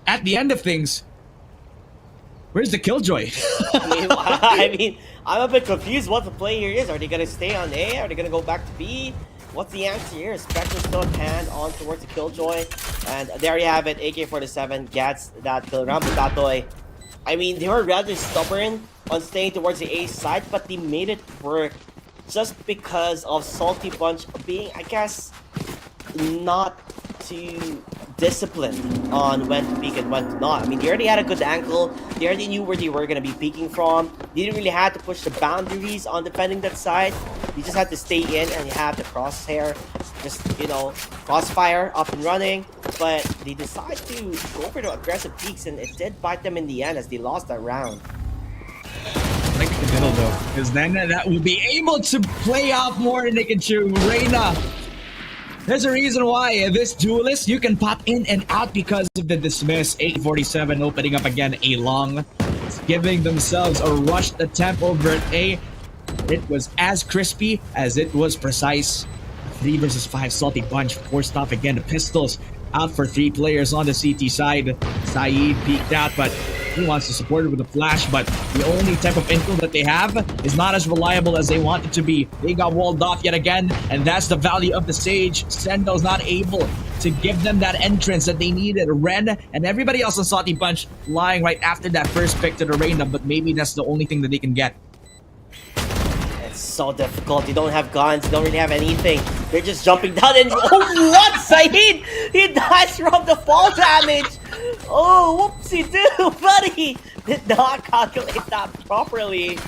at the end of things, where's the killjoy? I'm a bit confused what the play here is. Are they gonna stay on A? Are they gonna go back to B? What's the answer here? Spectre still at hand on towards the killjoy. And there you have it. AK-47 gets that kill. Rambutatoy. I mean, they were rather stubborn on staying towards the A side, but they made it work just because of Salty Bunch being, I guess, not too disciplined on when to peek and when to not. I mean, they already had a good angle. They already knew where they were going to be peeking from. They didn't really have to push the boundaries on defending that side. You just had to stay in and you have the crosshair, just, crossfire up and running. But they decided to go for the aggressive peeks, and it did bite them in the end as they lost that round. I like the middle though, because then that will be able to play out more and they can chew Reyna. There's a reason why this duelist, you can pop in and out because of the dismiss. 847 opening up again a long. It's giving themselves a rushed attempt over at A. It was as crispy as it was precise. 3 versus 5 Salty Bunch forced off again. The pistols out for 3 players on the CT side. Saeed peeked out, but he wants to support it with a flash, but the only type of intel that they have is not as reliable as they want it to be. They got walled off yet again, and that's the value of the Sage. Sendo's not able to give them that entrance that they needed. Ren and everybody else on Salty Bunch lying right after that first pick to the Reyna, but maybe that's the only thing that they can get. It's so difficult. They don't have guns. They don't really have anything. They're just jumping down and oh, what? Saeed! He dies from the fall damage! Oh, whoopsie-doo, buddy! Did not calculate that properly.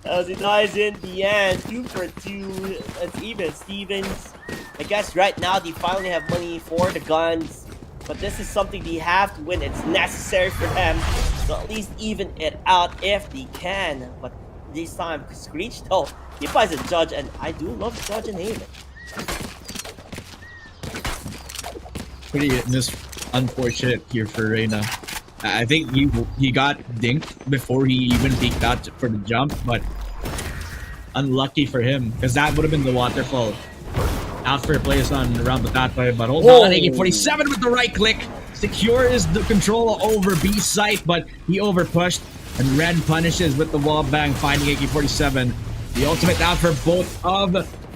As he dies in the end. 2 for 2. It's even. Stevens. I guess right now they finally have money for the guns. But this is something they have to win. It's necessary for them to at least even it out if they can. But this time, Screech, though, he buys a Judge, and I do love Judge and Haven. Pretty just unfortunate here for Reyna. I think he got dinked before he even peeked out for the jump, but unlucky for him because that would have been the waterfall. Out for players on around the pathway, but hold on, AK-47 with the right click secures the control over B site, but he overpushed and Ren punishes with the wall bang, finding AK-47. The ultimate out for both of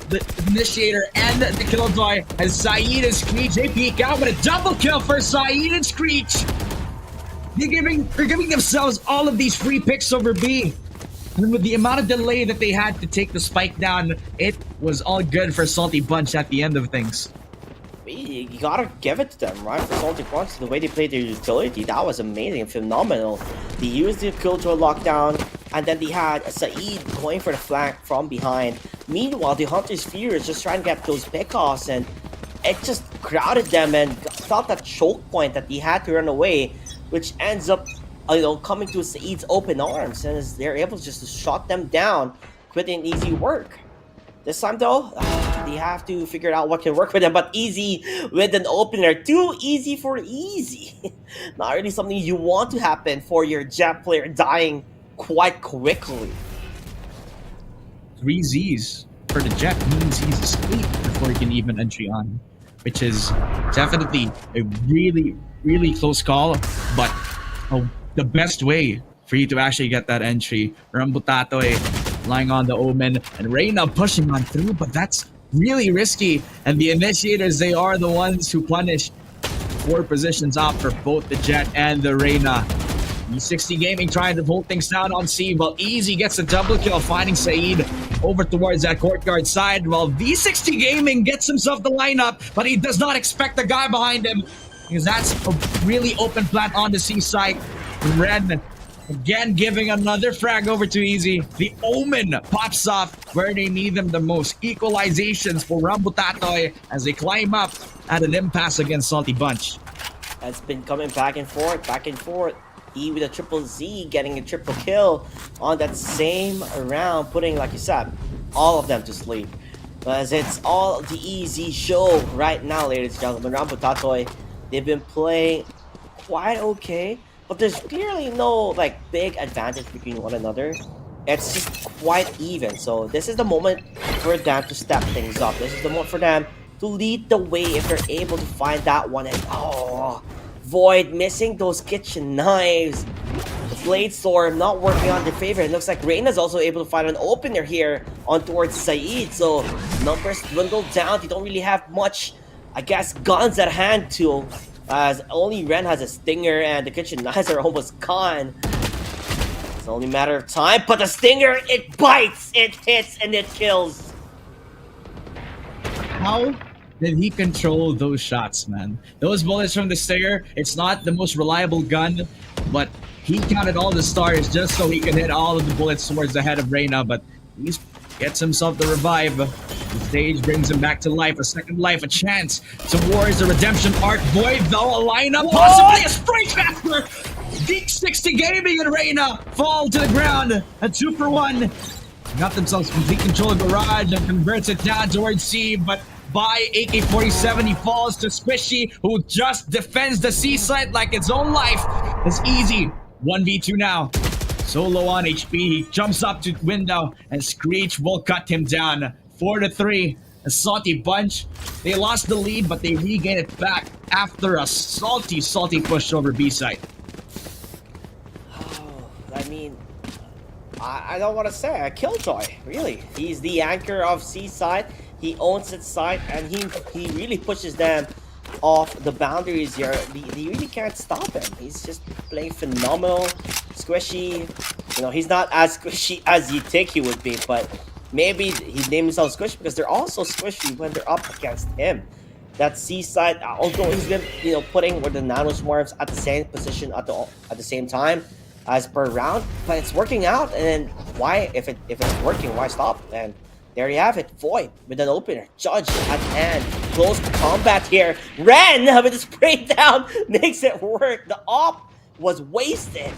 the initiator and the killjoy as Saeed and Screech, they peek out with a double kill for Saeed and Screech. They're giving themselves all of these free picks over B. And with the amount of delay that they had to take the spike down, it was all good for Salty Bunch at the end of things. You gotta give it to them, right? For Salty Bunch, the way they played their utility, that was amazing, phenomenal. They used the killjoy lockdown, and then they had Saeed going for the flank from behind. Meanwhile, the Hunter's Fear is just trying to get those pickoffs, and it just crowded them and felt that choke point that he had to run away, which ends up, coming to Saeed's open arms, and they're able just to shut them down, quitting easy work. This time though, they have to figure out what can work with them, but easy with an opener. Too easy for easy. Not really something you want to happen for your Jet player dying quite quickly. 3 Zs for the Jet means he's asleep before he can even entry on, which is definitely a really, really close call, but the best way for you to actually get that entry. Rambutatoy lying on the Omen, and Reyna pushing on through, but that's really risky. And the initiators, they are the ones who punish 4 positions out for both the Jet and the Reyna. E60 Gaming trying to hold things down on C, while Easy gets a double kill, finding Saeed over towards that courtyard side, while V60 Gaming gets himself the lineup, but he does not expect the guy behind him, because that's a really open plant on the C side. Ren again giving another frag over to Easy. The Omen pops off where they need them the most. Equalizations for Rambutatoy as they climb up at an impasse against Salty Bunch. It's been coming back and forth, back and forth. E with a triple Z getting a triple kill on that same round, putting, like you said, all of them to sleep. As it's all the easy show right now, ladies and gentlemen. Rambutatoy, they've been playing quite okay, but there's clearly no big advantage between one another. It's just quite even. So this is the moment for them to step things up. This is the moment for them to lead the way if they're able to find that one. And Void missing those kitchen knives. The Blade Storm not working on their favor. It looks like Reyna's also able to find an opener here on towards Saeed. So numbers dwindle down. They don't really have much, I guess, guns at hand too. As only Ren has a Stinger and the kitchen knives are almost gone. It's only a matter of time. But the Stinger, it bites, it hits, and it kills. How did he control those shots, man? Those bullets from the Stinger, it's not the most reliable gun, but he counted all the stars just so he could hit all of the bullets towards the head of Reyna, but he gets himself the revive. The stage brings him back to life, a second life, a chance towards the redemption arc. Void, though, a lineup, possibly a straight after. Geek 60 Gaming and Reyna fall to the ground. A 2-for-1. Got themselves complete control of Garage and converts it down towards C, but by AK-47, he falls to Squishy, who just defends the C site like its own life. It's easy. 1v2 now. So low on HP, he jumps up to window, and Screech will cut him down. 4-3. A salty bunch. They lost the lead, but they regain it back after a salty push over B site. Oh, I mean, I don't want to say a Killjoy, really. He's the anchor of C side. He owns its side, and he really pushes them off the boundaries here. They really can't stop him. He's just playing phenomenal. Squishy, you know, he's not as squishy as you think he would be, but maybe he named himself Squishy because they're also squishy when they're up against him. That C side, although he's been, you know, putting with the nano swarms at the same position at the same time as per round, but it's working out. And then why, if it's working, why stop? And there you have it, Void with an opener. Judge at hand. Close combat here. Ren with a spray down makes it work. The op was wasted.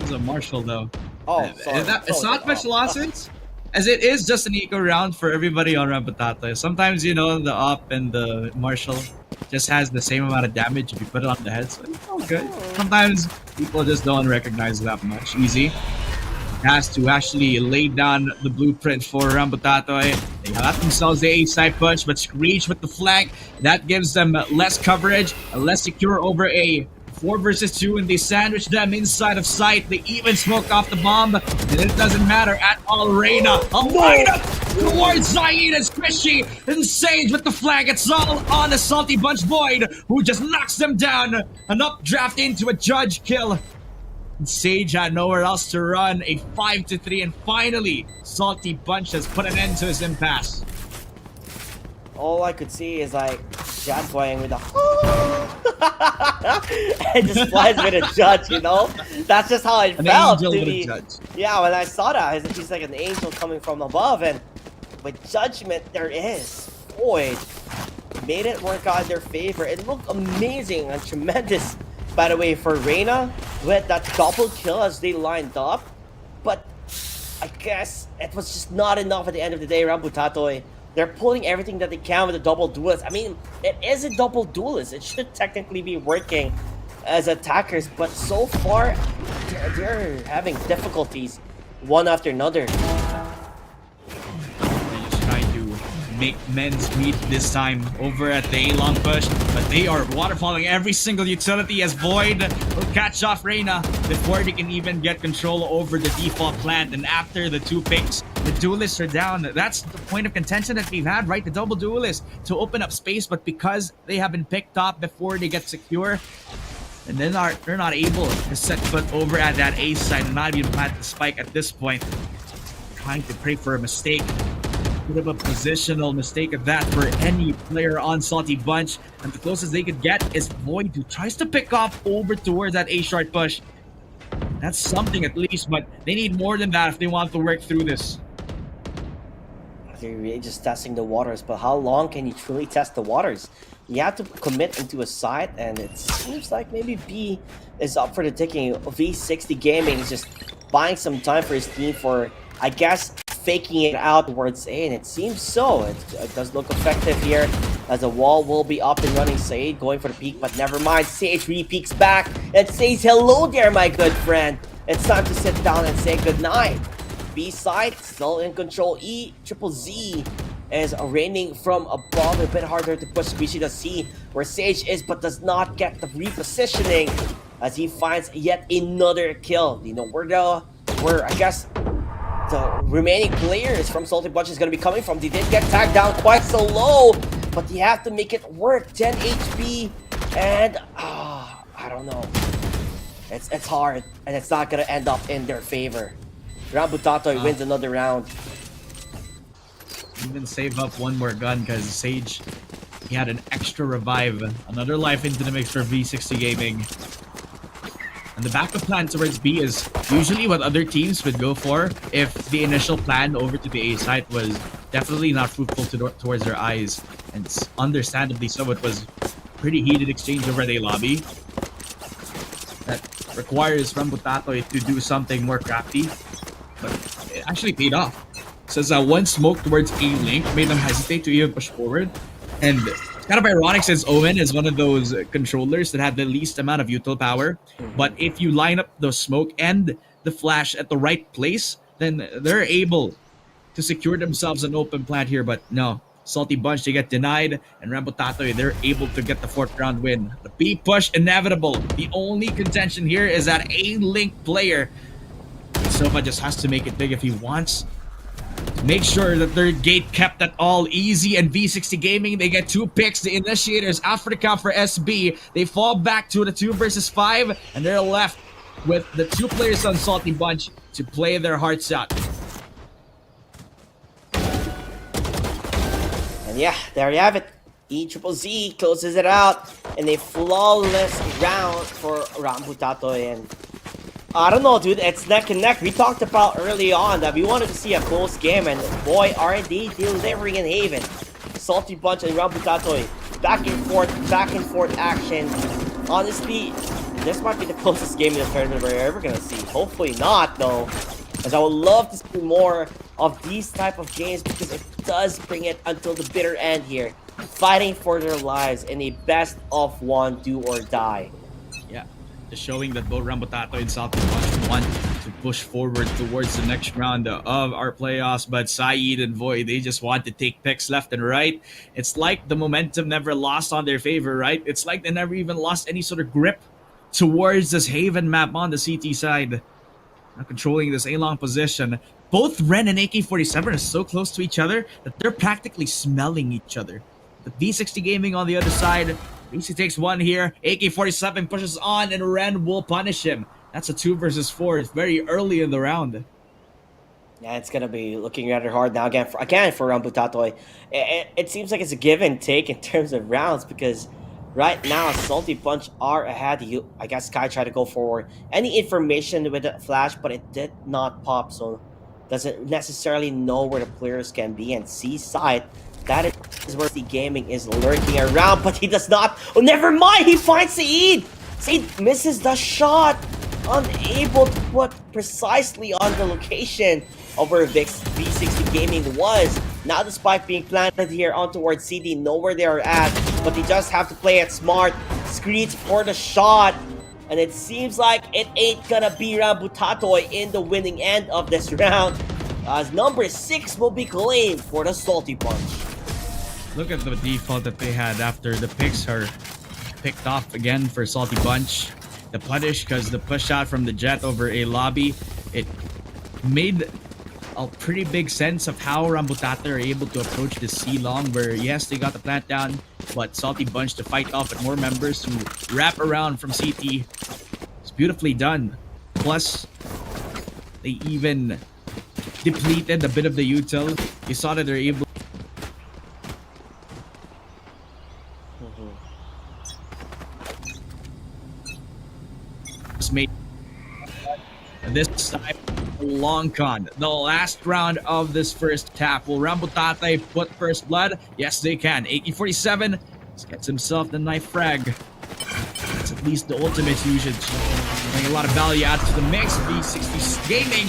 It's a Marshall though. Oh, sorry. It's not much losses, as it is just an eco round for everybody on Rampatata. Sometimes, you know, the op and the Marshall just has the same amount of damage if you put it on the head, so it's all good. Sometimes people just don't recognize that much. Easy. Has to actually lay down the blueprint for Rambotato. They got themselves the A-side push, but Screech with the flank. That gives them less coverage, less secure over A. 4 versus 2, and they sandwich them inside of sight. They even smoke off the bomb, and it doesn't matter at all. Reyna, a lineup towards Zaid and Squishy, and Sage with the flag. It's all on the salty bunch Void, who just knocks them down. An updraft into a Judge kill. Sage had nowhere else to run, a 5-3, and finally, Salty Bunch has put an end to his impasse. All I could see is like Jazz playing with a and just flies with a Judge, you know? That's just how it felt to me. Yeah, when I saw that, he's like an angel coming from above, and with Judgment there is. Void made it work out in their favor. It looked amazing and tremendous, by the way, for Reyna with that double kill as they lined up. But I guess it was just not enough at the end of the day. Rambotato, they're pulling everything that they can with a double duelist. I mean, it is a double duelist. It should technically be working as attackers, but so far, they're having difficulties one after another. Make men's meet this time over at the A-long push, but they are waterfalling every single utility as Void will catch off Reyna before they can even get control over the default plant. And after the 2 picks, the duelists are down. That's the point of contention that we've had, right? The double duelists to open up space, but because they have been picked up before they get secure, and then they're not able to set foot over at that A side and not even plant the spike at this point. Trying to pray for a mistake. Bit of a positional mistake of that for any player on Salty Bunch, and the closest they could get is Void, who tries to pick off over towards that A-short push. That's something at least, but they need more than that if they want to work through this. They're really just testing the waters, but how long can you truly test the waters? You have to commit into a site, and it seems like maybe B is up for the taking. V60 Gaming is just buying some time for his team for, I guess, faking it out towards A, and it seems so. It does look effective here, as the wall will be up and running. Said going for the peek, but never mind. Sage re-peeks back and says, hello there, my good friend. It's time to sit down and say goodnight. B side still in control. E triple Z is raining from above. A bit harder to push. Squishy to see where Sage is, but does not get the repositioning as he finds yet another kill. You know where I guess the remaining players from Salty Bunch is going to be coming from. They did get tagged down quite so low, but you have to make it work. 10 HP, and I don't know. It's hard, and it's not going to end up in their favor. Rambutatoi wins another round. Even save up one more gun because Sage, he had an extra revive, another life into the mix for V60 Gaming. And the backup plan towards B is usually what other teams would go for if the initial plan over to the A site was definitely not fruitful towards their eyes. And understandably so, it was pretty heated exchange over the lobby that requires Rambutatoi to do something more crafty. But it actually paid off. Says one smoke towards A link made them hesitate to even push forward. And it's kind of ironic since Owen is one of those controllers that have the least amount of util power. But if you line up the smoke and the flash at the right place, then they're able to secure themselves an open plant here. But no, Salty Bunch, they get denied. And Rambutatoi, they're able to get the 4th round win. The B push, inevitable. The only contention here is that A link player, Silva, just has to make it big if he wants. Make sure that their gate kept at all easy, and V60 Gaming, they get 2 picks. The initiators after the count for SB. They fall back to the 2 versus 5, and they're left with the 2 players on Salty Bunch to play their hearts out. And yeah, there you have it. E-Triple-Z closes it out in a flawless round for Rambutatoi. And I don't know, dude. It's neck and neck. We talked about early on that we wanted to see a close game, and boy, are they delivering in Haven. Salty Bunch and Rambutatoi, back and forth action. Honestly, this might be the closest game in the tournament we're ever gonna see. Hopefully not, though, as I would love to see more of these type of games because it does bring it until the bitter end here, fighting for their lives in a best of 1 do or die. Yeah. Showing that both Rambutatoi and Salty Bunch want to push forward towards the next round of our playoffs, but Saeed and Void, they just want to take picks left and right. It's like the momentum never lost on their favor, right? It's like they never even lost any sort of grip towards this Haven map on the CT side. Now controlling this A-long position. Both Ren and AK-47 are so close to each other that they're practically smelling each other. The V60 Gaming on the other side, BC takes 1 here. AK-47 pushes on, and Ren will punish him. That's a 2 versus 4. It's very early in the round. Yeah, it's gonna be looking rather hard now again for Rambutatoi. It seems like it's a give and take in terms of rounds because right now Salty Bunch are ahead. I guess Sky tried to go forward. Any information with the flash, but it did not pop, so doesn't necessarily know where the players can be. And C side, that is where the gaming is lurking around, but he does not. Oh, never mind. He finds Saeed. Saeed misses the shot, unable to put precisely on the location of where V60 Gaming was. Now the spike being planted here on towards CD, know where they are at, but they just have to play it smart. Screens for the shot, and it seems like it ain't gonna be Rambutatoi in the winning end of this round, as number 6 will be claimed for the Salty Bunch. Look at the default that they had after the picks are picked off again for Salty Bunch. The punish, because the push out from the Jet over a lobby, it made a pretty big sense of how Rambutatoi are able to approach the C-long, where yes, they got the plant down, but Salty Bunch to fight off with more members to wrap around from CT. It's beautifully done. Plus, they even depleted a bit of the util. You saw that they're able made this time long con. The last round of this first tap. Will Rambutatoi put first blood? Yes, they can. AK-47 gets himself the knife frag. That's at least the ultimate usage. Bringing a lot of value out to the mix. V60 Gaming,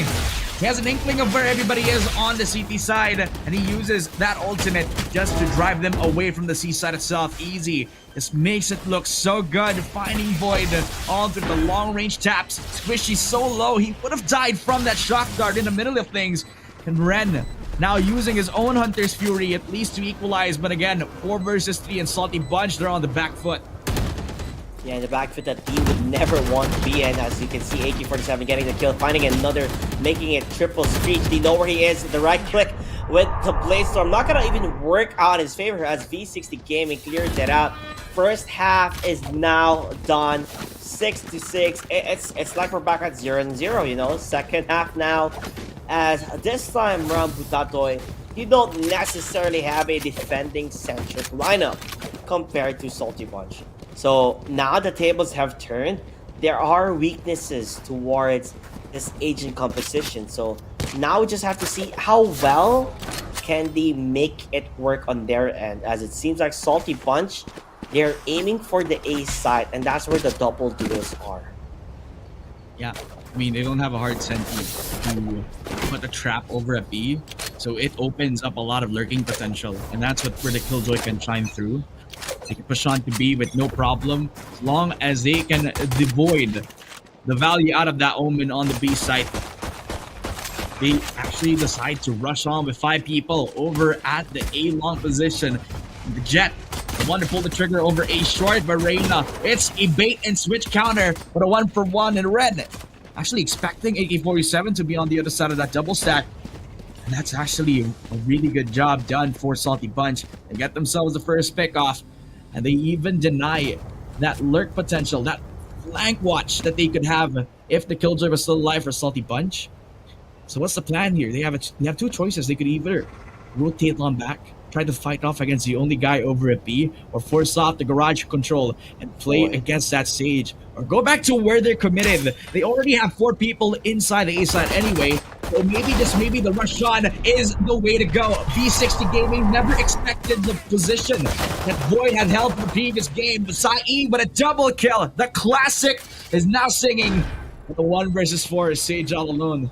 he has an inkling of where everybody is on the CT side, and he uses that ultimate just to drive them away from the C side itself. Easy. This makes it look so good. Finding Void onto the long-range taps. Squishy so low, he would have died from that shock dart in the middle of things. And Ren now using his own Hunter's Fury at least to equalize. But again, 4 versus 3 and Salty Bunch, they're on the back foot. Yeah, in the back foot that team would never want to be in. As you can see, AK-47 getting the kill, finding another, making it triple streak. They know where he is. The right click with the Blaze Storm. Not gonna even work out in his favor as V60 Gaming clears it out. First half is now done. 6-6. It's like we're back at 0-0, you know. Second half now. As this time around Butatoy, you don't necessarily have a defending centric lineup compared to Salty Bunch. So now the tables have turned. There are weaknesses towards this agent composition. So now we just have to see how well can they make it work on their end. As it seems like Salty Bunch, they're aiming for the A side, and that's where the double duos are. Yeah, I mean, they don't have a hard sentence to put a trap over a B, so it opens up a lot of lurking potential, and that's where the Killjoy can shine through. They can push on to B with no problem, as long as they can devoid the value out of that Omen on the B site. They actually decide to rush on with 5 people over at the A long position. The Jet, the one to pull the trigger over A short, but Reyna, it's a bait and switch counter, but a 1-for-1 in red. Actually expecting AK-47 to be on the other side of that double stack. And that's actually a really good job done for Salty Bunch. They get themselves the first pick off, and they even deny that lurk potential, that flank watch that they could have if the Killjoy was still alive for Salty Bunch. So what's the plan here? They have 2 choices. They could either rotate on back, try to fight off against the only guy over at B, or force off the garage control and play against that Sage, or go back to where they're committed. They already have 4 people inside the A side anyway, so maybe the rush on is the way to go. V60 Gaming never expected the position that Void had held in the previous game. Saeed with a double kill. The classic is now singing with the 1 versus 4 Sage all alone.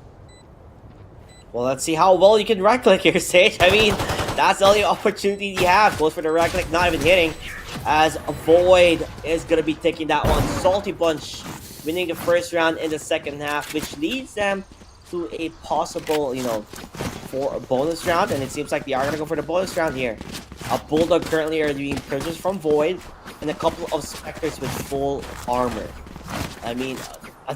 Well, let's see how well you can right-click here, Sage. I mean, that's the only opportunity you have. Goes for the right-click, not even hitting. As Void is going to be taking that one. Salty Bunch winning the first round in the second half, which leads them to a possible, for a bonus round. And it seems like they are going to go for the bonus round here. A Bulldog currently are being purchased from Void, and a couple of Spectres with full armor. I mean,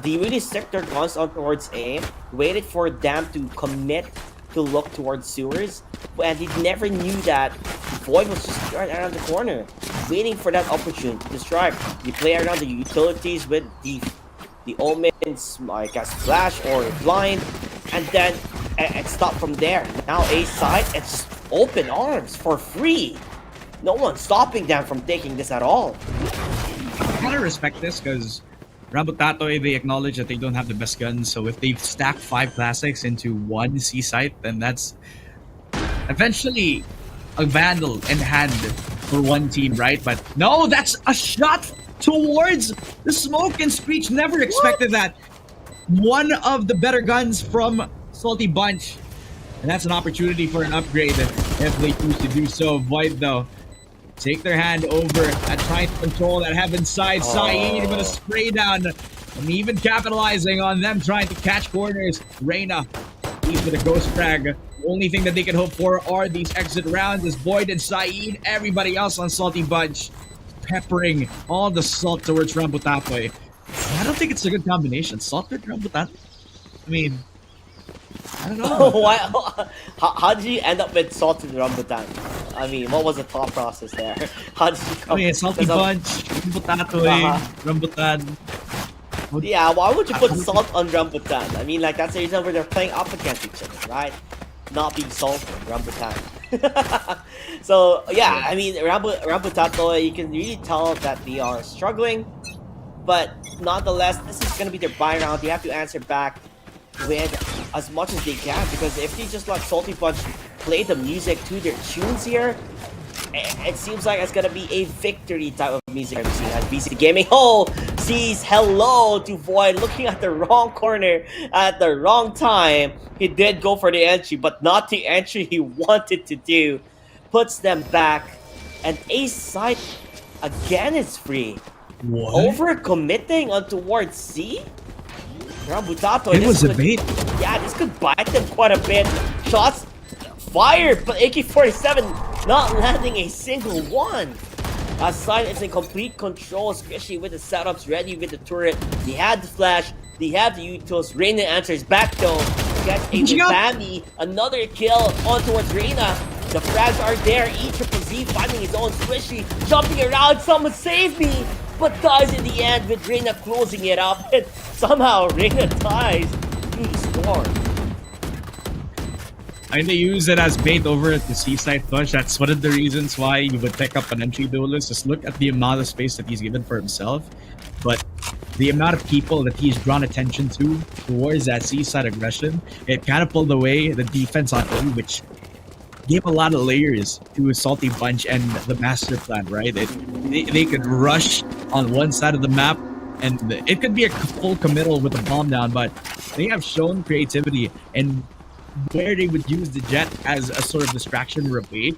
they really stuck their guns on towards A, waited for them to commit to look towards sewers, and they never knew that Void was just right around the corner, waiting for that opportunity to strike. They play around the utilities with the Omens, I guess, Flash or Blind, and then it stopped from there. Now A side, it's open arms for free. No one's stopping them from taking this at all. I kind of respect this because Rambutatoy, they acknowledge that they don't have the best guns, so if they stack 5 classics into 1 C site, then that's eventually a Vandal in hand for one team, right? But no, that's a shot towards the smoke and Screech. Never expected that. One of the better guns from Salty Bunch, and that's an opportunity for an upgrade if they choose to do so. Void, though, take their hand over at trying to control that heaven side. Saeed with a spray down, and even capitalizing on them trying to catch corners. Reyna, he's with a ghost frag. The only thing that they can hope for are these exit rounds as Void and Saeed, everybody else on Salty Bunch, peppering all the salt towards Rambutatoy. I don't think it's a good combination. Salt with Rambutatoy? I mean, I don't know. How did you end up with salted rambutan? I mean, what was the thought process there? How did you come? I mean, Salty Bunch, Rambutatoy, Rambutan. Yeah, why would you put salt on rambutan? I mean, like, that's the reason where they're playing up against each other, right? Not being salted, rambutan. So, yeah, I mean, Rambutatoy, you can really tell that they are struggling. But, nonetheless, this is going to be their buy round. They have to answer back with as much as they can, because if they just let Salty Bunch play the music to their tunes here, it seems like it's gonna be a victory type of music. I'm seeing as VC Gaming sees hello to Void, looking at the wrong corner at the wrong time. He did go for the entry, but not the entry he wanted to do. Puts them back, and A side again is free. What? Over committing on towards C. Rambutatoy, it was a bait. Yeah, this could bite them quite a bit. Shots fired, but AK-47 not landing a single one. Silent is in complete control, especially with the setups ready with the turret. They had the flash, they have the utils. Reina answers back though. Gets a Bammy, another kill on towards Reina. The frags are there, E-Triple-Z finding his own Squishy, jumping around, someone save me! But dies in the end with Reina closing it up, and somehow Reina ties through the storm. And they use it as bait over at the seaside push. That's one of the reasons why you would pick up an entry duelist. Just look at the amount of space that he's given for himself. But the amount of people that he's drawn attention to towards that seaside aggression, it kind of pulled away the defense on him, which gave a lot of layers to a Salty Bunch and the master plan, right? They could rush on one side of the map, and it could be a full committal with a bomb down, but they have shown creativity and where they would use the jet as a sort of distraction or a bait,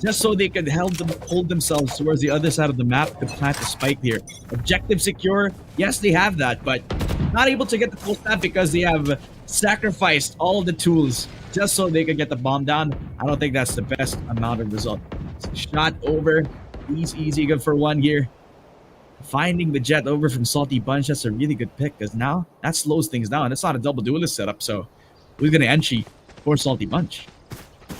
just so they could hold themselves towards the other side of the map to plant a spike here. Objective secure, yes, they have that, but not able to get the full snap because they have sacrificed all of the tools just so they could get the bomb down. I don't think that's the best amount of result. Shot over, easy, good for one here. Finding the jet over from Salty Bunch, that's a really good pick because now that slows things down. It's not a double duelist setup, so who's gonna entry for Salty Bunch?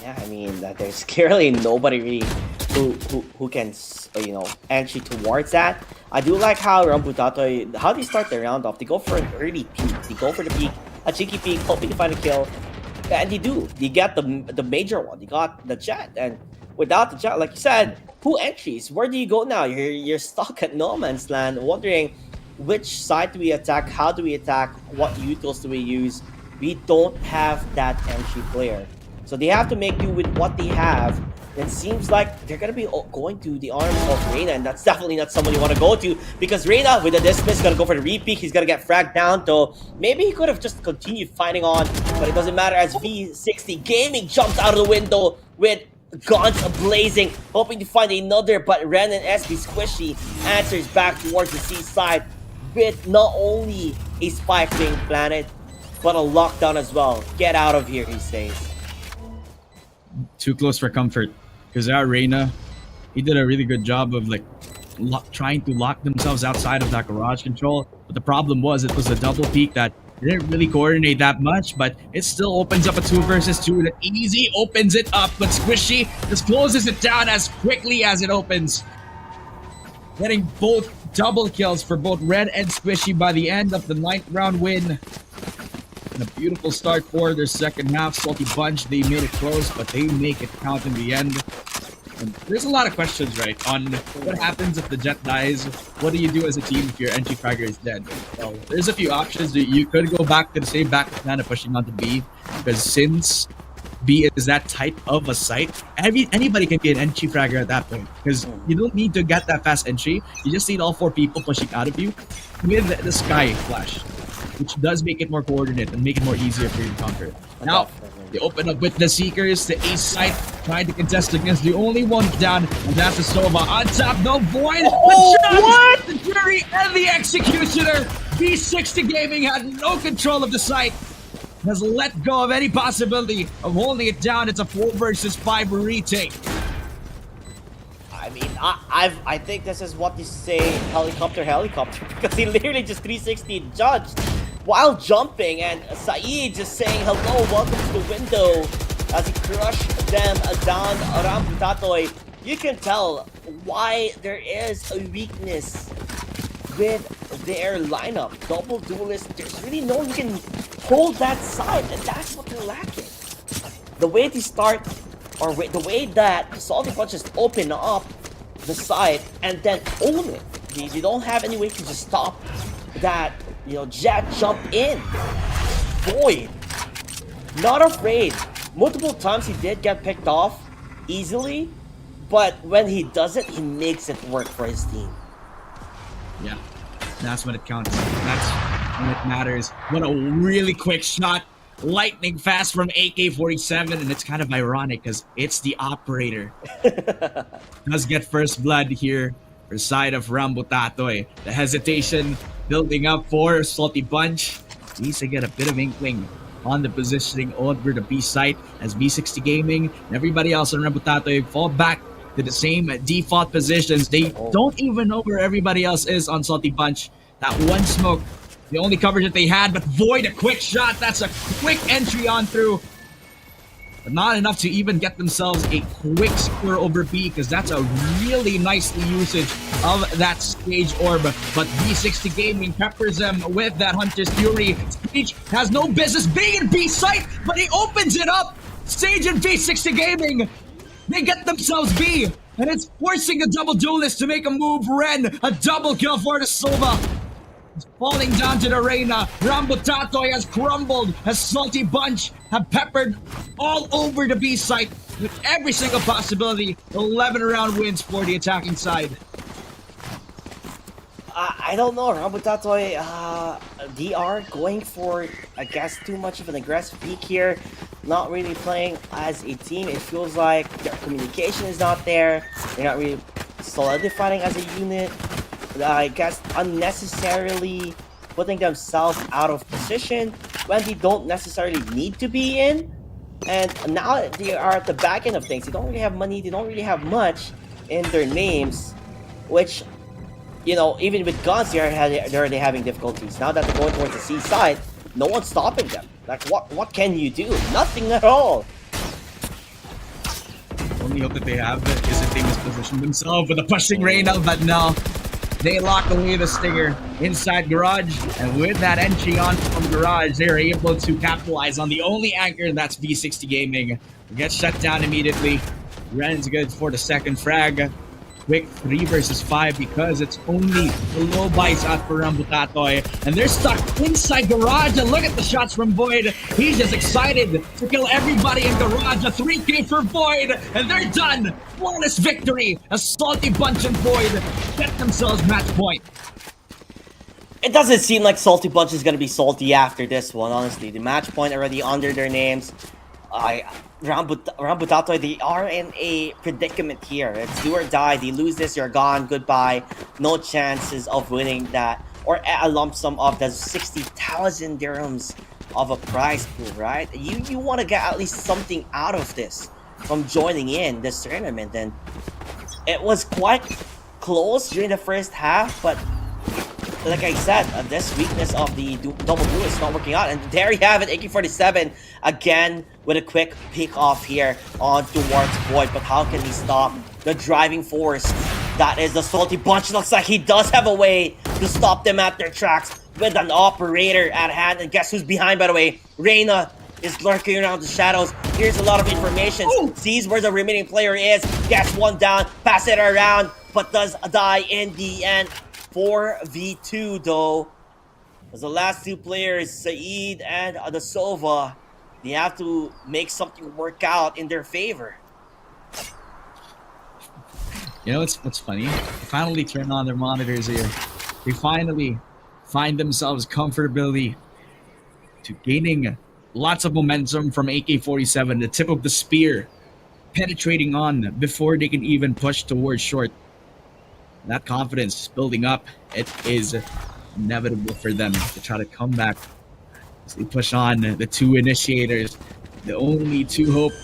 Yeah, I mean, there's clearly nobody really who can, entry towards that. I do like how Rambutatoi, how they start the round off. They go for an early peek. They go for the peek, a cheeky peek, hoping to find a kill. And they do. They get the major one. They got the jet. And without the jet, like you said, who entries? Where do you go now? You're stuck at no man's land, wondering which side do we attack, how do we attack, what utils do we use. We don't have that entry player. So they have to make do with what they have. And it seems like they're going to be going to the arms of Reina, and that's definitely not someone you want to go to, because Reina, with the dismiss, is going to go for the repeat. He's going to get fragged down, though. Maybe he could have just continued fighting on, but it doesn't matter as V60 Gaming jumps out of the window with guns blazing, hoping to find another, but Ren and SB Squishy answers back towards the seaside with not only a spike being planted, but a lockdown as well. Get out of here, he says. Too close for comfort. Because our Reina, he did a really good job of trying to lock themselves outside of that garage control. But the problem was it was a double peak that didn't really coordinate that much, but it still opens up a 2 versus 2 that easy opens it up, but Squishy just closes it down as quickly as it opens. Getting both double kills for both Red and Squishy by the end of the 9th round win. And a beautiful start for their second half. Salty Bunch, they made it close, but they make it count in the end. And there's a lot of questions, right, on what happens if the jet dies. What do you do as a team if your entry fragger is dead? So there's a few options. You could go back to the same backup plan of pushing onto B, because since B is that type of a site, anybody can be an entry fragger at that point, because you don't need to get that fast entry. You just need all 4 people pushing out of you with the sky flash, which does make it more coordinate and make it more easier for you to counter. Now, they open up with the Seekers, the ace site, trying to contest against the only one down, and that's the Sova. On top, no Void! Oh, what? The Jury and the Executioner! V60 Gaming had no control of the site, has let go of any possibility of holding it down. It's a 4 versus 5 retake. I mean, I think this is what you say, helicopter, because he literally just 360 judged while jumping, and Saeed just saying hello, welcome to the window as he crushed them down around Rambutatoi. You can tell why there is a weakness with their lineup. Double duelist, there's really no one who can hold that side, and that's what they're lacking. The way they start, or the way that Salty Bunch just open up the side and then own it. They don't have any way to just stop that, jet jump in. Void, not afraid. Multiple times he did get picked off easily, but when he does it, he makes it work for his team. Yeah, that's when it counts. That's when it matters. What a really quick shot. Lightning fast from AK-47, and it's kind of ironic because it's the operator. Does get first blood here for side of Rambutatoi. The hesitation building up for Salty Bunch. Needs to get a bit of inkling on the positioning over the B site as B60 Gaming and everybody else on Rambutato fall back to the same default positions. They don't even know where everybody else is on Salty Bunch. That one smoke, the only coverage that they had, but Void, a quick shot. That's a quick entry on through. But not enough to even get themselves a quick score over B, because that's a really nice usage of that Stage Orb. But B60 Gaming peppers them with that Hunter's Fury. Stage has no business being in B site, but he opens it up. Stage and B60 Gaming, they get themselves B, and it's forcing a double duelist to make a move. Ren, a double kill for the Silva. Falling down to the arena, Rambutato has crumbled as Salty Bunch have peppered all over the B site with every single possibility. 11 round wins for the attacking side. I don't know, Rambutato, DR going for, I guess, too much of an aggressive peak here. Not really playing as a team. It feels like their communication is not there. They're not really solidifying as a unit. I guess unnecessarily putting themselves out of position when they don't necessarily need to be in. And now they are at the back end of things. They don't really have money. They don't really have much in their names, which, you know, even with guns, they're already having difficulties. Now that they're going towards the C side, no one's stopping them. Like, what can you do? Nothing at all. Only hope that they have is if they misposition themselves with a pushing Reyna, but no. They lock away the Stinger inside Garage, and with that entry on from Garage, they're able to capitalize on the only anchor, and that's V60 Gaming. Gets shut down immediately. Ren's good for the second frag. Quick 3 versus 5 because it's only the low bites out for Rambutato, and they're stuck inside Garage. And look at the shots from Void. He's just excited to kill everybody in Garage. A 3K for Void, and they're done. Flawless victory. A Salty Bunch and Void get themselves match point. It doesn't seem like Salty Bunch is going to be salty after this one, honestly. The match point already under their names. Rambutato, they are in a predicament here. It's do or die. They lose this, you're gone. Goodbye. No chances of winning that. Or a lump sum of the 60,000 dirhams of a prize pool, right? You want to get at least something out of this from joining in this tournament. And it was quite close during the first half, but like I said, this weakness of the double duel is not working out. And there you have it, AK-47 again with a quick pick off here on towards Void. But how can he stop the driving force that is the Salty Bunch? Looks like he does have a way to stop them at their tracks with an operator at hand. And guess who's behind, by the way? Reyna is lurking around the shadows. Here's a lot of information. Sees where the remaining player is. Gets one down, pass it around, but does die in the end. 4v2 though, as the last two players, Saeed and the Sova, they have to make something work out in their favor. You know what's funny? They finally turn on their monitors here. They finally find themselves comfortably to gaining lots of momentum from AK-47, the tip of the spear, penetrating on before they can even push towards short. That confidence is building up. It is inevitable for them to try to come back as they push on the two initiators. The only two hope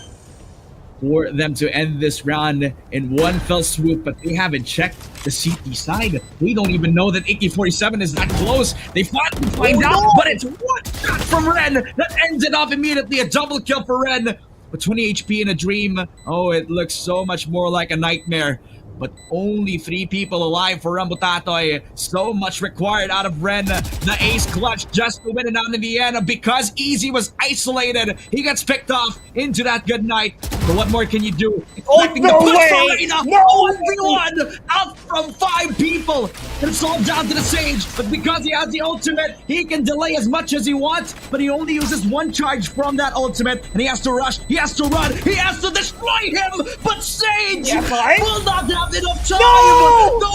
for them to end this round in one fell swoop, but they haven't checked the CT side. They don't even know that AK-47 is that close. They finally find out, but it's one shot from Ren that ends it off immediately. A double kill for Ren with 20 HP in a dream. Oh, it looks so much more like a nightmare. But only 3 people alive for Rambutato. So much required out of Ren. The ace clutch just to win it out in the end. Because Easy was isolated, he gets picked off into that good night. So what more can you do? Expecting no the push way! for Reina. No 1v1 out from 5 people. It's all down to the Sage. But because he has the ultimate, he can delay as much as he wants. But he only uses 1 charge from that ultimate. And he has to rush. He has to run. He has to destroy him. But Sage will not have enough time. No! The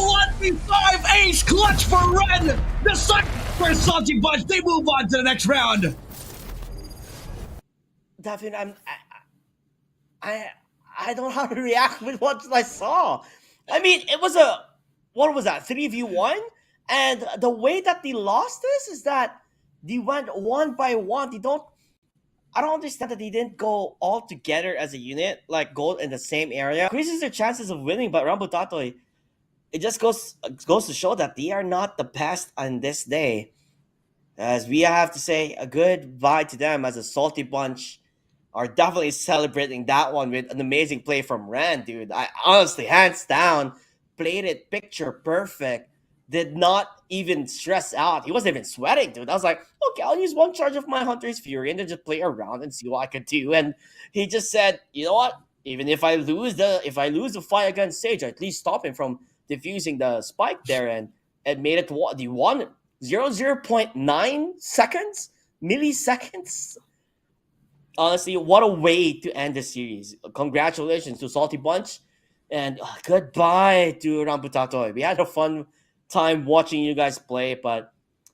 1v5 ace clutch for Ren. The suck for Salty Bunch. They move on to the next round. Davin, I don't know how to react with what I saw. I mean, it was what was that, 3v1? And the way that they lost this is that they went one by one. They don't I don't understand that they didn't go all together as a unit, like go in the same area. Increases their chances of winning, but Rambutatoy, it just goes to show that they are not the best on this day. As we have to say a good bye to them as a salty bunch are definitely celebrating that one with an amazing play from Rand, dude. I honestly, hands down, played it picture perfect. Did not even stress out. He wasn't even sweating, dude. I was like, okay, I'll use one charge of my Hunter's Fury and then just play around and see what I could do. And he just said, you know what? Even if I lose the fight against Sage, I at least stop him from diffusing the spike there and made it the 0.9 seconds milliseconds. Honestly, what a way to end the series. Congratulations to Salty Bunch, and goodbye to Ramputatoy. We had a fun time watching you guys play, but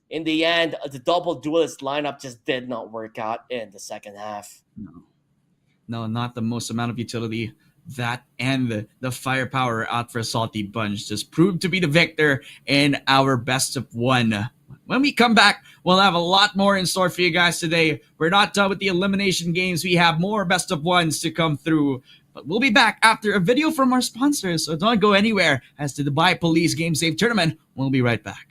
in the end, the double duelist lineup just did not work out in the second half. No, no, not the most amount of utility. That and the firepower out for Salty Bunch just proved to be the victor in our best of one. When we come back, we'll have a lot more in store for you guys today. We're not done with the elimination games. We have more best of ones to come through. But we'll be back after a video from our sponsors, so don't go anywhere. As to the Dubai Police Game Save Tournament, we'll be right back.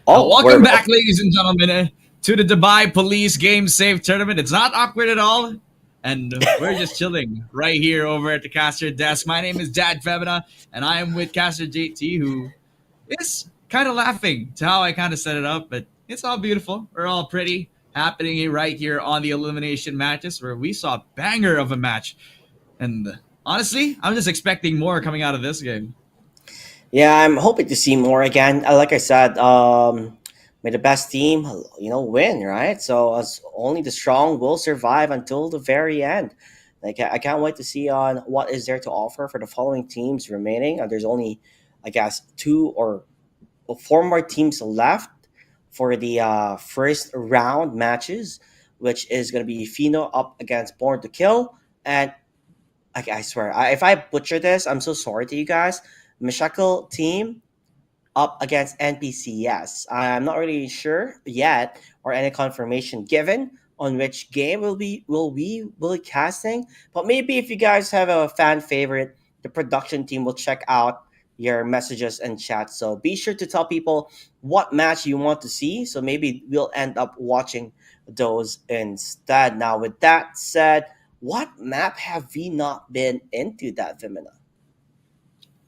Oh, Welcome we're back, ladies and gentlemen, to the Dubai Police Game Safe Tournament. It's not awkward at all, and we're just chilling right here over at the caster desk. My name is Dad Femina, and I am with caster JT, who is kind of laughing to how I kind of set it up, but it's all beautiful. We're all pretty happening right here on the elimination matches, where we saw a banger of a match, and honestly, I'm just expecting more coming out of this game. Yeah, I'm hoping to see more again. Like I said, may the best team, win, right? So as only the strong will survive until the very end. Like I can't wait to see on what is there to offer for the following teams remaining. There's only, I guess, two or four more teams left for the first round matches, which is going to be Fino up against Born to Kill, and I swear, if I butcher this, I'm so sorry to you guys. Mishakal team up against NPCS. I'm not really sure yet or any confirmation given on which game will be casting. But maybe if you guys have a fan favorite, the production team will check out your messages and chat. So be sure to tell people what match you want to see. So maybe we'll end up watching those instead. Now, with that said, what map have we not been into that Vimina?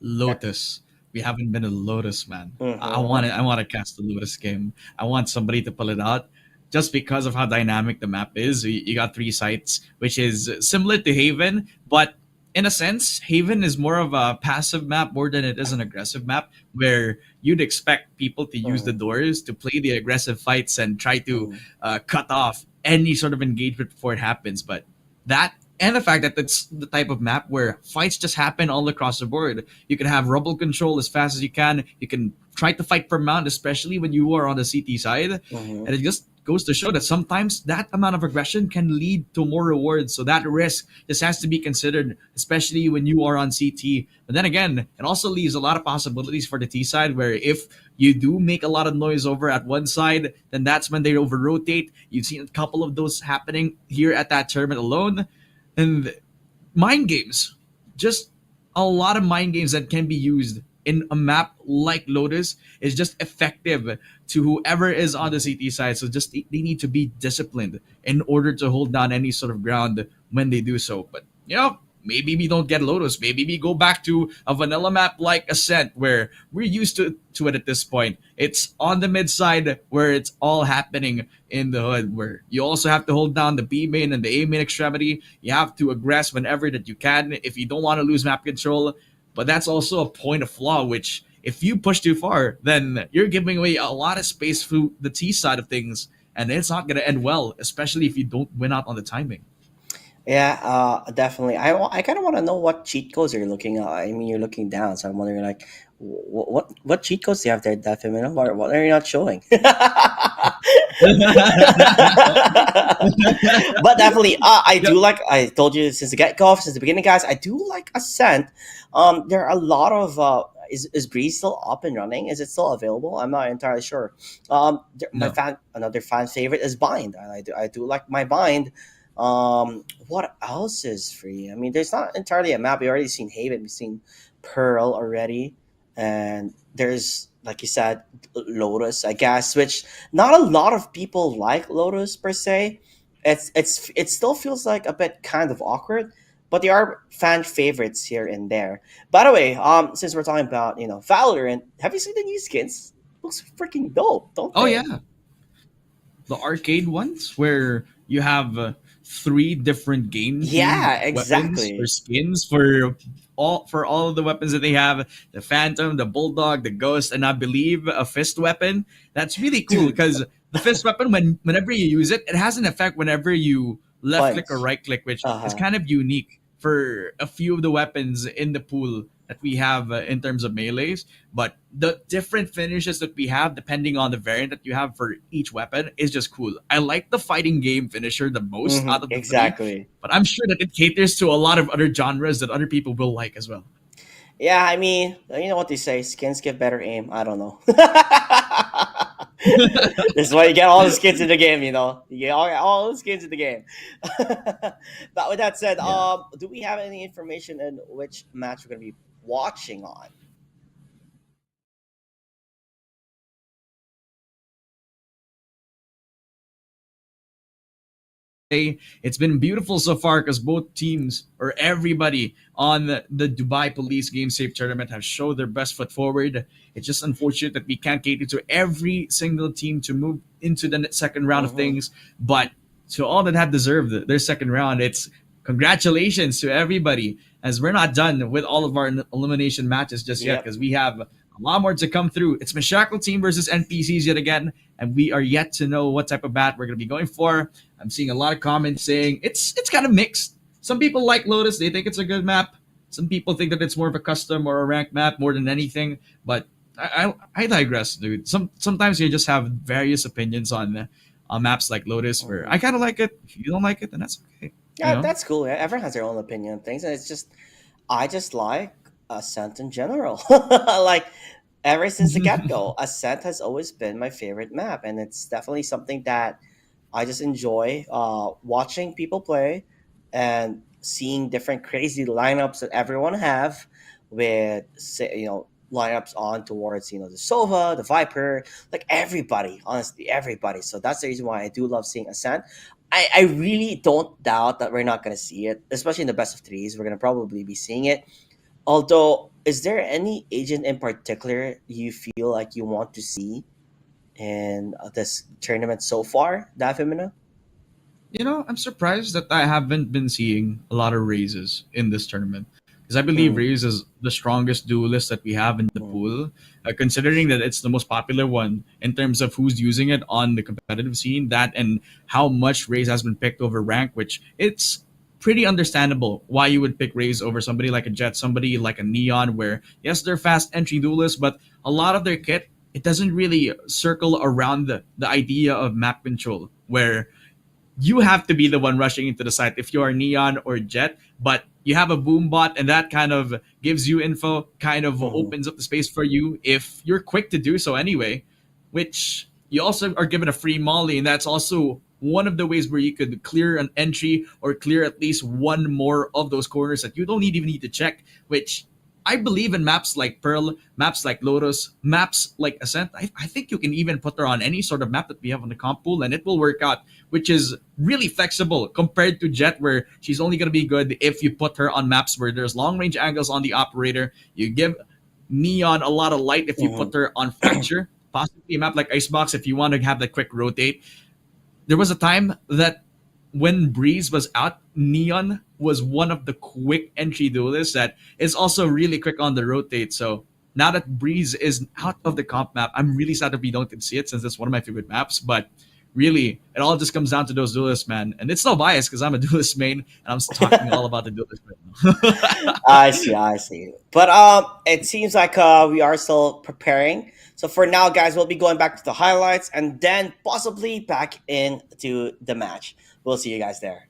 Lotus. We haven't been a Lotus, man. I Mm-hmm. want to. I want to cast the Lotus game. I want somebody to pull it out, just because of how dynamic the map is. You got three sites, which is similar to Haven, but in a sense, Haven is more of a passive map more than it is an aggressive map, where you'd expect people to use the Mm-hmm. doors to play the aggressive fights and try to Mm-hmm. cut off any sort of engagement before it happens. But that and the fact that it's the type of map where fights just happen all across the board. You can have rubble control as fast as you can. You can try to fight per mount, especially when you are on the CT side. Mm-hmm. And it just goes to show that sometimes that amount of aggression can lead to more rewards. So that risk just has to be considered, especially when you are on CT. But then again, it also leaves a lot of possibilities for the T side, where if you do make a lot of noise over at one side, then that's when they over rotate. You've seen a couple of those happening here at that tournament alone. And mind games, just a lot of mind games that can be used in a map like Lotus is just effective to whoever is on the CT side. So just they need to be disciplined in order to hold down any sort of ground when they do so. But maybe we don't get Lotus. Maybe we go back to a vanilla map like Ascent, where we're used to it at this point. It's on the mid side where it's all happening in the hood, where you also have to hold down the B main and the A main extremity. You have to aggress whenever that you can if you don't want to lose map control. But that's also a point of flaw, which if you push too far, then you're giving away a lot of space for the T side of things, and it's not going to end well, especially if you don't win out on the timing. Yeah, definitely. I kind of want to know what cheat codes you're looking at. I mean, you're looking down, so I'm wondering like, what cheat codes do you have there, Defin? What are you not showing? But definitely, I Yep. do like I told you since the get go, since the beginning, guys. I do like Ascent. There are a lot of is Breeze still up and running? Is it still available? I'm not entirely sure. My No. another fan favorite is Bind. I do like my Bind. What else is free? I mean, there's not entirely a map. We already seen Haven. We've seen Pearl already, and there's like you said, Lotus. I guess which not a lot of people like Lotus per se. It still feels like a bit kind of awkward, but there are fan favorites here and there. By the way, since we're talking about Valorant, have you seen the new skins? Looks freaking dope, don't Oh they? yeah, the arcade ones where you have three different game themed Yeah, weapons or exactly, skins for all of the weapons that they have: the Phantom, the Bulldog, the Ghost, and I believe a fist weapon. That's really cool dude. because the fist weapon, whenever you use it, it has an effect whenever you left click or Punch. right click, which Uh is huh. kind of unique for a few of the weapons in the pool that we have in terms of melees. But the different finishes that we have, depending on the variant that you have for each weapon, is just cool. I like the fighting game finisher the most out of the three, Exactly. but I'm sure that it caters to a lot of other genres that other people will like as well. Yeah, I mean, you know what they say, skins give better aim. I don't know. This is why you get all the skins in the game, You get all the skins in the game. But with that said, Yeah. do we have any information on which match we're gonna be watching on? It's been beautiful so far because both teams or everybody on the Dubai Police Game Safe tournament have showed their best foot forward. It's just unfortunate that we can't cater to every single team to move into the second round of Mm-hmm. things. But to all that have deserved their second round, it's congratulations to everybody, as we're not done with all of our elimination matches just yet Yep. because we have a lot more to come through. It's Mashakal team versus NPCs yet again, and we are yet to know what type of bat we're going to be going for. I'm seeing a lot of comments saying it's kind of mixed. Some people like Lotus; they think it's a good map. Some people think that it's more of a custom or a ranked map more than anything. But I digress, dude. Sometimes you just have various opinions on maps like Lotus. Where Mm-hmm. I kind of like it. If you don't like it, then that's okay. You Yeah, know. that's cool. Yeah, everyone has their own opinion on things, and it's just I just like Ascent in general. Like ever since the get go, Ascent has always been my favorite map, and it's definitely something that I just enjoy watching people play and seeing different crazy lineups that everyone have with lineups on towards the Sova, the Viper, like everybody, honestly, everybody. So that's the reason why I do love seeing Ascent. I really don't doubt that we're not going to see it, especially in the best of threes. We're going to probably be seeing it. Although, is there any agent in particular you feel like you want to see in this tournament so far, Davimina? I'm surprised that I haven't been seeing a lot of raises in this tournament because I believe Mm, Raze is the strongest duelist that we have in the mm, pool, considering that it's the most popular one in terms of who's using it on the competitive scene. That and how much Raze has been picked over rank, which it's pretty understandable why you would pick Raze over somebody like a Jet, somebody like a Neon, where yes, they're fast entry duelists, but a lot of their kit it doesn't really circle around the idea of map control where you have to be the one rushing into the site if you are Neon or Jet, but you have a boom bot and that kind of gives you info, kind of mm, opens up the space for you if you're quick to do so anyway, which you also are given a free molly, and that's also one of the ways where you could clear an entry or clear at least one more of those corners that you don't even need to check, which I believe in maps like Pearl, maps like Lotus, maps like Ascent. I think you can even put her on any sort of map that we have on the comp pool and it will work out, which is really flexible compared to Jet, where she's only going to be good if you put her on maps where there's long range angles on the operator. You give Neon a lot of light if you put mhm, her on Fracture, possibly a map like Icebox if you want to have the quick rotate. There was a time that when Breeze was out, Neon was one of the quick entry duelists that is also really quick on the rotate. So now that Breeze is out of the comp map, I'm really sad that we don't get to see it since it's one of my favorite maps. But really, it all just comes down to those duelists, man. And it's no bias because I'm a duelist main and I'm talking all about the duelist right now. I see, I see. But it seems like we are still preparing. So for now, guys, we'll be going back to the highlights and then possibly back into the match. We'll see you guys there.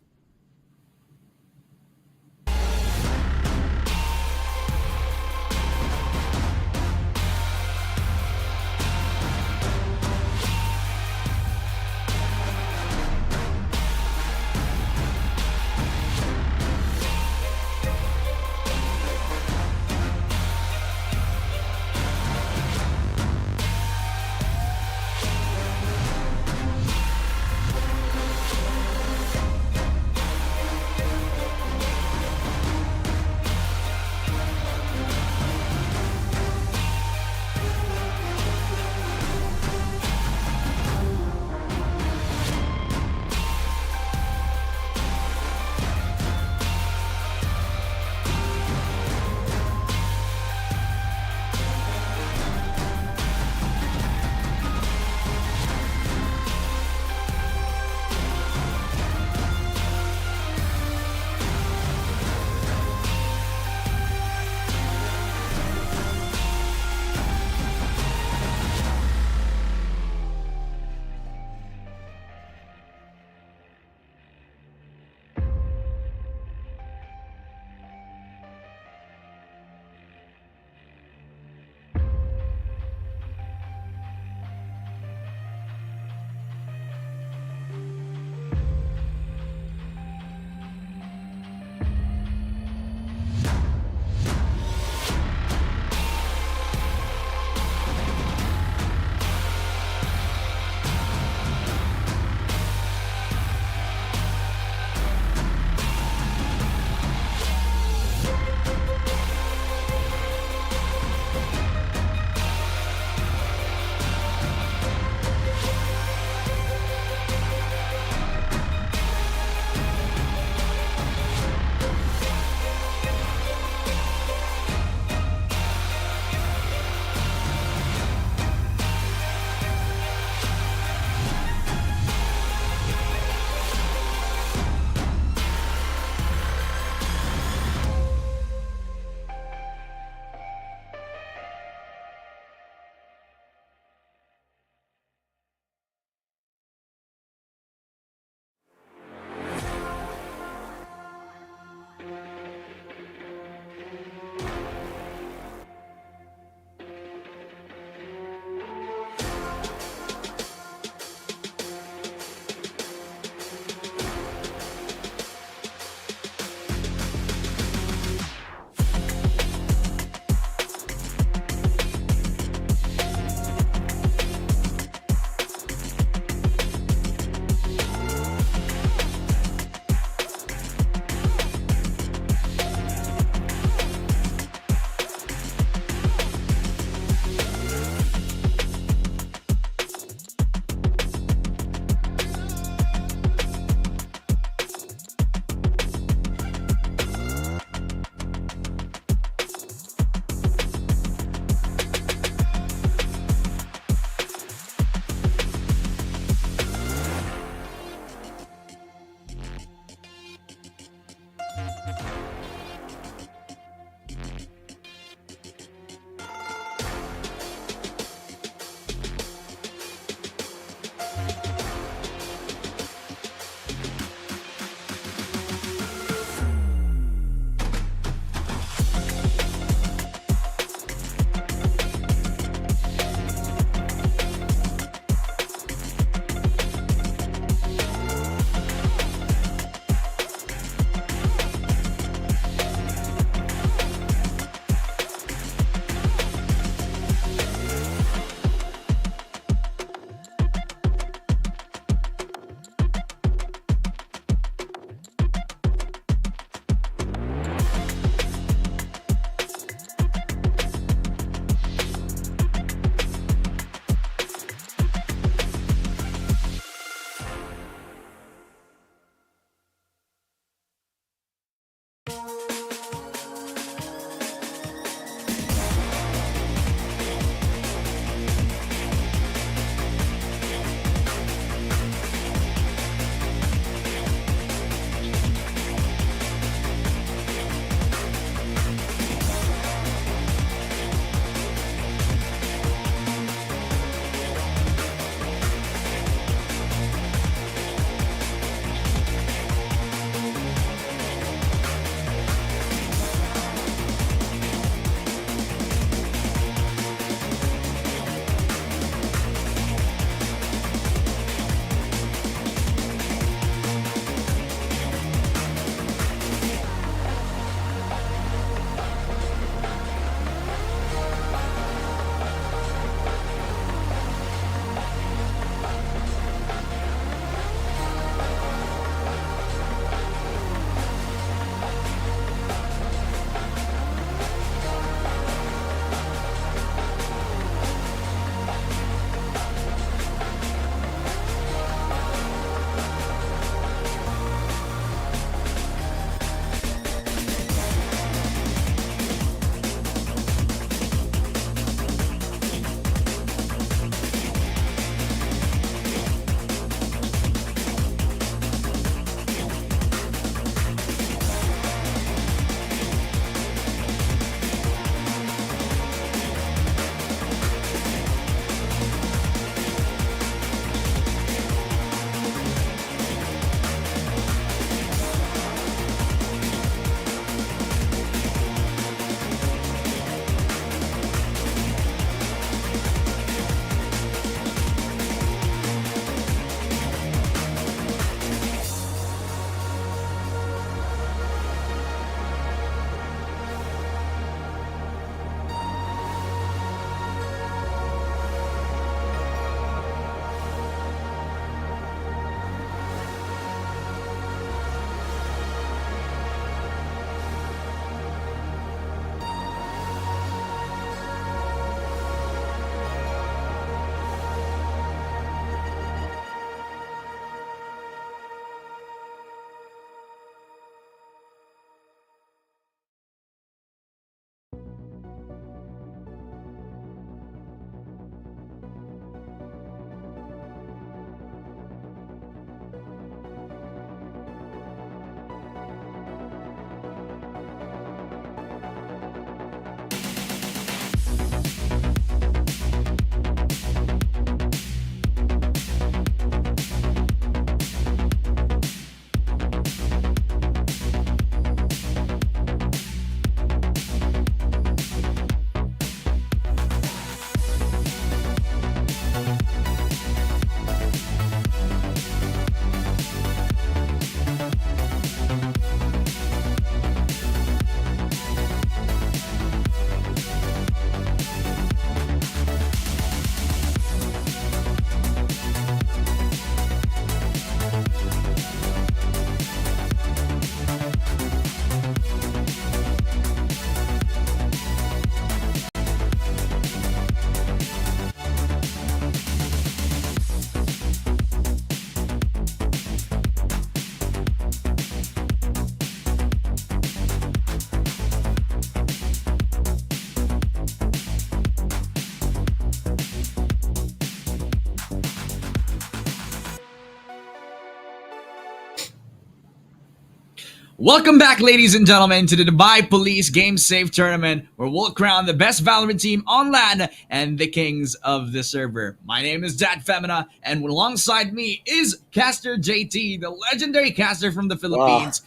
Welcome back, ladies and gentlemen, to the Dubai Police Game Safe Tournament, where we'll crown the best Valorant team on LAN and the kings of the server. My name is Dad Femina, and alongside me is Caster JT, the legendary caster from the Oh, Philippines.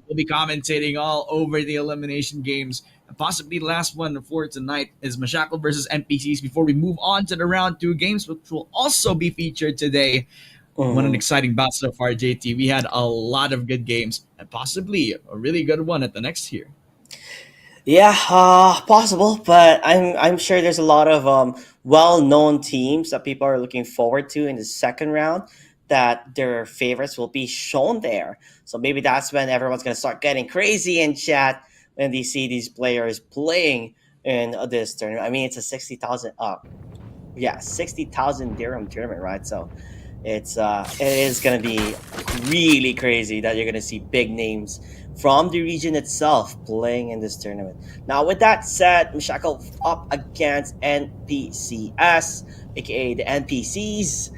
We'll be commentating all over the elimination games. And possibly the last one for tonight is Mashakal versus NPCs before we move on to the round 2 games, which will also be featured today. What an mhm. exciting bout so far, JT. We had a lot of good games and possibly a really good one at the next here. Yeah, possible, but I'm sure there's a lot of well-known teams that people are looking forward to in the second round that their favorites will be shown there. So maybe that's when everyone's gonna start getting crazy in chat when they see these players playing in this tournament. I mean, it's a 60,000 yeah, 60,000 dirham tournament, right? So it is gonna be really crazy that you're gonna see big names from the region itself playing in this tournament. Now, with that said, Mishako up against NPCS, aka the NPCs.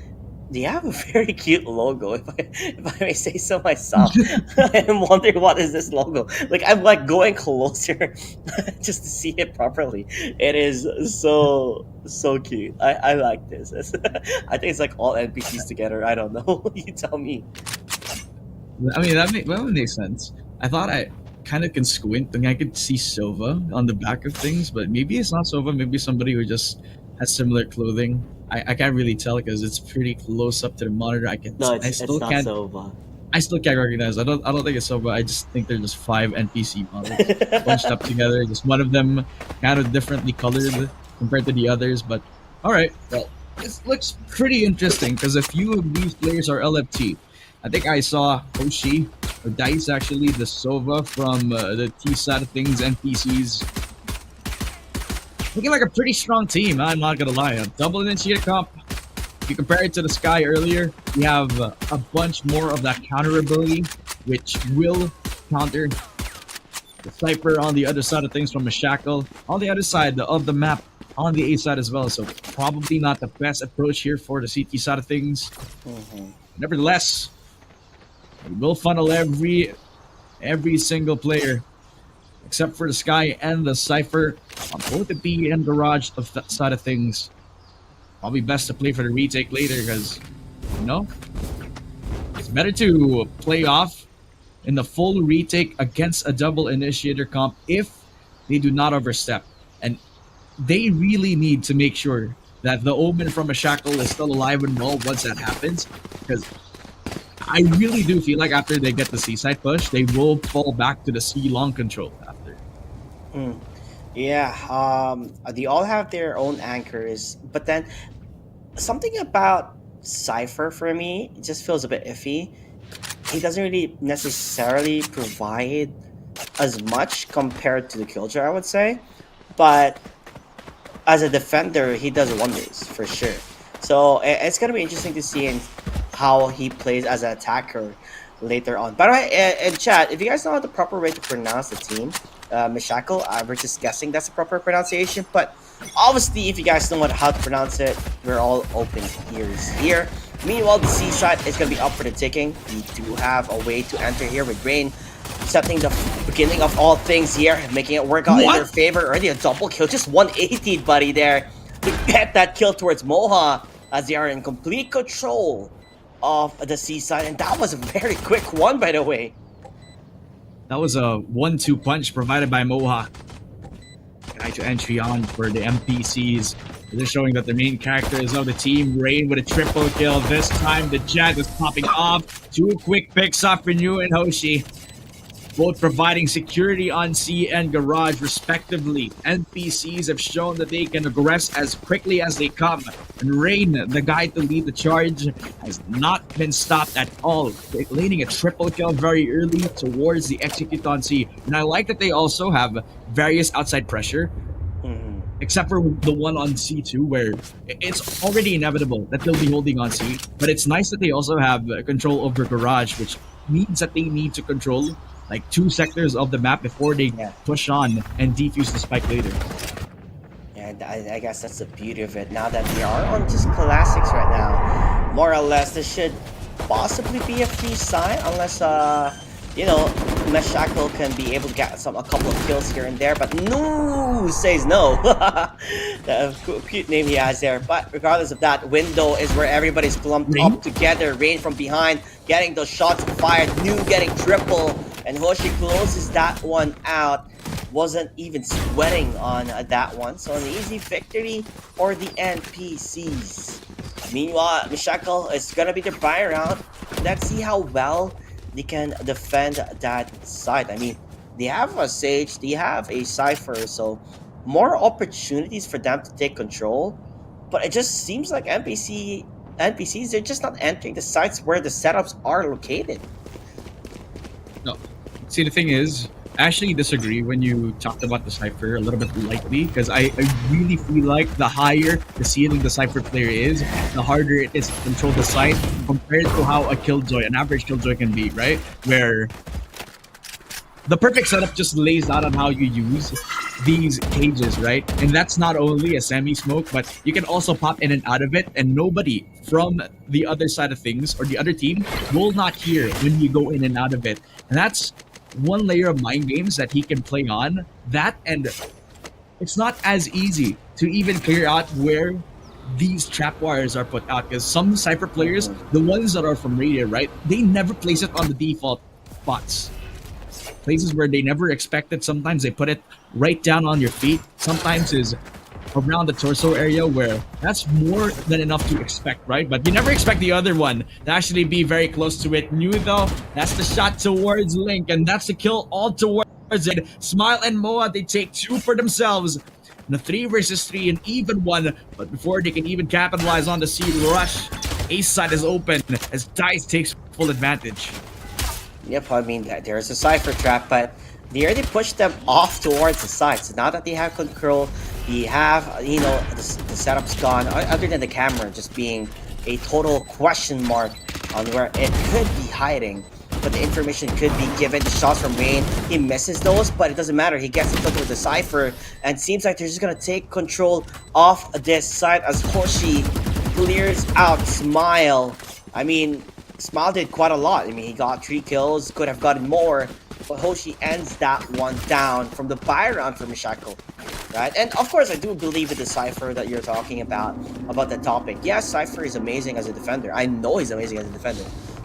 They have a very cute logo, if I may say so myself. I'm wondering what is this logo. Like I'm like going closer just to see it properly. It is so cute. I like this. I think it's like all NPCs together. I don't know. You tell me. I mean, that would make sense. I thought I kind of can squint and I could see Silva on the back of things, but maybe it's not Silva. Maybe somebody who just has similar clothing. I can't really tell because it's pretty close up to the monitor. No, I it's still not can't Sova. I still can't recognize. I don't think it's Silva. I just think they're just 5 NPC models bunched up together. Just one of them kind of differently colored compared to the others. But all right, well, this looks pretty interesting because a few of these players are LFT. I think I saw Hoshi or Dice actually, the Sova from the T side of things, NPCs. Looking like a pretty strong team. I'm not gonna lie. A double initiator comp. If you compare it to the Sky earlier, we have a bunch more of that counter ability, which will counter the Sniper on the other side of things from a Shackle. On the other side of the map, on the A side as well. So probably not the best approach here for the CT side of things. Mhm. Nevertheless, we will funnel every single player except for the Sky and the Cypher on both the B and Garage of that side of things. Probably best to play for the retake later because, you know, it's better to play off in the full retake against a double initiator comp if they do not overstep. And they really need to make sure that the Omen from a Shackle is still alive and well once that happens. Because I really do feel like after they get the seaside push, they will fall back to the C long control after. Mm. Yeah, they all have their own anchors, but then something about Cypher for me it just feels a bit iffy. He doesn't really necessarily provide as much compared to the Killjoy, I would say, but as a defender, he does wonders for sure. So it's gonna be interesting to see how he plays as an attacker later on. By the way, in chat, if you guys know the proper way to pronounce the team, Mishakal, we're just guessing that's the proper pronunciation. But obviously, if you guys know how to pronounce it, we're all open ears here. Meanwhile, the seaside is gonna be up for the taking. We do have a way to enter here with Rain setting the beginning of all things here, making it work out in their What? favor. Already a double kill, just 180, buddy, there to get that kill towards Moha as they are in complete control of the seaside. And that was a very quick one, by the way. That was a 1-2 punch provided by Mohawk. Guy to entry on for the NPCs. They're showing that the main character is of the team. Rain with a triple kill. This time the Jet is popping off. 2 quick picks off for New and Hoshi. Both providing security on C and Garage respectively. NPCs have shown that they can aggress as quickly as they come. And Rain, the guy to lead the charge, has not been stopped at all. Leading a triple kill very early towards the execute on C. And I like that they also have various outside pressure. Mhm. Except for the one on C2 where it's already inevitable that they'll be holding on C. But it's nice that they also have control over Garage, which means that they need to control like 2 sectors of the map before they Yeah. push on and defuse the spike later. And I guess that's the beauty of it. Now that we are on just classics right now, more or less, this should possibly be a free sign, unless you know, Meshakal can be able to get a couple of kills here and there, but no says no. The cute name he has there. But regardless of that, window is where everybody's clumped Rain? up together. Rain from behind, getting those shots fired. New getting triple, and Hoshi closes that one out. Wasn't even sweating on that one. So an easy victory for the NPCs. Meanwhile, Meshakal is gonna be the buy round. Let's see how well they can defend that side. I mean, they have a Sage, they have a Cypher, so more opportunities for them to take control. But it just seems like NPCs, they're just not entering the sites where the setups are located. No. See, the thing is, I actually disagree when you talked about the Cypher a little bit lightly, because I really feel like the higher the ceiling the Cypher player is, the harder it is to control the site compared to how a Killjoy, an average Killjoy can be, right? Where the perfect setup just lays out on how you use these cages, right? And that's not only a semi-smoke, but you can also pop in and out of it, and nobody from the other side of things or the other team will not hear when you go in and out of it. And that's one layer of mind games that he can play on. That, and it's not as easy to even clear out where these trap wires are put out, because some Cypher players, the ones that are from Radio, right, they never place it on the default spots. Places where they never expected. Sometimes they put it right down on your feet. Sometimes is around the torso area, where that's more than enough to expect, right? But you never expect the other one to actually be very close to it. New though, that's the shot towards Link, and that's the kill all towards it. Smile and Moa, they take two for themselves. And a 3 versus 3, and even one. But before they can even capitalize on the seed rush, Ace side is open as Dice takes full advantage. Yep, I mean, there's a Cypher trap, but they already pushed them off towards the side. So now that they have control, they have, you know, the setup's gone, other than the camera just being a total question mark on where it could be hiding. But the information could be given. The shots from Rain, he misses those, but it doesn't matter. He gets the with the Cypher, and seems like they're just going to take control off this side as Hoshi clears out Smile. I mean, Smile did quite a lot. I mean, he got 3 kills, could have gotten more, but Hoshi ends that one down from the buy round for Meshakal, right? And of course, I do believe in the Cypher that you're talking about the topic. Yes, Cypher is amazing as a defender. I know he's amazing as a defender,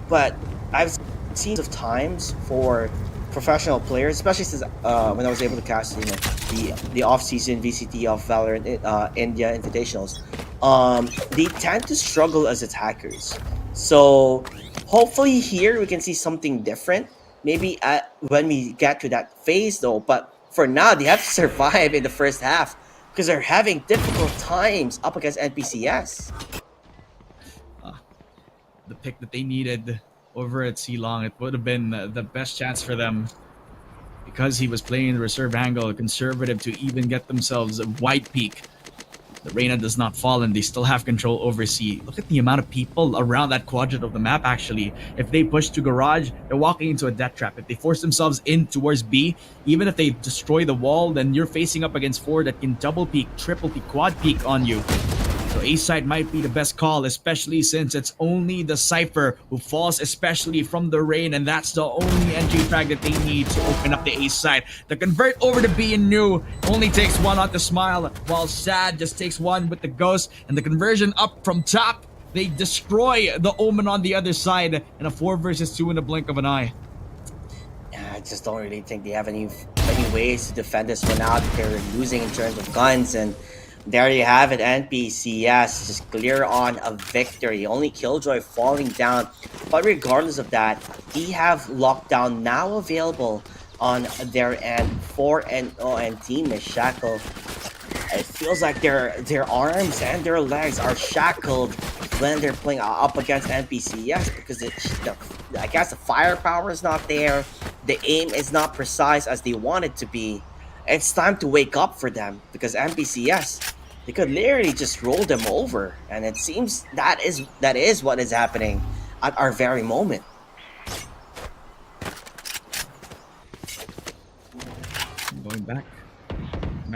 but I've seen of times for professional players, especially since when I was able to cast, you know, the off-season VCT of Valorant India Invitationals, they tend to struggle as attackers. So hopefully here we can see something different. Maybe when we get to that phase though. But for now, they have to survive in the first half because they're having difficult times up against NPCS. The pick that they needed over at C-Long, it would have been the best chance for them, because he was playing the reserve angle, conservative to even get themselves a wide peak. The Reyna does not fall, and they still have control over C. Look at the amount of people around that quadrant of the map, actually. If they push to garage, they're walking into a death trap. If they force themselves in towards B, even if they destroy the wall, then you're facing up against 4 that can double peek, triple peek, quad peek on you. So A side might be the best call, especially since it's only the Cypher who falls, especially from the rain, and that's the only entry frag that they need to open up the A side. The convert over to B and New only takes 1 on the Smile, while Sad just takes 1 with the Ghost, and the conversion up from top. They destroy the Omen on the other side in a 4 versus 2 in the blink of an eye. I just don't really think they have any ways to defend this one out. They're losing in terms of guns, and there you have it. NPCS just clear on a victory. Only Killjoy falling down. But regardless of that, they have lockdown now available on their end. 4-0, and Team Meshakal. It feels like their arms and their legs are shackled when they're playing up against NPCS, because I guess the firepower is not there. The aim is not precise as they want it to be. It's time to wake up for them, because NPCS, they could literally just roll them over, and it seems that is what is happening at our very moment. Going back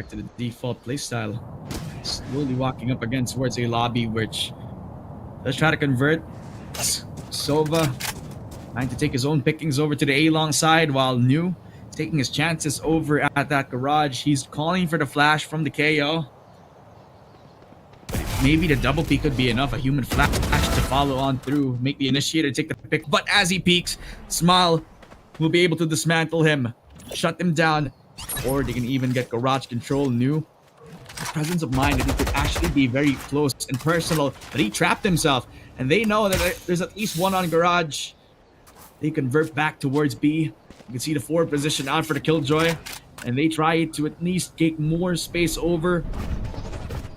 to the default playstyle, slowly walking up against towards a lobby, which let's try to convert. Sova trying to take his own pickings over to the A-long side, while New taking his chances over at that garage. He's calling for the flash from the KO. Maybe the double peek could be enough. A human flash to follow on through, make the initiator take the pick. But as he peeks, Smile will be able to dismantle him, shut him down, or they can even get garage control. New presence of mind that he could actually be very close and personal, but he trapped himself, and they know that there's at least one on garage. They convert back towards B. You can see the forward position out for the Killjoy, and they try to at least take more space over.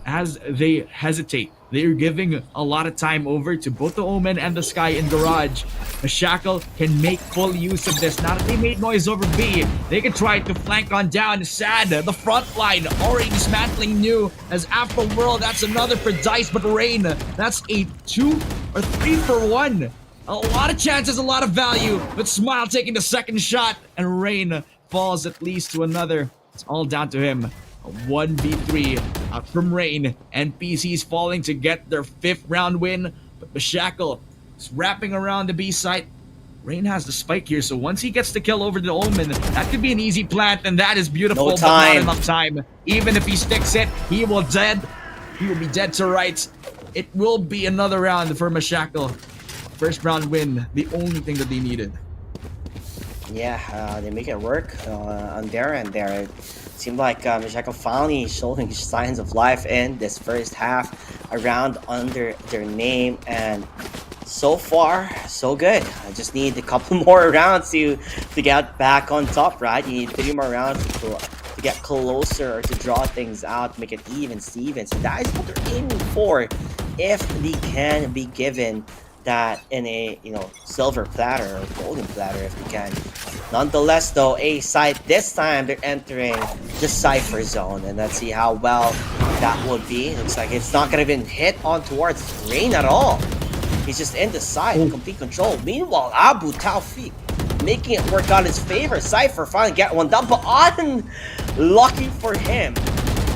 As they hesitate, they're giving a lot of time over to both the Omen and the Sky in garage. The Shackle can make full use of this. Now that they made noise over B, they can try to flank on down. Sad, the front line already dismantling New. As Afroworld, that's another for Dice, but Rain, that's a 2 or 3 for 1. A lot of chances, a lot of value, but Smile taking the second shot, and Rain falls at least to another. It's all down to him. A 1v3 out from Rain. NPCs falling to get their 5th round win, but the Shackle is wrapping around the B site. Rain has the spike here, so once he gets the kill over the Omen, that could be an easy plant, and that is beautiful, No but not time. enough time. Even if he sticks it, he will be dead to rights. It will be another round for Mashakal. First round win, the only thing that they needed. Yeah, they make it work on their end there. It seemed like Mashaka finally showing signs of life in this first half, around under their name, and so far, so good. I just need a couple more rounds to get back on top, right? You need 3 more rounds to get closer, or to draw things out, make it even Steven. So that is what they're aiming for, if they can be given that in a silver platter or golden platter, if they can. Nonetheless though, A side this time they're entering the Cypher zone, and let's see how well that would be. Looks like it's not gonna even hit on towards Rain at all. He's just in the side, complete control. Meanwhile, Abu Tawfiq making it work on his favor. Cypher finally get one down, but unlucky for him,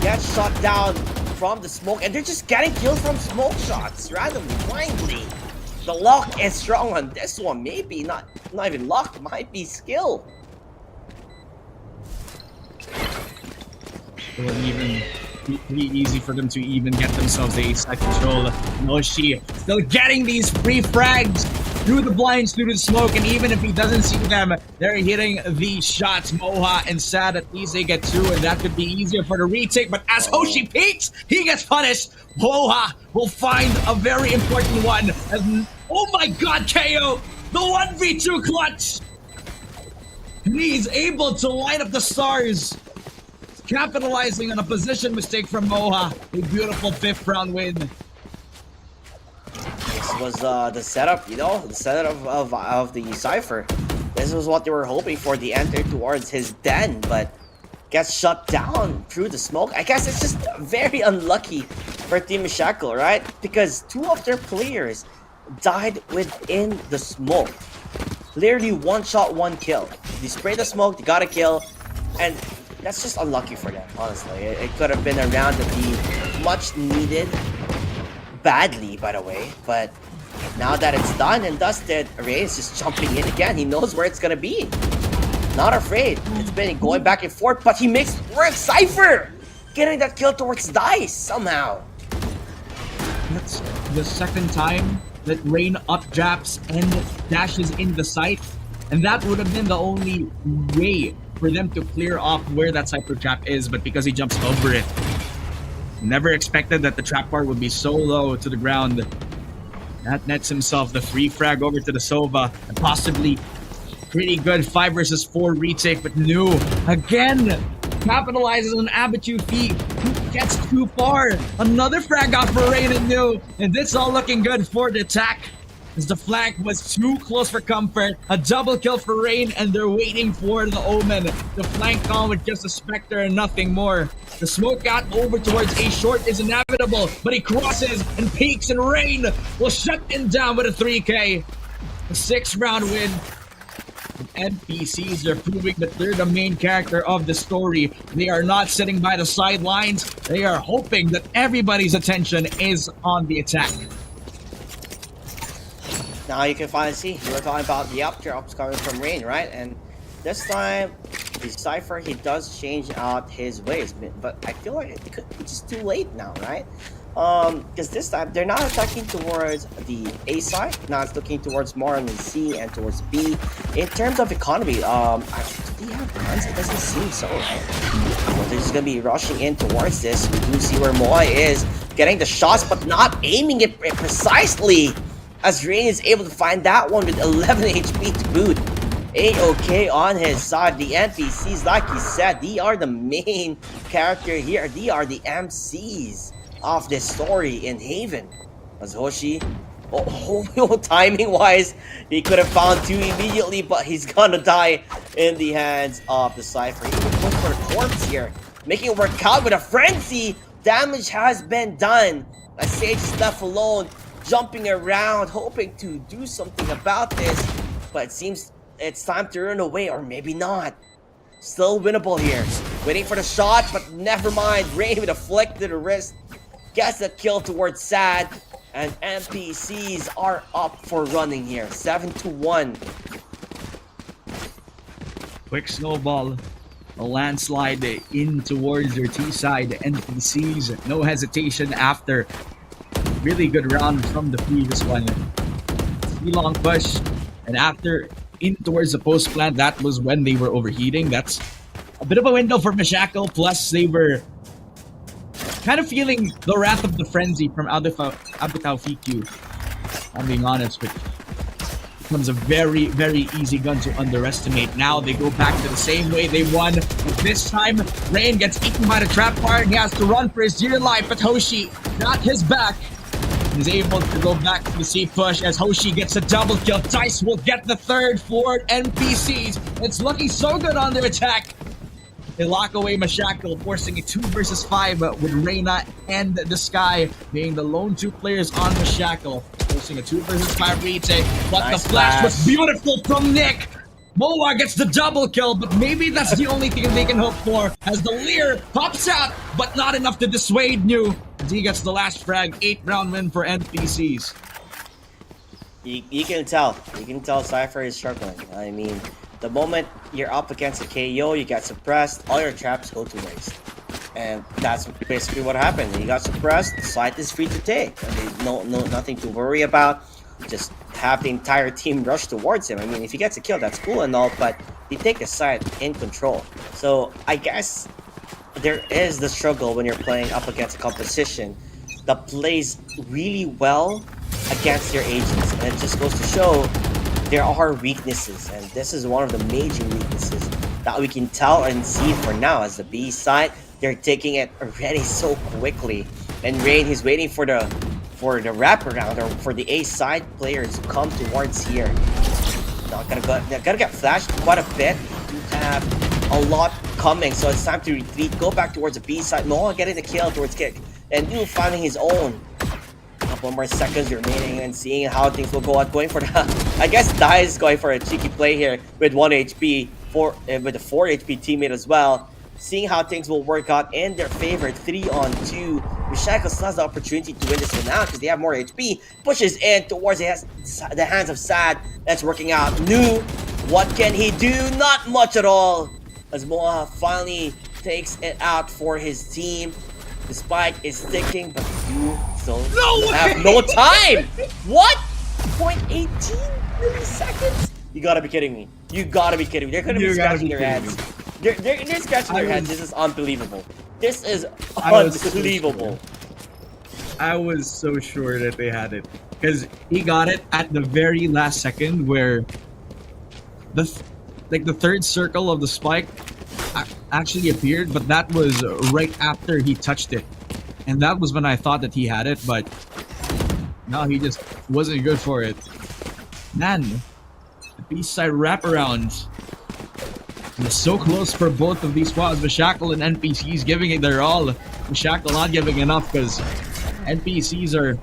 gets shot down from the smoke, and they're just getting killed from smoke shots randomly, blindly. The luck is strong on this one. Maybe not even luck, might be skill. It wasn't even pretty easy for them to even get themselves a side control. Noshi still getting these free frags through the blinds, through the smoke, and even if he doesn't see them, they're hitting the shots. Moha and Sad, at least they get 2, and that could be easier for the retake, but as Hoshi peeks, he gets punished. Moha will find a very important one. Oh my god, KO! The 1v2 clutch! And he's able to line up the stars, capitalizing on a position mistake from Moha. A beautiful 5th round win. This was the setup, the setup of the Cypher. This was what they were hoping for. They entered towards his den, but gets shut down through the smoke. I guess it's just very unlucky for Team Shackle, right? Because 2 of their players died within the smoke. Literally 1 shot, 1 kill. They sprayed the smoke, they got a kill, and that's just unlucky for them, honestly. It could have been a round that be much needed, badly, by the way, but now that it's done and dusted, Ray is just jumping in again. He knows where it's gonna be. Not afraid. It's been going back and forth, but he makes work. Cypher getting that kill towards Dice somehow. That's the second time that Rain updraps and dashes in the site, and that would have been the only way for them to clear off where that Cypher trap is, but because he jumps over it, never expected that the trap bar would be so low to the ground. That nets himself the free frag over to the Sova, and possibly pretty good 5 versus 4 retake, but New again capitalizes on Abitu feet. Gets too far. Another frag out for Rain and New, and this all looking good for the attack, as the flank was too close for comfort. A double kill for Rain, and they're waiting for the Omen. The flank on with just a Spectre and nothing more. The smoke out over towards A short is inevitable, but he crosses and peeks, and Rain will shut him down with a 3K. A 6th round win. NPCs are proving that they're the main character of the story. They are not sitting by the sidelines. They are hoping that everybody's attention is on the attack. Now you can finally see. You were talking about the up drops coming from Rain, right? And this time, the Cypher, he does change out his ways, but I feel like it could be just too late now, right? Because this time they're not attacking towards the A side. Now it's looking towards more on the C and towards B. In terms of economy, actually, do they have guns? It doesn't seem so, right? Well, they're just gonna be rushing in towards this. We do see where Moai is getting the shots, but not aiming it precisely. As Rain is able to find that one with 11 HP to boot. A-OK on his side. The NPCs, like you said, they are the main character here. They are the MCs of this story in Haven. As Hoshi, timing-wise, he could have found two immediately, but he's gonna die in the hands of the Cypher. Even goes for a corpse here, making it work out with a frenzy. Damage has been done. As Sage is left alone, jumping around, hoping to do something about this, but it seems it's time to run away, or maybe not. Still winnable here. Waiting for the shot, but never mind. Rain with a flick to the wrist gets a kill towards Sad, and NPCs are up for running here. 7-1. Quick snowball. A landslide in towards their T side. NPCs, no hesitation after really good round from the previous one. Long push, and after in towards the post plant, that was when they were overheating. That's a bit of a window for Mashakal, plus they were kind of feeling the wrath of the frenzy from Abitao Fiku. I'm being honest, but becomes a very, very easy gun to underestimate. Now they go back to the same way they won. But this time, Rain gets eaten by the trap fire and he has to run for his dear life, but Hoshi got his back. He's able to go back to the C push as Hoshi gets a double kill. Dice will get the third for NPCs. It's looking so good on their attack. They lock away Mashakal, forcing a 2 versus 5 with Reyna and the Sky being the lone 2 players on Mashakal. Forcing a 2 versus 5 retake, but nice the flash was beautiful from Nick. Moa gets the double kill, but maybe that's the only thing they can hope for as the Leer pops out, but not enough to dissuade New. As he gets the last frag, 8-round win for NPCs. You can tell Cypher is struggling. I mean, the moment you're up against a KO, you get suppressed, all your traps go to waste. And that's basically what happened. He got suppressed, the site is free to take. Nothing to worry about. Just have the entire team rush towards him. I mean, if he gets a kill, that's cool and all, but they take the site in control. So I guess there is the struggle when you're playing up against a composition that plays really well against your agents. And it just goes to show there are weaknesses, and this is one of the major weaknesses that we can tell and see for now. As the B side, they're taking it already so quickly, and Rain, he's waiting for the wraparound, or for the A side players to come towards here. They're gonna get flashed quite a bit. You have a lot coming, so it's time to retreat. Go back towards the B side. Noah getting the kill towards Kick, and New finding his own. Couple more seconds remaining and seeing how things will go out. Going for the, I guess Dai is going for a cheeky play here with 1 HP with a 4 HP teammate as well. Seeing how things will work out in their favor. 3-on-2. Mashakal still has the opportunity to win this one out because they have more HP. Pushes in towards the hands of Sad. That's working out. New, what can he do? Not much at all. As Moa finally takes it out for his team. The spike is sticking, but you still have no time. What? 0.18 milliseconds? You gotta be kidding me. You gotta be kidding me. They're gonna be scratching their heads. They're scratching their heads. This is unbelievable. This is unbelievable. I was so sure that they had it because he got it at the very last second, where the third circle of the spike actually appeared, but that was right after he touched it, and that was when I thought that he had it, but no, he just wasn't good for it. Man, the B-side wraparound is so close for both of these squads. Mashakal and NPCs giving it their all. Mashakal not giving enough because NPCs are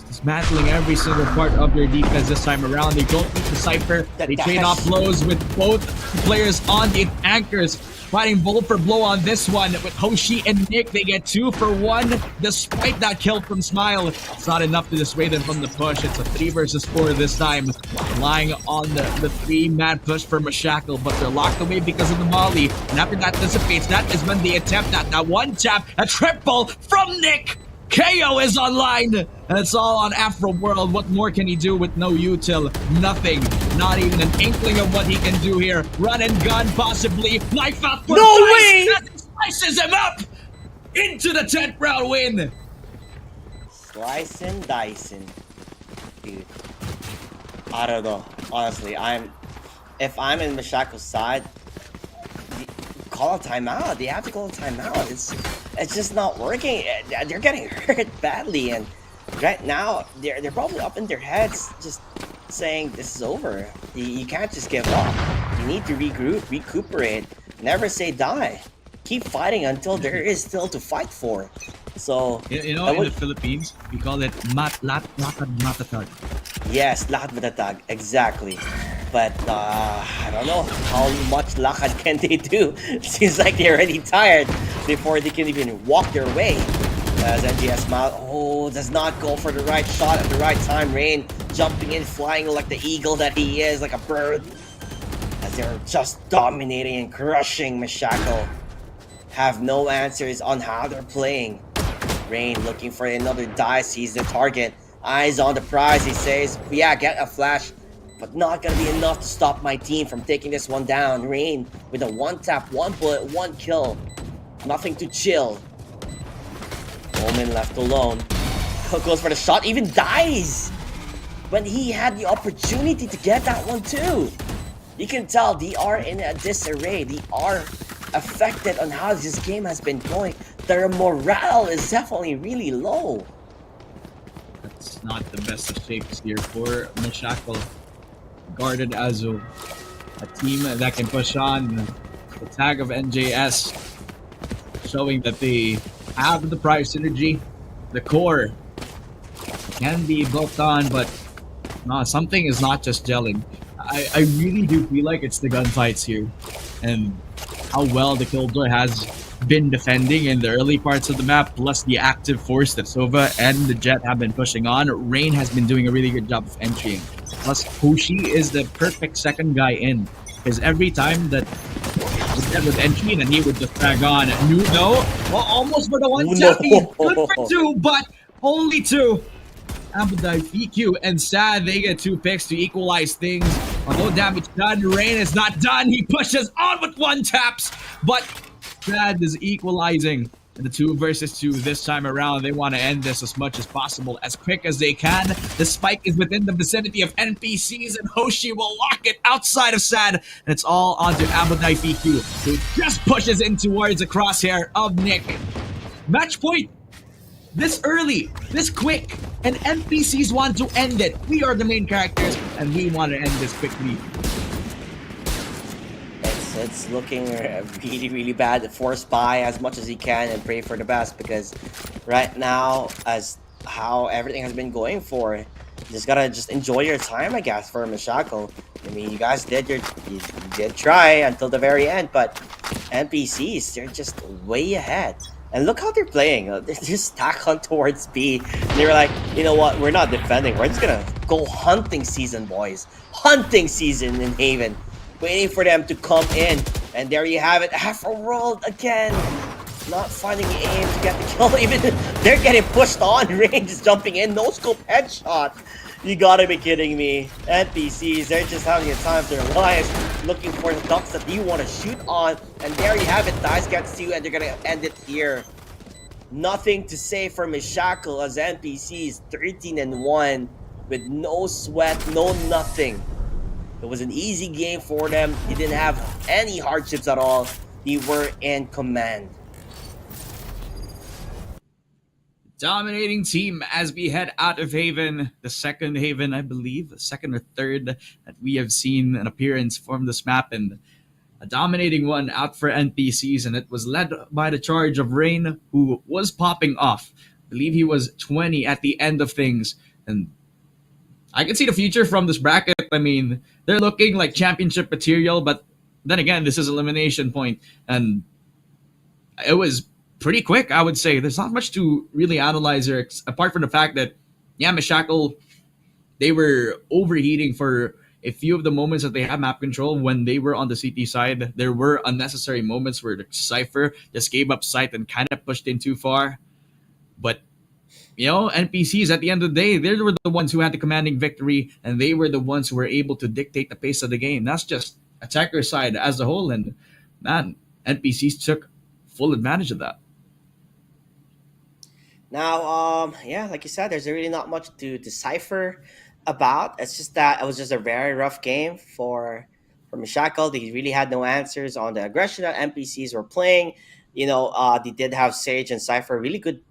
dismantling every single part of their defense this time around. They don't need the Cypher. They trade off blows with both players on the anchors. fighting blow for blow on this one. With Hoshi and Nick, they get 2 for 1 despite that kill from Smile. It's not enough to dissuade them from the push. It's a 3 versus 4 this time. Relying on the 3-man push for Mashakal, but they're locked away because of the Molly. And after that dissipates, that is when they attempt that one tap, a triple from Nick. KO is online, and it's all on Afro World. What more can he do with no util? Nothing. Not even an inkling of what he can do here. Run and gun, possibly. Knife out for No Dice. way! That slices him up into the 10th round win. Slicing, dicing. Dude. I don't know. Honestly, if I'm in Mashako's side, call a timeout. They have to call a timeout. It's just not working. They're getting hurt badly, and right now they're probably up in their heads, just saying this is over. You can't just give up. You need to regroup, recuperate. Never say die. Keep fighting until there is still to fight for. So in the Philippines, we call it lakad matatag. yes, lakad matatag, exactly. But I don't know how much lakad can they do. Seems like they're already tired before they can even walk their way. As NGS does not go for the right shot at the right time. Rain jumping in, flying like the eagle that he is, like a bird. As they're just dominating and crushing Mashako. Have no answers on how they're playing. Rain looking for another die, sees the target. Eyes on the prize, he says, yeah, get a flash. But not gonna be enough to stop my team from taking this one down. Rain with a 1-tap, 1 bullet, 1 kill. Nothing to chill. Omen left alone. Goes for the shot, even dies when he had the opportunity to get that one too. You can tell they are in a disarray. They are affected on how this game has been going. Their morale is definitely really low. That's not the best of shapes here for Mashakal. Guarded Azu, a team that can push on. The tag of NJS showing that they have the prize synergy. The core can be built on, but no, something is not just gelling. I really do feel like it's the gunfights here and how well the Killjoy has been defending in the early parts of the map, plus the active force that Sova and the Jet have been pushing on. Rain has been doing a really good job of entering. Plus, Hoshi is the perfect second guy in, because every time that the Jet would entry, then he would just drag on. Nuno, well, almost for the one tap. He's good for 2, but only 2. Abadai, VQ, and Sad, they get 2 picks to equalize things. Although damage done, Rain is not done. He pushes on with 1 taps, but Sad is equalizing. And the 2 versus 2 this time around, they want to end this as much as possible, as quick as they can. The spike is within the vicinity of NPCs, and Hoshi will lock it outside of Sad. And it's all onto Abadai VQ, who just pushes in towards the crosshair of Nick. Match point! This early, this quick, and NPCs want to end it. We are the main characters, and we want to end this quickly. It's looking really, really bad. Force buy as much as he can and pray for the best, because right now, as how everything has been going for, you just gotta enjoy your time, I guess, for Mashako. I mean, you guys you did try until the very end, but NPCs, they're just way ahead. And look how they're playing. They're just stack on towards B. And they were like, you know what? We're not defending. We're just gonna go hunting season, boys. Hunting season in Haven. Waiting for them to come in. And there you have it. Afro World again. Not finding the aim to get the kill. Even they're getting pushed on. Range is jumping in. No scope headshot. You gotta be kidding me. NPCs, they're just having a time of their lives, looking for the ducks that you want to shoot on. And there you have it. Dice gets you, and they're gonna end it here. Nothing to say for Mishakal as NPCs 13-1 with no sweat, no nothing. It was an easy game for them. They didn't have any hardships at all. They were in command. Dominating team as we head out of Haven. The second Haven, I believe, the second or third that we have seen an appearance from this map, and a dominating one out for NPCs, and it was led by the charge of Rain, who was popping off. I believe he was 20 at the end of things, and I can see the future from this bracket. I mean, they're looking like championship material, but then again, this is elimination point, and it was pretty quick. I would say there's not much to really analyze here, apart from the fact that yeah, Mashakal, they were overheating for a few of the moments that they had map control when they were on the CT side. There were unnecessary moments where the Cypher just gave up sight and kind of pushed in too far. But NPCs at the end of the day, they were the ones who had the commanding victory, and they were the ones who were able to dictate the pace of the game. That's just attacker side as a whole, and man, NPCs took full advantage of that. Now, yeah, like you said, there's really not much to decipher about. It's just that it was just a very rough game for Mishakal. They really had no answers on the aggression that NPCs were playing. They did have Sage and Cypher really good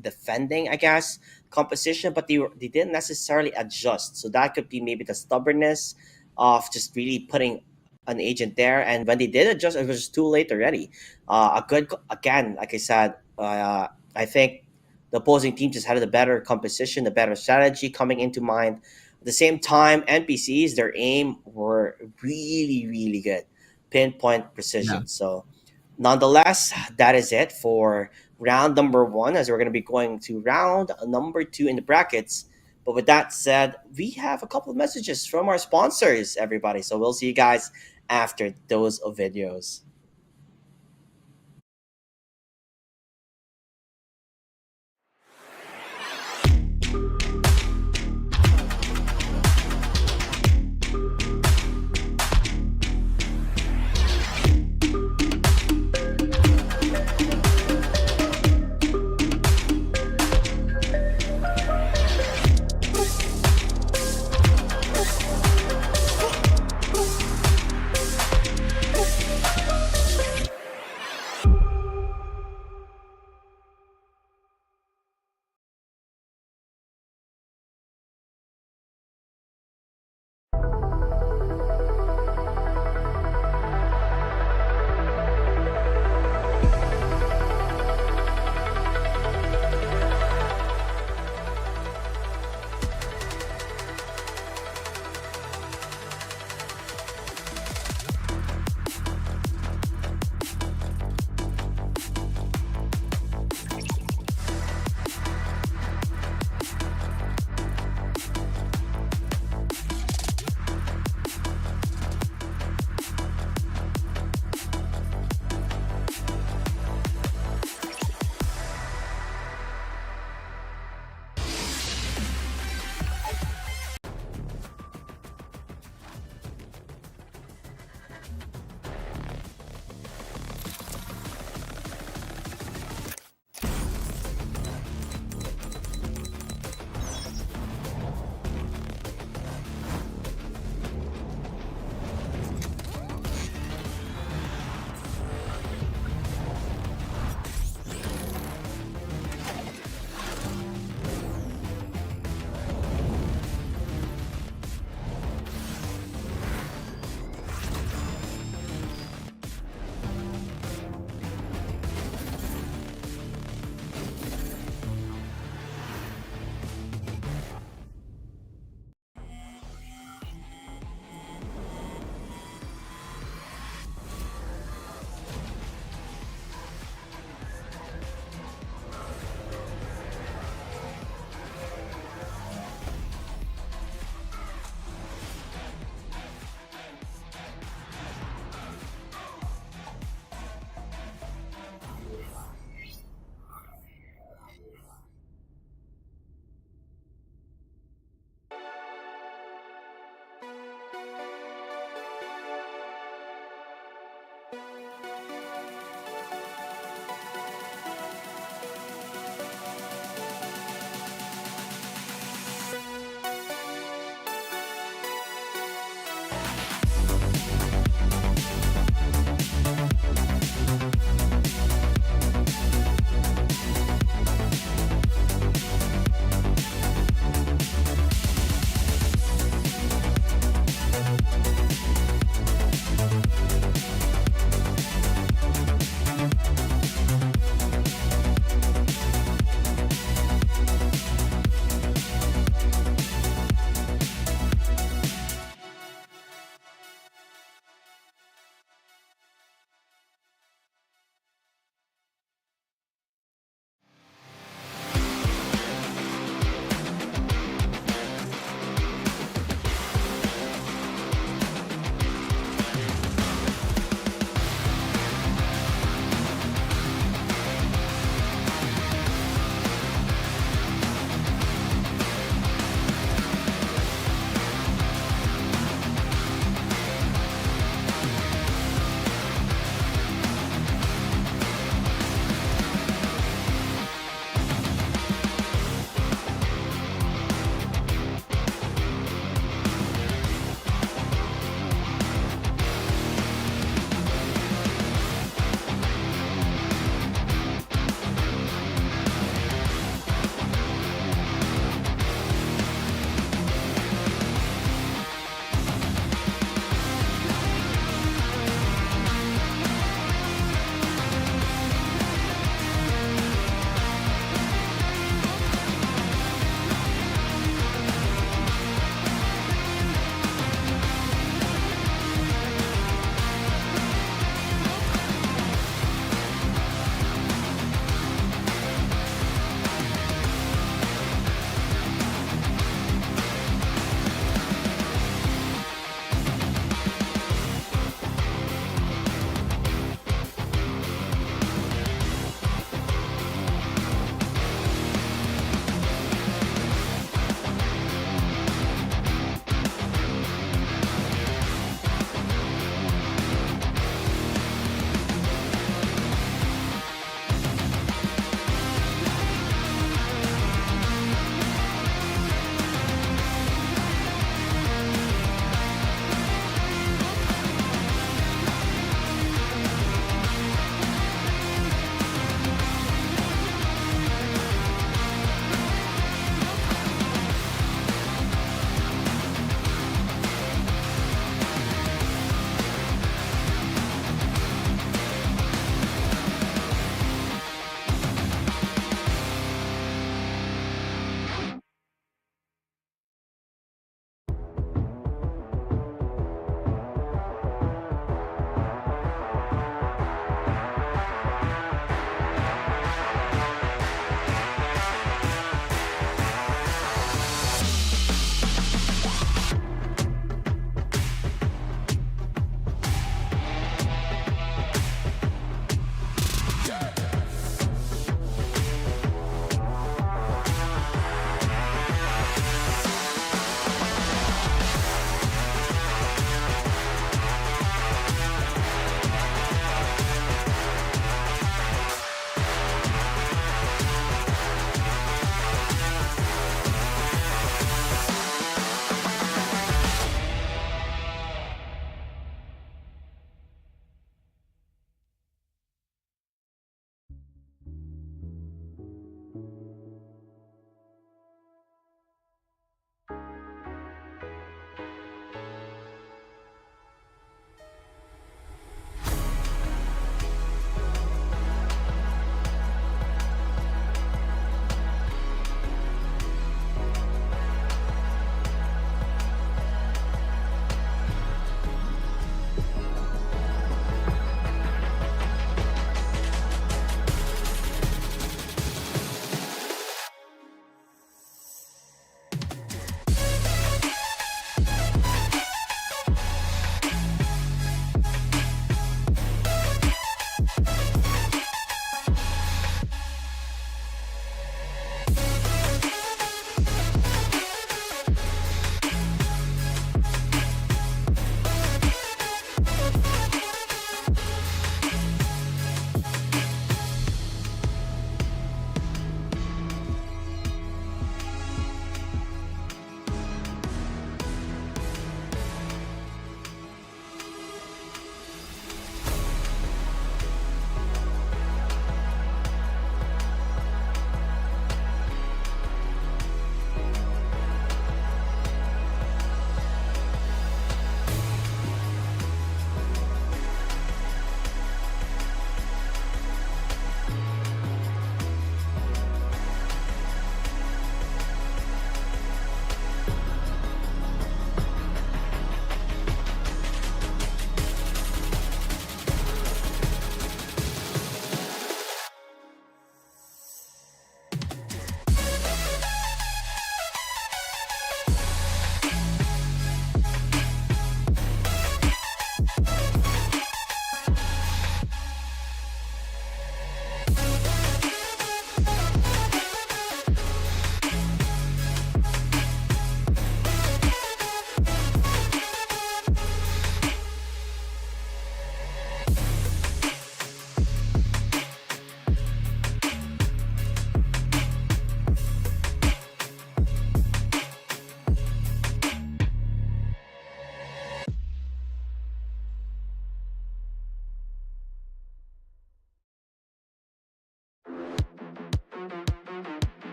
defending, I guess, composition, but they didn't necessarily adjust. So that could be maybe the stubbornness of just really putting an agent there. And when they did adjust, it was just too late already. A good again, like I said, I think the opposing team just had the better composition, the better strategy coming into mind. At the same time, NPCs, their aim were really, really good, pinpoint Yeah. precision. So, nonetheless, that is it for round number one, as we're going to be going to round number two in the brackets. But with that said, we have a couple of messages from our sponsors, everybody. So, we'll see you guys after those videos.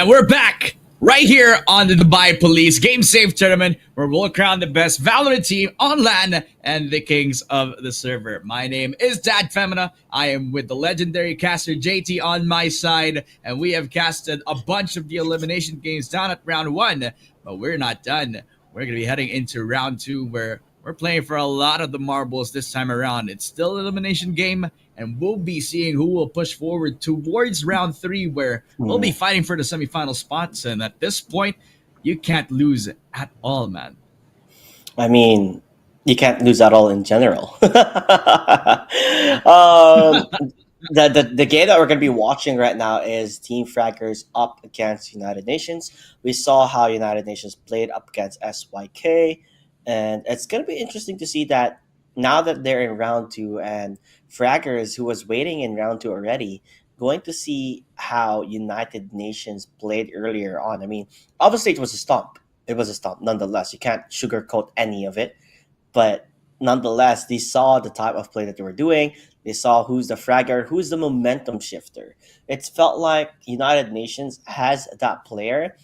And we're back right here on the Dubai Police Game Safe Tournament, where we'll crown the best Valorant team on LAN and the kings of the server. My name is Dad Femina. I am with the legendary caster JT on my side, and we have casted a bunch of the elimination games down at round one, but we're not done. We're going to be heading into round two, where we're playing for a lot of the marbles this time around. It's still an elimination game, and we'll be seeing who will push forward towards round three, where we'll be fighting for the semifinal spots. And at this point, you can't lose at all, man. I mean, you can't lose at all in general. The game that we're going to be watching right now is Team Fraggers up against United Nations. We saw how United Nations played up against SYK, and it's going to be interesting to see that now that they're in round two and Fraggers, who was waiting in round two already, going to see how United Nations played earlier on. I mean, obviously it was a stomp. It was a stomp. Nonetheless, you can't sugarcoat any of it, but nonetheless, they saw the type of play that they were doing. They saw who's the fragger, who's the momentum shifter. It's felt like United Nations has that player.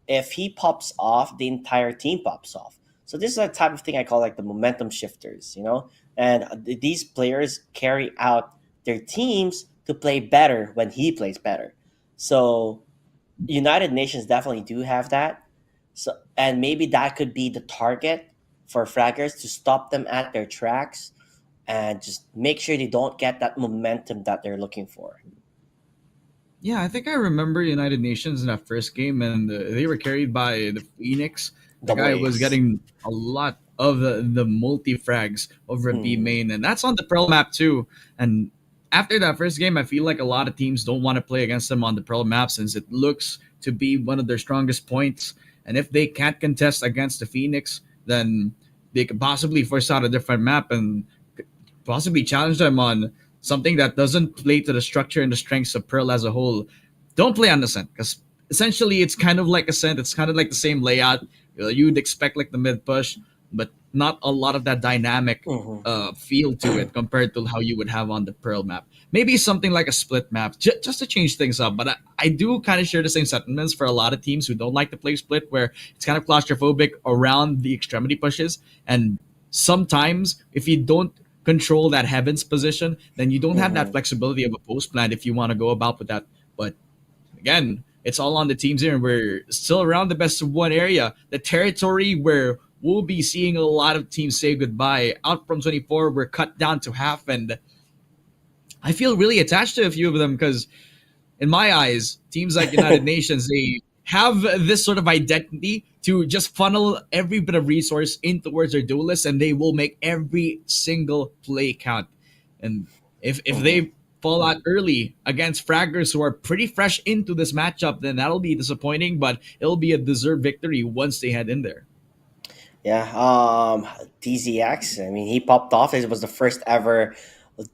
If he pops off, the entire team pops off. So this is a type of thing I call like the momentum shifters, and these players carry out their teams to play better when he plays better. So United Nations definitely do have that. So and maybe that could be the target for fraggers to stop them at their tracks and just make sure they don't get that momentum that they're looking for. Yeah, I think I remember United Nations in that first game, and they were carried by the Phoenix. The Double guy was A's. getting a lot of the multi frags over at B Hmm. main, and that's on the Pearl map too. And after that first game, I feel like a lot of teams don't want to play against them on the Pearl map since it looks to be one of their strongest points. And if they can't contest against the Phoenix, then they could possibly force out a different map and possibly challenge them on something that doesn't play to the structure and the strengths of Pearl as a whole. Don't play on Ascent because essentially it's kind of like Ascent. It's kind of like the same layout. You'd expect like the mid push, but not a lot of that dynamic Hmm. feel to it compared to how you would have on the Pearl map. Maybe something like a split map just to change things up. But I do kind of share the same sentiments for a lot of teams who don't like to play split, where it's kind of claustrophobic around the extremity pushes. And sometimes if you don't control that heavens position, then you don't have that Hmm. flexibility of a post plan if you want to go about with that. But again, it's all on the teams here, and we're still around the best of one area, the territory where we'll be seeing a lot of teams say goodbye. Out from 24, we're cut down to half, and I feel really attached to a few of them because in my eyes, teams like United Nations, they have this sort of identity to just funnel every bit of resource in towards their duelists, and they will make every single play count. And if Hmm. they fall out early against fraggers who are pretty fresh into this matchup, then that'll be disappointing, but it'll be a deserved victory once they head in there. Yeah, DZX. I mean, he popped off. It was the first ever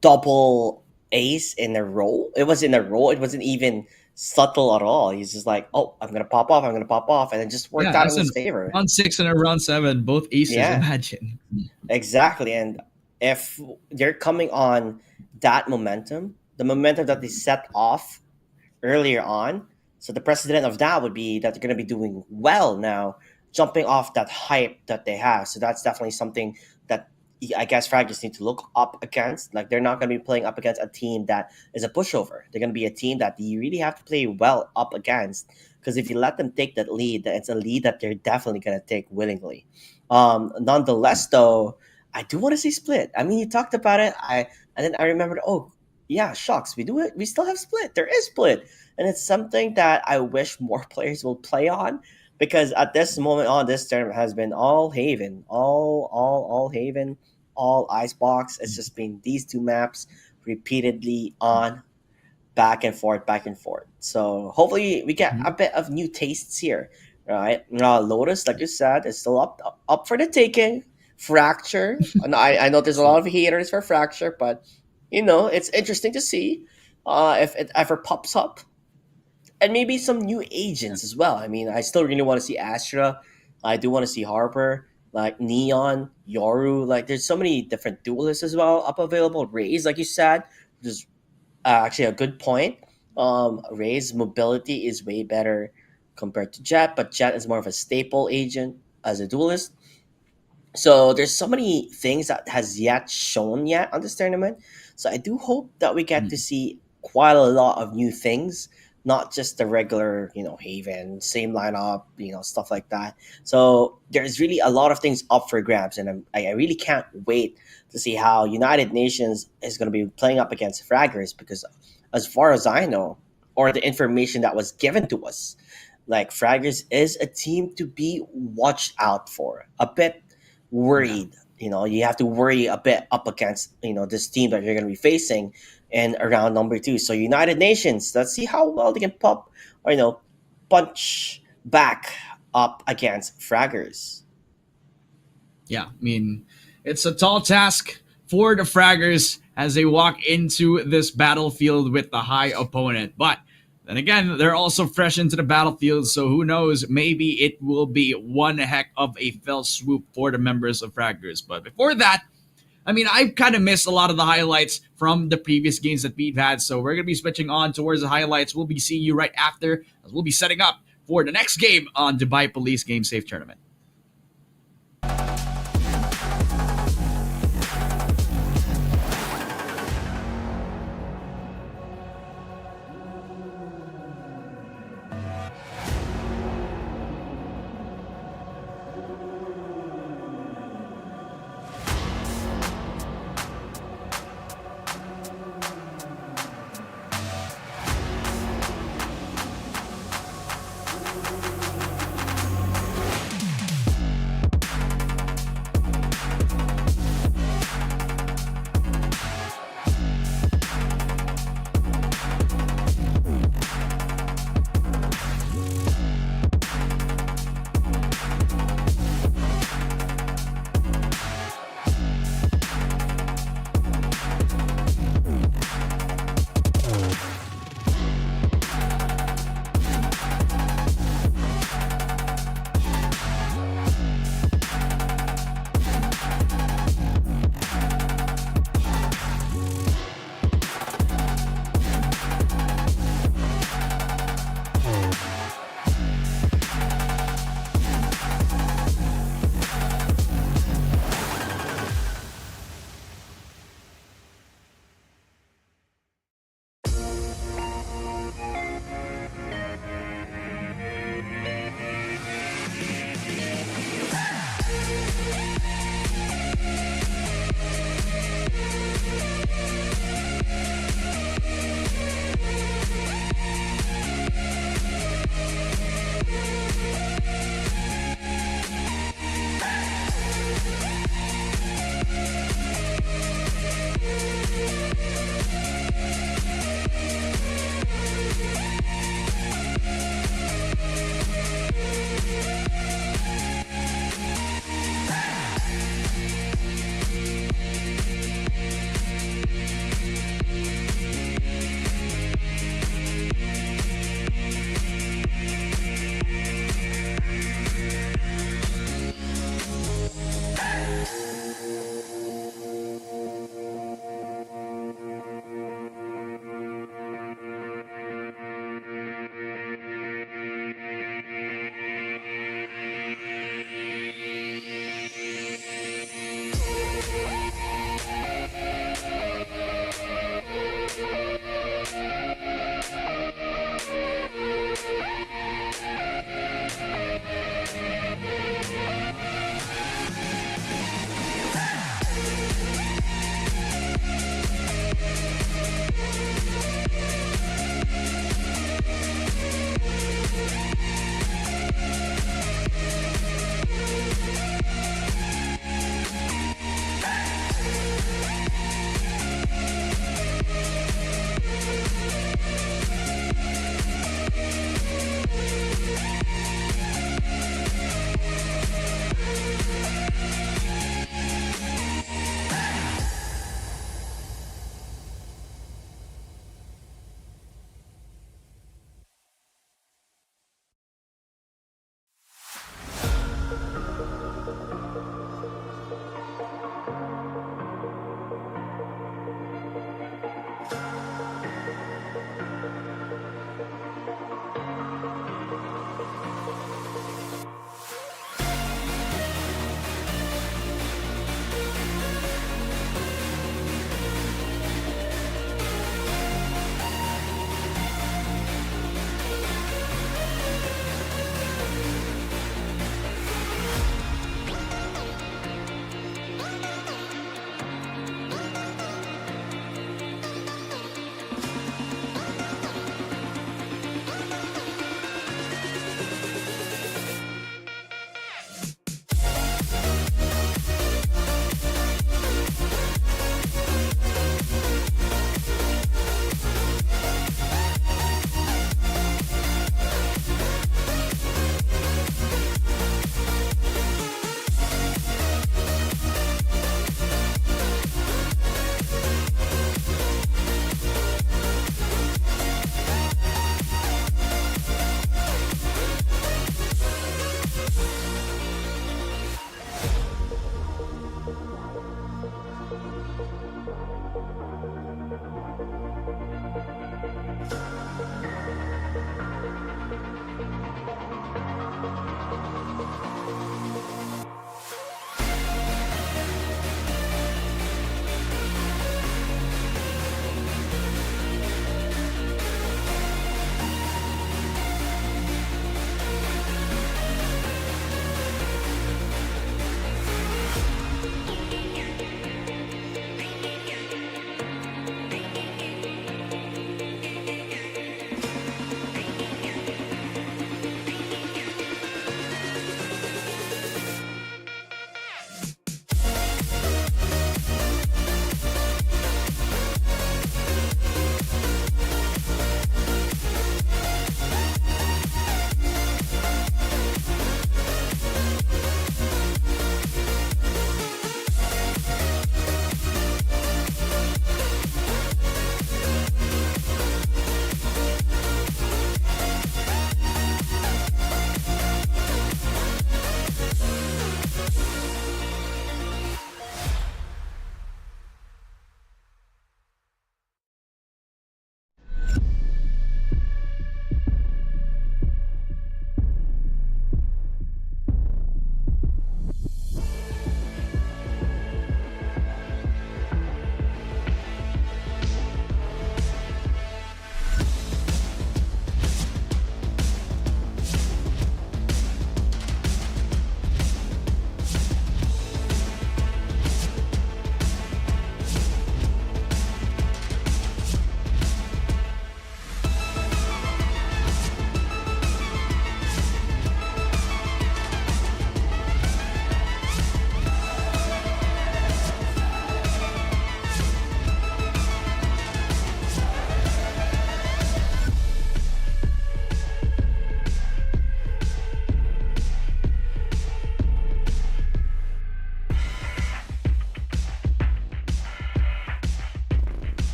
double ace in a row. It was in a row. It wasn't even subtle at all. He's just like, "Oh, I'm gonna pop off. I'm gonna pop off," and it just worked Yeah, out in that's his in favor. round six and a round seven, both aces. Yeah, Imagine. exactly. And if they're coming on that momentum, the momentum that they set off earlier on. So the precedent of that would be that they're going to be doing well now, jumping off that hype that they have. So that's definitely something that I guess Fragments need to look up against. Like they're not going to be playing up against a team that is a pushover. They're going to be a team that you really have to play well up against. Because if you let them take that lead, then it's a lead that they're definitely going to take willingly. Nonetheless, though, I do want to see split. I mean, you talked about it. And then I remembered. Oh, yeah, shucks, we do it. We still have split. There is split, and it's something that I wish more players will play on because at this moment on this tournament has been all Haven, all Haven, all Icebox. It's just been these two maps repeatedly on back and forth, back and forth. So hopefully we get a bit of new tastes here, right? Lotus, like you said, is still up for the taking. Fracture, and I know there's a lot of haters for Fracture, but it's interesting to see if it ever pops up, and maybe some new Yeah. agents as well. I mean, I still really want to see Astra. I do want to see Harbor, like Neon, Yoru. Like, there's so many different duelists as well up available. Raze, like you said, which is actually a good point. Ray's mobility is way better compared to Jet, but Jet is more of a staple agent as a duelist. So there's so many things that has yet shown yet on this tournament. So I do hope that we get to Mm. see quite a lot of new things, not just the regular, Haven, same lineup, stuff like that. So there's really a lot of things up for grabs, and I really can't wait to see how United Nations is going to be playing up against Fraggers, because as far as I know, or the information that was given to us, like Fraggers is a team to be watched out for. A bit Yeah. worried. You have to worry a bit up against this team that you're going to be facing in around number two. So United Nations, let's see how well they can pop or punch back up against Fraggers. Yeah, I mean, it's a tall task for the Fraggers as they walk into this battlefield with the high opponent. But then again, they're also fresh into the battlefield, so who knows? Maybe it will be one heck of a fell swoop for the members of Fraggers. But before that, I mean, I've kind of missed a lot of the highlights from the previous games that we've had, so we're going to be switching on towards the highlights. We'll be seeing you right after, as we'll be setting up for the next game on Dubai Police Game Safe Tournament.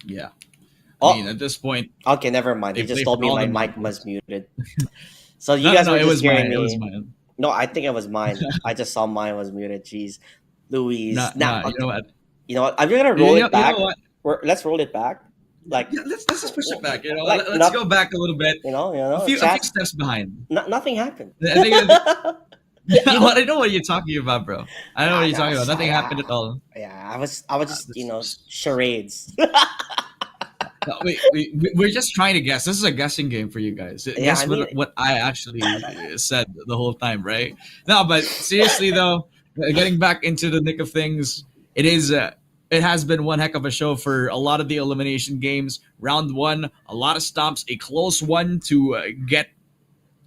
Yeah. I mean, Oh, at this point, okay, never mind. they He just play told for me all my the mic was marbles. muted. So you No, no, guys no. were It just was hearing mine. It was me. mine. No, I think it was mine. I just saw mine was muted. Jeez, Louise. No, Now, no. You okay, know what? you know what? I'm gonna roll it You know back. what? Let's roll it back. Like, Yeah, let's just push it back. You know, like let's not. go back a little bit, a few Chat. steps behind. Nothing happened. I think. you What know. I know what you're talking about, bro. I know what Yeah, you're talking about. Nothing happened yeah, at all. yeah. I was just charades. No, we're just trying to guess. This is a guessing game for you guys. Yeah, I Guess mean, what I actually said the whole time, right? No, but seriously though, getting back into the nick of things, it is. It has been one heck of a show for a lot of the elimination games. Round one, a lot of stomps, a close one to get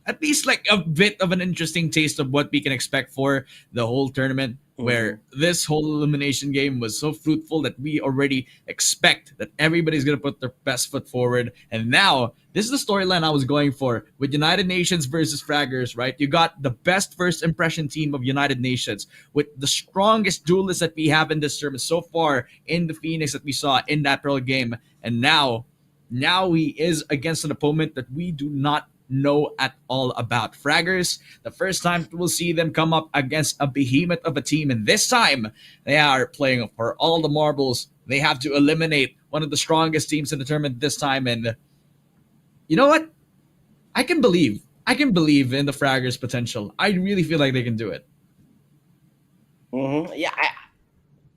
at least like a bit of an interesting taste of what we can expect for the whole tournament, mhm. where this whole elimination game was so fruitful that we already expect that everybody's going to put their best foot forward. And now this is the storyline I was going for with United Nations versus Fraggers, right? You got the best first impression team of United Nations with the strongest duelists that we have in this tournament so far in the Phoenix that we saw in that Pearl game. And now he is against an opponent that we do not know at all about. Fraggers, the first time we'll see them come up against a behemoth of a team, and this time they are playing for all the marbles. They have to eliminate one of the strongest teams in the tournament this time, and you know what? I can believe. I can believe in the Fraggers' potential. I really feel like they can do it. Yeah,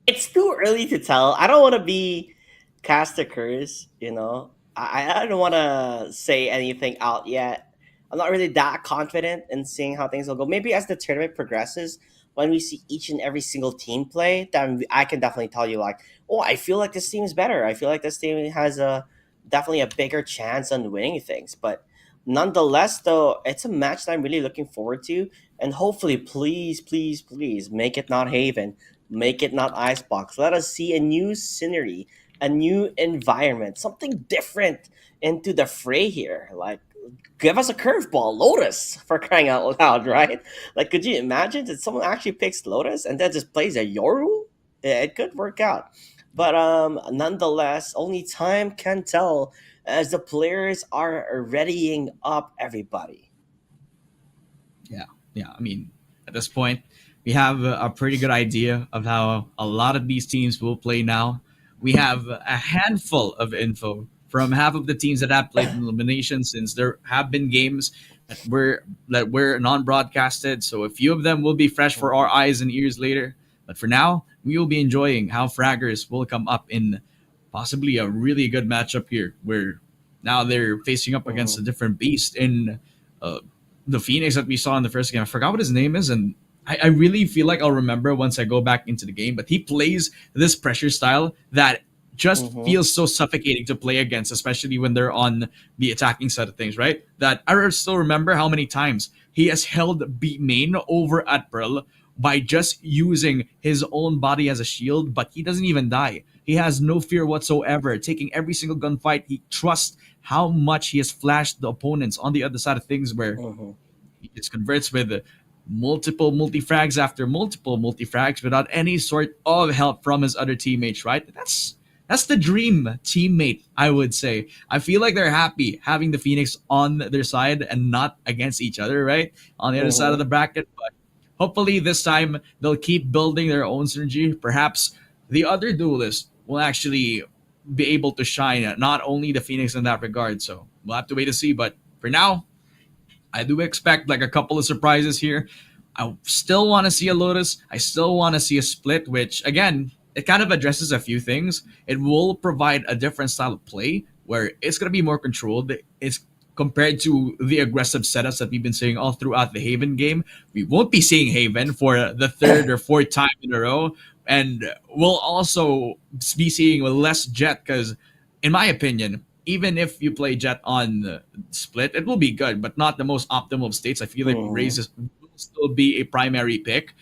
it's too early to tell. I don't want to be cast a curse, you know. I don't want to say anything out yet. I'm not really that confident in seeing how things will go. Maybe as the tournament progresses, when we see each and every single team play, then I can definitely tell you like, oh, I feel like this team is better. I feel like this team has a definitely a bigger chance on winning things. But nonetheless, though, it's a match that I'm really looking forward to, and hopefully, please, please, please, make it not Haven. Make it not Icebox. Let us see a new scenery, a new environment, something different into the fray here. Like, give us a curveball, Lotus, for crying out loud, right? Like, could you imagine that someone actually picks Lotus and then just plays a Yoru? Yeah, it could work out. But nonetheless, only time can tell as the players are readying up everybody. Yeah, yeah. I mean, at this point, we have a pretty good idea of how a lot of these teams will play now. We have a handful of info from half of the teams that have played in elimination, since there have been games that were non-broadcasted. So a few of them will be fresh for our Mhm. eyes and ears later. But for now, we will be enjoying how Fraggers will come up in possibly a really good matchup here, where now they're facing up against a Mhm. different beast in uh, the Phoenix that we saw in the first game. I forgot what his name is, and I really feel like I'll remember once I go back into the game. But he plays this pressure style that just Mhm. feels so suffocating to play against, especially when they're on the attacking side of things, right? That I still remember how many times he has held B main over at Pearl by just using his own body as a shield, but he doesn't even die. He has no fear whatsoever, taking every single gunfight. He trusts how much he has flashed the opponents on the other side of things, where Mhm. he just converts with multiple multi-frags after multiple multi-frags without any sort of help from his other teammates, right? That's the dream teammate, I would say. I feel like they're happy having the Phoenix on their side and not against each other, right? On the other side of Mhm. the bracket. But hopefully this time they'll keep building their own synergy. Perhaps the other duelists will actually be able to shine, not only the Phoenix in that regard. So we'll have to wait to see. But for now, I do expect like a couple of surprises here. I still want to see a Lotus. I still want to see a split, which again, it kind of addresses a few things. It will provide a different style of play where it's going to be more controlled. It's compared to the aggressive setups that we've been seeing all throughout the Haven game. We won't be seeing Haven for the third or fourth time in a row. And we'll also be seeing less Jet because, in my opinion, even if you play Jet on split, it will be good, but not the most optimal of states. I feel like Mhm. Raze will still be a primary pick.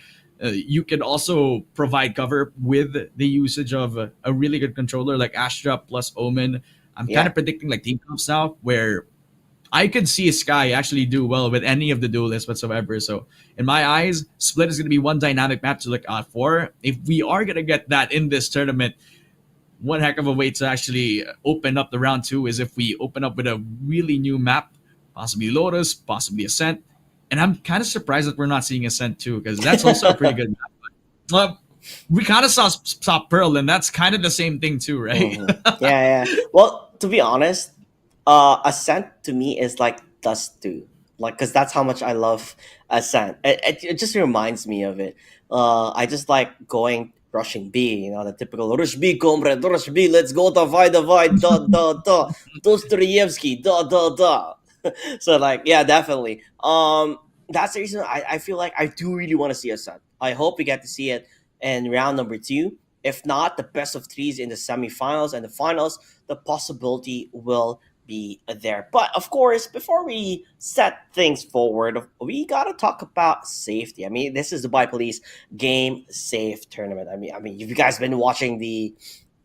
You can also provide cover with the usage of a really good controller like Astra plus Omen. I'm kind Yeah. of predicting like team comps now, where I could see Sky actually do well with any of the duelists whatsoever. So in my eyes, Split is going to be one dynamic map to look out for. If we are going to get that in this tournament, one heck of a way to actually open up the round two is if we open up with a really new map, possibly Lotus, possibly Ascent. And I'm kind of surprised that we're not seeing Ascent too, because that's also a pretty good map. Well, we kind of saw Pearl, and that's kind of the same thing too, right? Mhm. Yeah, yeah. Well, to be honest, Ascent to me is like Dust 2. Like, because that's how much I love Ascent. It just reminds me of it. I just like going, rushing B, the typical rush B, comrade, rush B, let's go, divide, da, Dostoyevsky, da. So, like, yeah, definitely. That's the reason I feel like I do really want to see Ascent. I hope we get to see it in round number two. If not, the best of threes in the semifinals and the finals, the possibility will be there. But of course, before we set things forward, we gotta talk about safety. I mean, this is the Dubai Police Game Safe Tournament. I mean, you guys been watching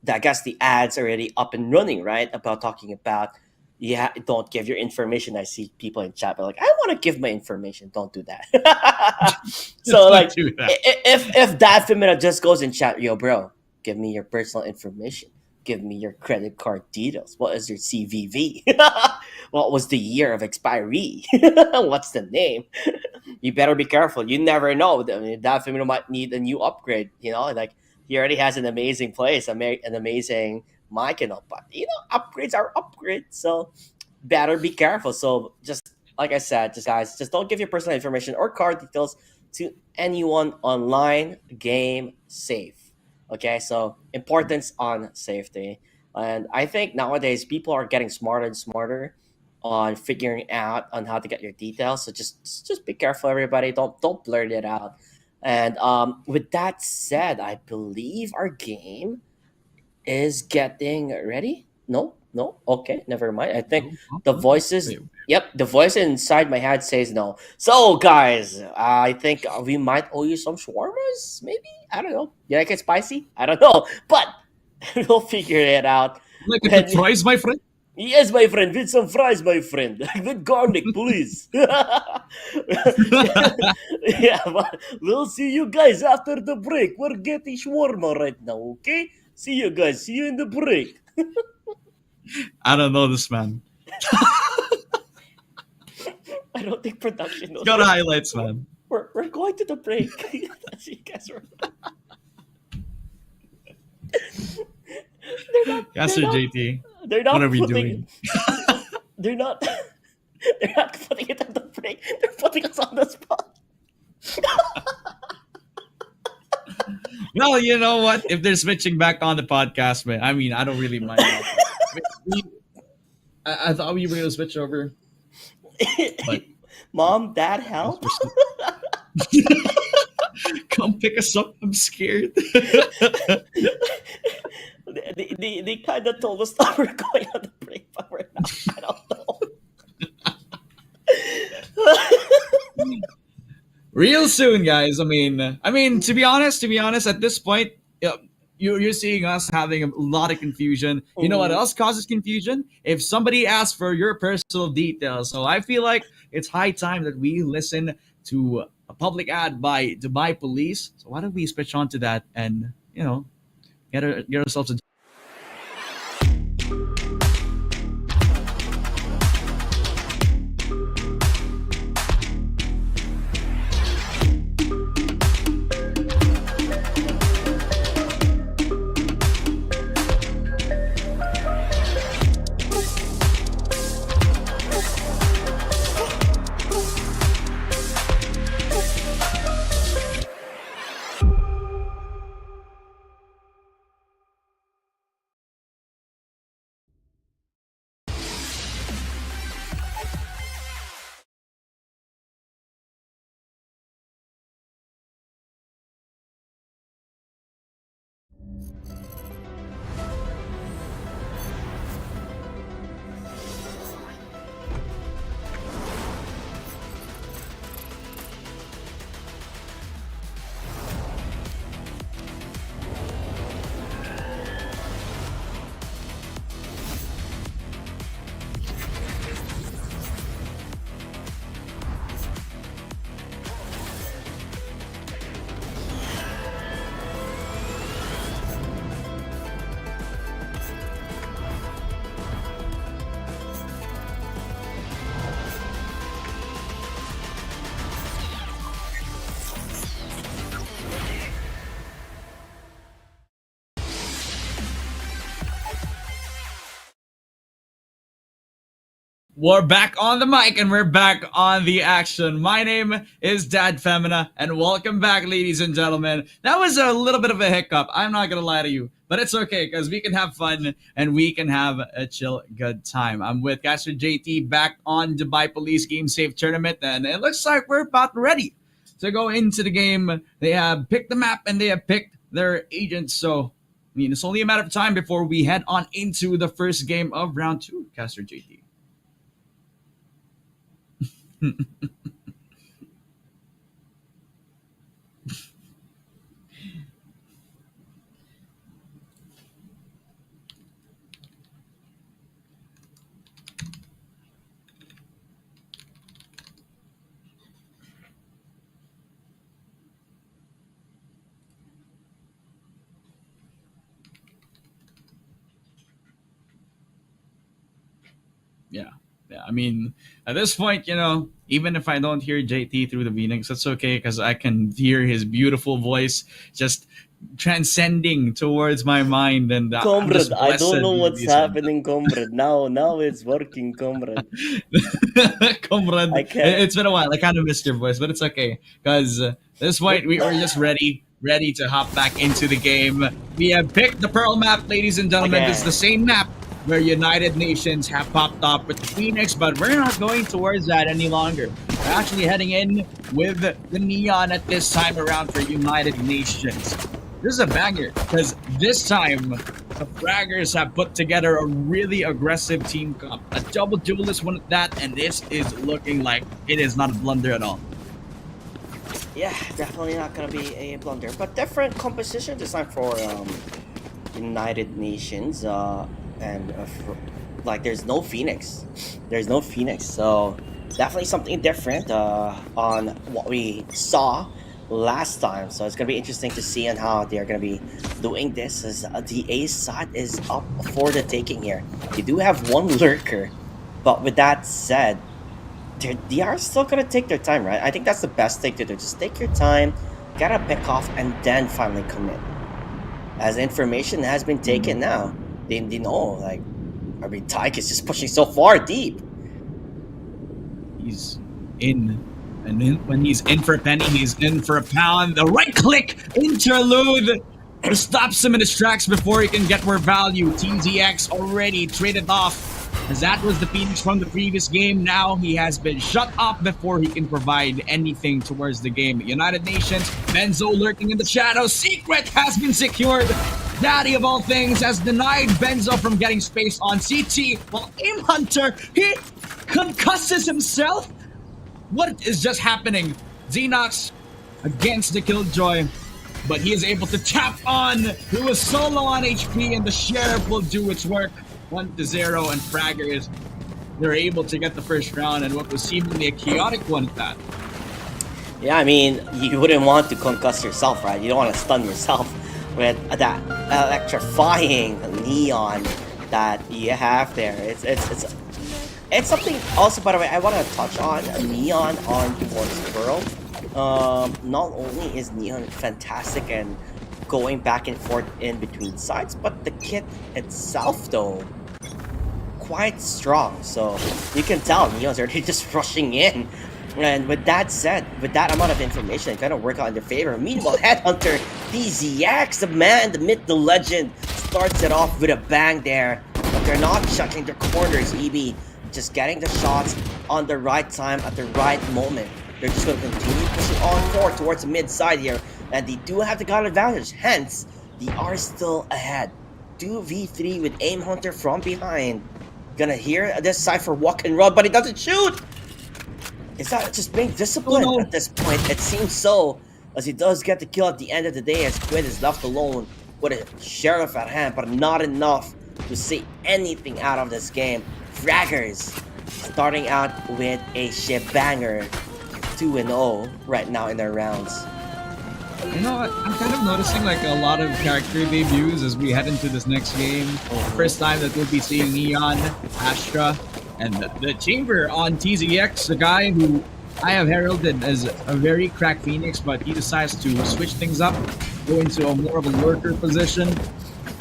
I guess the ads already up and running, right? About talking about, yeah, don't give your information. I see people in chat, but like, I want to give my information. Don't do that. Let's So not like, do that. if that femina just goes in chat, yo, bro, give me your personal information. Give me your credit card details. What is your CVV? What was the year of expiry? What's the name? You better be careful. You never know. I mean, that femina might need a new upgrade. Like, he already has an amazing place, an amazing mic and all, but upgrades are upgrades. So better be careful. So just like I said, just guys, just don't give your personal information or card details to anyone online. Game safe. Okay, so importance on safety. And I think nowadays people are getting smarter and smarter on figuring out on how to get your details. So just be careful, everybody. Don't blurt it out. And with that said, I believe our game is getting ready. No, no. Okay, never mind. I think Oh, oh, the oh. voices. Wait, Yep, the voice inside my head says no. So, guys, I think we might owe you some shawarmas. Maybe, I don't know. You like it spicy? I don't know, but we'll figure it out. like it with When fries, my friend? Yes, my friend, with some fries, my friend, with garlic, please. Yeah, but we'll see you guys after the break. We're getting shawarma right now, okay? See you guys. See you in the break. I don't know this man. I don't think production It's knows. got highlights, man. We're going to the break. See you guys. They're not. Yes, They're sir, not. JT. They're What not are we putting. doing? They're not. They're not putting it on the break. They're putting us on the spot. Well, you know what? If they're switching back on the podcast, man, I mean, I don't really mind. I thought we were going to switch over, but Mom, Dad, I guess help! we're still... Come pick us up. I'm scared. They kind of told us that we're going on the break, but we're not. I don't know. Real soon, guys. I mean, to be honest, at this point, you're seeing us having a lot of confusion. You know what else causes confusion? If somebody asks for your personal details. So I feel like it's high time that we listen to a public ad by Dubai Police. So why don't we switch on to that and get ourselves a We're back on the mic and we're back on the action. My name is Dad Femina, and welcome back, ladies and gentlemen. That was a little bit of a hiccup. I'm not gonna lie to you, but it's okay because we can have fun and we can have a chill, good time. I'm with Caster JT back on Dubai Police Game Safe Tournament, and it looks like we're about ready to go into the game. They have picked the map and they have picked their agents, so I mean it's only a matter of time before we head on into the first game of round two. Caster JT. Yeah. Yeah. I mean, at this point, even if I don't hear JT through the Phoenix, that's okay because I can hear his beautiful voice just transcending towards my mind, and I'm Comrade, just I blessed don't know to what's be said. happening, comrade. Now it's working, comrade. Comrade, I can't. it's been a while. I kind of missed your voice, but it's okay because this point we are just ready to hop back into the game. We have picked the Pearl map, ladies and gentlemen. It's the Again. same map where United Nations have popped up with the Phoenix, but we're not going towards that any longer. We're actually heading in with the Neon at this time around for United Nations. This is a banger because this time the Fraggers have put together a really aggressive team comp, a double duelist one at that, and this is looking like it is not a blunder at all. Yeah, definitely not gonna be a blunder, but different composition design for United Nations. And like, there's no Phoenix, so definitely something different on what we saw last time. So it's gonna be interesting to see on how they're gonna be doing this. As the A side is up for the taking here. They do have one lurker, but with that said, they are still gonna take their time, right? I think that's the best thing to do. Just take your time, gotta pick off, and then finally commit. As information has been taken now, they know, like, I mean, Tyke is just pushing so far deep. He's in. And then when he's in for a penny, he's in for a pound. The right click interlude stops him in his tracks before he can get more value. TZX already traded off, as that was the Phoenix from the previous game. Now he has been shut off before he can provide anything towards the game. United Nations, Benzo lurking in the shadows. Secret has been secured. Daddy of all things has denied Benzo from getting space on CT, while Aim Hunter, he concusses himself. What is just happening? Xenox against the Killjoy, but he is able to tap on. He was so low on HP, and the Sheriff will do its work. 1-0, and Fraggers, they're able to get the first round, and what was seemingly a chaotic one at that. Yeah, I mean, you wouldn't want to concuss yourself, right? You don't want to stun yourself with that electrifying neon that you have there. It's something also, by the way, I want to touch on neon on towards Pearl. Not only is neon fantastic and going back and forth in between sides, but the kit itself, though, quite strong. So you can tell neon's already just rushing in. And with that said, with that amount of information, it kind of work out in their favor. Meanwhile, Headhunter, DZX, the man, the myth, the legend, starts it off with a bang there. But they're not checking their corners, EB. Just getting the shots on the right time at the right moment. They're just going to continue pushing on forward towards the mid side here. And they do have the gun advantage. Hence, they are still ahead. 2v3 with Aim Hunter from behind. Gonna hear this Cypher walk and run, but he doesn't shoot! Is that just being disciplined at this point? It seems so, as he does get the kill at the end of the day, as Quinn is left alone with a Sheriff at hand, but not enough to see anything out of this game. Fraggers starting out with a shebanger 2-0 right now in their rounds. You know what? I'm kind of noticing like a lot of character debuts as we head into this next game. First time that we'll be seeing Neon, Astra, and the Chamber on TZX, the guy who I have heralded as a very cracked Phoenix, but he decides to switch things up, go into a more of a lurker position,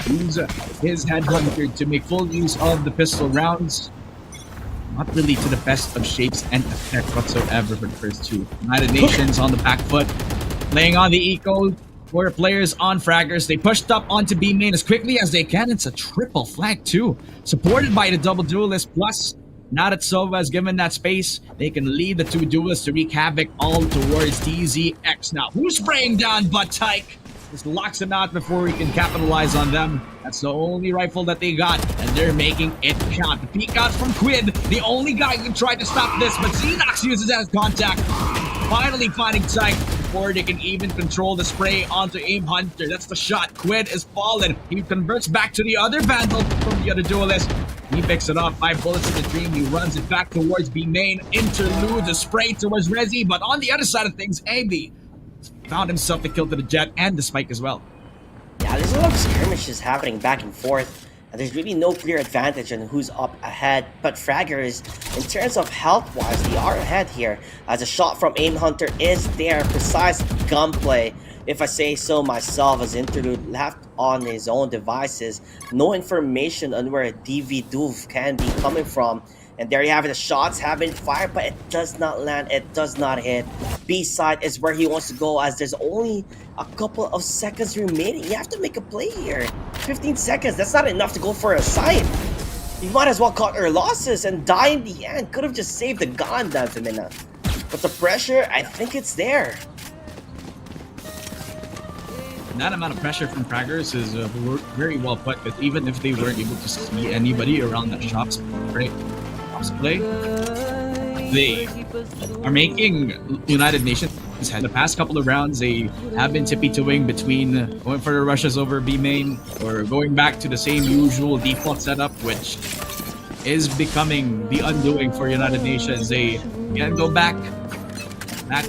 use his Headhunter to make full use of the pistol rounds. not really to the best of shapes and effect whatsoever for the first two. United Nations on the back foot, laying on the eco. For players on fraggers, they pushed up onto B main as quickly as they can. It's a triple flank too, supported by the double duelist. Plus, now that Sova has given that space, they can lead the two duelists to wreak havoc all towards TZX. Now, who's spraying down but Tyke? Just locks him out before he can capitalize on them. That's the only rifle that they got, and they're making it count. The peek out from Quid, the only guy who can try to stop this, but Xenox uses that as contact. Finally finding Tyke before they can even control the spray onto Aim Hunter. That's the shot. Quid is fallen. He converts back to the other Vandal from the other duelist. He picks it up. 5 bullets in the dream. He runs it back towards B main. Interlude the spray towards Rezi, but on the other side of things, AB found himself the kill to the Jet and the Spike as well. Yeah, there's a lot of skirmishes happening back and forth. And there's really no clear advantage on who's up ahead, but Fraggers, in terms of health-wise, they are ahead here, as a shot from Aim Hunter is there. Precise gunplay, if I say so myself, as Interlude left on his own devices. No information on where a DV Doof can be coming from. And there you have it, the shots have been fired, but it does not land, it does not hit. B side is where he wants to go, as there's only a couple of seconds remaining. You have to make a play here. 15 seconds, that's not enough to go for a side. You might as well cut your losses and die in the end. Could have just saved the gun, Danfamina. But the pressure, I think it's there. That amount of pressure from Fraggers is very well put, but even if they weren't able to see anybody around that shops, right? Play, they are making United Nations head. The past couple of rounds, they have been tippy-toeing between going for the rushes over B main or going back to the same usual default setup, which is becoming the undoing for United Nations. They can go back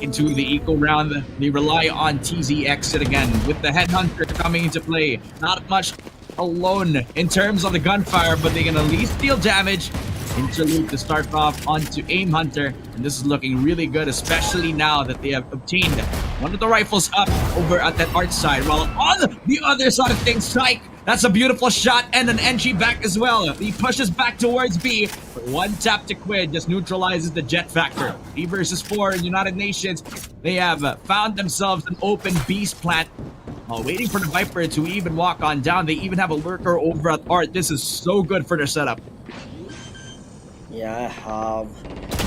into the eco round. They rely on TZX again with the Headhunter coming into play. Not much alone in terms of the gunfire, but they can at least deal damage. Interlude to start off onto Aim Hunter, and this is looking really good, especially now that they have obtained one of the rifles up over at that art side, while on the other side of things, Tyke, that's a beautiful shot and an entry back as well. He pushes back towards B, but one tap to Quid just neutralizes the jet factor. 3 versus 4 in United Nations. They have found themselves an open beast plant, waiting for the Viper to even walk on down. They even have a lurker over at art. This is so good for their setup. Yeah,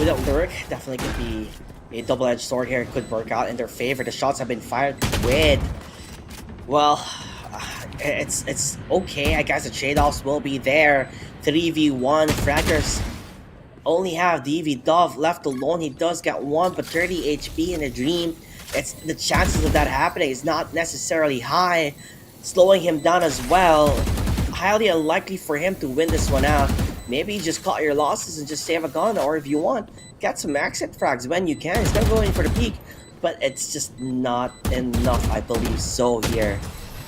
without Lurk, definitely could be a double-edged sword here. It could work out in their favor. The shots have been fired with. Well, it's okay. I guess the trade-offs will be there. 3v1. Fraggers only have DV Dove left alone. He does get 1 but 30 HP in a dream. It's the chances of that happening is not necessarily high. Slowing him down as well. Highly unlikely for him to win this one out. Maybe just cut your losses and just save a gun, or if you want, get some exit frags when you can. He's not going for the peak, but it's just not enough, I believe so here.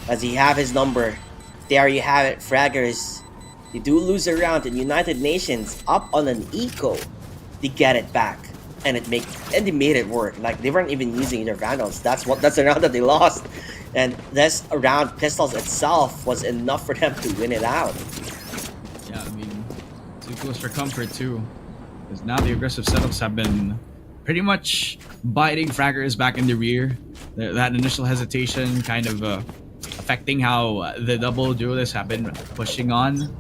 As he have his number, there you have it, Fraggers. They do lose a round in United Nations up on an eco. They get it back, and they made it work. Like, they weren't even using their Vandals. That's the round that they lost, and this round pistols itself was enough for them to win it out. Yeah, I mean, too close for comfort too, because now the aggressive setups have been pretty much biting Fraggers back in the rear. That initial hesitation kind of affecting how the double duelists have been pushing on.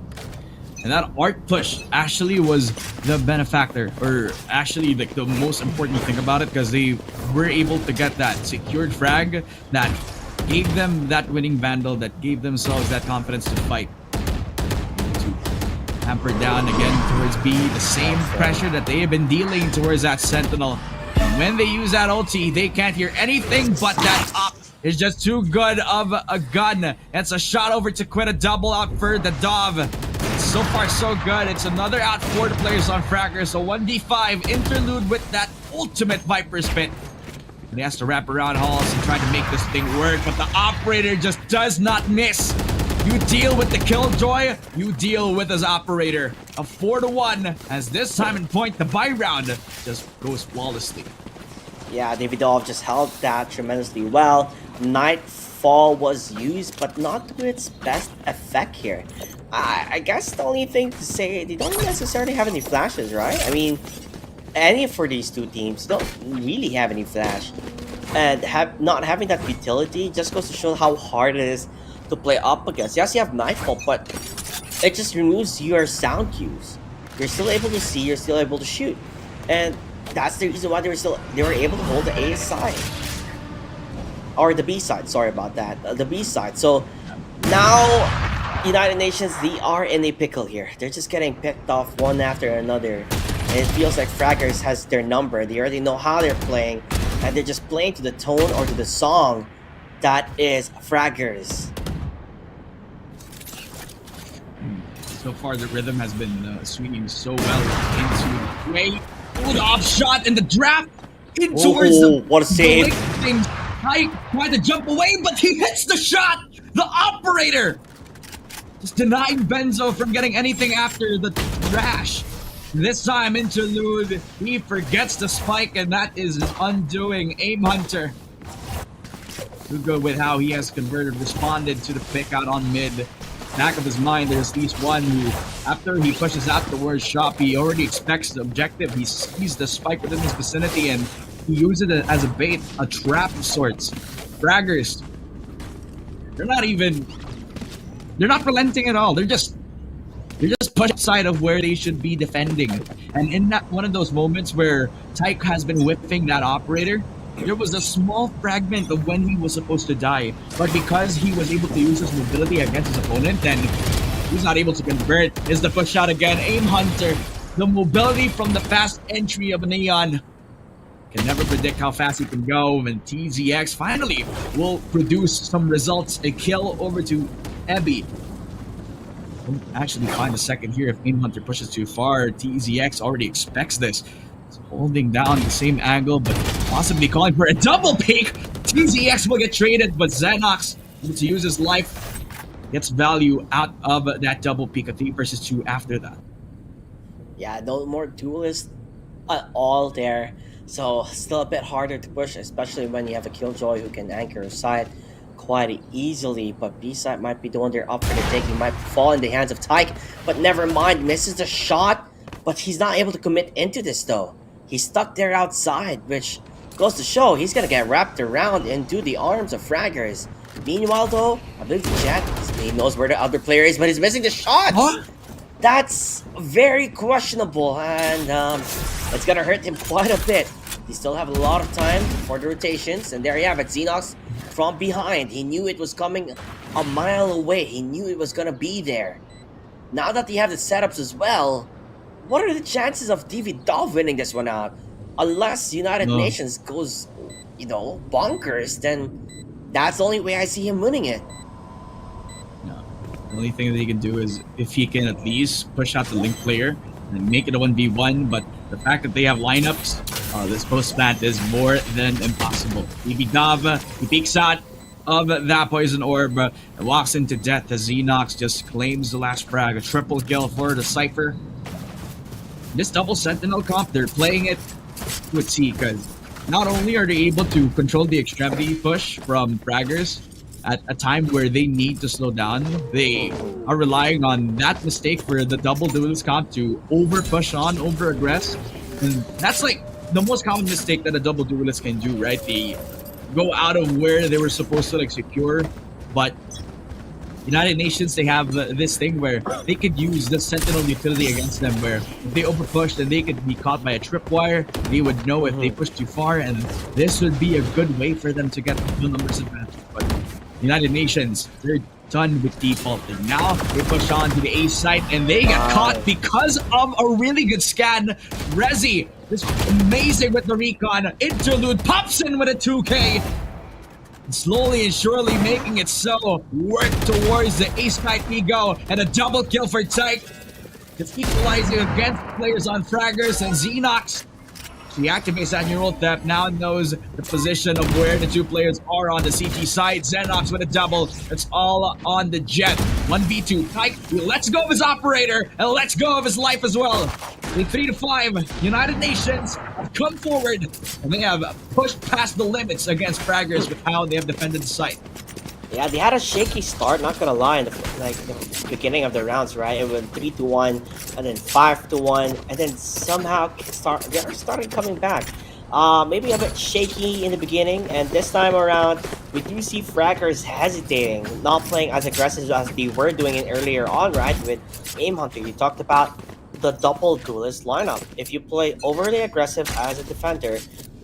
And that art push actually was the benefactor, or actually like the most important thing about it, because they were able to get that secured frag that gave them that winning Vandal, that gave themselves that confidence to fight. Hampered down again towards B, the same pressure that they have been dealing towards that Sentinel. And when they use that ulti, they can't hear anything but that up. Is just too good of a gun. It's a shot over to Quid, a double out for the Dove. So far so good. It's another out for the players on Fragger. So 1v5 Interlude with that ultimate Viper spit. And he has to wrap around Halls and try to make this thing work, but the operator just does not miss. You deal with the Killjoy, you deal with his operator. A 4-1, as this time in point, the buy round just goes flawlessly. Yeah, Davidov just held that tremendously well. Nightfall was used, but not to its best effect here. I guess the only thing to say, they don't necessarily have any flashes, right? I mean, any for these two teams don't really have any flash, and not having that utility just goes to show how hard it is to play up against. Yes, you have Nightfall, but it just removes your sound cues. You're still able to see, you're still able to shoot, and that's the reason why they were able to hold the A side or the B side. Sorry about that, the B side. So now United Nations, they are in a pickle here. They're just getting picked off one after another. And it feels like Fraggers has their number. They already know how they're playing. And they're just playing to the tone or to the song that is Fraggers. So far, the rhythm has been swinging so well into the way. Oh, the off shot and the draft in towards the what a save. Tyke tried to jump away, but he hits the shot. The operator just denying Benzo from getting anything after the rash. This time, Interlude, he forgets the spike, and that is his undoing. Aim Hunter, too good with how he has responded to the pick out on mid. Back of his mind, there's at least one who, after he pushes out the word shop, he already expects the objective. He sees the spike within his vicinity, and he uses it as a bait, a trap of sorts. Fraggers, they're not relenting at all. They're just pushed side of where they should be defending. And in that one of those moments where Tyke has been whipping that operator, there was a small fragment of when he was supposed to die. But because he was able to use his mobility against his opponent, then he's not able to convert. Is the push out again. Aim Hunter. The mobility from the fast entry of Neon. Can never predict how fast he can go. And TZX finally will produce some results. A kill over to Ebby. Don't actually find a second here if Aim Hunter pushes too far. TZX already expects this. He's holding down the same angle, but possibly calling for a double peek. TZX will get traded, but Xenox, able to use his life, gets value out of that double peek. A 3 versus 2 after that. Yeah, no more duelists at all there. So still a bit harder to push, especially when you have a Killjoy who can anchor a side quite easily. But B-side might be the one they're up for the taking. Might fall in the hands of Tyke, but never mind. Misses the shot, but he's not able to commit into this though. He's stuck there outside, which goes to show he's gonna get wrapped around into the arms of Fraggers. Meanwhile though, I believe Jet, he knows where the other player is, but he's missing the shot. Huh? That's very questionable, and it's gonna hurt him quite a bit. He still have a lot of time for the rotations, and there you have it. Xenox from behind. He knew it was coming a mile away. He knew it was gonna be there. Now that they have the setups as well, what are the chances of DV Dove winning this one out? Unless United Nations goes, bonkers, then that's the only way I see him winning it. The only thing that he can do is if he can at least push out the link player and make it a 1v1, but the fact that they have lineups, this post plant is more than impossible. Dava, he peeks out of that poison orb and walks into death as Xenox just claims the last frag. A triple kill for the Cypher. This double Sentinel comp, they're playing it with C because not only are they able to control the extremity push from fraggers, at a time where they need to slow down, they are relying on that mistake for the double duelist comp to over push on, over aggress. And that's like the most common mistake that a double duelist can do, right? They go out of where they were supposed to secure, but United Nations, they have this thing where they could use the Sentinel utility against them, where if they over push, then they could be caught by a tripwire. They would know if they push too far, and this would be a good way for them to get the numbers advantage. But United Nations, they're done with defaulting. Now they push on to the A site and they get caught because of a really good scan. Rezi, this amazing with the recon. Interlude pops in with a 2K. And slowly and surely making it so. Work towards the A site we go. And a double kill for Tyke. It's equalizing against players on Fraggers and Xenox. He activates that neural theft, now knows the position of where the two players are on the CT side. Xenox with a double. It's all on the Jet. 1v2. Tyke, he lets go of his operator and lets go of his life as well. In 3-5, United Nations have come forward and they have pushed past the limits against Fraggers with how they have defended the site. Yeah, they had a shaky start. Not gonna lie, in the beginning of the rounds, right? It went 3-1, and then 5-1, and then somehow they started coming back. Maybe a bit shaky in the beginning, and this time around, we do see Fraggers hesitating, not playing as aggressive as they were doing it earlier on, right? With Aim Hunter, you talked about the double duelist lineup. If you play overly aggressive as a defender,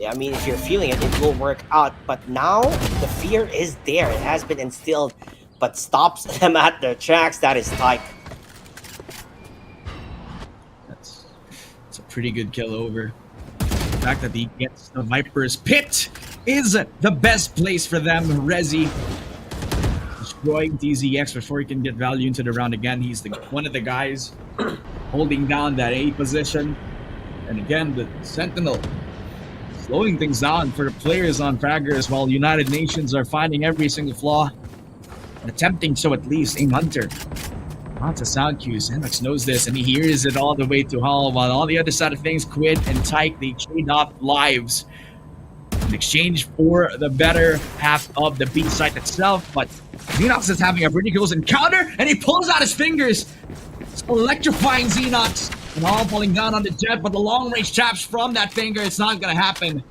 I mean, if you're feeling it, it will work out. But now the fear is there. It has been instilled, but stops them at their tracks. That is tight. That's a pretty good kill over. The fact that he gets the Viper's pit is the best place for them. Rezi destroying DZX before he can get value into the round again. He's one of the guys holding down that A position. And again, the Sentinel slowing things down for the players on Fraggers while United Nations are finding every single flaw and attempting so at least. Aim Hunter. Lots of sound cues. Hendrix knows this and he hears it all the way to Hall, while on the other side of things, Quid and Tyke, they trade off lives in exchange for the better half of the B site itself. But Xenox is having a pretty close encounter and he pulls out his fingers. It's electrifying Xenox. And all falling down on the jet, but the long range traps from that finger, it's not gonna happen.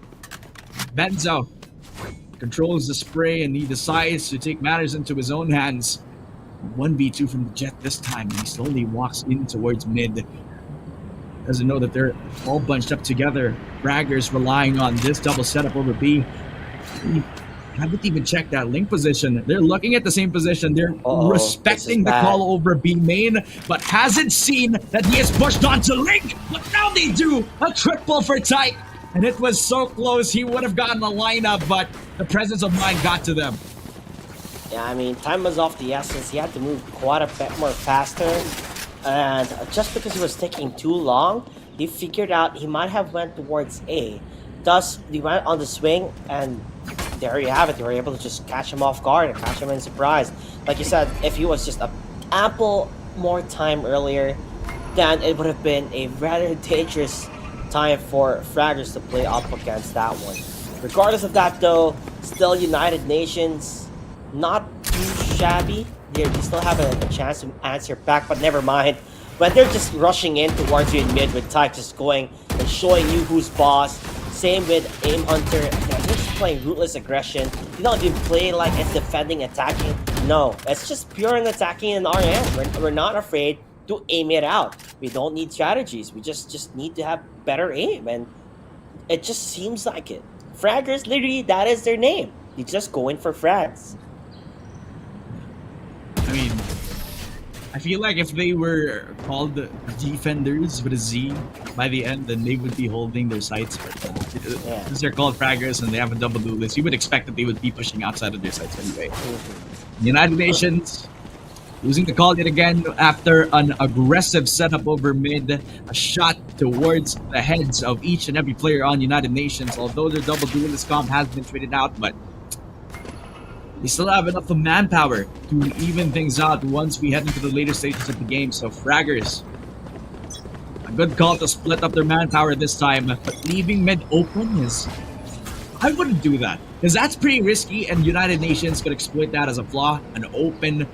Benzo controls the spray and he decides to take matters into his own hands. 1v2 from the jet this time, and he slowly walks in towards mid. Doesn't know that they're all bunched up together. Fraggers relying on this double setup over B. He haven't even checked that link position. They're looking at the same position. They're respecting the call over B main, but hasn't seen that he is pushed onto link. But now they do a triple for Tyke, and it was so close. He would have gotten the lineup, but the presence of mind got to them. Yeah, I mean, time was off the essence. He had to move quite a bit more faster, and just because he was taking too long, he figured out he might have went towards A. Thus, he went on the swing, and there you have it. They were able to just catch him off guard and catch him in surprise. Like you said, if he was just a ample more time earlier, then it would have been a rather dangerous time for Fraggers to play up against that one. Regardless of that, though, still United Nations, not too shabby. They still have a chance to answer back, but never mind. When they're just rushing in towards you in mid with Tyke just going and showing you who's boss. Same with Aim Hunter. They're just playing rootless aggression. You don't even play like it's defending, attacking. No, it's just pure and attacking in our end. We're not afraid to aim it out. We don't need strategies. We just need to have better aim, and it just seems like it. Fraggers, literally, that is their name. They just go in for frags. I mean, I feel like if they were called defenders with a Z by the end, then they would be holding their sights. But since they're called fraggers and they have a double duelist, you would expect that they would be pushing outside of their sights anyway. United Nations losing the call yet again after an aggressive setup over mid, a shot towards the heads of each and every player on United Nations. Although their double duelist comp has been traded out, but they still have enough of manpower to even things out once we head into the later stages of the game. So Fraggers, a good call to split up their manpower this time, but leaving mid open is... I wouldn't do that, because that's pretty risky, and United Nations could exploit that as a flaw, an open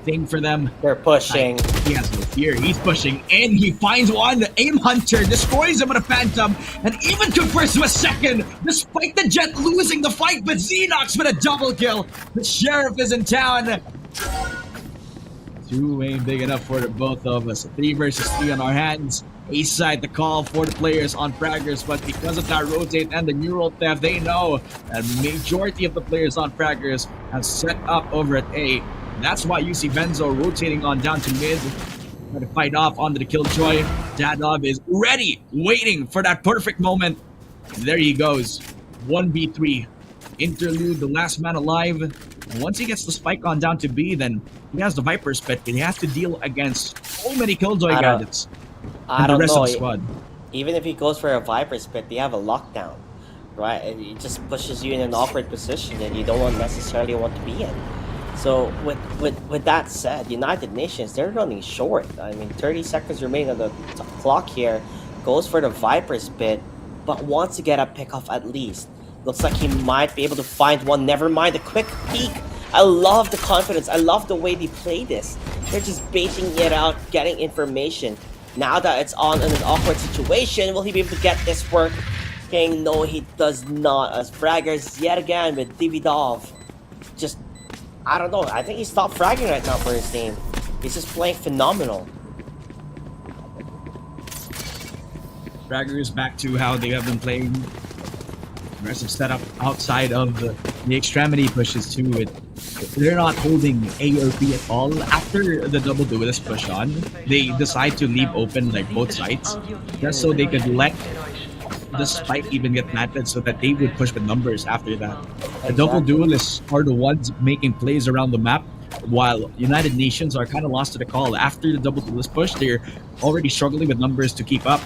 thing for them. They're pushing. He has no fear. He's pushing, and he finds one. The Aim Hunter destroys him with a Phantom, and even confers to a second, despite the Jet losing the fight. But Xenox with a double kill. The Sheriff is in town. Two ain't big enough for the both of us. 3 versus 3 on our hands. A side the call for the players on Fraggers, but because of that rotate and the neural theft, they know that majority of the players on Fraggers have set up over at A. That's why you see Benzo rotating on down to mid, trying to fight off onto the Killjoy. Dadov is ready, waiting for that perfect moment. And there he goes. 1v3. Interlude, the last man alive. And once he gets the spike on down to B, then he has the Viper's pit, but he has to deal against so many Killjoy gadgets. I don't the rest know. Of the squad. Even if he goes for a Viper's pit, they have a lockdown, right? And it just pushes you in an awkward position that you don't necessarily want to be in. So with that said, United Nations, they're running short. I mean, 30 seconds remaining on the clock here. Goes for the Viper's pit, but wants to get a pick off at least. Looks like he might be able to find one. Never mind the quick peek I love the confidence. I love the way they play this. They're just baiting it out, getting information. Now that it's on in an awkward situation, will he be able to get this work? Okay, no, he does not. As Fraggers yet again with Dividov. Just, I don't know. I think he stopped fragging right now for his team. He's just playing phenomenal. Fraggers back to how they have been playing. Aggressive setup outside of the extremity pushes too. They're not holding A or B at all. After the double duelist push on, they decide to leave open like both sides, just so they could let the spike even get planted, so that they would push with numbers after that. The double duelists are the ones making plays around the map, while United Nations are kind of lost to the call. After the double duelist push, they're already struggling with numbers to keep up.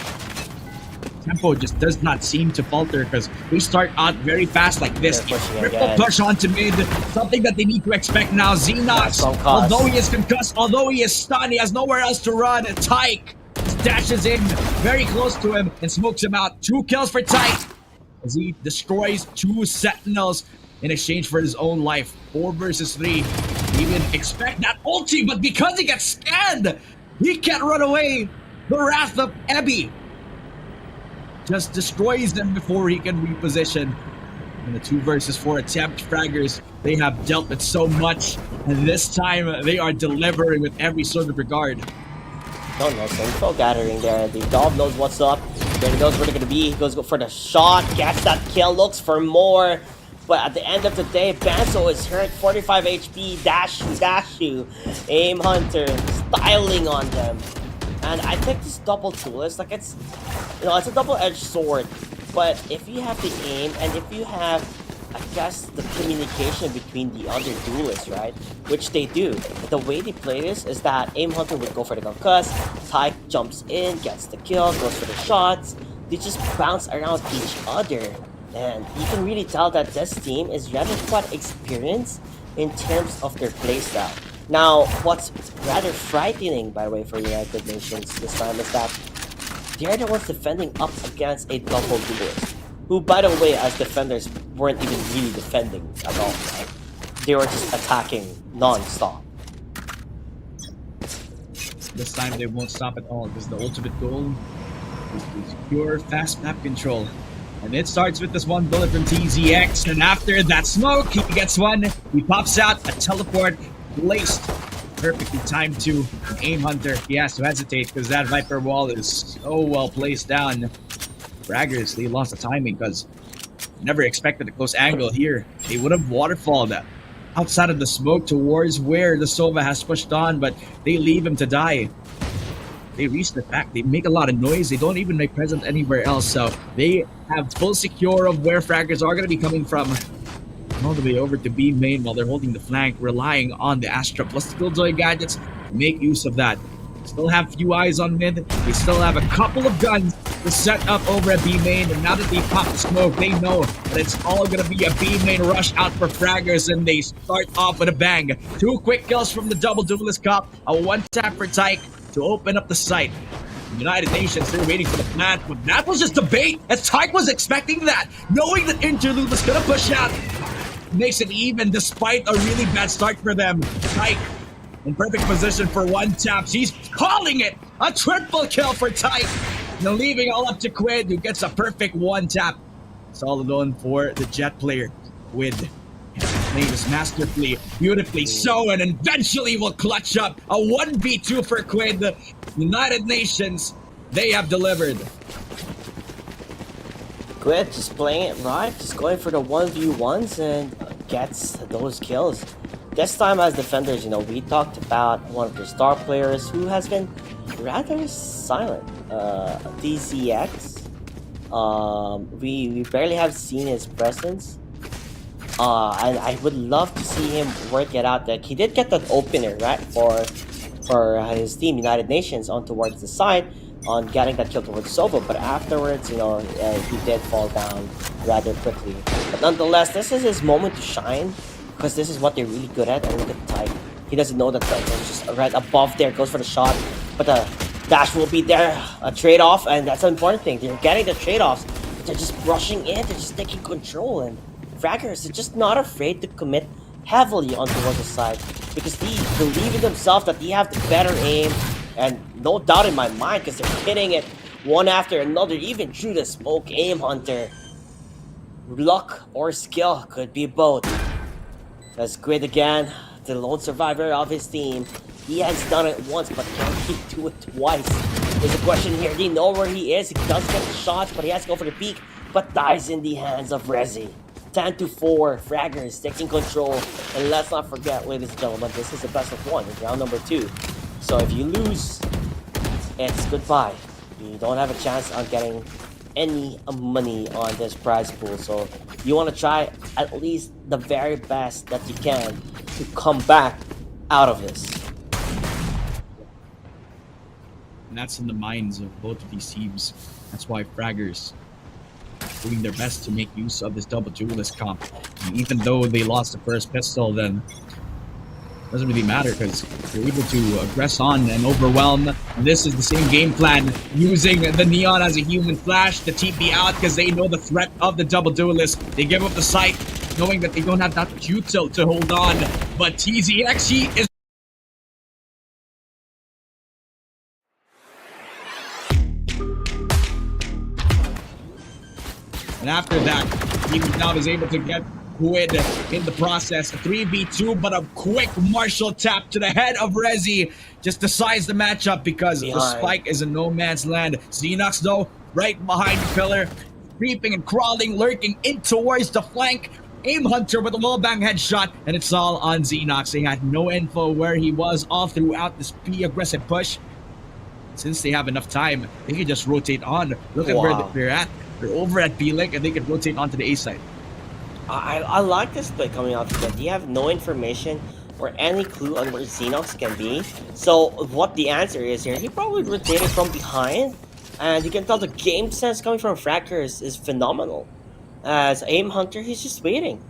Tempo just does not seem to falter because we start out very fast like this. Triple push onto mid, something that they need to expect now. Xenox, although he is concussed, although he is stunned, he has nowhere else to run. Tyke dashes in very close to him and smokes him out. 2 kills for Tyke as he destroys 2 sentinels in exchange for his own life. 4 versus 3. He didn't expect that ulti, but because he gets scanned, he can't run away. The wrath of Ebby just destroys them before he can reposition. In the 2 versus 4 attempt, Fraggers, they have dealt with so much, and this time they are delivering with every sort of regard. No, some info gathering there. The dog knows what's up. He knows where they're gonna be. He goes for the shot, gets that kill, looks for more. But at the end of the day, Banzo is hurt. 45 HP, Dashu, Aim Hunter, styling on them. And I think this double duelist, like it's a double-edged sword. But if you have the aim and if you have, I guess, the communication between the other duelists, right? Which they do. But the way they play this is that Aim Hunter would go for the concuss, Tyke jumps in, gets the kill, goes for the shots. They just bounce around each other. And you can really tell that this team is rather quite experienced in terms of their playstyle. Now, what's rather frightening, by the way, for United Nations this time is that they're the ones defending up against a double duelist, who, by the way, as defenders, weren't even really defending at all, right? They were just attacking non-stop. This time they won't stop at all, because the ultimate goal is pure fast map control. And it starts with this one bullet from TZX, and after that smoke, he gets one, he pops out, a teleport, placed perfectly timed to an Aim Hunter. He has to hesitate because that Viper wall is so well placed down. Fraggers, they lost the timing because never expected a close angle here. They would have waterfalled outside of the smoke towards where the Sova has pushed on, but they leave him to die. They reach the back, they make a lot of noise, they don't even make present anywhere else, so they have full secure of where Fraggers are going to be coming from. All the way over to B main while they're holding the flank, relying on the Astra plus the Killjoy gadgets to make use of that. Still have few eyes on mid, they still have a couple of guns to set up over at B main, and now that they pop the smoke, they know that it's all gonna be a B main rush out for Fraggers, and they start off with a bang. 2 quick kills from the double duelist cop, a 1-tap for Tyke to open up the site. United Nations, they're waiting for the plant, but that was just a bait, as Tyke was expecting that, knowing that Interlude was gonna push out. Makes it even despite a really bad start for them. Tyke in perfect position for 1 tap. He's calling it a triple kill for Tyke. Now leaving all up to Quid, who gets a perfect 1 tap. It's all alone for the Jet player. Quid playing this masterfully, beautifully so, and eventually will clutch up a 1v2 for Quid. The United Nations, they have delivered. Quid just playing it right, just going for the 1v1s and gets those kills. This time as defenders, we talked about one of the star players who has been rather silent. DZX. We barely have seen his presence. And I would love to see him work it out. Like, he did get that opener, right, for his team, United Nations, on towards the side, on getting that kill towards Sova, but afterwards, he did fall down rather quickly. But nonetheless, this is his moment to shine, because this is what they're really good at. And look at Tyke. He doesn't know that Tyke is just right above there, goes for the shot, but the dash will be there, a trade-off, and that's an important thing. They're getting the trade-offs. They're just rushing in, they're just taking control, and Fraggers are just not afraid to commit heavily on towards the side because they believe in themselves that they have the better aim, and no doubt in my mind because they're hitting it one after another, even through the smoke. Aim Hunter, luck or skill, could be both. Let's Squid again, the lone survivor of his team. He has done it once, but can he do it twice? There's a question here. They know where he is. He does get the shots, but he has to go for the peak, but dies in the hands of Rezi. 10-4, Fraggers taking control. And let's not forget, ladies and gentlemen, this is the best of one in round number 2. So if you lose, it's goodbye. You don't have a chance on getting any money on this prize pool. So you want to try at least the very best that you can to come back out of this. And that's in the minds of both of these teams. That's why Fraggers doing their best to make use of this double duelist comp. And even though they lost the first pistol, then it doesn't really matter because they're able to aggress on and overwhelm. And this is the same game plan, using the Neon as a human flash to TP out because they know the threat of the double duelist. They give up the sight, knowing that they don't have that util to hold on. But TZX, he is and after that, Team now is able to get Quid in the process. A 3v2, but a quick martial tap to the head of Rezi just decides the matchup because the spike is in no man's land. Xenox, though, right behind the pillar, creeping and crawling, lurking in towards the flank. Aim Hunter with a wallbang headshot, and it's all on Xenox. They had no info where he was all throughout this aggressive push. Since they have enough time, they can just rotate on. Look at where they're at. They're over at B-Link, and they can rotate onto the A side. I like this play coming out because you have no information or any clue on where Xenox can be. So what the answer is here, he probably rotated from behind, and you can tell the game sense coming from Fraggers is phenomenal. As Aim Hunter, he's just waiting.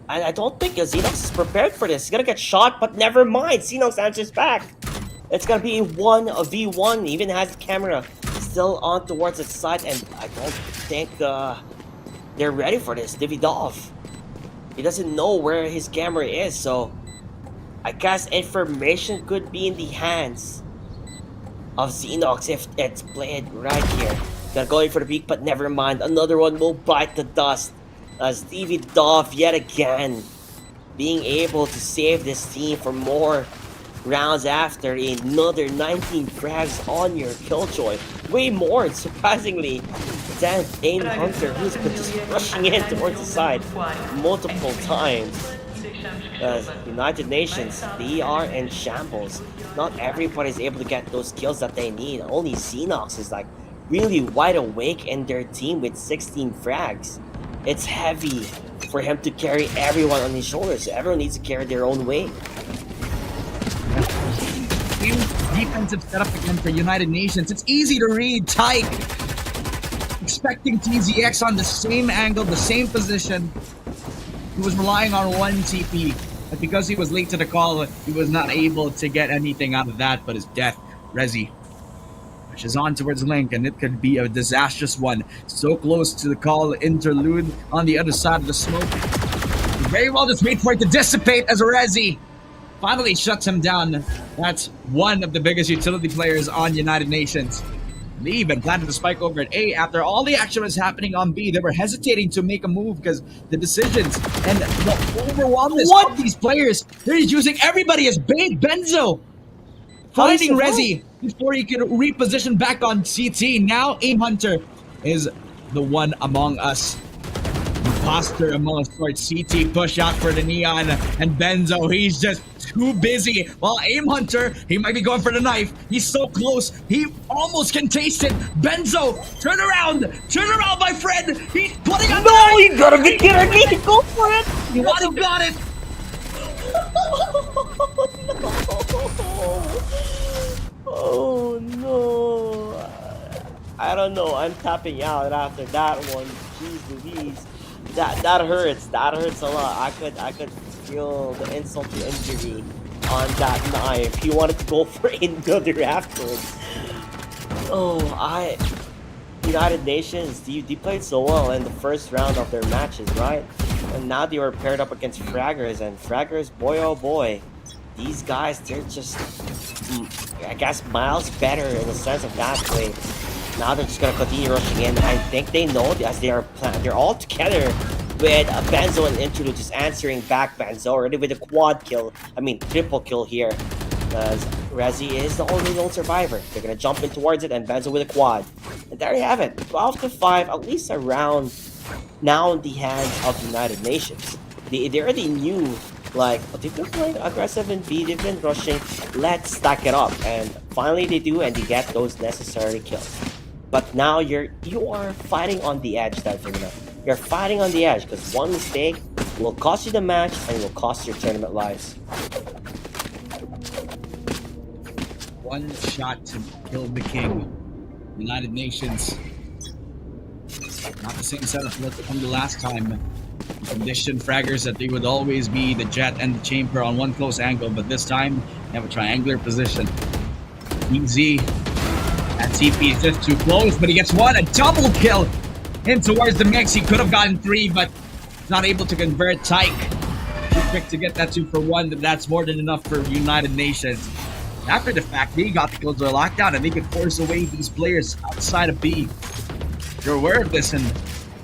And I don't think Xenox is prepared for this. He's gonna get shot, but never mind. Xenox answers back. It's gonna be a 1v1. He even has the camera still on towards its side, and I don't think they're ready for this. Davidov, he doesn't know where his camera is, so I guess information could be in the hands of Xenox if it's played right here. They're going for the peak, but never mind. Another one will bite the dust as Davidov yet again being able to save this team for more rounds after another 19 frags on your Killjoy. Way more, surprisingly, than Aim Hunter, who's been just rushing in towards the side multiple times. United Nations, they are in shambles. Not everybody's able to get those kills that they need. Only Xenox is like really wide awake in their team with 16 frags. It's heavy for him to carry everyone on his shoulders. Everyone needs to carry their own weight. Defensive setup again for United Nations. It's easy to read. Tyke expecting TZX on the same angle, the same position. He was relying on one TP, but because he was late to the call, he was not able to get anything out of that but his death. Rezi pushes on towards Link, and it could be a disastrous one. So close to the call interlude on the other side of the smoke. Very well just wait for it to dissipate as Rezi finally shuts him down. That's one of the biggest utility players on United Nations. They even planted the spike over at A. After all the action was happening on B, they were hesitating to make a move because the decisions and the overwhelmness of these players, they're just using everybody as bait. Benzo finding Rezi before he could reposition back on CT. Now Aim Hunter is the one among us. Imposter among us for CT push out for the Neon, and Benzo, he's just too busy. While Aim Hunter, he might be going for the knife. He's so close. He almost can taste it. Benzo, turn around, my friend. He's putting on. No, you gotta be kidding me. Go for it. You want to got it. Oh no. I don't know. I'm tapping out after that one. Jeez Louise. That hurts. That hurts a lot. I could feel the insult to injury on that knife. He wanted to go for another afterwards. Oh, United Nations, they played so well in the first round of their matches, right? And now they were paired up against Fraggers, and Fraggers, boy oh boy, these guys, they're just, I guess, miles better in the sense of that way. Now they're just gonna continue rushing in. I think they know as they are they're all together with Benzo and Intruder just answering back Benzo already with a quad kill. I mean triple kill here. As Rezi is the only lone survivor. They're gonna jump in towards it and Benzo with a quad. And there you have it. 12 to 5, at least around now in the hands of United Nations. They already knew, like, oh, they've been playing aggressive in B, they've been rushing, let's stack it up. And finally they do, and they get those necessary kills. But now you are fighting on the edge, Delphina. You're fighting on the edge, because one mistake will cost you the match and will cost your tournament lives. One shot to kill the king. United Nations. Not the same setup from the last time. Conditioned fraggers that they would always be the jet and the chamber on one close angle, but this time they have a triangular position. Easy. That TP is just too close, but he gets one, a double kill in towards the mix. He could have gotten three, but not able to convert. Tyke too quick to get that 2-for-1, but that's more than enough for United Nations. After the fact, they got the Killjoy lockdown and they could force away these players outside of B. You're aware of this, and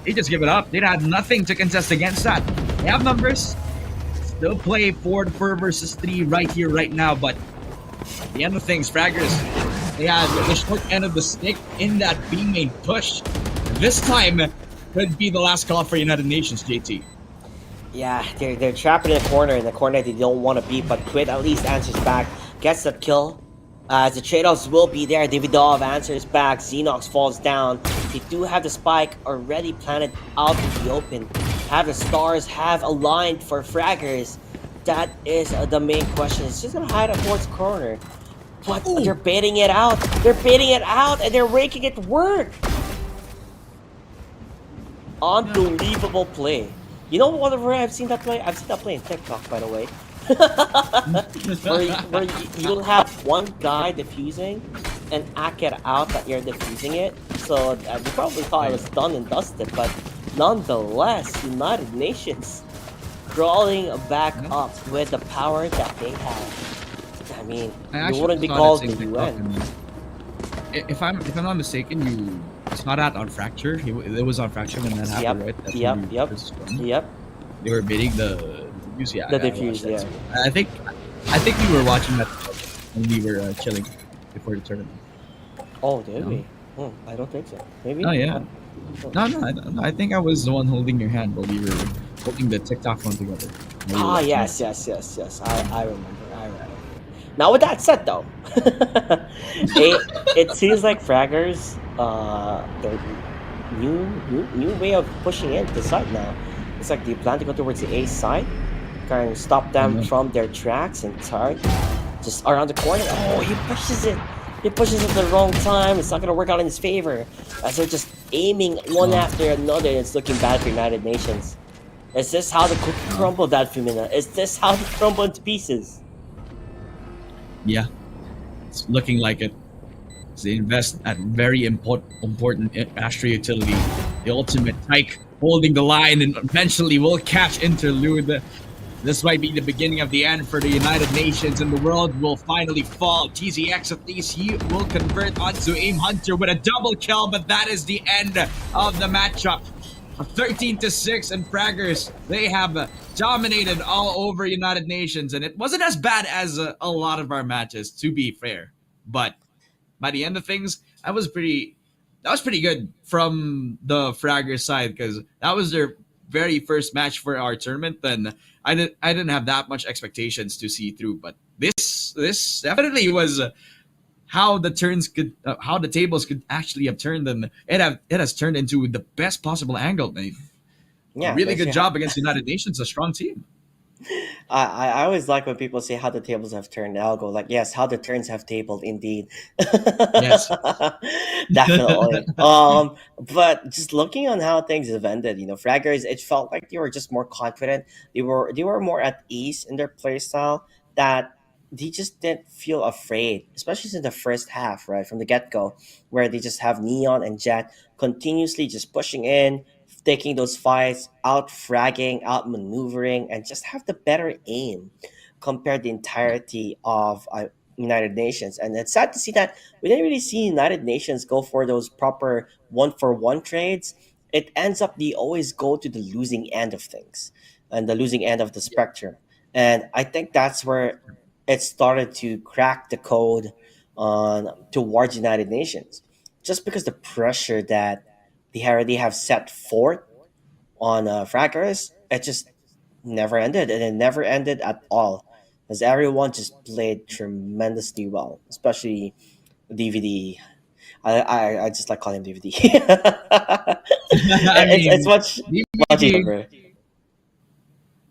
they just give it up. They had nothing to contest against that. They have numbers. Still play 4 versus 3 right here, right now, but at the end of things, Fraggers, they had the short end of the stick in that B main push. This time could be the last call for United Nations, JT. Yeah, they're trapped in the corner they don't want to be, but Quid at least answers back, gets that kill. As the trade-offs will be there, Davidov answers back, Xenox falls down. They do have the spike already planted out in the open. Have the stars have aligned for Fraggers? That is the main question. It's just gonna hide at towards corner. But they're baiting it out. They're baiting it out and they're making it work. Unbelievable play. You know what? Where I've seen that play? I've seen that play in TikTok, by the way. where you'll have one guy diffusing and act it out that you're diffusing it. So you probably thought it was done and dusted, but nonetheless, United Nations crawling back up with the power that they have. I mean, you wouldn't be called the UN. If I'm not mistaken, you saw that on Fracture. It was on Fracture when that happened, right? That's Yep. They were bidding the diffuse. Yeah, the diffuse. Yeah. I think we were watching that when we were chilling before the tournament. Oh, did we? I don't think so. Maybe. Oh yeah. No. I think I was the one holding your hand while we were holding the TikTok phone together. Yes. I remember. Now, with that said, though, it seems like Fraggers, their new way of pushing into the site now. It's like they plan to go towards the A side, kind of stop them from their tracks, and Tark just around the corner. Oh, he pushes it. He pushes it at the wrong time. It's not gonna work out in his favor, as they're just aiming one after another. It's looking bad for United Nations. Is this how the cookie crumbled, that Femina? Is this how they crumble into pieces? Yeah, it's looking like it. So they invest at very important Astra utility. The ultimate Tyke holding the line and eventually will catch Interlude. This might be the beginning of the end for the United Nations, and the world will finally fall. TZX, at least he will convert onto Aim Hunter with a double kill, but that is the end of the matchup. 13-6, and Fraggers, they have dominated all over United Nations, and it wasn't as bad as a lot of our matches, to be fair. But by the end of things, that was pretty good from the Fraggers side, because that was their very first match for our tournament, and I didn't have that much expectations to see through. But this definitely was how the tables could actually have turned, and it has turned into the best possible angle, mate. Yeah, really good job against United Nations, a strong team. I always like when people say how the tables have turned. I'll go like, yes, how the turns have tabled, indeed. Yes. Definitely. But just looking on how things have ended, Fraggers, it felt like they were just more confident. They were more at ease in their play style, that they just didn't feel afraid, especially in the first half, right from the get go, where they just have Neon and Jet continuously just pushing in, taking those fights, out fragging, out maneuvering, and just have the better aim compared the entirety of United Nations. And it's sad to see that we didn't really see United Nations go for those proper one for one trades. It ends up they always go to the losing end of things and the losing end of the spectrum. And I think that's where it started to crack the code on towards United Nations. Just because the pressure that they already have set forth on frackers, it just never ended, and it never ended at all, as everyone just played tremendously well, especially DVD. I just like calling him DVD. I It's mean, much DVD. easier.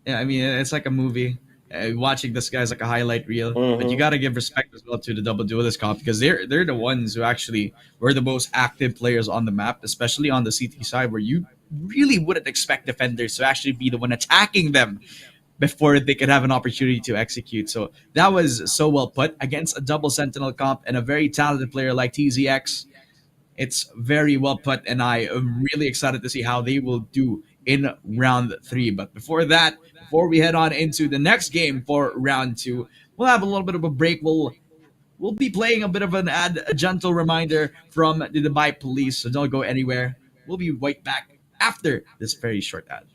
Yeah, I mean, it's like a movie. Watching this guy's like a highlight reel, but you Mm-hmm. got to give respect as well to the double duelist comp because they're the ones who actually were the most active players on the map, especially on the CT side, where you really wouldn't expect defenders to actually be the one attacking them before they could have an opportunity to execute. So that was so well put against a double sentinel comp and a very talented player like TZX. It's very well put, and I am really excited to see how they will do in round three. But before that, before we head on into the next game for round two, we'll have a little bit of a break. We'll be playing a bit of a gentle reminder from the Dubai police, so don't go anywhere. We'll be right back after this very short ad.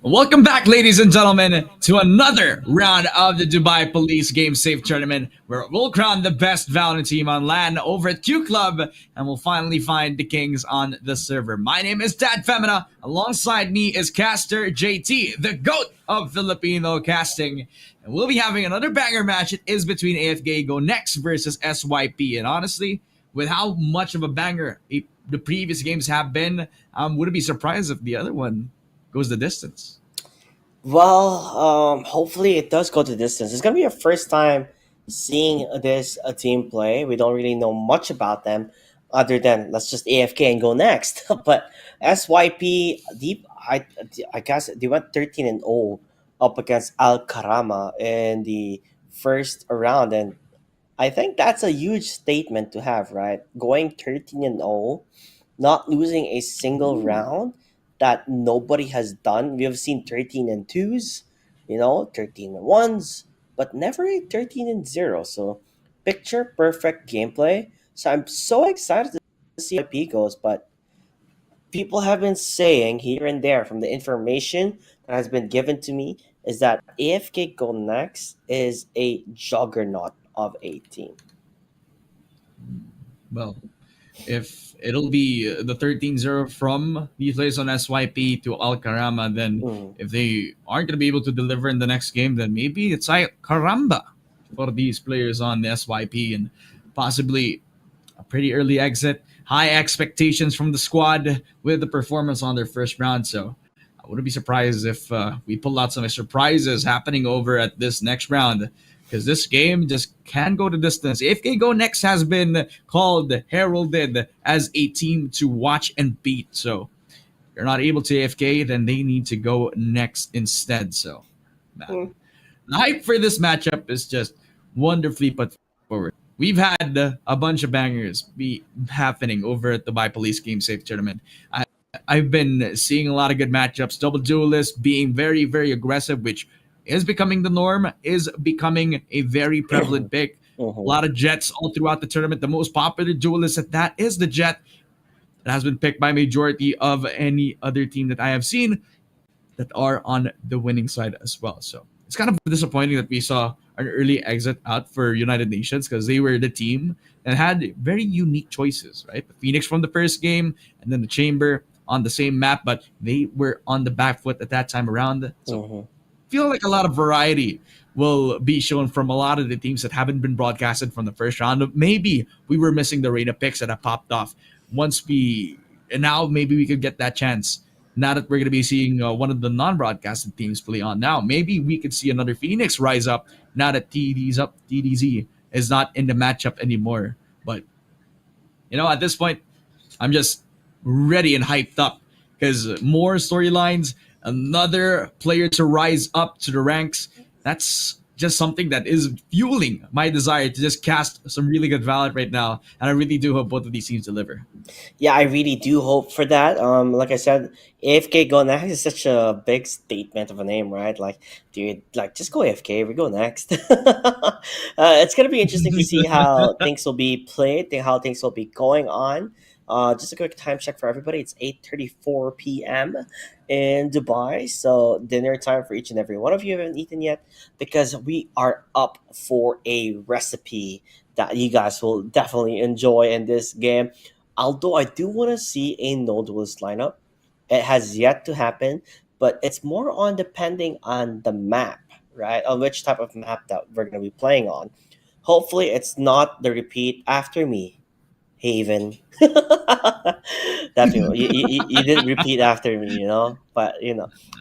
Welcome back, ladies and gentlemen, to another round of the Dubai Police Game Safe Tournament, where we'll crown the best Valorant team on LAN over at Q Club, and we'll finally find the kings on the server. My name is Dad Femina. Alongside me is Caster JT, the GOAT of Filipino casting. And we'll be having another banger match. It is between AFK Go Next versus SYP. And honestly, with how much of a banger the previous games have been, I wouldn't be surprised if the other one goes the distance. Well, hopefully it does go to distance. It's gonna be our first time seeing this team play. We don't really know much about them, other than let's just AFK and go next. But SYP deep, I guess they went 13-0 up against Al Karama in the first round, and I think that's a huge statement to have, right? Going 13-0, not losing a single round that nobody has done. We have seen 13 and 2s, 13 and 1s, but never a 13 and 0. So picture perfect gameplay. So I'm so excited to see how IP goes, but people have been saying here and there from the information that has been given to me is that AFK Go Next is a juggernaut of a team. Well, if it'll be the 13-0 from the place on SYP to Al Karama, then Mm. if they aren't going to be able to deliver in the next game, then maybe it's Al Karamba for these players on the SYP and possibly a pretty early exit. High expectations from the squad with the performance on their first round. So I wouldn't be surprised if we pull out some surprises happening over at this next round. Because this game just can go the distance. AFK Go Next has been called, heralded as a team to watch and beat. So if you're not able to AFK, then they need to go next instead. So, man, Mm. the hype for this matchup is just wonderfully put forward. We've had a bunch of bangers be happening over at the By Police Game Safe tournament. I've been seeing a lot of good matchups. Double duelists being very, very aggressive, which is becoming the norm, is becoming a very prevalent pick. A Mhm. lot of Jets all throughout the tournament. The most popular duelist at that is the Jet. It has been picked by majority of any other team that I have seen that are on the winning side as well. So it's kind of disappointing that we saw an early exit out for United Nations because they were the team and had very unique choices, right? The Phoenix from the first game and then the Chamber on the same map, but they were on the back foot at that time around. So Mhm. feel like a lot of variety will be shown from a lot of the teams that haven't been broadcasted from the first round. Maybe we were missing the Reina picks that have popped off once we, and now maybe we could get that chance. Now that we're going to be seeing one of the non-broadcasted teams play on now, maybe we could see another Phoenix rise up now that TDZ is not in the matchup anymore. But at this point, I'm just ready and hyped up because more storylines, another player to rise up to the ranks. That's just something that is fueling my desire to just cast some really good Valorant right now. And I really do hope both of these teams deliver. Yeah, I really do hope for that. Like I said, AFK Go Next is such a big statement of a name, right? Like, dude, like just go AFK, we go next. It's gonna be interesting to see how things will be played, how things will be going on. Just a quick time check for everybody. It's 8:34 p.m. in Dubai, so dinner time for each and every one of you who haven't eaten yet, because we are up for a recipe that you guys will definitely enjoy in this game. Although I do want to see a no duelist lineup, it has yet to happen, but it's more on depending on the map, right? On which type of map that we're going to be playing on. Hopefully, it's not the repeat after me, Haven. Definitely, you didn't repeat after me, but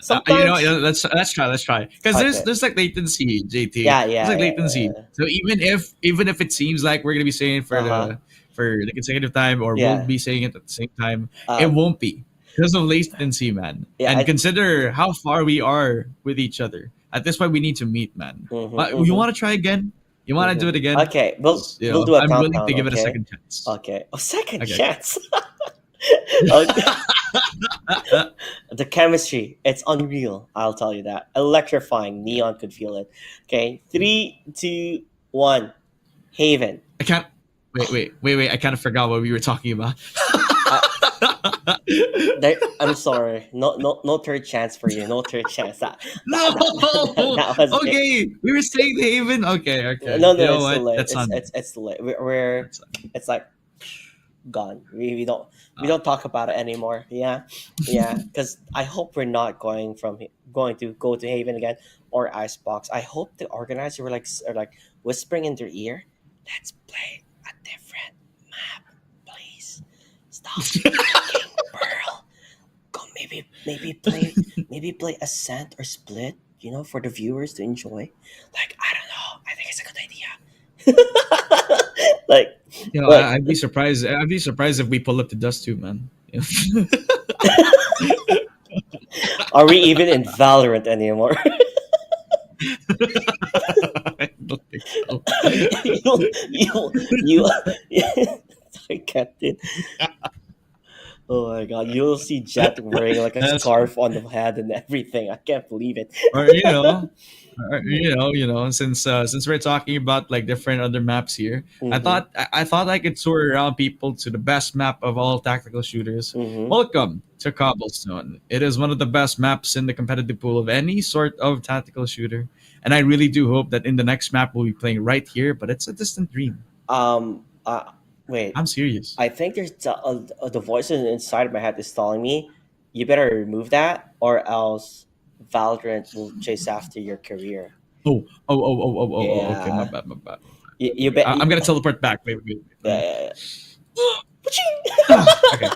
sometimes, Let's try. Let's try. Because there's okay, there's like latency, JT. yeah, There's yeah, like yeah, latency. So even if it seems like we're gonna be saying uh huh, for the consecutive time, or we'll yeah, be saying it at the same time, it um, won't be because of latency, man. yeah, And consider how far we are with each other. At this point, we need to meet, man. mm-hmm, But you mm-hmm, want to try again? You want to do mm-hmm. it again? Okay, we'll do a I'm willing to countdown, give it a okay? second chance. Okay. Oh, second Okay. chance. Okay. The chemistry, it's unreal. I'll tell you that. Electrifying. Neon could feel it. Okay. Three, two, one. Haven. I can't. Wait. I kind of forgot what we were talking about. Uh, I'm sorry. No third chance for you. No third chance. No. That was it. Okay, we were saying the Haven. Okay, okay. No, You no, know it's too what? late. That's on me. It's too late. We're That's on it's like gone. We uh, don't talk about it anymore. Yeah, yeah. Because I hope we're not going to go to Haven again or Icebox. I hope the organizer were are like whispering in their ear, "Let's play a different map, please. Stop picking Pearl. Go maybe play Ascent or Split. You know, for the viewers to enjoy. Like I don't know. I think it's a good idea. like you know, like I'd be surprised. I'd be surprised if we pull up the dust too, man. Are we even in Valorant anymore? I don't think so. You, I can't. Oh my god, you'll see Jet wearing like a That's scarf on the head and everything. I can't believe it. or since we're talking about like different other maps here, Mm-hmm. I thought I could tour around people to the best map of all tactical shooters. Mm-hmm. Welcome to Cobblestone. It is one of the best maps in the competitive pool of any sort of tactical shooter, and I really do hope that in the next map we'll be playing right here. But it's a distant dream. Um. Wait. I'm serious. I think the voice inside of my head is telling me, you better remove that, or else Valorant will chase after your career. Okay, Yeah. my bad. You bet. I'm gonna teleport back. Wait. Yeah. Okay.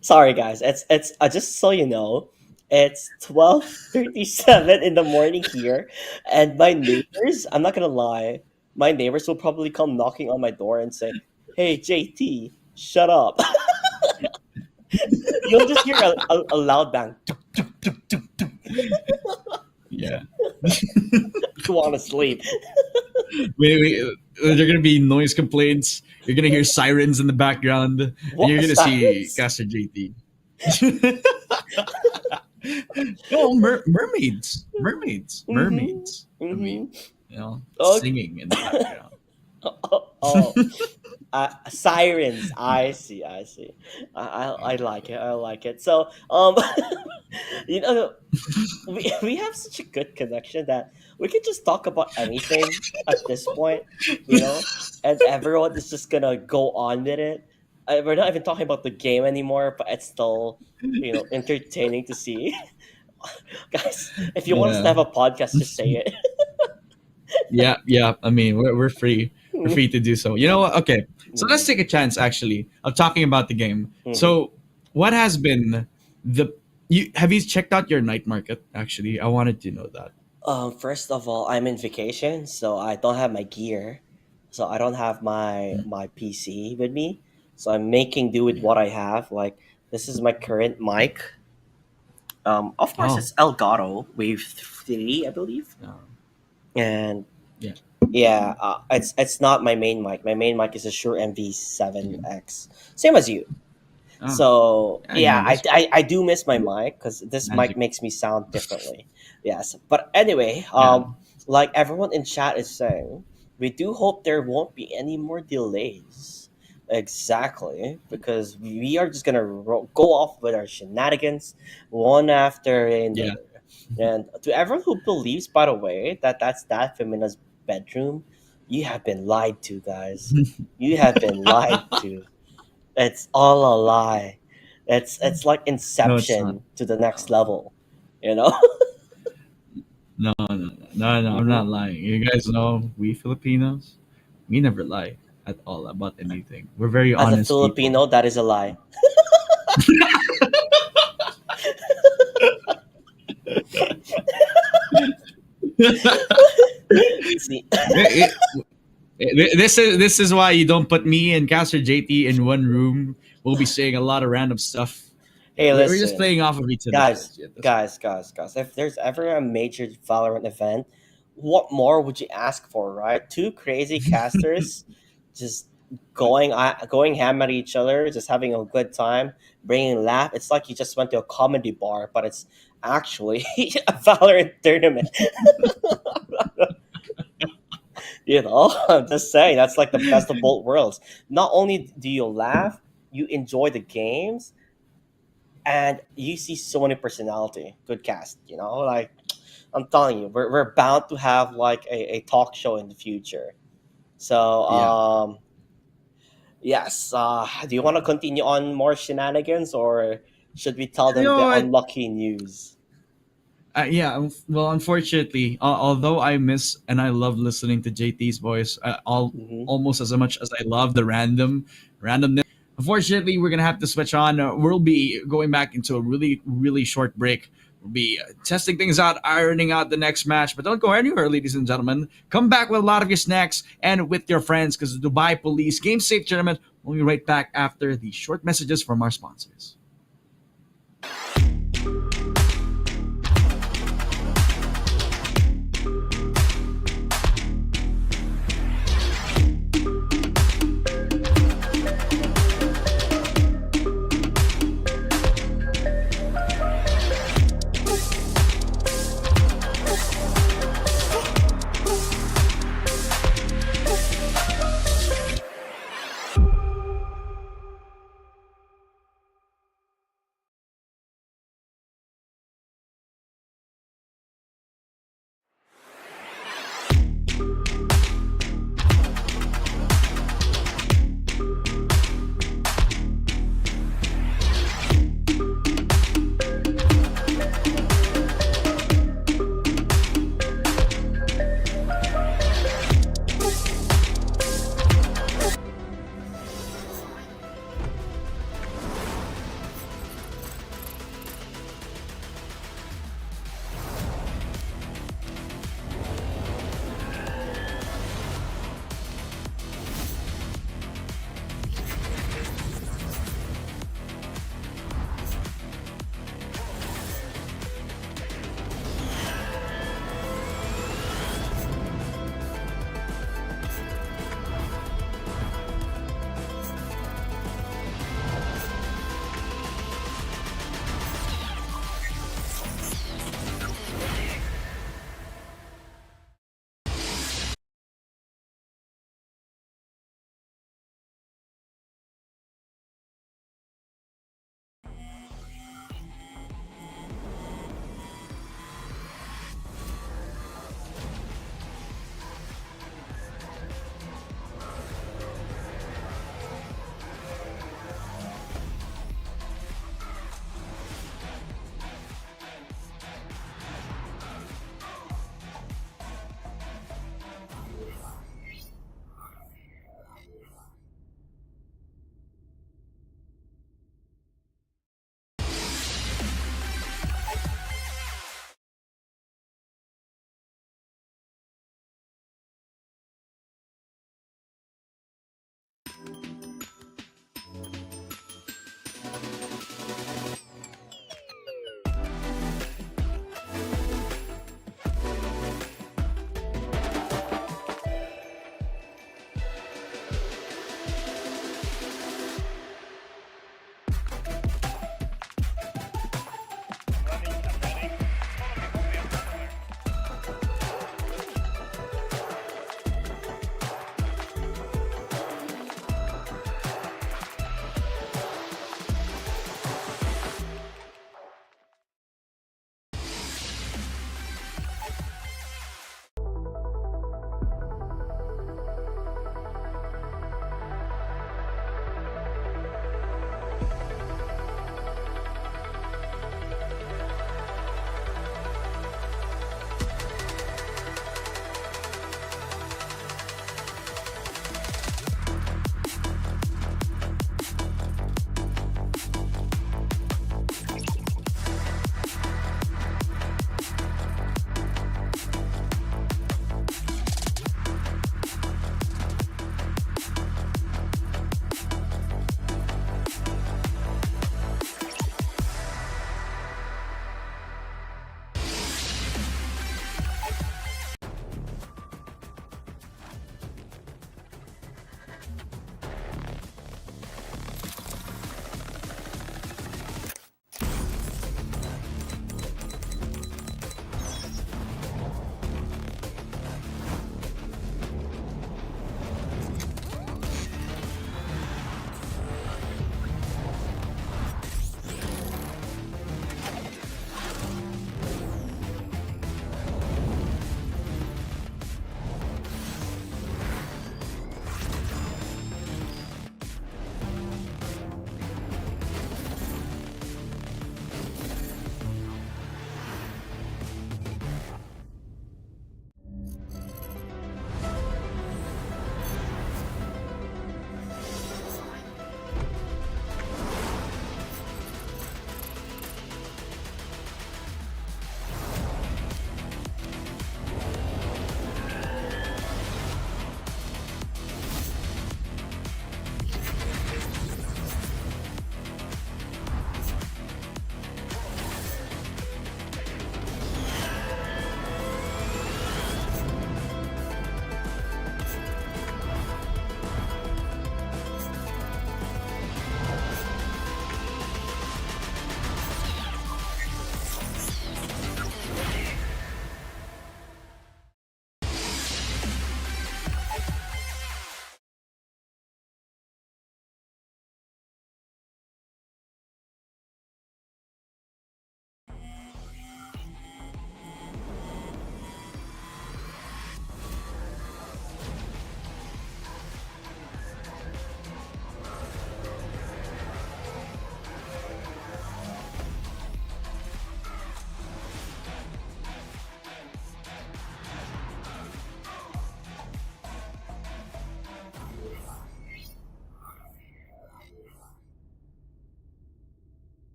Sorry, guys. It's just so you know, it's 12:37 in the morning here, and my neighbors. I'm not gonna lie, my neighbors will probably come knocking on my door and say, "Hey, JT, shut up." You'll just hear a loud bang. Yeah. You want to sleep? Wait. There are gonna be noise complaints. You're gonna hear sirens in the background, and What you're gonna see sirens? Caster JT. No, Mm-hmm. I mean, Mm-hmm. Okay. singing in the background. Oh, sirens. I see. I see. I like it. I like it. So you know, we have such a good connection that we can just talk about anything at this point, and everyone is just gonna go on with it. We're not even talking about the game anymore, but it's still, entertaining to see. Guys, if you want us to Yeah, have a podcast, just say it. yeah. I mean, we're free. We're free Mhm. to do so. You know what? Okay, so let's Mhm. take a chance actually of talking about the game. Mhm. So, what has been the you have you checked out your night market? Actually, I wanted to know that. First of all, I'm in vacation, so I don't have my gear. So I don't have my PC with me. So I'm making do with Yeah. what I have. Like this is my current mic. Of course, Oh, it's Elgato Wave 3, I believe. yeah. And Yeah. yeah, it's not my main mic. My main mic is a Shure Yeah. MV7X, same as you. Oh, So yeah, yeah, that's I do miss my mic because this mic magic. makes me sound differently. Yes, but anyway, Yeah. like everyone in chat is saying, we do hope there won't be any more delays. Exactly, because we are just gonna go off with our shenanigans one after Yeah. another. And to everyone who believes, by the way, that that's that Femina's bedroom, you have been lied to, guys. You have been lied to. It's all a lie. It's like No, it's not. Inception to the next No, level, you know. no. I'm not Mhm. lying. You guys know we Filipinos, we never lie at all about anything. We're very As a honest people. Filipino, that is a lie. See, It- this is why you don't put me and Caster JT in one room. We'll be saying a lot of random stuff. hey, We're just listen, playing off of each other's guys, words. Yeah, that's guys. If there's ever a major Valorant event, what more would you ask for, right? Two crazy casters, just going ham at each other, just having a good time, bringing laugh. It's like you just went to a comedy bar, but it's actually a Valorant tournament. You know, I'm just saying that's like the best of both worlds. Not only do you laugh, you enjoy the games, and you see so many personality. Good cast, you know. Like I'm telling you, we're bound to have like a talk show in the future. So Yeah. yes. Do you want to continue on more shenanigans, or should we tell You them know the what? unlucky news? Yeah, well, unfortunately, although I miss and I love listening to JT's voice, Hmm. almost as much as I love the randomness. Unfortunately, we're gonna have to switch on. We'll be going back into a really short break. We'll be testing things out, ironing out the next match. But don't go anywhere, ladies and gentlemen. Come back with a lot of your snacks and with your friends, because the Dubai Police Game Safe Tournament will be right back after the short messages from our sponsors.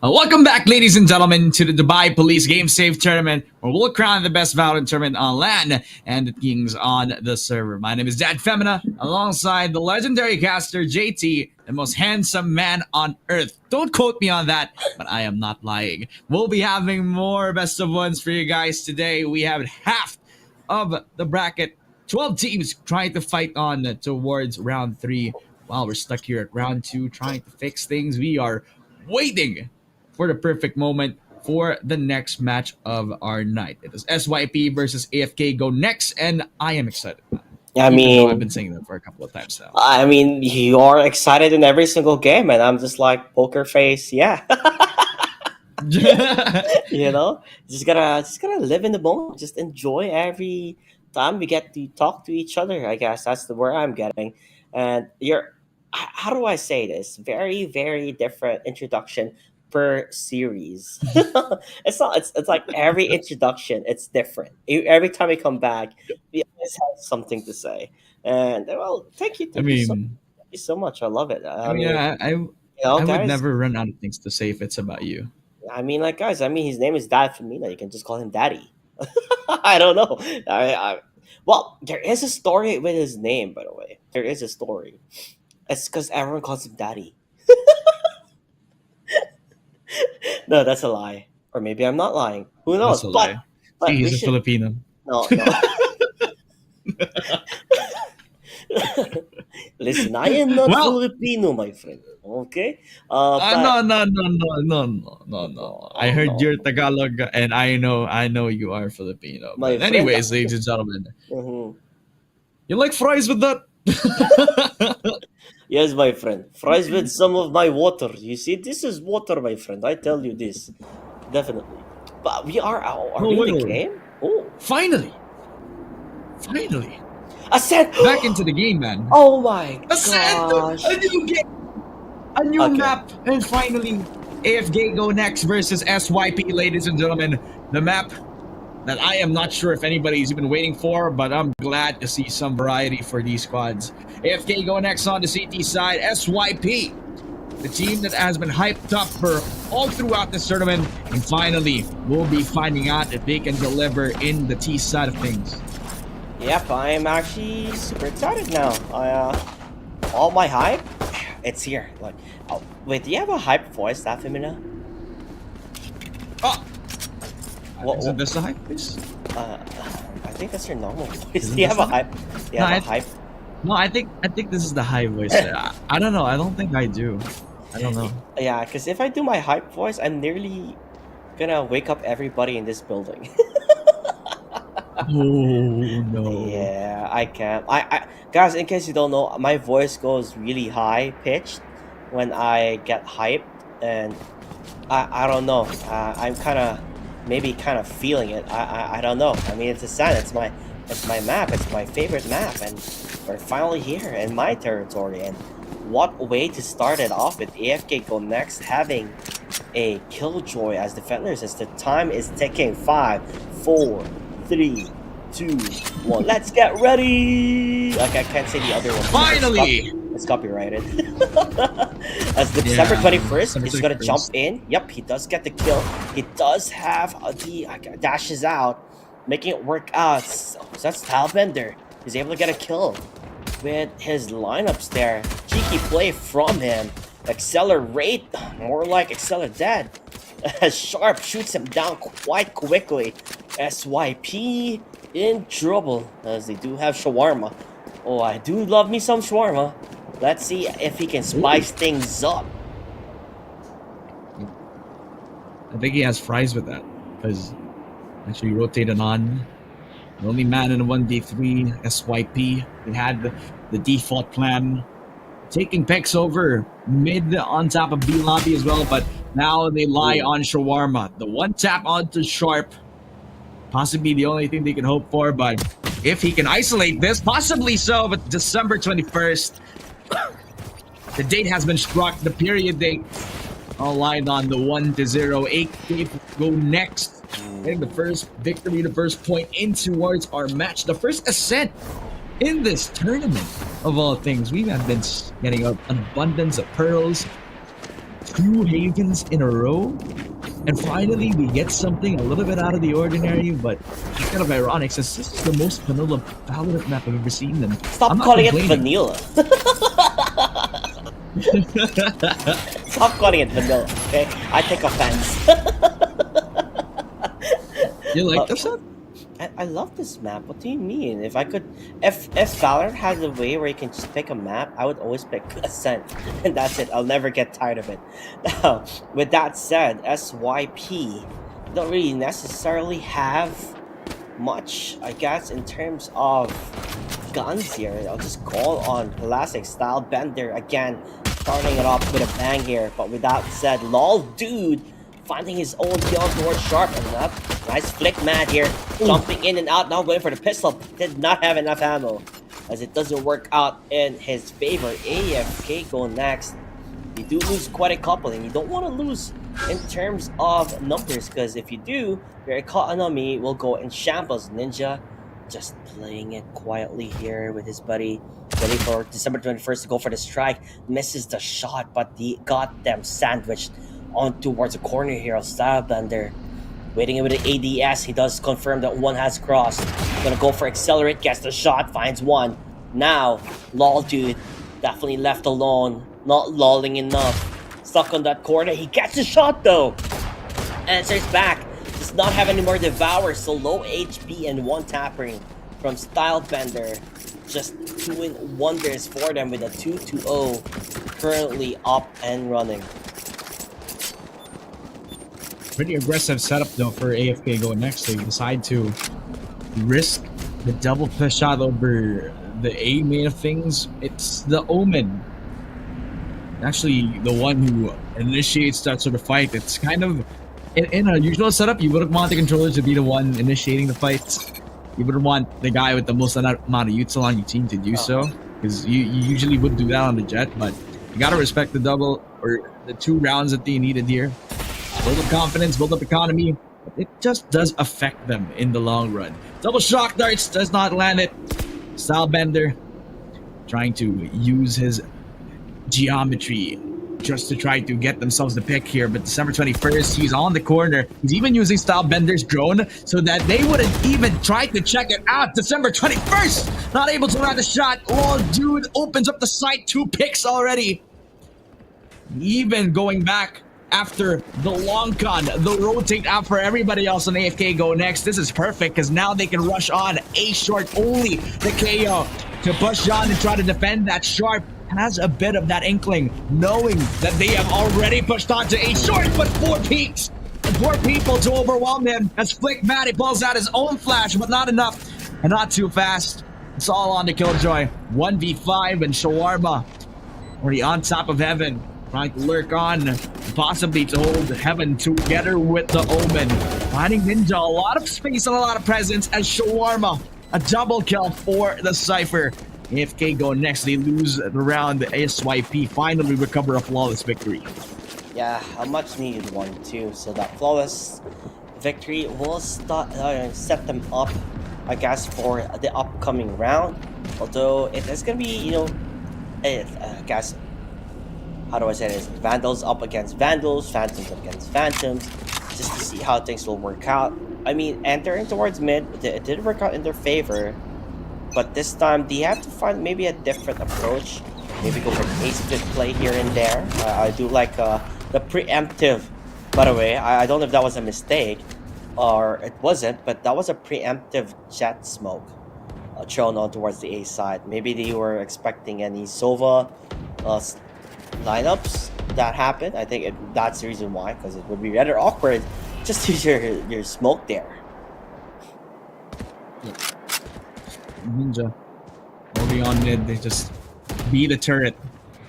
Welcome back, ladies and gentlemen, to the Dubai Police Game Save Tournament, where we'll crown the best Valorant tournament on LAN and the kings on the server. My name is Dad Femina, alongside the legendary caster JT, the most handsome man on earth. Don't quote me on that, but I am not lying. We'll be having more best of ones for you guys today. We have half of the bracket, 12 teams trying to fight on towards round 3, while we're stuck here at round 2 trying to fix things. We are waiting for the perfect moment for the next match of our night. It is SYP versus AFK go next, and I am excited. I Even though I've mean, been saying that for a couple of times now. you are excited in every single game, and I'm just like poker face. Yeah, you know, just gotta live in the moment. Just enjoy every time we get to talk to each other. I guess that's the where I'm getting. And how do I say this? Very, very different introduction per series. It's not. It's like every introduction, it's different. Every time we come back, we always have something to say. And well, I thank you so much. I love it. I would Guys. never run out of things to say if it's about you. Like, guys. His name is Dad Femina. You can just call him Daddy. I don't know. Well, there is a story with his name, by the way. There is a story. It's because everyone calls him Daddy. No, that's a lie. Or maybe I'm not lying. Who knows? That's a lie. But See, we he's a should. Filipino. No. Listen, I am not Well, Filipino, my friend. Okay? no, But no, no, no, no, no, no, no. I heard no, you're Tagalog, and I know you are Filipino. my But friend. anyways, ladies and gentlemen, Mhm. you like fries with that? Yes, my friend. Fries with some of my water. You see, this is water, my friend. I tell you this. Definitely. But are Oh, we in wait, the wait. game? Oh. Finally, finally, Ascent! back into the game, man. Oh my Ascent, gosh. a new game, a new Okay. map, and finally, AFK go next versus SYP, ladies and gentlemen. The map that I am not sure if anybody's even waiting for, but I'm glad to see some variety for these squads. AFK go next on the CT side, SYP, the team that has been hyped up for all throughout this tournament, and finally, we'll be finding out if they can deliver in the T side of things. Yep, I am actually super excited now. All my hype, it's here. Like, oh, wait, do you have a hype voice, that Femina? Oh, What? isn't this a hype, please? I think that's your normal voice. Isn't Do you this have a the- hype? Do you No, have a hype? No, I think this is the high voice. I don't know. I don't think I do. I don't know. Yeah, because if I do my hype voice, I'm nearly gonna wake up everybody in this building. Oh no. Yeah, I can. Guys, in case you don't know, my voice goes really high pitched when I get hyped, and I don't know. I'm maybe kind of feeling it. I don't know. I mean, it's a sign. It's my map. It's my favorite map, and we're finally here in my territory. And what way to start it off with AFK go next, having a killjoy as defenders as the time is ticking. 5, 4, 3, 2, 1. Let's get ready. Like, I can't say the other one. Finally! It's copyrighted. As the December 21st, he's gonna 21st. jump in. Yep, he does get the kill. He does have the dashes out, making it work out. So that's Talbender. He's able to get a kill with his lineups there. Cheeky play from him. Accelerate, more like Accelerate Dead. As Sharp shoots him down quite quickly. SYP in trouble, as they do have shawarma. Oh, I do love me some shawarma. Let's see if he can spice things up. I think he has fries with that because actually rotated on. The only man in a 1v3 SYP. They had the default plan, taking Pex over mid on top of B lobby as well, but now they lie on shawarma. The one tap onto Sharp, possibly the only thing they can hope for, but if he can isolate this, possibly so. But December 21st, the date has been struck, the period date, all lined on the 1-0. 8 go next. Getting the first victory, the first point in towards our match, the first ascent in this tournament of all things. We have been getting an abundance of pearls, 2 Havens in a row. And finally, we get something a little bit out of the ordinary, but it's kind of ironic since this is the most vanilla Valorant map I've ever seen. And Stop calling it vanilla. Stop calling it vanilla, okay? I take offense. You like this one? I love this map. What do you mean? If Valorant has a way where you can just pick a map, I would always pick Ascent, and that's it. I'll never get tired of it. Now, with that said, SYP don't really necessarily have much, I guess, in terms of guns here. I'll just call on classic style Bender again, starting it off with a bang here. But with that said, lol, dude. Finding his own kill towards Sharp enough. Nice flick mad here. Jumping in and out, now going for the pistol. Did not have enough ammo. As it doesn't work out in his favor. AFK go next. You do lose quite a couple, and you don't want to lose in terms of numbers, because if you do, your economy will go in shambles. Ninja just playing it quietly here with his buddy. Ready for December 21st to go for the strike. Misses the shot, but he got them sandwiched on towards the corner here of Stylebender. Waiting with the ADS, he does confirm that one has crossed. Gonna go for accelerate, gets the shot, finds one. Now, lol dude, definitely left alone, not lolling enough. Stuck on that corner, he gets the shot though. Answers back, does not have any more Devour, so low HP and one tapping from Stylebender. Just doing wonders for them with a 2-2-0 currently up and running. Pretty aggressive setup though for AFK going next. They decide to risk the double push shot over the A main of things. It's the Omen, actually the one who initiates that sort of fight. It's kind of in a usual setup, you wouldn't want the controller to be the one initiating the fights. You wouldn't want the guy with the most amount of util on your team to do so, because you usually would do that on the Jet. But you gotta respect the double or the 2 rounds that they needed here. Build up confidence, build up economy. It just does affect them in the long run. Double shock darts does not land it. Stylebender trying to use his geometry just to try to get themselves the pick here. But December 21st, he's on the corner. He's even using Stylebender's drone so that they wouldn't even try to check it out. December 21st, not able to land a shot. Oh, dude opens up the sight. 2 picks already. Even going back after the long con, the rotate out for everybody else on AFK go next. This is perfect because now they can rush on A short only the KO to push on and try to defend that. Sharp has a bit of that inkling, knowing that they have already pushed on to A short, but 4 peaks and 4 people to overwhelm him. As Flick Matt, he pulls out his own flash, but not enough and not too fast. It's all on to Killjoy. 1v5 and Shawarma already on top of Heaven, trying to lurk on, possibly to hold Heaven together with the Omen. Finding Ninja a lot of space and a lot of presence as Shawarma, a double kill for the Cypher. AFK go next, they lose the round. The SYP finally recover a flawless victory. Yeah, a much needed one too, so that flawless victory will set them up, I guess, for the upcoming round. Although it is going to be, I guess, how do I say this? Vandals up against Vandals, Phantoms up against Phantoms, just to see how things will work out. I mean, entering towards mid, it did work out in their favor, but this time they have to find maybe a different approach. Maybe go for ace split play here and there. I do like the preemptive, by the way. I don't know if that was a mistake or it wasn't, but that was a preemptive Jet smoke thrown on towards the A side. Maybe they were expecting any Sova lineups that happened. I think that's the reason why, because it would be rather awkward just to use your smoke there. Ninja moving on mid, they just B the turret.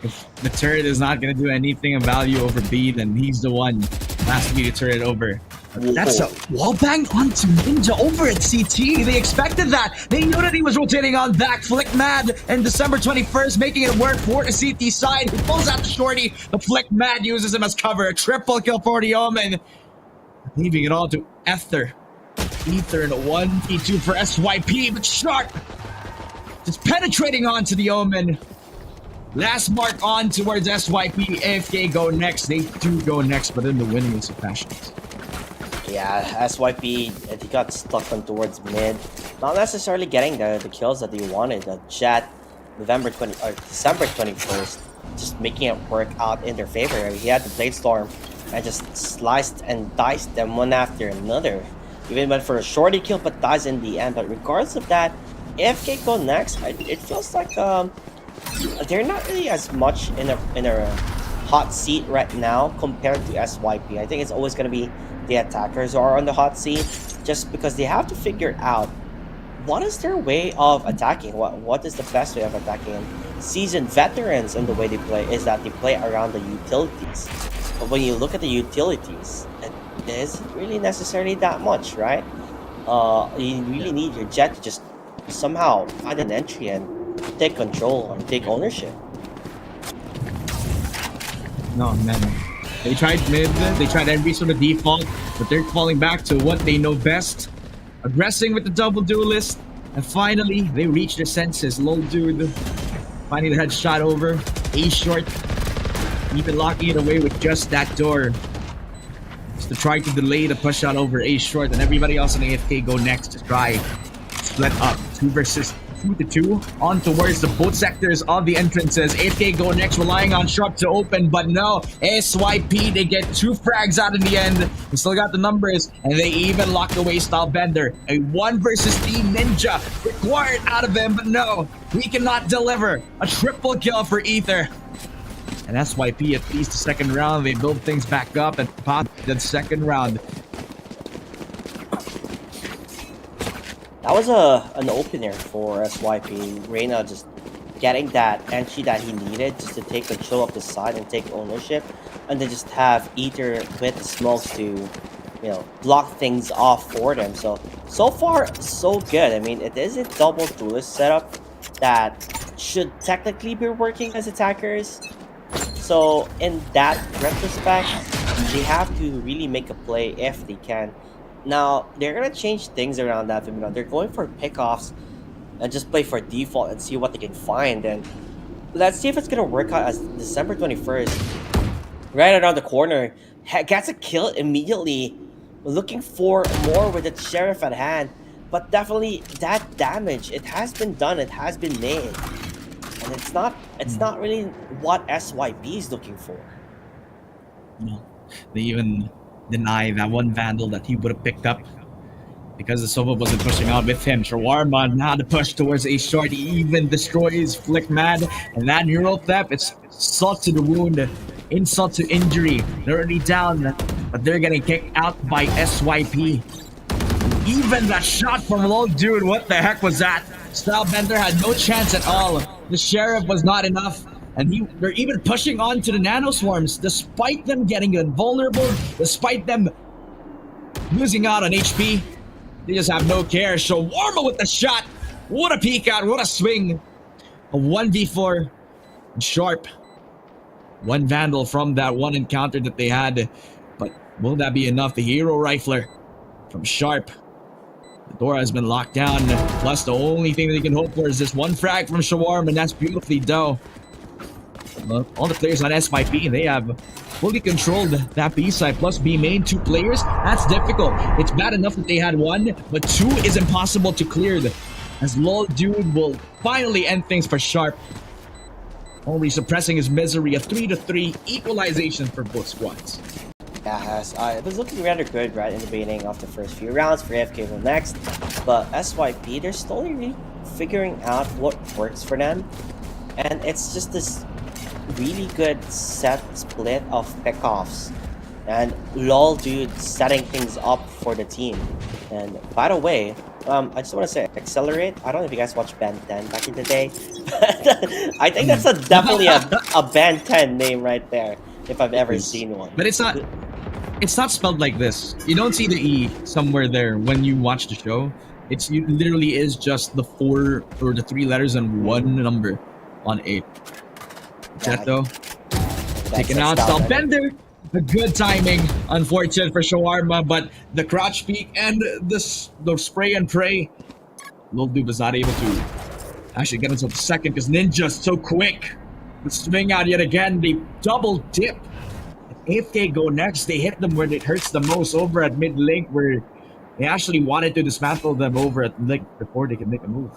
If the turret is not going to do anything of value over B, then he's the one that has to be the turret over. That's a wallbang onto Ninja over at CT. They expected that. They knew that he was rotating on back. Flick Mad and December 21st making it work for the CT side. He pulls out the shorty. The Flick Mad uses him as cover. A triple kill for the Omen. Leaving it all to Ether. Ether in a 1v2 for SYP, but Sharp just penetrating onto the Omen. Last mark on towards SYP. AFK go next. They do go next, but in the winning is passions. Yeah, SYP, he got stuck on towards mid. Not necessarily getting the kills that they wanted. The Jet, December 21st, just making it work out in their favor. I mean, he had the Blade Storm and just sliced and diced them one after another. Even went for a shorty kill, but dies in the end. But regardless of that, AFK go next. It feels like they're not really as much in a hot seat right now compared to SYP. I think it's always going to be the attackers who are on the hot seat, just because they have to figure out what is their way of attacking. What is the best way of attacking? Seasoned veterans in the way they play is that they play around the utilities. But when you look at the utilities, it isn't really necessarily that much, right? You really need your Jet to just somehow find an entry and take control or take ownership. No, man. They tried mid, they tried every sort of default, but they're falling back to what they know best. Aggressing with the double duelist, and finally, they reach their senses. Lol dude, finding the headshot over. A short, even locking it away with just that door. Just to try to delay the push out over A short, and everybody else in AFK go next to try split up 2 versus 2 on towards the both sectors of the entrances. AFK go next, relying on Sharp to open, but no. SYP, they get 2 frags out in the end. They still got the numbers, and they even lock away Stylebender. A 1 versus 3 Ninja required out of him, but no. He cannot deliver. A triple kill for Ether. And SYP, at least the second round, they build things back up and pop the second round. That was an opener for SYP. Reyna just getting that entry that he needed just to take control of the side and take ownership, and then just have Ether with the smokes to, block things off for them. So far, so good. I mean, it is a double duelist setup that should technically be working as attackers. So in that retrospect, they have to really make a play if they can. Now, they're going to change things around that. They're going for pickoffs and just play for default and see what they can find. And let's see if it's going to work out as December 21st. Right around the corner. Gets a kill immediately. Looking for more with the Sheriff at hand. But definitely that damage, it has been done. It has been made. And it's not really what SYP is looking for. No. They even deny that one Vandal that he would have picked up because the Sova wasn't pushing out with him. Shawarma now to push towards A short. He even destroys Flick Mad, and that neural theft, it's insult to the wound, insult to injury. They're already down, but they're getting kicked out by SYP. Even that shot from Lol Dude, what the heck was that? Stylebender had no chance at all. The Sheriff was not enough. And they're even pushing on to the Nano Swarms, despite them getting invulnerable, despite them losing out on HP. They just have no care. Shawarma with the shot. What a peek out, what a swing. A 1v4. Sharp. One Vandal from that one encounter that they had. But will that be enough? The Hero Rifler from Sharp. The door has been locked down. Plus, the only thing they can hope for is this one frag from Shawarma, and that's beautifully done. All the players on SYP, they have fully controlled that B side. Plus B main, 2 players, that's difficult. It's bad enough that they had 1, but 2 is impossible to clear. As Lol Dude will finally end things for Sharp. Only suppressing his misery, a 3-3 equalization for both squads. Yeah, it was looking rather good right in the beginning of the first few rounds for AFK will next. But SYP, they're slowly really figuring out what works for them. And it's just this really good set split of pickoffs, and Lol Dude setting things up for the team. And by the way, I just want to say Accelerate. I don't know if you guys watched Ben 10 back in the day. I think that's definitely a Ben 10 name right there, if I've ever seen one. But it's not spelled like this. You don't see the E somewhere there when you watch the show. It literally is just the 4 or the 3 letters and 1 number on 8. Jet though, taking out Stylebender. A good timing, unfortunate for Shawarma, but the crouch peek and the spray and pray. Lil Dude was not able to actually get himself a second because Ninja's so quick. swing out yet again. They double dip. If they go next, they hit them where it hurts the most over at mid link, where they actually wanted to dismantle them over at link before they can make a move.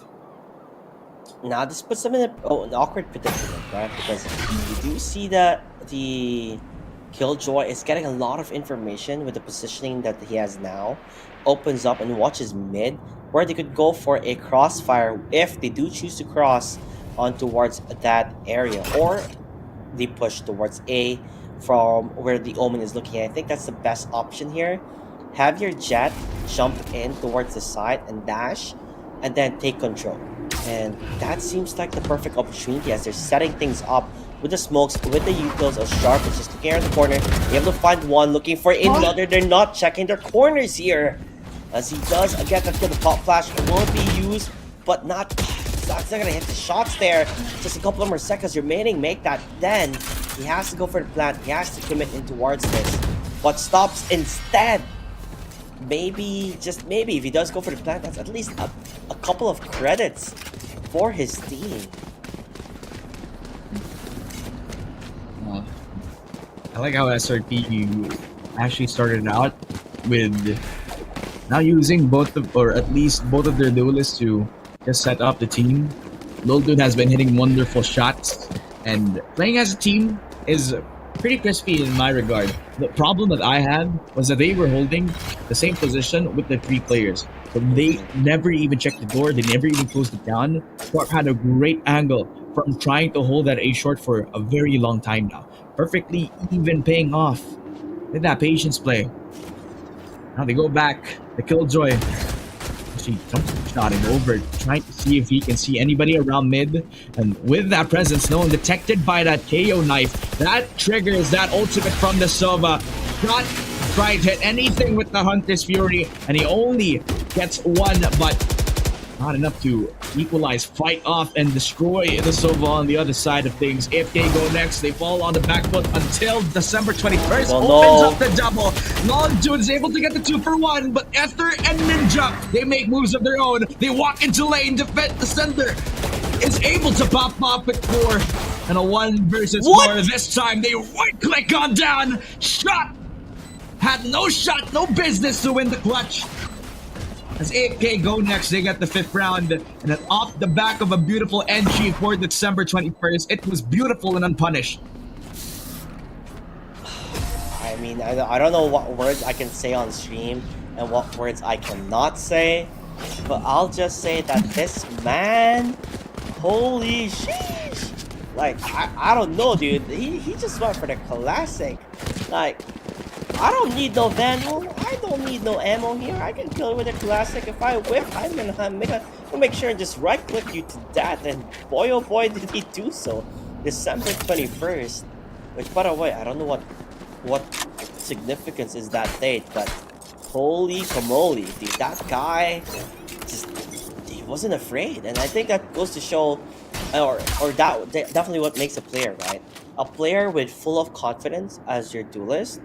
Now this puts them in an awkward predicament, right? Because you do see that the Killjoy is getting a lot of information with the positioning that he has now. Opens up and watches mid, where they could go for a crossfire if they do choose to cross on towards that area, or they push towards A from where the Omen is looking at. I think that's the best option here. Have your Jet jump in towards the side and dash, and then take control. And that seems like the perfect opportunity as they're setting things up with the smokes, with the utils of Sharp, which is looking around the corner, able to find one, looking for another. They're not checking their corners here. As he does get the pop flash, it will be used, but not. That's not gonna hit the shots there. Just a couple of more seconds remaining. Make that. Then he has to go for the plant. He has to commit in towards this, but stops instead. Maybe, just maybe, if he does go for the plant, that's at least a couple of credits for his team. I like how SRP actually started out with now using both of, or at least both of their duelists to just set up the team. Lil Dude has been hitting wonderful shots, and playing as a team is pretty crispy in my regard. The problem that I had was that they were holding the same position with the 3 players. So they never even checked the door, they never even closed it down. Sharp had a great angle from trying to hold that A short for a very long time now. Perfectly even paying off with that patience play. Now they go back, the Killjoy. She jump-shotting over, trying to see if he can see anybody around mid. And with that presence, no one detected by that KO knife, that triggers that ultimate from the Sova. Not trying to hit anything with the Hunter's Fury, and he only gets one, but not enough to equalize, fight off, and destroy the Sova on the other side of things. If they go next, they fall on the back foot until December 21st. Opens up the double. Long Dude is able to get the 2-for-1, but Ether and Ninja, they make moves of their own. They walk into lane, defend the center. Is able to pop off with 4 and a 1 versus 4. This time they right click on down. Shot! Had no shot, no business to win the clutch. As AFK go next, they get the 5th round, and then off the back of a beautiful entry for December 21st, it was beautiful and unpunished. I mean, I don't know what words I can say on stream and what words I cannot say, but I'll just say that this man, holy sheesh. Like, I don't know, dude. He just went for the classic. Like, I don't need no Vandal. I don't need no ammo here. I can kill it with a classic. If I whip, I'm gonna make sure and just right click you to that. And boy, oh boy, did he do so. December 21st. Which, by the way, I don't know what significance is that date, but holy camoli, dude, that guy he wasn't afraid. And I think that goes to show, or that definitely what makes a player, right? A player with full of confidence as your duelist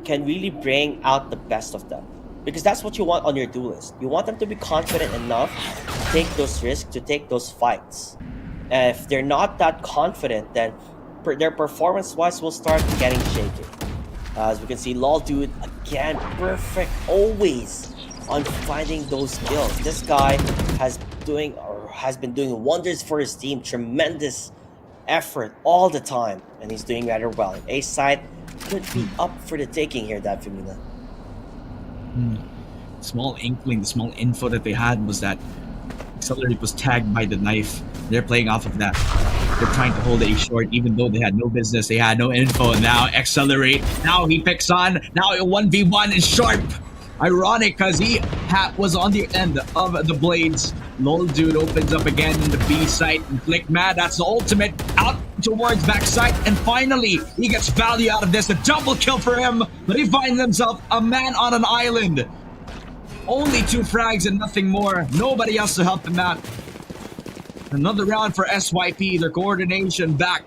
can really bring out the best of them, because that's what you want on your duelist. You want them to be confident enough to take those risks, to take those fights. And if they're not that confident, then their performance-wise will start getting shaky. As we can see, Lol Dude again, perfect always on finding those kills. This guy has been doing wonders for his team. Tremendous effort all the time, and he's doing rather well. A side could be up for the taking here, that Femina. Small inkling, the small info that they had was that Accelerate was tagged by the knife. They're playing off of that. They're trying to hold A short, even though they had no business, they had no info. And now Accelerate, now he picks on, now 1v1 is Sharp. Ironic, because he was on the end of the blades. Lol Dude opens up again in the B site, and Flick Mad, that's the ultimate, out towards backside, and finally, he gets value out of this, a double kill for him, but he finds himself a man on an island. Only 2 frags and nothing more, nobody else to help him out. Another round for SYP, their coordination back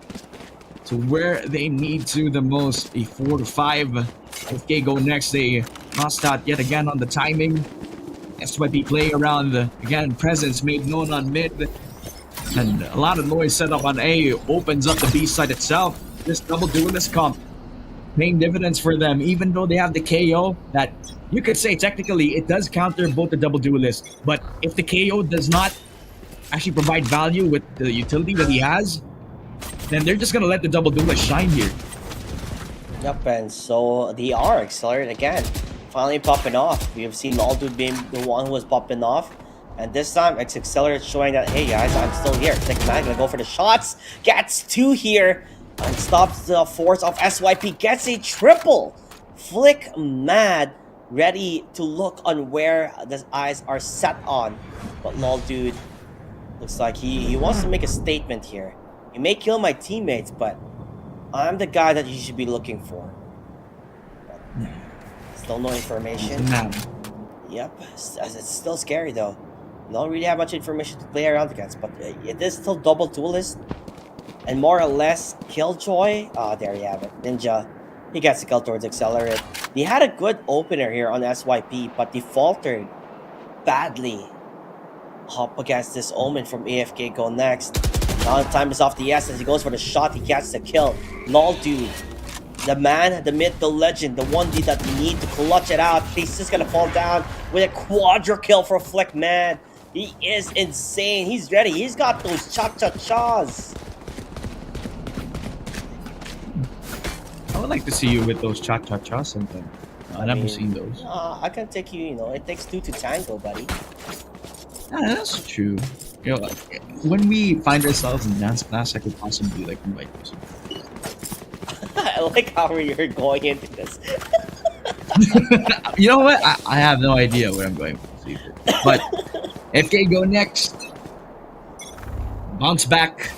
to where they need to the most, a 4-5. If they go next, they lost out yet again on the timing. SYP playing around, again, presence made known on mid. And a lot of noise set up on A opens up the B side itself. This double duelist comp paying dividends for them, even though they have the KO that you could say technically it does counter both the double duelist. But if the KO does not actually provide value with the utility that he has, then they're just gonna let the double duelist shine here. Yep, and so they are accelerated again. Finally popping off. We have seen Aldo being the one who was popping off. And this time it's accelerated, showing that, hey guys, I'm still here. Flick Mad gonna go for the shots. Gets 2 here. And stops the force of SYP. Gets a triple. Flick Mad ready to look on where the eyes are set on. But lol dude looks like he wants to make a statement here. He may kill my teammates, but I'm the guy that you should be looking for. Still no information. Yep, it's still scary though. We don't really have much information to play around against, but it is still double duelist. And more or less, Killjoy. There you have it. Ninja. He gets the kill towards Accelerate. They had a good opener here on SYP, but they faltered badly up against this Omen from AFK Go Next. Now time is off the essence. He goes for the shot. He gets the kill. Lol dude. The man, the myth, the legend, the 1D that we need to clutch it out. He's just gonna fall down with a quadra kill for Flick Man. He is insane. He's ready. He's got those cha-cha-chas. I would like to see you with those cha-cha-chas sometime. I've never seen those. I can take you, it takes 2 to tango, buddy. Yeah, that's true. When we find ourselves in dance class, I could possibly invite you. I like how you're going into this. You know what? I have no idea where I'm going with this either. But FK Go Next. Bounce back.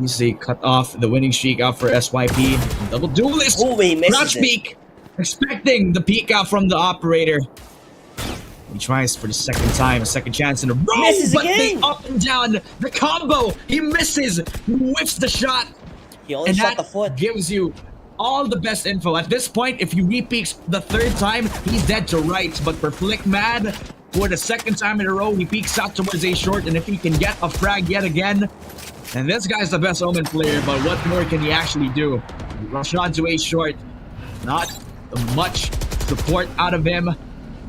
Easily cut off the winning streak out for SYP. Double duelist. Oh, he misses Crouch peek. Expecting the peek out from the operator. He tries for the second time, a second chance in a row. Misses but again. the up and down, the combo. He misses. He whiffs the shot. He only shot the foot. Gives you all the best info. At this point, if you re-peeks the 3rd time, he's dead to rights. But for Flick Mad, for the 2nd time in a row, he peeks out towards A short. And if he can get a frag yet again, and this guy's the best Omen player, but what more can he actually do? Rush on to A short. Not much support out of him.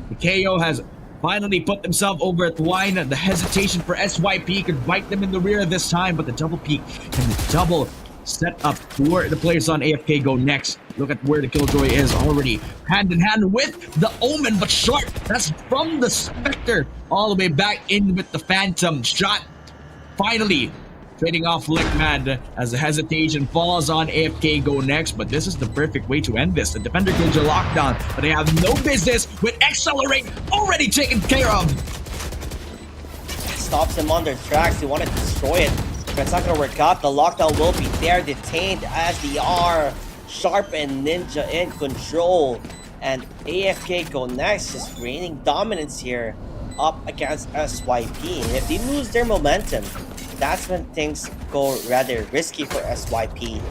The KO has finally put himself over at Wine. The hesitation for SYP could bite them in the rear this time, but the double peek and the double set up for the players on AFK Go Next. Look at where the Killjoy is already hand in hand with the Omen, but short. That's from the Spectre all the way back in with the Phantom shot. Finally trading off Flick Mad as the hesitation falls on AFK Go Next, but this is the perfect way to end this. The defender Killjoy lockdown, but they have no business with Accelerate already taken care of. Stops him on their tracks. They want to destroy it. But it's not going to work out. The lockdown will be there, detained as they are. Sharp and Ninja in control. And AFK Go Next is reigning dominance here up against SYP. And if they lose their momentum, that's when things go rather risky for SYP.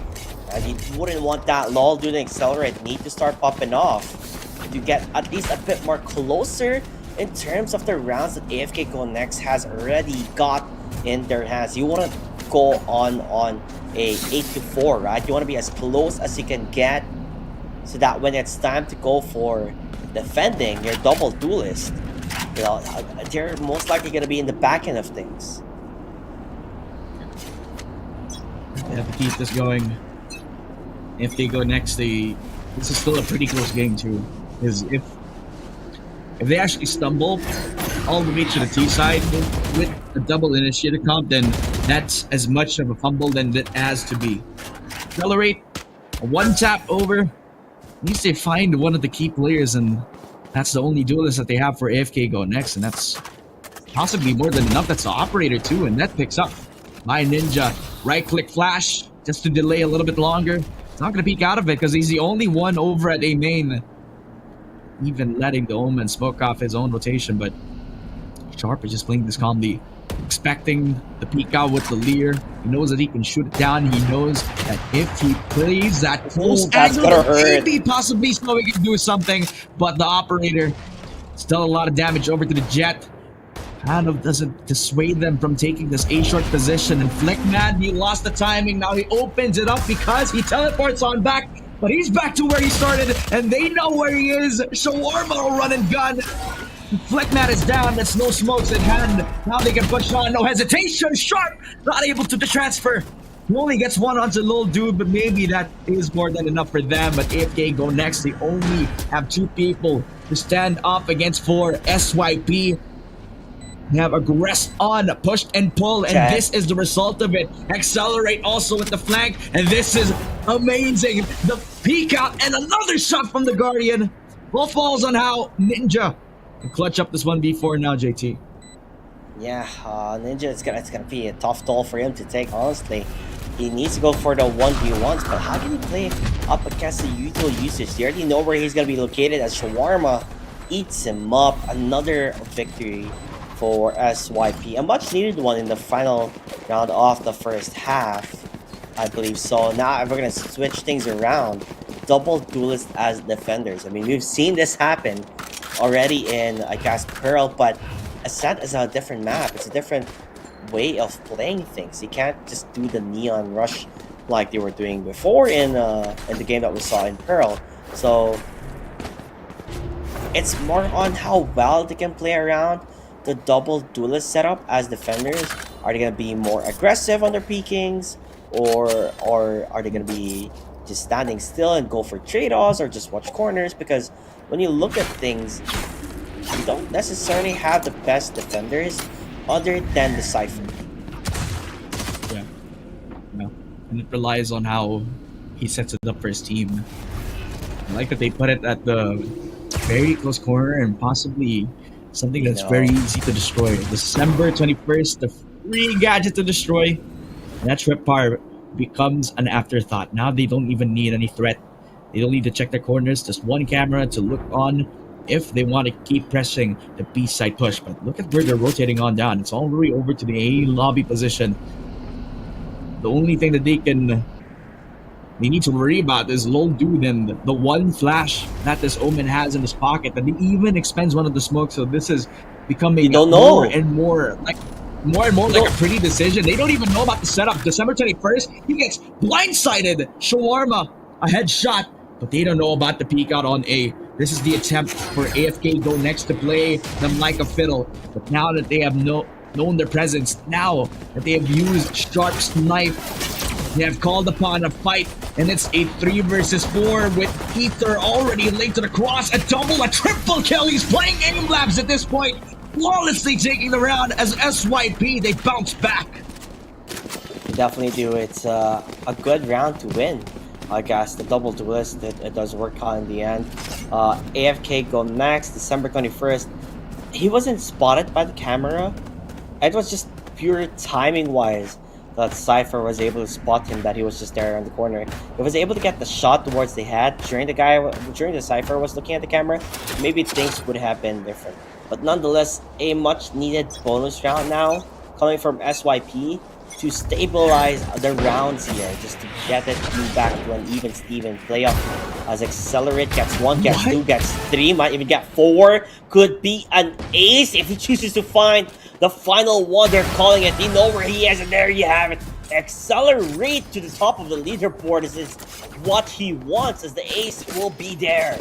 And you wouldn't want that lull due to Accelerate. Need to start popping off to get at least a bit more closer in terms of the rounds that AFK Go Next has already got in their hands. You want to go on a 8-4, right? You want to be as close as you can get so that when it's time to go for defending your double duelist, they're most likely going to be in the back end of things. They have to keep this going. If they go next, this is still a pretty close game too. Because if they actually stumble all the way to the T side with a double initiative comp, then that's as much of a fumble than it has to be. Accelerate, a one tap over. At least they find one of the key players, and that's the only duelist that they have for AFK Go Next, and that's possibly more than enough. That's the operator too, and that picks up by Ninja. Right click flash just to delay a little bit longer. It's not going to peek out of it because he's the only one over at A main, even letting the Omen smoke off his own rotation. But Sharp is just playing this calmly, expecting the peek out with the leer. He knows that he can shoot it down. He knows that if he plays that close angle, maybe possibly Snowy can do something. But the operator, still a lot of damage over to the Jet. kind of doesn't dissuade them from taking this A short position. And Flickman, he lost the timing. Now he opens it up because he teleports on back. But he's back to where he started, and they know where he is. Shawarma will run and gun. Flickman is down. That's no smokes in hand. Now they can push on. No hesitation. Sharp not able to transfer. He only gets one onto Lil Dude, but maybe that is more than enough for them. But AFK go next. They only have 2 people to stand up against 4 SYP. They have aggressed on, pushed and pull, and this is the result of it. Accelerate also with the flank, and this is amazing. The peek out and another shot from the Guardian. All falls on how Ninja can clutch up this 1v4 now, JT. Yeah, Ninja, it's gonna be a tough toll for him to take, honestly. He needs to go for the 1v1s, but how can he play up against the usual usage? They already know where he's gonna be located as Shawarma eats him up. Another victory for SYP. A much needed one in the final round of the first half, I believe. So now we're gonna switch things around. Double duelists as defenders. I mean, we've seen this happen already in, I guess, Pearl, but Ascent is a different map. It's a different way of playing things. You can't just do the Neon Rush like they were doing before in the game that we saw in Pearl. So it's more on how well they can play around the double duelist setup as defenders. Are they going to be more aggressive on their peekings, or are they going to be just standing still and go for trade-offs, or just watch corners? Because when you look at things, you don't necessarily have the best defenders other than the Cypher. Yeah. No. And it relies on how he sets it up for his team. I like that they put it at the very close corner and possibly something that's very easy to destroy. December 21st, the free gadget to destroy. And that trip bar becomes an afterthought. Now they don't even need any threat. They don't need to check their corners. Just one camera to look on if they want to keep pressing the B side push. But look at where they're rotating on down. It's all the way over to the A lobby position. The only thing that they need to worry about is Lol Dude and the one flash that this Omen has in his pocket, that he even expends one of the smokes. So this is becoming more and more like a pretty decision. They don't even know about the setup. December 21st, he gets blindsided. Shawarma, a headshot, but they don't know about the peek out on A. This is the attempt for AFK Go Next to play them like a fiddle. But now that they have known their presence, now that they have used Sharp's knife, they have called upon a fight, and it's a 3 versus 4 with Ether already linked to the cross. A double, a triple kill. He's playing aim labs at this point, flawlessly taking the round as SYP, they bounce back. They definitely do. It's a good round to win. I guess the double duelist, it does work out in the end. AFK Go Next, December 21st. He wasn't spotted by the camera. It was just pure timing wise that Cypher was able to spot him, that he was just there on the corner. He was able to get the shot towards the head during the Cypher was looking at the camera. Maybe things would have been different. But nonetheless, a much needed bonus round now coming from SYP to stabilize the rounds here, just to get it back to an even Steven playoff. As Accelerate gets 1, gets 2, gets 3, might even get 4. Could be an ace if he chooses to find the final one. They're calling it. They know where he is, and there you have it. Accelerate to the top of the leaderboard. This is what he wants, as the ace will be there.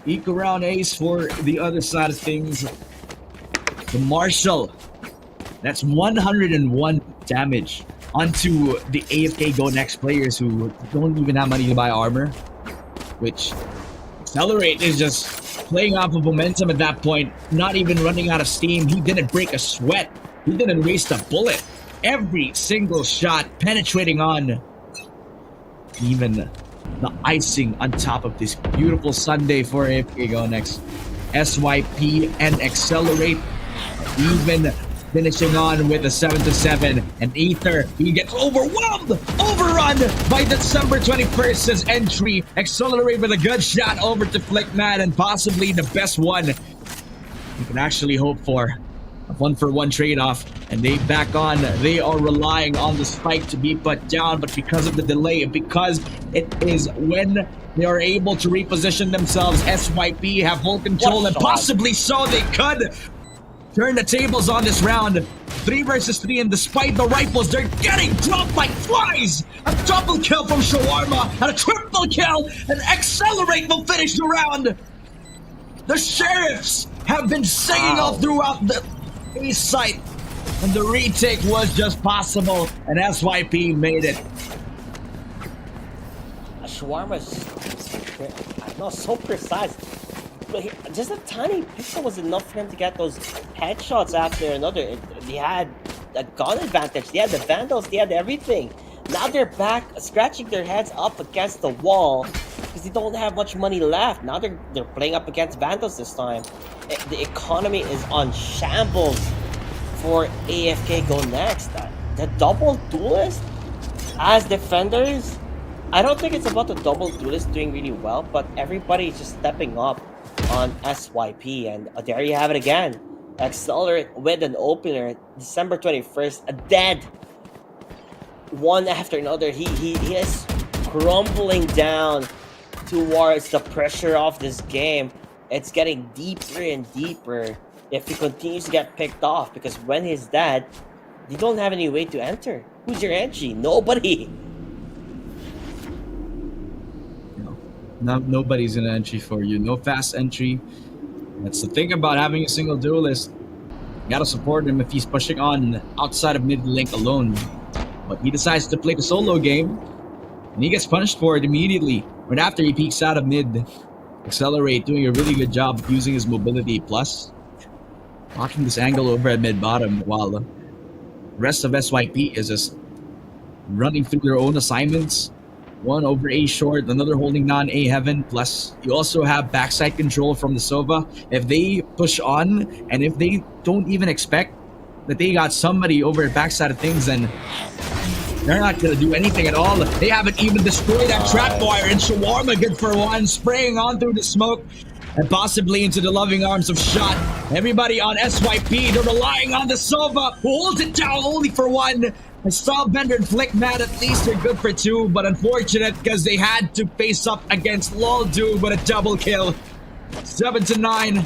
Eco round ace for the other side of things. The Marshall. That's 101 damage onto the AFK Go Next players who don't even have money to buy armor. Which Accelerate is just playing off of momentum at that point, not even running out of steam. He didn't break a sweat. He didn't waste a bullet. Every single shot penetrating on even the icing on top of this beautiful Sunday for AFK Go Next. SYP and Accelerate even finishing on with a 7-7, and Ether, he gets overwhelmed, overrun by December 21st's entry. Accelerate with a good shot over to Flickman, and possibly the best one you can actually hope for. a one-for-one trade-off, and they back on. They are relying on the spike to be put down, but because of the delay, because it is when they are able to reposition themselves, SYP have full control, and possibly so they could turn the tables on this round. 3 versus 3, and despite the rifles, they're getting dropped like flies. A double kill from Shawarma, and a triple kill, and Accelerate will finish the round. The Sheriffs have been singing all throughout the east site, and the retake was just possible, and SYP made it. Shawarma's, I don't know, so precise. But just a tiny pixel was enough for him to get those headshots after another. They had a gun advantage, they had the Vandals, they had everything. Now they're back, scratching their heads up against the wall because they don't have much money left. Now they're playing up against Vandals this time. The economy is on shambles for AFK Go Next. The double duelist as defenders, I don't think it's about the double duelist doing really well, but everybody is just stepping up on SYP, and there you have it again. Accelerate with an opener, December 21st, a dead one after another. He is crumbling down towards the pressure of this game. It's getting deeper and deeper if he continues to get picked off, because when he's dead, they don't have any way to enter. Who's your entry? Nobody. Nobody's gonna entry for you. No fast entry. That's the thing about having a single duelist. You gotta support him if he's pushing on outside of mid link alone. But he decides to play the solo game, and he gets punished for it immediately. Right after he peeks out of mid. Accelerate doing a really good job of using his mobility plus blocking this angle over at mid bottom, while the rest of SYP is just running through their own assignments. One over A short, another holding down A heaven. Plus, you also have backside control from the Sova. If they push on, and if they don't even expect that they got somebody over at backside of things, then they're not going to do anything at all. They haven't even destroyed that trap wire, and Shawarma good for one, spraying on through the smoke and possibly into the loving arms of Shot. Everybody on SYP, they're relying on the Sova, who holds it down only for one. I saw Bender and Flick mad, at least they're good for two, but unfortunate because they had to face up against Lol Dude with a double kill. 7-9,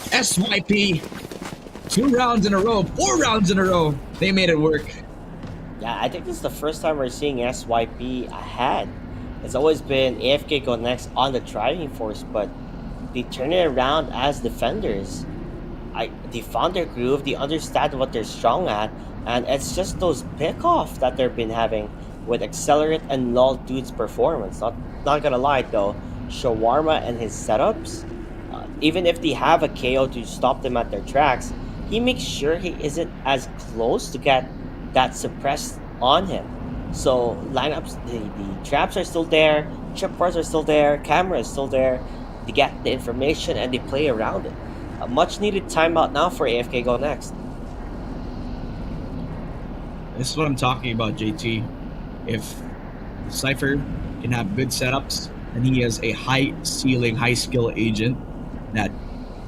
SYP, 2 rounds in a row, 4 rounds in a row, they made it work. Yeah, I think this is the first time we're seeing SYP ahead. It's always been AFK Go Next on the driving force, but they turn it around as defenders. They found their groove, they understand what they're strong at, and it's just those pick-off that they've been having with Accelerate and Lol Dude's performance. Not gonna lie though, Shawarma and his setups, even if they have a KO to stop them at their tracks, he makes sure he isn't as close to get that suppressed on him. So lineups, the traps are still there, tripwires are still there, camera is still there. They get the information and they play around it. A much needed timeout now for AFK Go Next. This is what I'm talking about, JT. If Cypher can have good setups and he has a high ceiling, high skill agent that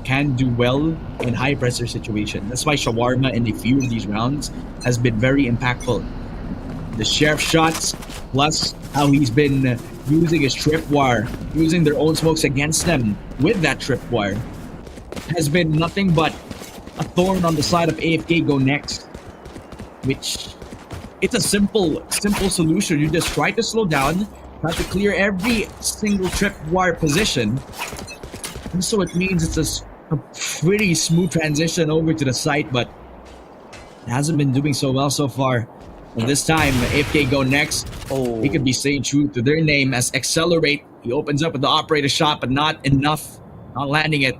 can do well in high pressure situations. That's why Shawarma in a few of these rounds has been very impactful. The Sheriff shots, plus how he's been using his tripwire, using their own smokes against them with that tripwire, has been nothing but a thorn on the side of AFK Go Next, which it's a simple solution. You just try to slow down, try to clear every single tripwire position, and so it means it's a pretty smooth transition over to the site, but it hasn't been doing so well so far. And this time, AFK Go Next, he could be staying true to their name as Accelerate. He opens up with the operator shot, but not enough, not landing it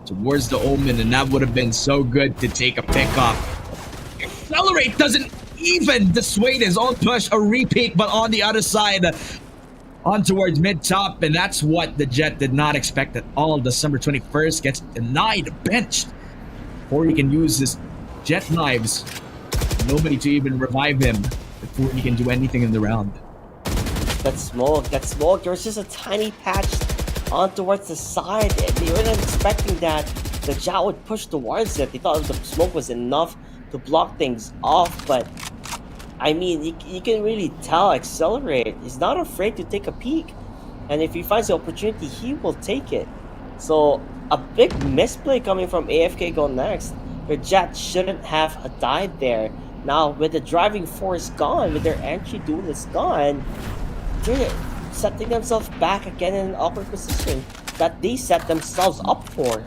towards the Omen, and that would have been so good to take a pick off. Accelerate doesn't even dissuade his own push, a repeat, but on the other side, on towards mid-top, and that's what the Jet did not expect at all. December 21st gets denied, benched, before he can use his Jet knives. Nobody to even revive him before he can do anything in the round. That smoke, there was just a tiny patch on towards the side. They were not expecting that. the Jao would push towards it. They thought the smoke was enough to block things off, but I mean, you can really tell Accelerate is not afraid to take a peek. And if he finds the opportunity, he will take it. So, a big misplay coming from AFK Go Next. Their Jet shouldn't have died there. Now, with the driving force gone, with their entry duelist gone, they're setting themselves back again in an awkward position that they set themselves up for.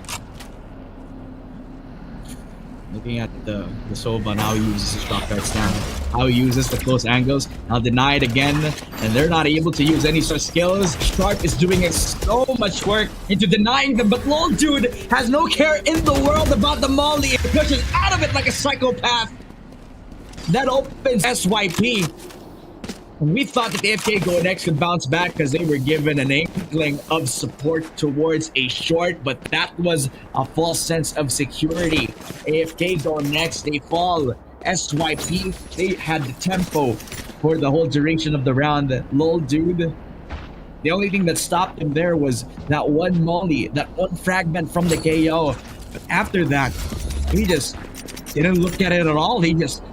Looking at the Sova, now he uses his shotgun stand. How he uses the close angles. Now deny it again. And they're not able to use any such skills. Sharp is doing so much work into denying them. But Lol Dude has no care in the world about the molly. He pushes out of it like a psychopath. That opens SYP. We thought that the AFK Go Next could bounce back because they were given an inkling of support towards a short, but that was a false sense of security. AFK Go Next, they fall. SYP, they had the tempo for the whole duration of the round. Lol Dude, the only thing that stopped him there was that one molly, that one fragment from the KO. But after that, he just didn't look at it at all. He just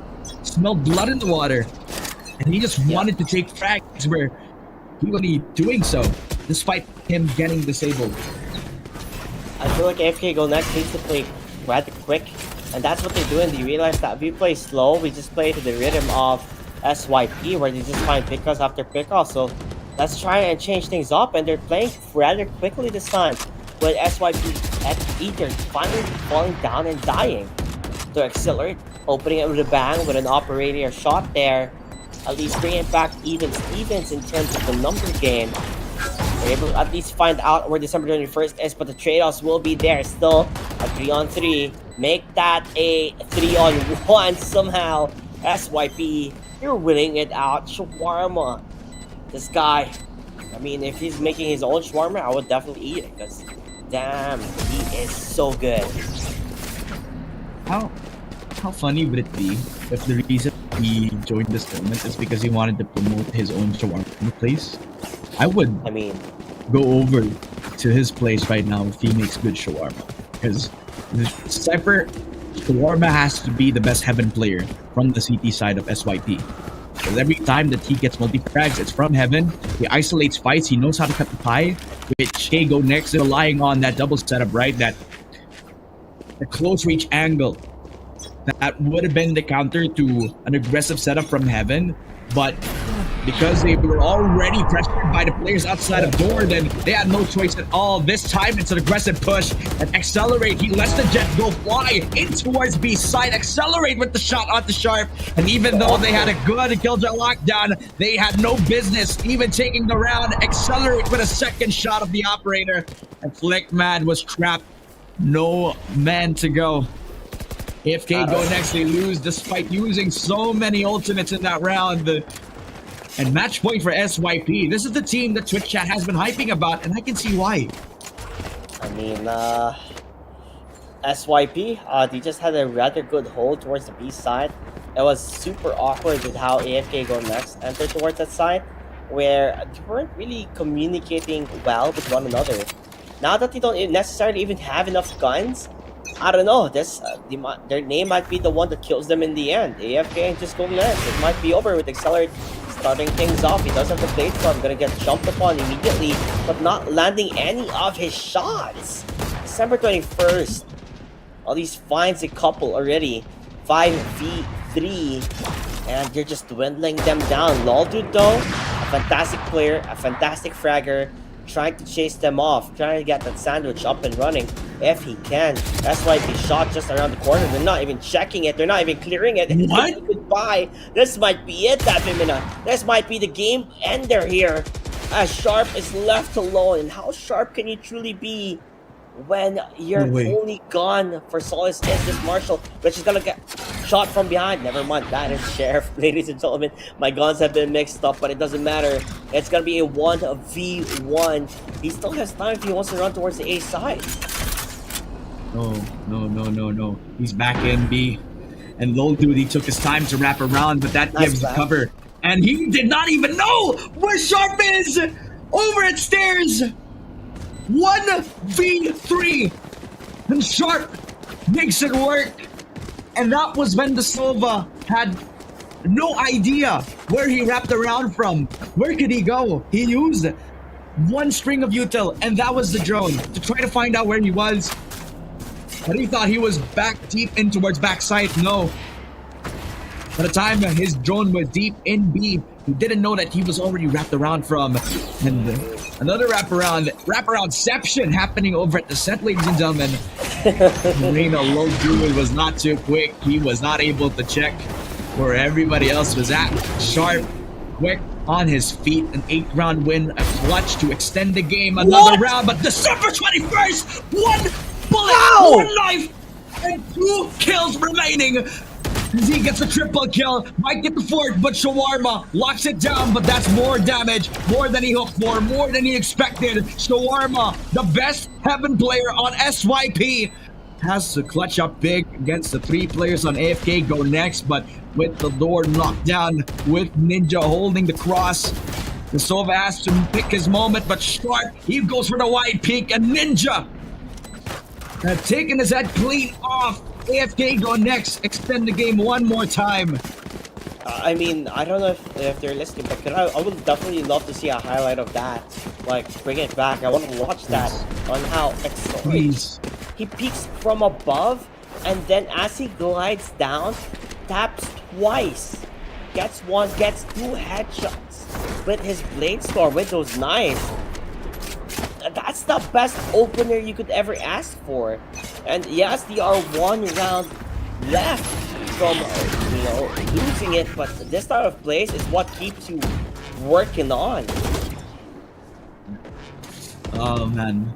smelled blood in the water. And he just wanted to take frags where he was doing so, despite him getting disabled. I feel like AFK Go Next needs to play rather quick, and that's what they're doing. They realize that if we play slow, we just play to the rhythm of SYP, where they just find pickoffs after pickoffs. So let's try and change things up, and they're playing rather quickly this time, with SYP at either finally falling down and dying. To Accelerate, opening it with a bang with an operator shot there. At least bring it back evens in terms of the number game. They're able to at least find out where December 21st is, but the trade-offs will be there still. A 3-on-3. Make that a 3-on-1 somehow. SYP, you're winning it out. Shawarma. This guy, I mean, if he's making his own shawarma, I would definitely eat it, because damn, he is so good. How funny would it be if the reason he joined this tournament is because he wanted to promote his own shawarma place? I would go over to his place right now if he makes good shawarma. Because the Cypher shawarma has to be the best Heaven player from the CT side of SYP. Because every time that he gets multi-frags, it's from Heaven. He isolates fights. He knows how to cut the pie. Which Go Next, relying on that double setup, right? That the close reach angle. That would have been the counter to an aggressive setup from Heaven, but because they were already pressured by the players outside of door, then they had no choice at all. This time, it's an aggressive push and Accelerate. He lets the Jet go fly in towards B side. Accelerate with the shot onto Sharp, and even though they had a good Killjoy lockdown, they had no business even taking the round. Accelerate with a second shot of the operator, and Flickmad was trapped. No man to go. AFK Go Next, they lose despite using so many ultimates in that round. And match point for SYP. This is the team that Twitch chat has been hyping about, and I can see why. I mean, SYP, they just had a rather good hold towards the B side. It was super awkward with how AFK Go Next entered towards that side, where they weren't really communicating well with one another. Now that they don't necessarily even have enough guns, I don't know, their name might be the one that kills them in the end. AFK and just Go Next. It might be over with Accelerate starting things off. He does have the blade storm, gonna get jumped upon immediately, but not landing any of his shots. December 21st. All these finds a couple already. 5v3. And you're just dwindling them down. Lol Dude though, a fantastic player, a fantastic fragger, trying to chase them off, trying to get that sandwich up and running if he can. That's why he shot just around the corner. They're not even checking it. They're not even clearing it. What? Goodbye. This might be it, Tapimina. This might be the game ender here. As Sharp is left alone. And how sharp can you truly be when you're only gone for solace is this Marshall, which is gonna get shot from behind. Never mind, that is Sheriff, ladies and gentlemen. My guns have been mixed up, but it doesn't matter. It's gonna be a 1v1. He still has time if he wants to run towards the A side. No. He's back in B. And Lol Dude, he took his time to wrap around, but that gives the cover. And he did not even know where Sharp is! Over at stairs! 1v3! And Sharp makes it work. And that was when the Sova had no idea where he wrapped around from. Where could he go? He used one string of util, and that was the drone, to try to find out where he was. But he thought he was back deep in towards backside. No. By the time his drone was deep in B, he didn't know that he was already wrapped around from. And another wraparoundception happening over at the set, ladies and gentlemen. Marino low duel was not too quick. He was not able to check where everybody else was at. Sharp, quick on his feet. An 8th round win, a clutch to extend the game another round. But December 21st, one bullet, one knife, and 2 kills remaining. He gets a triple kill, might get the 4th, but Shawarma locks it down, but that's more damage, more than he hoped for, more than he expected. Shawarma, the best heaven player on SYP, has to clutch up big against the 3 players on AFK Go Next, but with the door knocked down, with Ninja holding the cross, the Sova has to pick his moment, but Sharp, he goes for the wide peak, and Ninja taking his head clean off. AFK Go Next, extend the game one more time. I mean, I don't know if they're listening, but I would definitely love to see a highlight of that. Like, bring it back. I want to watch that on how Please. He peeks from above, and then as he glides down, taps twice. Gets 1, gets 2 headshots with his blade storm, with those knives. That's the best opener you could ever ask for. And yes, they are 1 round left from losing it, but this type of plays is what keeps you working on. Oh man,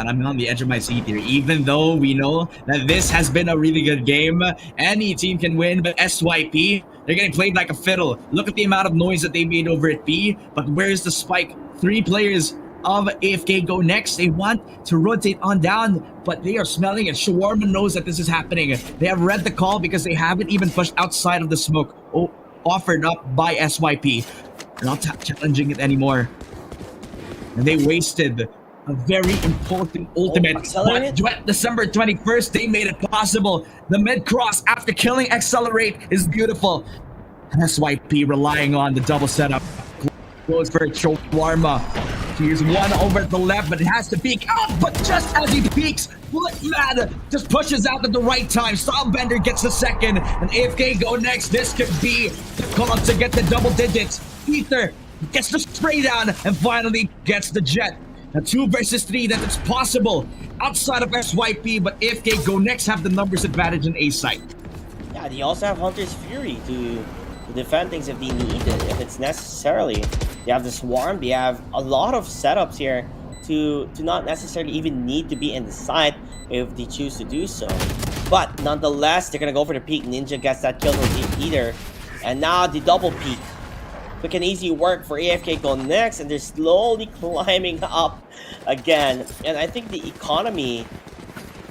I'm on the edge of my seat here. Even though we know that this has been a really good game, any team can win, but SYP, they're getting played like a fiddle. Look at the amount of noise that they made over at B, but where's the spike? 3 players of AFK Go Next. They want to rotate on down, but they are smelling it. Shawarma knows that this is happening. They have read the call because they haven't even pushed outside of the smoke offered up by SYP. They're not challenging it anymore. And they wasted a very important ultimate. But December 21st, they made it possible. The mid-cross after killing Accelerate is beautiful. And SYP relying on the double setup. Goes for Shawarma. Here's 1 over at the left, but it has to peek out. But just as he peeks, Flipmad just pushes out at the right time. Stylebender gets the 2nd, and AFK Go Next. This could be the call to get the double digits. Ether gets the spray down and finally gets the jet. Now 2 versus 3, that it's possible outside of SYP, but AFK Go Next have the numbers advantage in A site. Yeah, they also have Hunter's Fury to defend things if they need it, if it's necessarily. They have the Swarm, they have a lot of setups here to not necessarily even need to be in the site if they choose to do so. But nonetheless, they're gonna go for the peek. Ninja gets that kill from Ether. And now the double peek. Quick and easy work for AFK Go Next, and they're slowly climbing up again. And I think the economy,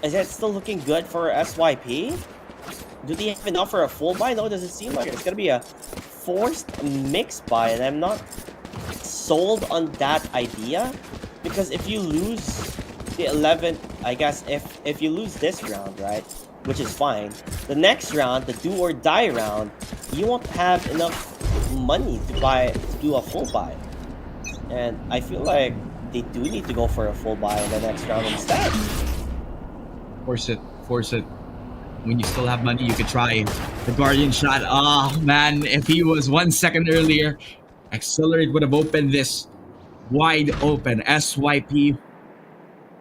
is it still looking good for SYP? Do they have enough for a full buy? No, it doesn't seem like it. It's gonna be a forced mix buy, and I'm not sold on that idea, because if you lose the 11th, I guess if you lose this round, right, which is fine, the next round, the do or die round, you won't have enough money to do a full buy. And I feel like they do need to go for a full buy in the next round instead. Force it. When you still have money, you could try the Guardian shot. Oh man, if he was 1 second earlier, Accelerate would have opened this wide open. SYP,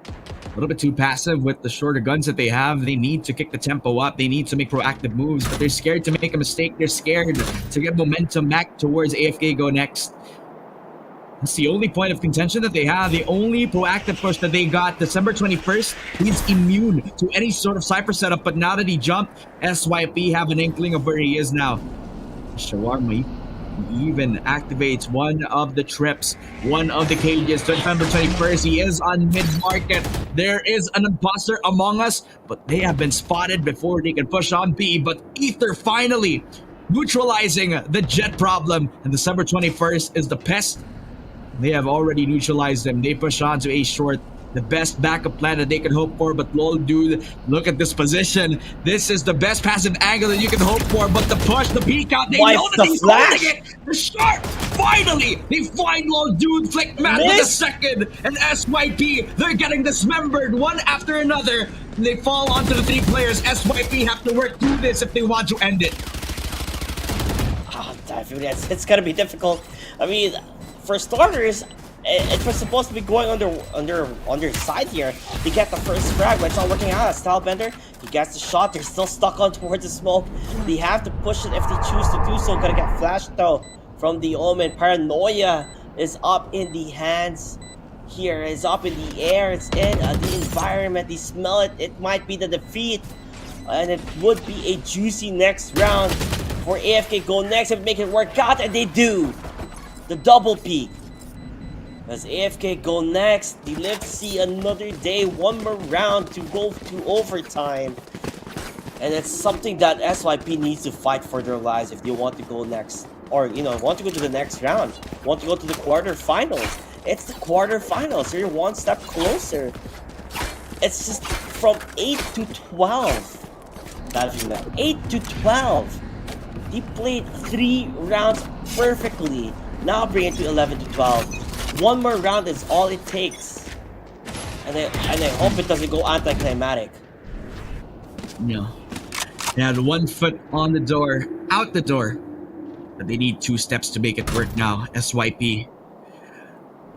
a little bit too passive with the shorter guns that they have. They need to kick the tempo up. They need to make proactive moves, but they're scared to make a mistake. They're scared to get momentum back towards AFK Go Next. It's the only point of contention that they have. The only proactive push that they got. December 21st, he's immune to any sort of Cypher setup, but now that he jumped, SYP have an inkling of where he is now. Shawarma even activates one of the trips, one of the cages. November 21st, he is on mid-market. There is an imposter among us, but they have been spotted before they can push on B. But Ether finally neutralizing the jet problem, and December 21st is the pest. They have already neutralized them. They push on to A short. the best backup plan that they could hope for. But lol, dude, look at this position. This is the best passive angle that you can hope for. But the push, the peek out, they Why know that the he's flash? holding it. The shot, finally, they find lol, dude, flick mad with a Miss. second. And SYP, they're getting dismembered one after another. And they fall onto the 3 players. SYP have to work through this if they want to end it. Oh, definitely, it's gonna be difficult. I mean, for starters, it was supposed to be going under side here. He get the first frag, but it's not working out. Stylebender, he gets the shot. They're still stuck on towards the smoke. They have to push it if they choose to do so. Gonna get flashed though from the Omen. Paranoia is up in the hands. Here is up in the air. It's in the environment. They smell it. It might be the defeat, and it would be a juicy next round for AFK Go Next if make it work out, and they do. The double peak. As AFK Go Next, they live to see another day, one more round to go to overtime. And it's something that SYP needs to fight for their lives if they want to go next. Or, you know, want to go to the next round. Want to go to the quarterfinals. It's the quarterfinals, so you're one step closer. It's just from 8 to 12. That's 8 to 12. They played 3 rounds perfectly. Now bring it to 11 to 12. One more round is all it takes. And I hope it doesn't go anticlimactic. No. They had 1 foot on the door, out the door. But they need 2 steps to make it work now. SYP.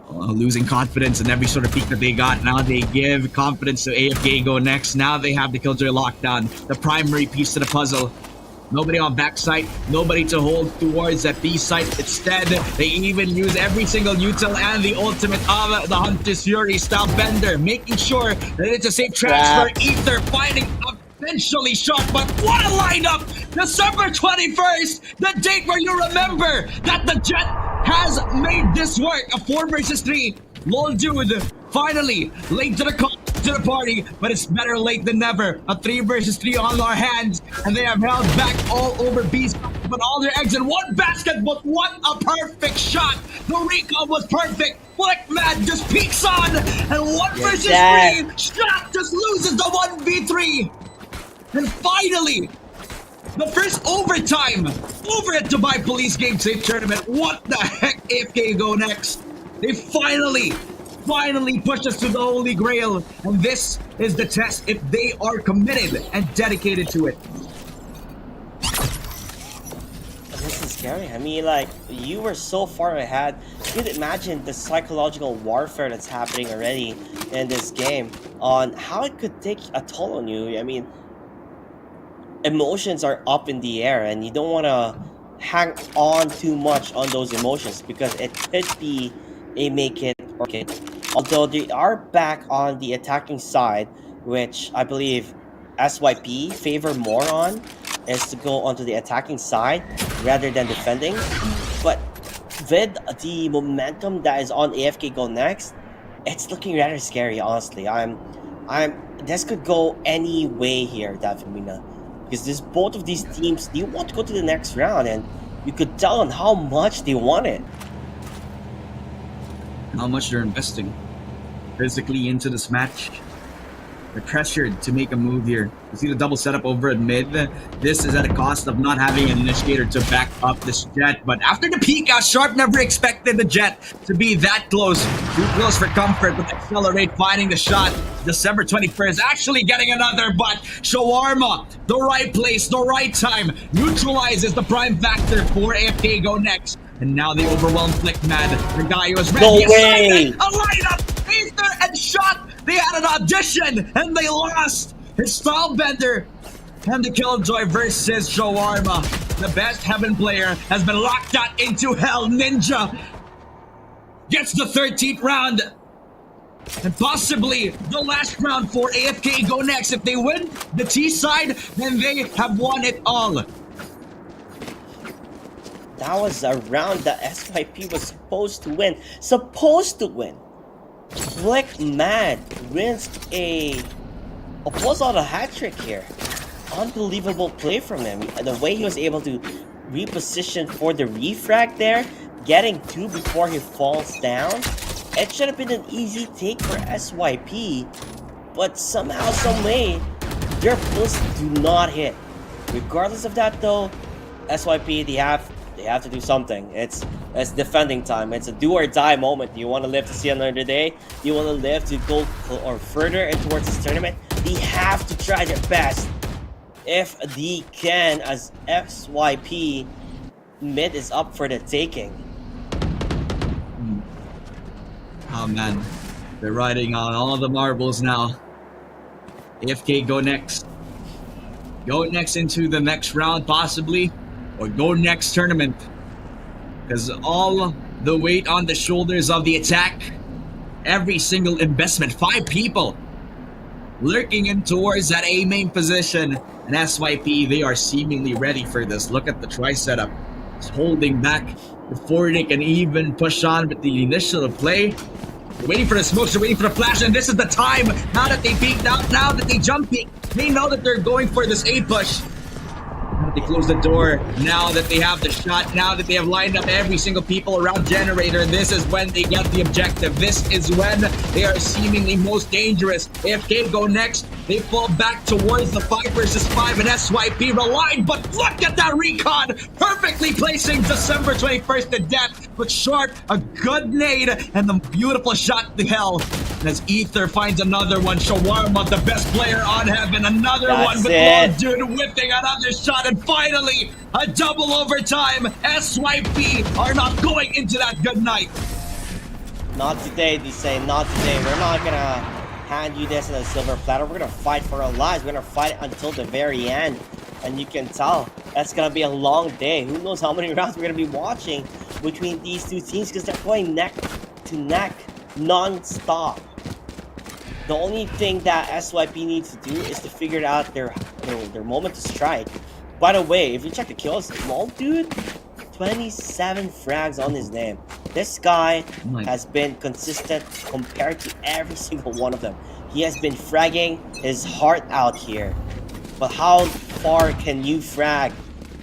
Losing confidence in every sort of peak that they got. Now they give confidence to AFK Go Next. Now they have the Killjoy lockdown. The primary piece to the puzzle. Nobody on backside, nobody to hold towards that B site. Instead, they even use every single util and the ultimate of the Hunter's Fury Stylebender, making sure that it's a safe transfer. Ether finding eventually shot, but what a lineup! December 21st, the date where you remember that the Jet has made this work. A 4 versus 3. Lol, dude, finally late to the party, but it's better late than never. A 3 versus 3 on our hands, and they have held back all over Beast, but all their eggs in one basket. But what a perfect shot! The recall was perfect. Flick Mad just peeks on, and 1 versus 3 shot just loses the 1v3. And finally, the first overtime over at Dubai Police Game Safe Tournament. What the heck, AFK Go Next? They finally pushed us to the Holy Grail, and this is the test if they are committed and dedicated to it. This is scary. I mean, like, you were so far ahead. You could imagine the psychological warfare that's happening already in this game on how it could take a toll on you. I mean, emotions are up in the air, and you don't want to hang on too much on those emotions because it could be a make it or break it. Although they are back on the attacking side, which I believe SYP favor more on, is to go onto the attacking side rather than defending. But with the momentum that is on AFK Go Next, it's looking rather scary, honestly. This could go any way here, Davina. Because both of these teams, they want to go to the next round, and you could tell on how much they want it. How much they're investing physically into this match. They're pressured to make a move here. You see the double setup over at mid. This is at a cost of not having an initiator to back up this Jet. But after the peek out, Sharp never expected the Jet to be that close. Too close for comfort with Accelerate finding the shot. December 21st, actually getting another, but Shawarma, the right place, the right time, neutralizes the prime factor for AFK Go Next. And now they overwhelm Flick Mad. The guy who was ready. No way! A lineup! Ether and shot! They had an audition and they lost! His Stylebender and the Killjoy versus Shawarma. The best Heaven player has been locked out into hell. Ninja gets the 13th round. And possibly the last round for AFK Go Next. If they win the T side, then they have won it all. That was a round that SYP was supposed to win. Supposed to win. Flick Mad wins pulls out a hat trick here. Unbelievable play from him. The way he was able to reposition for the refrag there, getting 2 before he falls down. It should have been an easy take for SYP, but somehow, some way, their pulls do not hit. Regardless of that, though, SYP they have to do something. It's defending time. It's a do or die moment. Do you want to live to see another day? Do you want to live to go or further and towards this tournament? They have to try their best. If they can, as SYP, mid is up for the taking. Oh man, they're riding on all the marbles now. AFK go next. Go next into the next round possibly, or go next tournament. Because all the weight on the shoulders of the attack, every single investment, 5 people lurking in towards that A main position. And SYP, they are seemingly ready for this. Look at the try setup. It's holding back before they can even push on with the initial play. They're waiting for the smokes, they're waiting for the flash, and this is the time. Now that they peeked out, now that they jump peek, they know that they're going for this A push. Now that they close the door, now that they have the shot, now that they have lined up every single people around Generator, this is when they get the objective. This is when they are seemingly most dangerous. AFK go next, they fall back towards the 5 versus 5, and SYP relied, but look at that recon! Perfectly placing December 21st to death, but Sharp, a good nade, and the beautiful shot to hell. As Ether finds another one, Shawarma, the best player on Heaven, another one with Long Dude whipping another shot, and finally, a double overtime. SYP are not going into that good night. Not today, they say, not today. We're not gonna hand you this in a silver platter. We're gonna fight for our lives. We're gonna fight until the very end. And you can tell, that's gonna be a long day. Who knows how many rounds we're gonna be watching between these two teams, because they're going neck to neck, non-stop. The only thing that SYP needs to do is to figure out their moment to strike. By the way, if you check the kills, Small Dude, 27 frags on his name. This guy has been consistent compared to every single one of them. He has been fragging his heart out here. But how far can you frag?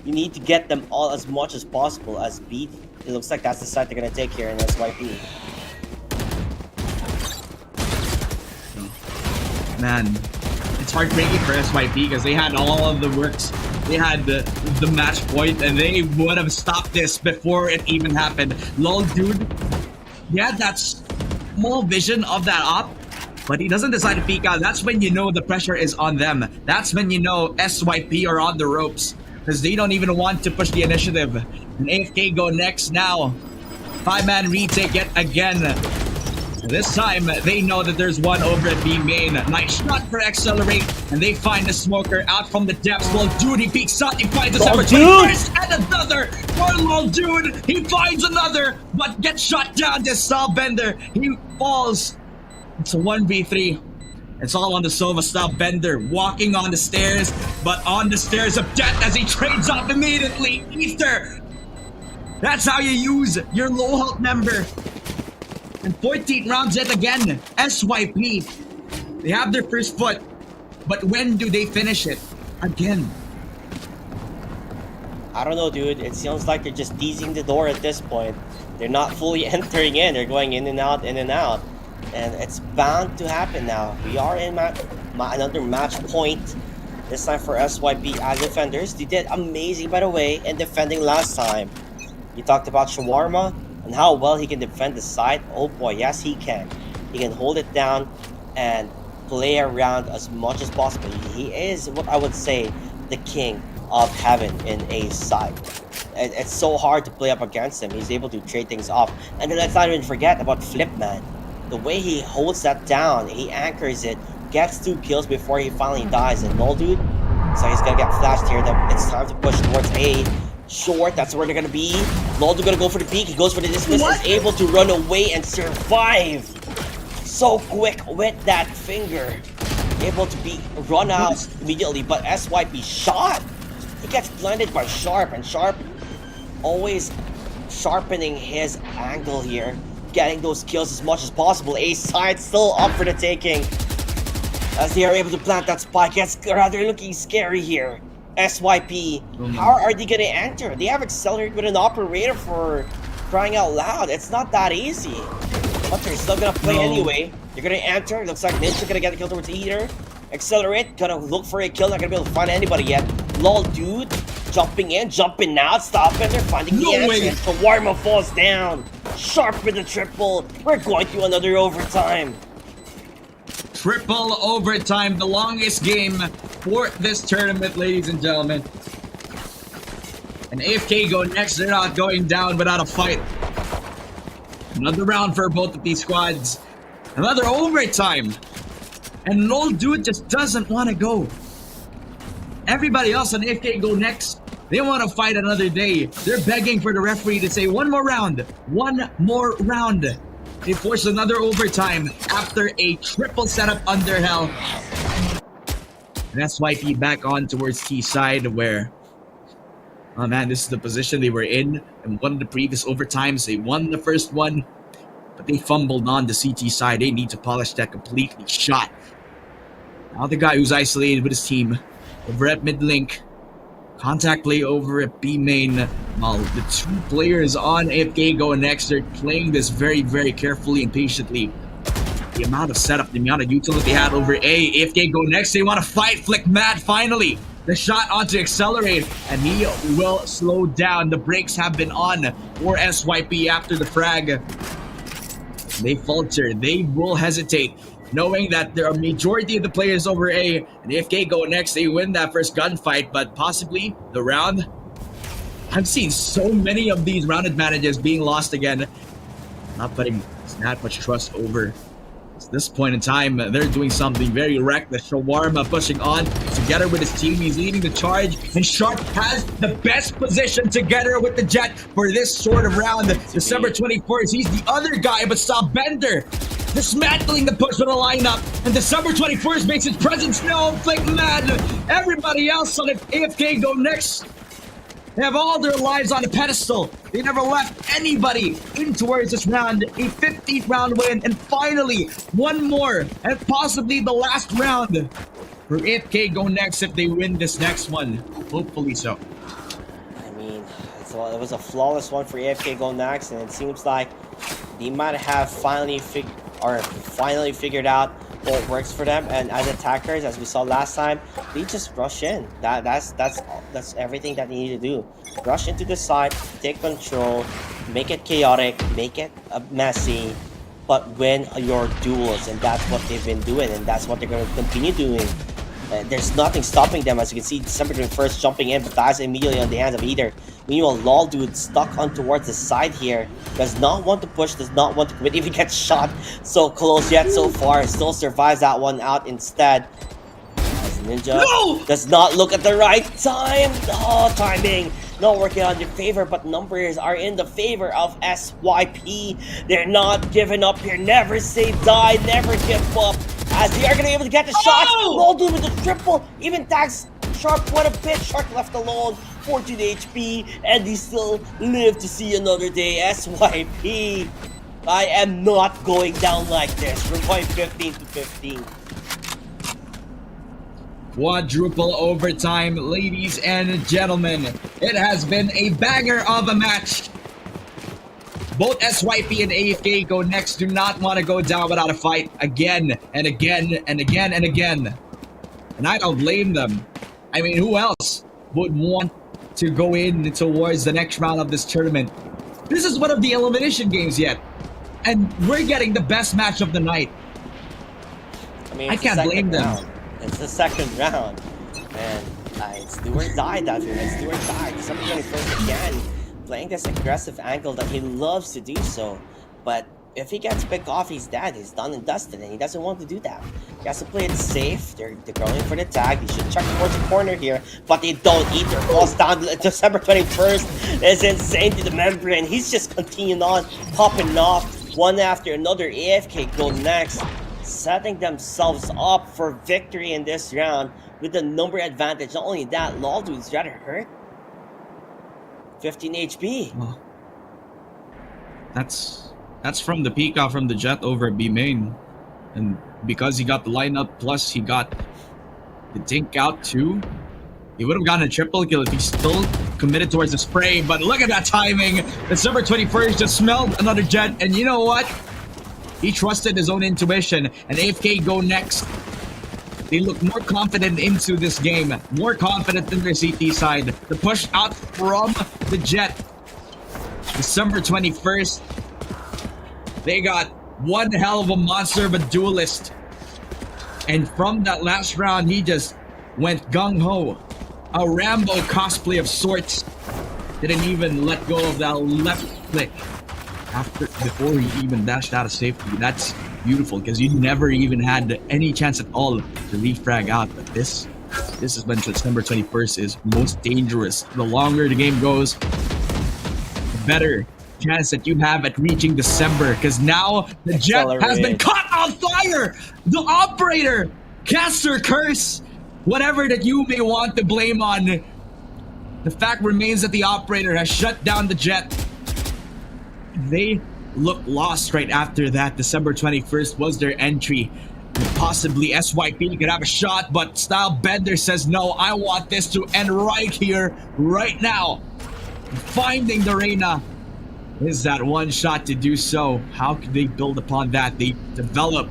You need to get them all as much as possible as beat. It looks like that's the side they're going to take here in SYP. Man, it's heartbreaking for SYP because they had all of the works. They had the match point, and they would have stopped this before it even happened. Lol, dude, he had that small vision of that op, but he doesn't decide to peek out. That's when you know the pressure is on them. That's when you know SYP are on the ropes, because they don't even want to push the initiative. And AFK go next now. 5-man retake yet again. This time, they know that there's one over at B main. Nice shot for Accelerate, and they find the smoker out from the depths. Lol Dude, he peeks out, he finds December 21st, and another! For Lol Dude, he finds another, but gets shot down. This Bender, he falls. It's a 1v3. It's all on the Sova Bender, walking on the stairs, but on the stairs of death as he trades up immediately. Ether! That's how you use your low health member. And 14 rounds yet again, SYP. They have their first foot, but when do they finish it? Again. I don't know, dude. It sounds like they're just teasing the door at this point. They're not fully entering in. They're going in and out, in and out. And it's bound to happen now. We are in another match point. This time for SYP as defenders. They did amazing, by the way, in defending last time. You talked about Shawarma and how well he can defend the side. Oh boy, yes he can. He can hold it down and play around as much as possible. He is what I would say the king of Heaven in a side. It's so hard to play up against him. He's able to trade things off. And then let's not even forget about Flip Man. The way he holds that down, he anchors it, gets 2 kills before he finally dies. And Null Dude, so he's gonna get flashed here. It's time to push towards A. Short, that's where they're gonna be. Noldo gonna go for the peak. He goes for the dismiss. Is able to run away and survive. So quick with that finger. Able to be run out immediately, but SYP shot. He gets blinded by Sharp, and Sharp always sharpening his angle here. Getting those kills as much as possible. A side still up for the taking. As they are able to plant that spike. It's rather looking scary here. SYP, how are they gonna enter? They have accelerated with an operator for crying out loud. It's not that easy. Hunter is still gonna play No. anyway. You're gonna enter. Looks like Ninja gonna get the kill towards the Heater. Accelerate, gonna look for a kill, not gonna be able to find anybody yet. Lol, dude, jumping in, jumping out, stopping, they're finding the No way. answer. Shawarma falls down. Sharp with the triple. We're going to another overtime. Triple overtime, the longest game for this tournament, ladies and gentlemen. And AFK go next, they're not going down without a fight. Another round for both of these squads. Another overtime. And Lol Dude just doesn't want to go. Everybody else on AFK go next. They want to fight another day. They're begging for the referee to say one more round. One more round. They force another overtime after a triple setup under hell. And that's YP back on towards T side where, oh man, this is the position they were in one of the previous overtimes. They won the first one, but they fumbled on the CT side. They need to polish that completely shot. Now the guy who's isolated with his team over at mid link. Contact play over at B main. While the two players on AFK go next, they're playing this very, very carefully and patiently. The amount of setup, the amount of utility they had over A. AFK go next, they want to fight. Flick Mad finally. The shot onto Accelerate, and he will slow down. The brakes have been on for SYP after the frag. They falter, they will hesitate, knowing that there are majority of the players over A, and AFK go next, they win that first gunfight, but possibly the round. I've seen so many of these round advantages being lost again. Not putting that much trust over. At this point in time, they're doing something very reckless. Shawarma pushing on together with his team. He's leading the charge, and Sharp has the best position together with the Jet for this sort of round. December 24th, he's the other guy, but saw Bender dismantling the push with a lineup, and December 21st makes his presence known. Flick Mad. Everybody else on the AFK go next. They have all their lives on a pedestal. They never left anybody in towards this round. A 15th round win, and finally, one more, and possibly the last round for AFK go next if they win this next one. Hopefully so. I mean, it was a flawless one for AFK Go next, and it seems like they might have finally figured out what works for them. And as attackers, as we saw last time, they just rush in. That's everything that they need to do. Rush into the side, take control, make it chaotic, make it messy, but win your duels, and that's what they've been doing, and that's what they're going to continue doing. There's nothing stopping them. As you can see, December 21st jumping in, but dies immediately on the hands of Either. Meanwhile, Lol Dude stuck on towards the side here. Does not want to push, does not want to commit. Even gets shot so close yet so far. Still survives that one out instead. As Ninja does not look at the right time. Oh, timing. Not working on your favor, but numbers are in the favor of SYP. They're not giving up here. Never say die, never give up. As they are going to be able to get the shot. Lol Dude with the triple. Even tags Sharp quite a bit. Shark left alone. 14 HP. And they still live to see another day. SYP. I am not going down like this. We're going 15 to 15. Quadruple overtime, ladies and gentlemen. It has been a banger of a match. Both SYP and AFK go next do not want to go down without a fight again and again and again and again. And I don't blame them. I mean, who else would want to go in towards the next round of this tournament? This is one of the elimination games yet. And we're getting the best match of the night. I mean, I can't blame them. It's the second round. And it's do or die that way. It's do or die. December 21st again. Playing this aggressive angle that he loves to do so. But if he gets picked off, he's dead. He's done and dusted, and he doesn't want to do that. He has to play it safe. They're going for the tag. They should check towards the corner here, but they don't either. Falls down December 21st. It's insane to the membrane. He's just continuing on, popping off one after another. AFK go next, setting themselves up for victory in this round with the number advantage. Not only that, Lol Dude's rather hurt. 15 HP. Oh. That's from the peek out from the Jet over B main. And because he got the lineup, plus he got the dink out too, he would have gotten a triple kill if he still committed towards the spray. But look at that timing. December 21st just smelled another Jet, and you know what? He trusted his own intuition, and AFK go next. They look more confident into this game, more confident than their CT side. The push out from the Jet. December 21st. They got one hell of a monster of a duelist. And from that last round, he just went gung-ho. A Rambo cosplay of sorts. Didn't even let go of that left click before he even dashed out of safety. That's beautiful because you never even had any chance at all to refrag out. But this is when December 21st is most dangerous. The longer the game goes, the better chance that you have at reaching December, because now the Jet has been caught on fire. The operator casts her curse. Whatever that you may want to blame on, the fact remains that the operator has shut down the Jet. They look lost right after that. December 21st was their entry. Possibly SYP could have a shot, but Style Bender says, no, I want this to end right here, right now. Finding the Reina is that one shot to do so. How could they build upon that? They develop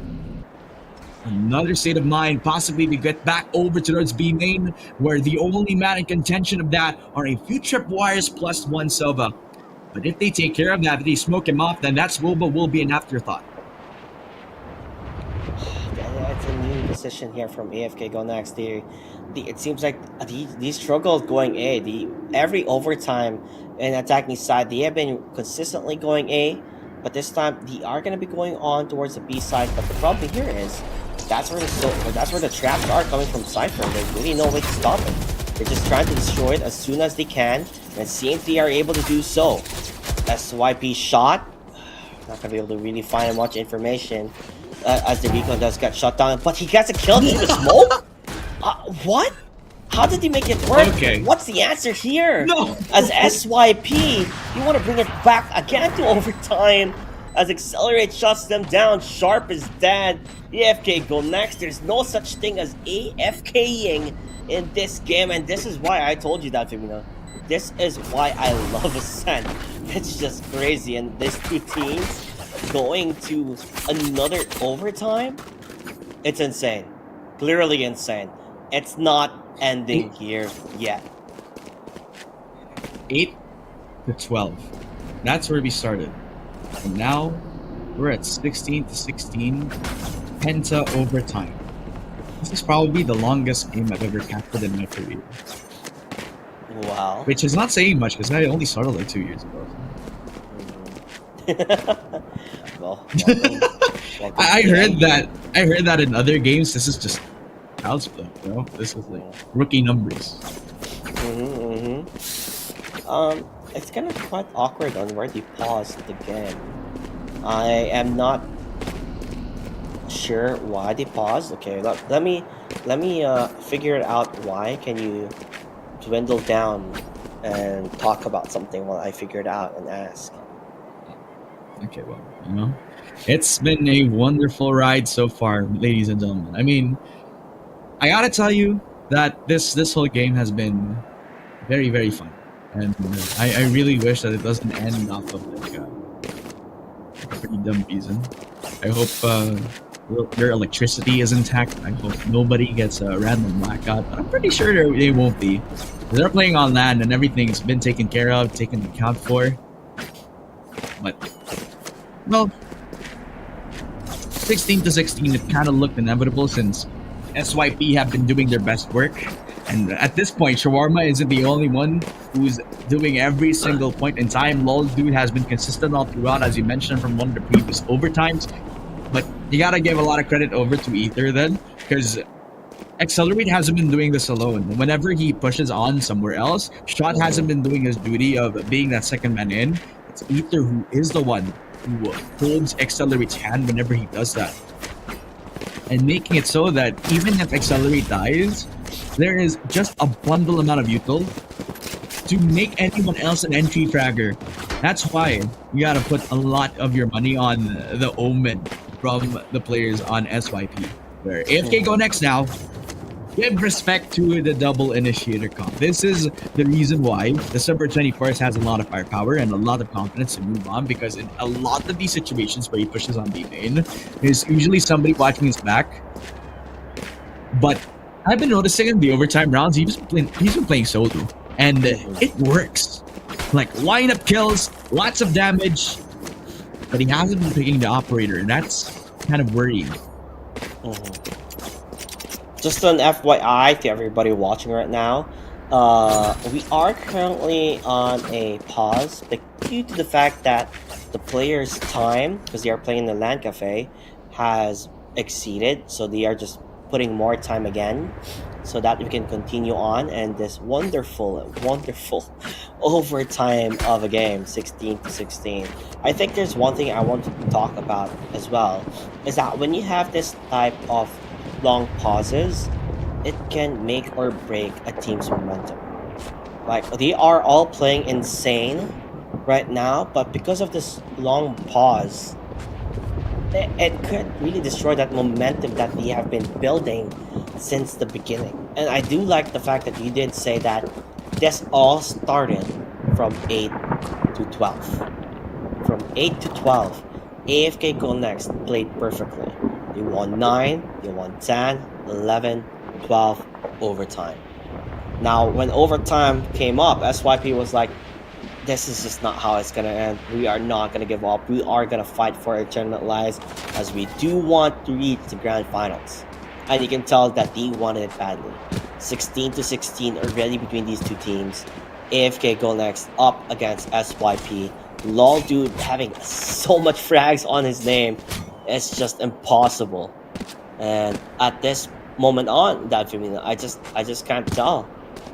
another state of mind, possibly to get back over towards B main, where the only man in contention of that are a few tripwires plus one Sova. But if they take care of that, if they smoke him off, then that Swoba will be an afterthought. That's a new decision here from AFK Go Next. It seems like these struggles going A. Every overtime and attacking side, they have been consistently going A, but this time they are going to be going on towards the B side. But the problem here is that's where the traps are coming from Cypher. There's really no way to stop it. They're just trying to destroy it as soon as they can, and CMT are able to do so. SYP shot. Not gonna be able to really find much information as the recon does get shut down, but he gets a kill through the smoke. What? How did he make it work? Okay. What's the answer here? No. As SYP, you want to bring it back again to overtime. As Accelerate shuts them down, Sharp is dead. AFK go next. There's no such thing as AFKing in this game, and this is why I told you that, Firmino. This is why I love Ascent. It's just crazy, and these two teams going to another overtime, it's insane. Clearly insane. It's not ending here yet. 8 to 12. That's where we started. And now we're at 16 to 16. Penta overtime. This is probably the longest game I've ever captured in my career. Wow. Which is not saying much because I only started like 2 years ago. Well, welcome I heard that in other games. This is just child's play, you know? This is like rookie numbers. It's kind of quite awkward on where they paused the game. I am not sure why they paused. Okay, let me figure it out. Why? Can you dwindle down and talk about something while I figure it out and ask? Okay, well, you know, it's been a wonderful ride so far, ladies and gentlemen. I mean, I gotta tell you that this whole game has been very, very fun, and I really wish that it doesn't end off of like a pretty dumb reason. I hope their electricity is intact. I hope nobody gets a random blackout, but I'm pretty sure they won't be. They're playing on land and everything's been taken care of, taken account for. But, well, 16 to 16, it kind of looked inevitable since SYP have been doing their best work. And at this point, Shawarma isn't the only one who's doing every single point in time. LOL dude has been consistent all throughout, as you mentioned from one of the previous overtimes. But you gotta give a lot of credit over to Ether then, because Accelerate hasn't been doing this alone. Whenever he pushes on somewhere else, Shot hasn't been doing his duty of being that second man in. It's Ether who is the one who holds Accelerate's hand whenever he does that. And making it so that even if Accelerate dies, there is just a bundle amount of util to make anyone else an entry fragger. That's why you gotta put a lot of your money on the omen from the players on SYP. Where AFK go next now. give respect to the double initiator comp. This is the reason why December 21st has a lot of firepower and a lot of confidence to move on, because in a lot of these situations where he pushes on B main, there's usually somebody watching his back. But I've been noticing in the overtime rounds, he's been playing solo, and it works. Like lineup kills, lots of damage, but he hasn't been picking the operator, and that's kind of worrying. Just an FYI to everybody watching right now, we are currently on a pause due to the fact that the players' time, because they are playing in the LAN cafe, has exceeded. So they are just putting more time again so that we can continue on and this wonderful overtime of a game, 16-16. I think there's one thing I want to talk about as well, is that when you have this type of long pauses, it can make or break a team's momentum. Like, they are all playing insane right now, but because of this long pause, it could really destroy that momentum that we have been building since the beginning. And I do like the fact that you did say that this all started from 8 to 12. From 8 to 12, AFK Go Next played perfectly. They won 9, they won 10, 11, 12, overtime. Now, when overtime came up, SYP was like, this is just not how it's going to end. We are not going to give up. We are going to fight for our tournament lives, as we do want to reach the grand finals. And you can tell that they wanted it badly. 16-16 already between these two teams. AFK Go Next up against SYP. LOL dude having so much frags on his name. It's just impossible. And at this moment on, that I just can't tell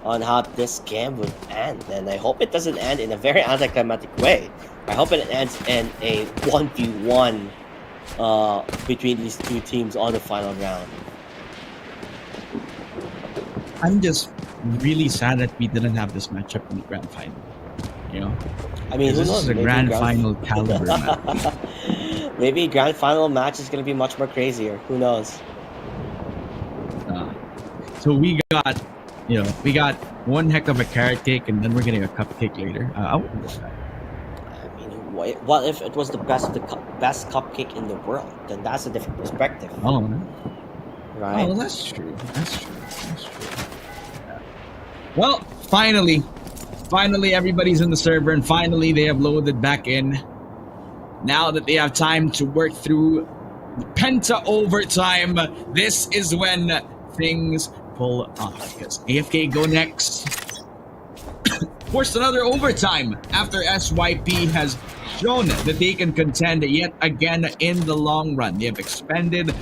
on how this game would end, and I hope it doesn't end in a very anticlimactic way. I hope it ends in a 1v1 between these two teams on the final round. I'm just really sad that we didn't have this matchup in the grand final. You know, I mean, who this knows? is a grand final caliber match. Maybe grand final match is going to be much more crazier. Who knows? So we got one heck of a carrot cake, and then we're getting a cupcake later. I wouldn't do that. I mean, what if it was the best best cupcake in the world? Then that's a different perspective. Oh, right. Oh, that's true. That's true. Yeah. Well, finally, everybody's in the server, and finally they have loaded back in. Now that they have time to work through Penta overtime, this is when things pull off, because AFK Go Next forced another overtime after SYP has shown that they can contend yet again in the long run. They have expended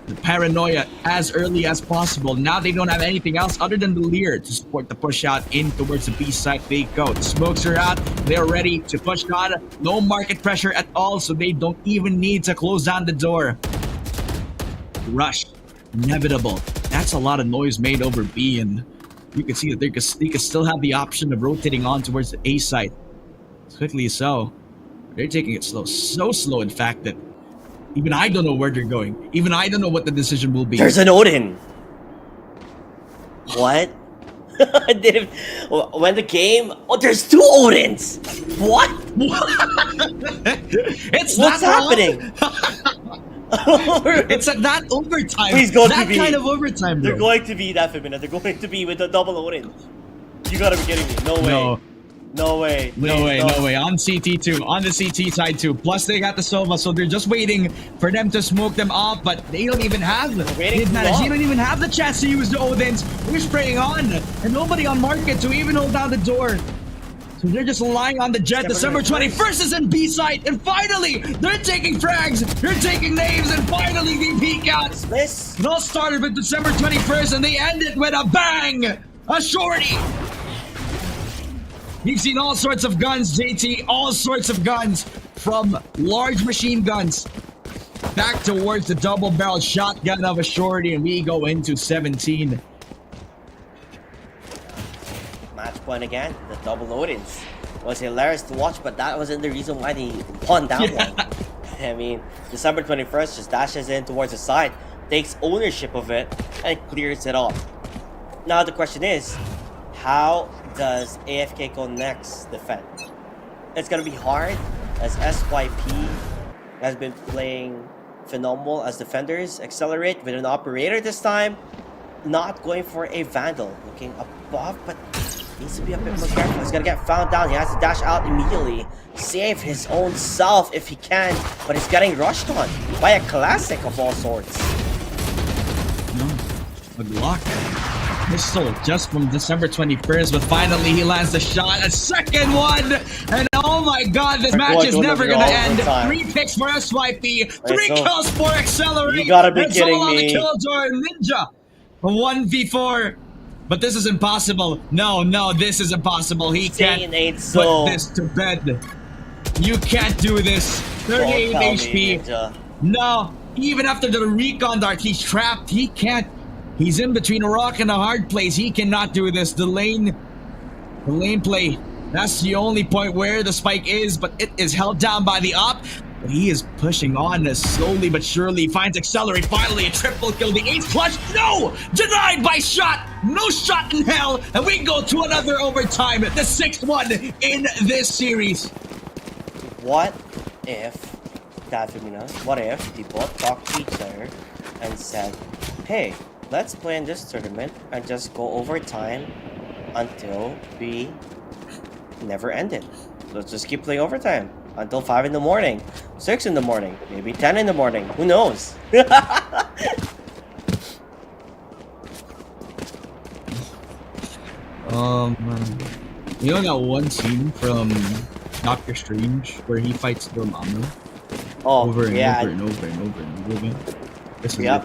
the paranoia as early as possible. Now they don't have anything else other than the Lear to support the push out in towards the B side. They go. The smokes are out. They're ready to push on. No market pressure at all, so they don't even need to close down the door. Rush. Inevitable. That's a lot of noise made over B, and you can see that they could still have the option of rotating on towards the A side. Quickly so. They're taking it slow. So slow, in fact, that even I don't know where they're going. Even I don't know what the decision will be. There's an Odin! What? When the game... Oh, there's 2 Odins! What? It's What's happening? It's at that overtime. Please go that to be. kind of overtime, bro. They're going to be that Femina. They're going to be with a double Odin. You gotta be kidding me. No way. No way. No way. On CT2. On the CT side too. Plus they got the Sova, so they're just waiting for them to smoke them off, but they don't even have the advantage. They don't even have the chance to use the Odins. They're spraying on, and nobody on market to even hold down the door. So they're just relying on the jet. December 21st is in B side, and finally they're taking frags, they're taking names, and finally they peek out. It all started with December 21st, and they ended with a bang, a shorty. You've seen all sorts of guns, JT, all sorts of guns, from large machine guns back towards the double-barrel shotgun of a shorty, and we go into 17. Match point again, the double Odins. It was hilarious to watch, but that wasn't the reason why they won that one. I mean, December 21st just dashes in towards the side, takes ownership of it, and clears it off. Now the question is, how does AFK go next defend? It's gonna be hard as SYP has been playing phenomenal as defenders. Accelerate with an operator this time, not going for a vandal, looking above, but needs to be a bit more careful. He's gonna get found down. He has to dash out immediately, save his own self if he can, but he's getting rushed on by a classic of all sorts. No, a Glock pistol just from December 21st, but finally he lands the shot, a second one, and oh my god, this match is never gonna end. 3 picks for SYP, 3 kills for Accelerate. You gotta be it's kidding all on me. the Killjoy Ninja. A 1v4. But this is impossible. No, this is impossible. He can't put this to bed. You can't do this. 38 HP. No, even after the recon dart, he's trapped. He can't. He's in between a rock and a hard place. He cannot do this. The lane play. That's the only point where the spike is, but it is held down by the op. But he is pushing on as slowly but surely. Finds Accelerate. Finally, a triple kill. The 8th clutch. No! Denied by shot. No shot in hell. And we go to another overtime. The 6th one in this series. What if, what if they both talked to each other and said, hey, let's play in this tournament and just go overtime until we never end it. Let's just keep playing overtime until 5 in the morning, 6 in the morning, maybe 10 in the morning. Who knows? You know that one scene from Doctor Strange where he fights Dormammu over and over and over and over and over again? This is it.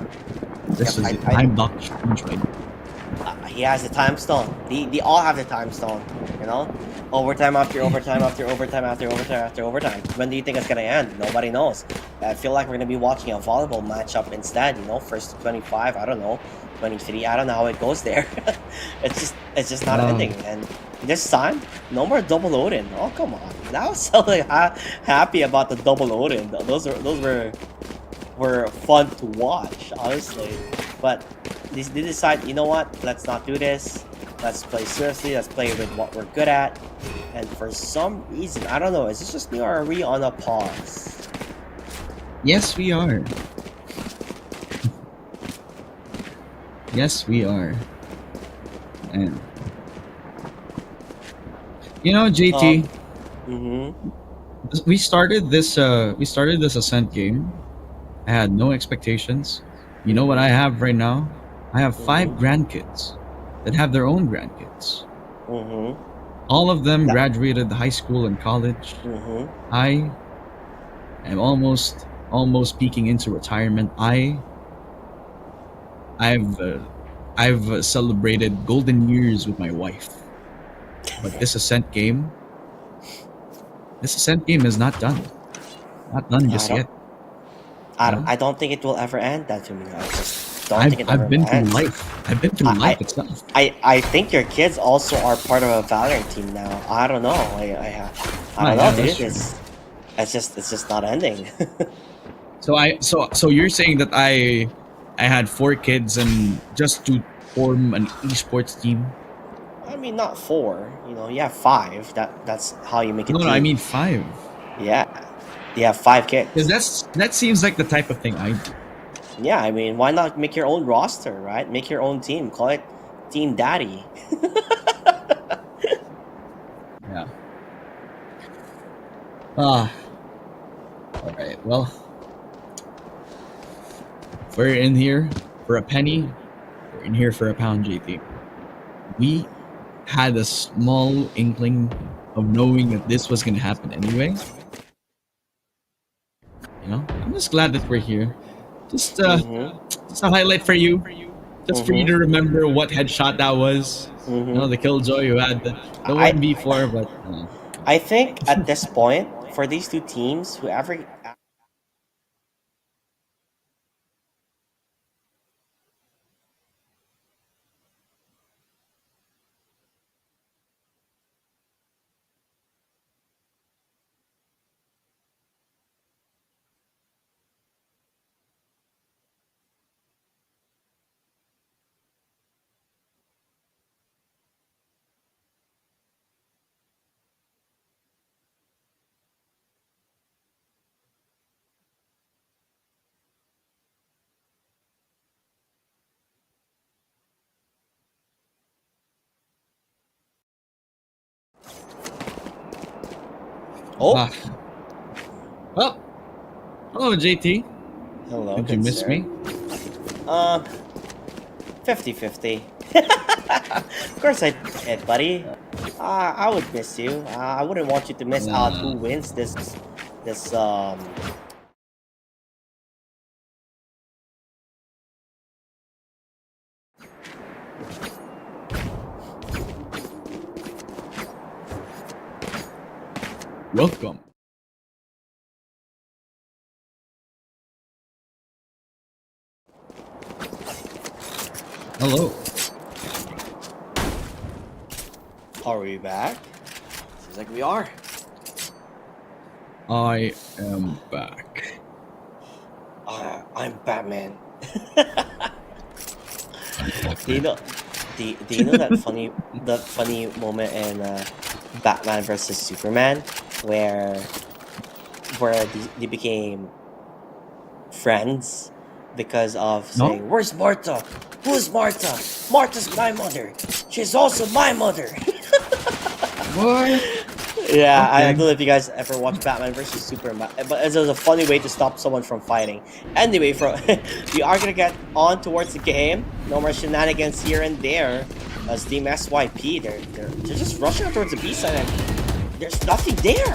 This is it. I'm Doctor Strange right now. He has the time stone. They all have the time stone, you know? Overtime after overtime after overtime after overtime after overtime. When do you think it's gonna end? Nobody knows. I feel like we're gonna be watching a volleyball matchup instead, you know? First 25, I don't know. 23, I don't know how it goes there. it's just not ending. And this time, no more double Odin. Oh, come on. I was so like, happy about the double Odin. Those were fun to watch, honestly. But they decide, you know what? Let's not do this. Let's play seriously. Let's play with what we're good at. And for some reason, I don't know. Is this just me or are we on a pause? Yes, we are. Yes, we are. And you know, JT, we started this Ascent game. I had no expectations. You know what I have right now? I have 5 grandkids that have their own grandkids. All of them graduated high school and college. I am almost peeking into retirement. I've celebrated golden years with my wife, but this Ascent game is not done. Not done just yet. I don't think it will ever end. That to me, I just don't think it ever I've been ends. through life. I've been through life itself. I think your kids also are part of a Valorant team now. I don't know. I don't know, dude. It's just not ending. So you're saying that I had 4 kids and just to form an esports team? I mean, not 4. You know, you have 5. That's how you make it. No, I mean 5. Yeah, you have 5 kids. Because that seems like the type of thing I do. Yeah, I mean, why not make your own roster, right? Make your own team. Call it Team Daddy. Yeah. All right. Well, we're in here for a penny. We're in here for a pound, JT. We had a small inkling of knowing that this was gonna happen anyway. You know, I'm just glad that we're here. Just a highlight for you, just for you to remember what headshot that was. You know, the Killjoy who had the 1v4, but I think at this point, for these two teams, whoever Oh, Ah. Well, hello, JT. hello, Did you good miss sir. me? 50-50. Of course I did, buddy. I would miss you. I wouldn't want you to miss out who wins this. Welcome. Hello. Are we back? Seems like we are. I am back. I'm Batman. Do you know? Do you know that funny moment in Batman versus Superman where they became friends because of No? saying, "Where's Martha? Who's Martha? Martha's my mother. She's also my mother." What? Yeah, I Okay. don't know if you guys ever watched Batman versus Superman, but it was a funny way to stop someone from fighting. Anyway, we are gonna get on towards the game. No more shenanigans here and there. As Team SYP, they're just rushing towards the B side, and there's nothing there.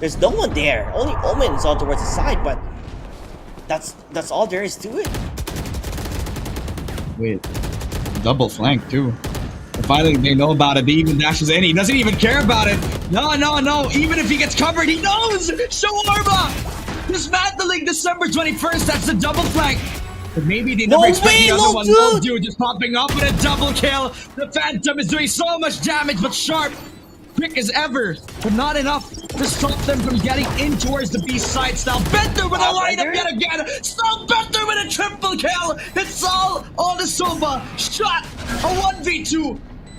There's no one there. Only Omen's on towards the side, but that's all there is to it. Wait. Double flank, too. And finally, they know about it. He even dashes in. He doesn't even care about it. No. Even if he gets covered, he knows. Shawarma! Dismantling December 21st. That's the double flank. But maybe they No never expect way, the other no one. dude! No, dude, just popping up with a double kill. The Phantom is doing so much damage, but Sharp, quick as ever, but not enough to stop them from getting in towards the B side. Style Bender with a lineup yet again. Style Bender with a triple kill. It's all on the Soba. Shot a 1v2.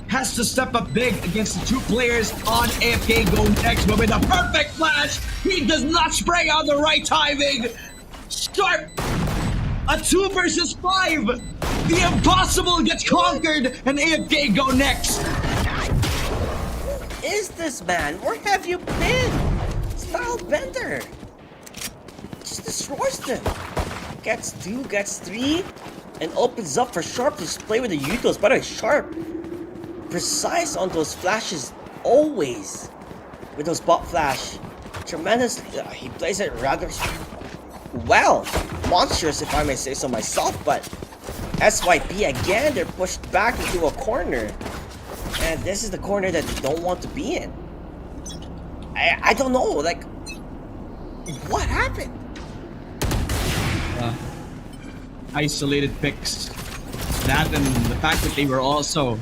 Has to step up big against the two players on AFK Go next, but with a perfect flash, he does not spray on the right timing. Sharp, a 2 versus 5. The impossible gets conquered, and AFK Go next. Who is this man? Where have you been? Style Bender just destroys them. Gets 2, gets 3, and opens up for Sharp to play with the Utos. By the way, Sharp, precise on those flashes always. With those bot flash. Tremendous. He plays it rather well. Monstrous, if I may say so myself, but SYP again, they're pushed back into a corner. And this is the corner that they don't want to be in. I don't know, like, what happened? Isolated picks. That and the fact that they were also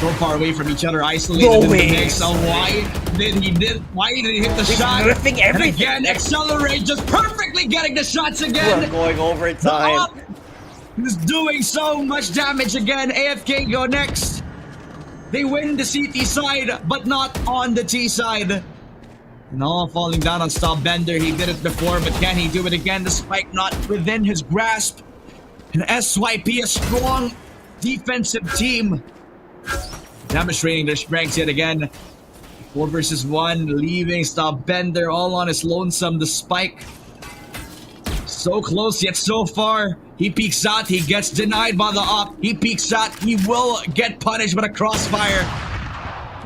so far away from each other, isolated No in way. the mix. So why did he hit the He's shot? nerfing And everything. again, Accelerate just perfectly getting the shots again. We're going overtime. He's doing so much damage again. AFK Go next. They win the CT side, but not on the T side. No, falling down on Stop Bender. He did it before, but can he do it again? The spike not within his grasp. And SYP, a strong defensive team, demonstrating their strengths yet again. 4 versus 1, leaving Stop Bender all on his lonesome. The spike, so close yet so far. He peeks out, he gets denied by the op. He peeks out, he will get punished with a crossfire.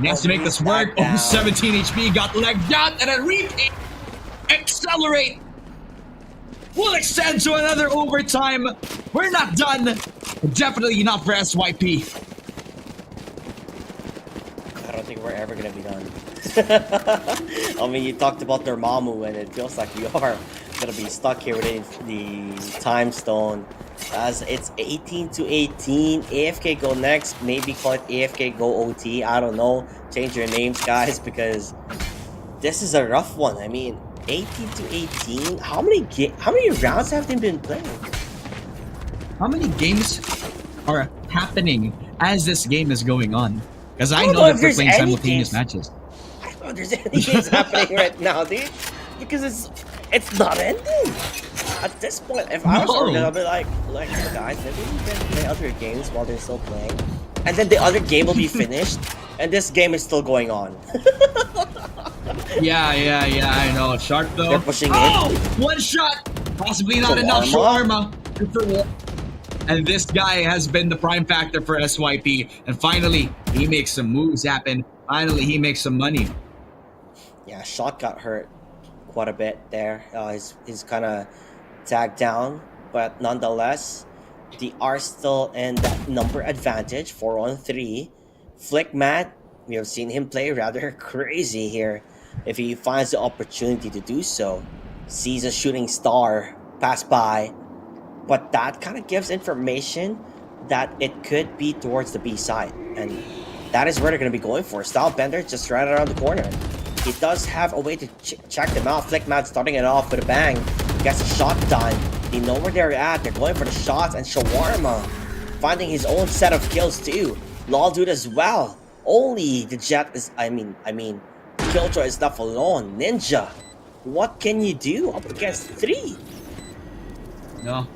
He has to make this work. Oh, 17 HP, got legged out, and a repeat. Accelerate will extend to another overtime. We're not done. Definitely not for SYP. I don't think we're ever gonna be done. I mean, you talked about Dormammu, and it feels like we are gonna be stuck here with the time stone, as it's 18-18. AFK Go next. Maybe call it AFK Go OT. I don't know. Change your names, guys, because this is a rough one. I mean, 18-18. How many rounds have they been playing? How many games are happening as this game is going on? Because I don't know know that if we're there's playing any simultaneous games. matches. I don't know if there's any games happening right now, dude. Because it's not ending. At this point, if I was No. organized, I'd be like, hey guys, maybe we can play other games while they're still playing. And then the other game will be finished, and this game is still going on. Yeah, I know. Sharp though. They're pushing Oh! One shot! Possibly not enough. Shawarma. Shawarma. Good for one. And this guy has been the prime factor for SYP. And finally, he makes some moves happen. Finally, he makes some money. Yeah, Shot got hurt quite a bit there. He's kind of tagged down, but nonetheless, they are still in that number advantage, 4-on-3. Flick Matt, we have seen him play rather crazy here. If he finds the opportunity to do so, sees a shooting star pass by, but that kind of gives information that it could be towards the B side, and that is where they're going to be going for. Style Bender just right around the corner. He does have a way to check them out. Flickman starting it off with a bang. Gets a shot done. They know where they're at. They're going for the shots, and Shawarma finding his own set of kills too. Law Dude as well. Only the Jet is, Killjoy is left alone. Ninja, what can you do up against 3? No.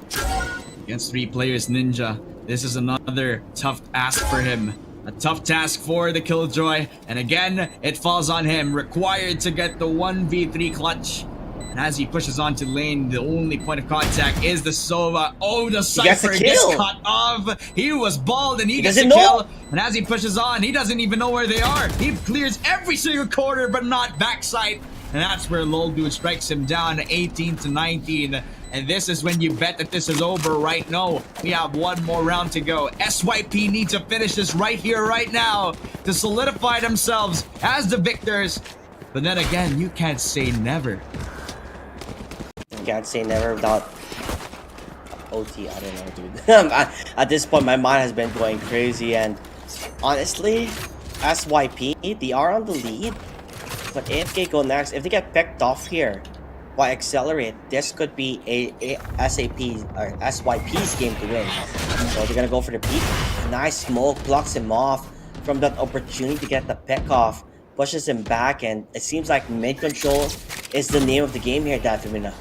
Against 3 players, Ninja. This is another tough ask for him. A tough task for the Killjoy. And again, it falls on him. Required to get the 1v3 clutch. And as he pushes onto lane, the only point of contact is the Sova. Oh, the Cypher gets cut off. He was balled and he gets a kill. And as he pushes on, he doesn't even know where they are. He clears every single corner, but not backside. And that's where Lol Dude strikes him down 18-19. And this is when you bet that this is over right now. We have one more round to go. SYP need to finish this right here, right now, to solidify themselves as the victors. But then again, you can't say never. You can't say never without OT. I don't know, dude. At this point, my mind has been going crazy. And honestly, SYP, they are on the lead. But if they go next, if they get picked off here, by Accelerate, this could be a SYP's game to win. So they're gonna go for the peak. Nice smoke, blocks him off from that opportunity to get the pick off, pushes him back, and it seems like mid control is the name of the game here, Dafimina.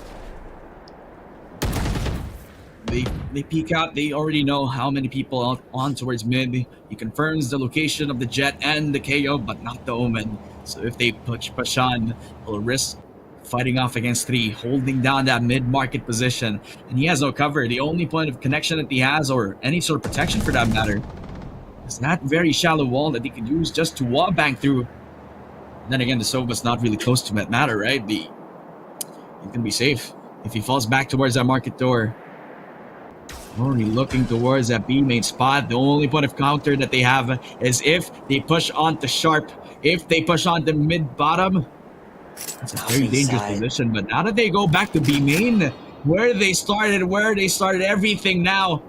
They peek out, they already know how many people are on towards mid. He confirms the location of the Jet and the KO, but not the Omen. So if they push on, they'll risk fighting off against 3, holding down that mid-market position. And he has no cover. The only point of connection that he has, or any sort of protection for that matter, is that very shallow wall that he could use just to wall bang through. And then again, the Sova's not really close to that matter, right? He can be safe. If he falls back towards that market door, only looking towards that B main spot. The only point of counter that they have is if they push on to Sharp. If they push on to mid-bottom, it's a very dangerous position. But now that they go back to B main, where they started everything now,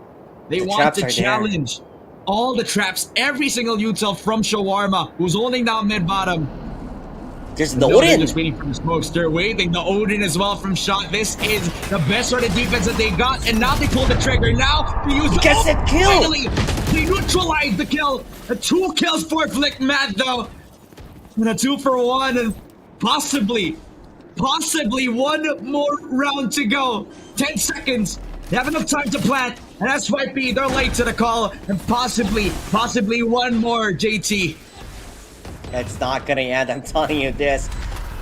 they want to challenge all the traps, every single util from Shawarma, who's holding down mid-bottom. There's the Odin. Just waiting for the smokes. They're waiting. The Odin as well from Shot. This is the best sort of defense that they got. And now they pull the trigger. Now they use gets the kill. Finally, they neutralize the kill. 2 kills for Flick Matt though. And a 2 for 1. And possibly one more round to go. 10 seconds. They have enough time to plant. And SYP, they're late to the call. And possibly one more, JT. It's not gonna end, I'm telling you this.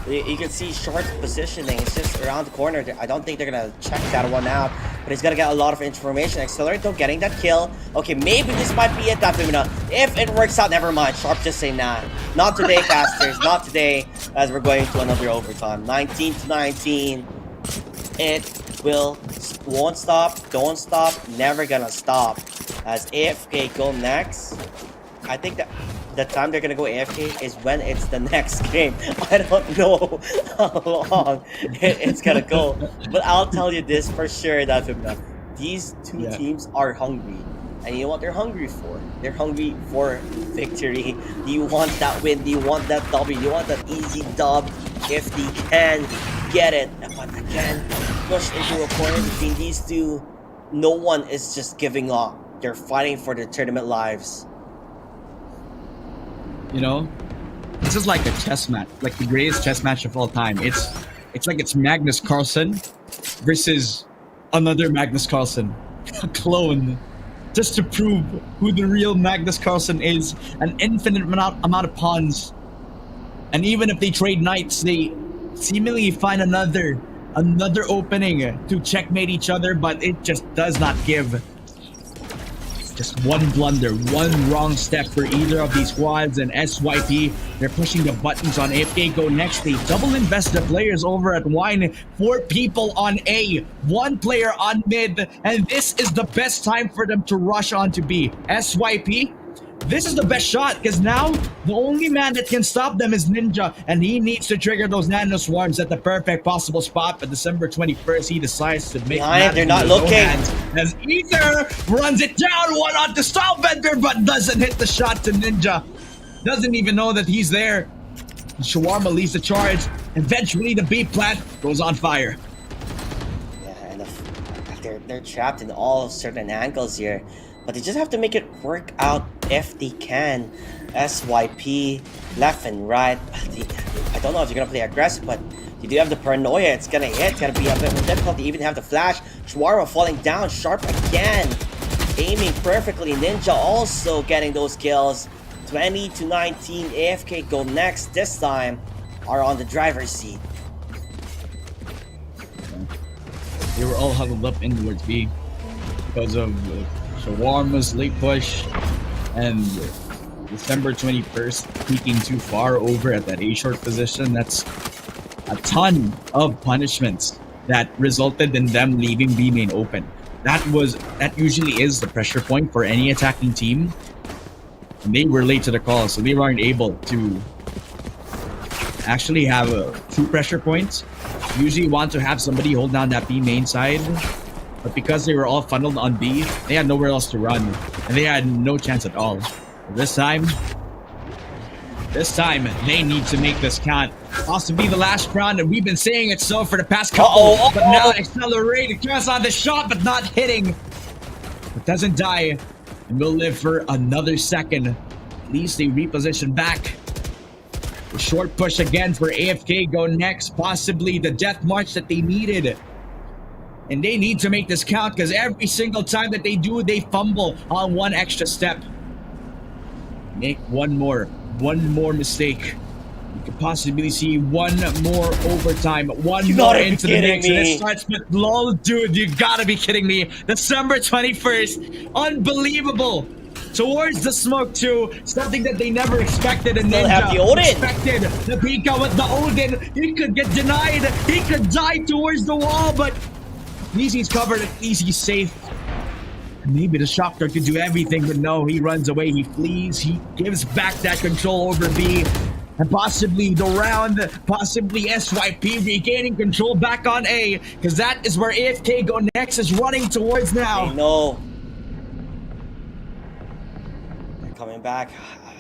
You can see Short's positioning. It's just around the corner. I don't think they're gonna check that one out. But he's gonna get a lot of information. Accelerate though, getting that kill. Okay, maybe this might be it, Dafimina. If it works out, never mind. Sharp just say nah. Not today, casters. Not today, as we're going to another overtime. 19-19. It won't stop, don't stop, never gonna stop. As AFK go next, I think that the time they're gonna go AFK is when it's the next game. I don't know how long it's gonna go, but I'll tell you this for sure, that these two teams are hungry. And you know what they're hungry for? They're hungry for victory. Do you want that win? Do you want that W? Do you want that easy dub? If they can get it. But again, push into a corner between these two. No one is just giving up. They're fighting for their tournament lives. You know, this is like a chess match, like the greatest chess match of all time. It's like it's Magnus Carlsen versus another Magnus Carlsen, a clone, just to prove who the real Magnus Carlsen is. An infinite amount of pawns And even if they trade knights, they seemingly find another opening to checkmate each other, but it just does not give. Just one blunder, one wrong step for either of these squads, and SYP, they're pushing the buttons on AFK Go Next. They double invest the players over at Wine. 4 people on A, 1 player on mid, and this is the best time for them to rush on to B. SYP, this is the best shot, because now the only man that can stop them is Ninja, and he needs to trigger those nano swarms at the perfect possible spot. But December 21st, he decides to make They're not looking. as Ether runs it down, one on the style vendor, but doesn't hit the shot to Ninja. Doesn't even know that he's there. Shawarma leads the charge. Eventually, the B plant goes on fire. Yeah, and they're trapped in all certain angles here. But they just have to make it work out if they can. SYP, left and right. I don't know if you're going to play aggressive, but you do have the paranoia. It's going to hit. It's going to be a bit more difficult to even have the flash. Shawarma falling down. Sharp again. Aiming perfectly. Ninja also getting those kills. 20-19. AFK Go Next this time are on the driver's seat. They were all huddled up in towards B because of Shawarma's late push and December 21st peeking too far over at that A short position. That's a ton of punishments that resulted in them leaving B main open. That usually is the pressure point for any attacking team. And they were late to the call, so they weren't able to actually have 2 pressure points. Usually want to have somebody hold down that B main side. But because they were all funneled on B, they had nowhere else to run. And they had no chance at all. This time, they need to make this count. Possibly the last round, and we've been saying it so for the past couple. But now Accelerate turns on the shot, but not hitting. It doesn't die, and will live for another second. At least they reposition back. The short push again for AFK Go Next. Possibly the death march that they needed. And they need to make this count, because every single time that they do, they fumble on one extra step. Make one more mistake. You could possibly see one more overtime, one more into the mix. And it starts with lol, dude, you gotta be kidding me. December 21st, unbelievable. Towards the smoke too, something that they never expected. And Ninja expected the Pika with the Odin. He could get denied, he could die towards the wall, but Easy's covered, Easy's safe. Maybe the Shocker could do everything, but no, he runs away, he flees, he gives back that control over B. And possibly the round, possibly SYP regaining control back on A, because that is where AFK Go Next is running towards now. I know. They're coming back.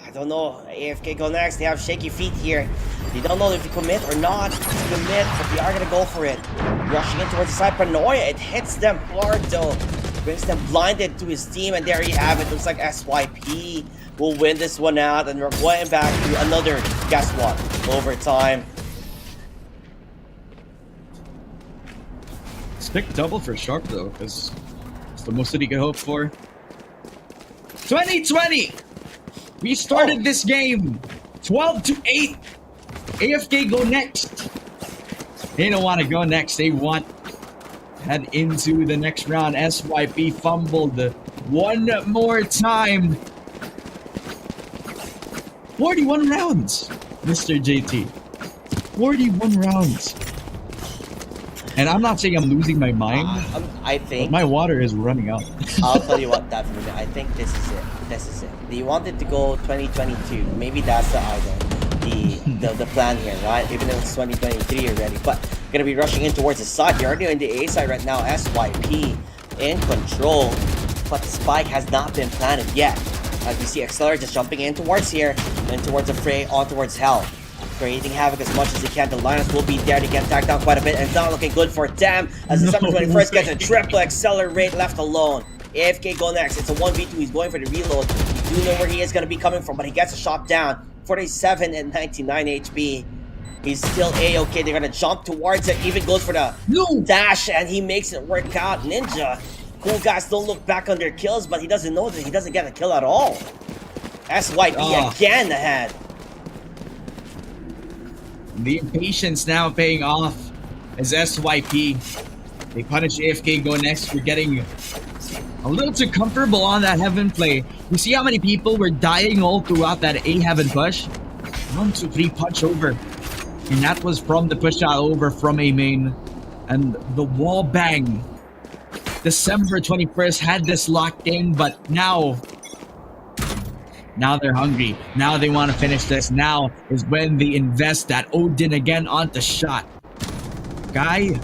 I don't know. AFK Go Next, they have shaky feet here. They don't know if you commit or not. Commit, but they are gonna go for it. Rushing in towards the side, paranoia. It hits them hard though. Brings them blinded to his team, and there you have it. Looks like SYP will win this one out, and we're going back to another, guess what, overtime. Stick double for Sharp though, because it's the most that he could hope for. 2020! We started this game 12-8. AFK Go Next. They don't want to go next. They want head into the next round. SYP fumbled one more time. 41 rounds, Mr. JT. 41 rounds. And I'm not saying I'm losing my mind. I think my water is running out. I'll tell you what, definitely. I think this is it. This is it. They wanted to go 2022. Maybe that's the idea. The plan here, right? Even though it's 2023 already, but gonna be rushing in towards the side. They're already in the A side right now. SYP in control, but the spike has not been planted yet. As we see Accelerate just jumping in towards here and towards the fray, on towards Hell, creating havoc as much as they can. The Lions will be there to get tagged down quite a bit, and it's not looking good for them as December 21st gets a triple Accelerate left alone. AFK Go Next. It's a 1v2. He's going for the reload. You do know where he is going to be coming from, but he gets a shot down. 47 and 99 HP. He's still A-okay. They're going to jump towards it. Even goes for the dash, and he makes it work out. Ninja. Cool guys don't look back on their kills, but he doesn't know that he doesn't get a kill at all. SYP again ahead. The impatience now paying off as SYP. They punish AFK Go Next for getting a little too comfortable on that Heaven play. You see how many people were dying all throughout that A Heaven push? 1, 2, 3 punch over. And that was from the push out over from A main. And the wall bang. December 21st had this locked in, but now they're hungry. Now they want to finish this. Now is when they invest that Odin again onto shot. Guy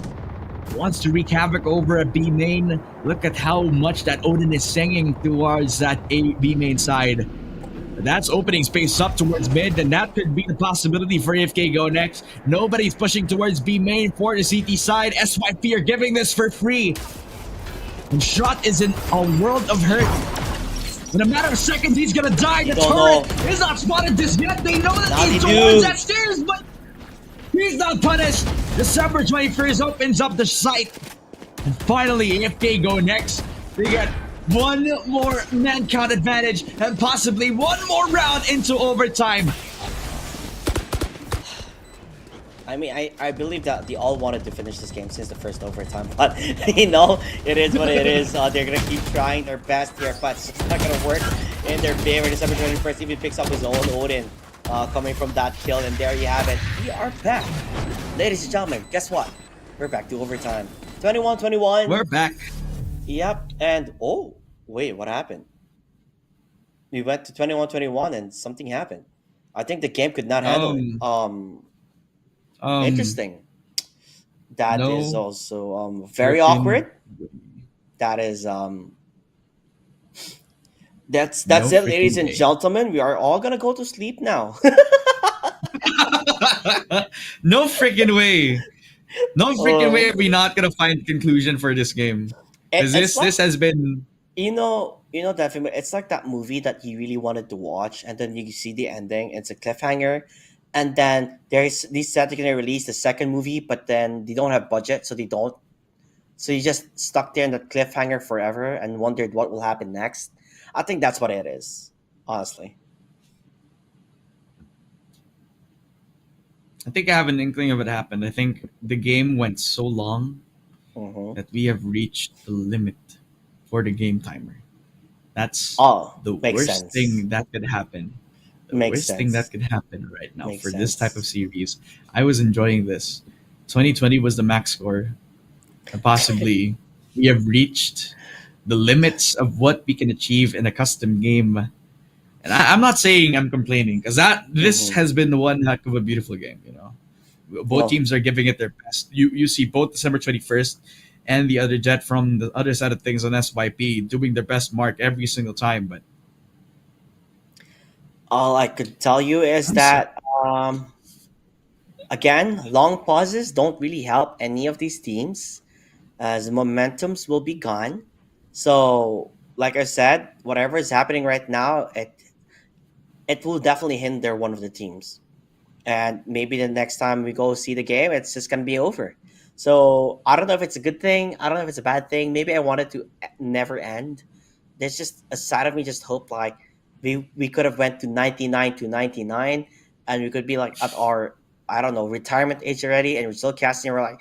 wants to wreak havoc over a B main. Look at how much that Odin is singing towards that A B main side. That's opening space up towards mid, and that could be the possibility for AFK Go Next. Nobody's pushing towards B main for the CT side. SYP are giving this for free. And Shot is in a world of hurt. In a matter of seconds, he's gonna die. The turret is not spotted just yet. They know that he's towards that stairs, but he's not punished. December 21st opens up the site. And finally, AFK Go Next. They get one more man count advantage and possibly one more round into overtime. I mean, I believe that they all wanted to finish this game since the first overtime, but you know, it is what it is. They're gonna keep trying their best here, but it's not gonna work in their favor. December 21st even picks up his own Odin coming from that kill, and there you have it. We are back. Ladies and gentlemen, guess what? We're back to overtime. 21-21. We're back. Yep, and oh, wait, what happened? We went to 21-21 and something happened. I think the game could not handle it. Interesting. That is also very awkward. That is that's it, ladies and gentlemen. We are all gonna go to sleep now. No freaking way. No freaking way are we not gonna find conclusion for this game. Because this has been you know that film, it's like that movie that you really wanted to watch, and then you see the ending, it's a cliffhanger. And then they said they're gonna release the second movie, but then they don't have budget, so they don't. So you just stuck there in that cliffhanger forever and wondered what will happen next. I think that's what it is, honestly. I think I have an inkling of what happened. I think the game went so long that we have reached the limit for the game timer. That's the worst thing that could happen. The worst thing that could happen right now for this type of series. I was enjoying this. 2020 was the max score. And possibly we have reached the limits of what we can achieve in a custom game. And I'm not saying I'm complaining, because this has been the one heck of a beautiful game. You know, both teams are giving it their best. You see both December 21st and the other Jet from the other side of things on SYP doing their best mark every single time, but all I could tell you is that, again, long pauses don't really help any of these teams, as momentums will be gone. So, like I said, whatever is happening right now, it will definitely hinder one of the teams. And maybe the next time we go see the game, it's just gonna be over. So I don't know if it's a good thing. I don't know if it's a bad thing. Maybe I want it to never end. There's just a side of me just hope like we could have went to 99 to 99, and we could be like at our, I don't know, retirement age already, and we're still casting, and we're like,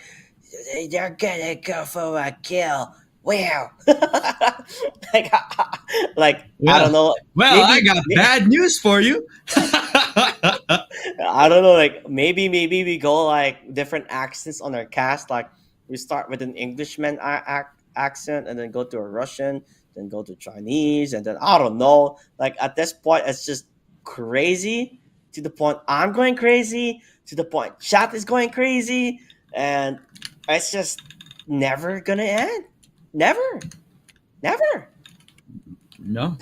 they're gonna go for a kill. Wow. like, I don't know. Well, maybe, I got bad news for you. I don't know. Like maybe we go like different accents on our cast. Like we start with an Englishman accent, and then go to a Russian, then go to Chinese, and then I don't know. Like at this point, it's just crazy to the point I'm going crazy, to the point chat is going crazy, and it's just never gonna end. Never. No.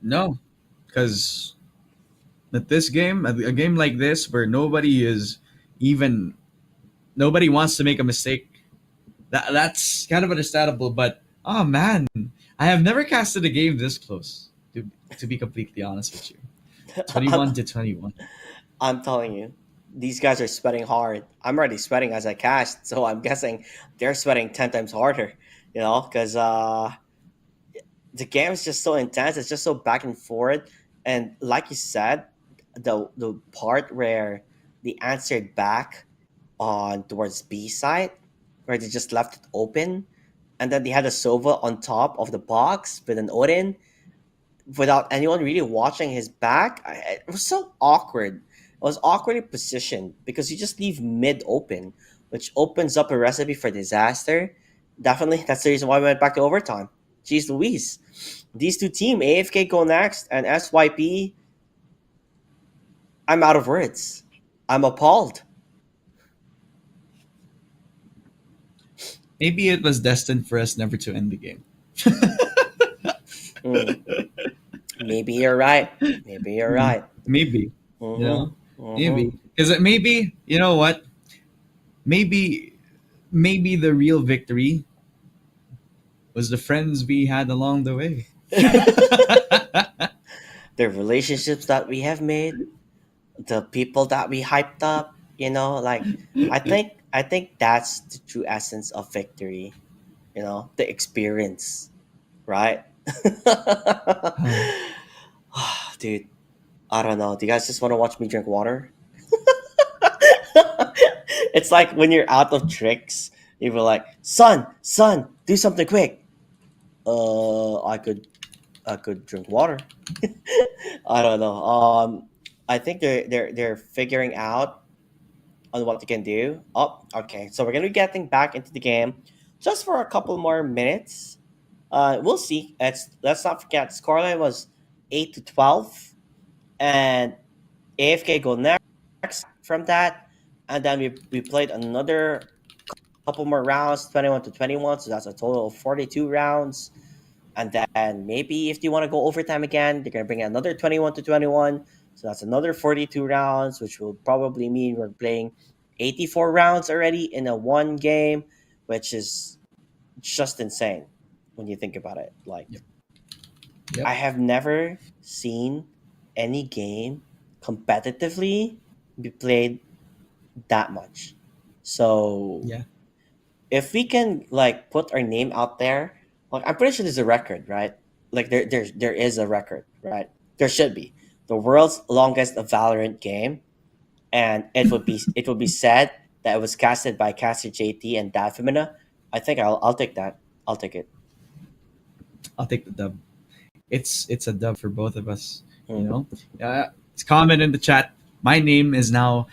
No, because at this game, a game like this where nobody wants to make a mistake, that's kind of understandable. But oh man, I have never casted a game this close. To be completely honest with you, 21-21. I'm telling you, these guys are sweating hard. I'm already sweating as I cast, so I'm guessing they're sweating 10 times harder. You know, because the game is just so intense. It's just so back and forth, and like you said, the part where they answered back on towards B side, where they just left it open, and then they had a Sova on top of the box with an Odin without anyone really watching his back. It was so awkward. It was awkwardly positioned because you just leave mid open, which opens up a recipe for disaster. Definitely, that's the reason why we went back to overtime. Jeez Louise. These two team, AFK go next, and SYP, I'm out of words. I'm appalled. Maybe it was destined for us never to end the game. Mm, maybe you're right. Maybe you're Hmm. right. Maybe, you know, Mm-hmm. Mm-hmm. maybe because maybe you know what? Maybe maybe the real victory was the friends we had along the way. The relationships that we have made, the people that we hyped up, like I think that's the true essence of victory, the experience, right? Huh. Dude, I don't know. Do you guys just want to watch me drink water? It's like when you're out of tricks, you were like, son, do something quick. I could drink water. I don't know. I think they're figuring out on what they can do. Oh, okay. So we're gonna be getting back into the game just for a couple more minutes. We'll see. Let's not forget, scoreline was 8-12, and AFK go next from that, and then we played another couple more rounds, 21-21. So that's a total of 42 rounds. And then maybe if you want to go overtime again, they're gonna bring another 21-21. So that's another 42 rounds, which will probably mean we're playing 84 rounds already in a one game, which is just insane when you think about it. Like, Yep. I Yep. have never seen any game competitively be played that much. So Yeah. if we can like put our name out there, like I'm pretty sure there's a record, right? Like there is a record, right? There should be the world's longest Valorant game, and it would be said that it was casted by Caster JT and Dafimina. I think I'll take that. I'll take it. I'll take the dub. It's a dub for both of us. You Mm, know. It's comment in the chat. My name is now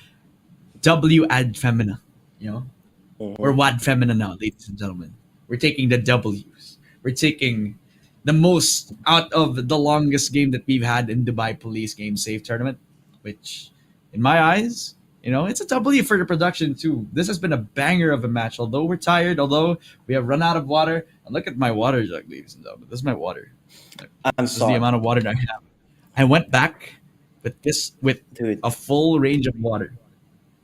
W Ad Femina. You know, we're mhm. Wad Femina now, ladies and gentlemen. We're taking the W's. We're taking the most out of the longest game that we've had in Dubai Police Game Save Tournament, which, in my eyes, it's a W for the production too. This has been a banger of a match. Although we're tired, although we have run out of water, and look at my water jug, ladies and gentlemen. This is my water. Like, I'm this is the sorry, amount of water that I have. I went back with dude. a full range of water,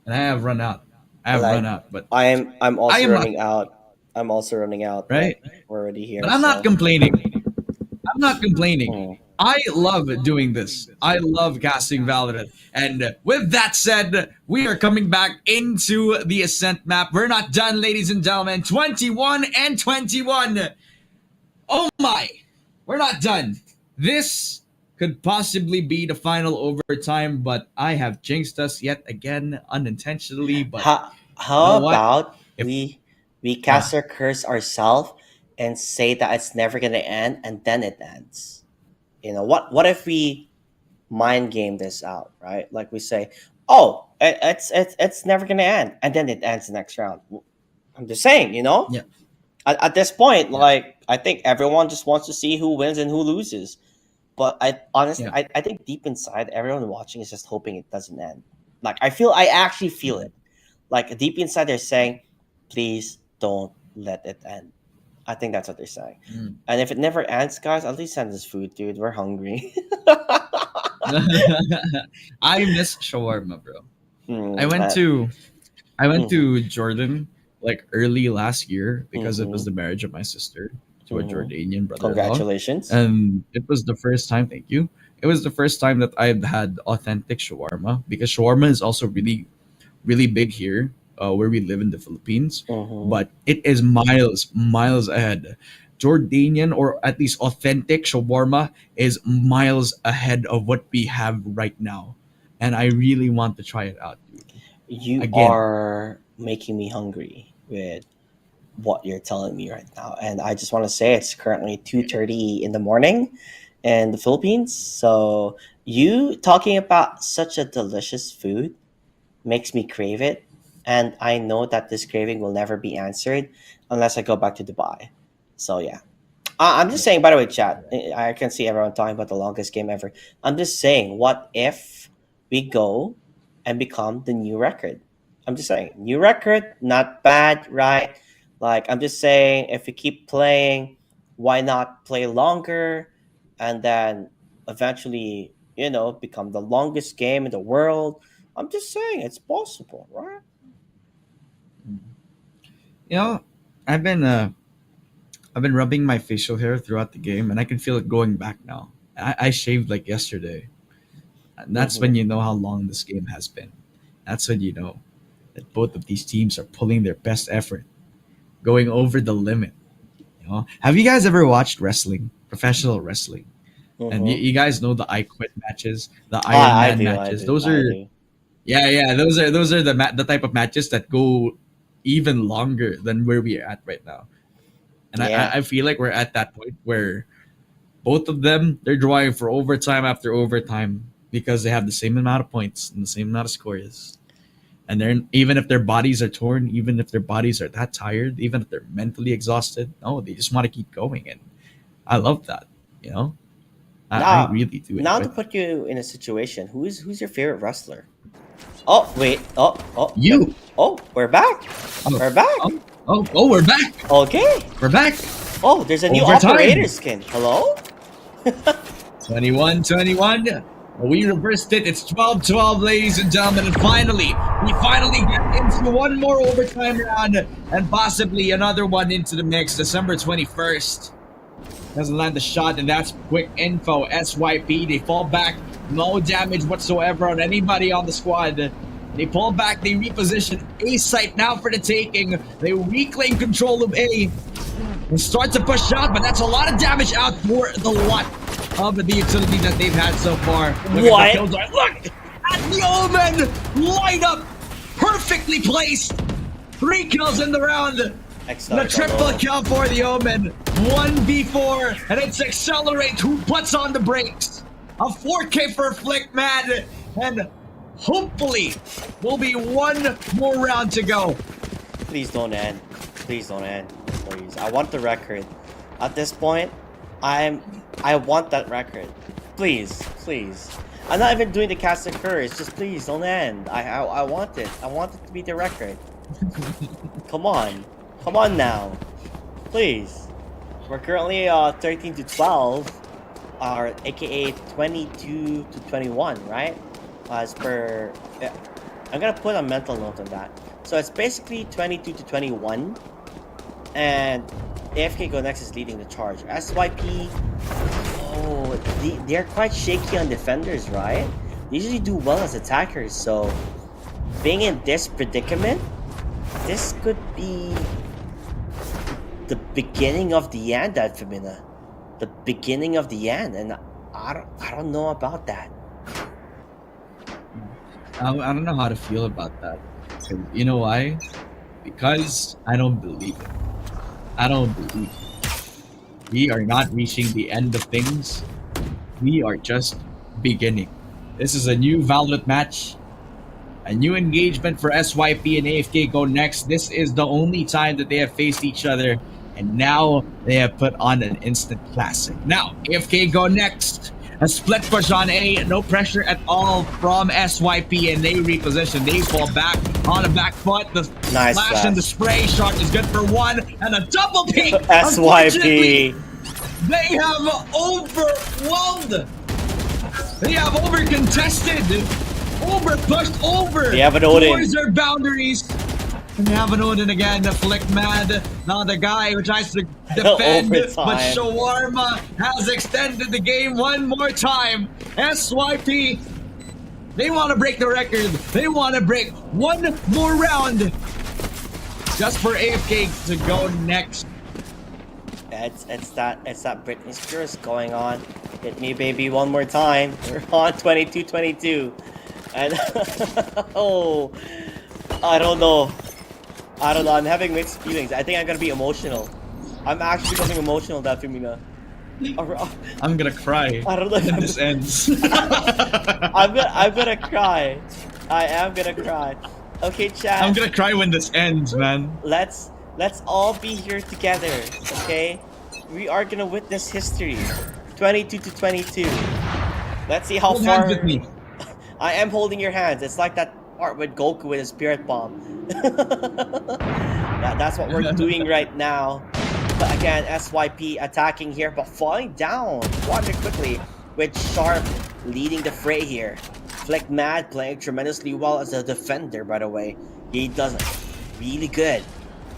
and I have run out. I have run Like out, but I'm I also am running out. I'm also running out. Like right. we're already But here, I'm not so. complaining. I'm not complaining. Mm. I love doing this. I love casting Valorant. And with that said, we are coming back into the Ascent map. We're not done, ladies and gentlemen. 21-21. Oh my! We're not done. This could possibly be the final overtime, but I have jinxed us yet again unintentionally. But you How know what? about If we uh, cast our curse ourselves and say that it's never gonna end, and then it ends. What if we mind game this out, right? Like we say, oh, it's never gonna end, and then it ends the next round. I'm just saying, yeah, at this point, yeah, like I think everyone just wants to see who wins and who loses. But I honestly, yeah. I think deep inside, everyone watching is just hoping it doesn't end. Like I actually feel Mm, it. Like deep inside, they're saying, "Please don't let it end." I think that's what they're saying. mm. And if it never ends, guys, at least send us food, dude. We're hungry. I miss shawarma, bro. Hmm, I went to I went mhm, to Jordan like early last year because it was mhm, the marriage of my sister to a mhm. Jordanian brother-in-law, Congratulations. and it was the first time. Thank you. It was the first time that I've had authentic shawarma because shawarma is also really, really big here, where we live in the Philippines, Mhm. but it is miles, miles ahead. Jordanian or at least authentic shawarma is miles ahead of what we have right now, and I really want to try it out, dude. You Again, are making me hungry with what you're telling me right now, and I just want to say it's currently 2:30 in the morning in the Philippines. So you talking about such a delicious food makes me crave it, and I know that this craving will never be answered unless I go back to Dubai. So yeah, I'm just saying. By the way, chat, I can see everyone talking about the longest game ever. I'm just saying, what if we go and become the new record? I'm just saying, new record, not bad, right? Like I'm just saying, if we keep playing, why not play longer, and then eventually, become the longest game in the world? I'm just saying, it's possible, right? you know, I've been uh, I've been rubbing my facial hair throughout the game, and I can feel it going back now. I shaved like yesterday, and that's Mm-hmm. when you know how long this game has been. That's when you know that both of these teams are pulling their best effort, going over the limit. Have you guys ever watched wrestling, professional wrestling? And Mm-hmm. you guys know the I Quit matches, the Iron I Man do, I matches. do, Those I are do. yeah, those are the type of matches that go even longer than where we are at right now. And Yeah. I feel like we're at that point where both of them they're drawing for overtime after overtime because they have the same amount of points and the same amount of scores. And they're even if their bodies are torn, even if their bodies are that tired, even if they're mentally exhausted, no, they just want to keep going. And I love that. You know, I Now, really do now enjoy to that. put you in a situation, who's your favorite wrestler? Oh wait, You. we're back. Oh, We're back. we're back. Okay. We're back. Oh, there's a new operator Overtime. skin. Hello? 21-21. We reversed it. It's 12-12, ladies and gentlemen. And we finally get into one more overtime round and possibly another one into the mix. December 21st. Doesn't land the shot, and that's quick info. SYP, they fall back. No damage whatsoever on anybody on the squad. They pull back, they reposition A site now for the taking. They reclaim control of A and start to push out, but that's a lot of damage out for the lot of the utility that they've had so far. Look at the What? killjoy. Look at the Omen line up, perfectly placed. 3 kills in the round. The triple kill for the Omen. 1v4, and it's Accelerate who puts on the brakes. A 4K for Flick, man. And hopefully, will be one more round to go. Please don't end. Please don't end. Please. I want the record. At this point, I want that record. Please, please. I'm not even doing the cast and curse. Just please don't end. I want it. I want it to be the record. Come on. Come on now. Please. We're currently 13 to 12, or aka 22 to 21, right? As per, I'm gonna put a mental note on that. So it's basically 22 to 21, and AFK Go Next is leading the charge. SYP, oh, they're quite shaky on defenders, right? They usually do well as attackers, so being in this predicament, this could be the beginning of the end, Femina. The beginning of the end, and I don't know about that. I don't know how to feel about that. You know why? Because I don't believe it. I don't believe it. We are not reaching the end of things. We are just beginning. This is a new Valorant match. A new engagement for SYP and AFK Go Next. This is the only time that they have faced each other. And now they have put on an instant classic. Now, AFK Go Next. A split push on A, no pressure at all from SYP, and they reposition. They fall back on a back foot. The Nice flash and the spray shot is good for one, and a double peek. SYP. They have overwhelmed. They have over contested, over pushed over. They have an Odin. Towards their boundaries. And they have an Odin again, the Flick Mad. Now the guy who tries to defend, but Shawarma has extended the game one more time. SYP, they want to break the record. They want to break one more round just for AFK to go next. It's that Britney Spears going on. Hit me, baby, one more time. We're on 22-22, and oh. I don't know. I don't know. I'm having mixed feelings. I think I'm gonna be emotional. I'm actually becoming emotional, that Femina. I'm gonna cry I don't know if when I'm, this ends. I'm gonna cry. I am gonna cry. Okay, chat. I'm gonna cry when this ends, man. Let's all be here together. Okay, we are gonna witness history. 22 to 22. Let's see how Hold far. hands with me. I am holding your hands. It's like that part with Goku with his spirit bomb. That's what we're doing right now. But again, SYP attacking here, but falling down rather quickly with Sharp leading the fray here. Flick Mad playing tremendously well as a defender, by the way. He does really good.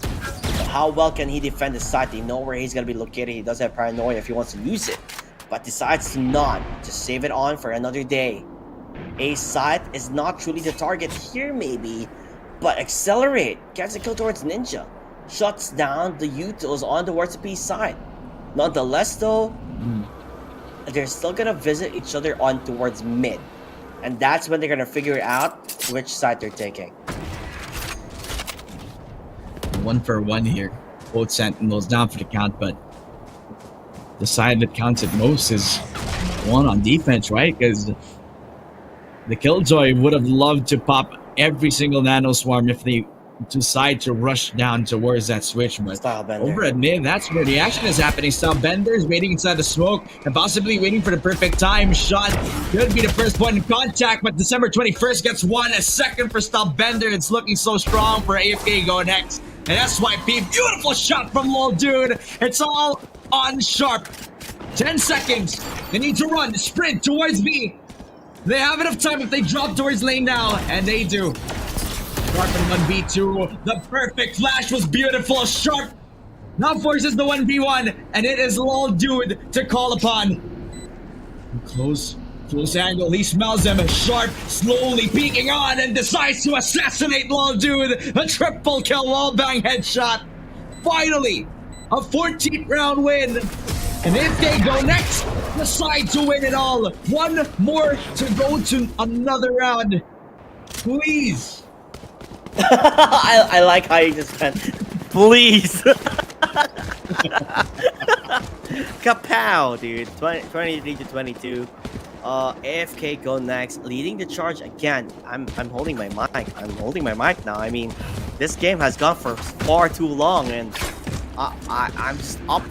But how well can he defend the site? They know where he's going to be located. He does have paranoia if he wants to use it, but decides to not, to save it on for another day. A site is not truly the target here, maybe, but Accelerate gets a kill towards Ninja. Shuts down the Utos on towards the B side. Nonetheless, though, they're still gonna visit each other on towards mid. And that's when they're gonna figure out which side they're taking. 1-for-1 here. Both Sentinels down for the count, but the side that counts it most is one on defense, right? Because the Killjoy would have loved to pop every single Nano Swarm if they decide to rush down towards that switch, but over at mid, that's where the action is happening. Stylebender is waiting inside the smoke and possibly waiting for the perfect time. Shot could be the first point in contact, but December 21st gets one. A second for Stylebender. It's looking so strong for AFK go next. And SYP, beautiful shot from Lol Dude. It's all on Sharp. 10 seconds. They need to run, sprint towards B. They have enough time if they drop towards lane now, and they do. Sharp and 1v2. The perfect flash was beautiful. Sharp now forces the 1v1, and it is Lol Dude to call upon. Close angle. He smells him. Sharp slowly peeking on and decides to assassinate Lol Dude. A triple kill wallbang headshot. Finally, a 14th round win. And if they go next, decide to win it all. One more to go to another round. Please. I like how you just went, please. Kapow, dude. 23 to 22. AFK go next, leading the charge again. I'm holding my mic. I'm holding my mic now. I mean, this game has gone for far too long, and I'm just up.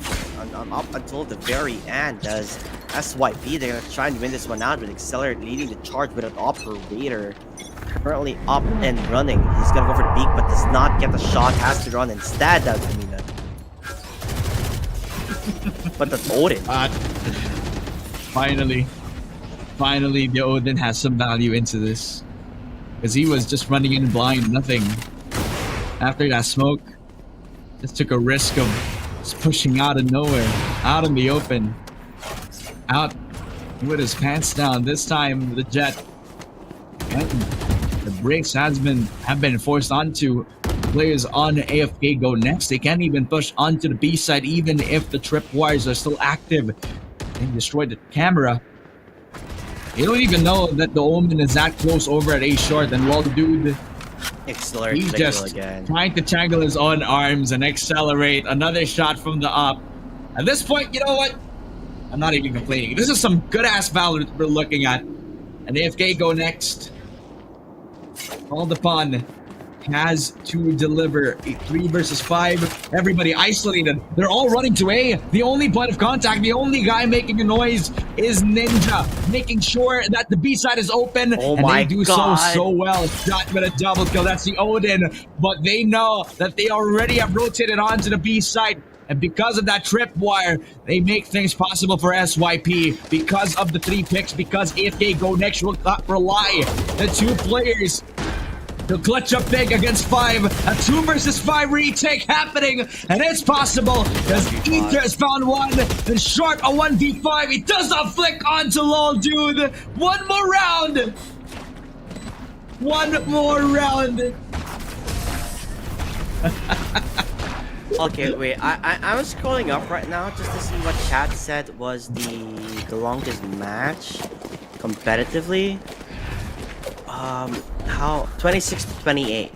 I'm up until the very end. As SYP, they're trying to win this one out with Accelerate leading the charge with an operator currently up and running. He's gonna go for the peak, but does not get the shot. Has to run instead. That's Mina. But that's Odin. Finally, the Odin has some value into this, because he was just running in blind, nothing. After that smoke, just took a risk of just pushing out of nowhere, out in the open, out with his pants down. This time, the Jet and the brakes have been forced onto players on AFK go next. They can't even push onto the B side, even if the tripwires are still active. They destroyed the camera. They don't even know that the Omen is that close over at A short, and Lol Dude, he's just trying to tangle his own arms and accelerate. Another shot from the up. At this point, you know what? I'm not even complaining. This is some good-ass Valorant we're looking at. And AFK go next. Called upon. Has to deliver a 3 versus 5. Everybody isolated. They're all running to A. The only point of contact, the only guy making a noise is Ninja, making sure that the B side is open. And they do so well. Shot with a double kill. That's the Odin. But they know that they already have rotated onto the B side. And because of that tripwire, they make things possible for SYP. Because of the 3 picks, because AFK go next will not rely the 2 players. He'll clutch up big against 5. A 2 versus 5 retake happening. And it's possible because Ether has found one. And Sharp a 1v5. He does not flick onto Lol Dude. One more round. One more round. Okay, wait. I'm scrolling up right now just to see what chat said was the longest match competitively. How 26 to 28.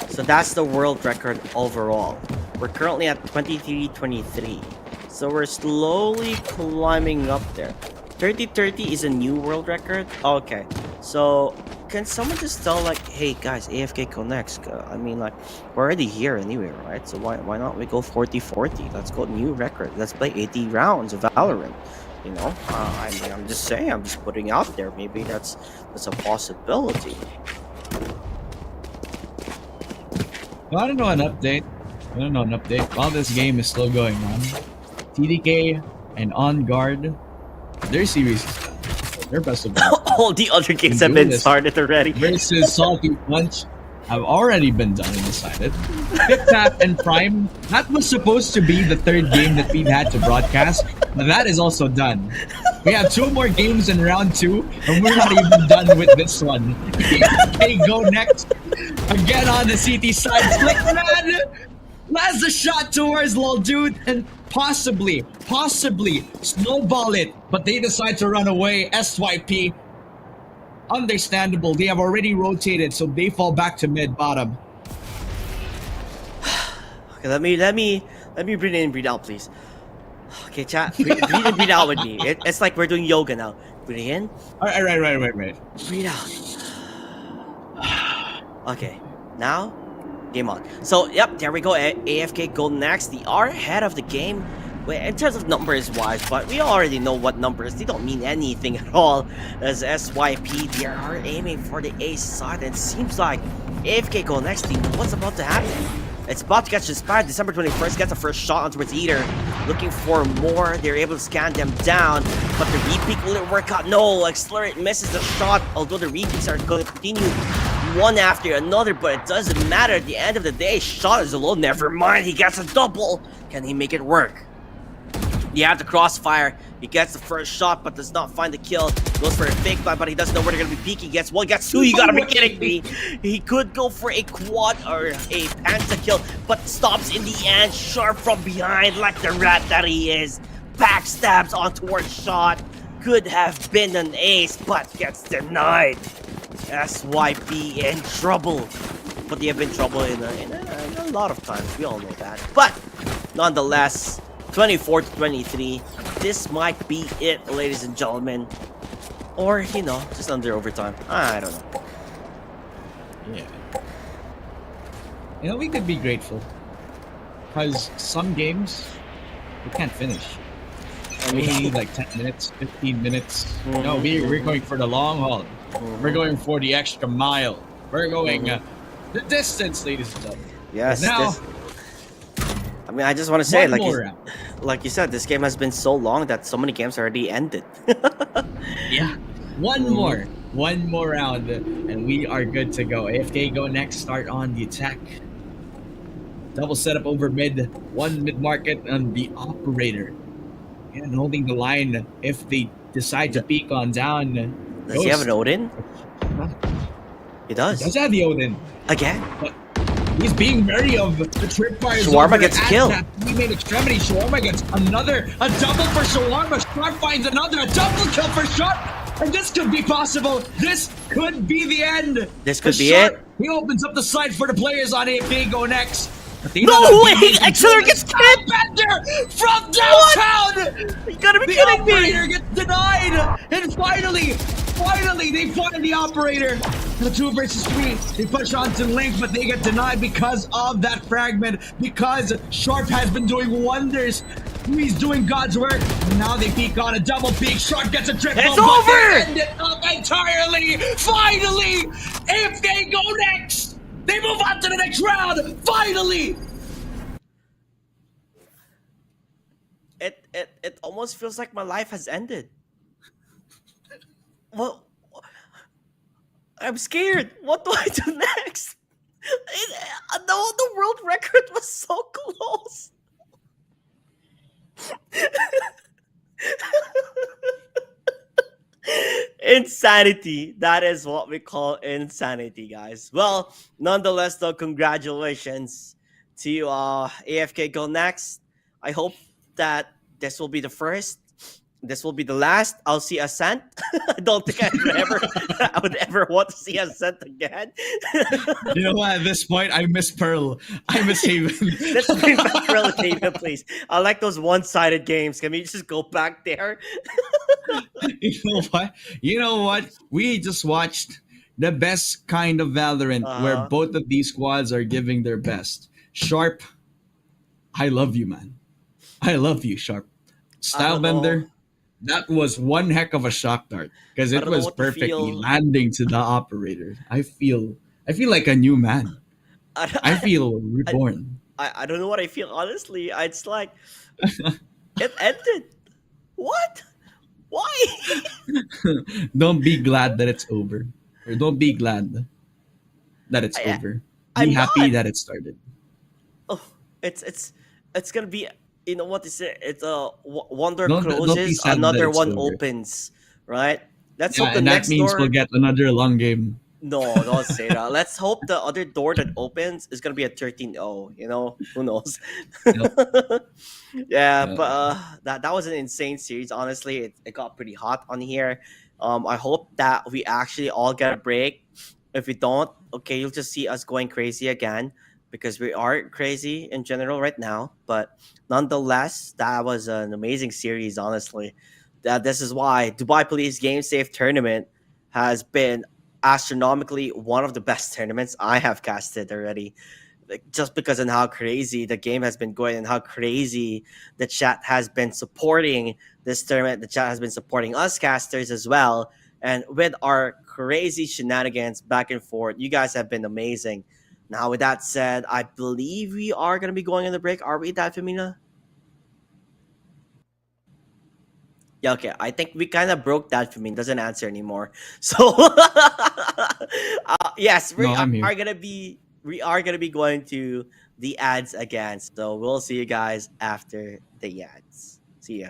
So that's the world record overall. We're currently at 23-23. So we're slowly climbing up there. 30-30 is a new world record? Okay. So can someone just tell like, hey guys, AFK connects. I mean like we're already here anyway, right? So why not we go 40-40? Let's go new record. Let's play 80 rounds of Valorant. You know, I mean, I'm just saying, I'm just putting out there. Maybe that's a possibility. Well, I don't know an update. I don't know an update. While this game is still going on, TDK and On Guard, their series is done. Their best of both. All the other games have doing been this started already. Versus Salty Punch have already been done and decided. Tip Tap and Prime, that was supposed to be the third game that we've had to broadcast, but that is also done. We have 2 more games in round 2, and we're not even done with this one. Okay, go next. Again on the CT side. Flickman lands the shot towards Lol Dude and possibly snowball it, but they decide to run away. SYP. Understandable. They have already rotated, so they fall back to mid bottom. Okay, let me breathe in and breathe out, please. Okay, chat. Breathe in, breathe out with me. It's like we're doing yoga now. Breathe in. Right. Breathe out. Okay, now, game on. So, yep, there we go. AFK go next. They are ahead of the game in terms of numbers wise, but we already know what numbers. They don't mean anything at all. As SYP, they are aiming for the ace side, and it seems like AFK go next. They know what's about to happen. It's about to catch inspired. December 21st gets the first shot on towards Eater. Looking for more. They're able to scan them down, but the repeat will it work out? No, Accelerate misses the shot, although the repeats are going to continue one after another, but it doesn't matter. At the end of the day, shot is alone. Never mind, he gets a double. Can he make it work? He had the crossfire. He gets the first shot, but does not find the kill. Goes for a fake buy, but he doesn't know where they're going to be peeking. Gets one, gets two. You gotta be kidding me. He could go for a quad or a penta kill, but stops in the end. Sharp from behind like the rat that he is. Backstabs on towards shot. Could have been an ace, but gets denied. SYP in trouble. But they have been in trouble in a lot of times. We all know that. But nonetheless, 24-23. This might be it, ladies and gentlemen. Or, you know, just under overtime. I don't know. Yeah. You know, we could be grateful. Because some games, we can't finish. I We mean, need like 10 minutes, 15 minutes. No, we're going for the long haul. We're going for the extra mile. We're going the distance, ladies and gentlemen. yes. Now, I mean, I just want to say, one more round. like you said, this game has been so long that so many games already ended. Yeah. One more round, and we are good to go. AFK go next, start on the attack. Double setup over mid, one mid market, and the operator. And holding the line if they decide to peek on down. Does he have an Odin? He does. He does have the Odin. Again? But he's being wary of the tripwires. Shawarma gets killed. He made extremity. Shawarma gets another. A double for Shawarma. Sharp finds another. A double kill for Sharp. And this could be possible. This could be the end. This could For be Sharp, it. He opens up the side for the players on AFK go next. No way! Accelerate gets killed! Bender from downtown! You gotta be The kidding operator me! gets denied! And finally, they find the operator! The 2 versus 3, they push on to Link, but they get denied because of that fragment, because Sharp has been doing wonders. He's doing God's work. And now they peek on a double peek. Sharp gets a triple. It's but over! they end it up entirely! Finally! AFK go next! They move on to the next round! Finally! It almost feels like my life has ended. Well, I'm scared. What do I do next? The world record was so close. Insanity. That is what we call insanity, guys. Well, nonetheless, though, congratulations to AFK Go Next. I hope that this will be the first this will be the last I'll see Ascent. I don't think I would ever want to see Ascent again. You know what? At this point, I miss Pearl. I miss Haven. Let's bring back Relegation, please. I like those one-sided games. Can we just go back there? You know what? You know what? We just watched the best kind of Valorant where Uh, both of these squads are giving their best. Sharp, I love you, man. I love you, Sharp. I don't know. Stylebender, that was one heck of a shock dart because I it don't know was what to perfectly feel. landing to the operator. I feel like a new man. I I, feel I, reborn. I don't know what I feel. Honestly, it's like it ended. What? Why? Don't be glad that it's over. Or don't be glad that it's I, over. Be I'm happy not. that it started. Oh, it's gonna be. You know what is it? It's one door Don't be closes, sad that another it's one over. opens. Right? Let's hope Yeah, the and that next means we'll door. get another long game. No, don't say that. Let's hope the other door that opens is gonna be a 13-0. You know, who knows? Yep. Yeah, Yeah. but that was an insane series. Honestly, it got pretty hot on here. I hope that we actually all get a break. If we don't, okay, you'll just see us going crazy again because we are crazy in general right now. But nonetheless, that was an amazing series. Honestly, that this is why Dubai Police Game Safe Tournament has been astronomically one of the best tournaments I have casted already. Like, just because of how crazy the game has been going and how crazy the chat has been supporting this tournament. The chat has been supporting us casters as well. And with our crazy shenanigans back and forth, you guys have been amazing. Now, with that said, I believe we are going to be going on the break. Are we, that Femina? Yeah, okay. I think we kind of broke that for me. Doesn't answer anymore. So, yes, No, I'm here. we are gonna be going to the ads again. So we'll see you guys after the ads. See ya.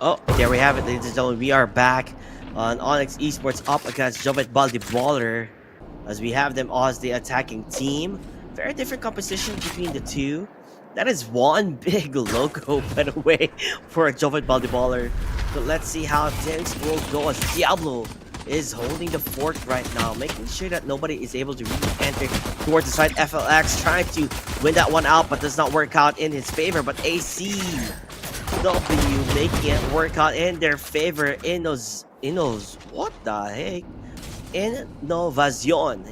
Oh, there we have it, ladies and gentlemen. We are back on Onyx Esports up against Jovet Baldi Baller, as we have them as the attacking team. Very different composition between the two. That is one big logo, by the way, for Jovet Baldi Baller. But let's see how things will go as Diablo is holding the fort right now, making sure that nobody is able to really enter towards the side. FLX trying to win that one out, but does not work out in his favor. But AC W making it work out in their favor. Innos, what the heck? Innovacion.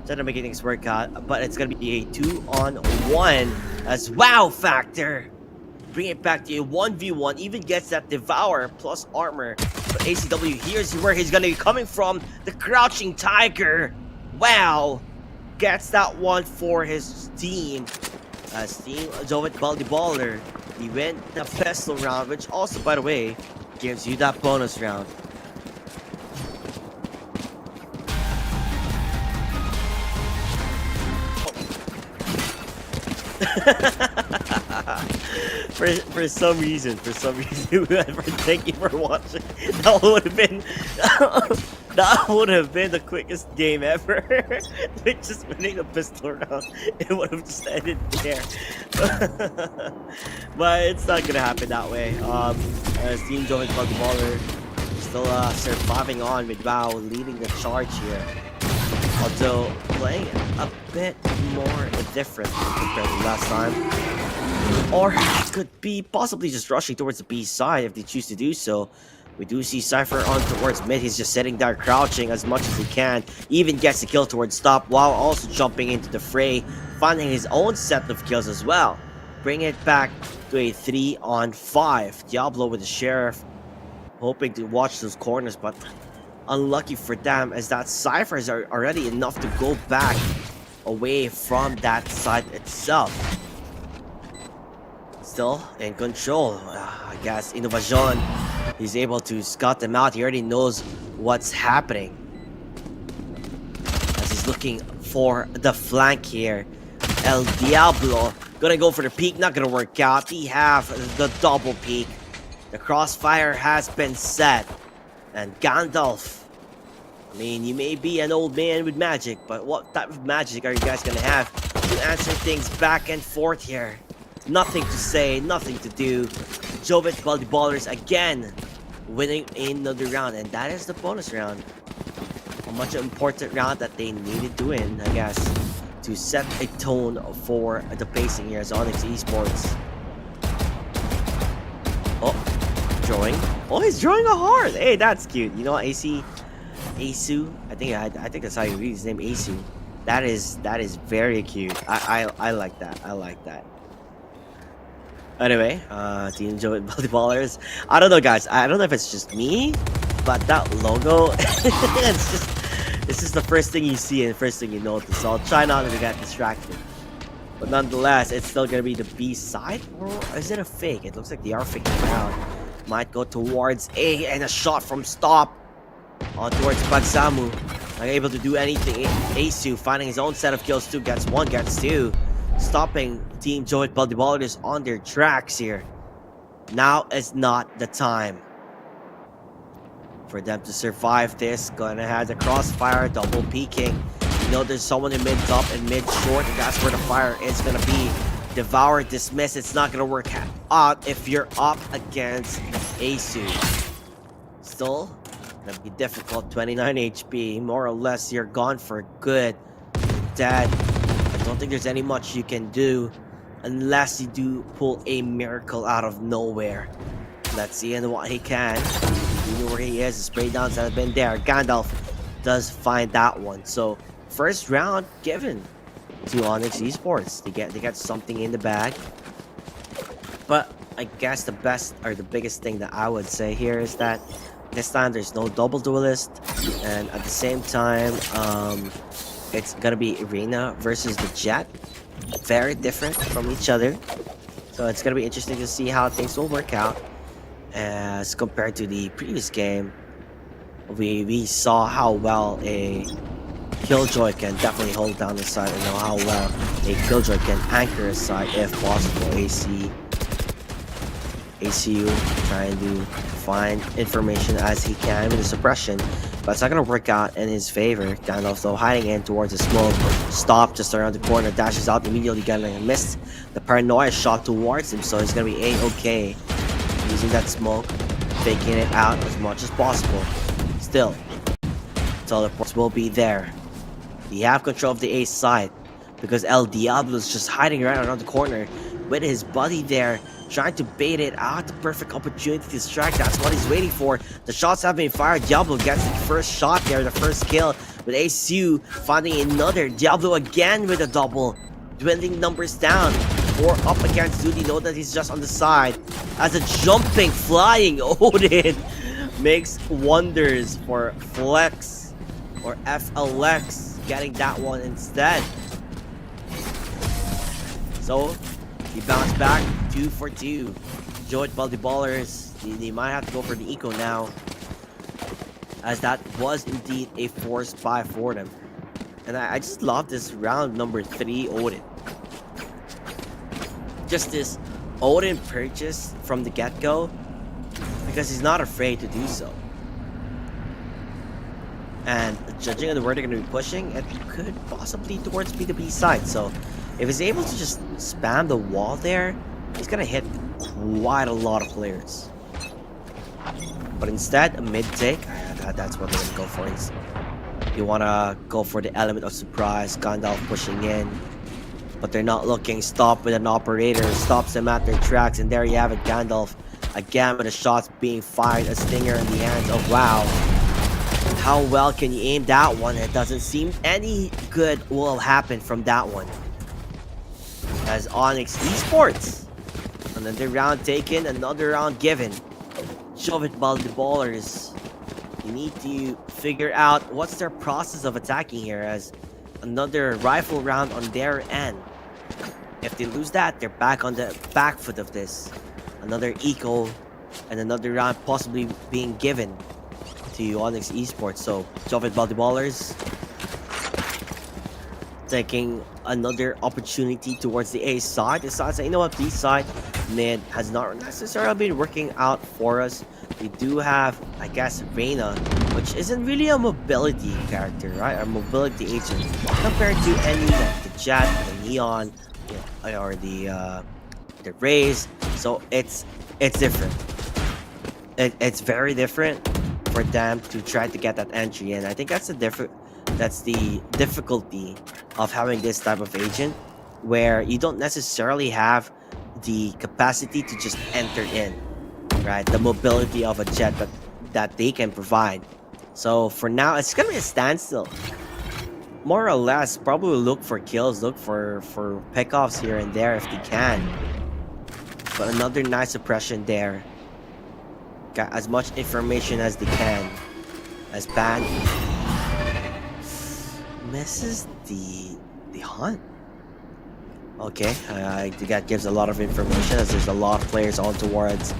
Trying to make things work out, but it's gonna be a 2-on-1 as Wow Factor. Bring it back to a 1v1, even gets that Devour plus armor. But ACW, here's where he's gonna be coming from. The Crouching Tiger. Wow. Gets that one for his team. As Team Jovet Baldi Baller, he went the pistol round, which also, by the way, gives you that bonus round. for some reason, thank you for watching. That would have been the quickest game ever. Like just winning a pistol round, it would have just ended there. But it's not gonna happen that way. As Team Jovet Baldi Baller still surviving on with Bao leading the charge here. Although playing a bit more different compared to last time. Or could be possibly just rushing towards the B side if they choose to do so. We do see Cypher on towards mid. He's just sitting there crouching as much as he can. Even gets the kill towards top while also jumping into the fray. Finding his own set of kills as well. Bring it back to a 3-on-5. Diablo with the Sheriff. Hoping to watch those corners, but unlucky for them, as that Cyphers are already enough to go back away from that side itself. Still in control. I guess Innovacion, he's able to scout them out. He already knows what's happening, as he's looking for the flank here. El Diablo gonna go for the peek, not gonna work out. He have the double peek. The crossfire has been set. And Gandalf, I mean, you may be an old man with magic, but what type of magic are you guys gonna have to answer things back and forth here? Nothing to say, nothing to do. Jovet Baldi Ballers again winning another round, and that is the bonus round. A much important round that they needed to win, I guess, to set a tone for the pacing here as Onyx Esports. Oh, drawing. Oh, he's drawing a heart. Hey, that's cute. You know what, Asu? I think that's how you read his name, Asu. That is very cute. I like that. I like that. Anyway, Team Jovet Baldi Ballers. I don't know, guys. I don't know if it's just me, but that logo, it's just the first thing you see and the first thing you notice. So I'll try not to get distracted. But nonetheless, it's still gonna be the B side, or is it a fake? It looks like they are faking out. Might go towards A, and a shot from stop on towards Bagsamu. Not able to do anything. Asu finding his own set of kills too. Gets one, gets two. Stopping Team Jovet Baldi Ballers on their tracks here. Now is not the time for them to survive this. Gonna have the crossfire, double peeking. You know there's someone in mid top and mid short, and that's where the fire is gonna be. Devour, dismiss. It's not gonna work out if you're up against Asu. Still gonna be difficult. 29 HP, more or less. You're gone for good. Dead. I don't think there's any much you can do unless you do pull a miracle out of nowhere. Let's see what he can. You know where he is. The spray downs have been there. Gandalf does find that one. So first round given to Onyx Esports. They get something in the bag. But I guess the best or the biggest thing that I would say here is that this time there's no double duelist, and at the same time it's gonna be Arena versus the Jet. Very different from each other. So it's gonna be interesting to see how things will work out as compared to the previous game. We saw how well a Killjoy can definitely hold down the side, and know how well a Killjoy can anchor a side if possible. AC ACU trying to find information as he can with the suppression, but it's not gonna work out in his favor. Gandalf though hiding in towards the smoke, stop just around the corner, dashes out immediately, getting missed the paranoia shot towards him, so he's gonna be A-okay. Using that smoke, faking it out as much as possible. Still, teleports will be there. You have control of the A side because El Diablo is just hiding right around the corner with his buddy there, trying to bait it out. The perfect opportunity to strike. That's what he's waiting for. The shots have been fired. Diablo gets the first shot there, the first kill, with ACU finding another. Diablo again with a double, dwindling numbers down. 4 up against Duty. Know that he's just on the side as a jumping, flying Odin makes wonders for Flex or FLX, getting that one instead. So he bounced back 2 for 2. Joet Ballers, they might have to go for the eco now, as that was indeed a forced buy for them. And I just love this round number 3 Odin. Just this Odin purchase from the get-go, because he's not afraid to do so. And judging on where they're going to be pushing, it could possibly towards B2B side. So if he's able to just spam the wall there, he's going to hit quite a lot of players. But instead, a mid-take, that's what they're going to go for. You want to go for the element of surprise, Gandalf pushing in. But they're not looking. Stop with an operator, stops them at their tracks, and there you have it, Gandalf again with the shots being fired. A stinger in the hands of wow. How well can you aim that one? It doesn't seem any good will happen from that one. As Onyx Esports, another round taken, another round given. Shove it, Ballers. You need to figure out what's their process of attacking here, as another rifle round on their end. If they lose that, they're back on the back foot of this. Another eco and another round possibly being given to Onyx Esports. So shove it, Ballers, taking another opportunity towards the A side. The side saying, you know what, B side mid has not necessarily been working out for us. We do have, I guess, Reyna, which isn't really a mobility character, right? A mobility agent compared to any like the Jet, the Neon, you know, or the Raze. So it's different. It's very different for them to try to get that entry in. I think that's the difficulty of having this type of agent, where you don't necessarily have the capacity to just enter in, right? The mobility of a Jet that they can provide. So for now, it's gonna be a standstill. More or less, probably look for kills, look for pickoffs here and there if they can. But another nice suppression there. Got as much information as they can. As Pan misses the hunt. Okay, I think that gives a lot of information, as there's a lot of players on towards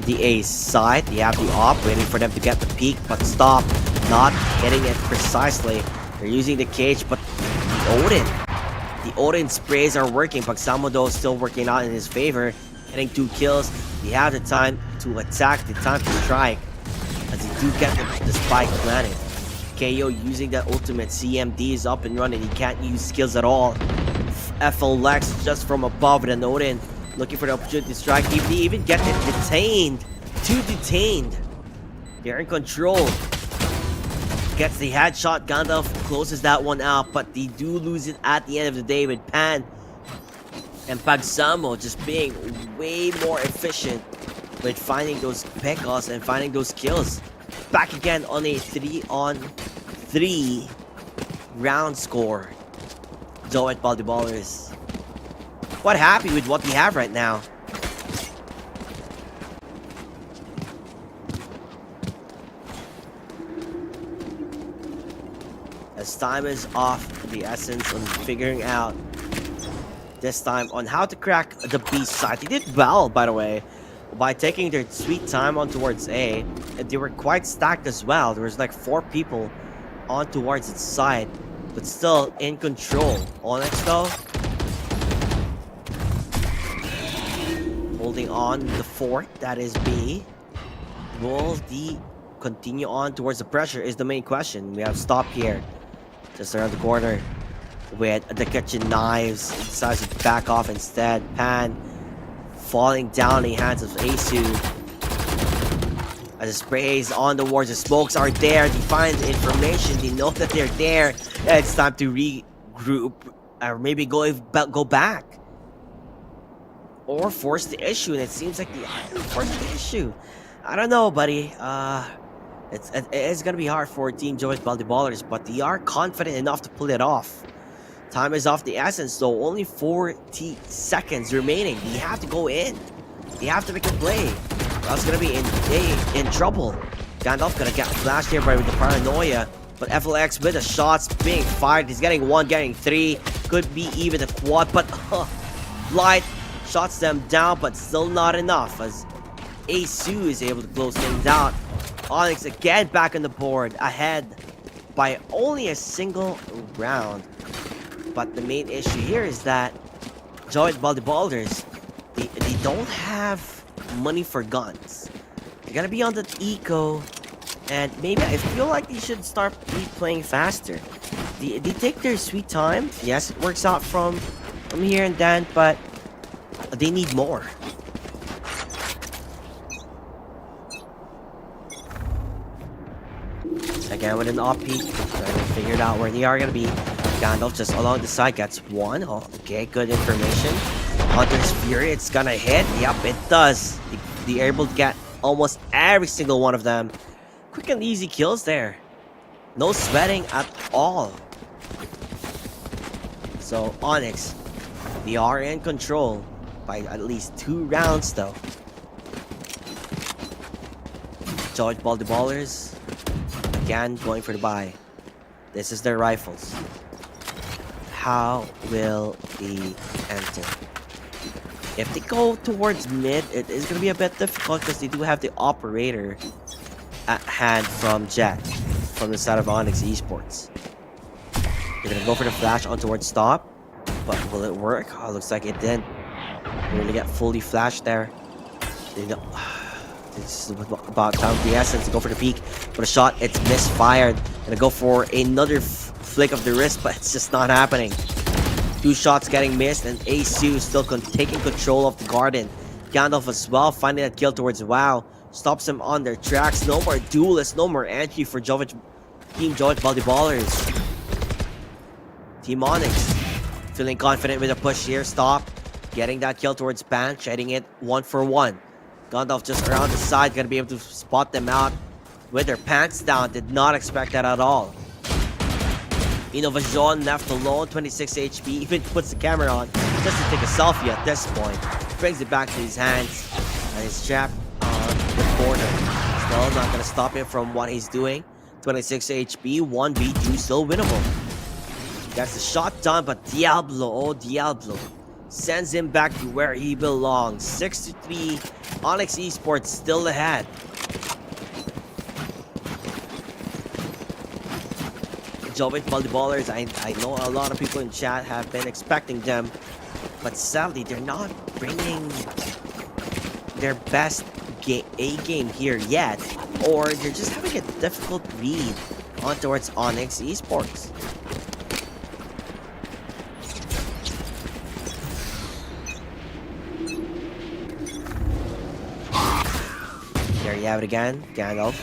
the A side. You have the op waiting for them to get the peak, but stop, not getting it precisely. They're using the cage, but the Odin sprays are working. Pagsamo is still working out in his favor, getting 2 kills. You have the time to attack, the time to strike, as you do get the spike planted. KO using that ultimate. CMD is up and running. He can't use skills at all. FLX just from above with an Odin, looking for the opportunity to strike. If they even get it detained, 2 detained. They're in control. Gets the headshot. Gandalf closes that one out, but they do lose it at the end of the day, with Pan and Pagsamo just being way more efficient with finding those pickoffs and finding those kills. Back again on a 3-on-3 round score. Joet Ballers quite happy with what we have right now. As time is off the essence on figuring out this time on how to crack the B side. They did well, by the way, by taking their sweet time on towards A, and they were quite stacked as well. There was like 4 people on towards its side, but still in control. Onyx though, holding defending on the fort, that is B. Will the continue on towards the pressure is the main question. We have Stop here, just around the corner with the kitchen knives. He decides to back off instead. Pan falling down in the hands of Asu. As the spray is on the wards, the smokes are there. They find the information. They know that they're there. It's time to regroup, or maybe go back, or force the issue. And it seems like the force the issue. I don't know, buddy. It's gonna be hard for Team Joey's Ballers, but they are confident enough to pull it off. Time is of the essence, though. Only 40 seconds remaining. They have to go in. They have to make a play. That's gonna be in trouble. Gandalf gonna get flashed here by the paranoia, but FLX with the shots being fired. He's getting 1, getting 3. Could be even a quad, but Light shots them down, but still not enough as Asu is able to close things out. Onyx again back on the board, ahead by only a single round. But the main issue here is that Joey Ballers, they don't have money for guns. They're gonna be on the eco, and maybe I feel like they should start playing faster. They take their sweet time. Yes, it works out from here and then, but they need more. Again with an off peak, trying to figure out where they are gonna be. Gandalf just along the side gets 1. Oh, okay, good information. Hunter's Fury, it's gonna hit. Yep, it does. They're able to get almost every single one of them. Quick and easy kills there. No sweating at all. So Onyx, they are in control by at least 2 rounds though. George Ballers again going for the buy. This is their rifles. How will they enter? If they go towards mid, it is going to be a bit difficult because they do have the operator at hand from Jet, from the side of Onyx Esports. They're going to go for the flash on towards Stop, but will it work? Oh, looks like it didn't. They're going to get fully flashed there. They know. This is about time of the essence to go for the peak. For the shot, it's misfired. Gonna go for another flick of the wrist, but it's just not happening. 2 shots getting missed, and Asu still taking control of the garden. Gandalf as well, finding that kill towards WoW. Stops him on their tracks. No more duelists, no more entry for Team Jovic Ballers. Team Onyx feeling confident with a push here. Stop. Getting that kill towards Pan, shedding it 1 for 1. Gandalf just around the side, gonna be able to spot them out with their pants down. Did not expect that at all. Innovajon left alone, 26 HP, even puts the camera on just to take a selfie at this point. Brings it back to his hands, and he's trapped on the corner. Still not gonna stop him from what he's doing. 26 HP, 1v2, still winnable. Gets the shot done, but Diablo, oh Diablo, sends him back to where he belongs. 6-3, Onyx Esports still ahead. Jovic Ballers, I know a lot of people in chat have been expecting them, but sadly they're not bringing their best A game here yet, or they're just having a difficult read on towards Onyx Esports. There you have it again, Gandalf.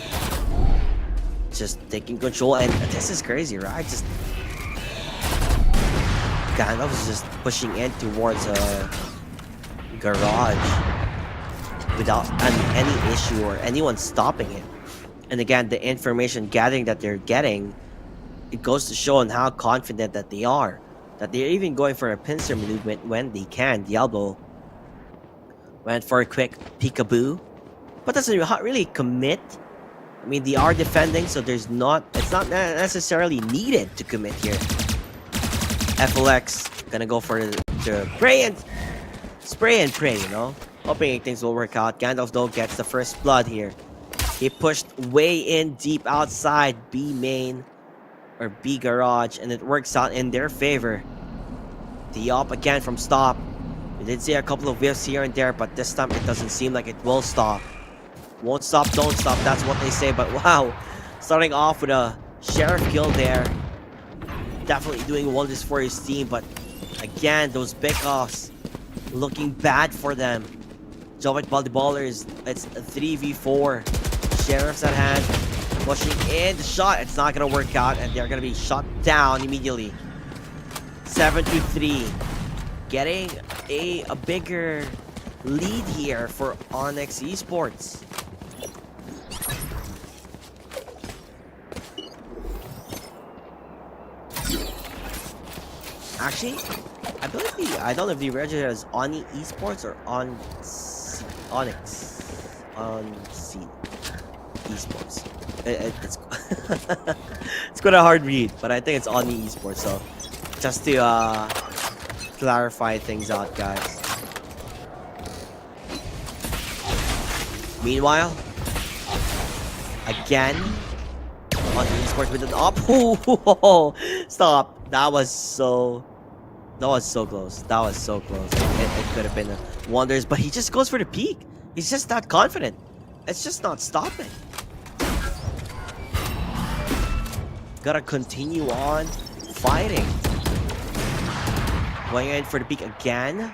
Just taking control, and this is crazy, right? Just Gandalf is just pushing in towards a garage without any issue or anyone stopping him. And again, the information gathering that they're getting, it goes to show on how confident that they are. That they're even going for a pincer movement when they can. Diablo went for a quick peekaboo, but doesn't really commit. I mean, they are defending, so it's not necessarily needed to commit here. FLX gonna go for the spray and pray, you know, hoping things will work out. Gandalf though gets the first blood here. He pushed way in deep outside B main or B garage, and it works out in their favor. The op again from Stop with did see a couple of whiffs here and there, but this time it doesn't seem like it will stop. Won't stop, don't stop, that's what they say. But wow, starting off with a Sheriff kill there. Definitely doing wonders for his team, but again, those pickoffs looking bad for them. Jovic Volleyballers, it's a 3v4. Sheriff's at hand, pushing in the shot. It's not gonna work out, and they're gonna be shot down immediately. 7-3, getting a bigger lead here for Onyx Esports. Actually, I don't know if they register as Oni Esports or Onyx Esports. It's it's quite a hard read, but I think it's Oni Esports. So just to clarify things out, guys. Meanwhile, again, Oni Esports with an up. Stop! That was so close. That was so close. It could have been wonders, but he just goes for the peak. He's just not confident. It's just not stopping. Gotta continue on fighting. Going in for the peak again.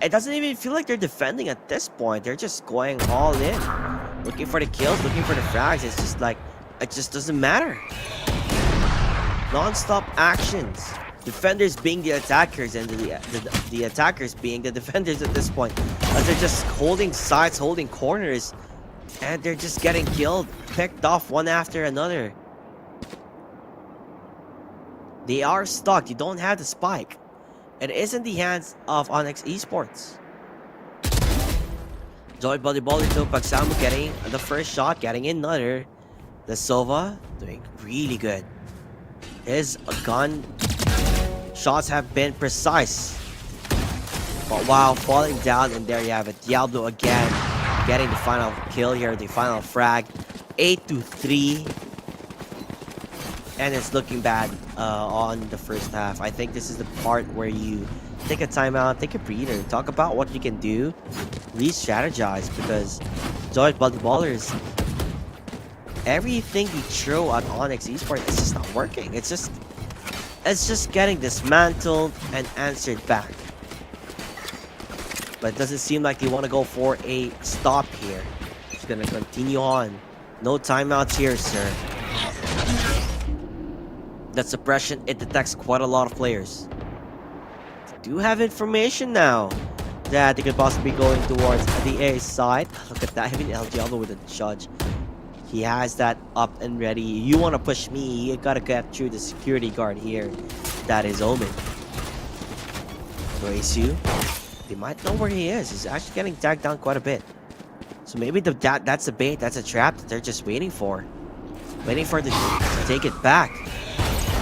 It doesn't even feel like they're defending at this point. They're just going all in. Looking for the kills, looking for the frags. It's just like, it just doesn't matter. Non-stop actions. Defenders being the attackers and the attackers being the defenders at this point. As they're just holding sides, holding corners. And they're just getting killed, picked off one after another. They are stuck. You don't have the spike. It is in the hands of Onyx Esports. Joy Volleyball to Pagsamu getting the first shot, getting another. The Sova doing really good. His gun shots have been precise. But wow, falling down, and there you have it. Diablo again getting the final kill here, the final frag. 8-3. And it's looking bad on the first half. I think this is the part where you take a timeout, take a breather, talk about what you can do, re-strategize, because Joy Volleyballers, everything we throw at Onyx Esports is just not working. It's just getting dismantled and answered back. But it doesn't seem like they want to go for a stop here. It's gonna continue on. No timeouts here, sir. That suppression, it detects quite a lot of players. They do have information now that they could possibly be going towards the A side. Look at that, having El Diablo with a judge. He has that up and ready. You want to push me, you gotta get through the security guard here. That is Omen. Grace, they might know where he is. He's actually getting tagged down quite a bit. So maybe that's a bait, that's a trap that they're just waiting for. Waiting for the to take it back.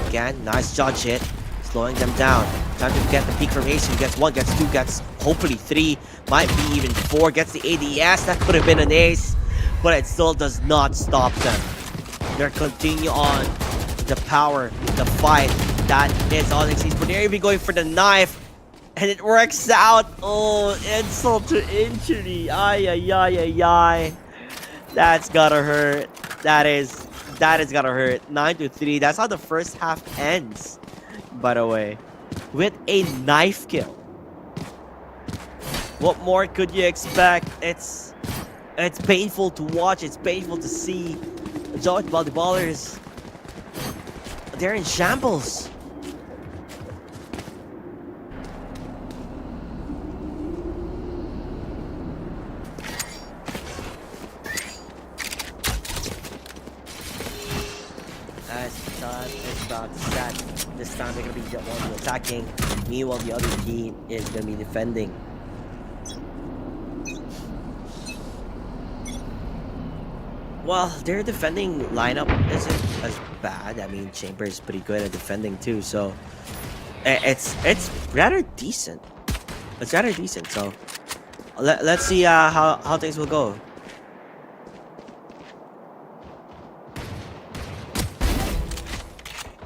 Again, nice judge hit. Slowing them down. Time to get the peak formation. Gets one, gets two, gets hopefully three. Might be even four. Gets the ADS. That could have been an ace. But it still does not stop them. They're continue on. The power, the fight. That is Onyx Esports. They're even going for the knife. And it works out. Oh, insult to injury. Ay, ay, ay, ay, ay. That's gotta hurt. That is gotta hurt. 9-3. That's how the first half ends, by the way, with a knife kill. What more could you expect? It's painful to watch. It's painful to see. Joy Volleyballers, they're in shambles. It's about to set. This time they're gonna be the one attacking. Meanwhile, the other team is gonna be defending. Well, their defending lineup isn't as bad. I mean, Chamber is pretty good at defending too, so it's rather decent. It's rather decent. So let's see how things will go.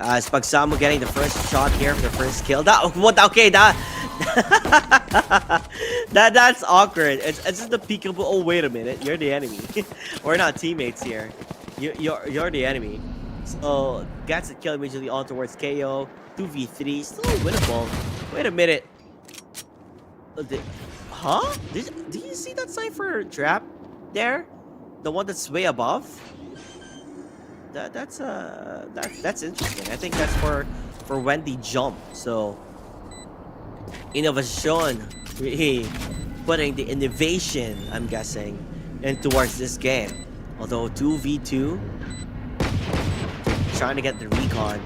Spagsamu getting the first shot here for the first kill. Okay, that That's awkward. It's just the peekaboo. Oh wait a minute, you're the enemy. We're not teammates here. You're the enemy. So gets a kill immediately on towards KO. 2v3, still winnable. Wait a minute. Huh? Did you see that cipher trap there? The one that's way above? That's interesting. I think that's for when they jump. So innovation, really putting the innovation, I'm guessing, in towards this game. Although 2v2, trying to get the recon,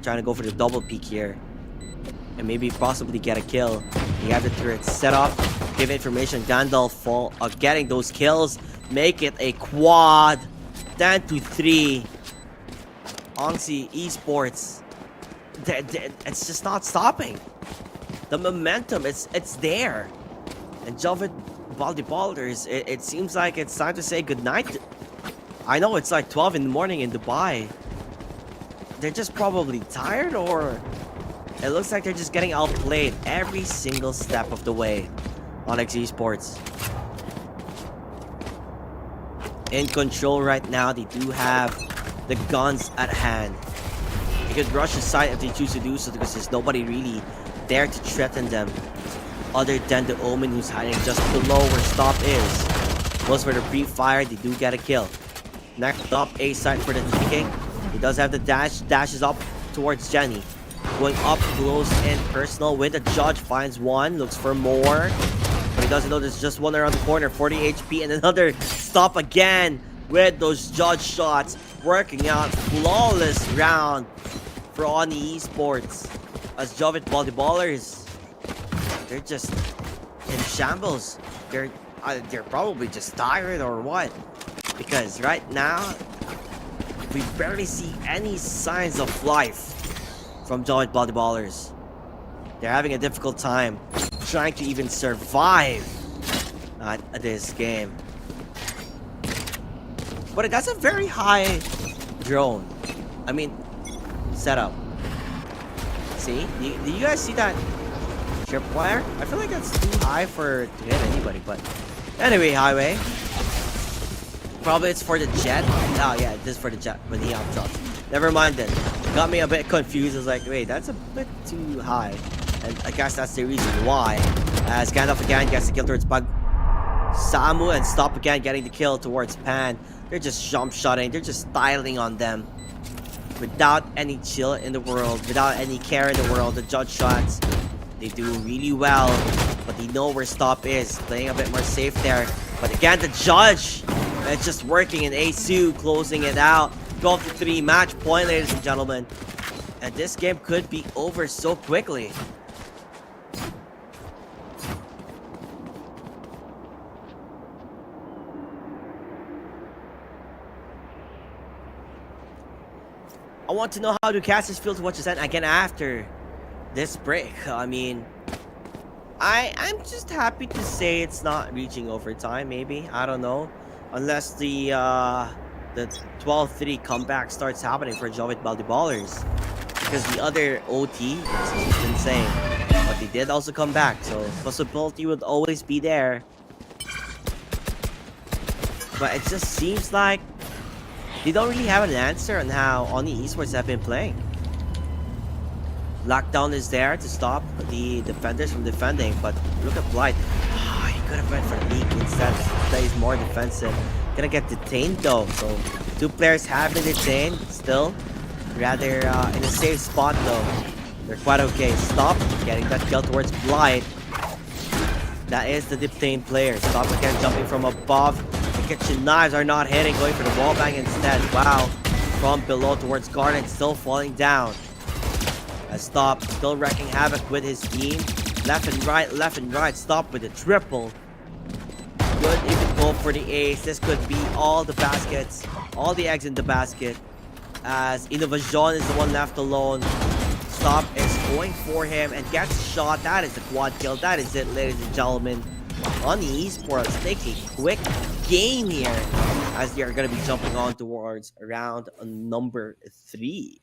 trying to go for the double peek here, and maybe possibly get a kill. You have the turret set up, give information. Gandalf getting those kills, make it a quad. 10-3. Ongsi Esports, it's just not stopping. The momentum, it's there. And Jovid Baldibalders, it seems like it's time to say goodnight. I know it's like 12 in the morning in Dubai. They're just probably tired, or it looks like they're just getting outplayed every single step of the way. Onyx Esports in control right now. They do have the guns at hand. They could rush aside if they choose to do so, because there's nobody really there to threaten them other than the Omen, who's hiding just below where Stop is. Goes for the pre-fire. They do get a kill. Next up, A side for the TK. He does have the dash. Dashes up towards Jenny. Going up close and personal with a judge. Finds one. Looks for more. But he doesn't know there's just one around the corner. 40 HP and another stop again with those judge shots. Working out. Flawless round for Oni Esports. As Jovid Volleyballers, they're just in shambles. They're probably just tired or what. Because right now, we barely see any signs of life from Jovid Volleyballers. They're having a difficult time trying to even survive at this game. But that's a very high drone. I mean, setup. See? Do you guys see that tripwire? I feel like that's too high to hit anybody, but anyway, Highway. Probably it's for the jet. Oh yeah, this is for the jet when he out drops. Never mind then. Got me a bit confused. I was like, wait, that's a bit too high. And I guess that's the reason why. As Gandalf again gets the kill towards Bug. Samu and Stop again getting the kill towards Pan. They're just jump shotting. They're just styling on them. Without any chill in the world. Without any care in the world. The judge shots, they do really well. But they know where Stop is. Playing a bit more safe there. But again, the judge. It's just working, and Asu closing it out. 12-3 match point, ladies and gentlemen. And this game could be over so quickly. I want to know how do casters feel to watch this end again after this break. I mean, I'm just happy to say it's not reaching overtime, maybe. I don't know. Unless the 12-3 comeback starts happening for Jovid Baldiballers. Because the other OT is insane. But they did also come back, so possibility would always be there. But it just seems like they don't really have an answer on how Oni Esports have been playing. Lockdown is there to stop the defenders from defending, but look at Blight. He could have went for Leak instead. Plays more defensive. Gonna get detained though, so two players have been detained still. Rather in a safe spot though. They're quite okay. Stop getting that kill towards Blight. That is the detained player. Stop again jumping from above. The kitchen knives are not hitting, going for the wall bang instead. Wow. From below towards Garden, still falling down. As Stop still wrecking havoc with his team. Left and right. Stop with a triple. Could even go for the ace. This could be all the baskets, all the eggs in the basket. As Innovation is the one left alone. Stop is going for him and gets shot. That is the quad kill. That is it, ladies and gentlemen. On the esports, take a quick game here as they are going to be jumping on towards round number 3.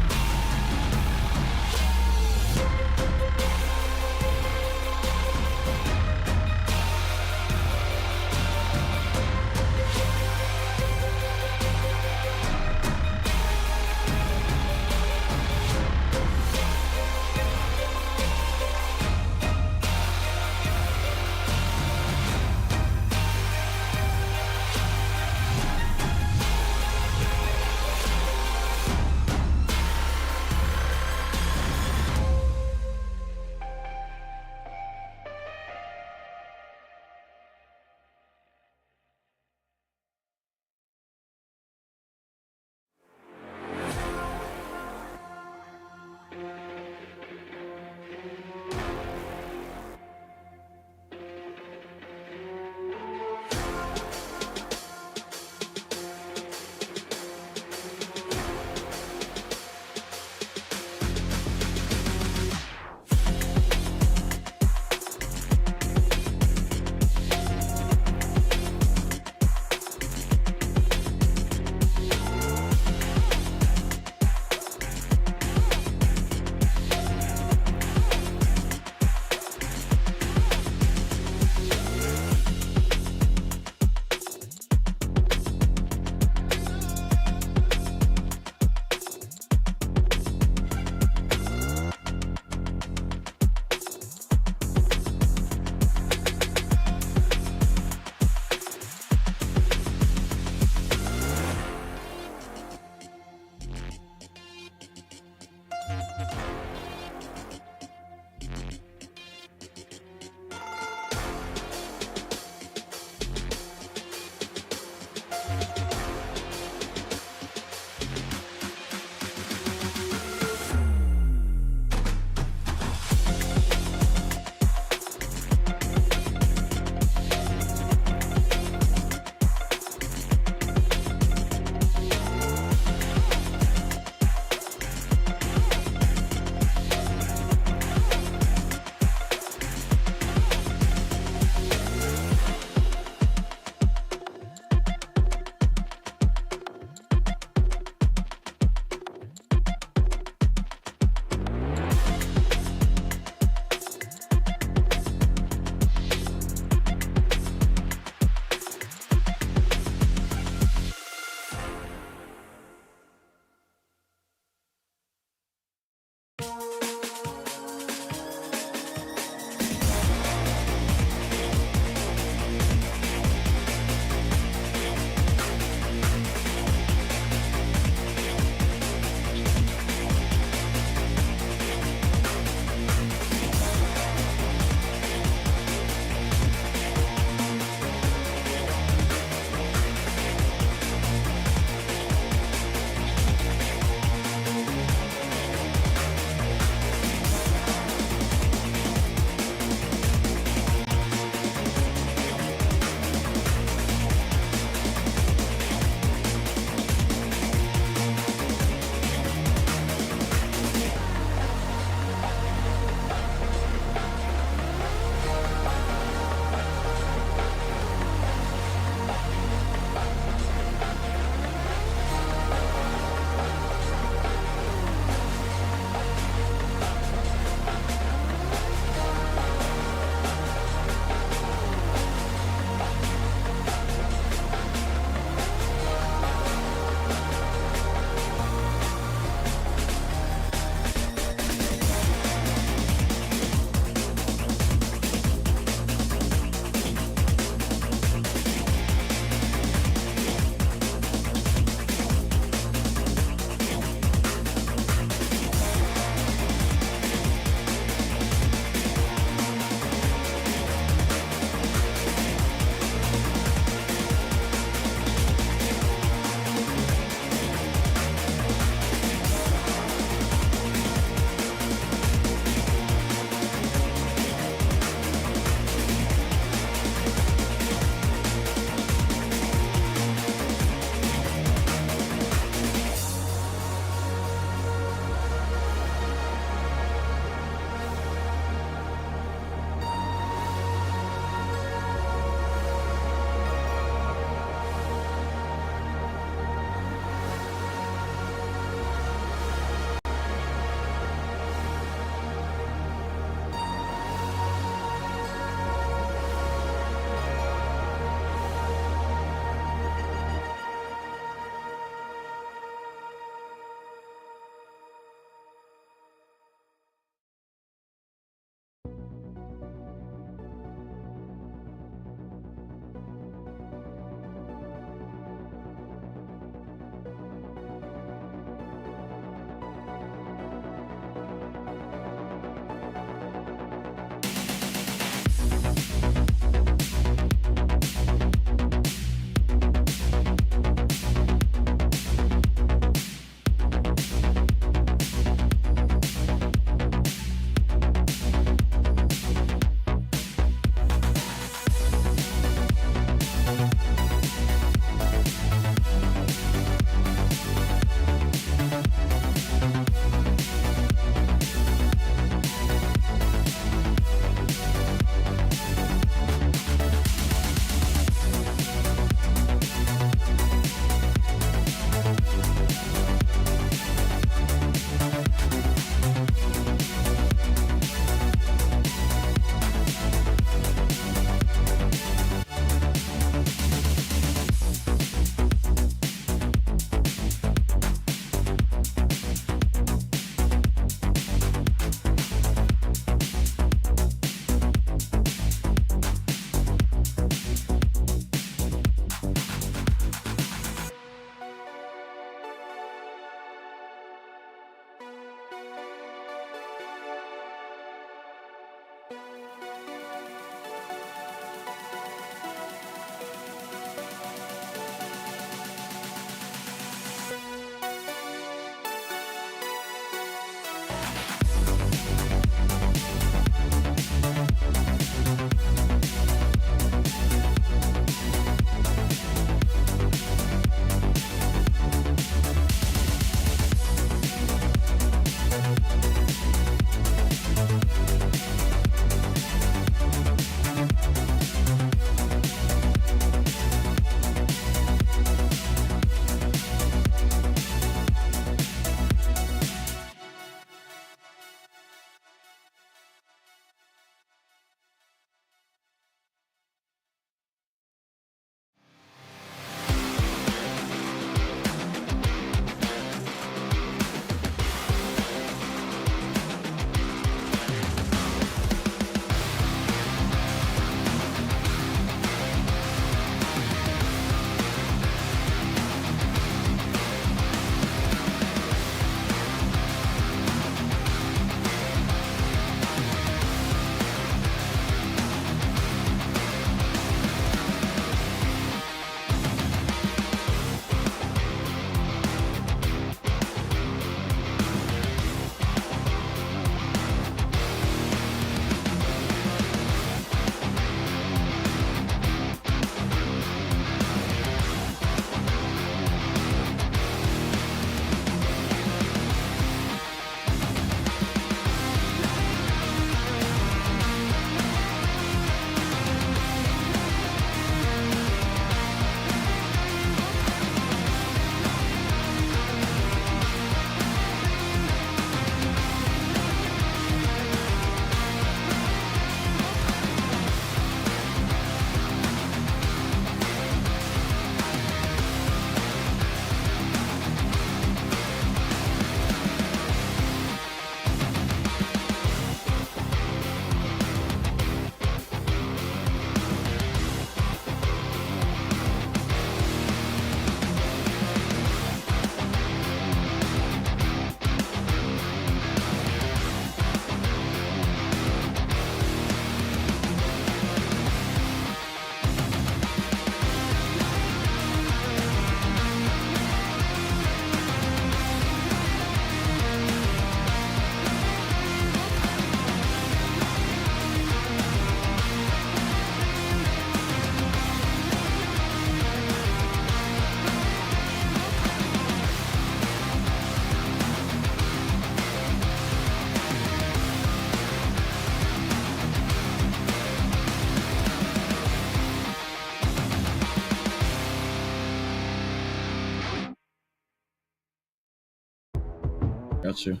Gotcha.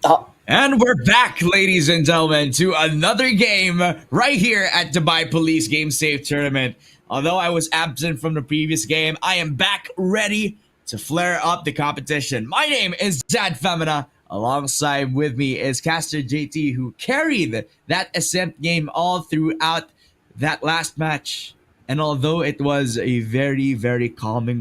Oh, And we're back, ladies and gentlemen, to another game right here at Dubai Police Game Safe Tournament. Although I was absent from the previous game, I am back ready to flare up the competition. My name is Zad Femina. Alongside with me is Caster JT, who carried that Ascent game all throughout that last match. And although it was a very, very calming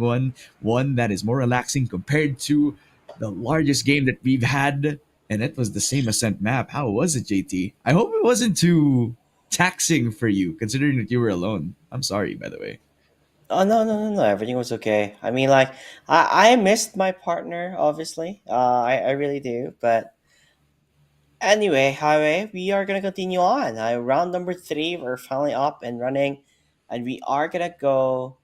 one that is more relaxing compared to the largest game that we've had, and it was the same Ascent map. How was it, JT? I hope it wasn't too taxing for you, considering that you were alone. I'm sorry, by the way. oh no, no, no, no. Everything was okay. I mean, like, I missed my partner, obviously. I really do. But anyway, highway, we are gonna continue on. Round number three, we're finally up and running, and we are gonna go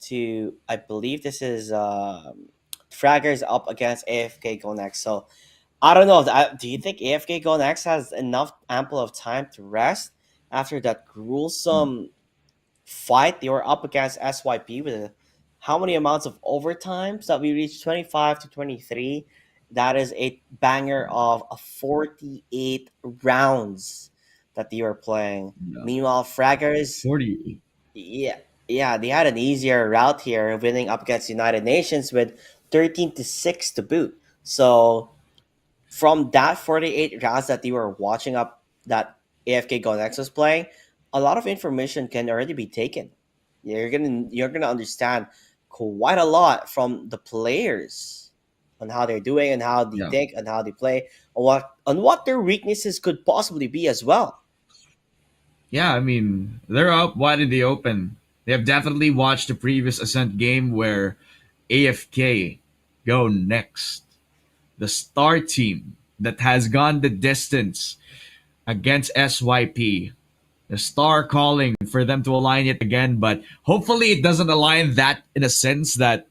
to. I believe this is Fraggers up against AFK Go next. So I don't know. Do you think AFK Go next has enough ample of time to rest after that gruesome fight they were up against SYP with how many amounts of overtimes that we reached 25 to 23? That is a banger of 48 rounds that they were playing. No. Meanwhile, Fraggers, 40. yeah, yeah, they had an easier route here, winning up against United Nations with 13 to 6 to boot. So from that 48 rounds that you were watching up that AFK Go Next was playing, a lot of information can already be taken. You're gonna understand quite a lot from the players on how they're doing and how they Yeah. think and how they play, on what their weaknesses could possibly be as well. Yeah, I mean, they're up wide in the open. They have definitely watched the previous Ascent game where AFK go next. The star team that has gone the distance against SYP. The star calling for them to align yet again, but hopefully it doesn't align that in a sense that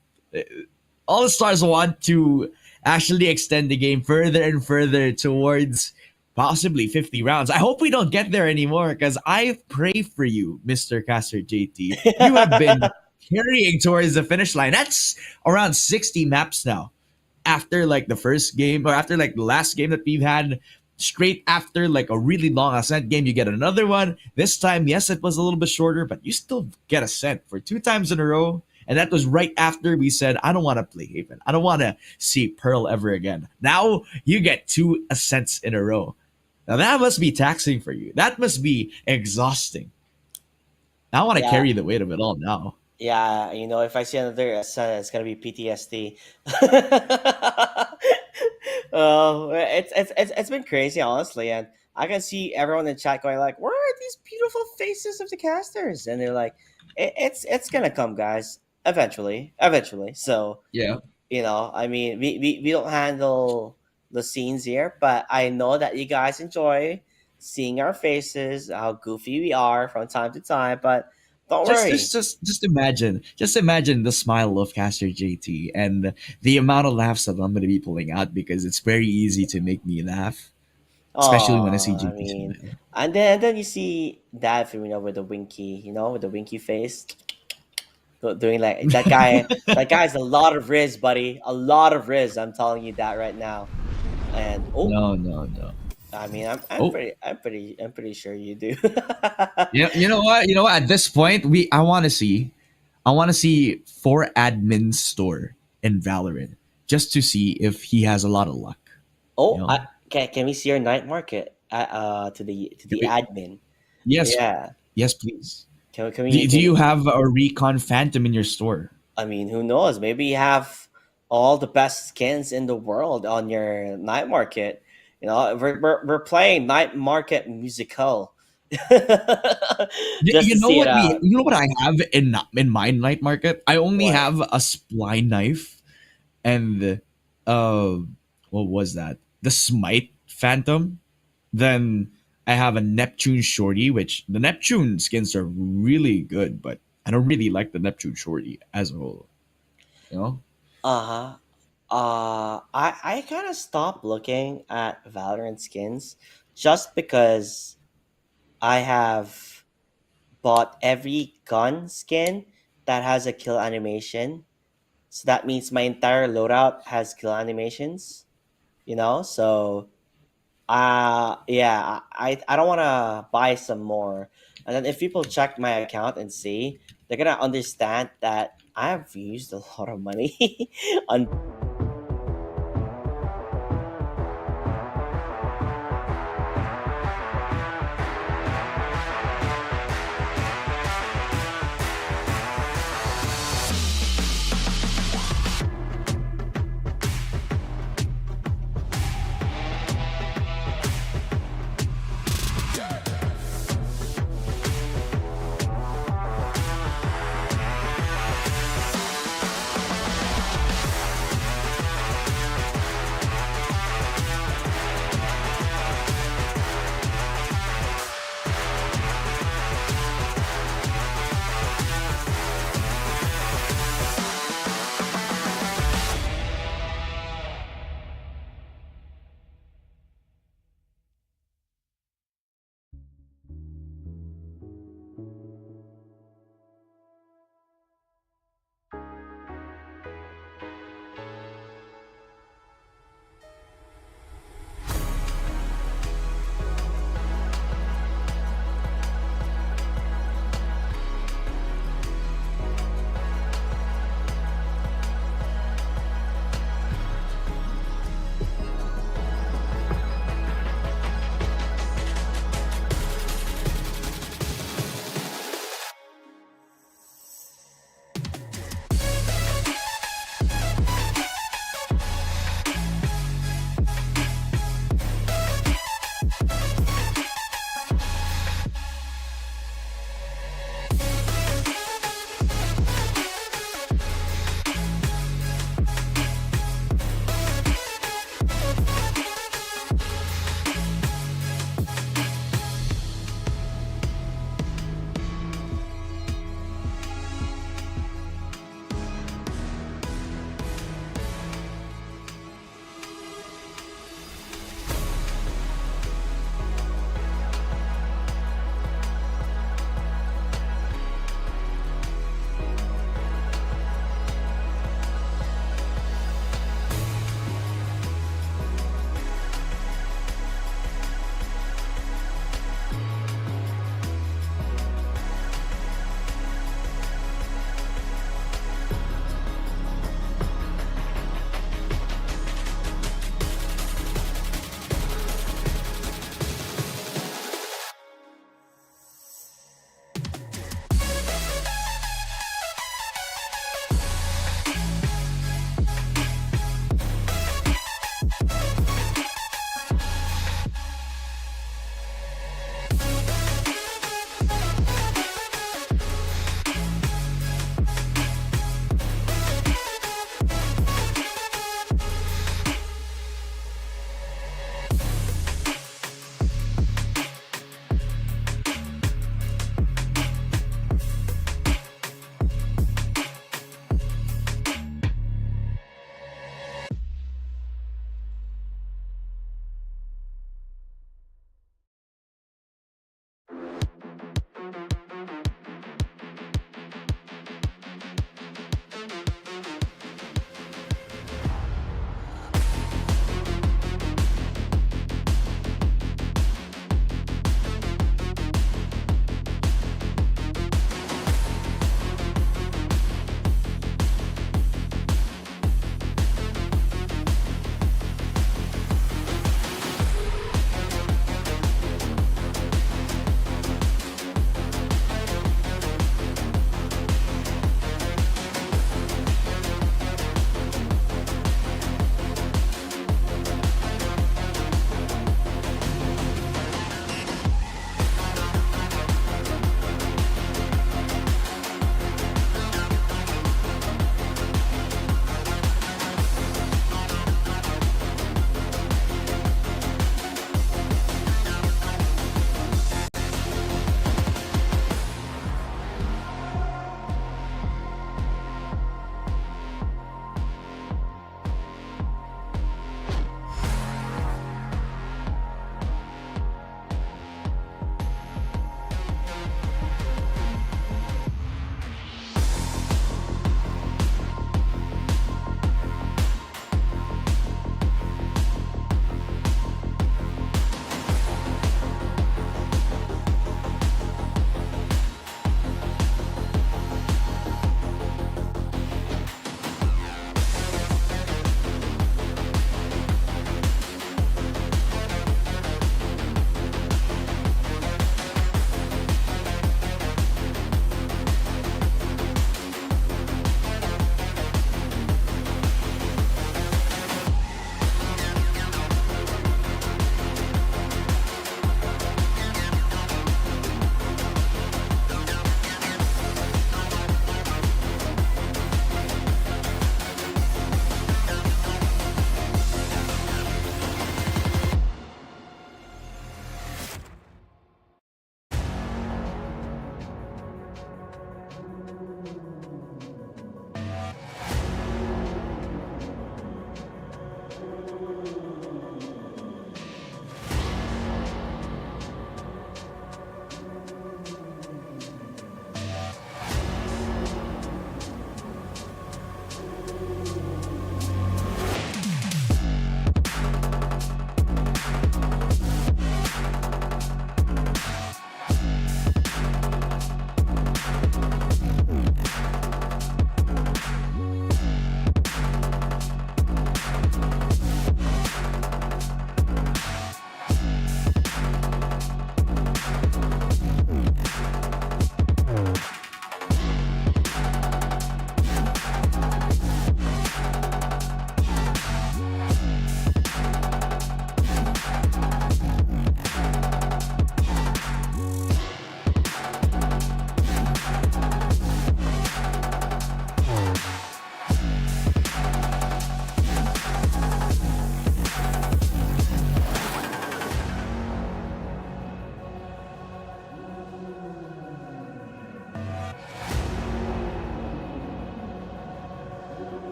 all the stars want to actually extend the game further and further towards possibly 50 rounds. I hope we don't get there anymore because I pray for you, Mr. Caster JT. You have been carrying towards the finish line. That's around 60 maps now after like the first game or after like the last game that we've had straight after like a really long Ascent game, you get another one. This time, yes, it was a little bit shorter, but you still get Ascent for two times in a row. And that was right after we said, I don't want to play Haven. I don't want to see Pearl ever again. Now you get two Ascents in a row. Now that must be taxing for you. That must be exhausting. I want to Yeah, carry the weight of it all now. yeah. If I see another son, it's gonna be PTSD. It's been crazy, honestly, and I can see everyone in chat going like, "Where are these beautiful faces of the casters?" And they're like, "It's gonna come, guys, eventually." So Yeah. I mean, we don't handle the scenes here, but I know that you guys enjoy seeing our faces, how goofy we are from time to time. But don't just just worry. just just imagine the smile of Caster JT and the amount of laughs that I'm gonna be pulling out because it's very easy to make me laugh, especially when I see Oh, I JT mean, smile. and then you see Dad Firmino with the winky, with the winky face, doing like that guy. That guy's a lot of riz, buddy. A lot of riz. I'm telling you that right now. And No, no, no. I mean, Oh, I'm pretty sure you do. you know what? You know what? At this point, I want to see for admin store in Valorant just to see if he has a lot of luck. You Oh, know? can we see your night market to the admin? Yes, Yeah. yes, please. Can we Do can you have a Recon Phantom in your store? I mean, who knows? Maybe you have all the best skins in the world on your night market. We're playing night market musical just You to know see it what out. I have in my night market? I only What? have a spline knife and what was that? The Smite Phantom. Then I have a Neptune Shorty, which the Neptune skins are really good, but I don't really like the Neptune Shorty as a whole. You know? Uh huh. I kind of stopped looking at Valorant skins just because I have bought every gun skin that has a kill animation. So that means my entire loadout has skill animations, you know? So yeah, I don't want to buy some more. And then if people check my account and see, they're going to understand that I've used a lot of money on.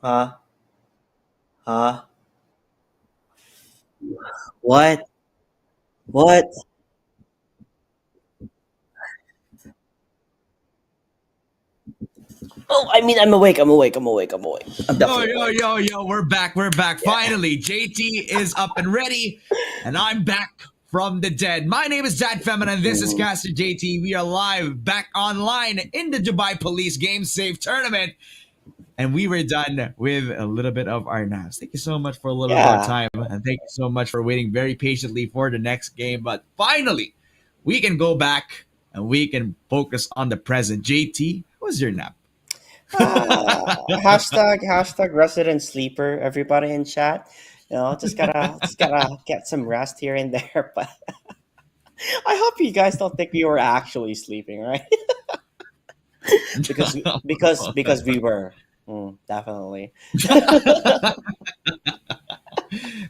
Huh? Huh? What? What? Oh, I mean, I'm awake. I'm awake. I'm awake. I'm awake. I'm Yo, definitely yo, awake. yo, yo, we're back. We're back. Yeah. Finally, JT is up and ready, and I'm back from the dead. My name is Dad Femin, and this is Mhm. Caster JT. We are live back online in the Dubai Police Game Save Tournament, and we were done with a little bit of our naps. Thank you so much for a little bit of our Yeah. time, and thank you so much for waiting very patiently for the next game. But finally, we can go back and we can focus on the present. JT, what was your nap? Hashtag resident sleeper. Everybody in chat. Just gotta get some rest here and there. But I hope you guys don't think we were actually sleeping, right? Because we were. Definitely.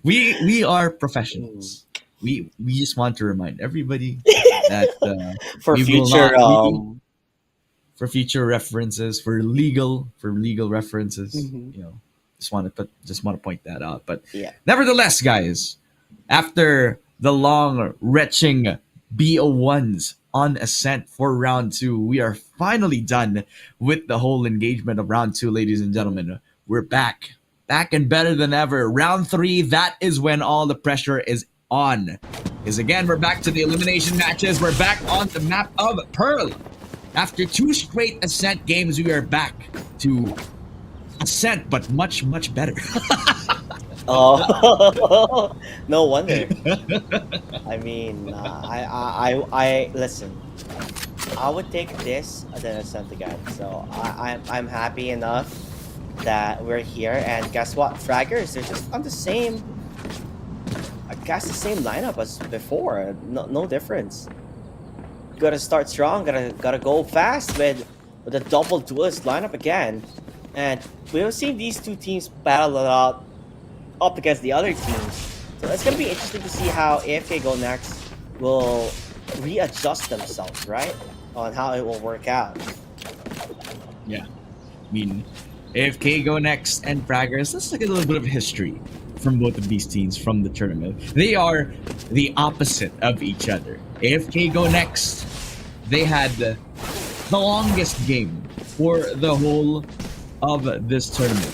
We are Mm. professionals. We just want to remind everybody that For we will future not we for future references for legal references. mhm. You know, just want to point that out. But Yeah. nevertheless, guys, after the long retching BO1s on ascent for round two, we are finally done with the whole engagement of round two, ladies and Mhm. gentlemen. We're back and better than ever. Round three, that is when all the pressure is on. Because again, we're back to the elimination matches. We're back on the map of Pearl. After two straight Ascent games, we are back to Ascent, but much, much better. Oh, no wonder. I mean, I listen. I would take this than a cent again. So I'm happy enough that we're here. And guess what? Fraggers, they're just on the same, I guess the same lineup as before. No difference. Gotta start strong. Gotta go fast with a double duelist lineup again. And we've seen these two teams battle it out up against the other teams. So it's gonna be interesting to see how AFK Go Next will readjust themselves, right? On how it will work out. Yeah. I mean, AFK go next and Fraggers, let's look at a little bit of history from both of these teams from the tournament. They are the opposite of each other. AFK go next, they had the longest game for the whole of this tournament.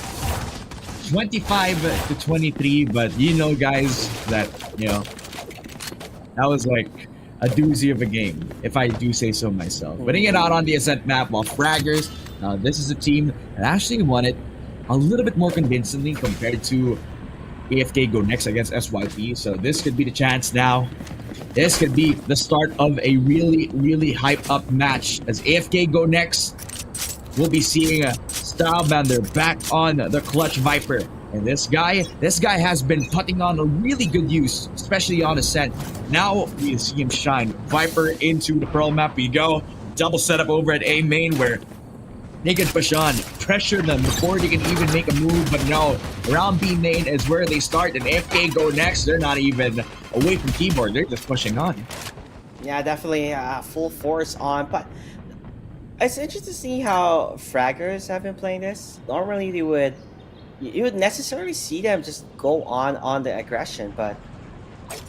25 to 23, but you know, guys, that, you know, that was like a doozy of a game, if I do say so myself. Winning it out on the Ascent map, while Fraggers, this is a team that actually won it a little bit more convincingly compared to AFK go next against SYP. So this could be the chance now. This could be the start of a really, really hype up match as AFK go next. We'll be seeing a Stylebender back on the Clutch Viper. And this guy has been putting on a really good use, especially on Ascent. Now we see him shine. Viper into the Pearl map we go. Double setup over at A main where they can push on, pressure them before they can even make a move. But no, around B main is where they start, and AFK go next. They're not even away from keyboard. They're just pushing on. Yeah, definitely full force on. But it's interesting to see how Fraggers have been playing this. Normally, you would necessarily see them just go on the aggression, but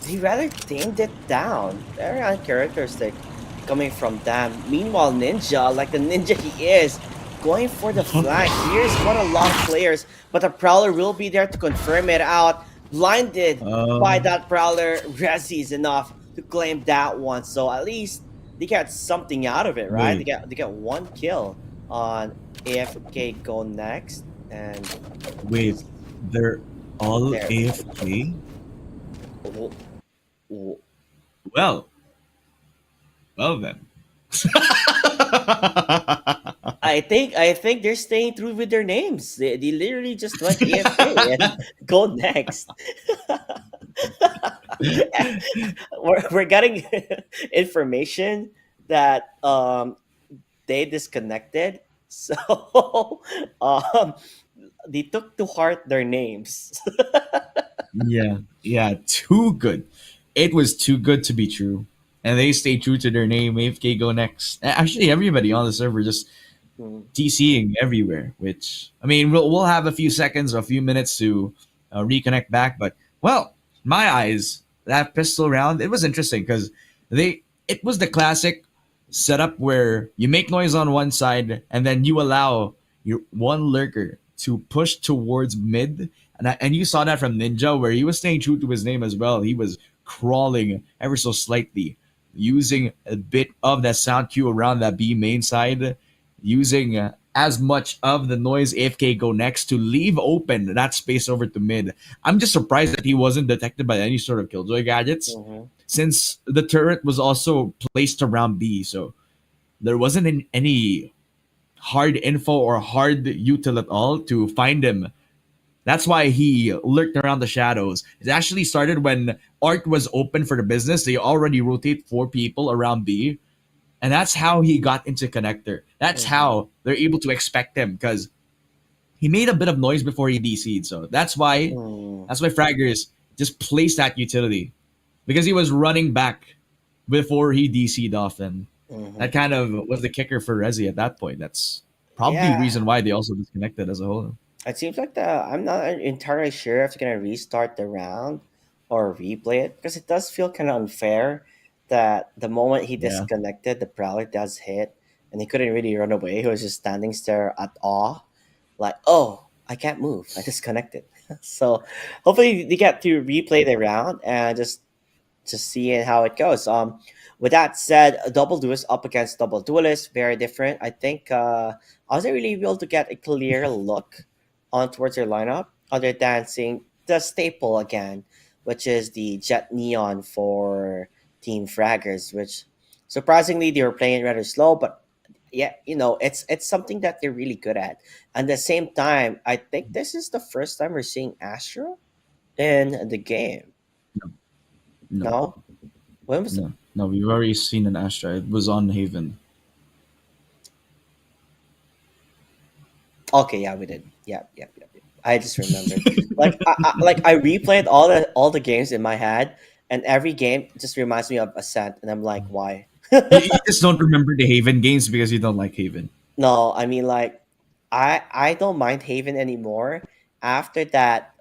he rather tamed it down. Very uncharacteristic coming from them. Meanwhile, Ninja, like the ninja he is, going for the flank. Here's one of long players, but the Prowler will be there to confirm it out. Blinded by Um, that Prowler, Resi is enough to claim that one. So at least they get something out of it, right? wait, They get one kill on AFK Go Next, and wait. They're all there. AFK? W- w- Well, well then. I think they're staying true with their names. They literally just went AFK and go next. We're getting information that they disconnected. So um they took to heart their names. Yeah, too good. It was too good to be true. And they stayed true to their name. AFK go next. Actually, everybody on the server just Mm. TCing everywhere. Which I mean, we'll have a few seconds or a few minutes to reconnect back. But well, my eyes, that pistol round, it was interesting because they it was the classic setup where you make noise on one side and then you allow your one lurker to push towards mid. And you saw that from Ninja where he was staying true to his name as well. He was crawling ever so slightly, using a bit of that sound cue around that B main side, using as much of the noise AFK go next to leave open that space over to mid. I'm just surprised that he wasn't detected by any sort of killjoy gadgets, Mhm. since the turret was also placed around B, so there wasn't any hard info or hard util at all to find him. That's why he lurked around the shadows. It actually started when Art was open for the business. They already rotate 4 people around B, and that's how he got into connector. That's Mhm. how they're able to expect him because he made a bit of noise before he DC'd. So Mm. that's why Fraggers just placed that utility because he was running back before he DC'd off, and that Mhm. kind of was the kicker for Rezi at that point. That's probably the Yeah, reason why they also disconnected as a whole. it seems like I'm not entirely sure if they're gonna restart the round or replay it because it does feel kind of unfair that the moment he Yeah. disconnected, the prowler does hit, and he couldn't really run away. He was just standing there at awe, like, "Oh, I can't move. I disconnected." So hopefully they get to replay the round and just seeing how it goes. With that said, a double duelist up against double duelist, very different. I think I wasn't really able to get a clear look on towards their lineup other than seeing the staple again, which is the Jet Neon for Team Fraggers, which surprisingly they were playing rather slow, but yeah, it's something that they're really good at. And at the same time, I think this is the first time we're seeing Astra in the game. No, no, No, when was no, no. We've already seen an Astra. It was on Haven. Okay, yeah, we did. Yeah, yeah, yeah, yeah. I just remembered. Like I replayed all the games in my head, and every game just reminds me of Ascent, and I'm like, why? You just don't remember the Haven games because you don't like Haven. No, I mean like, I don't mind Haven anymore. After that,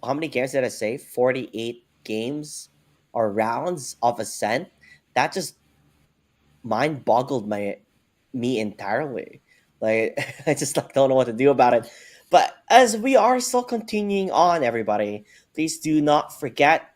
how many games did I say? 48 games or rounds of Ascent. That just mind boggled me entirely. Like I just like don't know what to do about it. But as we are still continuing on, everybody, please do not forget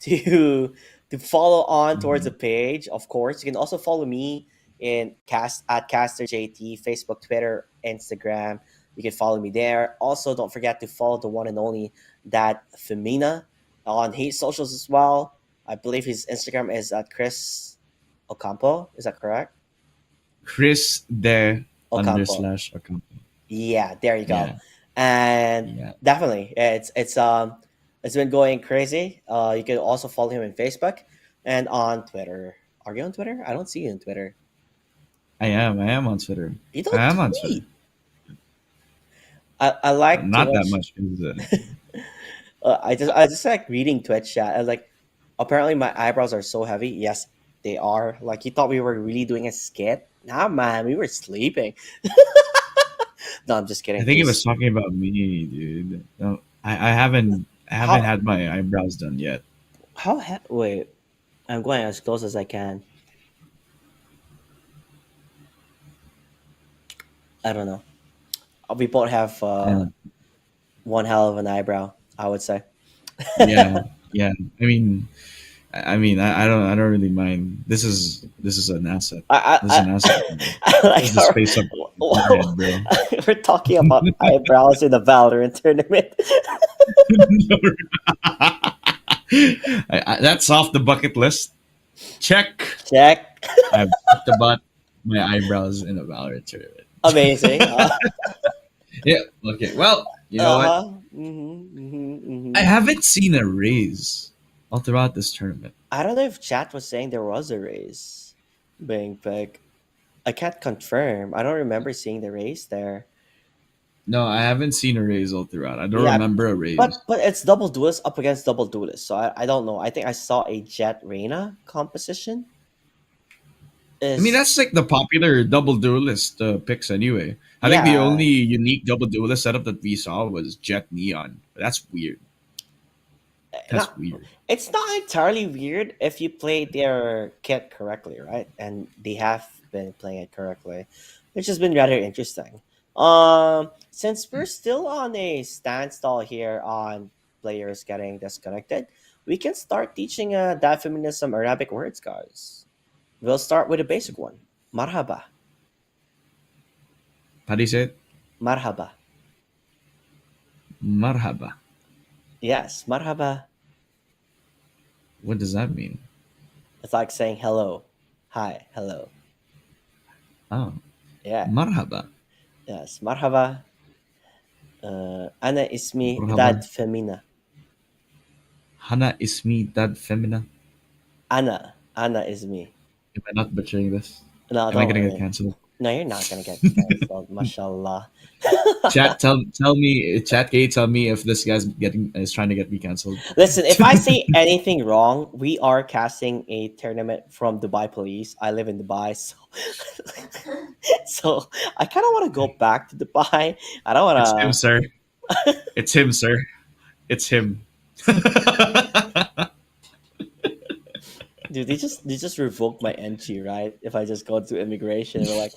to to follow on towards the Mhm. page. Of course, you can also follow me in cast at CasterJT, Facebook, Twitter, Instagram. You can follow me there. Also, don't forget to follow the one and only that Femina on hate socials as well. I believe his Instagram is at Chris Ocampo. Is that correct? Chris de under Ocampo. slash Ocampo. Yeah, there you go. Yeah, And yeah. definitely, it's been going crazy. You can also follow him on Facebook and on Twitter. Are you on Twitter? I don't see you on Twitter. I am. I am on Twitter. You I don't am on Twitter. tweet. I like Not that Twitch. much. 'Cause, I just like reading Twitch chat. I was like, apparently my eyebrows are so heavy. Yes, they are. Like you thought we were really doing a skit. Nah, man, we were sleeping. No, I'm just I kidding. think he was Please. talking about me, dude. No, I haven't How had my eyebrows done yet. wait, I'm going as close as I can. I don't know. We both have Yeah, one hell of an eyebrow, I would say. yeah, yeah. I mean, I don't really mind. This is an asset. This is I, an asset I, for me. I This like is the space up my head, bro. we're talking about eyebrows in the Valorant tournament. That's off the bucket list. Check. Check. I've talked about my eyebrows in a Valorant tournament. Amazing. Yeah. Okay. Well, you know what? Uh-huh. I Mm-hmm. haven't seen a raise all throughout this tournament. I don't know if chat was saying there was a raise being picked. I can't confirm. I don't remember seeing the raise there. No, I haven't seen a raise all throughout. I don't Yeah, remember a raise. but it's double duelist up against double duelist, so I don't know. I think I saw a Jet Reina composition. I mean, is that's like the popular double duelist picks anyway. I think the yeah. only unique double duelist setup that we saw was Jet Neon. That's weird. That's Not weird. it's not entirely weird if you play their kit correctly, right? And they have been playing it correctly, which has been rather interesting. Since we're still on a standstill here on players getting disconnected, we can start teaching that feminism Arabic words, guys. We'll start with a basic one. Marhaba. How do you say it? Marhaba. Marhaba. Yes, marhaba. What does that mean? It's like saying hello. Hi, hello. Oh, Yeah, marhaba. yes, marhaba. أنا اسمي Marhaba. ذات فيمينا. Hana ismi dad femina. أنا is me. Am I not butchering this? No, Am I don't gonna get worry. canceled? No, you're not gonna get canceled. Mashallah. Chat, tell me, chat, can you tell me if this guy's getting is trying to get me canceled? Listen, if I say anything wrong, we are casting a tournament from Dubai Police. I live in Dubai, so so I kind of want to go back to Dubai. I don't It's him, want sir. It's him, sir. It's him. to. Dude, they just revoked my entry, right? If I just go to immigration, they're like,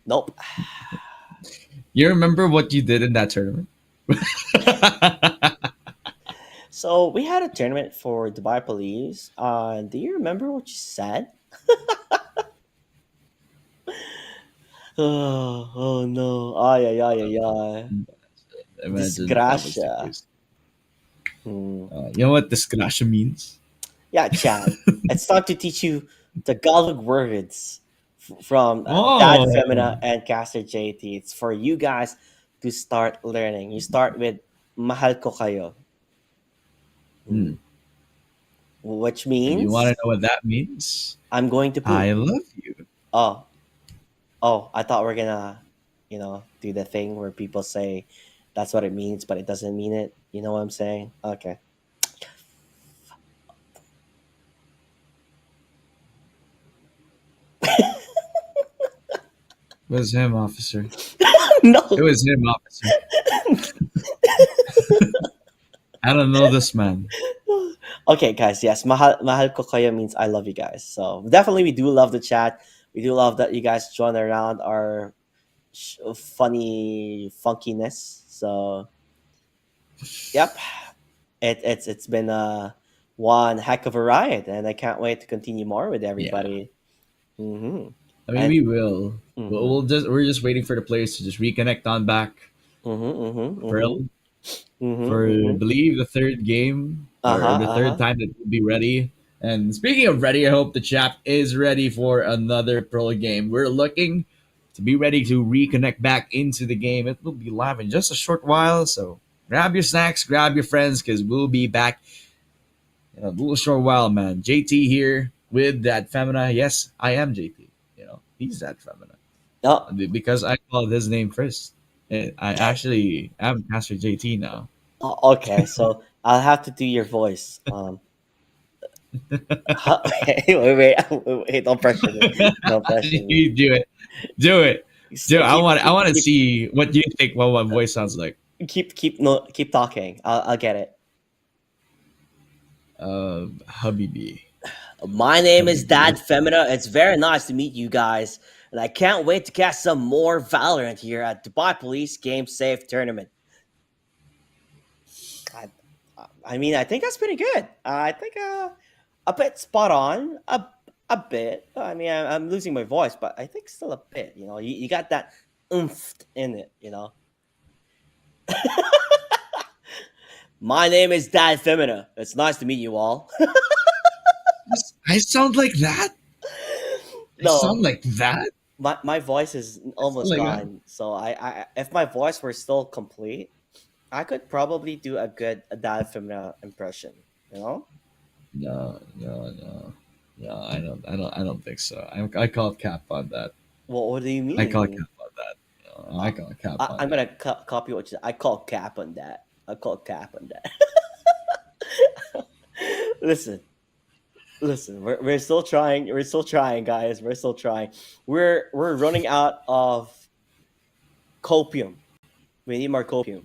nope. You remember what you did in that tournament? So we had a tournament for Dubai Police. Do you remember what you said? Oh no. Ay, ay, ay, ay, ay. Imagine that was the Disgracia. case. Hmm. You know what discretion means? Yeah, Chad. It's time to teach you Tagalog words from Dad Oh, Femina and Caster JT. It's for you guys to start learning. You start with Mahal ko kayo, hmm. which If you want to means know what that means, I'm going to poop. I love you. Oh, oh, I thought we're gonna, do the thing where people say that's what it means, but it doesn't mean it. You know what I'm saying? Okay. It was him, officer. It No. was him, officer. I don't know this man. Okay, guys. Yes, mahal ko kayo means I love you guys. So definitely, we do love the chat. We do love that you guys join around our funny funkiness. So yep, it's been one heck of a ride, and I can't wait to continue more with Yeah. everybody. Mm-hmm. I mean, And we will. mm-hmm, We're just waiting for the players to just reconnect on back mm-hmm, mm-hmm, for mm-hmm, mm-hmm, for I mm-hmm. believe the third game Uh or huh. the Uh third huh. time that we'll be ready. And speaking of ready, I hope the chat is ready for another pro game. We're looking to be ready to reconnect back into the game. It will be live in just a short while, so grab your snacks, grab your friends, because we'll be back in a little short while, man. JT here with that femina. Yes, I am JT. He's that femina Oh, because I called his name first. I actually am Master JT now. okay. So I'll have to do your voice. Wait, wait, don't pressure me. Don't pressure me. You do it. Do it. Do it. Keep, I keep, want to keep, see what you think what my voice sounds like. no, keep talking. I'll get it. Habibi. My name is Habibi. Dad Femina. It's very nice to meet you guys, and I can't wait to cast some more Valorant here at Dubai Police Game Safe Tournament. I, I mean, I think that's pretty good. I think a bit spot on. A bit. I mean, I'm losing my voice, but I think still a bit. You got that oomph in it. My name is Dad Femina. It's nice to meet you all. I sound like that? I sound No, like that? my voice is I sound almost like that? gone. So I if my voice were still complete, I could probably do a good Dad Femina impression. You know? No, no, no. No, I don't think so. I call cap on that. What do you I call mean? cap on that. No, I Uh, call cap on I'm that. gonna copy what you said. I call cap on that. I call cap on that. Listen, Listen, we're still trying. We're still trying, guys. We're still trying. We're running out of copium. We need more copium.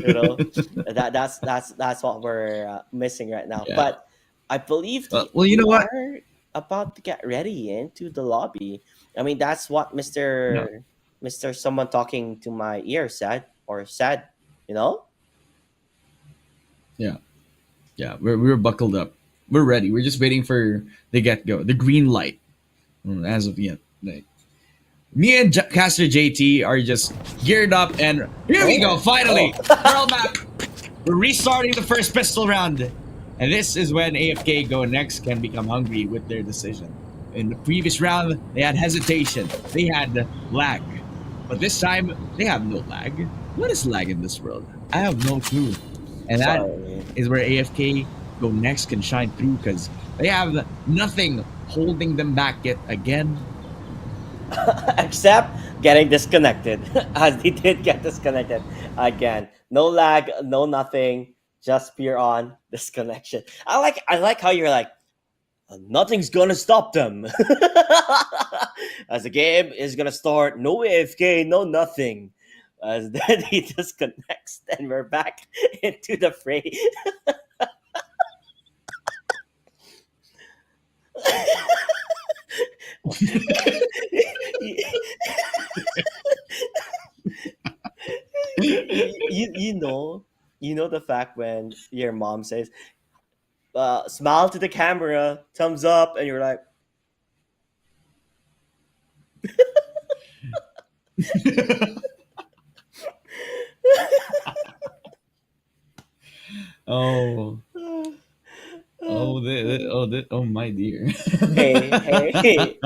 You know, that's what we're missing right now. Yeah. But I believe Well, you we know what? are about to get ready into the lobby. I mean, that's what No. Mister someone talking to my ear said. You know. Yeah. Yeah. We're buckled up. We're ready. We're just waiting for the get go, the green light. As of yet, like, me and Caster JT are just geared up, and here we go. Oh, Finally, oh. Pearl map. We're restarting the first pistol round, and this is when AFK Go Next can become hungry with their decision. In the previous round, they had hesitation, they had lag, but this time they have no lag. What is lag in this world? I have no clue, and that Sorry. is where AFK Go Next can shine through because they have nothing holding them back yet again. Except getting disconnected, as they did get disconnected again. No lag, no nothing, just pure on disconnection. I like how you're like, nothing's gonna stop them. As the game is gonna start, no AFK, no nothing. As then he disconnects, and we're back into the fray. You know the fact when your mom says, smile to the camera, thumbs up, and you're like, Oh, oh, my dear. hey.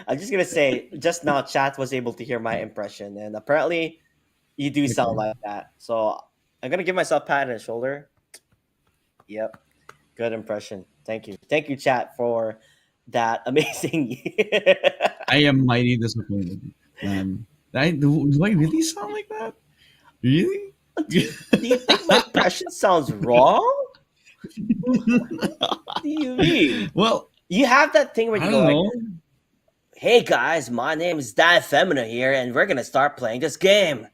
I'm just gonna say, just now, chat was able to hear my impression, and apparently, you do sound Okay. like that. So I'm gonna give myself a pat on the shoulder. Yep, good impression. Thank you, chat, for that amazing. I am mighty disappointed. Do I really sound like that? Really? Do you think my impression sounds wrong? What do you mean? Well, You have that thing where you I go don't like, know. "Hey guys, my name is Dan Femina here, and we're gonna start playing this game."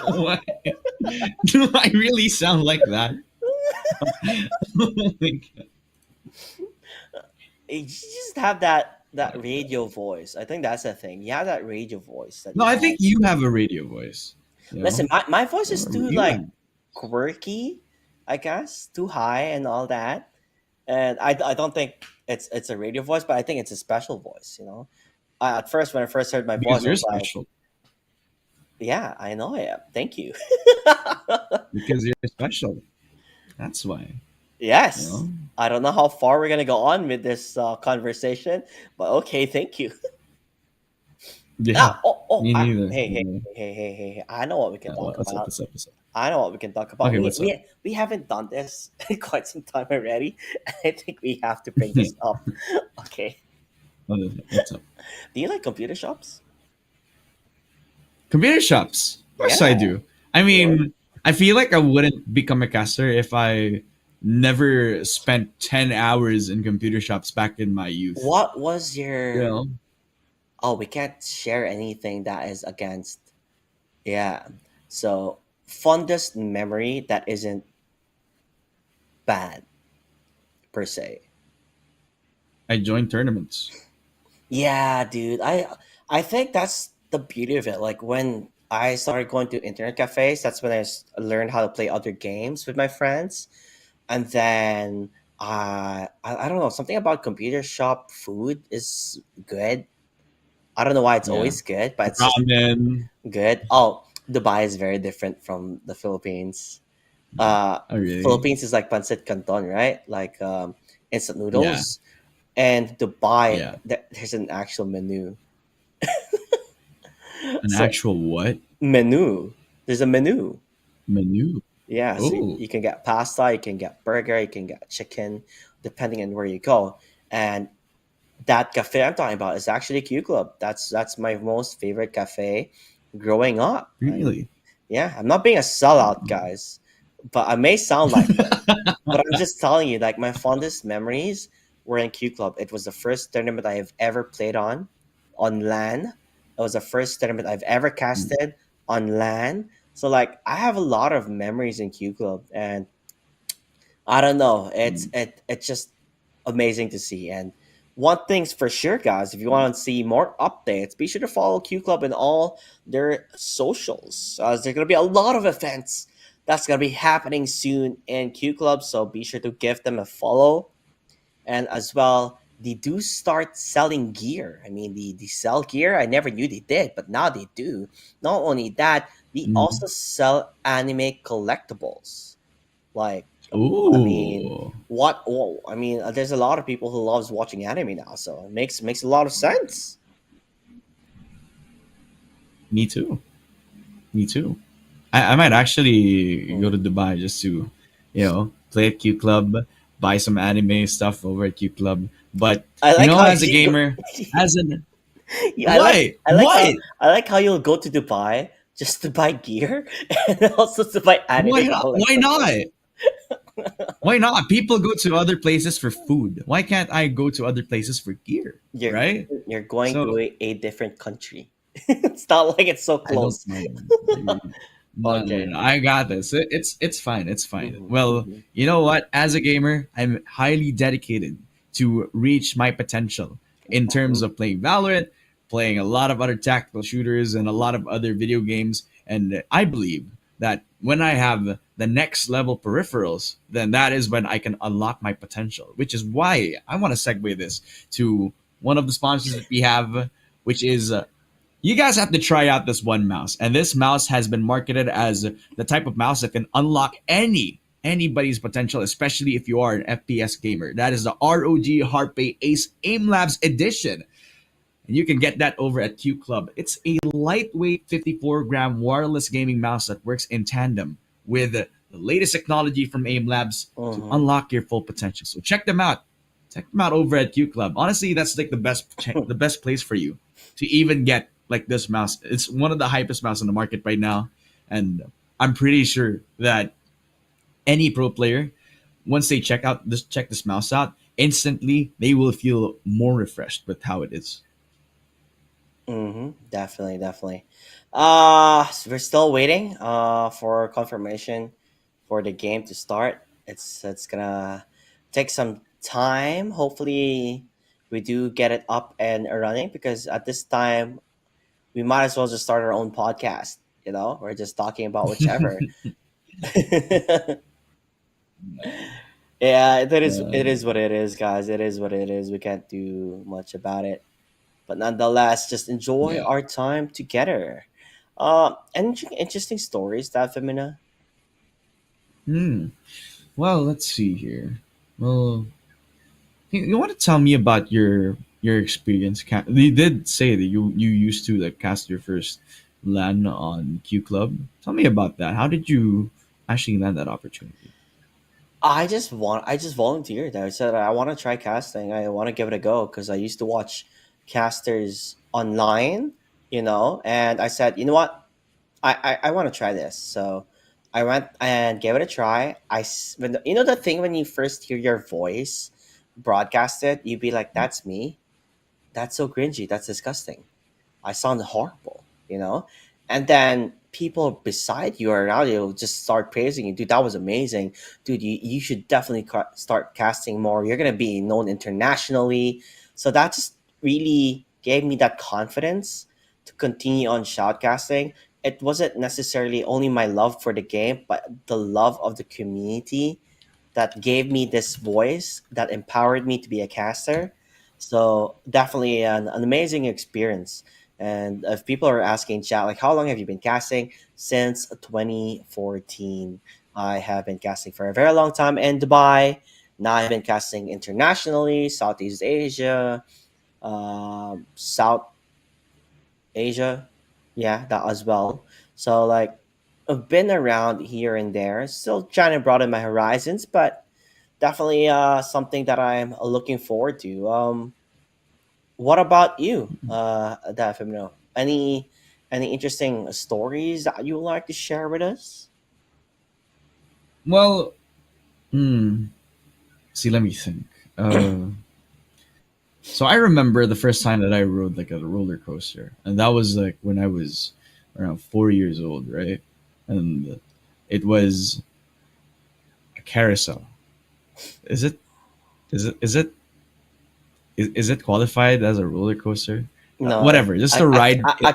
Why? Do I really sound like that? Oh my God. You just have that radio voice. I think that's the thing. You have that radio voice that No, you I have. think you have a radio voice. You Listen, know, my voice is too you like have. quirky, I guess, too high and all that. And I don't think it's a radio voice, but I think it's a special voice. At first, when I first heard my Because voice, I you're was like, special. "Yeah, I know I am. Thank you." Because you're special. That's why. You Yes. know. I don't know how far we're gonna go on with this conversation, but okay, thank you. Yeah. Ah, oh, oh, Me neither. hey, hey, Yeah. hey, hey, hey, hey. I know what we can talk What's up? about. What's up? What's up? I know what we can talk about. Okay, We what's up? we we haven't done this in quite some time already. I think we have to bring this up. Okay. What's up? Do you like computer shops? Computer shops. Of course Yeah. I do. I mean, I feel like I wouldn't become a caster if I never spent 10 hours in computer shops back in my youth. What was You your? know? Oh, we can't share anything that is against. Yeah. So fondest memory that isn't bad per se. I joined tournaments. Yeah, dude. I think that's the beauty of it. Like when I started going to internet cafes, that's when learned how to play other games with my friends. And then I don't know, something about computer shop food is good. I don't know why it's Yeah. always good, but it's just Ramen. good. Oh, Dubai is very different from the Philippines. Oh, really? Philippines is like pancit canton, right? Like instant Yeah. noodles. And Dubai, Yeah. there's an actual menu. An So actual what? menu. There's a menu. Menu. Yeah, so Oh, you can get pasta, you can get burger, you can get chicken, depending on where you go. And that cafe I'm talking about is actually Q Club. That's my most favorite cafe growing up. really? Yeah, I'm not being a sellout, guys, but I may sound like it. But I'm just telling you, like my fondest memories were in Q Club. It was the first tournament I have ever played on LAN. It was the first tournament I've ever casted on LAN. So like I have a lot of memories in Q Club, and I don't know, it's just amazing to see. And one thing's for sure, guys, if you want to see more updates, be sure to follow Q Club and all their socials. There's gonna be a lot of events that's gonna be happening soon in Q Club, so be sure to give them a follow. And as well, they do start selling gear. I mean, they sell gear. I never knew they did, but now they do. Not only that, they Mm. also sell anime collectibles. Like, I mean, Ooh, what? Oh, I mean, there's a lot of people who loves watching anime now, so it makes a lot of sense. me too. Me too. I might actually go to Mhm. Dubai just to, play at Q Club, buy some anime stuff over at Q Club. But I like how as a you. gamer, as an Yeah, what? I like What? how you'll go to Dubai just to buy gear and also to buy Why anime not? Why collectibles. not? Why not? People go to other places for food. Why can't I go to other places for gear? You're Right? you're going So to a different country. It's not like it's so I don't close. mind. No, no, no, Okay. no. I got this. It's fine. It's fine. Hmm, Well, hmm. you know what? As a gamer, I'm highly dedicated to reach my potential in terms Hmm. of playing Valorant, playing a lot of other tactical shooters, and a lot of other video games. And I believe that when I have the next level peripherals, then that is when I can unlock my potential. Which is why I want to segue this to one of the sponsors that we have, which is you guys have to try out this one mouse. And this mouse has been marketed as the type of mouse that can unlock anybody's potential, especially if you are an FPS gamer. That is the ROG Harpay Ace Aim Labs Edition. And you can get that over at Q Club. It's a lightweight 54-gram wireless gaming mouse that works in tandem with the latest technology from AIM Labs to Hmm. unlock your full potential. So check them out. Check them out over at Q Club. Honestly, that's like the best place for you to even get like this mouse. It's one of the hypest mouse on the market right now, and I'm pretty sure that any pro player, once they check this mouse out, instantly they will feel more refreshed with how it is. Definitely, definitely. So we're still waiting for confirmation for the game to start. It's gonna take some time. Hopefully we do get it up and running, because at this time we might as well just start our own podcast. We're just talking about whichever. Yeah, it is what it is, guys. It is what it is. We can't do much about it. But nonetheless, just enjoy Yeah. our time together. Any interesting stories, that Femina? Hmm. Well, let's see here. Well, you want to tell me about your experience? You did say that you used to like cast your first LAN on Q Club. Tell me about that. How did you actually land that opportunity? I just volunteered. I said I want to try casting. I want to give it a go because I used to watch casters online, and I said, you know what, I want to try this. So I went and gave it a try. You know the thing when you first hear your voice broadcasted, you'd be like, "That's me. That's so cringy. That's disgusting. I sound horrible." And then people beside you or around you just start praising you. Dude, that was amazing. Dude, you should definitely start casting more. You're going to be known internationally. So that just really gave me that confidence to continue on shoutcasting. It wasn't necessarily only my love for the game, but the love of the community that gave me this voice that empowered me to be a caster. So definitely an amazing experience. And if people are asking chat, like, how long have you been casting? Since 2014. I have been casting for a very long time in Dubai. Now I've been casting internationally, Southeast Asia, South Asia, yeah, that as well. So like, I've been around here and there, still trying to broaden my horizons, but definitely something that I'm looking forward to. What about you, Dafimno? Any interesting stories that you would like to share with us? Well, hmm. See, let me think. Uh, so I remember the first time that I rode like a roller coaster, and that was like when I was around 4 years old, right? And it was a carousel. Is it? Is it? Is it? Is it qualified as a roller coaster? No, Whatever, just a ride. a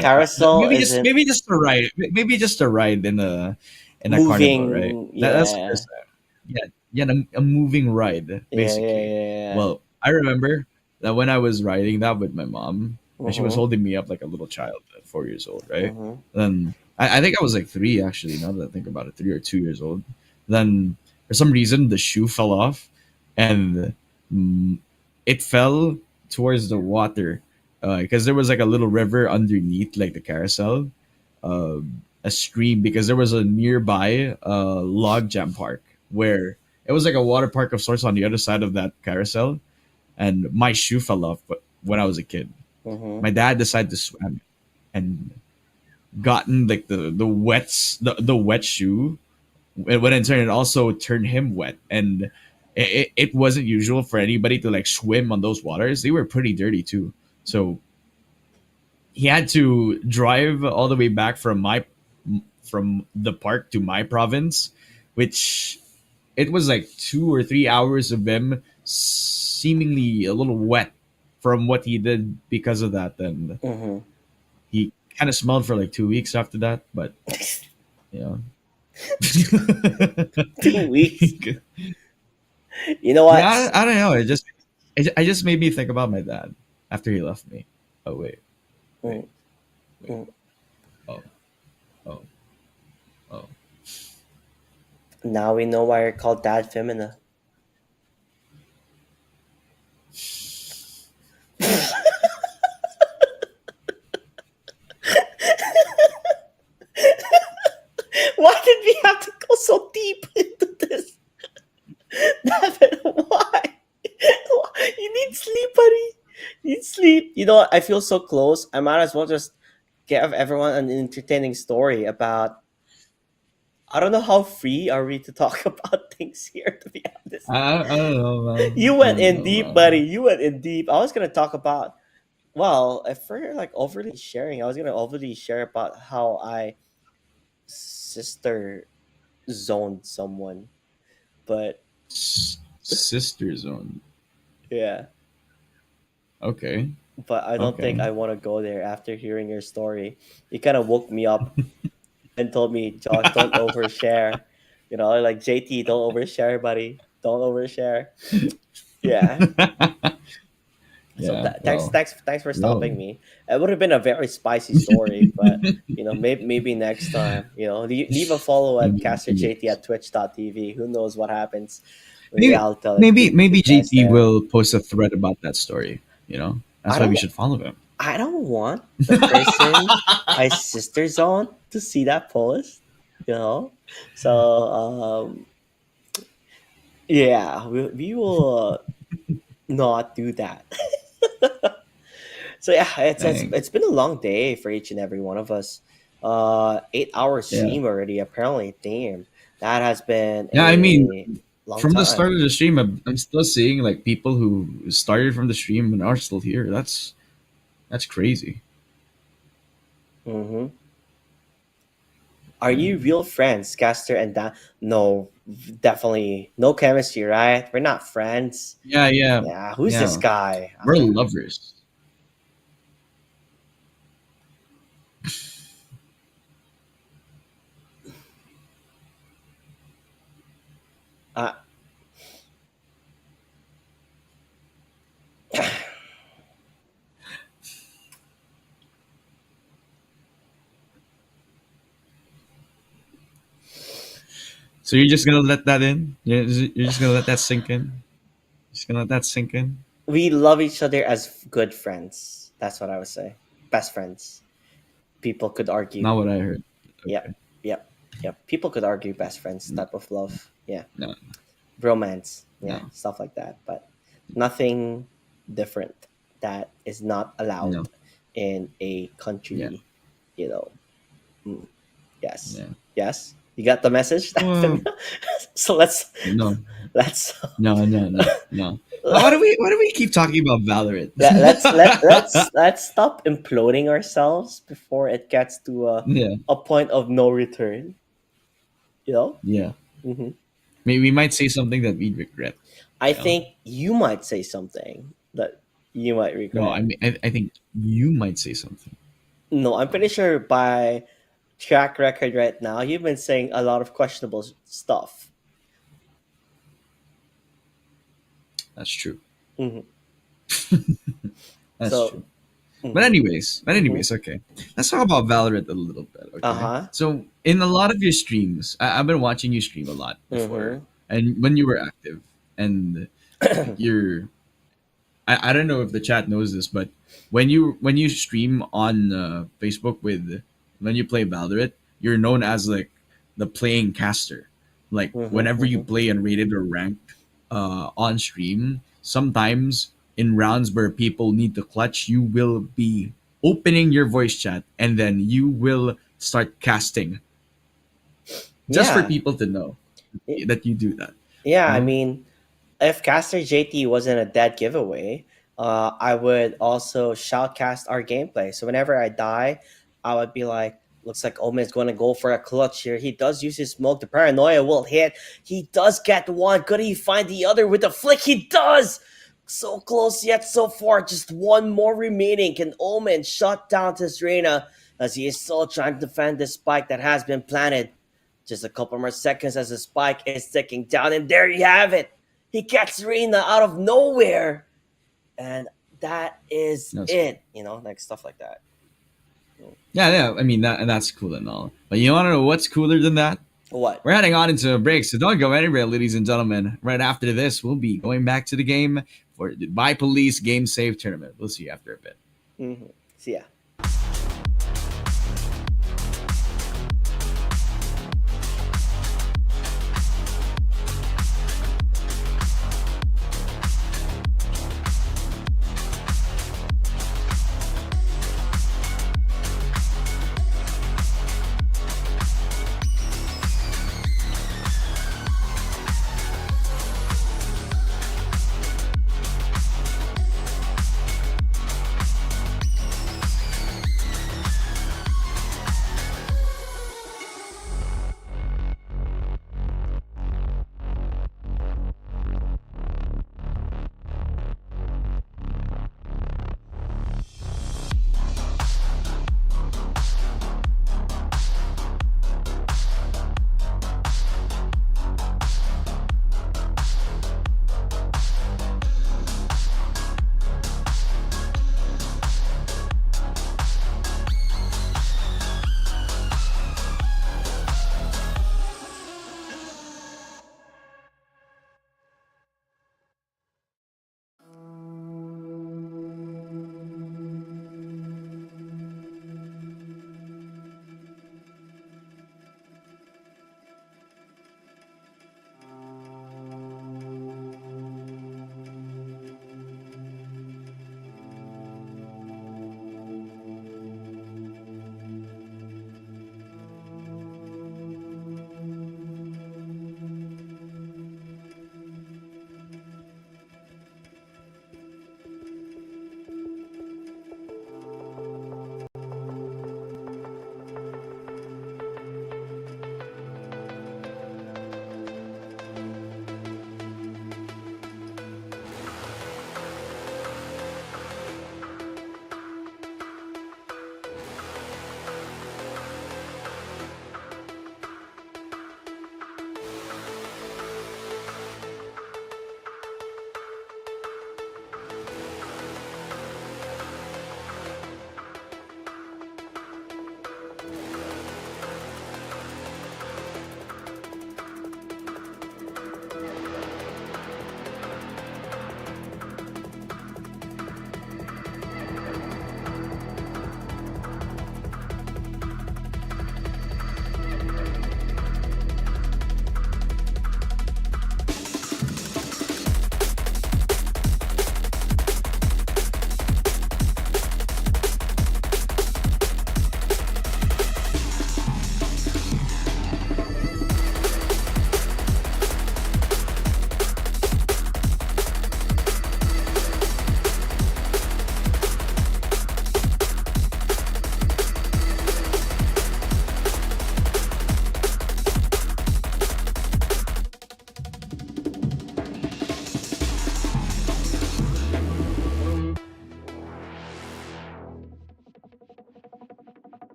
carousel isn't Maybe just a ride. Maybe just a ride in a carnival, right? moving. That's the Yeah, first time. Yeah, yeah, a moving ride yeah, yeah, basically. yeah. Well, I remember that when I was riding that with my mom, and she was Mm-hmm. holding me up like a little child at 4 years old, right? Mm-hmm. Then I think I was like three actually. Now that I think about it, 3 or 2 years old. Then for some reason the shoe fell off, and mm, it fell towards the water because there was like a little river underneath like the carousel, a stream, because there was a nearby log jam park where it was like a water park of sorts on the other side of that carousel, and my shoe fell off. But when I was a kid, Mm-hmm. my dad decided to swim and gotten like the wet shoe. When in turn it also turned him wet, and it wasn't usual for anybody to like swim on those waters. They were pretty dirty too, so he had to drive all the way back from the park to my province, which it was like 2 or 3 hours of him seemingly a little wet from what he did because of that. And Mm-hmm. he kind of smelled for like 2 weeks after that, but you know. 2 weeks. You know what? Yeah, I don't know. I just made me think about my dad after he left me. Oh wait, wait, Mm, wait. mm. Oh, oh, oh. Now we know why you're called Dad Femina. Why did we have to go so deep into this? Devin, why? You need sleep, buddy. You need sleep. You know what? I feel so close. I might as well just give everyone an entertaining story about. I don't know how free are we to talk about things here, to be honest. I don't know, You man. I went don't in know, deep, buddy. man. You went in deep. I was gonna talk about, well, if we're like overly sharing, I was gonna overly share about how I sister zoned someone, but Sister Zone. yeah. Okay, But I don't think okay. I want to go there after hearing your story. You kind of woke me up and told me, Josh, don't overshare. You know, like JT, don't overshare, buddy. Don't overshare. Yeah. So Yeah. Well. thanks for Yo. stopping me. It would have been a very spicy story, but maybe next time. Leave a follow at Maybe, Caster maybe JT at Twitch.tv. Who knows what happens? Maybe maybe I'll tell it to maybe you guys JT there. will post a thread about that story. That's I why we don't should follow him. I don't want the person I sisters on to see that post, you know. So yeah, we will not do that. So yeah, Dang. it's been a long day for each and every one of us. 8 hour Yeah. stream already. Apparently, damn, that has been Yeah. I mean, a long from the time. start of the stream, I'm still seeing like people who started from the stream and are still here. That's crazy. Hmm. Are Yeah. you real friends, Caster and Dan? No, definitely no chemistry, right? We're not friends. Yeah. Yeah. Yeah, who's this Yeah. guy? We're lovers. Uh, So you're just gonna let that in? You're just gonna let that sink in? Just gonna let that sink in? we love each other as good friends. That's what I would say. Best friends. People could argue. Not what I heard. Yep, Okay. yep, yep. People could argue best friends type of love. Yeah, No. romance. Yeah, No. stuff like that. But nothing different that is not allowed No. in a Yeah. country. You know. Mm, yes. Yeah. Yes. You got the message? Well, So let's no, let's no. Why do we keep talking about Valorant? let's stop imploding ourselves before it gets to Yeah, a point of no return. You know. yeah. Hmm. Maybe we might say something that we'd regret. I You know? think you might say something that you might No, I regret. mean, I think you might say something. No, I'm pretty sure by track record right now, you've been saying a lot of questionable stuff. That's true. Hmm. That's So, true. But hmm. anyways, okay. Let's talk about Valorant a little bit, Uh okay? huh. So, in a lot of your streams, I've been watching you stream a lot before, Hmm. and when you were active, and you're, I don't know if the chat knows this, but when you stream on Facebook with when you play Valorant, you're known as like the playing caster. Like Hmm. whenever you Hmm. play unrated or ranked on stream, sometimes in rounds where people need to clutch, you will be opening your voice chat and then you will start casting just for Yeah. people to know Y- that you do that. Yeah. You I know? mean, if Caster JT wasn't a dead giveaway, I would also shoutcast our gameplay. So whenever I die, I would be like, looks like Omen's going to go for a clutch here. He does use his smoke. The paranoia will hit. He does get one. Could he find the other with a flick? He does! So close yet so far. Just one more remaining. Can Omen shut down this Reina as he is still trying to defend the spike that has been planted? Just a couple more seconds as the spike is ticking down, and there you have it. He gets Rina out of nowhere, and that is That's cool. it. Like stuff like that. Yeah, yeah. I mean that's cool and all. But you want to know what's cooler than that? What? We're heading on into a break, so don't go anywhere, ladies and gentlemen. Right after this, we'll be going back to the game for the By Police Game Save Tournament. We'll see you after a bit. Mm-hmm. See ya.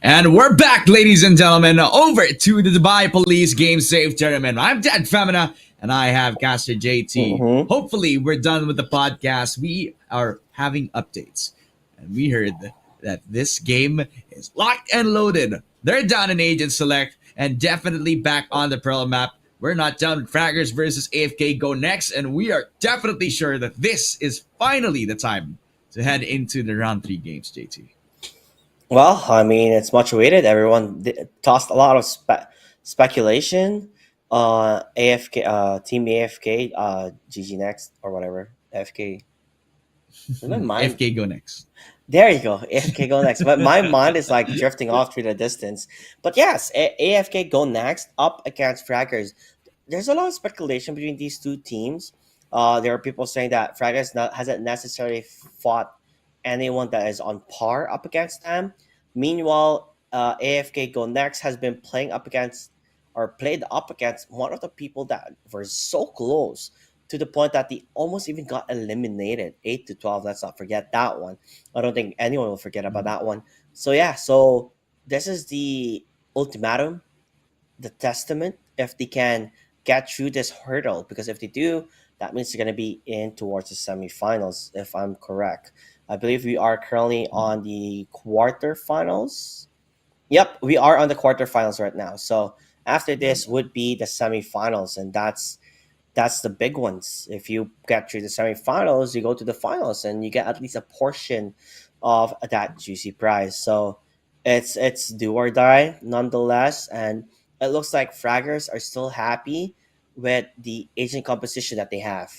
And we're back, ladies and gentlemen, over to the Dubai Police Game Save Tournament. I'm Ted Femina, and I have Caster JT. Mm-hmm. Hopefully, we're done with the podcast. We are having updates, and we heard that this game is locked and loaded. They're down in Agent Select, and definitely back on the Pearl map. We're not done with Fraggers versus AFK Go next, and we are definitely sure that this is finally the time to head into the round 3 games, JT. Well, I mean, it's much awaited. Everyone tossed a lot of speculation. AFK, Team AFK, GG next or whatever. AFK. My mind. AFK Go next. There you go. AFK go next. But my mind is like drifting off through the distance. But yes, AFK go next up against Fraggers. There's a lot of speculation between these two teams. There are people saying that Fraggers hasn't necessarily fought anyone that is on par up against them. Meanwhile, AFK Go Next has been playing up against or played up against one of the people that were so close to the point that they almost even got eliminated 8 to 12. Let's not forget that one. I don't think anyone will forget about that one. So, yeah, so this is the ultimatum, the testament, if they can get through this hurdle. Because if they do, that means they're going to be in towards the semifinals, if I'm correct. I believe we are currently on the quarterfinals. Yep, we are on the quarterfinals right now. So after this would be the semifinals, and that's the big ones. If you get through the semifinals, you go to the finals, and you get at least a portion of that juicy prize. So it's do or die nonetheless, and it looks like Fraggers are still happy with the agent composition that they have.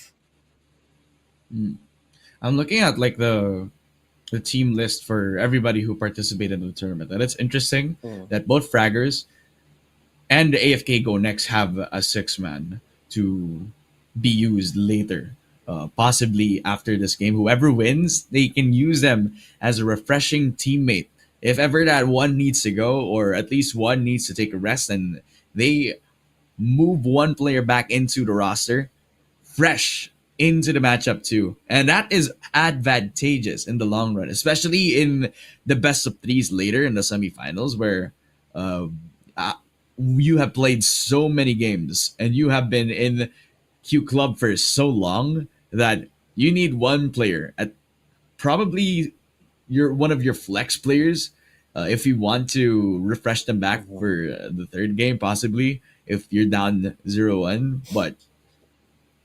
Mm. I'm looking at like the team list for everybody who participated in the tournament, and it's interesting Mm, that both Fraggers and the AFK Go Next have a 6 man to be used later. Possibly after this game, whoever wins, they can use them as a refreshing teammate. If ever that one needs to go, or at least one needs to take a rest, and they move one player back into the roster, fresh into the matchup too. And that is advantageous in the long run, especially in the best of threes later in the semifinals where uh, uh, you have played so many games and you have been in Q Club for so long that you need one player at probably your one of your flex players if you want to refresh them back mhm, for the third game possibly if you're down 0-1, but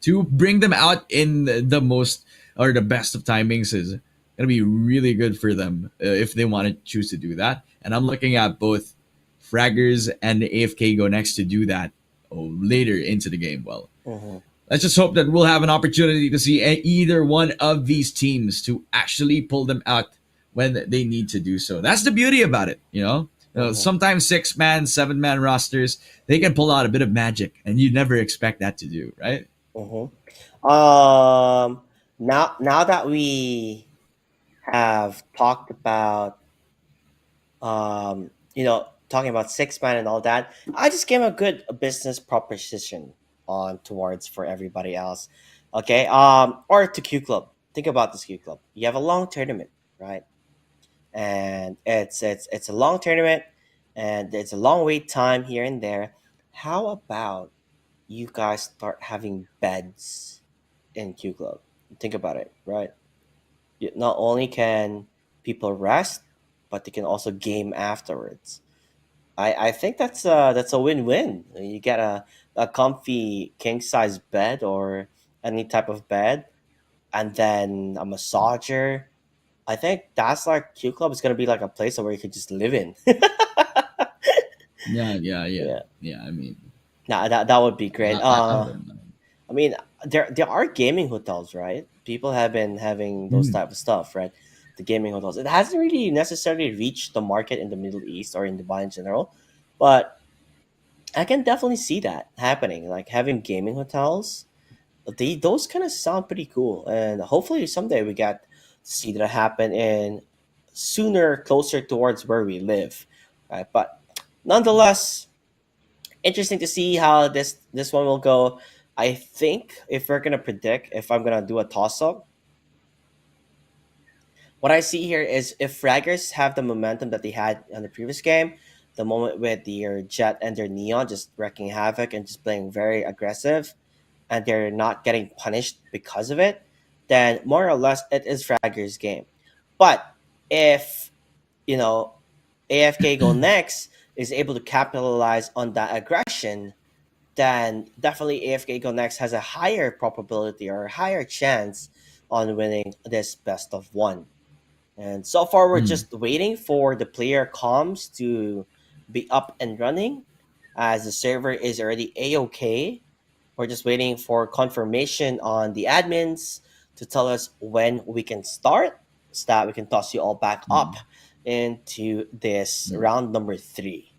to bring them out in the most or the best of timings is gonna be really good for them if they want to choose to do that. And I'm looking at both Fraggers and AFK Go next to do that later into the game. Well, mhm, let's just hope that we'll have an opportunity to see either one of these teams to actually pull them out when they need to do so. That's the beauty about it, you know. mhm, Sometimes 6 man, 7 man rosters they can pull out a bit of magic, and you never expect that to do, right? mhm. Now that we have talked about talking about 6 man and all that, I just gave a good business proposition on towards for everybody else. Okay. Or to Q Club. Think about this Q Club. You have a long tournament, right? And it's a long tournament and it's a long wait time here and there. How about you guys start having beds in Q Club? Think about it, right? Not only can people rest, but they can also game afterwards. I think that's a win-win. You get a comfy king size bed or any type of bed, and then a massager. I think that's like Q Club is gonna be like a place where you could just live in. Yeah, yeah, yeah, Yeah, yeah. I mean, nah, that would be great. I wouldn't mind. I mean, there are gaming hotels, right? People have been having those Mm. type of stuff, right? The gaming hotels. It hasn't really necessarily reached the market in the Middle East or in Dubai in general, but I can definitely see that happening. Like having gaming hotels, those kind of sound pretty cool, and hopefully someday we get to see that happen in sooner, closer towards where we live, right? But nonetheless, interesting to see how this one will go. I think if we're gonna predict, if I'm gonna do a toss up, What I see here is if Fraggers have the momentum that they had in the previous game, the moment with their Jet and their Neon just wreaking havoc and just playing very aggressive, and they're not getting punished because of it, then more or less it is Fraggers' game. But if you know AFK Go Next is able to capitalize on that aggression, then definitely AFK Go Next has a higher probability or a higher chance on winning this best of one. And so far, we're Hmm. just waiting for the player comms to be up and running, as the server is already a-okay. We're just waiting for confirmation on the admins to tell us when we can start, so that we can toss you all back up Hmm. into this No. round number three.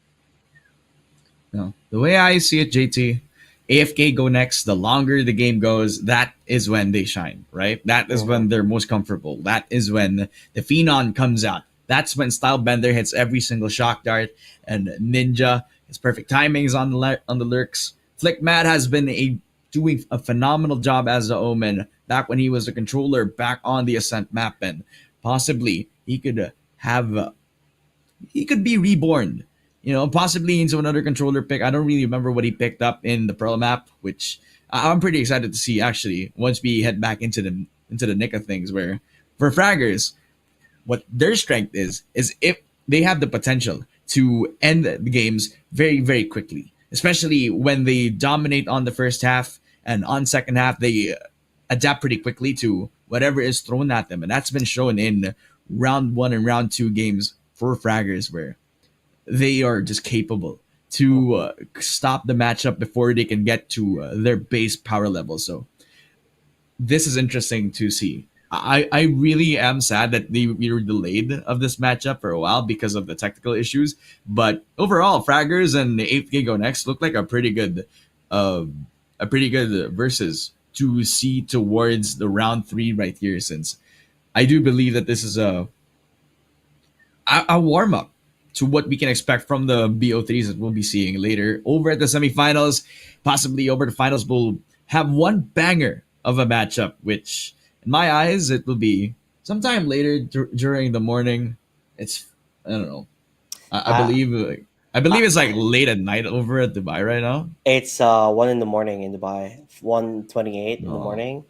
No. The way I see it, JT, AFK go next. The longer the game goes, that is when they shine, right? That is Mhm. when they're most comfortable. That is when the Phenon comes out. That's when Stylebender hits every single shock dart, and Ninja, his perfect timings on on the lurks. Flickmad has been doing a phenomenal job as the Omen back when he was the controller back on the Ascent map, and possibly he could have he could be reborn. Possibly into another controller pick. I don't really remember what he picked up in the Pearl map, which I'm pretty excited to see actually once we head back into the nick of things. Where for fraggers, what their strength is if they have the potential to end the games very very quickly, especially when they dominate on the first half and on second half they adapt pretty quickly to whatever is thrown at them, and that's been shown in round one and round two games for fraggers where they are just capable to stop the matchup before they can get to their base power level. So this is interesting to see. I really am sad that we were delayed of this matchup for a while because of the technical issues. But overall, Fraggers and the 8th Gig Next look like uh, a pretty good versus to see towards the round three right here. Since I do believe that this is a warm up to what we can expect from the BO3s that we'll be seeing later. Over at the semifinals, possibly over the finals, we'll have one banger of a matchup, which in my eyes, it will be sometime later during the morning. It's, I don't know. I Uh, believe uh, it's like late at night over at Dubai right now. it's 1 in the morning in Dubai, 1:28 in the No. morning,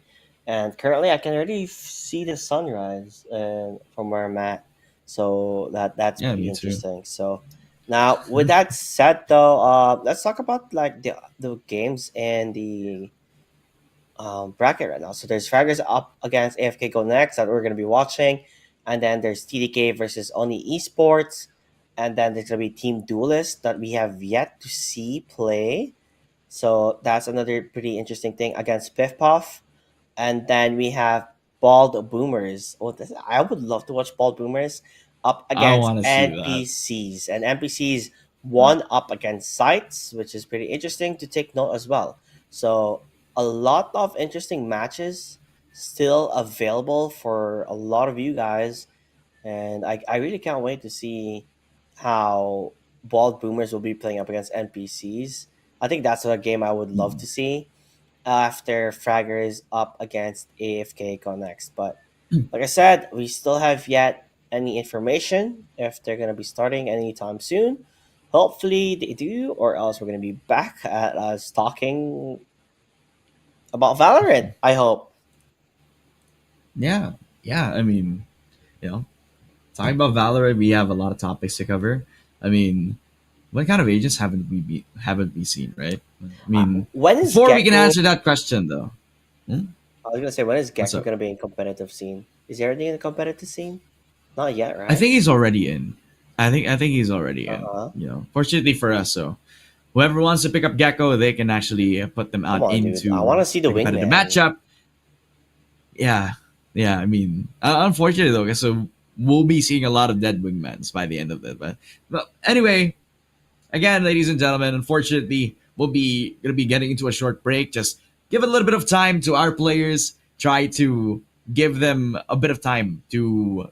and currently I can already see the sunrise from where I'm at. So that's Yeah, pretty me too. interesting. So now, with that said, though, let's talk about like the games and the bracket right now. So there's Fraggers up against AFK Go Next that we're going to be watching, and then there's TDK versus Oni Esports, and then there's going to be Team Duelist that we have yet to see play. So that's another pretty interesting thing against Piff Puff. And then we have Bald Boomers. Oh, I would love to watch Bald Boomers up I against want to see that. NPCs. And NPCs one up against Sites, which is pretty interesting to take note as well. So a lot of interesting matches still available for a lot of you guys. And I really can't wait to see how Bald Boomers will be playing up against NPCs. I think that's a game I would love Mm. to see after Fragger is up against AFK Connects. But like I said, we still have yet any information if they're gonna be starting anytime soon. Hopefully they do, or else we're gonna be back at us talking about Valorant. I hope. Yeah, yeah. I mean, you know, talking about Valorant, we have a lot of topics to cover. I mean, what kind of agents haven't we seen, right? I mean, When is before we can Gecko? answer that question, though, hmm? I was gonna say, when is What's Gecko up? gonna be in competitive scene? Is he already in the competitive scene? Not yet, I right? think he's already in. I think he's already Uh in. huh. Fortunately for us, so whoever wants to pick up Gecko, they can actually put them Come out on, dude. I into want to see the the competitive wingman. matchup. Yeah, yeah. I mean, unfortunately though, so we'll be seeing a lot of dead wingmans by the end of it. But anyway, again, ladies and gentlemen, unfortunately, we'll be gonna be getting into a short break. Just give a little bit of time to our players. Try to give them a bit of time to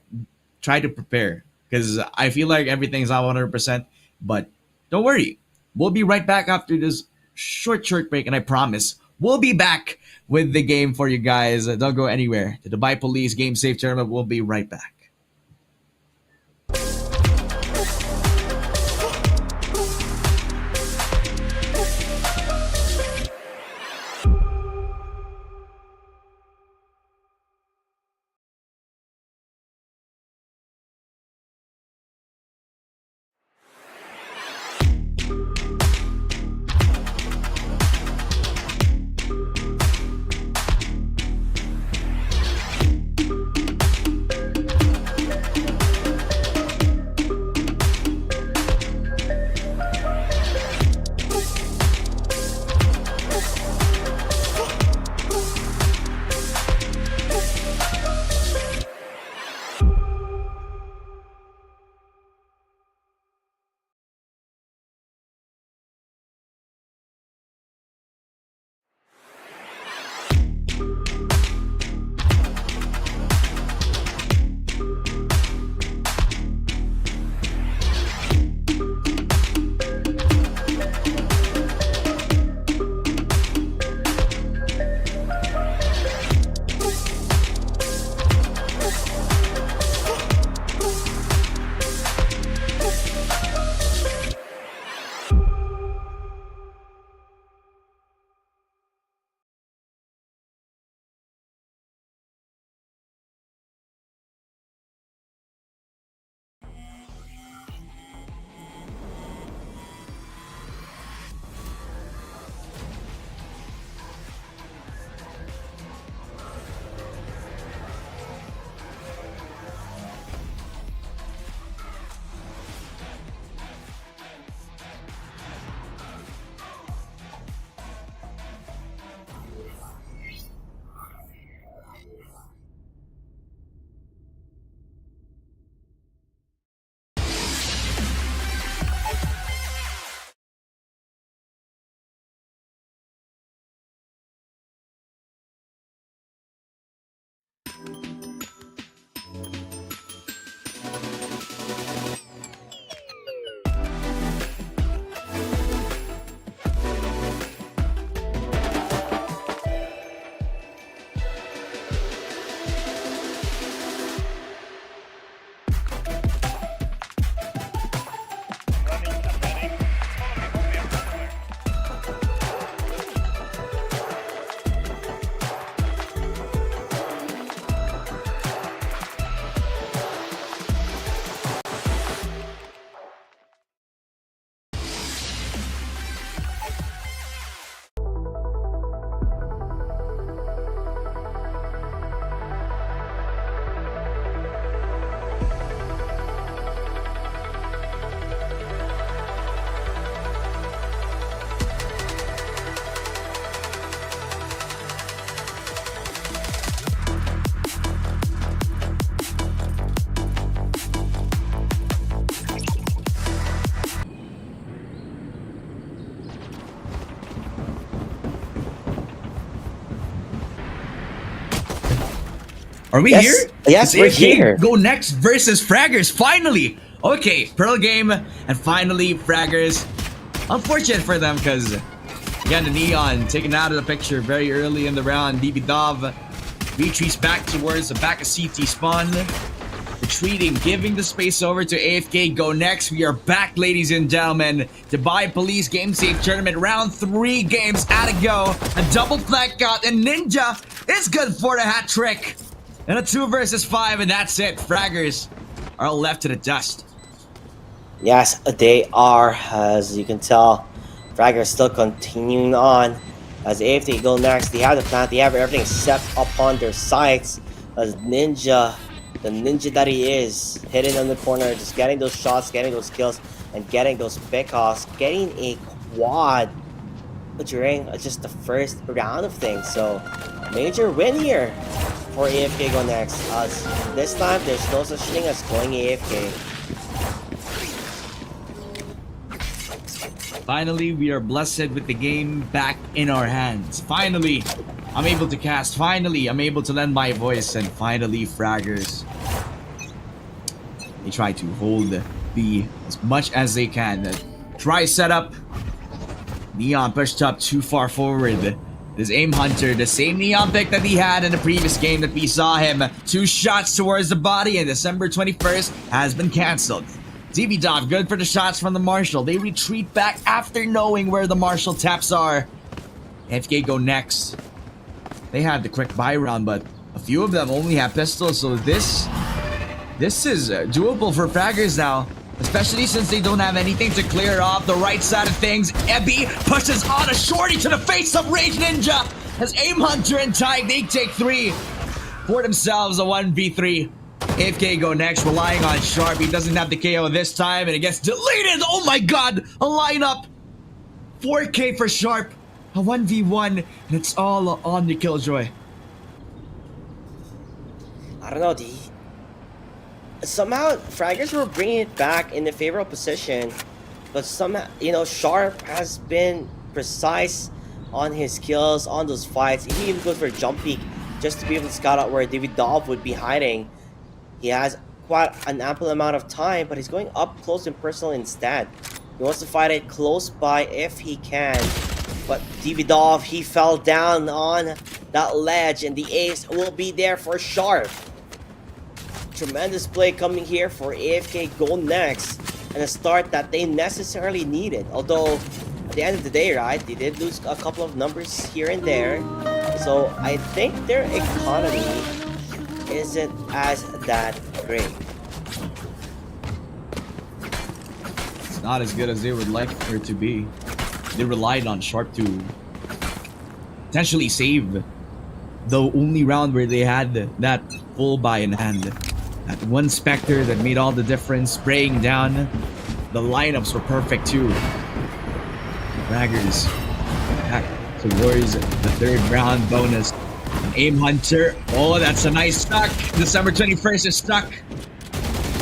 try to prepare because I feel like everything's not 100%. But don't worry, we'll be right back after this short break, and I promise we'll be back with the game for you guys. Don't go anywhere. The Dubai Police Game Safe Tournament will be right back. Are we Yes, here? yes, It's we're AFK here. Go Next versus Fraggers, finally! Okay, Pearl game, and finally Fraggers. Unfortunate for them, because again, the Neon taken out of the picture very early in the round. DB Dov retreats back towards the back of CT spawn. Retreating, giving the space over to AFK Go Next. We are back, ladies and gentlemen. Dubai Police Game Safe Tournament round 3 games at a go. A double flank out, and Ninja is good for the hat trick. And a 2 versus 5, and that's it. Fraggers are left to the dust. Yes, they are. As you can tell, Fragger is still continuing on. As AFK Go Next, they have the plant, they have everything set upon their sights. As Ninja, the ninja that he is, hidden in the corner, just getting those shots, getting those kills, and getting those pickoffs, getting a quad during just the first round of things. So, major win here for AFK Go Next. As this time, there's no such thing as going AFK. Finally, we are blessed with the game back in our hands. Finally, I'm able to cast. Finally, I'm able to lend my voice. And finally, Fraggers, they try to hold B as much as they can. Try setup. Neon pushed up too far forward. This Aim Hunter, the same Neon pick that he had in the previous game that we saw him. 2 shots towards the body, and December 21st has been cancelled. DB good for the shots from the Marshall. They retreat back after knowing where the Marshall taps are. FK Go Next. They had the quick buy round, but a few of them only have pistols, so this is doable for Fraggers now. Especially since they don't have anything to clear off the right side of things. Ebby pushes on a shorty to the face of Rage Ninja. As Aim Hunter and Ty, they take 3 for themselves, a 1v3. AFK Go Next, relying on Sharp. He doesn't have the KO this time, and it gets deleted. Oh my god, a lineup. 4K for Sharp, a 1v1, and it's all on the Killjoy. I don't know, D. Somehow, Fraggers were bringing it back in the favorable position, but somehow, Sharp has been precise on his kills, on those fights. He even goes for a jump peek just to be able to scout out where David Dov would be hiding. He has quite an ample amount of time, but he's going up close and personal instead. He wants to fight it close by if he can. But Davidov, he fell down on that ledge, and the ace will be there for Sharp. Tremendous play coming here for AFK Go Next, and a start that they necessarily needed. Although, at the end of the day, right, they did lose a couple of numbers here and there. So I think their economy isn't as that great. It's not as good as they would like for it to be. They relied on Sharp to potentially save the only round where they had that full buy in hand. That one Spectre that made all the difference, spraying down. The lineups were perfect too. Fraggers back towards the 3rd round bonus. Aim Hunter. Oh, that's a nice stuck. December 21st is stuck.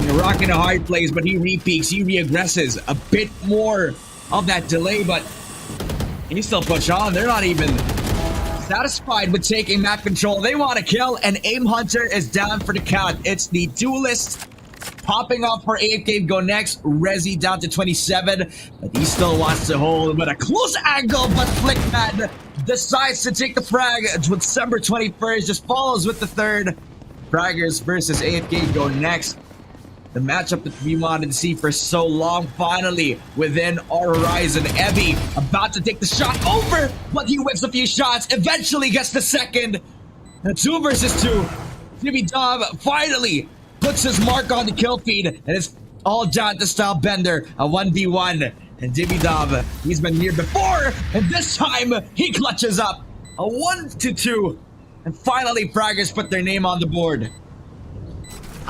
In a rock in a hard place, but he re-peaks, he re-aggresses. A bit more of that delay, but he still push on. They're not even satisfied with taking map control. They want to kill, and Aim Hunter is down for the count. It's the duelist popping off for AFK Go Next. Resi down to 27, but he still wants to hold with a close angle, but Flickman decides to take the frag. December 21st just follows with the 3rd. Fraggers versus AFK Go Next. The matchup that we wanted to see for so long, finally within our horizon. Ebby about to take the shot over, but he whips a few shots, eventually gets the 2nd. A 2 versus 2. Jimmy Dom finally puts his mark on the kill feed, and it's all down to Stylebender, a 1v1. And Jimmy Dom, he's been here before, and this time he clutches up a 1-2. And finally, Fraggers put their name on the board.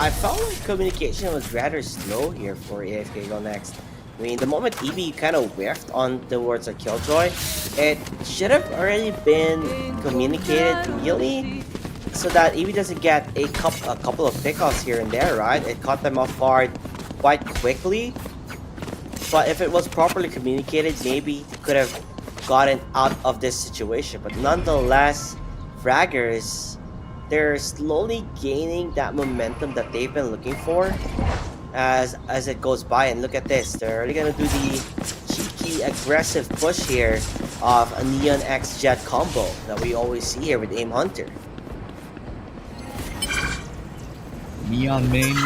I felt like communication was rather slow here for AFK Go Next. I mean, the moment EB kind of whiffed on the words of Killjoy, it should have already been communicated immediately so that EB doesn't get a couple of pickoffs here and there, right? It caught them off guard quite quickly. But if it was properly communicated, maybe could have gotten out of this situation. But nonetheless, Fraggers they're slowly gaining that momentum that they've been looking for as it goes by. And look at this, they're already gonna do the cheeky aggressive push here of a Neon X Jet combo that we always see here with Aim Hunter. Neon main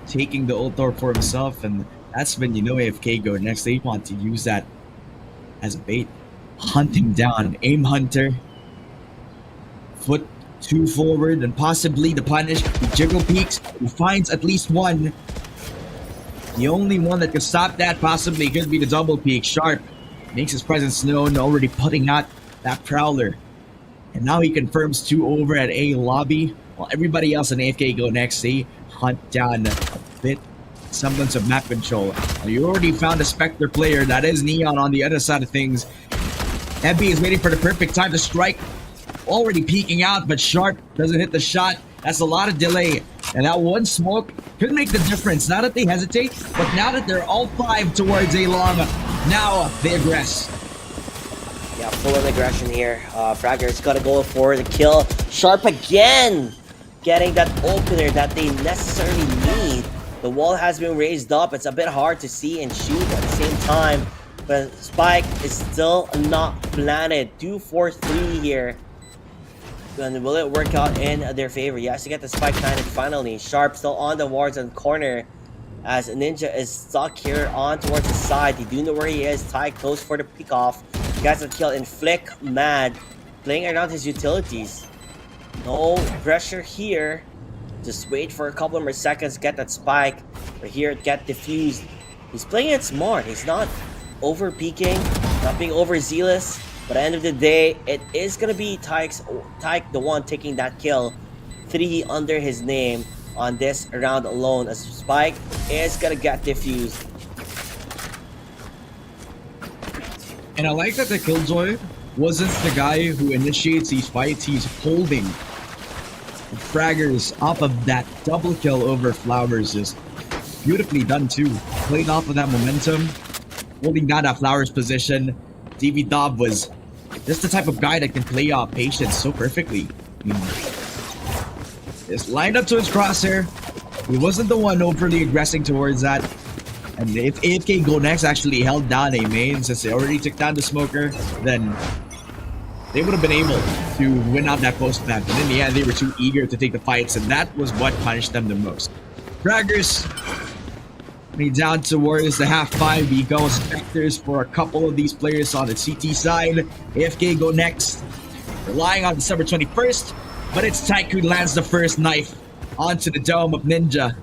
taking the Ultor for himself, and that's when you know AFK go next. They want to use that as a bait. Hunting down Aim Hunter. Foot 2 forward and possibly the punish. He jiggle peeks. He finds at least one. The only one that could stop that possibly could be the double peek. Sharp makes his presence known, already putting out that Prowler. And now he confirms 2 over at A lobby. While everybody else in AFK go next, they hunt down a bit semblance of map control. Well, you already found a Spectre player. That is Neon on the other side of things. Ebby is waiting for the perfect time to strike. Already peeking out, but Sharp doesn't hit the shot. That's a lot of delay. And that one smoke could make the difference. Now that they hesitate, but now that they're all 5 towards A long, now they aggress. Yeah, full of aggression here. Fragger's got to go for the kill. Sharp again, getting that opener that they necessarily need. The wall has been raised up. It's a bit hard to see and shoot at the same time. But Spike is still not planted. 2-4-3 here. And will it work out in their favor? Yes, to get the spike planted finally. Sharp still on the wards and corner as Ninja is stuck here on towards the side. They do know where he is. Ty close for the pick off. Gets a kill in Flick. Mad playing around his utilities. No pressure here. Just wait for a couple more seconds. Get that spike. But here it get diffused. He's playing it smart. He's not over peeking, not being overzealous. But at the end of the day, it is going to be Tyke the one taking that kill. 3 under his name on this round alone, as Spike is going to get diffused. And I like that the Killjoy wasn't the guy who initiates these fights. He's holding Fraggers off of that double kill over Flowers. Just beautifully done too. Played off of that momentum, holding down that Flowers position. DV Dob was just the type of guy that can play off patience so perfectly. Just lined up to his crosshair. He wasn't the one overly aggressing towards that. And if AFK Go Next actually held down a main, since they already took down the smoker, then they would have been able to win out that post map. But in the end, they were too eager to take the fights, and that was what punished them the most. Fraggers down towards the half 5. He goes Spectres for a couple of these players on the CT side. AFK Go Next, relying on December 21st, but it's Tycoon lands the first knife onto the dome of Ninja,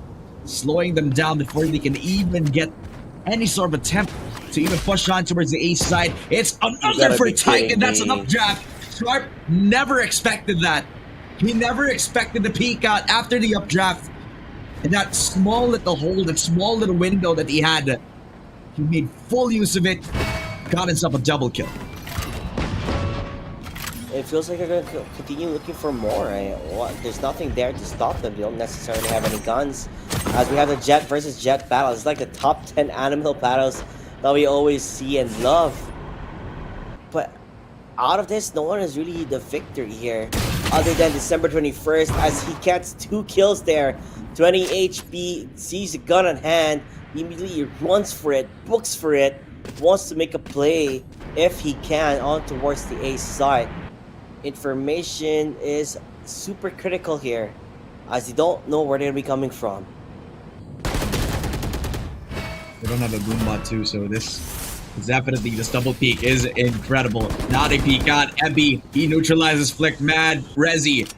slowing them down before they can even get any sort of attempt to even push on towards the ace side. It's another for Tyke, and that's an updraft. Sharp never expected that. He never expected the peek out after the updraft. And that small little hole, that small little window that he had, he made full use of it, got himself a double kill. It feels like they're going to continue looking for more. There's nothing there to stop them. They don't necessarily have any guns. As we have the Jet versus Jet battle. It's like the top 10 animal battles that we always see and love. But out of this, no one is really the victor here, other than December 21st, as he gets 2 kills there. 20 HP, sees a gun on hand, immediately runs for it, books for it, wants to make a play if he can on towards the ace side. Information is super critical here, as you don't know where they're going to be coming from. They don't have a boom bot too, so this is definitely, this double peek is incredible. Not a peek out. Ebby, he neutralizes Flick. Mad Rezi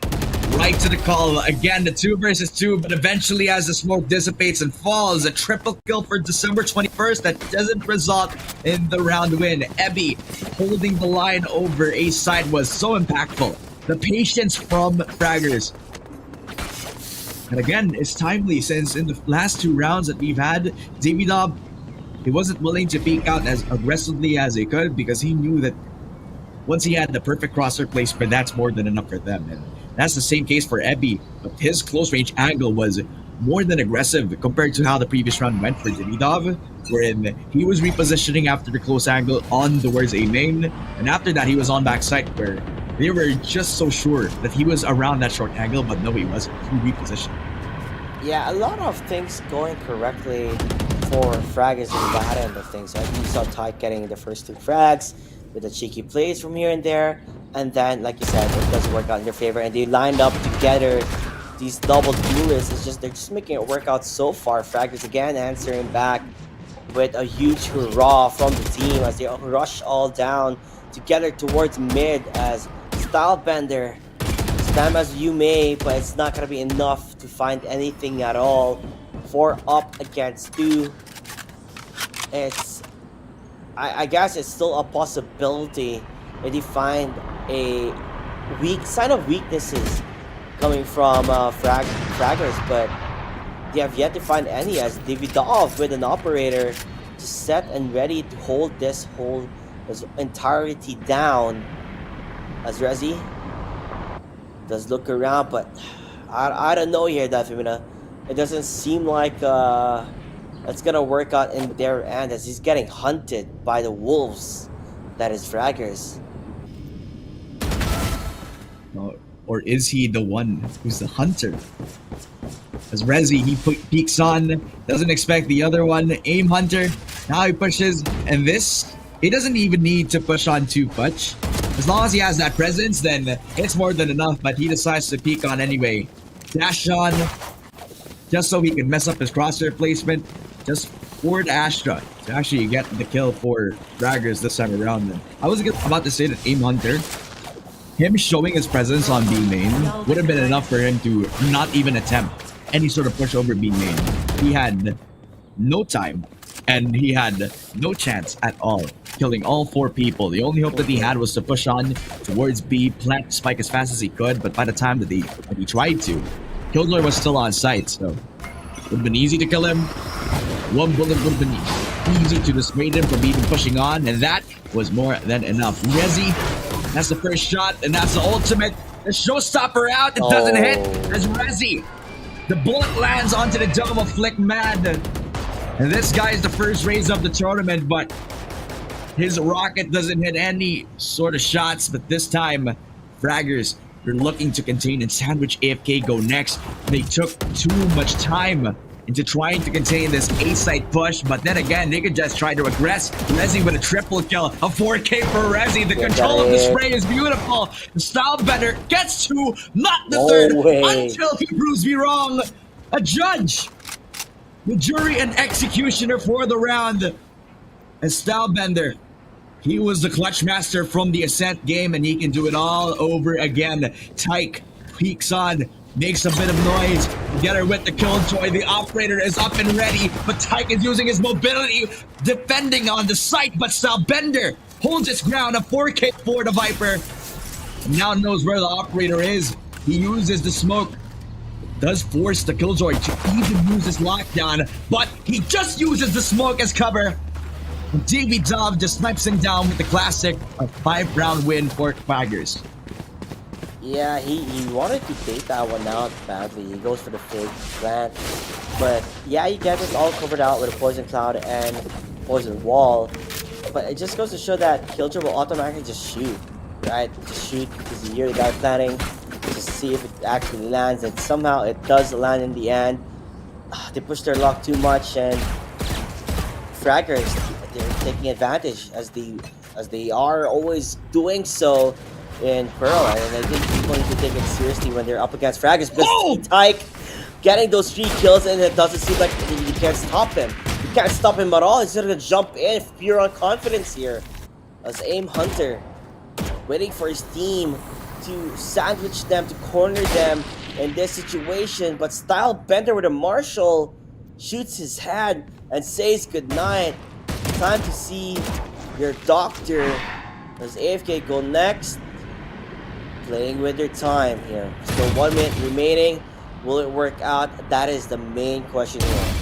right to the call. Again, the 2 versus 2, but eventually as the smoke dissipates and falls, a triple kill for December 21st that doesn't result in the round win. Ebby holding the line over ace side was so impactful. The patience from Fraggers. And again, it's timely, since in the last 2 rounds that we've had, Davidob, he wasn't willing to peek out as aggressively as he could, because he knew that once he had the perfect crosshair placement, that's more than enough for them. And that's the same case for Ebby. But his close range angle was more than aggressive compared to how the previous round went for Davidov, wherein he was repositioning after the close angle on towards a main, and after that he was on backside, where They were just so sure that he was around that short angle, but no, he wasn't. He repositioned. Yeah, a lot of things going correctly for Frag is the bad end of things. Like you saw Tyke getting the first 2 frags with the cheeky plays from here and there, and then, like you said, it doesn't work out in their favor, and they lined up together. These double duelists, they're just making it work out so far. Frag is again answering back with a huge hurrah from the team as they rush all down together towards mid as Stylebender spam as you may, but it's not gonna be enough to find anything at all. 4 up against 2. It's I guess it's still a possibility that they find a weak sign of weaknesses coming from fraggers, but they have yet to find any as Davidov with an operator just set and ready to hold this entirety down as Rezi does look around, but I don't know here, Dafimina. It doesn't seem like it's gonna work out in their end as he's getting hunted by the wolves that is fraggers. Or is he the one who's the hunter? As Rezi, he peeks on, doesn't expect the other one. Aim hunter, now he pushes, and this, he doesn't even need to push on too much. As long as he has that presence, then it's more than enough, but he decides to peek on anyway. Dash on, just so he can mess up his crosshair placement, just for the Astra to actually get the kill for Fraggers this time around. Then I was about to say that Aim Hunter, him showing his presence on B main would have been enough for him to not even attempt any sort of push over B main. He had no time and he had no chance at all killing all 4 people. The only hope that he had was to push on towards B, plant the spike as fast as he could, but by the time that he tried to, Killjoy was still on site, so it would have been easy to kill him. 1 bullet would have been easy to dissuade him from even pushing on, and that was more than enough. Rezi, that's the first shot, and that's the ultimate. The showstopper out, it doesn't hit as Rezi. The bullet lands onto the dome of Flick Mad. And this guy is the first raise of the tournament, but his rocket doesn't hit any sort of shots. But this time, Fraggers, they're looking to contain and sandwich AFK go next. They took too much time into trying to contain this A-site push, but then again, they could just try to aggress. Rezi with a triple kill, a 4K for Rezi. The control of the spray is beautiful. The Stylebender gets 2, not the third, until he proves me wrong. A judge, the jury and executioner for the round. And Stylebender, he was the clutch master from the Ascent game, and he can do it all over again. Tyke peeks on, makes a bit of noise, together with the Killjoy. The operator is up and ready, but Tyke is using his mobility, defending on the site, but Stylebender holds his ground, a 4K for the Viper. And now knows where the operator is. He uses the smoke, does force the Killjoy to even use his lockdown, but he just uses the smoke as cover. Davidov just snipes him down with the classic, a 5-round win for Fraggers. Yeah, he wanted to bait that one out badly. He goes for the fake plant. But yeah, you get it all covered out with a poison cloud and poison wall. But it just goes to show that Killjoy will automatically just shoot, right? Just shoot because you hear the guy planting, just see if it actually lands. And somehow it does land in the end. They push their luck too much, and Fraggers, they're taking advantage as they are always doing so in Pearl, and I think people need to take it seriously when they're up against Fraggers. Because Tyke getting those 3 kills, and it doesn't seem like you can't stop him. You can't stop him at all. He's gonna jump in, pure on confidence here. As Aim Hunter, waiting for his team to sandwich them, to corner them in this situation. But Stylebender with a Marshall shoots his head and says goodnight. Time to see your doctor. As AFK go next. Playing with their time here. Still 1 minute remaining. Will it work out? That is the main question here.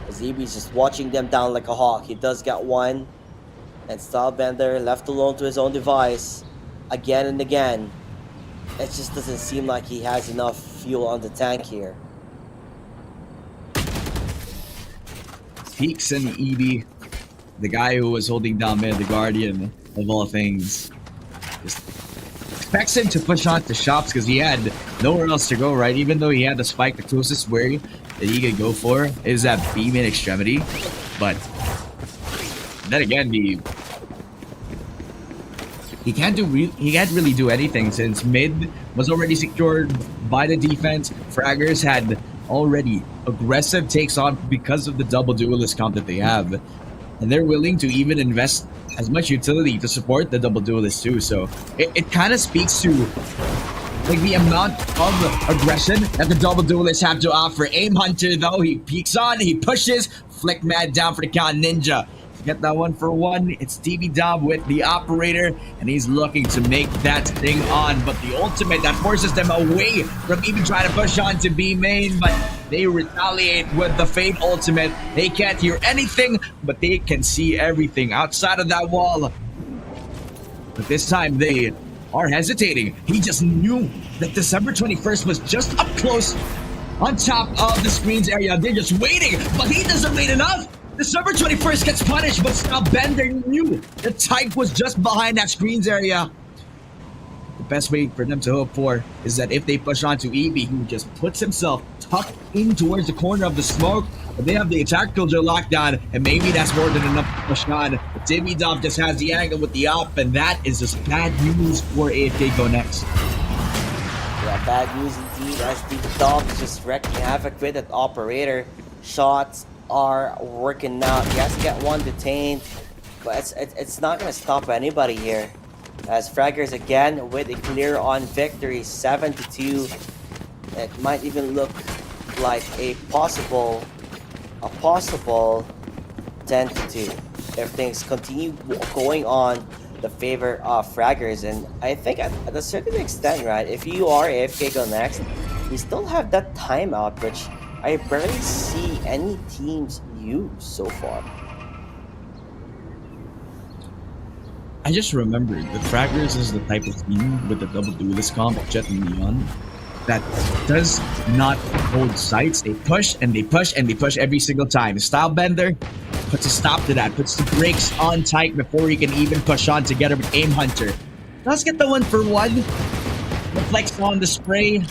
ZB's just watching them down like a hawk. He does get 1. And Stylebender left alone to his own device. Again and again. It just doesn't seem like he has enough fuel on the tank here. Peaks and EB, the guy who was holding down mid, the guardian of all things, just expects him to push on to shops because he had nowhere else to go, right? Even though he had the spike, the closest way that he could go for is that B main extremity. But then again, he can't really do anything since mid was already secured by the defense. Fraggers had already aggressive takes on because of the double duelist comp that they have, and they're willing to even invest as much utility to support the double duelist too. So it kind of speaks to like the amount of aggression that the double duelists have to offer. Aim Hunter though, he peeks on, he pushes, flick mad down for the count. Ninja get that 1-for-1. It's TV Dub with the operator, and he's looking to make that thing on. But the ultimate that forces them away from even trying to push on to B main, but they retaliate with the Fate ultimate. They can't hear anything, but they can see everything outside of that wall. But this time they are hesitating. He just knew that December 21st was just up close on top of the screens area. They're just waiting, but he doesn't wait enough. December 21st gets punished, but now Bender knew the type was just behind that screens area. The best way for them to hope for is that if they push on to EB, who just puts himself tucked in towards the corner of the smoke, but they have the attack killjoy lockdown, and maybe that's more than enough to push on. But Timmy Dove just has the angle with the up, and that is just bad news for AFK Go Next. Yeah, bad news indeed, as the Dove is just wrecking havoc with that operator. Shots are working out. He has to get one detained, but it's not going to stop anybody here. As Fraggers again with a clear on victory, 7-2. It might even look like a possible 10-2 if things continue going on the favor of Fraggers. And I think at a certain extent, right, if you are AFK Go Next, you still have that timeout, which I barely see any teams use so far. I just remembered that Fraggers is the type of team with the double duelist comp of Jet and Leon that does not hold sights. They push and they push and they push every single time. Stylebender puts a stop to that, puts the brakes on tight before he can even push on together with Aim Hunter. Let's get the 1-for-1. Reflects on the spray.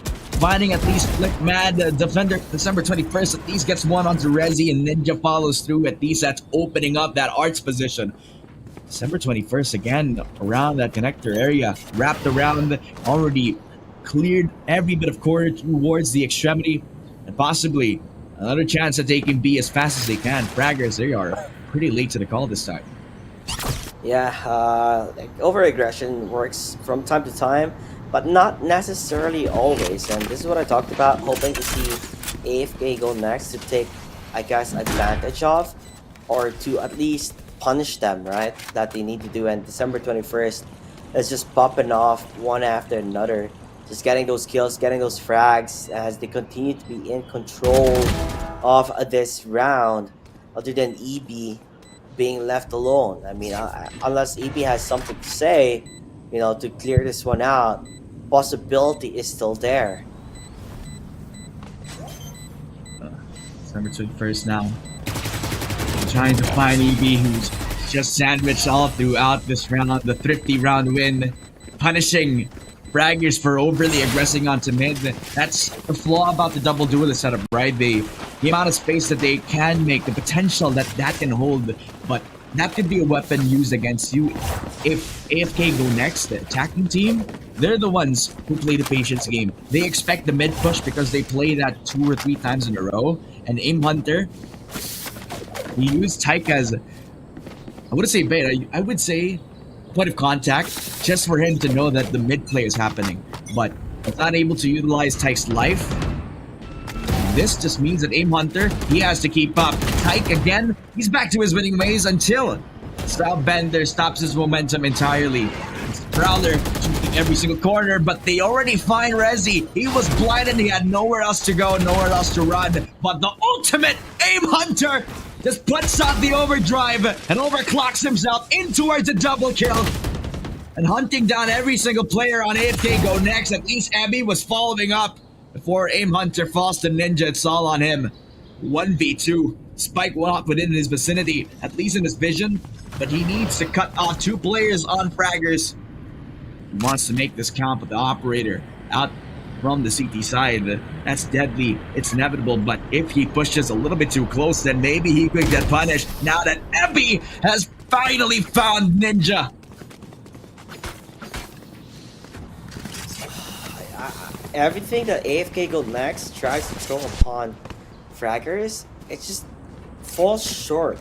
Finding at least Flick Mad, defender December 21st at least gets one onto Rezi, and Ninja follows through. At least that's opening up that arts position. December 21st again around that connector area, wrapped around, already cleared every bit of corner towards the extremity, and possibly another chance that they can be as fast as they can. Fraggers, they are pretty late to the call this time. Yeah, over-aggression works from time to time, but not necessarily always. And this is what I talked about, hoping to see AFK Go Next to take, I guess, advantage of, or to at least punish them, right? That they need to do. And December 21st is just popping off one after another, just getting those kills, getting those frags as they continue to be in control of this round, other than EB being left alone. I mean, unless EB has something to say, you know, to clear this one out, possibility is still there. December 21st now. Trying to find EB, who's just sandwiched all throughout this round, the thrifty round win, punishing Fraggers for overly aggressing onto mid. That's the flaw about the double duelist setup, right? The amount of space that they can make, the potential that can hold, but that could be a weapon used against you. If AFK Go Next, the attacking team, they're the ones who play the patience game. They expect the mid push because they play that 2 or 3 times in a row. And Aim Hunter, he used Tyke as, I wouldn't say bait, I would say point of contact, just for him to know that the mid play is happening. But he's not able to utilize Tyke's life. This just means that Aim Hunter, he has to keep up. Tyke again, he's back to his winning ways until Stylebender stops his momentum entirely. Prowler shooting every single corner, but they already find Rezi. He was blinded, he had nowhere else to go, nowhere else to run. But the ultimate Aim Hunter just puts out the overdrive and overclocks himself in towards a double kill. And hunting down every single player on AFK Go Next. At least Abby was following up before Aim Hunter falls to Ninja. It's all on him. 1v2. Spike walk within his vicinity, at least in his vision, but he needs to cut off 2 players on Fraggers. wants to make this count, but the operator out from the CT side, that's deadly. It's inevitable, but if he pushes a little bit too close, then maybe he could get punished. Now that Epi has finally found Ninja. Everything that AFK Go Next tries to throw upon Fraggers, it just falls short.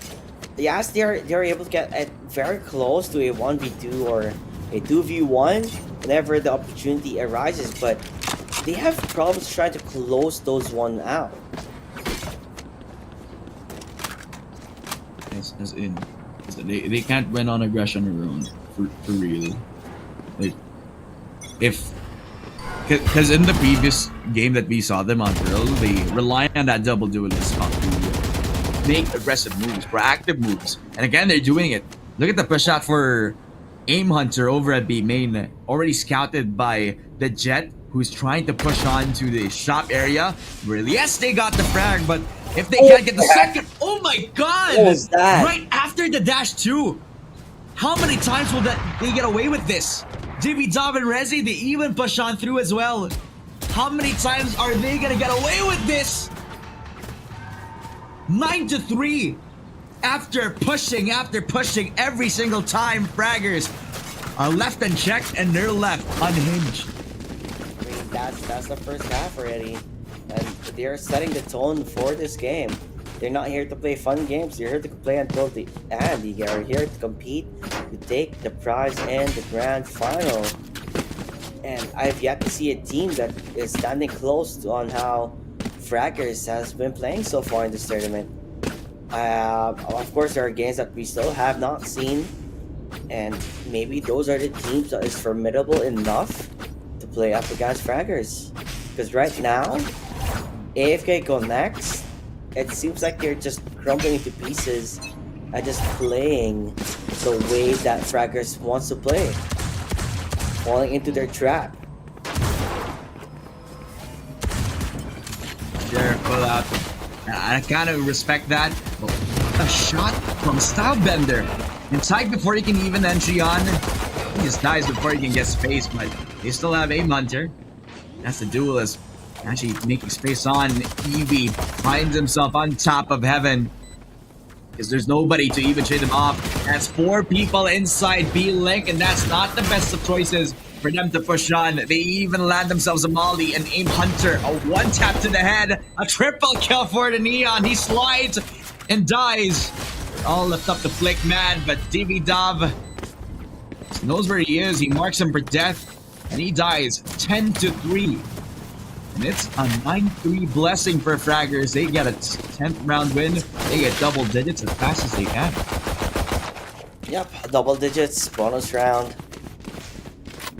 Yes, they're able to get very close to a 1v2 or a 2v1 whenever the opportunity arises, but they have problems trying to close those one out. As in, they can't win on aggression alone, for real. Like, because in the previous game that we saw them on drill, they rely on that double duelist to make aggressive moves, proactive moves. And again, they're doing it. Look at the push out for Aim Hunter over at B main, already scouted by the Jet, who's trying to push on to the shop area. Really, yes, they got the frag, but if they can't get the second, oh my god! What was that? Right after the dash 2. How many times will they get away with this? JB Dom and Rezi, they even push on through as well. How many times are they gonna get away with this? 9-3. After pushing every single time, Fraggers are left unchecked and they're left unhinged. I mean, that's the first half already, and they're setting the tone for this game. They're not here to play fun games. They're here to play until the end. They are here to compete, to take the prize in the grand final. And I've yet to see a team that is standing close on how Fraggers has been playing so far in this tournament. Of course, there are games that we still have not seen, and maybe those are the teams that is formidable enough to play up against Fraggers. Because right now, AFK Go Next, it seems like they're just crumbling into pieces and just playing the way that Fraggers wants to play, falling into their trap. They're full out. I kind of respect that. A shot from Stylebender. Inside before he can even entry on. He just dies before he can get space, but they still have Aim Hunter. That's the duelist. Actually making space on. Eevee finds himself on top of heaven, because there's nobody to even trade him off. That's 4 people inside B-Link, and that's not the best of choices for them to push on. They even land themselves a Molly, an Aim Hunter, a 1-tap to the head, a triple kill for the Neon. He slides and dies. All left up to Flick Man, but DV Dov knows where he is. He marks him for death, and he dies 10-3. And it's a 9-3 blessing for Fraggers. They get a 10th round win. They get double digits as fast as they can. Yep, double digits, bonus round.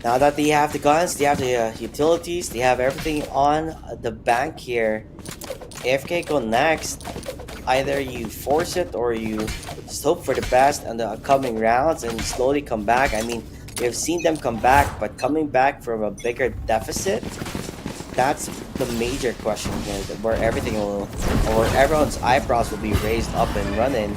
Now that they have the guns, they have the utilities, they have everything on the bank here. AFK Go Next. Either you force it or you just hope for the best in the upcoming rounds and slowly come back. I mean, we've seen them come back, but coming back from a bigger deficit, that's the major question here, where everything will, or where everyone's eyebrows will be raised up and running,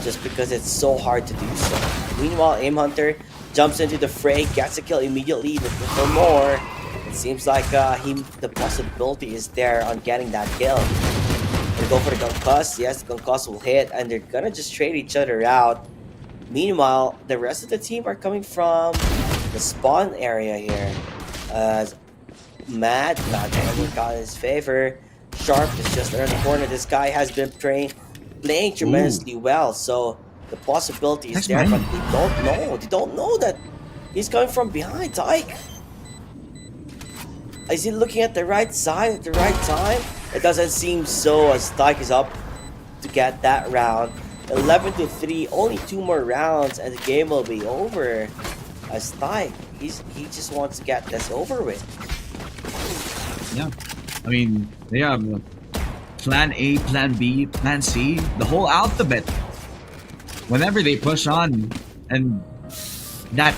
just because it's so hard to do so. Meanwhile, Aim Hunter jumps into the fray, gets a kill immediately, looking for more. It seems like the possibility is there on getting that kill. They go for the concuss. Yes, the concuss will hit, and they're gonna just trade each other out. Meanwhile, the rest of the team are coming from the spawn area here. Mad not gonna work out in his favor. Sharp is just around the corner. This guy has been playing tremendously well, so the possibility is there, but they don't know. They don't know that he's coming from behind. Tyke, is he looking at the right side at the right time? It doesn't seem so, as Tyke is up to get that round. 11-3, only 2 more rounds, and the game will be over. As Tyke, he just wants to get this over with. Yeah, I mean, they have plan A, plan B, plan C, the whole alphabet. Whenever they push on, and that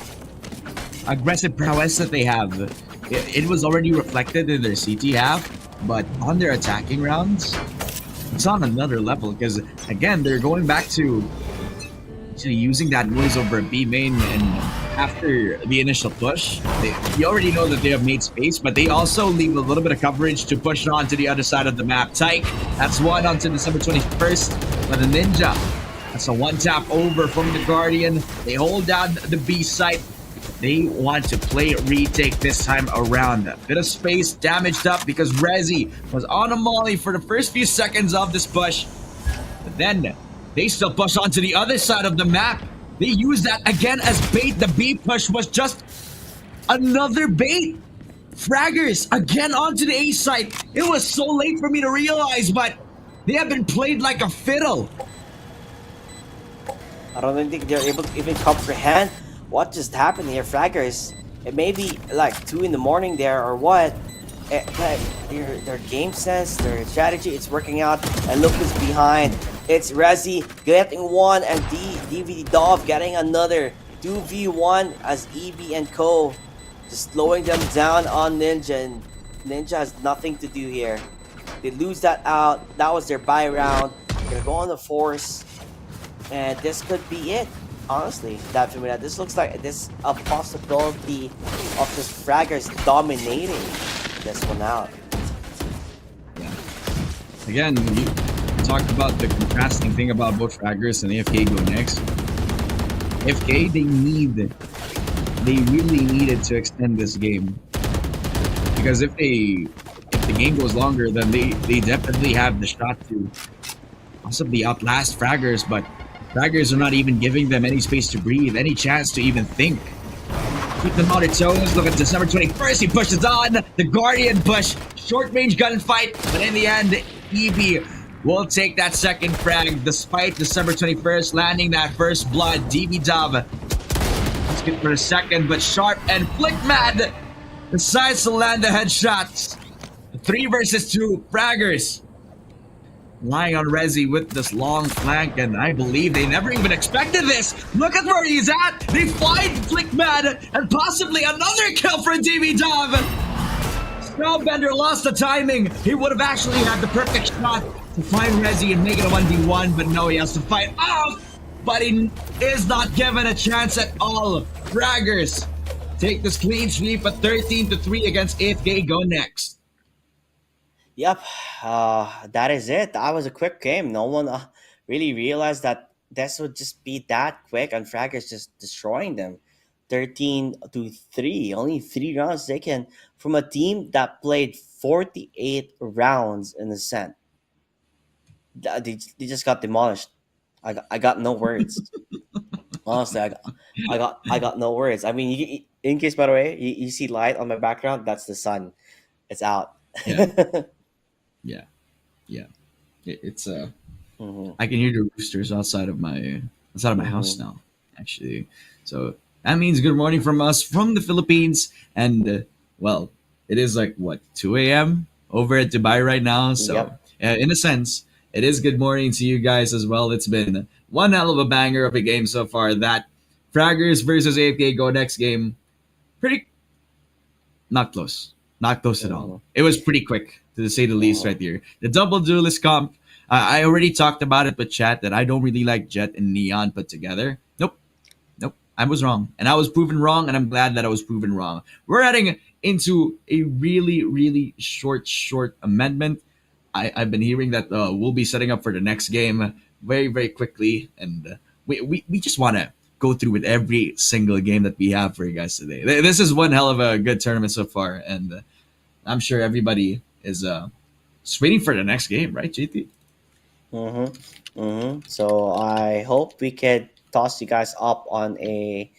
aggressive prowess that they have, it was already reflected in their CT half, but on their attacking rounds, it's on another level, because again, they're going back to using that noise over a B main and after the initial push, you already know that they have made space, but they also leave a little bit of coverage to push on to the other side of the map. Tyke, that's one onto December 21st, but the Ninja, that's a one tap over from the Guardian. They hold down the B site. They want to play retake this time around. A bit of space damaged up because Rezi was on a molly for the first few seconds of this push. But then they still push onto the other side of the map. They use that again as bait. The B push was just another bait. Fraggers again onto the A side. It was so late for me to realize, but they have been played like a fiddle. I don't think they're able to even comprehend what just happened here, Fraggers. It may be like 2 in the morning there or what. But their game sense, their strategy, it's working out. And look who's behind. It's Rezi getting one and DVD Dove getting another 2v1 as EB and Co. just slowing them down on Ninja. And Ninja has nothing to do here. They lose that out. That was their buy round. They're gonna go on the force. And this could be it. Honestly, that for me, this looks like this a possibility of just Fraggers dominating this one out. Yeah. Again, you talked about the contrasting thing about both Fraggers and AFK go next. AFK, they really needed to extend this game because if the game goes longer, then they definitely have the shot to possibly outlast Fraggers, but Fraggers are not even giving them any space to breathe, any chance to even think. Keep them on their toes. Look at December 21st. He pushes on. The Guardian push. Short range gunfight. But in the end, EB will take that second frag despite December 21st landing that first blood. DB Dove. Let's get for a second, but Sharp and Flick Mad decides to land the headshots. 3 versus 2. Fraggers lying on Rezi with this long flank, and I believe they never even expected this. Look at where he's at. They find Flick Mad and possibly another kill for DB Dove. Spellbender lost the timing. He would have actually had the perfect shot to find Rezi and make it a 1v1, but no, he has to fight off. But he is not given a chance at all. Fraggers take this clean sweep at 13-3 against AFK Go next. Yep, that is it. That was a quick game. No one really realized that this would just be that quick, and Fraggers just destroying them. 13-3. Only 3 rounds taken from a team that played 48 rounds in the set. They just got demolished. I got no words. Honestly, I got no words. I mean, in case by the way, you see light on my background. That's the sun. It's out. Yeah. Yeah. It's Mhm. I can hear the roosters outside of my house now, actually. So that means good morning from us from the Philippines, and well, it is like what 2 a.m. over at Dubai right now. So Yep. in a sense, it is good morning to you guys as well. It's been one hell of a banger of a game so far. That Fraggers versus AFK Go next game, pretty not close. Not close at all. It was pretty quick, to say the least, right here. The double duelist comp, I already talked about it with chat that I don't really like Jet and Neon put together. Nope. Nope. I was wrong. And I was proven wrong, and I'm glad that I was proven wrong. We're heading into a really, really short amendment. I've been hearing that we'll be setting up for the next game very, very quickly. And we just want to go through with every single game that we have for you guys today. This is one hell of a good tournament so far, and I'm sure everybody is just waiting for the next game, right, JT? So I hope we can toss you guys up on a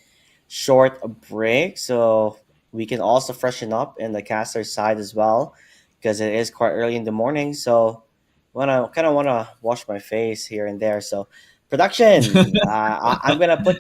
short break so we can also freshen up in the caster side as well because it is quite early in the morning. So wanna wash my face here and there. So production, I'm gonna put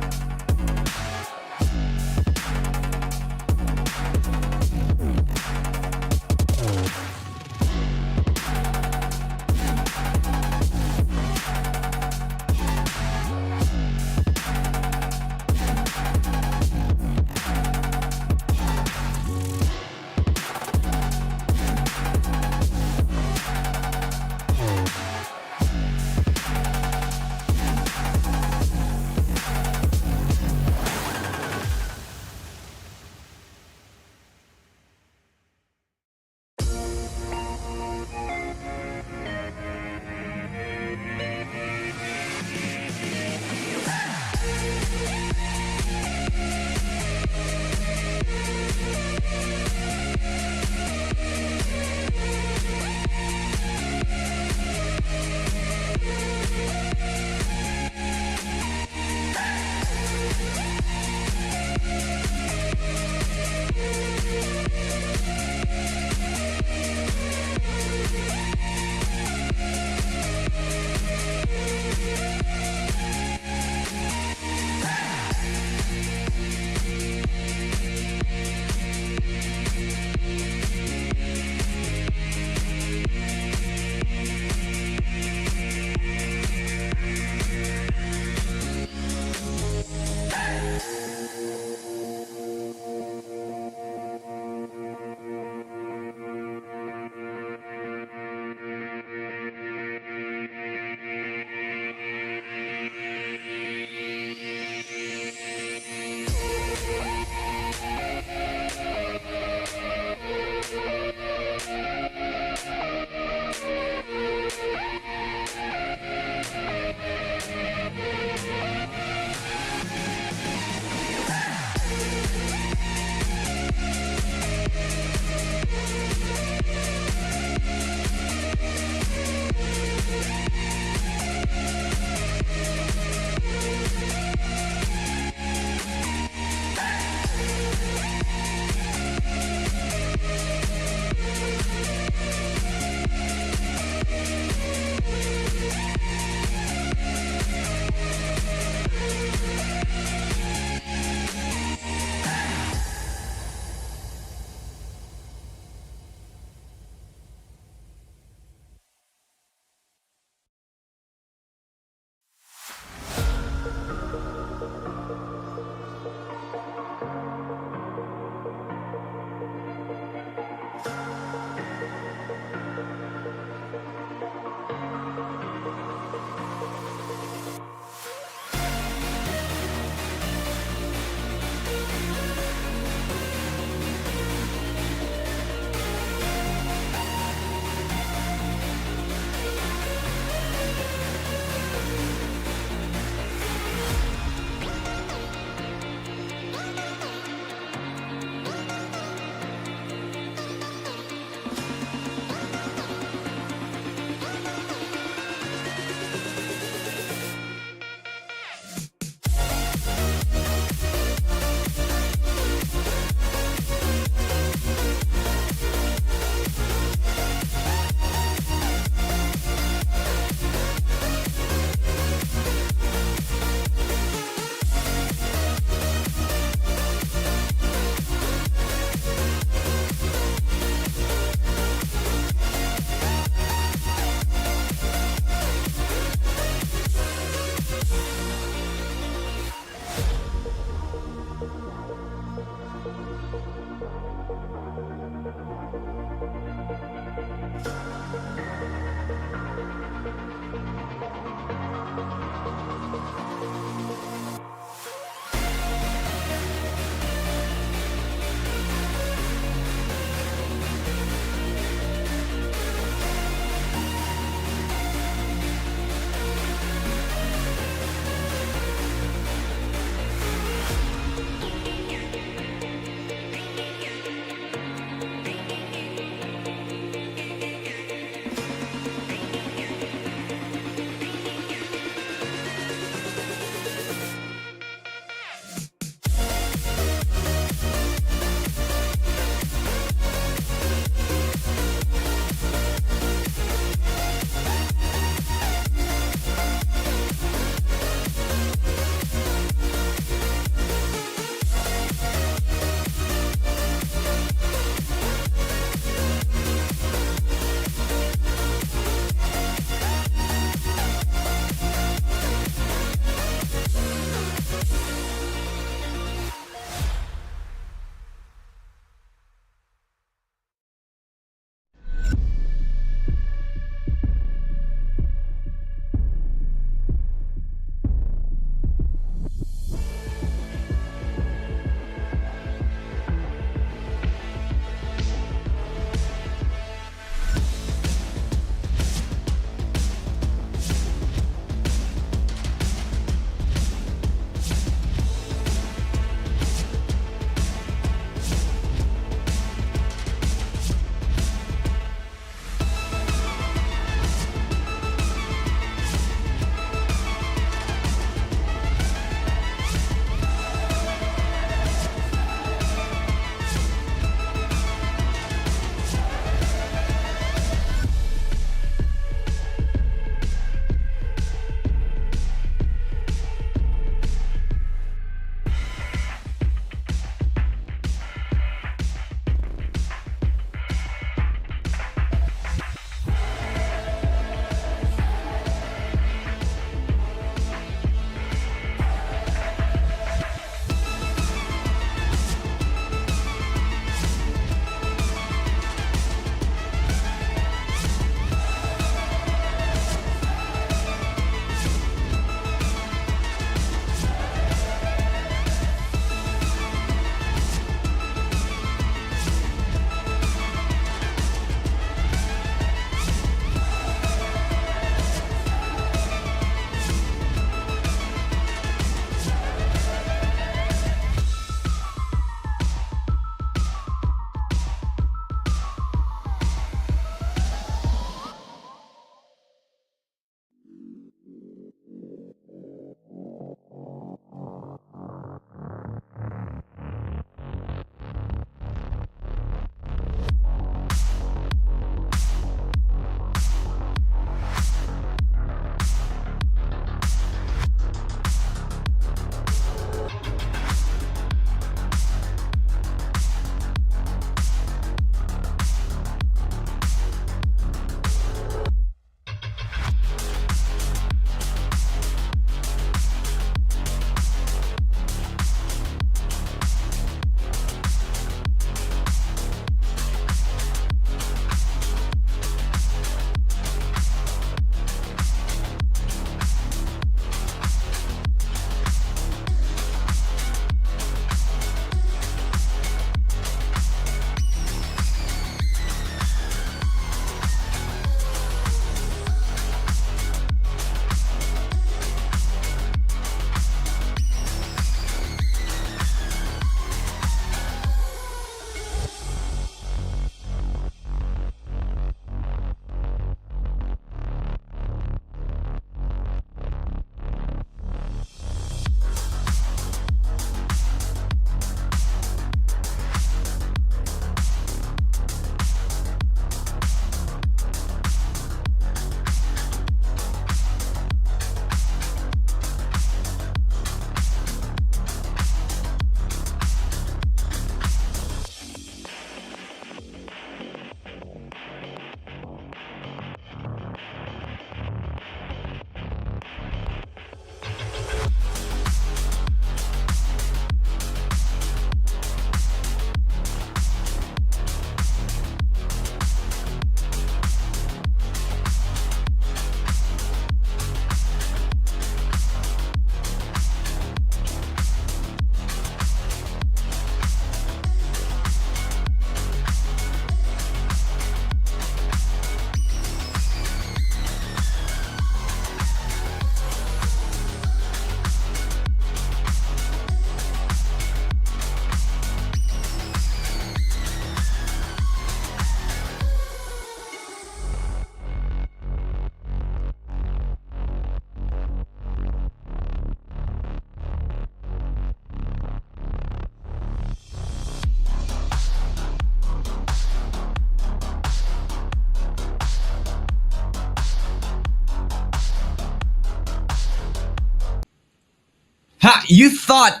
Ha! You thought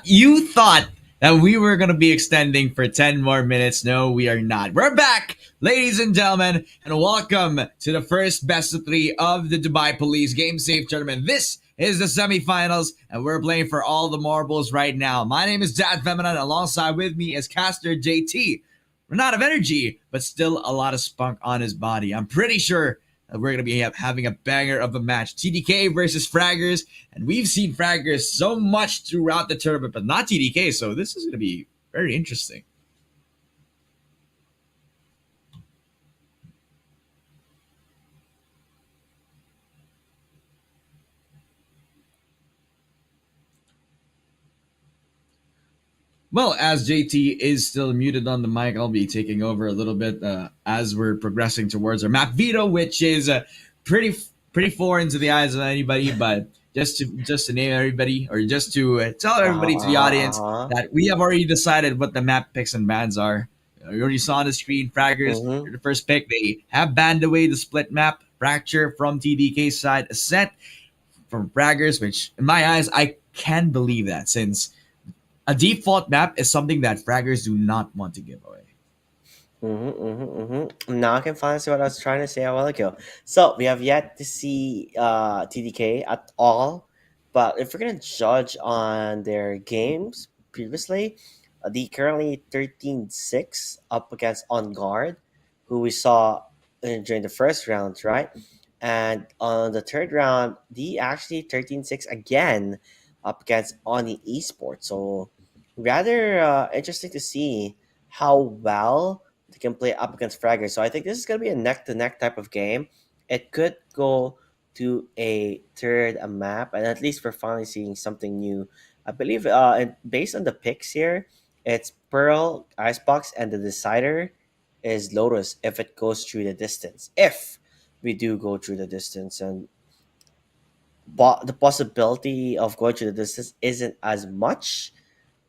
that we were gonna be extending for 10 more minutes. No, we are not. We're back, ladies and gentlemen, and welcome to the first best of three of the Dubai Police Game Safe Tournament. This is the semifinals, and we're playing for all the marbles right now. My name is Dad Feminine. Alongside with me is Caster JT. We're not of energy, but still a lot of spunk on his body. I'm pretty sure that we're going to be having a banger of a match. TDK versus Fraggers. And we've seen Fraggers so much throughout the tournament, but not TDK. So this is going to be very interesting. Well, as JT is still muted on the mic, I'll be taking over a little bit as we're progressing towards our map veto, which is pretty foreign to the eyes of anybody. But just to name everybody, or just to tell everybody to the audience Uh-huh. that we have already decided what the map picks and bans are. You already saw on the screen, Fraggers, Mm-hmm. they're the first pick. They have banned away the split map, Fracture from TDK's side, Ascent from Fraggers, which in my eyes, I can believe that since a default map is something that fraggers do not want to give away. Now I can finally see what I was trying to say a while ago. So we have yet to see TDK at all, but if we're gonna judge on their games previously, the currently 13-6 up against On Guard, who we saw during the first round, right? And on the third round, the actually 13-6 again up against Oni Esports. So rather interesting to see how well they can play up against Fragger. So I think this is going to be a neck to neck type of game. It could go to a third a map, and at least we're finally seeing something new. I believe, and based on the picks here, it's Pearl, Icebox, and the decider is Lotus if it goes through the distance. If we do go through the distance, and the possibility of going through the distance isn't as much.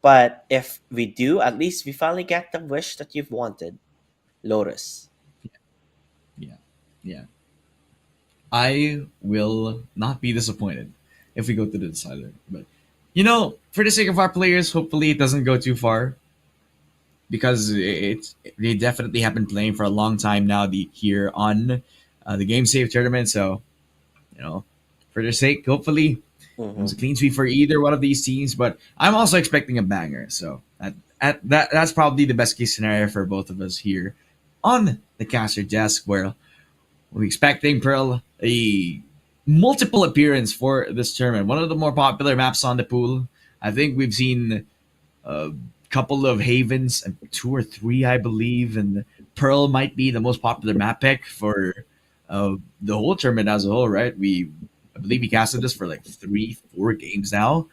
But if we do, at least we finally get the wish that you've wanted. Lotus. Yeah, yeah. I will not be disappointed if we go to the decider. But for the sake of our players, hopefully it doesn't go too far because they definitely have been playing for a long time now. Here on the Game Save tournament, so you know, for their sake, hopefully it was Mm-hmm. a clean sweep for either one of these teams. But I'm also expecting a banger, so that's probably the best case scenario for both of us here on the caster desk, where we're expecting Pearl a multiple appearance for this tournament. One of the more popular maps on the pool. I think we've seen a couple of Havens, two or three, I believe, and Pearl might be the most popular map pick for the whole tournament as a whole, right? I believe we casted this for like 3, 4 games now.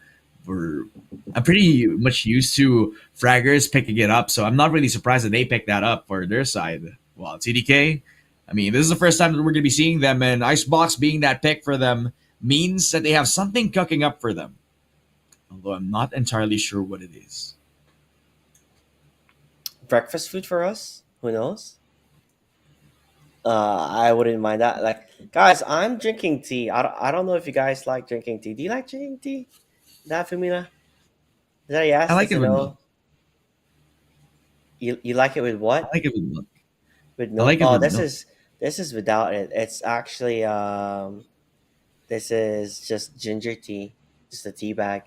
I'm pretty much used to fraggers picking it up, so I'm not really surprised that they picked that up for their side. Well, TDK, I mean, this is the first time that we're going to be seeing them, and Icebox being that pick for them means that they have something cooking up for them. Although I'm not entirely sure what it is. Breakfast food for us? Who knows? I wouldn't mind that. Like, guys, I'm drinking tea. I don't know if you guys like drinking tea. Do you like drinking tea? That Femina? Is that a I yes? like That's it a with milk. no. You like it with I what? like it with milk. With I milk? like it Oh, with this milk. is this is without it. It's actually this is just ginger tea, just a tea bag,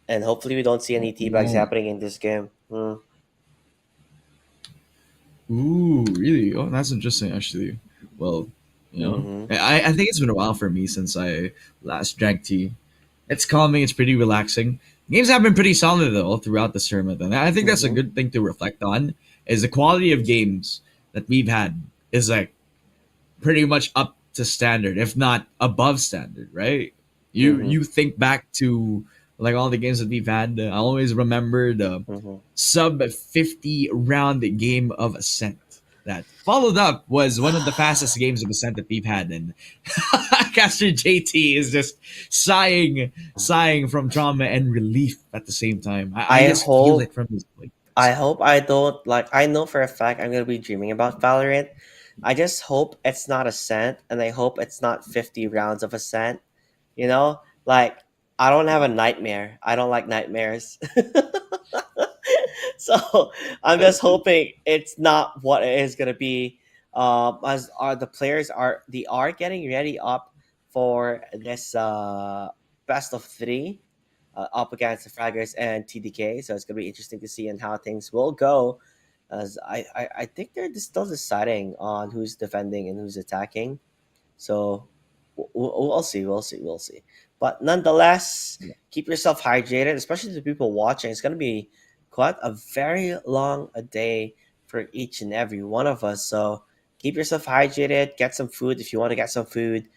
and hopefully we don't see any tea bags Oh. happening in this game. Ooh, really? Oh, that's interesting, actually. Well, Mm-hmm. I think it's been a while for me since I last drank tea. It's calming. It's pretty relaxing. Games have been pretty solid though all throughout this tournament, and I think that's a Mm-hmm. good thing to reflect on. Is the quality of games that we've had is like pretty much up to standard, if not above standard, right? You Mm-hmm. you think back to like all the games that we've had. I always remember the Mm-hmm. sub 50 round game of Ascent. That followed up was one of the fastest games of Ascent that we've had, and Caster JT is just sighing from trauma and relief at the same time. I I just feel it hope from his voice. I hope I don't like I know for a fact I'm gonna be dreaming about Valorant. I just hope it's not a cent and I hope it's not 50 rounds of a cent. You know? Like I don't have a nightmare. I don't like nightmares. So I'm just hoping it's not what it is gonna be. As are the players are they are getting ready up for this best of three up against the Fraggers and TDK. So it's gonna be interesting to see and how things will go. As I think they're still deciding on who's defending and who's attacking. So we'll see, we'll see. But nonetheless, keep yourself hydrated, especially the people watching. It's going to be quite a very long a day for each and every one of us. So keep yourself hydrated, get some food if you want to get some food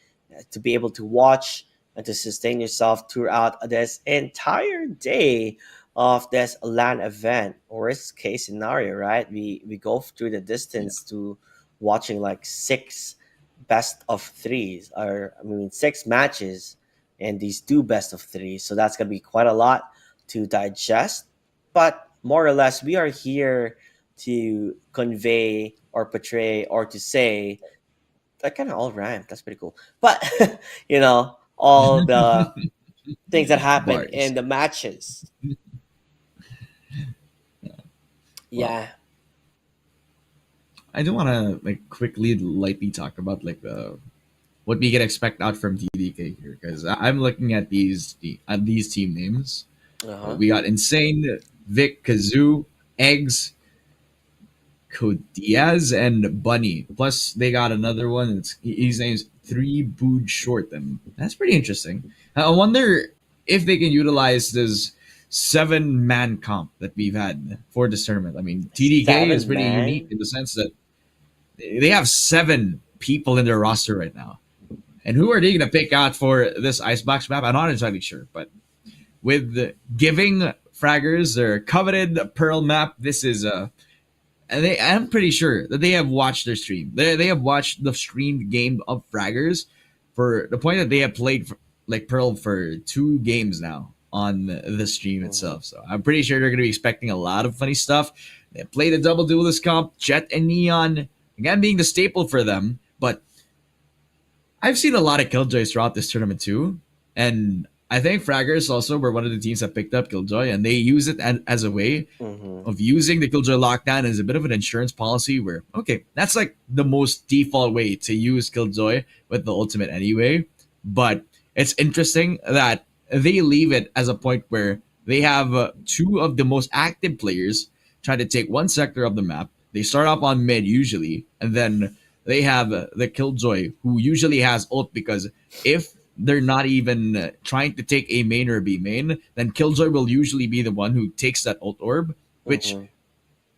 to be able to watch and to sustain yourself throughout this entire day of this LAN event. Worst case scenario, right? We go through the Yeah. distance to watching like six best of threes, or I mean, six matches and these two best of threes. So that's going to be quite a lot to digest. But more or less, we are here to convey or portray or to say that kind of all rhyme. That's pretty cool. But, all the things that happen Bars. in the matches. Well, Yeah. I do want to like quickly lightly talk about like what we can expect out from TDK here because I'm looking at these team names. Uh huh. We got Insane, Vic, Kazoo, Eggs, Diaz, and Bunny. Plus, they got another one. His name's Three Bood Short, and that's pretty interesting. I wonder if they can utilize this 7-man comp that we've had for this tournament. I mean, TDK is Seven, pretty unique man. in the sense that they have 7 people in their roster right now. And who are they going to pick out for this Icebox map? I'm not entirely sure, but with giving fraggers their coveted Pearl map, this is a and I'm pretty sure that they have watched their stream. They have watched the streamed game of Fraggers for the point that they have played like Pearl for 2 games now on the stream Mm-hmm. itself. So I'm pretty sure they're going to be expecting a lot of funny stuff. They played a double duelist comp, Jet and Neon, again being the staple for them. But I've seen a lot of Killjoys throughout this tournament too, and I think Fraggers also were one of the teams that picked up Killjoy, and they use it as a way Mm-hmm. of using the Killjoy lockdown as a bit of an insurance policy where, okay, that's like the most default way to use Killjoy with the ultimate anyway. But it's interesting that they leave it as a point where they have 2 of the most active players try to take one sector of the map. They start off on mid usually, and then they have the Killjoy who usually has ult because if they're not even trying to take a main or B main, then Killjoy will usually be the one who takes that ult orb, which Mm-hmm.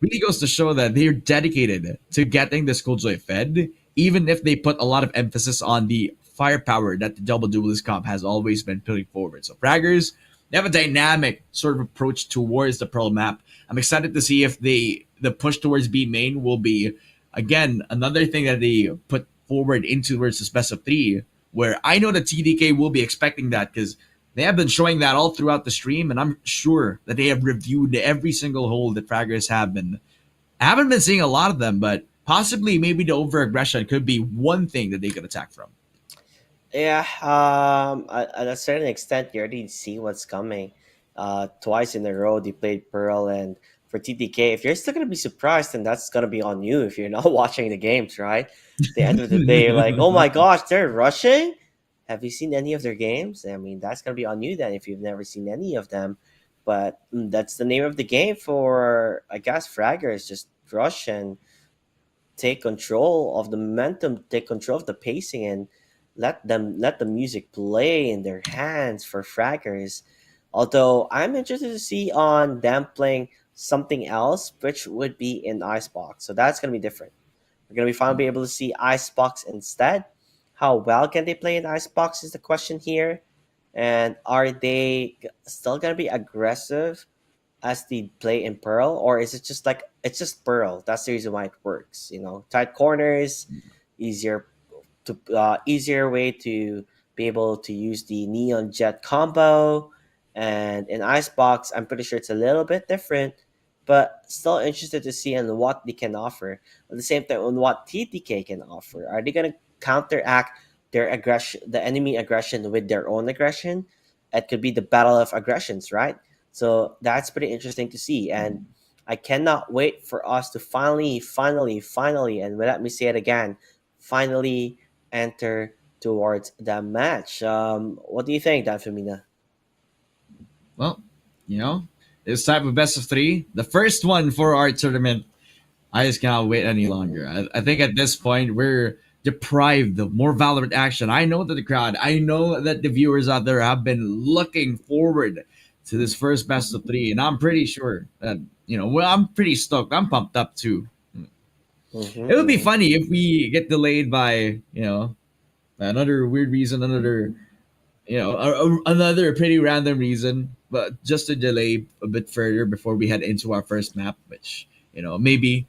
really goes to show that they're dedicated to getting this Killjoy fed, even if they put a lot of emphasis on the firepower that the double duelist comp has always been putting forward. So Fraggers, they have a dynamic sort of approach towards the Pearl map. I'm excited to see if the push towards B main will be again another thing that they put forward into towards the best of three, where I know that TDK will be expecting that because they have been showing that all throughout the stream, and I'm sure that they have reviewed every single hole that Fraggers have been. I haven't been seeing a lot of them, but possibly maybe the over aggression could be one thing that they could attack from. Yeah, at a certain extent, you already see what's coming. Twice in a row, they played Pearl, and for TTK, if you're still gonna be surprised, then that's gonna be on you if you're not watching the games, right? At the end of the day, you're like, oh my gosh, they're rushing. Have you seen any of their games? I mean, that's gonna be on you then if you've never seen any of them. But that's the name of the game for, I guess, fraggers. Just rush and take control of the momentum, take control of the pacing, and let the music play in their hands for fraggers. Although I'm interested to see on them playing something else, which would be in Icebox. So that's gonna be different. We're gonna be finally be able to see Icebox instead. How well can they play in Icebox is the question here. And are they still gonna be aggressive as they play in Pearl, or is it just like it's just Pearl? That's the reason why it works. Tight corners, easier easier way to be able to use the Neon Jet combo, and in Icebox, I'm pretty sure it's a little bit different, but still interested to see on what they can offer. At the same time, on what TTK can offer, are they gonna counteract their aggression, the enemy aggression, with their own aggression? It could be the battle of aggressions, right? So that's pretty interesting to see, and I cannot wait for us to finally, and let me say it again, finally enter towards the match. What do you think, Dan Femina? Well, you know, this type of best of three, the first one for our tournament, I just cannot wait any longer. I think at this point we're deprived of more Valorant action. I know that the crowd, I know that the viewers out there have been looking forward to this first best of three, and I'm pretty sure that well, I'm pretty stoked. I'm pumped up too. It would be Mm-hmm, funny if we get delayed by another weird reason, another another pretty random reason, but just to delay a bit further before we head into our first map, which maybe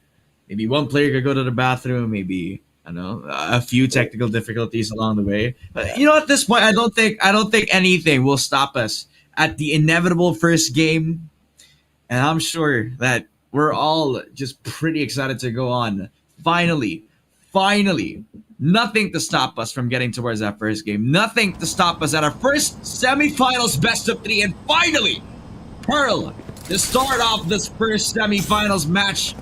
one player could go to the bathroom, maybe I don't know a few technical difficulties along the way. But yeah. at this point, I don't think anything will stop us at the inevitable first game, and I'm sure that we're all just pretty excited to go on. Finally, nothing to stop us from getting towards that first game. Nothing to stop us at our first semifinals best of three. And finally, Pearl, to start off this first semifinals match.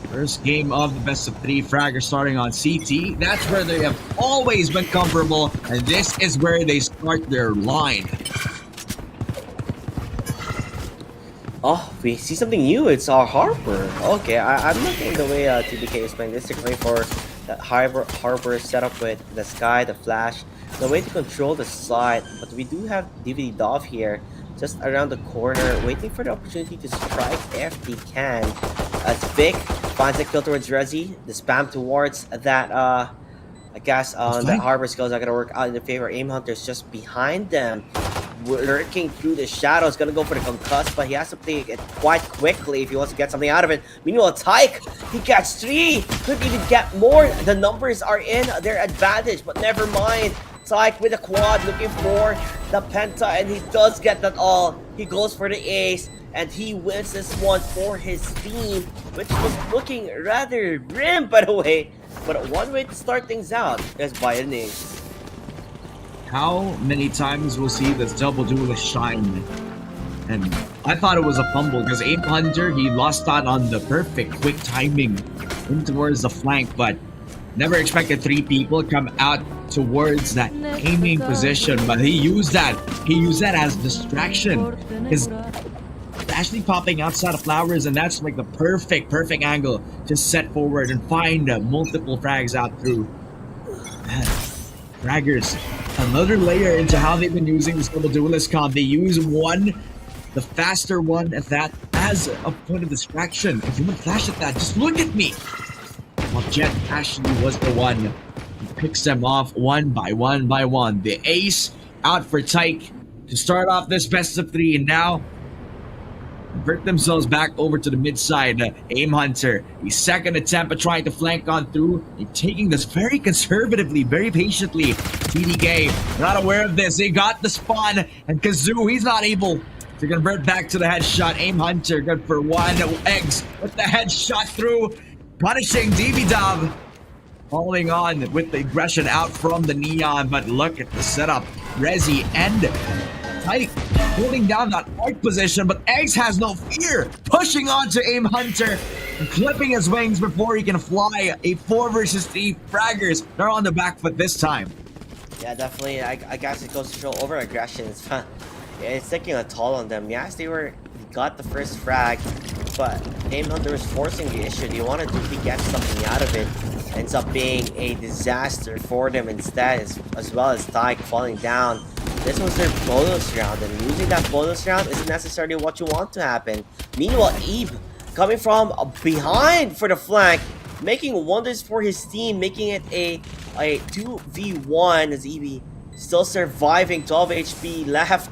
First game of the best of three. Fragger starting on CT. That's where they have always been comfortable. And this is where they start their line. Oh, we see something new. It's our Harbor. Okay, I'm looking the way TBK is playing this. They're going for the Harbor setup with the Sky, the Flash, the way to control the slide. But we do have DVD Dove here, just around the corner, waiting for the opportunity to strike if he can. As Vic finds a kill towards Rezi, the spam towards that I guess the Harbor skills are gonna work out in the favor. Aim Hunter's just behind them, lurking through the shadows, gonna go for the concuss, but he has to play it quite quickly if he wants to get something out of it. Meanwhile, Tyke, he gets 3, could even get more. The numbers are in their advantage, but never mind. Tyke with a quad looking for the penta, and he does get that all. He goes for the ace, and he wins this one for his team, which was looking rather grim, by the way. But one way to start things out is by an ace. How many times we'll see this double duelist shine? And I thought it was a fumble because Aim Hunter, he lost out on the perfect quick timing in towards the flank, but never expected 3 people come out towards that aiming position. But he used that as distraction. His actually popping outside of flowers, and that's like the perfect angle to set forward and find multiple frags out through. Man, fraggers, another layer into how they've been using this double duelist comp. They use the faster one at that, as a point of distraction. If you want to flash at that, just look at me. Well, Jet actually was the one who picks them off one by one by one. The ace out for Tyke to start off this best of 3, and now convert themselves back over to the mid side. Aim Hunter, the second attempt at trying to flank on through. They're taking this very conservatively, very patiently. TDK, not aware of this. They got the spawn, and Kazoo, he's not able to convert back to the headshot. Aim Hunter, good for 1. Eggs with the headshot through, punishing DB-Dub. Following on with the aggression out from the Neon, but look at the setup. Rezi and Tyke holding down that arc position, but Eggs has no fear, pushing on to Aim Hunter and clipping his wings before he can fly. A 4 versus 3 fraggers. They're on the back foot this time. Yeah, definitely. I guess it goes to show over aggression. It's taking a toll on them. Yes, they got the first frag, but Aim Hunter was forcing the issue. They wanted to get something out of it. Ends up being a disaster for them instead, as well as Tyke falling down. This was their bonus round, and losing that bonus round isn't necessarily what you want to happen. Meanwhile, Ebe coming from behind for the flank, making wonders for his team, making it a 2v1 as Ebe still surviving. 12 HP left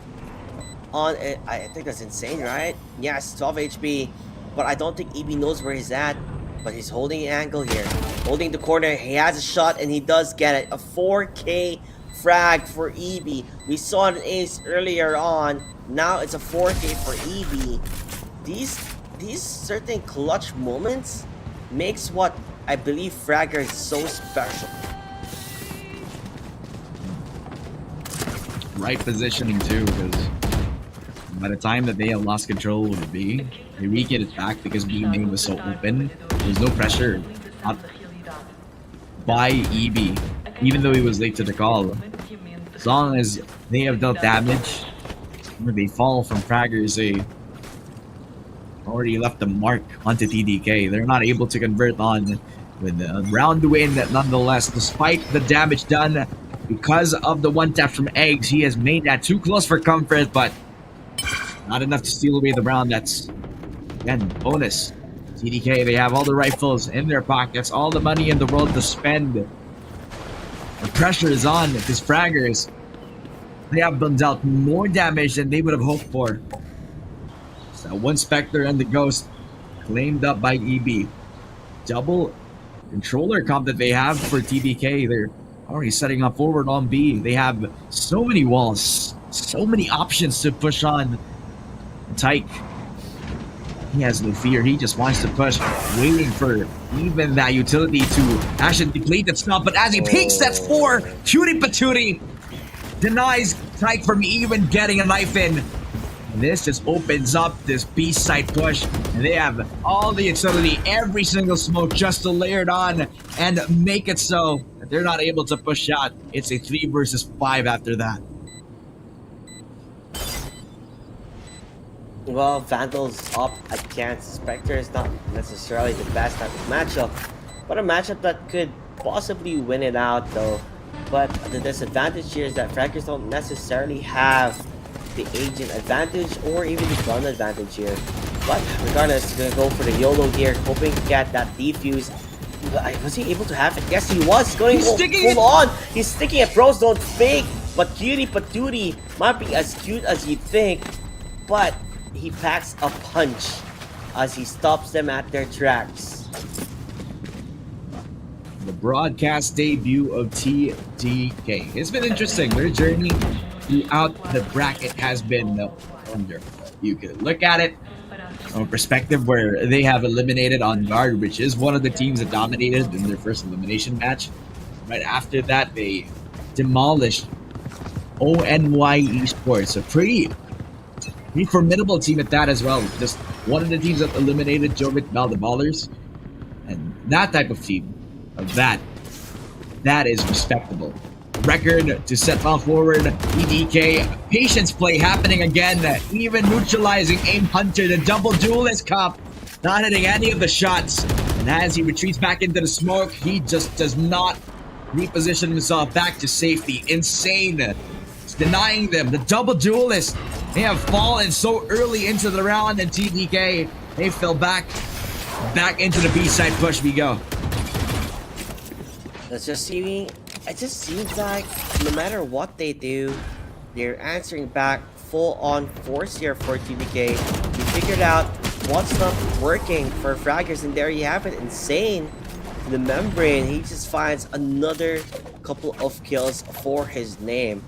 on it. I think that's insane, right? Yes, 12 HP, but I don't think Ebe knows where he's at. But he's holding an angle here, holding the corner. He has a shot, and he does get it. A 4K frag for EB. We saw an ace earlier on. Now it's a 4K for EB. These certain clutch moments makes what I believe Fragger is so special. right positioning too, because by the time that they have lost control of B, they re-get it back because B main was so open. There's no pressure not by EB, even though he was late to the call. As long as they have dealt damage, when they fall from fraggers, they already left a mark onto TDK. They're not able to convert on with a round win nonetheless, despite the damage done because of the one tap from Eggs. He has made that too close for comfort, but not enough to steal away the round. That's, again, bonus. TDK, they have all the rifles in their pockets, all the money in the world to spend. The pressure is on because fraggers, they have been dealt more damage than they would have hoped for. So one Spectre and the Ghost claimed up by EB. Double controller comp that they have for TDK. They're already setting up forward on B. They have so many walls, so many options to push on. Tyke, he has no fear. He just wants to push, waiting for even that utility to actually deplete that stuff. But as he peeks, that's 4. Cutie Patootie denies Tyke from even getting a knife in. And this just opens up this B side push, and they have all the utility, every single smoke just to layer it on and make it so that they're not able to push out. It's a 3 versus 5 after that. Well, Vandals up against Spectre is not necessarily the best type of matchup, but a matchup that could possibly win it out though. But the disadvantage here is that fraggers don't necessarily have the agent advantage or even the gun advantage here. But regardless, gonna go for the YOLO here, hoping to get that defuse. Was he able to have it? Yes, he was. Going full on. He's sticking it. Pros don't fake, but Cutie Patootie might be as cute as you think, but he packs a punch as he stops them at their tracks. The broadcast debut of TDK. It's been interesting. Their journey throughout the bracket has been wonderful. You can look at it from a perspective where they have eliminated On Guard, which is one of the teams that dominated in their first elimination match. Right after that, they demolished ONY Esports, a pretty formidable team at that as well. Just one of the teams that eliminated Jovit Ballers. And that type of team, of that is respectable. Record to set off forward. TDK, patience play happening again. Even neutralizing Aim Hunter, the double duelist comp, not hitting any of the shots. And as he retreats back into the smoke, he just does not reposition himself back to safety. Insane. It's denying them. The double duelist, they have fallen so early into the round, and TDK, they fell back into the B-side push we go. It just seems like no matter what they do, they're answering back full on force here for TDK. He figured out what's not working for fraggers, and there you have it. Insane. The membrane, he just finds another couple of kills for his name.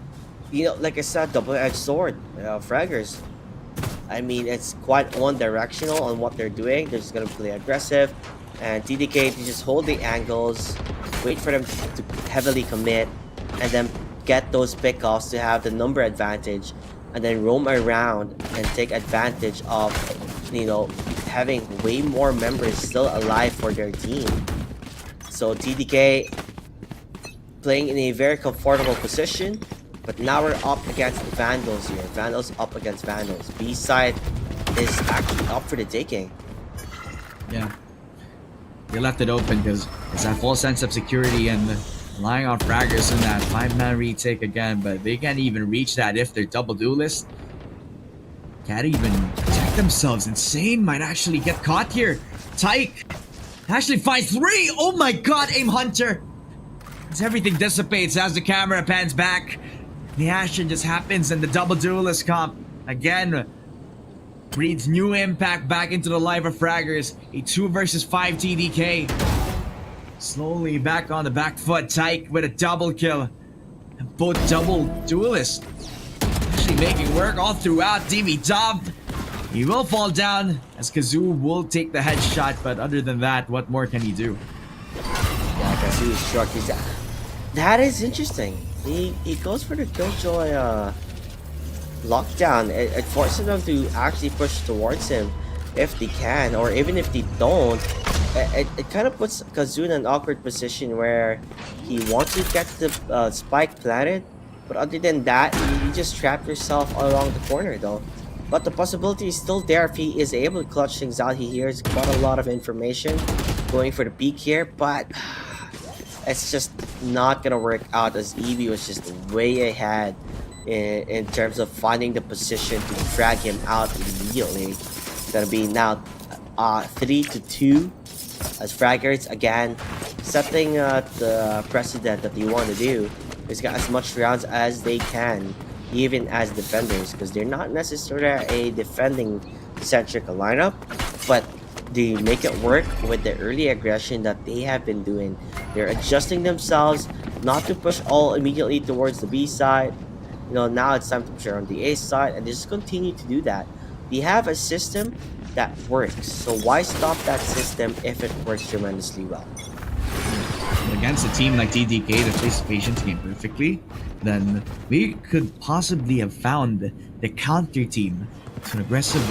You know, like I said, double-edged sword. Fraggers, I mean, it's quite one-directional on what they're doing. They're just gonna play aggressive, and TDK to just hold the angles, wait for them to heavily commit, and then get those pickoffs to have the number advantage, and then roam around and take advantage of, you know, having way more members still alive for their team. So TDK playing in a very comfortable position. But now we're up against Vandals here. Vandals up against Vandals. B-side is actually up for the taking. Yeah. They left it open because it's that full sense of security and relying on fraggers in that 5-man retake again. But they can't even reach that if they're double duelists. Can't even protect themselves. Insane might actually get caught here. Tyke actually finds 3. Oh my god, Aim Hunter. As everything dissipates as the camera pans back. The action just happens, and the double duelist comp again breathes new impact back into the life of fraggers. A 2 versus 5 TDK. Slowly back on the back foot. Tyke with a double kill. And both double duelists actually making work all throughout. DV dubbed. He will fall down as Kazoo will take the headshot, but other than that, what more can he do? Yeah, Kazoo is struck. That is interesting. He goes for the Killjoy lockdown. It forces them to actually push towards him if they can, or even if they don't. It kind of puts Kazoo in an awkward position where he wants to get the spike planted, but other than that, you just trap yourself along the corner though. But the possibility is still there if he is able to clutch things out. He hears quite a lot of information going for the peak here, but it's just not gonna work out as Eevee was just way ahead in terms of finding the position to drag him out immediately. It's gonna be now 3-2 as Fraggers again setting the precedent that they want to do is get as much rounds as they can, even as defenders, because they're not necessarily a defending centric lineup, but they make it work with the early aggression that they have been doing. They're adjusting themselves not to push all immediately towards the B side. You know, now it's time to push on the A side, and they just continue to do that. They have a system that works, so why stop that system if it works tremendously well? Against a team like TDK that plays the patience game perfectly, then we could possibly have found the counter team to an aggressive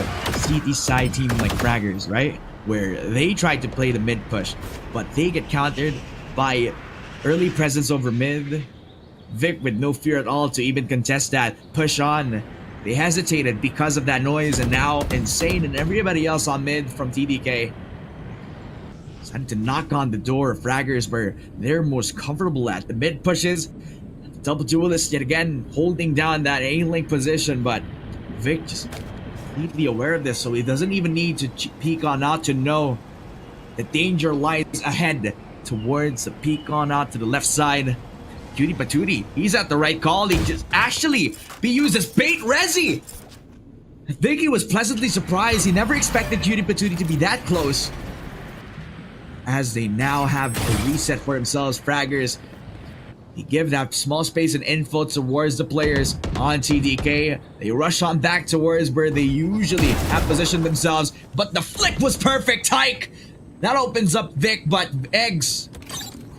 CT side team like Fraggers, right? Where they tried to play the mid push, but they get countered by early presence over mid. Vic with no fear at all to even contest that push on. They hesitated because of that noise, and now Insane and everybody else on mid from TDK decided to knock on the door of Fraggers where they're most comfortable at. The mid pushes, double duelist yet again holding down that A-link position, but Vic just completely aware of this, so he doesn't even need to peek on out to know the danger lies ahead towards the peek on out to the left side. Cutie Patootie, he's at the right call. He just actually be used as bait resi. I think he was pleasantly surprised. He never expected Cutie Patootie to be that close. As they now have a reset for themselves, Fraggers, they give that small space and info towards the players on TDK. They rush on back towards where they usually have positioned themselves, but the flick was perfect, Tyke! That opens up Vic, but Eggs,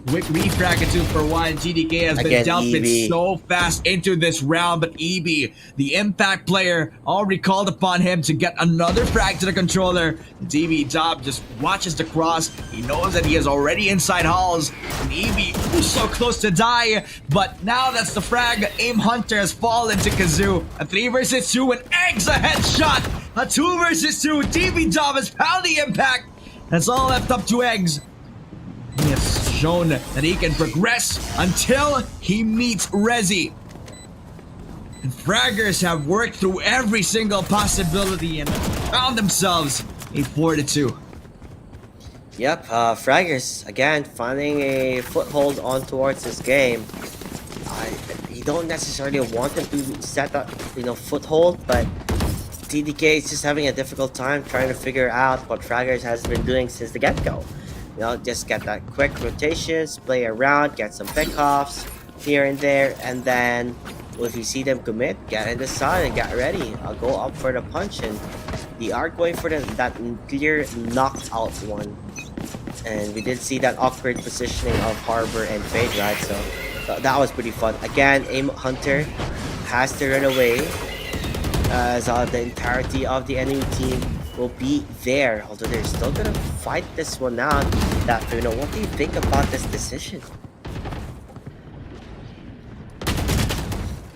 quick refrag 2-for-1. TDK has been dealt with so fast into this round, but EB, the impact player, already called upon him to get another frag to the controller. DB Dob just watches the cross. He knows that he is already inside halls, and EB was so close to die, but now that's the frag. Aim Hunter has fallen to Kazoo. A 3 versus 2 and Eggs a headshot. A 2 versus 2. DB Dob has found the impact. That's all left up to Eggs. He has shown that he can progress until he meets Rezi. And Fraggers have worked through every single possibility and found themselves a 4-2. Yep, Fraggers, again, finding a foothold on towards this game. You don't necessarily want them to set that, foothold, but TDK is just having a difficult time trying to figure out what Fraggers has been doing since the get-go. Just get that quick rotations, play around, get some pickoffs here and there, and then if you see them commit, get in the side and get ready. I'll go up for the punch, and they are going for that clear knocked out one. And we did see that awkward positioning of Harbor and Fade, right? So that was pretty fun. Again, Aim Hunter has to run away as the entirety of the enemy team will be there, although they're still gonna fight this one out. What do you think about this decision?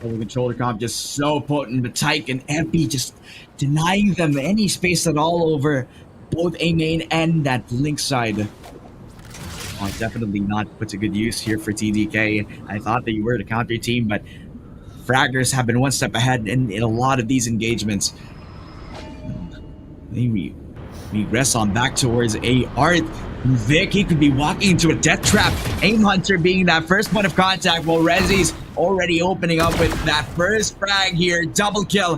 The controller comp just so potent, but Tyke and Epi just denying them any space at all over both A main and that link side. Oh, definitely not put to good use here for TDK. I thought that you were the counter team, but Fraggers have been one step ahead in a lot of these engagements. We rest on back towards A Art. Vic, he could be walking into a death trap. Aim Hunter being that first point of contact, while Rezi's already opening up with that first frag here. Double kill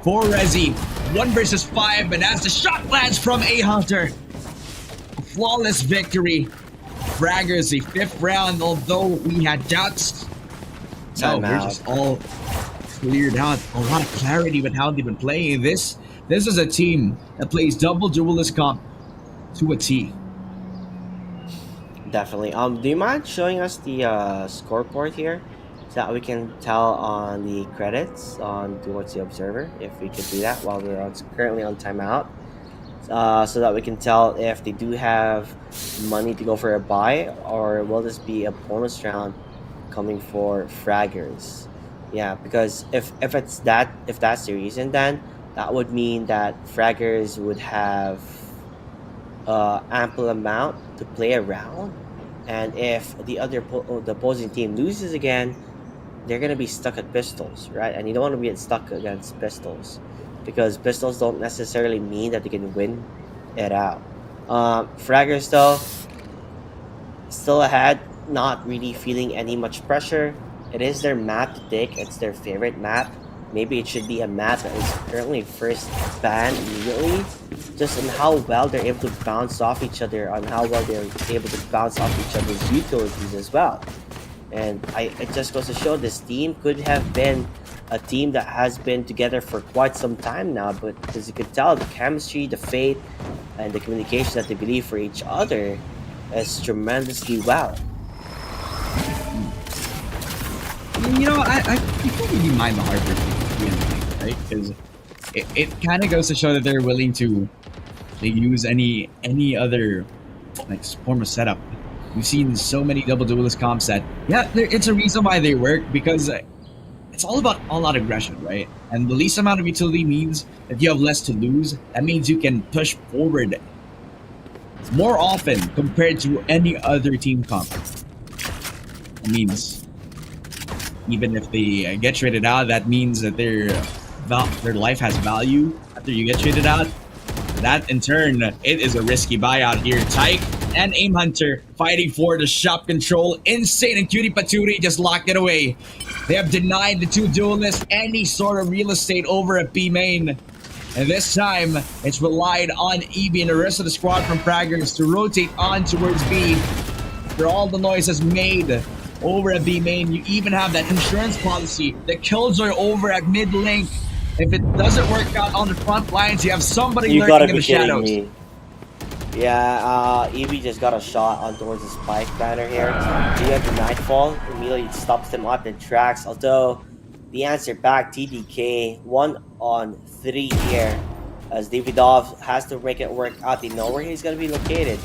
for Rezi. 1 versus 5, and as the shot lands from A Hunter, a flawless victory. Fraggers, the 5th round, although we had doubts. We're just all cleared out. A lot of clarity with how they've been playing. This is a team that plays double duelist comp to a T. Definitely. Do you mind showing us the scoreboard here? so that we can tell on the credits on towards the observer if we could do that while we're currently on timeout, so that we can tell if they do have money to go for a buy, or will this be a bonus round coming for fraggers. Yeah, because if that's the reason, then that would mean that fraggers would have ample amount to play around, and if the opposing team loses again, they're gonna be stuck at pistols, right? And you don't want to be stuck against pistols, because pistols don't necessarily mean that they can win it out. Fraggers though, still ahead, not really feeling any much pressure. It is their map to take. It's their favorite map. Maybe it should be a map that is currently first banned immediately. Just on how well they're able to bounce off each other, on how well they're able to bounce off each other's utilities as well. And it just goes to show this team could have been a team that has been together for quite some time now, but as you can tell, the chemistry, the faith, and the communication that they believe for each other is tremendously well. You know, I don't really mind the hardware thing, right? Because it kind of goes to show that they're willing to use any other like form of setup. We've seen so many double duelist comps that it's a reason why they work, because it's all about all-out aggression, right? And the least amount of utility means that you have less to lose. That means you can push forward more often compared to any other team comp. It means even if they get traded out, that means that their life has value after you get traded out. That in turn, it is a risky buyout here. Tyke and Aim Hunter fighting for the shop control. Insane and Cutie Patootie just locked it away. They have denied the two duelists any sort of real estate over at B main. And this time, it's relied on EB and the rest of the squad from Fraggers to rotate on towards B. For all the noise has made over at B main, you even have that insurance policy, the Killjoy over at mid lane. If it doesn't work out on the front lines, you have somebody lurking in the shadows. Me. Yeah, EB just got a shot on towards the spike banner here. You have the Nightfall, immediately stops them up in tracks, although the answer back, TDK, 1-on-3 here, as Davidov has to make it work out. They know where he's going to be located.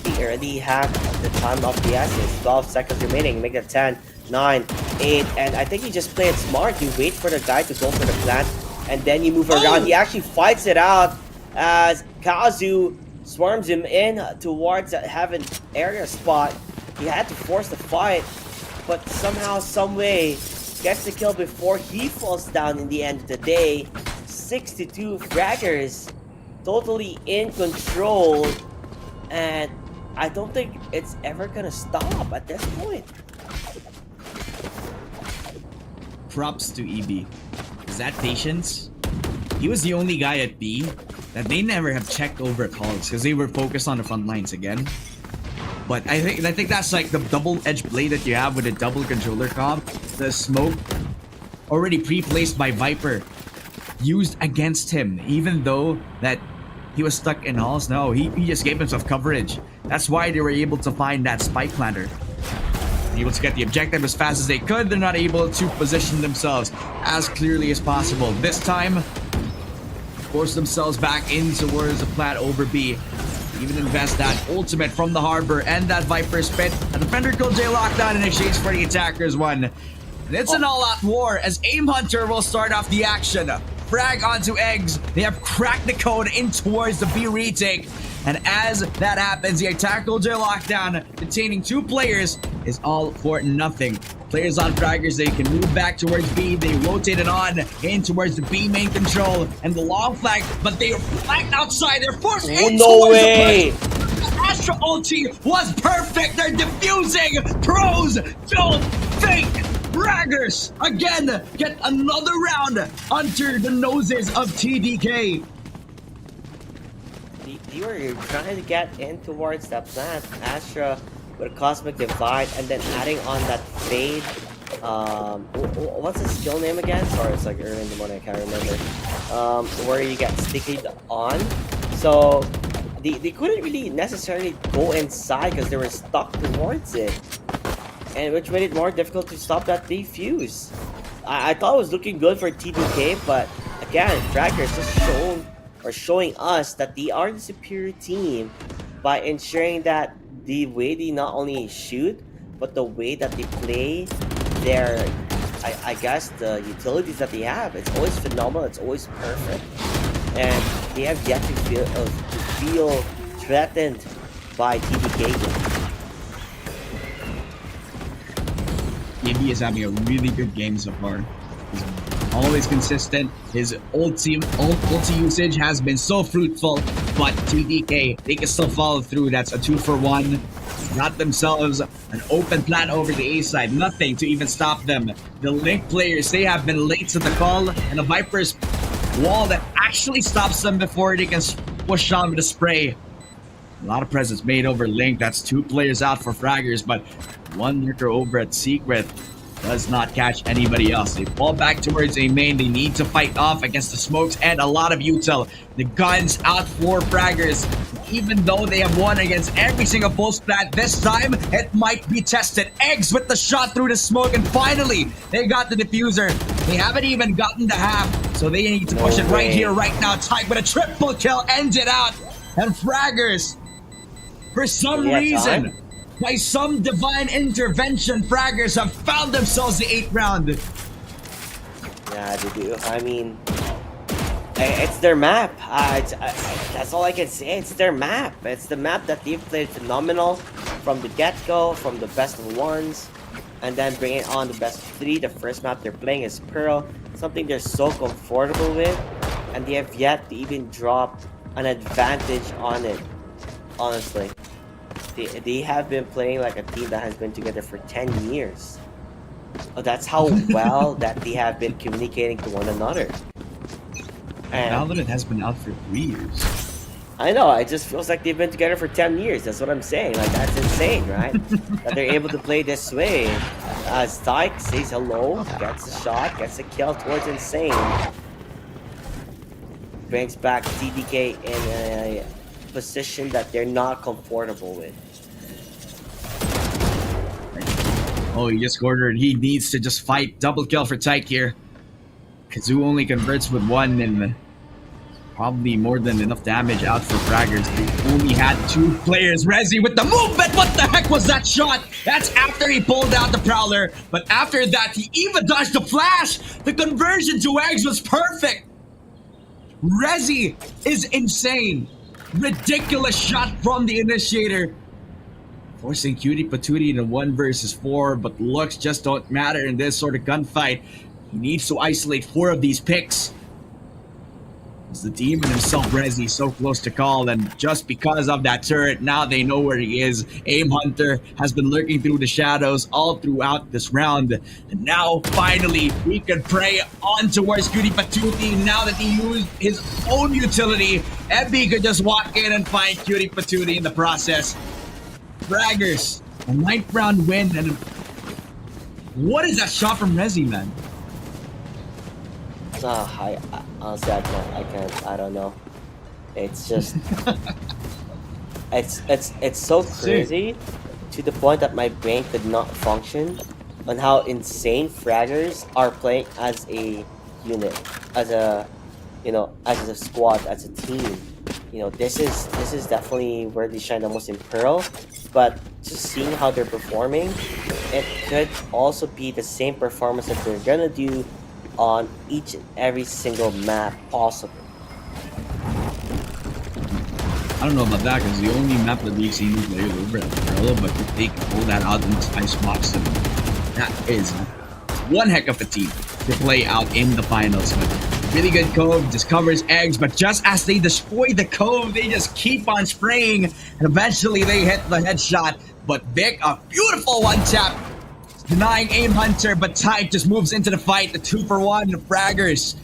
He already have the time of the essence. 12 seconds remaining, make it 10, 9, 8, and I think he just played smart. You wait for the guy to go for the plant, and then you move around. He actually fights it out as Kazu swarms him in towards that heaven area spot. He had to force the fight, but somehow, some way, gets the kill before he falls down in the end of the day. 62 fraggers, totally in control, and I don't think it's ever gonna stop at this point. Props to EB. Is that patience? He was the only guy at B that they never have checked over calls because they were focused on the front lines again. But I think that's like the double-edged blade that you have with a double controller comp. The smoke already pre-placed by Viper used against him, even though that he was stuck in halls. No, he just gave himself coverage. That's why they were able to find that spike planter. Able to get the objective as fast as they could. They're not able to position themselves as clearly as possible. This time, force themselves back in towards the plant over B. Even invest that ultimate from the harbor and that Viper spit. A defender killed J lockdown in exchange for the attackers one. And it's an all-out war as Aim Hunter will start off the action. Frag onto eggs. They have cracked the code in towards the B retake. And as that happens, the attack J lockdown containing 2 players is all for nothing. Players on fraggers, they can move back towards B. They rotated on in towards the B main control and the long flag, but they are flanked outside. They're forced in towards the push. Astra ulti was perfect. They're diffusing. Pros don't think. Fraggers again get another round under the noses of TDK. You were trying to get in towards that plant. Astra with a Cosmic Divide, and then adding on that Fade. What's his skill name again? Sorry, it's like early in the morning, I can't remember. Where you get stickied on. So they couldn't really necessarily go inside because they were stuck towards it. and which made it more difficult to stop that defuse. I thought it was looking good for TDK, but again, Fraggers just showing us that they are the superior team by ensuring that the way they not only shoot, but the way that they play their, I guess, the utilities that they have. It's always phenomenal. It's always perfect, and they have yet to feel threatened by TDK. AB is having a really good game so far. He's always consistent. His ulti usage has been so fruitful, but TDK, they can still follow through. That's a 2-for-1. Got themselves an open plan over the A side. Nothing to even stop them. The Link players, they have been late to the call, and the Viper's wall that actually stops them before they can push on with a spray. A lot of presence made over Link. That's 2 players out for Fraggers, but 1 lurker over at Secret does not catch anybody else. They fall back towards a main. They need to fight off against the smokes and a lot of util. The guns out for Fraggers. Even though they have won against every single post plant, this time it might be tested. Eggs with the shot through the smoke, and finally they got the diffuser. They haven't even gotten the half, so they need to push it right here, right now. Tyke with a triple kill ends it out, and Fraggers, for some reason, by some divine intervention, Fraggers have found themselves the 8th round. Yeah, they do. I mean, it's their map. That's all I can say. It's their map. It's the map that they've played phenomenal from the get-go, from the best of 1s, and then bring it on the best of 3. The first map they're playing is Pearl, something they're so comfortable with, and they have yet to even drop an advantage on it. Honestly, they have been playing like a team that has been together for 10 years. That's how well that they have been communicating to one another. And Valorant has been out for 3 years. I know, it just feels like they've been together for 10 years. That's what I'm saying. Like, that's insane, right? That they're able to play this way. Tyke says hello, gets a shot, gets a kill towards Insane. Brings back TDK in a position that they're not comfortable with. Oh, he just ordered. He needs to just fight. Double kill for Tyke here. Kazoo only converts with 1, and probably more than enough damage out for Fraggers. They only had 2 players. Rezi with the movement. What the heck was that shot? That's after he pulled out the Prowler. But after that, he even dodged the flash. The conversion to eggs was perfect. Rezi is insane. Ridiculous shot from the initiator. Forcing Cutie Patootie in a 1 versus 4, but looks just don't matter in this sort of gunfight. He needs to isolate 4 of these picks. It's the demon himself, Rezi, so close to call, and just because of that turret, now they know where he is. Aim Hunter has been lurking through the shadows all throughout this round, and now finally he can prey on towards Cutie Patootie. Now that he used his own utility, Ebby could just walk in and find Cutie Patootie in the process. Fraggers, a 9th round win, and what is that shot from Rezi, man? I honestly, I don't know. It's just, it's so crazy to the point that my brain could not function on how insane Fraggers are playing as a unit, as a, as a squad, as a team. This is definitely where they shine the most in Pearl, but just seeing how they're performing, it could also be the same performance that they're gonna do on each and every single map possible. I don't know about that, because the only map that we've seen players over at Pearl, but if they can pull that out in this Icebox, then that is one heck of a team to play out in the finals. But really good Cove, just covers eggs, but just as they destroy the Cove, they just keep on spraying, and eventually they hit the headshot. But Vic, a beautiful one-tap, denying Aim Hunter, but Tyke just moves into the fight. The 2-for-1 Fraggers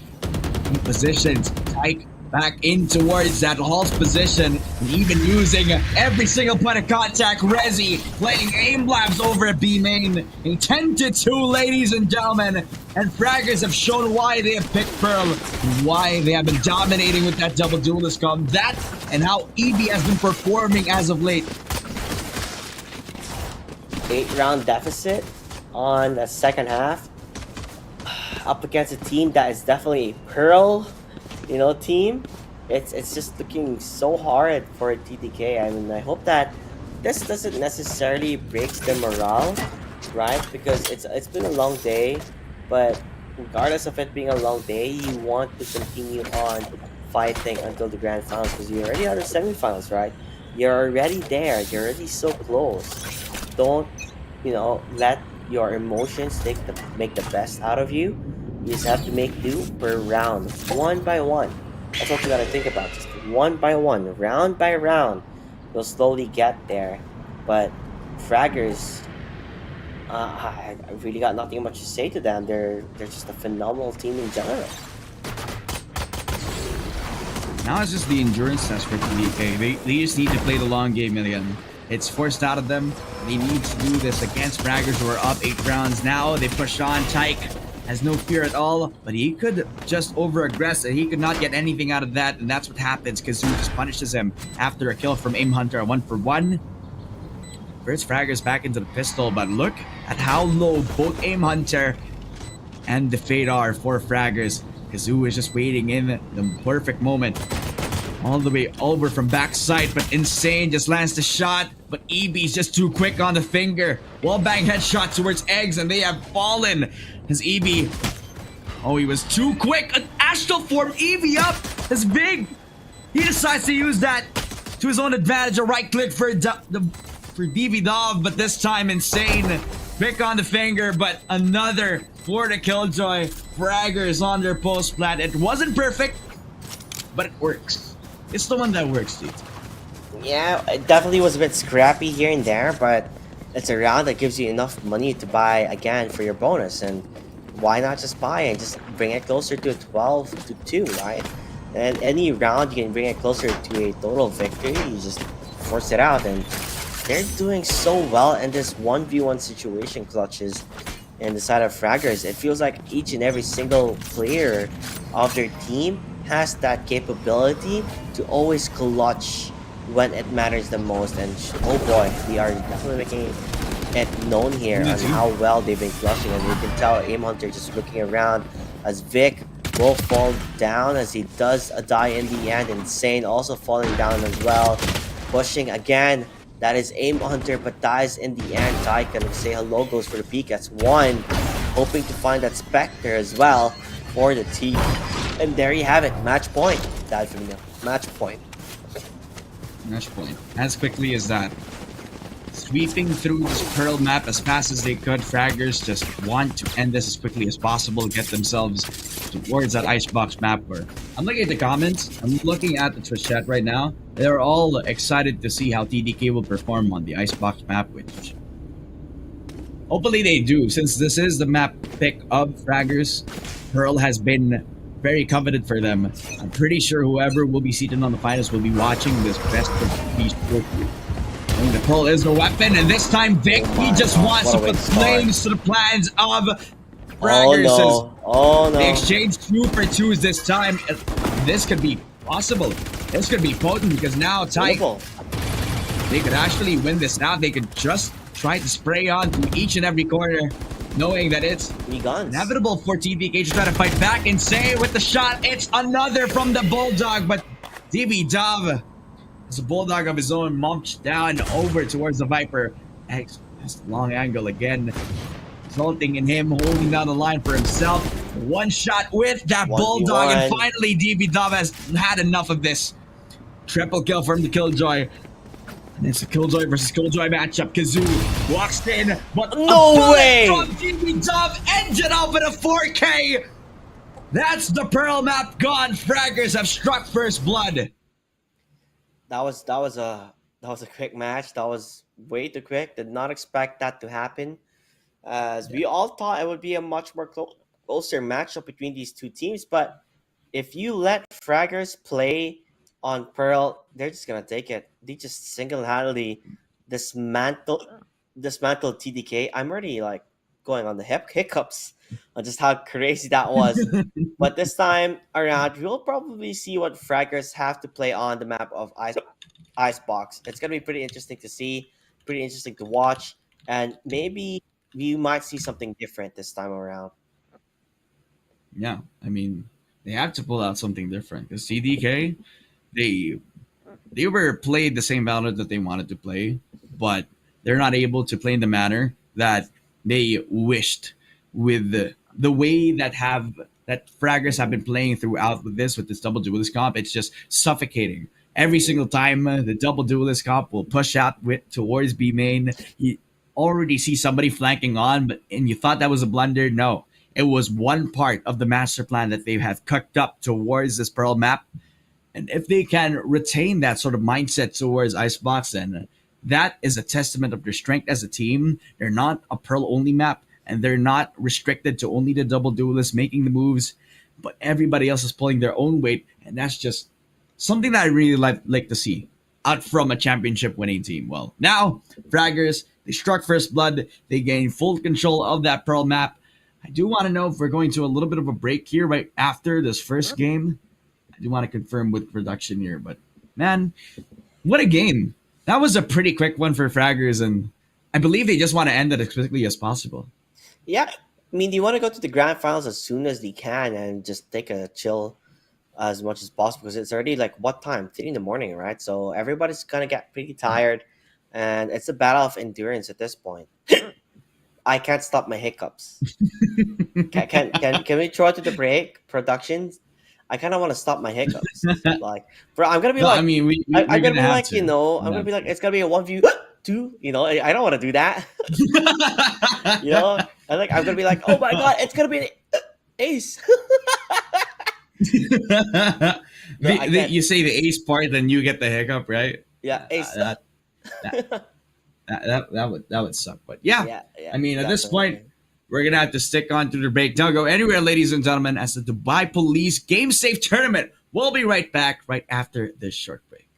in positions. Tyke back in towards that Hall's position, and even using every single point of contact. Rezi playing aim labs over at B main. A 10-2, ladies and gentlemen. And Fraggers have shown why they have picked Pearl, and why they have been dominating with that double duelist comp. That and how EB has been performing as of late. 8 round deficit on the second half up against a team that is definitely a Pearl, team. It's just looking so hard for TTK. I mean, I hope that this doesn't necessarily breaks the morale, right? Because it's been a long day, but regardless of it being a long day, you want to continue on fighting until the grand finals because you're already out of semifinals, right? You're already there. You're already so close. Don't let your emotions make the best out of you. You just have to make do per round, one by one. That's what you gotta think about. Just one by one, round by round. You'll slowly get there. But Fraggers, I really got nothing much to say to them. They're just a phenomenal team in general. Now it's just the endurance test for TDK. They just need to play the long game again. It's forced out of them. They need to do this against Fraggers who are up 8 rounds now. They push on. Tyke has no fear at all, but he could just over-aggress and he could not get anything out of that, and that's what happens. Kazoo just punishes him after a kill from Aim Hunter, 1-for-1. First Fraggers back into the pistol, but look at how low both Aim Hunter and the Fade are for Fraggers. Kazoo is just waiting in the perfect moment. All the way over from backside, but Insane just lands the shot, but EB's just too quick on the finger. Wallbang headshot towards Eggs, and they have fallen. His EB, he was too quick. An Astral Form EB up is big. He decides to use that to his own advantage. A right click for DV Dov, but this time Insane quick on the finger, but another for the Killjoy. Fraggers on their post plat. It wasn't perfect, but it works. It's the one that works, dude. Yeah, it definitely was a bit scrappy here and there, but it's a round that gives you enough money to buy again for your bonus. And why not just buy and just bring it closer to a 12-2, right? And any round you can bring it closer to a total victory, you just force it out. And they're doing so well in this 1v1 situation clutches in the side of Fraggers. It feels like each and every single player of their team has that capability to always clutch when it matters the most. And oh boy, we are definitely making it known here on how well they've been clutching. And you can tell Aim Hunter just looking around as Vic will fall down as he does die in the end. Insane also falling down as well. Pushing again. That is Aim Hunter, but dies in the end. Ty can say hello, goes for the peek. That's one. Hoping to find that Spectre as well for the team. And there you have it. Match point. Died from the match point. Match point. As quickly as that. Sweeping through this Pearl map as fast as they could. Fraggers just want to end this as quickly as possible. Get themselves towards that icebox map. Where I'm looking at the comments. I'm looking at the Twitch chat right now. They're all excited to see how TDK will perform on the icebox map, which hopefully they do, since this is the map pick of Fraggers. Pearl has been very coveted for them. I'm pretty sure whoever will be seated on the finals will be watching this best of these four. I think the Pearl is a weapon, and this time Vic, he just wants to put flames to the plans of Fraggers. Oh no. They exchange 2 for 2s this time. This could be possible. This could be potent because now Tyke, they could actually win this. Now they could just try to spray on to each and every corner, knowing that it's inevitable for TVK to try to fight back. Insane with the shot. It's another from the Bulldog, but DB Dov is a Bulldog of his own, munched down over towards the Viper. X has the long angle again, resulting in him holding down the line for himself. One shot with that Bulldog, and finally DB Dov has had enough of this. Triple kill from the Killjoy. And it's a Killjoy versus Killjoy matchup. Kazoo walks in, but no way from DB Dov ends it up with a 4K. That's the Pearl map gone. Fraggers have struck first blood. That was a quick match. That was way too quick. Did not expect that to happen. As we all thought it would be a much more closer matchup between these two teams, but if you let Fraggers play on Pearl, they're just gonna take it. They just single-handedly dismantle TDK. I'm already like going on the hiccups on just how crazy that was. But this time around, we'll probably see what Fraggers have to play on the map of Icebox. It's gonna be pretty interesting to see, pretty interesting to watch. and maybe you might see something different this time around. Yeah, I mean, they have to pull out something different because CDK, they they were played the same Valorant that they wanted to play, but they're not able to play in the manner that they wished with the way that fraggers have been playing throughout with this double duelist comp. It's just suffocating. Every single time the double duelist comp will push out towards B main, you already see somebody flanking on, but and you thought that was a blunder. No, it was one part of the master plan that they have cooked up towards this Pearl map, and if they can retain that sort of mindset towards Icebox, then that is a testament of their strength as a team. They're not a Pearl only map, and they're not restricted to only the double duelists making the moves, but everybody else is pulling their own weight, and that's just something that I really like to see out from a championship winning team. Well, now, Fraggers, they struck first blood, they gained full control of that Pearl map. I do want to know if we're going to a little bit of a break here right after this first game. I do want to confirm with production here, but man, what a game! That was a pretty quick one for Fraggers, and I believe they just want to end it as quickly as possible. Yeah, I mean, do you want to go to the grand finals as soon as they can and just take a chill as much as possible? Because it's already like what time? 3 in the morning, right? So everybody's gonna get pretty tired, and it's a battle of endurance at this point. I can't stop my hiccups. Can we throw it to the break productions? I kind of want to stop my hiccups. Like, bro, I'm gonna be No, I like, mean I'm we're gonna gonna be have like, to. I'm gonna be like, it's gonna be a 1v two. I don't want to do that. I'm gonna be like, oh my god, it's gonna be an ace. No, I can't. You say the ace part, then you get the hiccup, right? Yeah, ace. That, that, that would suck. But yeah, Yeah, yeah, I mean, at this point, definitely. we're gonna have to stick on to the break. Don't go anywhere, ladies and gentlemen, as the Dubai Police Game Safe Tournament. We'll be right back right after this short break.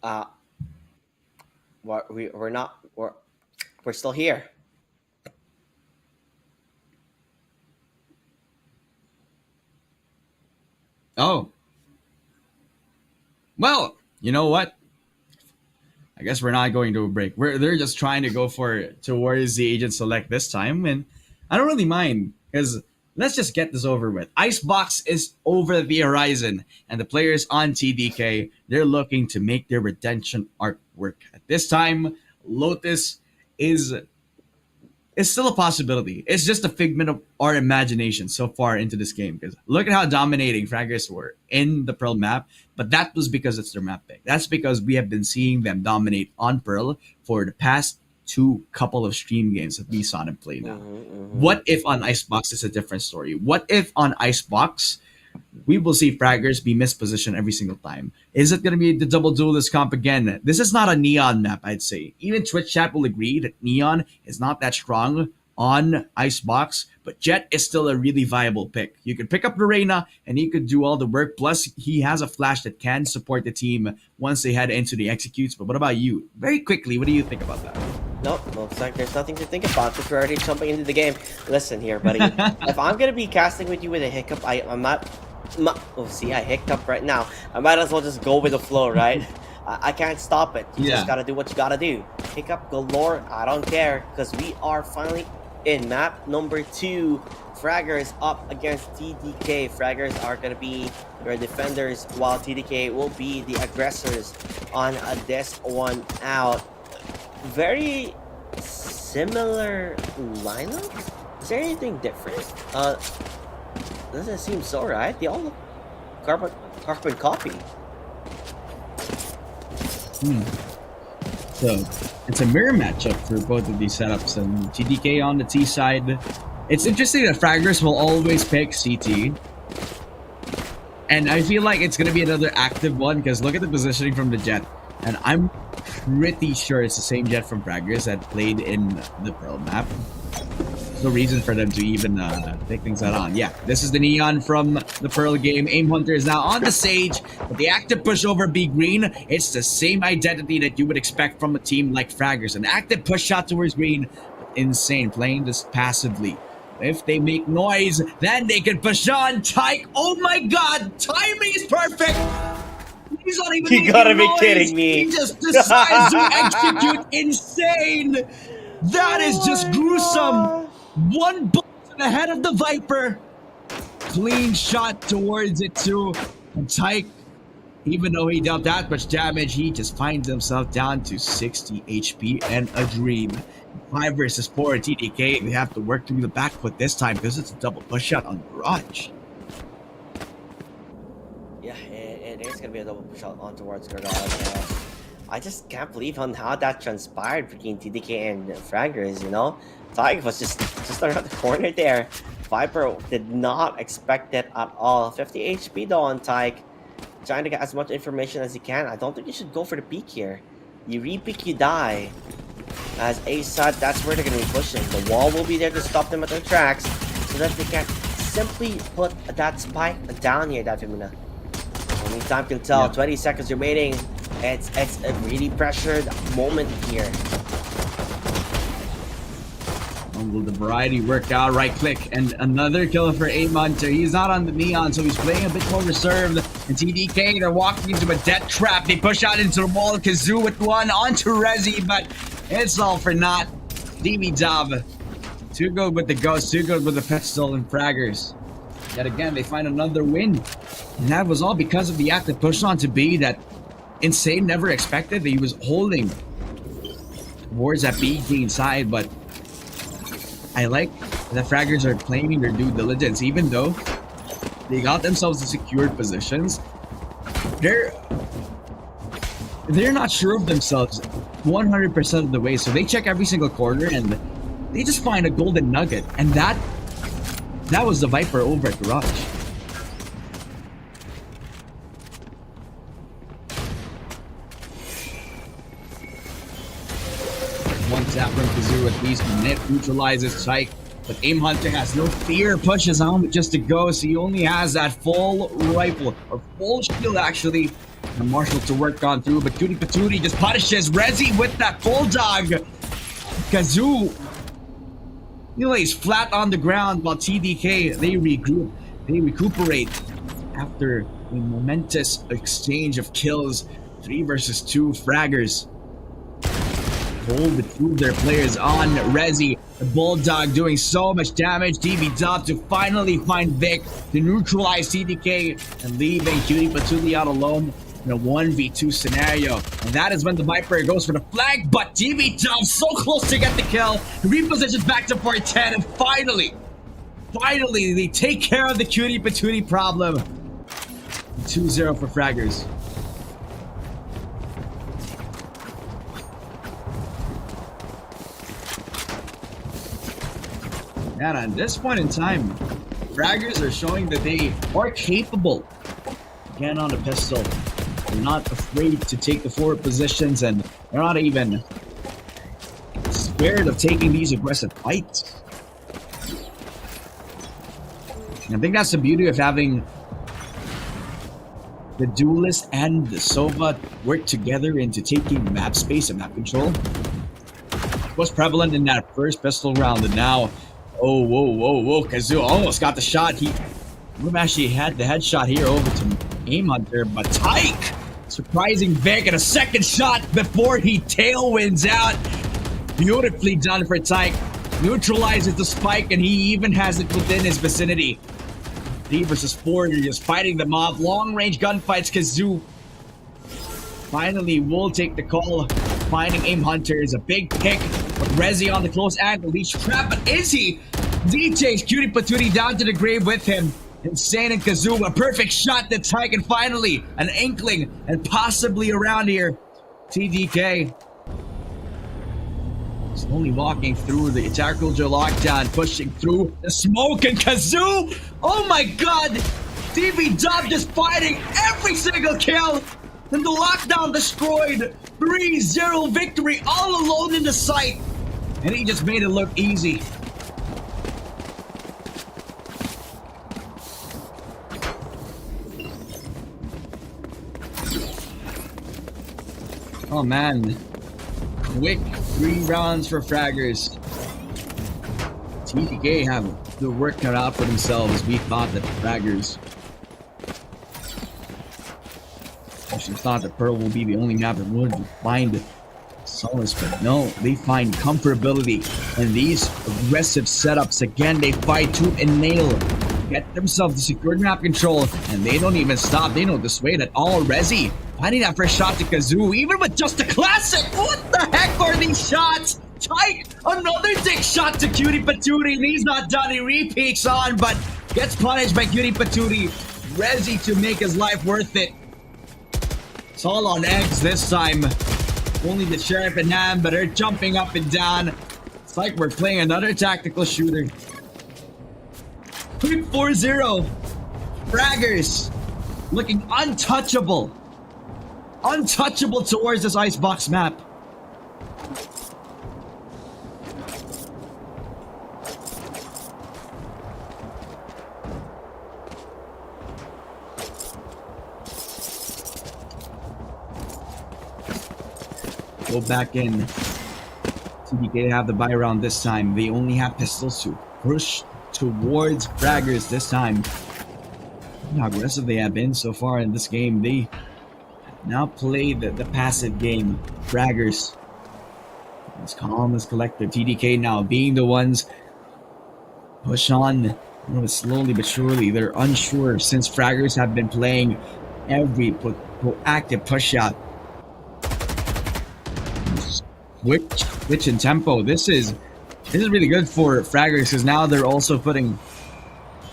Uh, we're not we're still here. Oh, well, you know what? I guess we're not going to a break. They're just trying to go for towards the agent select this time, and I don't really mind because let's just get this over with. Icebox is over the horizon, and the players on TDK they're looking to make their redemption arc work. At this time, Lotus is it's still a possibility. It's just a figment of our imagination so far into this game. Because look at how dominating Fraggers were in the Pearl map, but that was because it's their map pick. That's because we have been seeing them dominate on Pearl for the past two couple of stream games that we saw them play now. Mm-hmm. What if on Icebox is a different story? What if on Icebox we will see fraggers be mispositioned every single time? Is it going to be the double duelist comp again? This is not a Neon map, I'd say. Even Twitch chat will agree that Neon is not that strong on Icebox, but Jet is still a really viable pick. You could pick up Lorena and he could do all the work. Plus, he has a flash that can support the team once they head into the executes. But what about you? Very quickly, what do you think about that? Nope, looks like there's nothing to think about because we're already jumping into the game. Listen here, buddy. If I'm gonna be casting with you with a hiccup, I'm not. Oh, see, I hiccuped right now. I might as well just go with the flow, right? I can't stop it. You just gotta do what you gotta do. Hiccup galore, I don't care, because we are finally in map number 2. Fraggers up against TDK. Fraggers are gonna be your defenders, while TDK will be the aggressors on this one out. Very similar lineup. Is there anything different? Doesn't seem so, right? They all look carbon copy. So it's a mirror matchup for both of these setups, and TDK on the T side. It's interesting that Fraggers will always pick CT, and I feel like it's gonna be another active one because look at the positioning from the Jet, and I'm pretty sure it's the same Jet from Fraggers that played in the Pearl map. No reason for them to even take things out on. Yeah, this is the Neon from the Pearl game. Aim Hunter is now on the Sage, but the active push over B Green, it's the same identity that you would expect from a team like Fraggers. An active push shot towards Green, insane, playing this passively. If they make noise, then they can push on. Tyke, oh my god, timing is perfect! He's not even You making gotta be noise. kidding me. He just decides to execute insane. That is just gruesome. One bullet to the head of the Viper. Clean shot towards it too. And Tyke, even though he dealt that much damage, he just finds himself down to 60 HP and a dream. 5 versus 4 TDK. They have to work through the back foot this time because it's a double push shot on Garage. Yeah, it is gonna be a double push out on towards Garage. I just can't believe on how that transpired between TDK and Fraggers, you know? Tyke was just around the corner there. Viper did not expect it at all. 50 HP though on Tyke. Trying to get as much information as he can. I don't think you should go for the peek here. You re-peek, you die. As Ace said, that's where they're going to be pushing. The wall will be there to stop them at their tracks so that they can simply put that spike down here, Davimuna. Only time can tell. 20 seconds remaining. It's a really pressured moment here. Will the variety work out? Right click and another kill for Aim Hunter. He's not on the neon, so he's playing a bit more reserved. And TDK, they're walking into a death trap. They push out into the wall. Kazoo with one onto Rezi, but it's all for naught. DB Dub. Too good with the ghost, too good with the pistol and Fraggers. Yet again, they find another win. And that was all because of the active push on to B that Insane never expected. That he was holding towards that B green side, but I like the Fraggers are claiming their due diligence, even though they got themselves in secured positions. They're not sure of themselves 100% of the way, so they check every single corner and they just find a golden nugget, and that was the Viper over at Garage. One tap from Kazoo at least, neutralizes Tyke, but Aim Hunter has no fear, pushes on with just a go, so he only has that full rifle, or full shield actually, and Marshall to work on through, but Cutie Patootie just punishes Rezi with that bulldog. Kazoo, he lays flat on the ground while TDK, they regroup, they recuperate after a momentous exchange of kills. 3 versus 2 Fraggers hold the two of their players on Rezi. The Bulldog doing so much damage. DB Dub to finally find Vic to neutralize TDK and leaving Cutie Patootie out alone in a 1v2 scenario. And that is when the Viper goes for the flag, but DB Dub so close to get the kill. Repositions back to 410, and finally, they take care of the Cutie Patootie problem. 2-0 for Fraggers. And at this point in time, Fraggers are showing that they are capable. Again on the pistol. They're not afraid to take the forward positions, and they're not even scared of taking these aggressive fights. And I think that's the beauty of having the Duelist and the Sova work together into taking map space and map control. It was prevalent in that first pistol round, and now whoa. Kazoo almost got the shot. He actually had the headshot here over to Aim Hunter, but Tyke surprising Vic and a second shot before he tailwinds out. Beautifully done for Tyke. Neutralizes the spike, and he even has it within his vicinity. 3 versus 4, you're just fighting them off. Long range gunfights. Kazoo finally will take the call. Finding Aim Hunter is a big pick. But Rezi on the close angle, leash trap, but is he? D takes Cutie Patootie down to the grave with him. Insane and Kazoo, a perfect shot to Tyke, and finally an inkling and possibly around here. TDK slowly walking through the Tacklejo lockdown, pushing through the smoke, and Kazoo, oh my god! DB Dub just fighting every single kill! And the lockdown destroyed. 3-0 victory all alone in the site. And he just made it look easy. Oh man. Quick 3 rounds for Fraggers. TDK have the work cut out for themselves. We thought that Fraggers actually thought that Pearl will be the only map that would find solace, but no, they find comfortability in these aggressive setups. Again, they fight tooth and nail, get themselves the secured map control, and they don't even stop. They know this way that all Resi finding that first shot to Kazoo, even with just a classic. What the heck are these shots? Tight, another dick shot to Cutie Patootie, and he's not done. He repeats on, but gets punished by Cutie Patootie. Resi to make his life worth it. It's all on eggs this time. Only the Sheriff and Ham, but they're jumping up and down. It's like we're playing another tactical shooter. Quick 4-0. Fraggers looking untouchable. Untouchable towards this icebox map. Go back in. TDK have the buy round this time. They only have pistols to push towards Fraggers this time. How aggressive they have been so far in this game. They now play the passive game. Fraggers as calm as collected. TDK now being the ones push on slowly but surely. They're unsure since Fraggers have been playing every proactive push out. Switch in tempo. This is really good for Fraggers because now they're also putting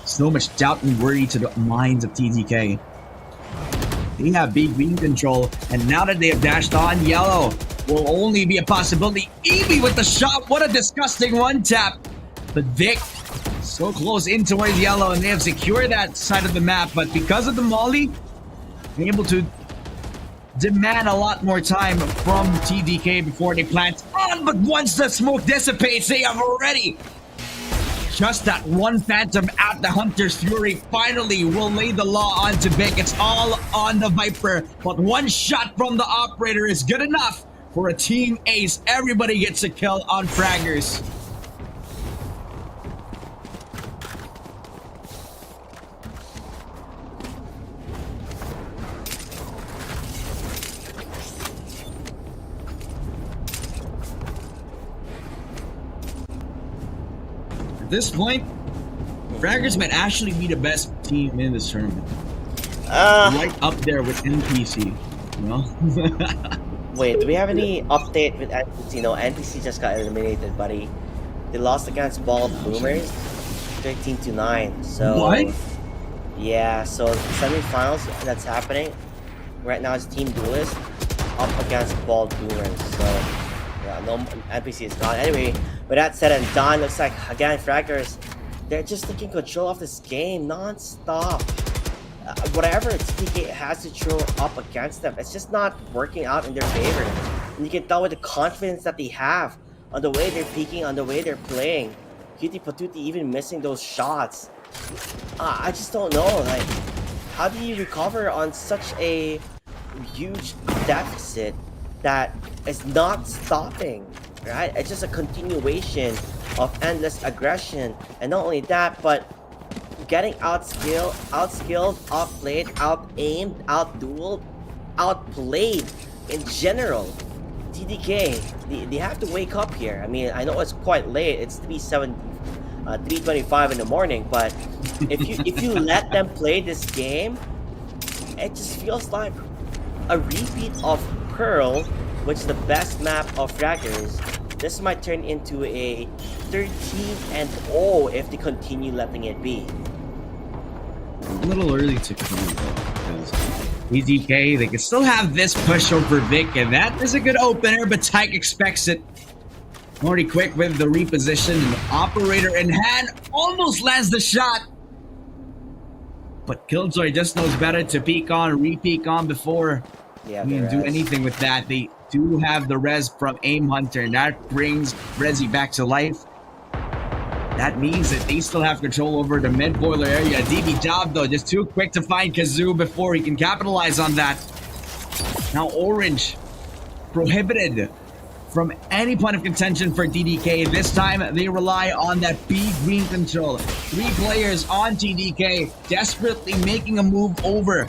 so much doubt and worry to the minds of TDK. They have big green control, and now that they have dashed on, yellow will only be a possibility. Evie with the shot. What a disgusting one tap. But Vic so close in towards yellow, and they have secured that side of the map. But because of the molly, they're able to demand a lot more time from TDK before they plant on, but once the smoke dissipates, they have already just that one phantom at the Hunter's Fury finally will lay the law onto Vic. It's all on the Viper, but one shot from the operator is good enough for a team ace. Everybody gets a kill on Fraggers. At this point, Fraggers might actually be the best team in this tournament. Right up there with NPC, you know? Wait, do we have any update with NPC? No, NPC just got eliminated, buddy. They lost against Bald Boomers, 13-9. So what? Yeah, so semifinals that's happening right now is Team Duelist up against Bald Boomers. So yeah, no NPC is gone. Anyway, with that said and done, looks like again Fraggers, they're just taking control of this game non-stop. Whatever TK has to throw up against them, it's just not working out in their favor. And you can tell with the confidence that they have on the way they're peaking, on the way they're playing. Cutie Patootie even missing those shots. I just don't know, like, how do you recover on such a huge deficit that is not stopping, right? It's just a continuation of endless aggression. And not only that, but getting outskilled, outplayed, out-aimed, out-dueled, outplayed in general. TDK, they have to wake up here. I mean, I know it's quite late. It's 3:25 in the morning, but if you let them play this game, it just feels like a repeat of Pearl, which is the best map of Fraggers. This might turn into a 13-0 if they continue letting it be. A little early to comment though, because TDK, they can still have this push over Vic, and that is a good opener, but Tyke expects it. Already quick with the reposition, and the operator in hand almost lands the shot. But Killjoy just knows better to peek on, re-peek on before you can do anything with that. They do have the res from Aim Hunter, and that brings Resi back to life. That means that they still have control over the mid-boiler area. DB job though, just too quick to find Kazoo before he can capitalize on that. Now Orange, prohibited from any point of contention for TDK. This time they rely on that B-green control. 3 players on TDK, desperately making a move over.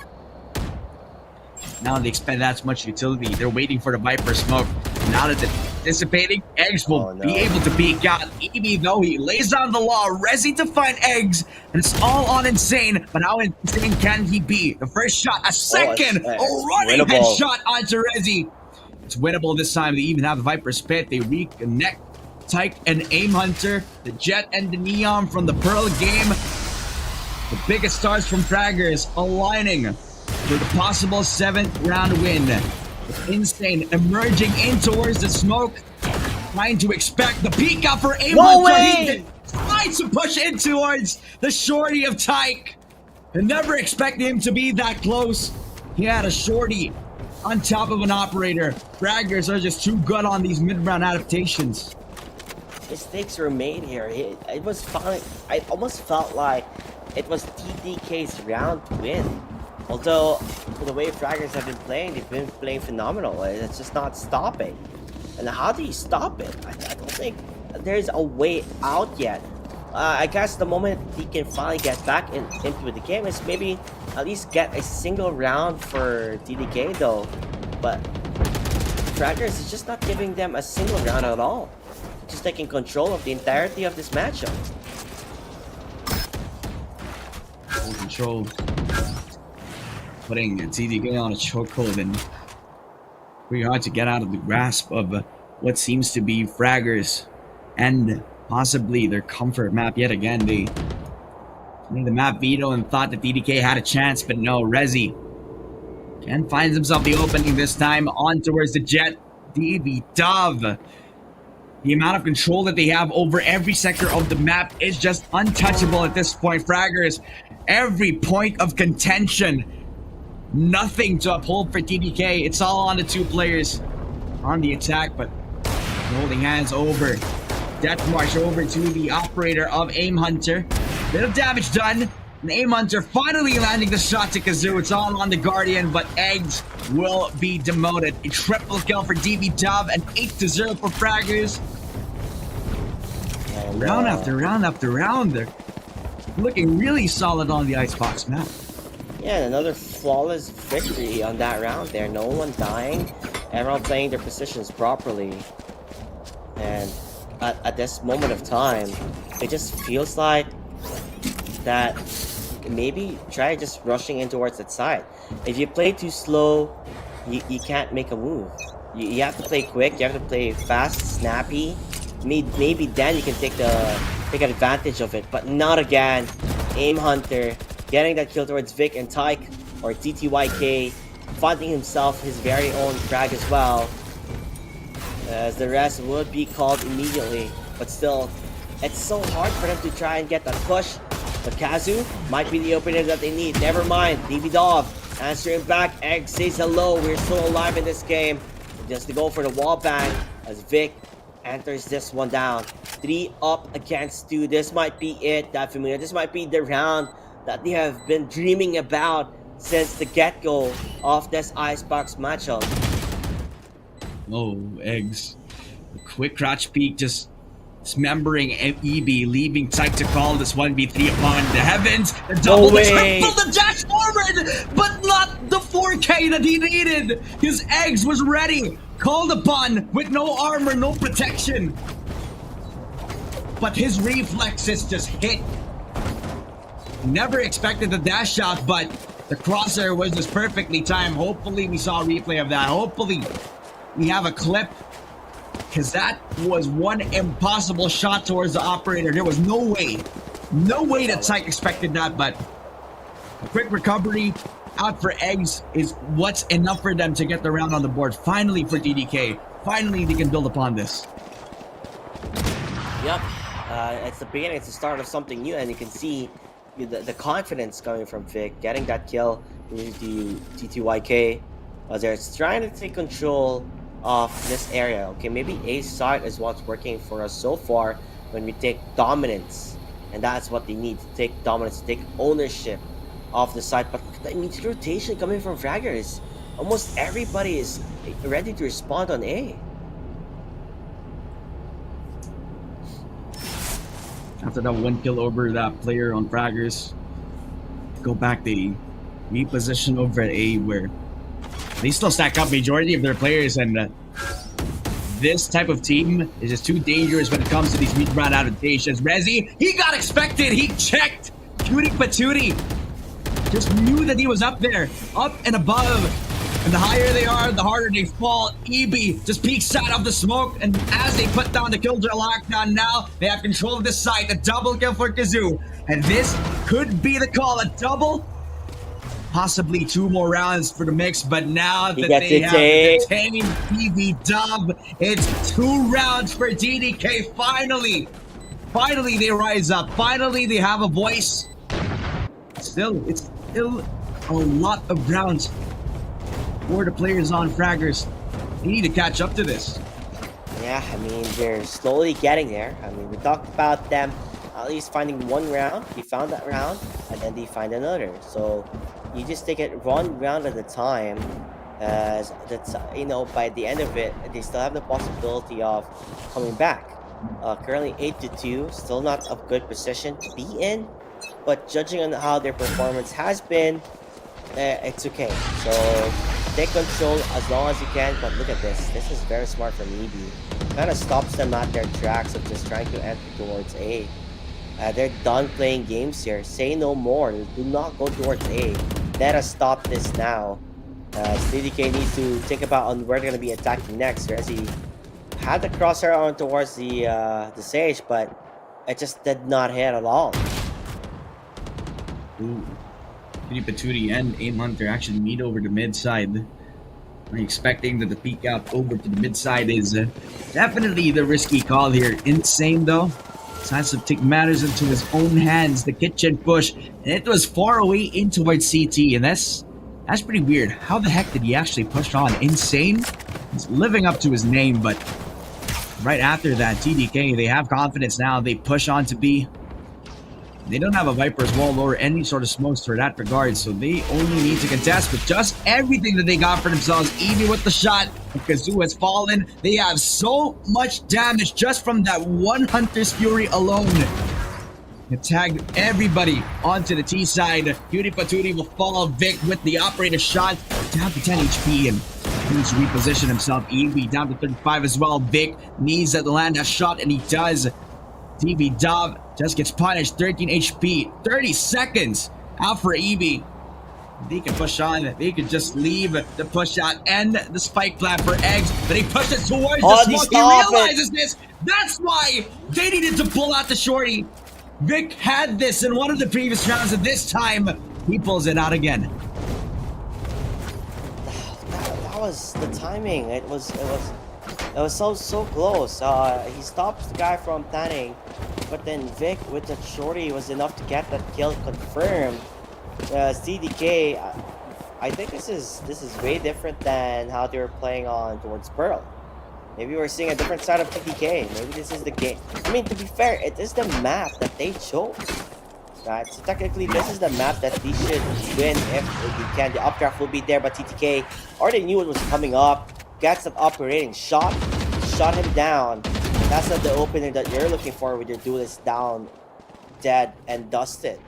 Now they expend that much utility. They're waiting for the Viper smoke. Now that it's dissipating, Eggs will be able to peek out. Even though he lays down the law, Resi to find Eggs, and it's all on Insane. But how insane can he be? The first shot, a second, a running headshot onto Resi. It's winnable this time. They even have the Viper spit. They reconnect Tyke and Aim Hunter, the Jet and the Neon from the Pearl game. The biggest stars from Fraggers aligning for the possible 7th round win. With Insane emerging in towards the smoke, trying to expect the peek out for Aim Hunter. He tries to push in towards the shorty of Tyke. And never expected him to be that close. He had a shorty on top of an operator. Fraggers are just too good on these mid-round adaptations. Mistakes were made here. It was fine. I almost felt like it was TDK's round to win. Although, the way Fraggers have been playing, they've been playing phenomenal. It's just not stopping. And how do you stop it? I don't think there's a way out yet. I guess the moment he can finally get back into the game is maybe at least get a single round for TDK though. But Fraggers is just not giving them a single round at all. Just taking control of the entirety of this matchup. Full control. Putting TDK on a chokehold and pretty hard to get out of the grasp of what seems to be Fraggers and possibly their comfort map yet again. They made the map veto and thought that TDK had a chance, but no, Resi and finds himself the opening this time on towards the Jet. DB Dove. The amount of control that they have over every sector of the map is just untouchable at this point. Fraggers, every point of contention, nothing to uphold for TDK. It's all on the two players on the attack, but holding hands over. Death March over to the operator of Aim Hunter. Bit of damage done. And Aim Hunter finally landing the shot to Kazoo. It's all on the Guardian, but Eggs will be demoted. A triple kill for DB Dove and 8-0 for Fraggers. And round after round after round, they're looking really solid on the Icebox map. Yeah, another flawless victory on that round there. No one dying. Everyone playing their positions properly. And at this moment of time, it just feels like that maybe try just rushing in towards that side. If you play too slow, you can't make a move. You have to play quick, you have to play fast, snappy. Maybe then you can take advantage of it, but not again. Aim Hunter getting that kill towards Vic and Tyke, or TTYK, finding himself his very own frag as well, as the rest would be called immediately. But still, it's so hard for them to try and get that push. But Kazu might be the opener that they need. Never mind. DB Dove answering back. Egg says hello. We're still alive in this game. Just to go for the wall bang as Vic enters this one down. 3 up against 2. This might be it. That familiar. This might be the round that they have been dreaming about since the get-go of this Icebox matchup. Oh, Eggs. A quick crouch peek, just dismembering EB, leaving Tyke to call this 1v3 upon the heavens. The double, the triple, the dash forward, but not the 4K that he needed. His Eggs was ready, called upon with no armor, no protection. But his reflexes just hit. Never expected the dash shot, but the crosshair was just perfectly timed. Hopefully we saw a replay of that. Hopefully we have a clip, because that was one impossible shot towards the operator. There was no way that Tyke expected that, but a quick recovery out for Eggs is what's enough for them to get the round on the board. Finally for DDK. Finally they can build upon this. Yep. It's the beginning, it's the start of something new, and you can see the confidence coming from Vic, getting that kill with the TTYK. They're trying to take control of this area. Okay, maybe A side is what's working for us so far when we take dominance, and that's what they need, to take dominance, to take ownership of the side. But I mean, the rotation coming from Fraggers, almost everybody is ready to respond on A. After that one kill over that player on Fraggers, go back, they reposition over at A, where they still stack up majority of their players, and this type of team is just too dangerous when it comes to these mid-round adaptations. Rezi, he got expected. He checked. Cutie Patootie just knew that he was up there, up and above. And the higher they are, the harder they fall. EB just peeks out of the smoke, and as they put down the Killjoy lockdown, now they have control of this site. A double kill for Kazoo, and this could be the call. A double, possibly 2 more rounds for the mix. But now that they have the detained PV dub, it's 2 rounds for DDK. Finally they rise up. Finally, they have a voice. It's still a lot of rounds for the players on Fraggers. They need to catch up to this. Yeah, I mean, they're slowly getting there. I mean, we talked about them at least finding 1 round. They found that round, and then they find another. So you just take it 1 round at a time. As that's, you know, by the end of it, they still have the possibility of coming back. Currently 8-2, still not a good position to be in, but judging on how their performance has been, it's okay. So take control as long as you can, but look at this. This is very smart from EB. Kind of stops them at their tracks of just trying to enter towards A. They're done playing games here. Say no more. Do not go towards A. Let us stop this now. DDK needs to think about on where they're going to be attacking next. As he had the crosshair on towards the Sage, but it just did not hit at all. Ooh. Cutie Patootie and Aim Hunter actually meet over the mid side. I'm expecting that the peek out over to the mid side is definitely the risky call here. Insane though decides to take matters into his own hands. The kitchen push, and it was far away in towards CT, and that's pretty weird. How the heck did he actually push on? Insane. He's living up to his name, but right after that, TDK, they have confidence now. They push on to B. They don't have a Viper's Wall or any sort of smokes for that regard, so they only need to contest with just everything that they got for themselves. Even with the shot, Kazoo has fallen. They have so much damage just from that one Hunter's Fury alone. It tagged everybody onto the T side. Cutie Patootie will follow Vic with the operator shot down to 10 HP and needs to reposition himself. EV down to 35 as well. Vic needs to land a shot, and he does. TV Dub just gets punished. 13 HP, 30 seconds out for EV. They can push on. They could just leave the push out and the spike plant for eggs, but he pushed it towards the smoke. He realizes this. That's why they needed to pull out the shorty. Vic had this in one of the previous rounds, and this time he pulls it out again. That was the timing. It was so close. He stops the guy from tanning, but then Vic with the shorty was enough to get that kill confirmed. CDK, I think this is way different than how they were playing on towards Pearl. Maybe we're seeing a different side of TDK. Maybe this is the game. I mean, to be fair, it is the map that they chose. Right? So technically, this is the map that they should win if they can. The updraft will be there, but TTK already knew it was coming up. Gets an operating shot him down. That's not the opening that you're looking for with your duelist down, dead, and dusted.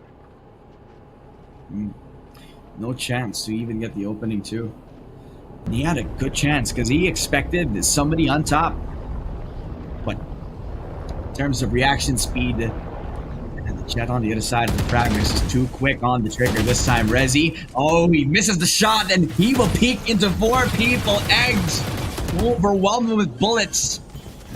No chance to even get the opening too. He had a good chance because he expected somebody on top. But in terms of reaction speed, and the Jet on the other side of the fragments is too quick on the trigger this time. Rezi, oh, he misses the shot, and he will peek into 4 people. Eggs overwhelmed with bullets.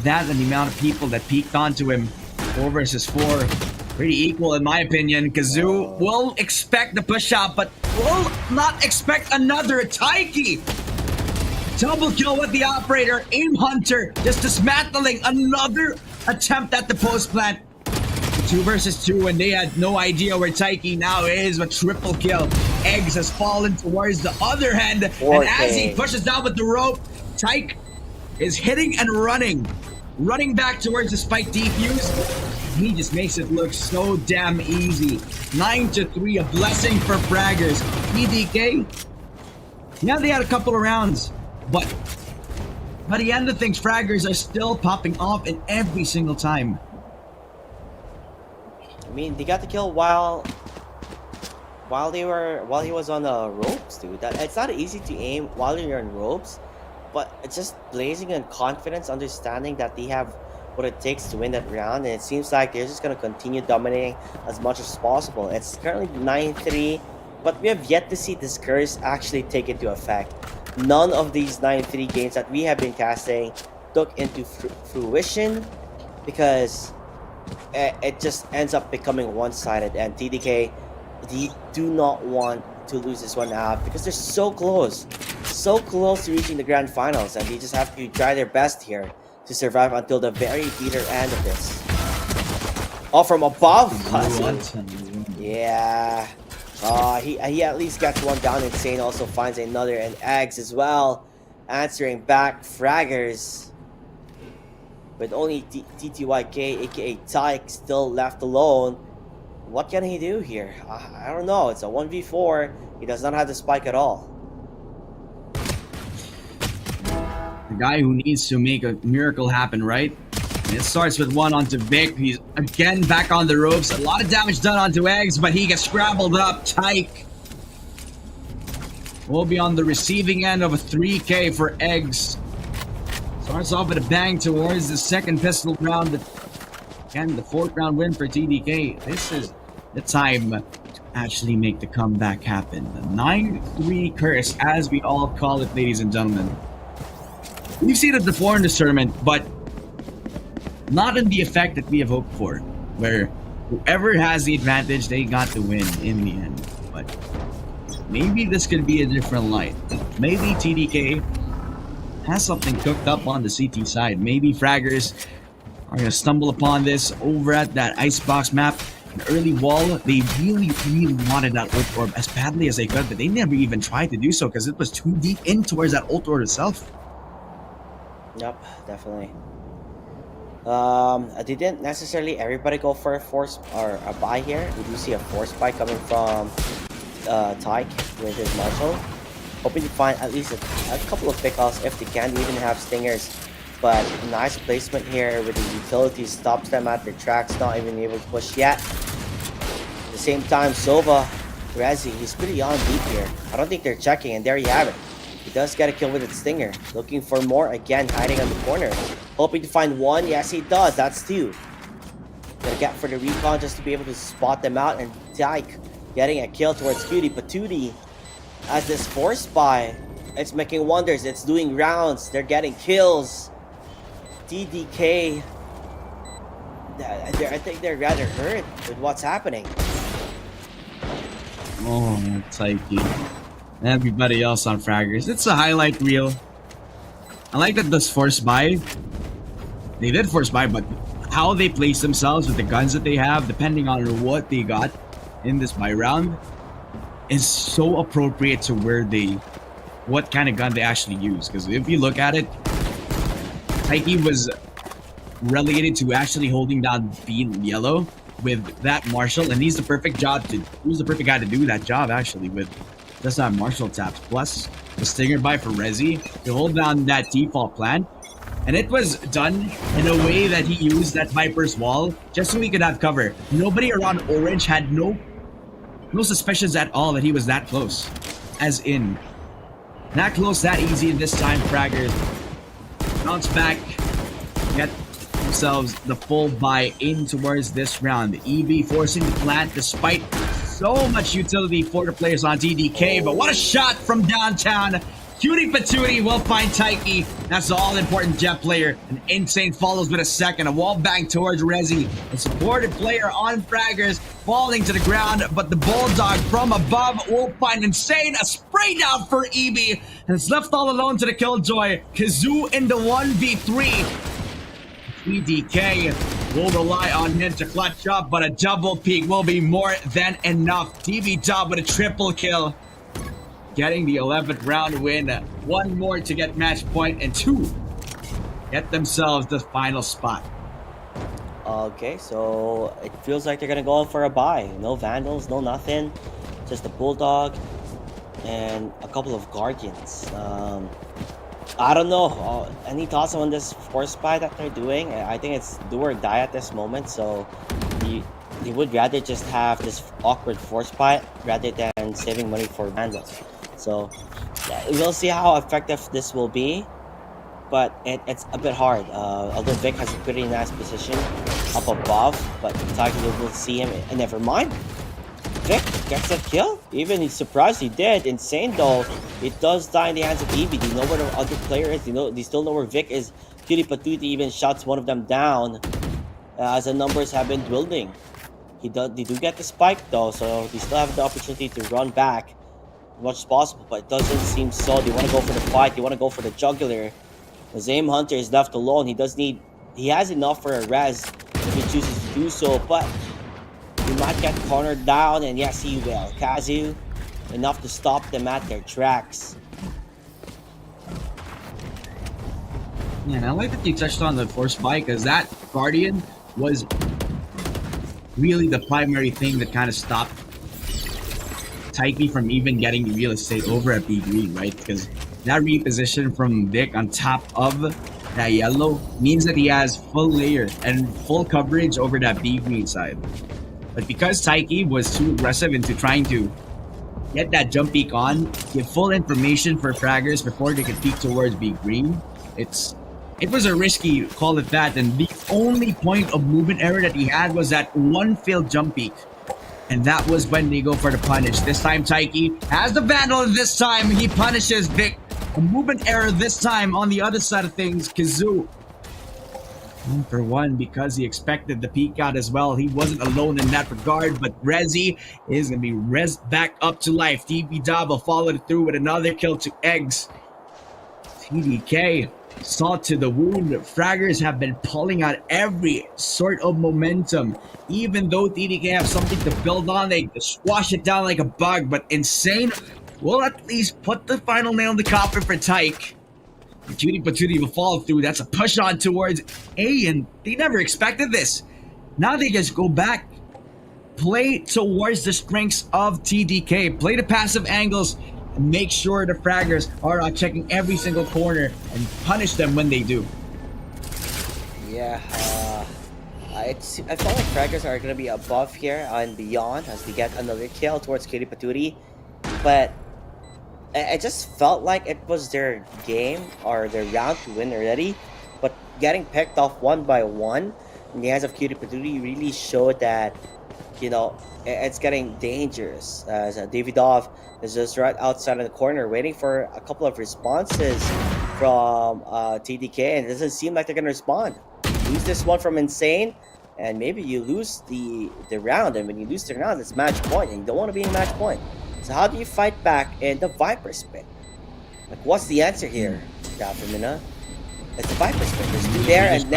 That and the amount of people that peeked onto him. 4 versus 4. Pretty equal in my opinion. Kazoo will expect the push out, but will not expect another Taiki. Double kill with the operator. Aim Hunter just dismantling another attempt at the post plant. 2 versus 2, and they had no idea where Taiki now is. A triple kill. Eggs has fallen towards the other end, and as he pushes down with the rope, Taik is hitting and running back towards the spike defuse. He just makes it look so damn easy. 9-3, a blessing for Fraggers. EDK, yeah, they had a couple of rounds, but by the end of things, Fraggers are still popping off in every single time. I mean, they got the kill while while he was on the ropes, dude. That it's not easy to aim while you're on ropes, but it's just blazing in confidence, understanding that they have what it takes to win that round, and it seems like they're just gonna continue dominating as much as possible. It's currently 9-3, but we have yet to see this curse actually take into effect. None of these 9-3 games that we have been casting took into fruition because it just ends up becoming one-sided, and TDK, they do not want to lose this one out because they're so close to reaching the grand finals, and they just have to try their best here to survive until the very bitter end of this. Oh, from above? Yeah. He at least gets one down. Insane also finds another, and Eggs as well. Answering back, Fraggers. With only TTYK, aka Tyke, still left alone. What can he do here? I don't know. It's a 1v4. He does not have the spike at all. The guy who needs to make a miracle happen, right? And it starts with one onto Vic. He's again back on the ropes. A lot of damage done onto Eggs, but he gets scrambled up. Tyke will be on the receiving end of a 3K for Eggs. Starts off with a bang towards the second pistol round. Again, the fourth round win for TDK. This is the time to actually make the comeback happen. The 9-3 curse, as we all call it, ladies and gentlemen. We've seen it before in this tournament, but not in the effect that we have hoped for, where whoever has the advantage, they got the win in the end. But maybe this could be a different light. Maybe TDK has something cooked up on the CT side. Maybe Fraggers are going to stumble upon this over at that icebox map. An early wall, they really wanted that ult orb as badly as they could, but they never even tried to do so because it was too deep in towards that ult orb itself. Yep, definitely. They didn't necessarily everybody go for a force or a buy here. We do see a force buy coming from Tyke with his Marshall. Hoping to find at least a couple of pickoffs if they can. They even have stingers. But nice placement here with the utility stops them at their tracks, not even able to push yet. At the same time, Sova, Rezi, he's pretty on beat here. I don't think they're checking, and there you have it. He does get a kill with its stinger. Looking for more, again, hiding on the corner. Hoping to find one, yes he does, that's two. Gonna get for the recon just to be able to spot them out, and Tyke getting a kill towards Cutie Patootie. As this force buy, it's making wonders, it's doing rounds, they're getting kills. TDK, I think they're rather hurt with what's happening. Oh, Tyke. Everybody else on Fraggers. It's a highlight reel. I like that this force buy. They did force buy, but how they place themselves with the guns that they have, depending on what they got in this buy round, is so appropriate to what kind of gun they actually use. Because if you look at it, Tyke was relegated to actually holding down B yellow with that Marshall, and he's the perfect guy to do that job actually with just that Marshall taps. Plus the stinger buy for Rezi to hold down that default plan. And it was done in a way that he used that Viper's wall just so he could have cover. Nobody around Orange had no suspicions at all that he was that close. As in, that close, that easy, and this time Fraggers bounce back, get themselves the full buy in towards this round. The EV forcing the plant despite so much utility for the players on TDK, but what a shot from downtown. Cutie Patootie will find Tyke. That's the all-important jet player. An Insane follows with a second. A wall bang towards Rezi. A supported player on Fraggers falling to the ground, but the Bulldog from above will find Insane. A spray down for EB, and it's left all alone to the Killjoy. Kazoo in the 1v3. TDK will rely on him to clutch up, but a double peak will be more than enough. TV Dub with a triple kill. Getting the 11th round win. One more to get match point, and two get themselves the final spot. Okay, so it feels like they're gonna go for a buy. No Vandals, no nothing. Just a Bulldog and a couple of Guardians. I don't know. Any thoughts on this force buy that they're doing? I think it's do or die at this moment. So they would rather just have this awkward force fight rather than saving money for Vandals. So yeah, we'll see how effective this will be, but it's a bit hard. Although Vic has a pretty nice position up above, but Tiger will see him. And never mind, Vic gets that kill. Even he's surprised he did. Insane though, it does die in the hands of EB. They know where the other player is. They still know where Vic is. Cutie Patootie even shuts one of them down as the numbers have been dwindling. They do get the spike though, so they still have the opportunity to run back as much as possible, but it doesn't seem so. They want to go for the fight, they want to go for the jugular. The Zame Hunter is left alone. He has enough for a res if he chooses to do so, but he might get cornered down, and yes, he will. Kazu, enough to stop them at their tracks. Yeah, and I like that you touched on the force spike, because that Guardian was really the primary thing that kind of stopped Taiki from even getting the real estate over at B green, right? Because that reposition from Vic on top of that yellow means that he has full layer and full coverage over that B green side. But because Taiki was too aggressive into trying to get that jump peek on, give full information for fraggers before they could peek towards B green, it was a risky, call it that, and the only point of movement error that he had was that one failed jump peek. And that was when they go for the punish. This time Taiki has the Vandal, and this time he punishes Vic. A movement error this time on the other side of things. Kazoo, 1-for-1 because he expected the peek out as well. He wasn't alone in that regard, but Rezi is going to be rezzed back up to life. DB Daba followed through with another kill to Eggs. TDK salt to the wound. Fraggers have been pulling out every sort of momentum. Even though TDK have something to build on, they squash it down like a bug. But Insane will at least put the final nail in the coffin for Tyke. Cutie Patootie will follow through. That's a push on towards A, and they never expected this. Now they just go back, play towards the strengths of TDK, play the passive angles, and make sure the fraggers are checking every single corner and punish them when they do. Yeah, I felt like fraggers are going to be above here and beyond as they get another kill towards Cutie Patootie, but I just felt like it was their game or their round to win already, but getting picked off one by one in the hands of Cutie Patootie really showed that, it's getting dangerous. As Davidov is just right outside of the corner waiting for a couple of responses from TDK, and it doesn't seem like they're going to respond. Lose this one from Insane, and maybe you lose the round, and when you lose the round, it's match point, and you don't want to be in match point. So how do you fight back in the Viper spin? Like, what's the answer here, Dafamina? It's the Viper spin. There's two there, and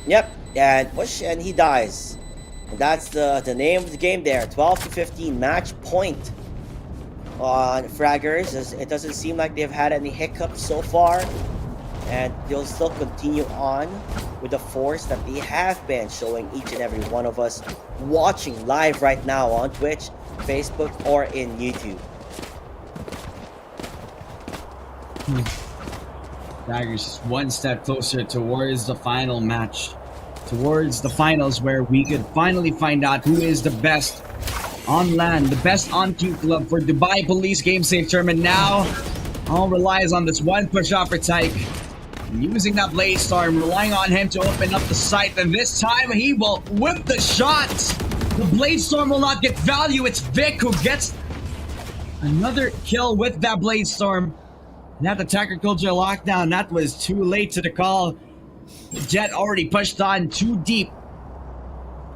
yep, and push, and he dies. And that's the name of the game there. 12-15 match point on Fraggers. It doesn't seem like they've had any hiccups so far, and they'll still continue on with the force that they have been showing each and every one of us watching live right now on Twitch, Facebook, or in YouTube. Tigers one step closer towards the final match, towards the finals, where we could finally find out who is the best on land, the best on queue club for Dubai Police Game Safe Tournament. Now all relies on this one push off for Tyke, using that Blade Storm, relying on him to open up the site, and this time he will whip the shots. The Blade Storm will not get value. It's Vic who gets another kill with that Blade Storm. And that attacker culture lockdown, that was too late to the call. Jet already pushed on too deep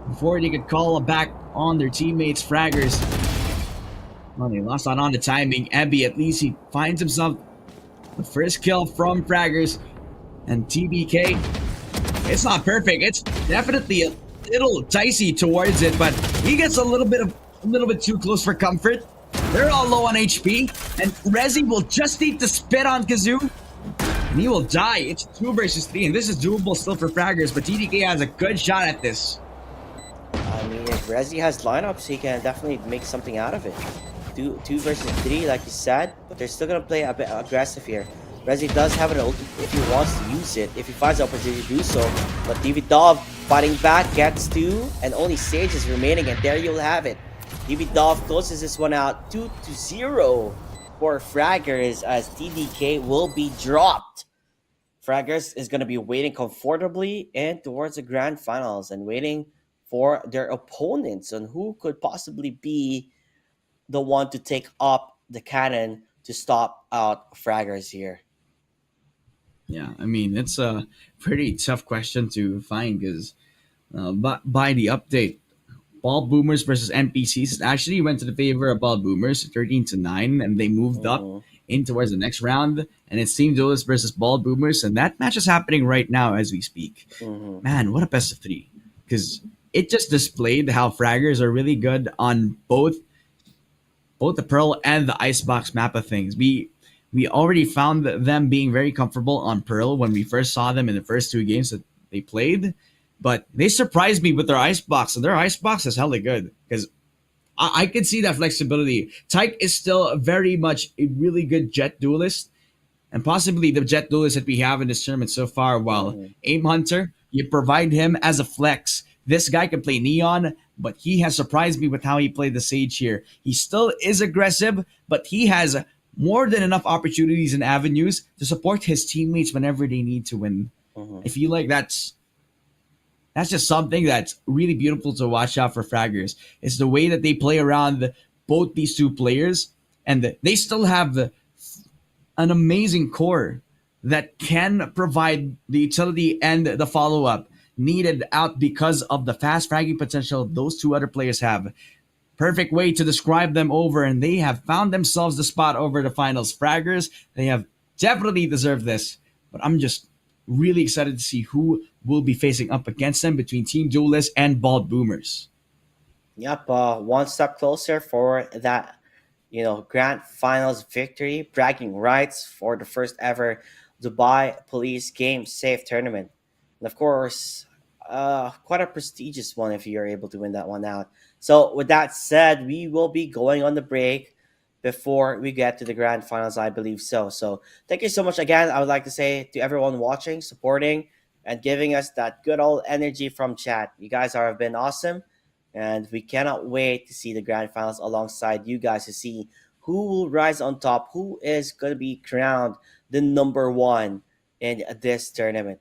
before they could call back on their teammates, Fraggers. Well, they lost out on the timing. Ebby, at least he finds himself the first kill from Fraggers. And TBK, it's not perfect. It's definitely a little dicey towards it, but he gets a little bit too close for comfort. They're all low on HP, and Rezi will just need to spit on Kazoo, and he will die. It's 2 versus 3, and this is doable still for Fraggers, but TDK has a good shot at this. I mean, if Rezi has lineups, he can definitely make something out of it. 2 versus 3, like you said, but they're still gonna play a bit aggressive here. Rezi does have an ult if he wants to use it, if he finds the opportunity to do so. But Dov fighting back, gets two, and only Sage is remaining, and there you'll have it. Dov closes this one out 2-0 for Fraggers as TDK will be dropped. Fraggers is going to be waiting comfortably and towards the grand finals and waiting for their opponents on who could possibly be the one to take up the cannon to stop out Fraggers here. Yeah, I mean it's a pretty tough question to find because, but by the update, ball boomers versus NPCs actually went to the favor of ball boomers, 13-9, and they moved up Mm-hmm. in towards the next round. And it's Team Duelist versus ball boomers, and that match is happening right now as we speak. Mm-hmm. Man, what a best of three! Because it just displayed how fraggers are really good on both the Pearl and the Icebox map of things. We already found them being very comfortable on Pearl when we first saw them in the first two games that they played, but they surprised me with their Icebox, and their Icebox is hella good because I can see that flexibility. Tyke is still very much a really good jet duelist, and possibly the jet duelist that we have in this tournament so far. While Mm-hmm. Aim Hunter, you provide him as a flex. This guy can play Neon, but he has surprised me with how he played the Sage here. He still is aggressive, but he has more than enough opportunities and avenues to support his teammates whenever they need to win. Mm-hmm. I feel like that's just something that's really beautiful to watch out for Fraggers. It's the way that they play around both these two players, and they still have an amazing core that can provide the utility and the follow up needed out because of the fast fragging potential those two other players have. Perfect way to describe them over, and they have found themselves the spot over the finals. Fraggers, they have definitely deserved this, but I'm just really excited to see who will be facing up against them between Team Duelists and Bald Boomers. Yep, one step closer for that, grand finals victory, bragging rights for the first ever Dubai Police Game Safe tournament. And of course, quite a prestigious one if you're able to win that one out. So, with that said, we will be going on the break before we get to the grand finals, I believe so. So, thank you so much again. I would like to say to everyone watching, supporting, and giving us that good old energy from chat. You guys have been awesome, and we cannot wait to see the grand finals alongside you guys to see who will rise on top, who is going to be crowned the number one in this tournament.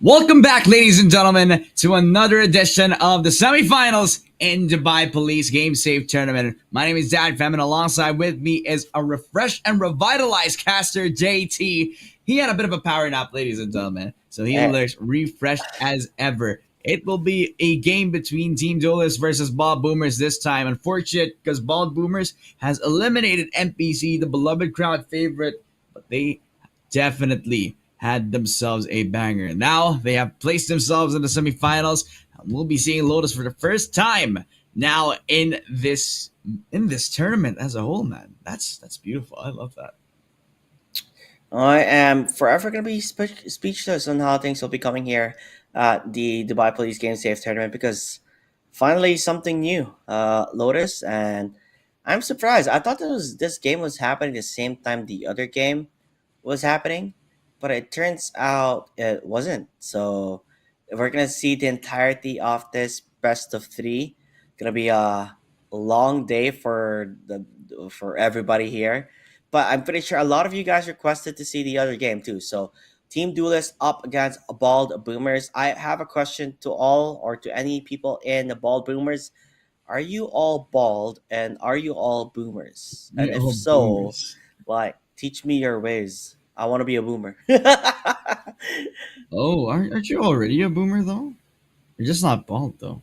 Welcome back, ladies and gentlemen, to another edition of the semifinals in Dubai Police Game Safe Tournament. My name is Dad Fem, and alongside with me is a refreshed and revitalized caster, JT. He had a bit of a power nap, ladies and gentlemen, so he Eh, looks refreshed as ever. It will be a game between Team Duelist versus Bald Boomers this time. Unfortunate because Bald Boomers has eliminated NPC, the beloved crowd favorite, but they definitely had themselves a banger. Now they have placed themselves in the semifinals. We'll be seeing Lotus for the first time now in this tournament as a whole, man. That's beautiful. I love that. I am forever going to be speechless on how things will be coming here at the Dubai Police Game Safe Tournament because finally something new. Lotus, and I'm surprised. I thought this game was happening the same time the other game was happening, but it turns out it wasn't. So we're gonna see the entirety of this best of three. Gonna be a long day for everybody here. But I'm pretty sure a lot of you guys requested to see the other game too. So Team Duelist up against Bald Boomers. I have a question to all or to any people in the Bald Boomers. Are you all bald and are you all boomers? And We if all so, boomers. like, teach me your ways. I want to be a boomer. Oh, aren't you already a boomer though? You're just not bald though.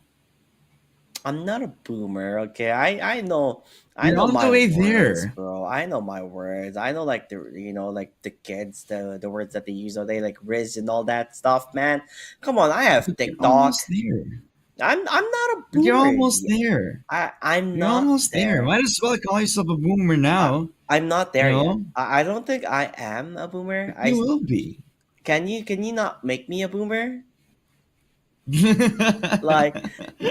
I'm not a boomer, okay? I You're know on the my way words, there. bro. I know my words. I know like like the kids, the words that they use, or they like Riz and all that stuff, man. Come on, I have But you're TikTok. almost there. I'm not a But you're boomer. almost there. I'm You're not almost there. there. Might as well call yourself a boomer I, now. I'm not You there yet. know? I don't think I am a boomer. But you will be. Can you not make me a boomer? Like,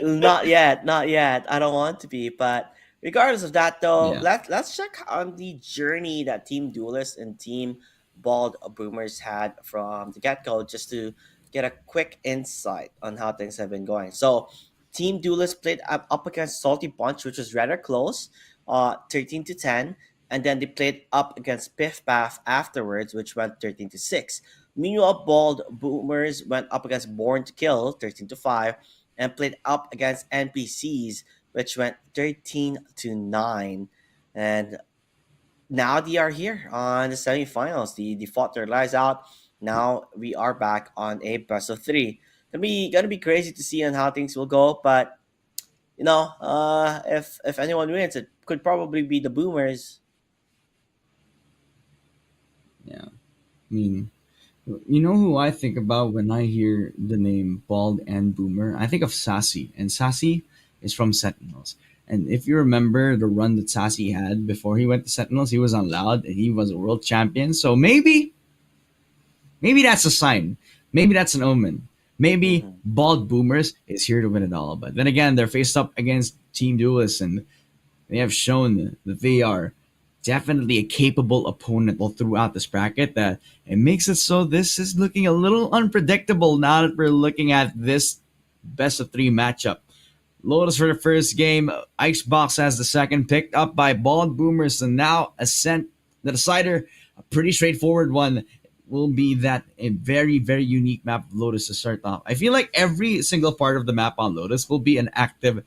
not yet, not yet. I don't want to be, but regardless of that, though, Yeah. let's check on the journey that Team Duelist and Team Bald Boomers had from the get go, just to get a quick insight on how things have been going. So, Team Duelist played up against Salty Bunch, which was rather close, 13-10, and then they played up against Piff Paff afterwards, which went 13-6. Meanwhile, Bald Boomers went up against Born to Kill 13-5 and played up against NPCs, which went 13-9. And now they are here on the semifinals. They fought their lives out. Now we are back on a best of three. Gonna be crazy to see on how things will go, but if anyone wins, it could probably be the Boomers. Yeah. I mean, you know who I think about when I hear the name Bald and Boomer? I think of Sassy. And Sassy is from Sentinels. And if you remember the run that Sassy had before he went to Sentinels, he was on Loud and he was a world champion. So maybe that's a sign. Maybe that's an omen. Maybe Hmm. Bald Boomers is here to win it all. But then again, they're faced up against Team Duelists, and they have shown that they are definitely a capable opponent all throughout this bracket, that it makes it so this is looking a little unpredictable now that we're looking at this best of three matchup. Lotus for the first game, Icebox has the second, picked up by Bald Boomers, and now Ascent, the decider, a pretty straightforward one, will be that a very, very unique map of Lotus to start off. I feel like every single part of the map on Lotus will be an active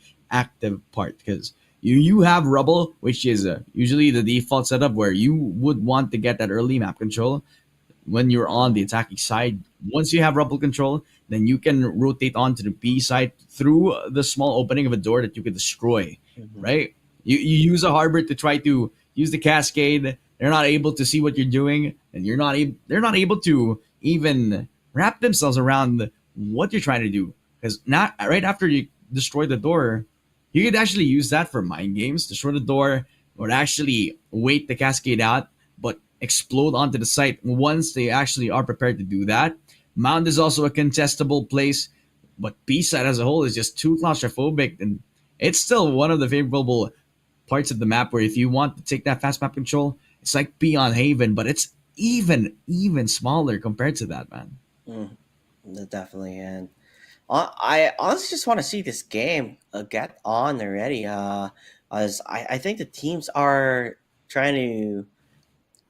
part because you have Rubble, which is usually the default setup where you would want to get that early map control when you're on the Hmm. attacking side. Once you have Rubble control, then you can rotate onto the B side through the small opening of a door that you can destroy, Hmm. right? You use a harbor to try to use the cascade. They're not able to see what you're doing, and they're not able to even wrap themselves around what you're trying to do. Because not right after you destroy the door, you could actually use that for mind games, destroy the door, or actually wait the cascade out, but explode onto the site once they actually are prepared to do that. Mound is also a contestable place, but B side as a whole is just too claustrophobic, and it's still one of the favorable parts of the map where if you want to take that fast map control, it's like Beyond Haven, but it's even smaller compared to that, man. Hmm. Definitely, and I honestly just want to see this game get on already. As I think the teams are trying to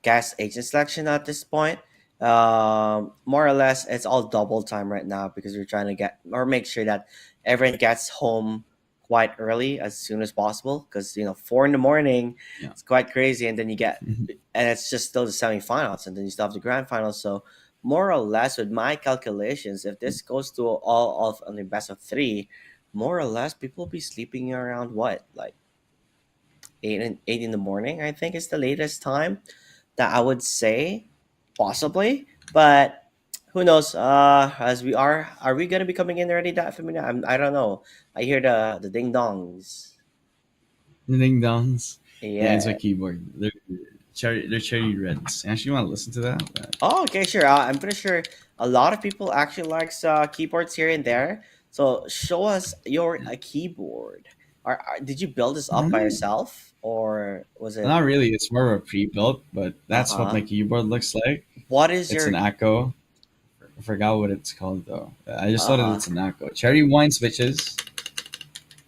guess agent selection at this point. More or less, it's all double time right now because we're trying to get or make sure that everyone gets home quite early as soon as possible. Because 4 in the morning, Yeah. it's quite crazy, and then you get Mhm. and it's just still the semifinals, and then you still have the grand finals. So more or less, with my calculations, if this goes to all of on the best of three, more or less, people will be sleeping around what, like 8 in the morning. I think is the latest time that I would say, possibly. But who knows? As are we gonna be coming in already that familiar? I don't know. I hear the ding dongs. Ding dongs. Yeah, it's my Yeah. keyboard. They're cherry reds. Actually, you want to listen to that? Oh, okay, sure. I'm pretty sure a lot of people actually likes keyboards here and there. So show us your keyboard. Did you build this up by Mm, yourself, or was it? not really. It's more of a pre-built, but Uh that's what my huh. keyboard looks like. What is It's an your? Echo. I forgot what it's called though. I just Uh thought huh. it's an Echo. Cherry wine switches.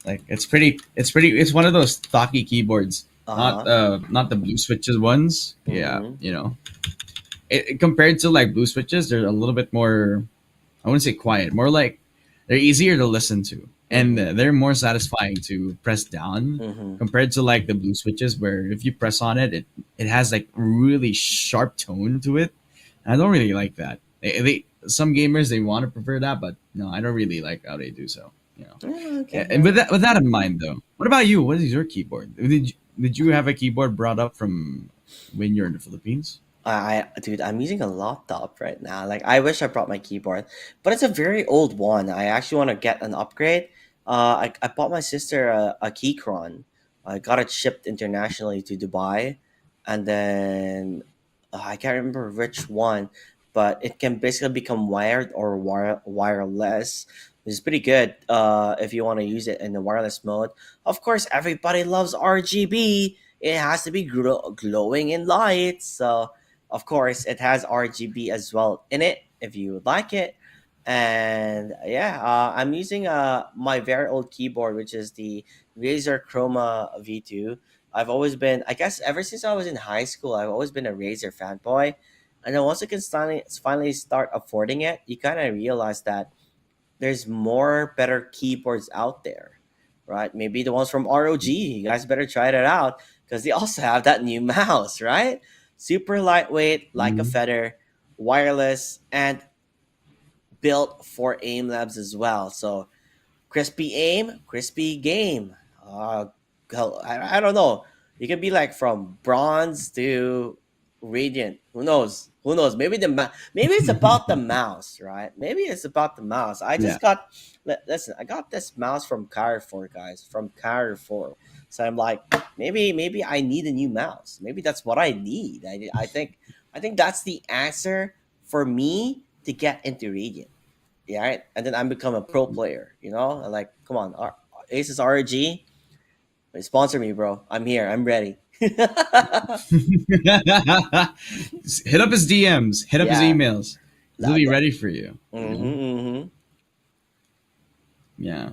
Like it's pretty. It's pretty. It's one of those stocky keyboards. Uh Not huh. not the blue switches ones. Yeah, Mm-hmm. compared to like blue switches, they're a little bit more. I wouldn't say quiet. More like they're easier to listen to, and Mm-hmm. they're more satisfying to press down Mm-hmm. compared to like the blue switches, where if you press on it, it has like really sharp tone to it. I don't really like that. They some gamers they want to prefer that, but no, I don't really like how they do so. You know. Yeah, Yeah, okay. and with that in mind, though, what about you? What is your keyboard? Did you have a keyboard brought up from when you're in the Philippines? Dude, I'm using a laptop right now. Like, I wish I brought my keyboard, but it's a very old one. I actually want to get an upgrade. I bought my sister a Keychron. I got it shipped internationally to Dubai, and then I can't remember which one, but it can basically become wired or wireless, which is pretty good. If you want to use it in the wireless mode. Of course, everybody loves RGB. It has to be glowing in lights, so of course, it has RGB as well in it if you would like it. And yeah, I'm using my very old keyboard, which is the Razer Chroma V2. I've always been, I guess, ever since I was in high school, I've always been a Razer fanboy. And then once you can finally start affording it, you kind of realize that there's more better keyboards out there, right? Maybe the ones from ROG. You guys better try that out because they also have that new mouse, right? Super lightweight, like a Mm-hmm. feather, wireless, and built for aim labs as well. So crispy aim, crispy game. Hell, I don't know. You could be like from bronze to radiant. Who knows? Who knows? Maybe it's about the mouse, right? Maybe it's about the mouse. I Yeah. just got listen. I got this mouse from Carrefour, guys. From Carrefour. So I'm like, maybe I need a new mouse. Maybe that's what I need. I think that's the answer for me to get into radiant. Yeah, right? And then I become a pro player. Like, come on, Aces RG, sponsor me, bro. I'm here. I'm ready. Hit up his DMs. Hit up his Yeah, emails. He'll that. be that. ready for you. You Mm-hmm, know. mm-hmm. Yeah.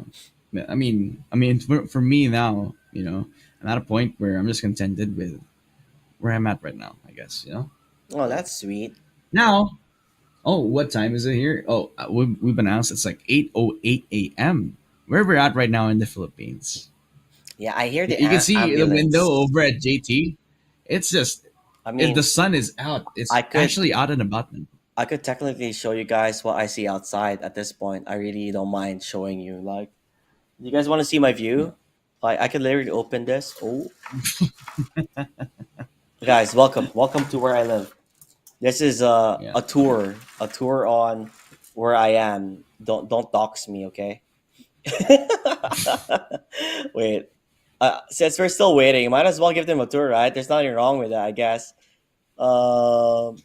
Yeah, I mean, for me now, I'm at a point where I'm just contented with where I'm at right now. I guess Oh, that's sweet. Now, oh, what time is it here? Oh, we've been announced. It's like 8:08 a.m. Where we're at right now in the Philippines. Yeah, I hear the You can see the window ambulance. over at JT. It's just I the mean, sun is out. It's I could, actually out and about now. I could technically show you guys what I see outside at this point. I really don't mind showing you. Like, you guys want to see my Yeah. view? Like, I could literally open this. Oh, guys, welcome to where I live. This is Yeah. a tour on where I am. Don't dox me, okay? Wait, since we're still waiting, might as well give them a tour, right? There's nothing wrong with that, I guess. Um,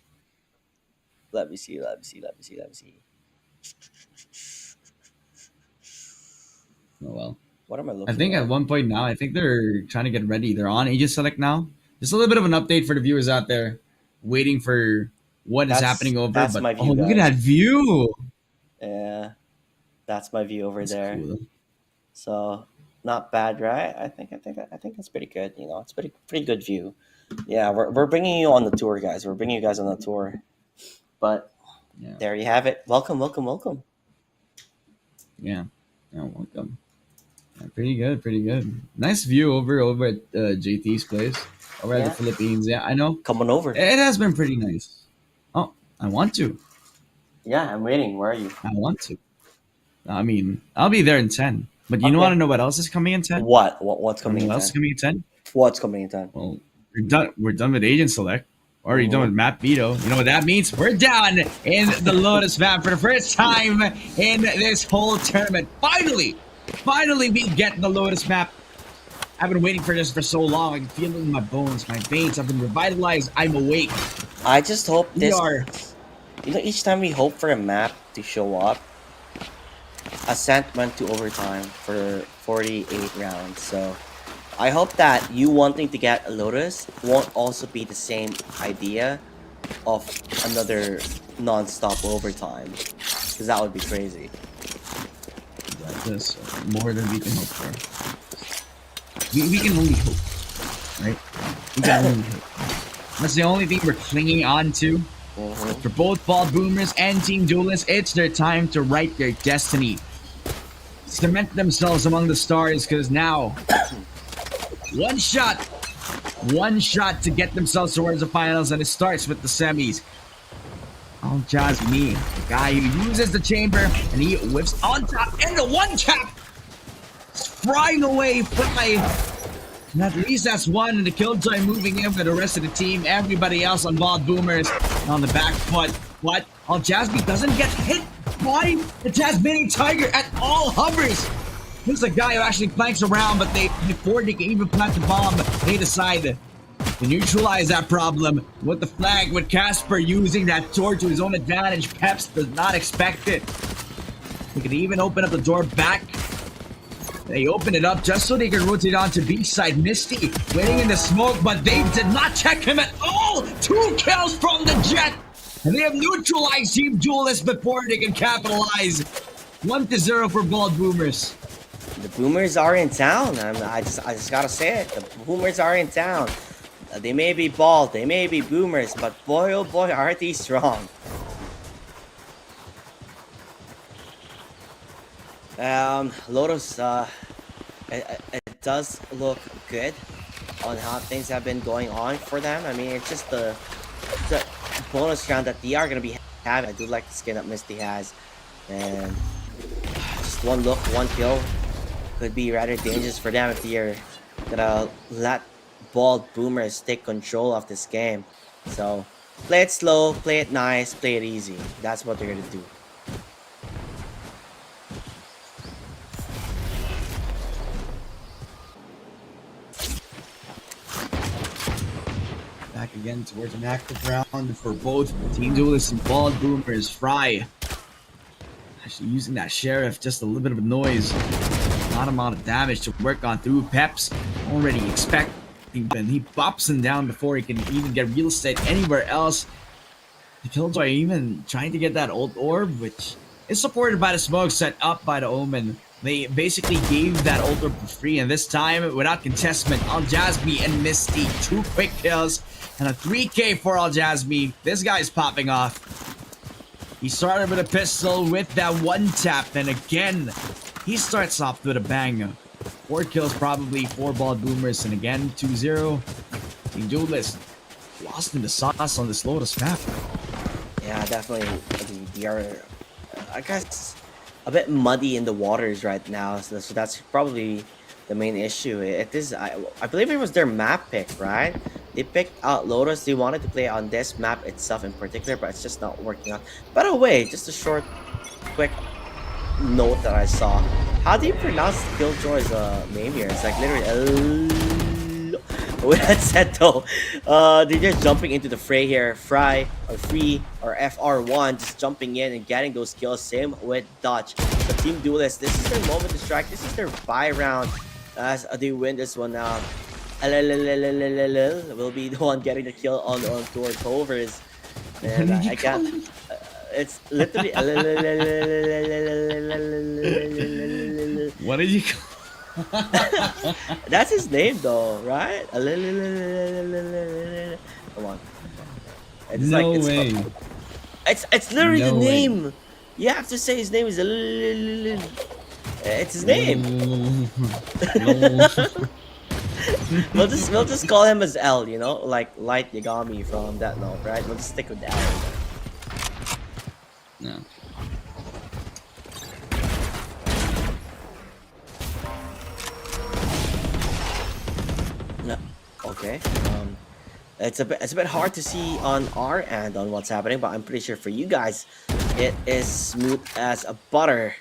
let me see, let me see, let me see, let me see. Oh well. What am I I looking think at at? one point now, I think they're trying to get ready. They're on Aegis Select now. Just a little bit of an update for the viewers out there, waiting for what is happening over. That's But my oh, view, look at that guys. view! Yeah, that's my view over That's there. cool. So not bad, right? I think that's pretty good. It's pretty good view. Yeah, we're bringing you on the tour, guys. We're bringing you guys on the tour. But Yeah. there you have it. Welcome, welcome, welcome. Yeah. Oh, welcome. Yeah, pretty good, pretty good. Nice view over at JT's place, over at the Yeah, Philippines. Yeah, I know. come on over. It has been pretty nice. Oh, I want to. Yeah, I'm waiting. Where are you? I want to. I mean, I'll be there in 10. But you want to Okay. know what else is coming in 10? What's Want to coming know in what else is 10? coming in 10? What's coming in 10? Well, we're done with Agent Select. Already done Mm-hmm. with Map Veto. You know what that means? We're down in the Lotus map for the first time in this whole tournament. Finally we get the Lotus map. I've been waiting for this for so long. I can feel it in my bones, my veins have been revitalized. I'm awake. I just hope We this. are. Each time we hope for a map to show up, Ascent went to overtime for 48 rounds. So I hope that you wanting to get a Lotus won't also be the same idea of another non-stop overtime, because that would be crazy. This more than we can hope for. We can only hope, right? We can only hope. That's the only thing we're clinging on to. Mm-hmm. For both Bald Boomers and Team Duelists, it's their time to write their destiny. Cement themselves among the stars, because now, one shot to get themselves towards the finals, and it starts with the semis. Oh, Jasmine, the guy who uses the chamber, and he whips on top, and the one tap! It's flying away, fly. And at least that's one, and the Killjoy moving in for the rest of the team. Everybody else on Bald Boomers on the back foot. What? Oh, Jasmine doesn't get hit by the Tasmanian Tiger at all hovers. This is a guy who actually planks around, but before they can even plant the bomb, they decide to neutralize that problem with the flag, with Casper using that door to his own advantage. Peps does not expect it. He could even open up the door back. They open it up just so they can rotate onto B side. Misty waiting in the smoke, but they did not check him at all. 2 kills from the Jet. And they have neutralized Team Duelists before they can capitalize. 1-0 for Bald Boomers. The Boomers are in town. I just gotta say it. The Boomers are in town. They may be bald, they may be Boomers, but boy oh boy are they strong. Lotus, it does look good on how things have been going on for them. I mean, it's just the bonus round that they are gonna be having. I do like the skin that Misty has, and just one look, one kill could be rather dangerous for them if they're gonna let Bald Boomers take control of this game. So play it slow, play it nice, play it easy. That's what they're gonna do. Back again towards an active round for both Team Duelists and Bald Boomers. Fry actually using that Sheriff, just a little bit of a noise. Not amount of damage to work on through. Peps already expecting, and he bops him down before he can even get real estate anywhere else. The Killjoy even trying to get that old orb, which is supported by the smoke set up by the Omen. They basically gave that old orb for free, and this time without contestment, Al Jazmi and Misty, 2 quick kills and a 3k for Al Jazmi. This guy's popping off. He started with a pistol with that one tap, and again he starts off with a bang. 4 kills probably, 4 Bald Boomers, and again 2-0. Team Duelist lost in the sauce on this Lotus map. Yeah, definitely. They are, I guess, a bit muddy in the waters right now. So that's probably the main issue. It is, I believe it was their map pick, right? They picked out Lotus. They wanted to play on this map itself in particular, but it's just not working out. By the way, just a short, quick note that I saw. How do you pronounce Killjoy's name here? It's like literally with that said though, they're just jumping into the fray here. Fry or Free or FR1 just jumping in and getting those kills. Same with Dutch. The Team Duelists, this is their moment to strike. This is their buy round as they win this one now. Will be the one getting the kill on towards Hovers. And I got it's literally What did you call? That's his name though, right? Come on. It's No like, way. It's literally the No way. name. You have to say his name is it's his name. Lol. We'll just call him as L, you know, like Light Yagami from that note, right? We'll just stick with the L. No. No. Okay. It's a bit hard to see on our end on what's happening, but I'm pretty sure for you guys, it is smooth as a butter.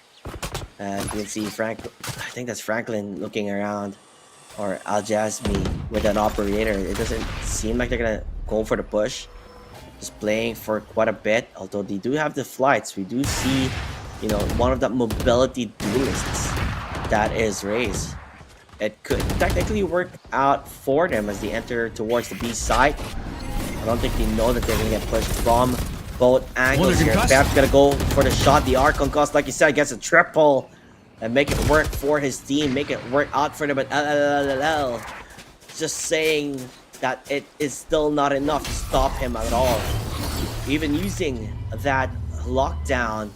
And you can see I think that's Franklin looking around, or Al Jasmi with an operator. It doesn't seem like they're gonna go for the push. Just playing for quite a bit, although they do have the flights. We do see, one of the mobility duelists that is Raze. It could technically work out for them as they enter towards the B side. I don't think they know that they're gonna get pushed from both angles here. Bab's gonna go for the shot. The arc concussed, like you said, gets a triple and make it work for his team, make it work out for them. But just saying that it is still not enough to stop him at all. Even using that lockdown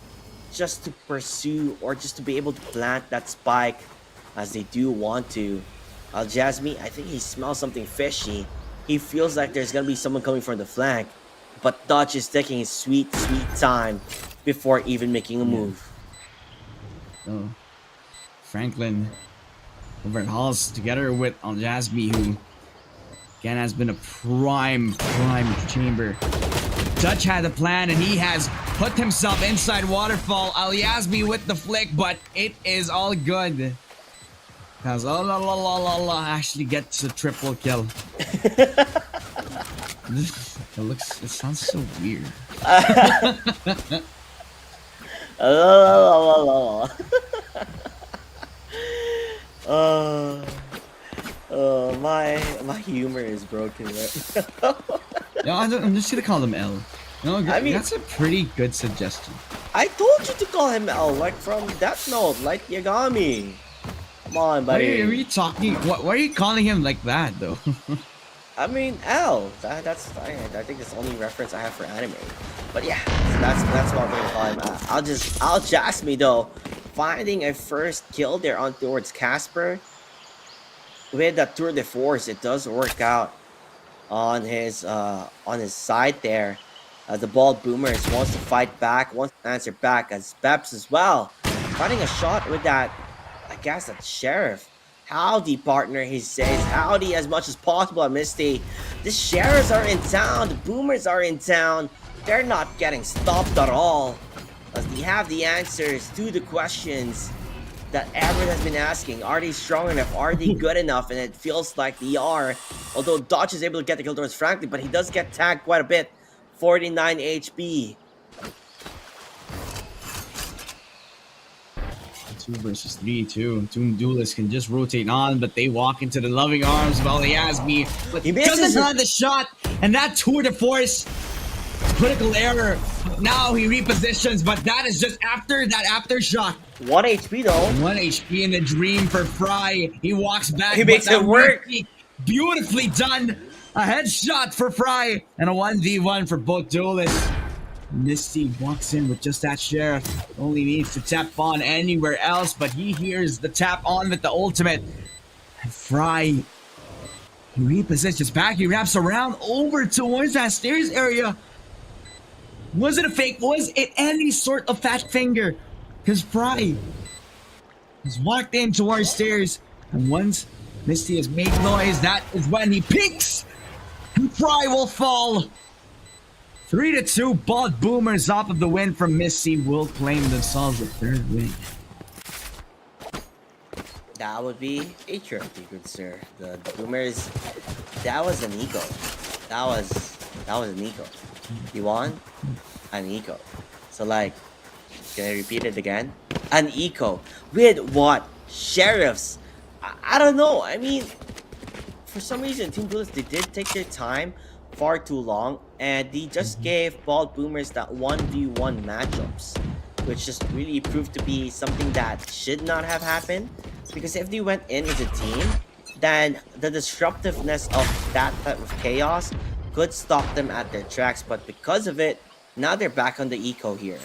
just to pursue or just to be able to plant that spike as they do want to. Al Jasmi, I think he smells something fishy. He feels like there's gonna be someone coming from the flank, but Dutch is taking his sweet, sweet time before even making a move. So, Franklin over at Halls together with Al Jasmi, who again has been a prime chamber. Dutch had a plan and he has put himself inside waterfall. Al Jasmi with the flick, but it is all good. Because actually gets a triple kill. It sounds so weird. My humor is broken right now. No, I'm just gonna call him L. No, I mean, that's a pretty good suggestion. I told you to call him L, like from Death Note, like Yagami. Come on, buddy. Why are you talking? Why are you calling him like that, though? I mean, L. I think that's the only reference I have for anime. But yeah, that's what I'm gonna call him. I'll just me though, finding a first kill there on towards Casper. With that tour de force, it does work out on his side there. The bald boomers wants to fight back, wants to answer back as Peps as well. Finding a shot with that, I guess that sheriff. Howdy, partner, he says. Howdy as much as possible at Misty. The sheriffs are in town. The boomers are in town. They're not getting stopped at all. As they have the answers to the questions that everyone has been asking. Are they strong enough? Are they good enough? And it feels like they are. Although Dodge is able to get the kill towards Franklin, but he does get tagged quite a bit. 49 HP. 2 versus 3, too. Two duelists can just rotate on, but they walk into the loving arms of Al Jasmi. But he doesn't have the shot, and that tour de force, critical error. Now he repositions, but that is just after that aftershock. 1 HP though. 1 HP in the dream for Fry. He walks back. He makes it work. Beautifully done. A headshot for Fry and a 1v1 for both duelists. Misty walks in with just that sheriff. Only needs to tap on anywhere else, but he hears the tap on with the ultimate. And Fry, he repositions back. He wraps around over towards that stairs area. Was it a fake? Was it any sort of fat finger? Because Fry has walked in towards stairs, and once Misty has made noise, that is when he peeks, and Fry will fall. 3-2, Bald Boomers off of the win from Misty will claim themselves a third win. That would be a trophy, good sir. The Boomers, that was an eco. That was an eco. You won? An eco. So like, can I repeat it again? An eco. With what? Sheriffs? I don't know. I mean, for some reason, Team Duelists, they did take their time far too long, and they just gave Bald Boomers that 1v1 matchups, which just really proved to be something that should not have happened, because if they went in as a team, then the disruptiveness of that type of chaos could stop them at their tracks. But because of it, Now they're back on the eco here.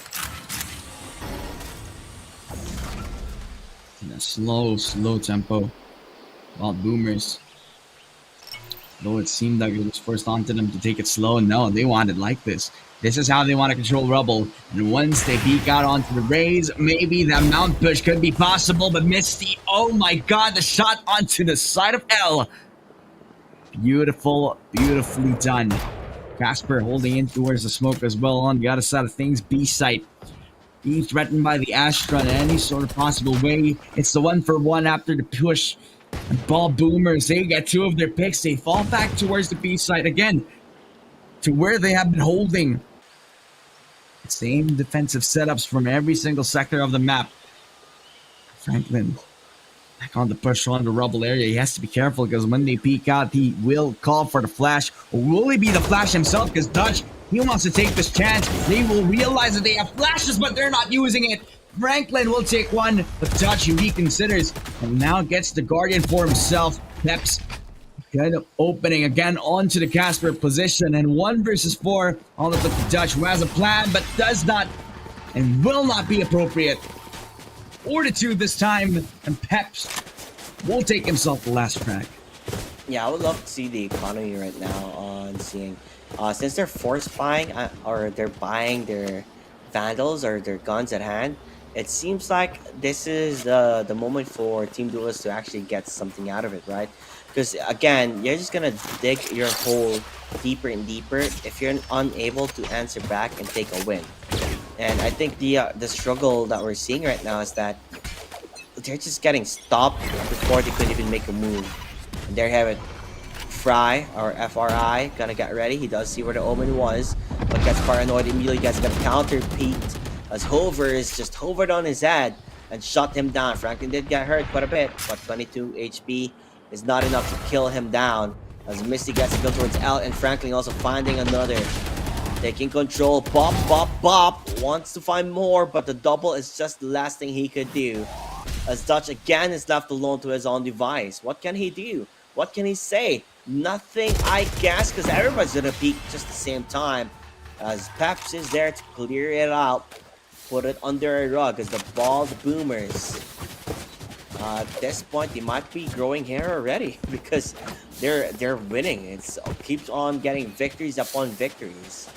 In a slow tempo. While Boomers, though it seemed like it was forced onto them to take it slow, no, they want it like this. This is how they want to control Rubble. And once they peek out onto the Rays, maybe that mount push could be possible, but Misty, oh my god, the shot onto the side of L. Beautifully done. Casper holding in towards the smoke as well on the other side of things. B site being threatened by the Astra in any sort of possible way. It's the 1-for-1 after the push. And Ball Boomers, they get 2 of their picks. They fall back towards the B side again, to where they have been holding. Same defensive setups from every single sector of the map. Franklin back on the push on the Rubble area. He has to be careful because when they peek out, he will call for the flash. Or will he be the flash himself? Because Dutch, he wants to take this chance. They will realize that they have flashes, but they're not using it. Franklin will take one, but Dutch reconsiders and now gets the Guardian for himself. Peps kind of opening again onto the Casper position, and 1 versus 4. All of the Dutch, who has a plan but does not and will not be appropriate. Fortitude this time, and Peps will take himself the last frag. Yeah, I would love to see the economy right now on seeing, since they're force buying or they're buying their Vandals or their guns at hand. It seems like this is the moment for Team Duelists to actually get something out of it, right? Because again, you're just gonna dig your hole deeper and deeper if you're unable to answer back and take a win. And I think the struggle that we're seeing right now is that they're just getting stopped before they could even make a move. And there you have it. Fry, or FRI, gonna get ready. He does see where the Omen was, but gets paranoid immediately. Gets got counter-peeked as Hovers just hovered on his head and shot him down. Franklin did get hurt quite a bit, but 22 HP is not enough to kill him down as Misty gets to go towards L, and Franklin also finding another. Taking control, Bop, wants to find more, but the double is just the last thing he could do. As Dutch again is left alone to his own device. What can he do? What can he say? Nothing, I guess, because everybody's gonna peek just the same time. As Peps is there to clear it out, put it under a rug as the Bald Boomers. At this point, they might be growing hair already because they're winning. It keeps on getting victories upon victories.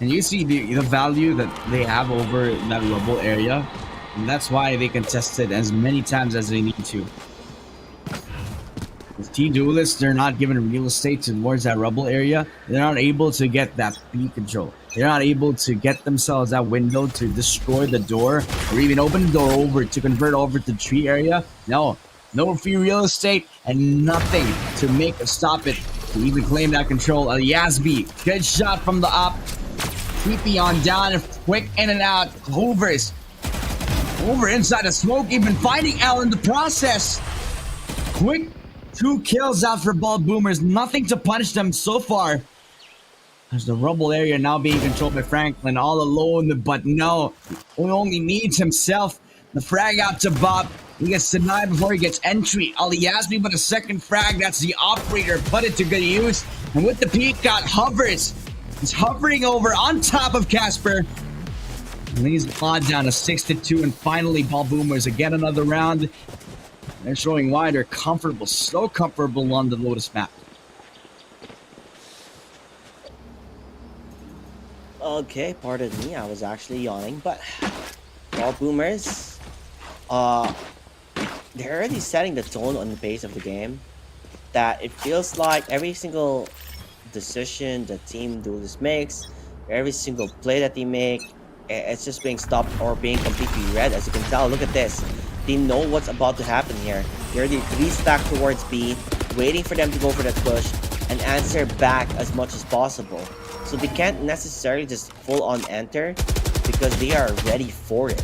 And you see the value that they have over that Rubble area, and that's why they can test it as many times as they need to. With Team Duelists, they're not given real estate towards that Rubble area. They're not able to get that peak control. They're not able to get themselves that window to destroy the door or even open the door over to convert over to the tree area. No free real estate and nothing to make stop it to even claim that control. Yasby, good shot from the up. TP on down, quick in and out. Hovers over inside the smoke, even finding L in the process. Quick 2 kills out for Ball Boomers. Nothing to punish them so far. There's the Rubble area now being controlled by Franklin all alone, but no. He only needs himself. The frag out to Bob. He gets denied before he gets entry. Ali Yasmi with a second frag. That's the operator. Put it to good use. And with the peak got Hovers. He's hovering over on top of Casper. And he's clawed down to 6-2. And finally, Ball Boomers again another round. They're showing why they're comfortable, so comfortable on the Lotus map. Okay, pardon me, I was actually yawning, but Ball Boomers, they're already setting the tone on the pace of the game. That it feels like every single decision the Team Duelist makes, every single play that they make, it's just being stopped or being completely read. As you can tell, look at this. They know what's about to happen here. They're the 3 stack towards B, waiting for them to go for that push and answer back as much as possible. So they can't necessarily just full on enter because they are ready for it.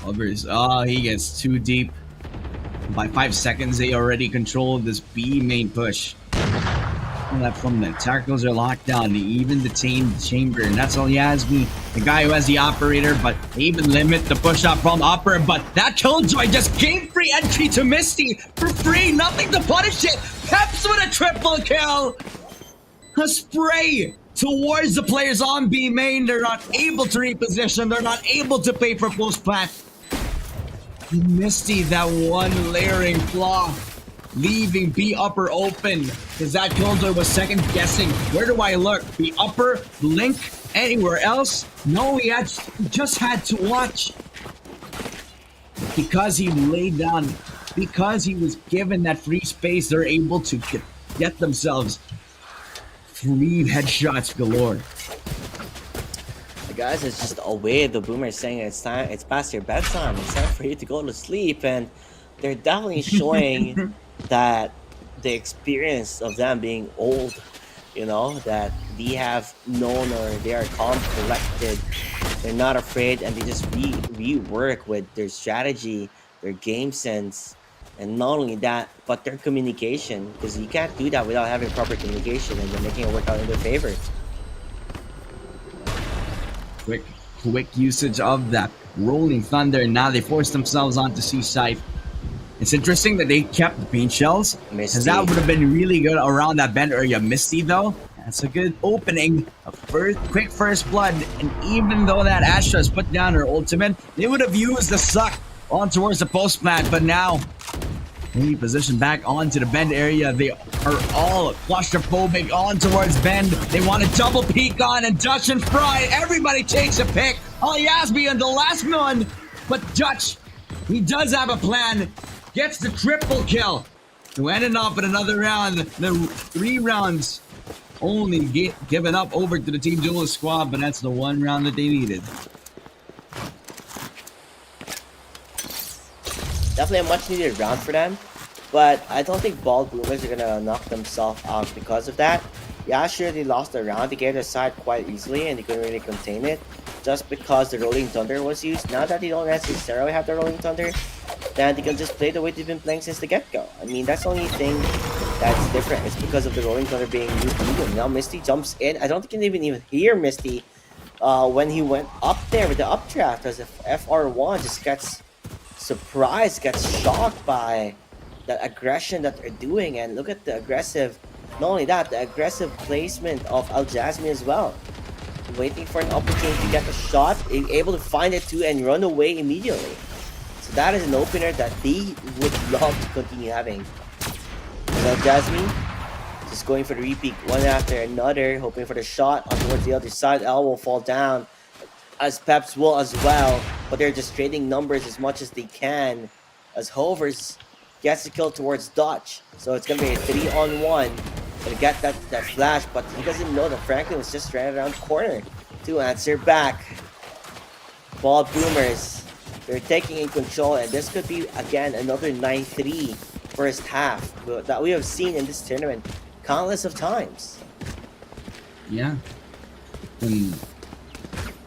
Hovers. He gets too deep. By 5 seconds, they already control this B main push. Left from the tacticals are locked down. They even detain the chamber, and that's all Yasmi, the guy who has the operator, but they even limit the push up from upper. But that Killjoy just gave free entry to Misty for free, nothing to punish it. Peps with a triple kill. A spray towards the players on B main. They're not able to reposition. They're not able to pay for post plant. Misty, that one layering flaw, leaving B upper open because that Killjoy was second guessing. Where do I look? B upper, blink, anywhere else? No, he just had to watch. Because he laid down, because he was given that free space, they're able to get themselves free headshots galore. Guys, it's just a way the Boomer is saying it's time, it's past your bedtime, it's time for you to go to sleep, and they're definitely showing that the experience of them being old, you know, that they have known, or they are calm, collected, they're not afraid, and they just rework with their strategy, their game sense, and not only that, but their communication, because you can't do that without having proper communication, and they're making it work out in their favor. Quick usage of that rolling thunder, and now they force themselves onto C side. It's interesting that they kept the paint shells, because that would have been really good around that bend area. Misty though, that's a good opening. A quick first blood, and even though that Astra's put down her ultimate, they would have used the suck on towards the post plant, but now they position back onto the bend area. They are all claustrophobic on towards bend. They want to double peek on, and Dutch and Fry, everybody takes a pick. Oh, Yasby on the last one, but Dutch, he does have a plan. Gets the triple kill. To ended off with another round. The 3 rounds only given up over to the Team Duelist squad, but that's the 1 round that they needed. Definitely a much needed round for them, but I don't think Bald Boomers are gonna knock themselves out because of that. Yeah, sure, they lost the round. They gave the side quite easily, and they couldn't really contain it just because the Rolling Thunder was used. Now that they don't necessarily have the Rolling Thunder, then they can just play the way they've been playing since the get-go. I mean, that's the only thing that's different. It's because of the Rolling Thunder being used legally. Now Misty jumps in. I don't think you can even hear Misty when he went up there with the updraft, as if FR1 just gets surprised, gets shocked by that aggression that they're doing. And look at the aggressive, not only that, the aggressive placement of Al Jasmine as well. Waiting for an opportunity to get a shot, able to find it too, and run away immediately. So that is an opener that they would love to continue having. Al Jasmine just going for the repeat one after another, hoping for the shot on towards the other side. L will fall down, as Peps will as well, but they're just trading numbers as much as they can, as Hovers gets the kill towards Dutch. So it's gonna be a 3-on-1. Gonna get that flash, but he doesn't know that Franklin was just right around the corner to answer back. Ball Boomers, they're taking in control, and this could be again another 9-3 first half that we have seen in this tournament countless of times. Yeah. And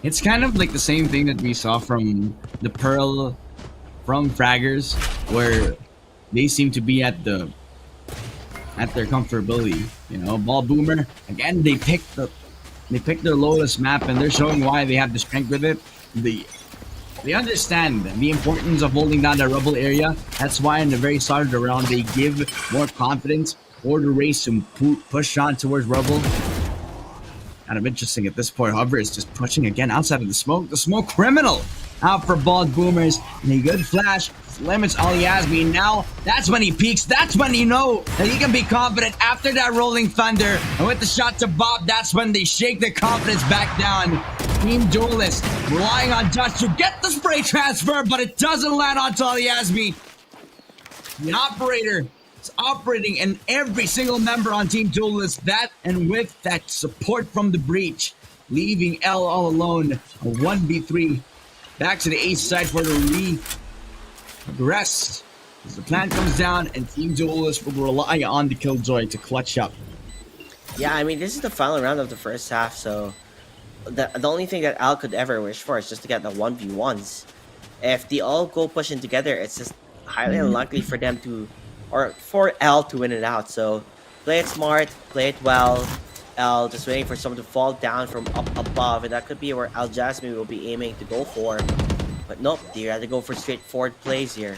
it's kind of like the same thing that we saw from the Pearl, from Fraggers, where they seem to be at their comfortability. You know, Ball Boomer, again, they picked their lowest map, and they're showing why they have the strength with it. They understand the importance of holding down the rubble area. That's why in the very start of the round, they give more confidence for the race to push on towards rubble. Kind of interesting at this point. However, is just pushing again outside of the smoke. The smoke criminal out for Bald Boomers. And a good flash limits Ali Yasmin. Now, that's when he peaks. That's when you know that he can be confident after that Rolling Thunder. And with the shot to Bob, that's when they shake their confidence back down. Team Duelist relying on Dutch to get the spray transfer, but it doesn't land onto Ali Yasmin. The operator is operating, and every single member on Team Duelist, that and with that support from the breach, leaving L all alone. A 1v3 back to the A side for the rest. As the plan comes down, and Team Duelist will rely on the Killjoy to clutch up. Yeah, I mean, this is the final round of the first half, so the only thing that Al could ever wish for is just to get the 1v1s. If they all go pushing together, it's just highly unlikely for them to, or for L to win it out. So play it smart, play it well. L just waiting for someone to fall down from up above, and that could be where Al Jasmine will be aiming to go for. But nope, they rather go for straightforward plays here.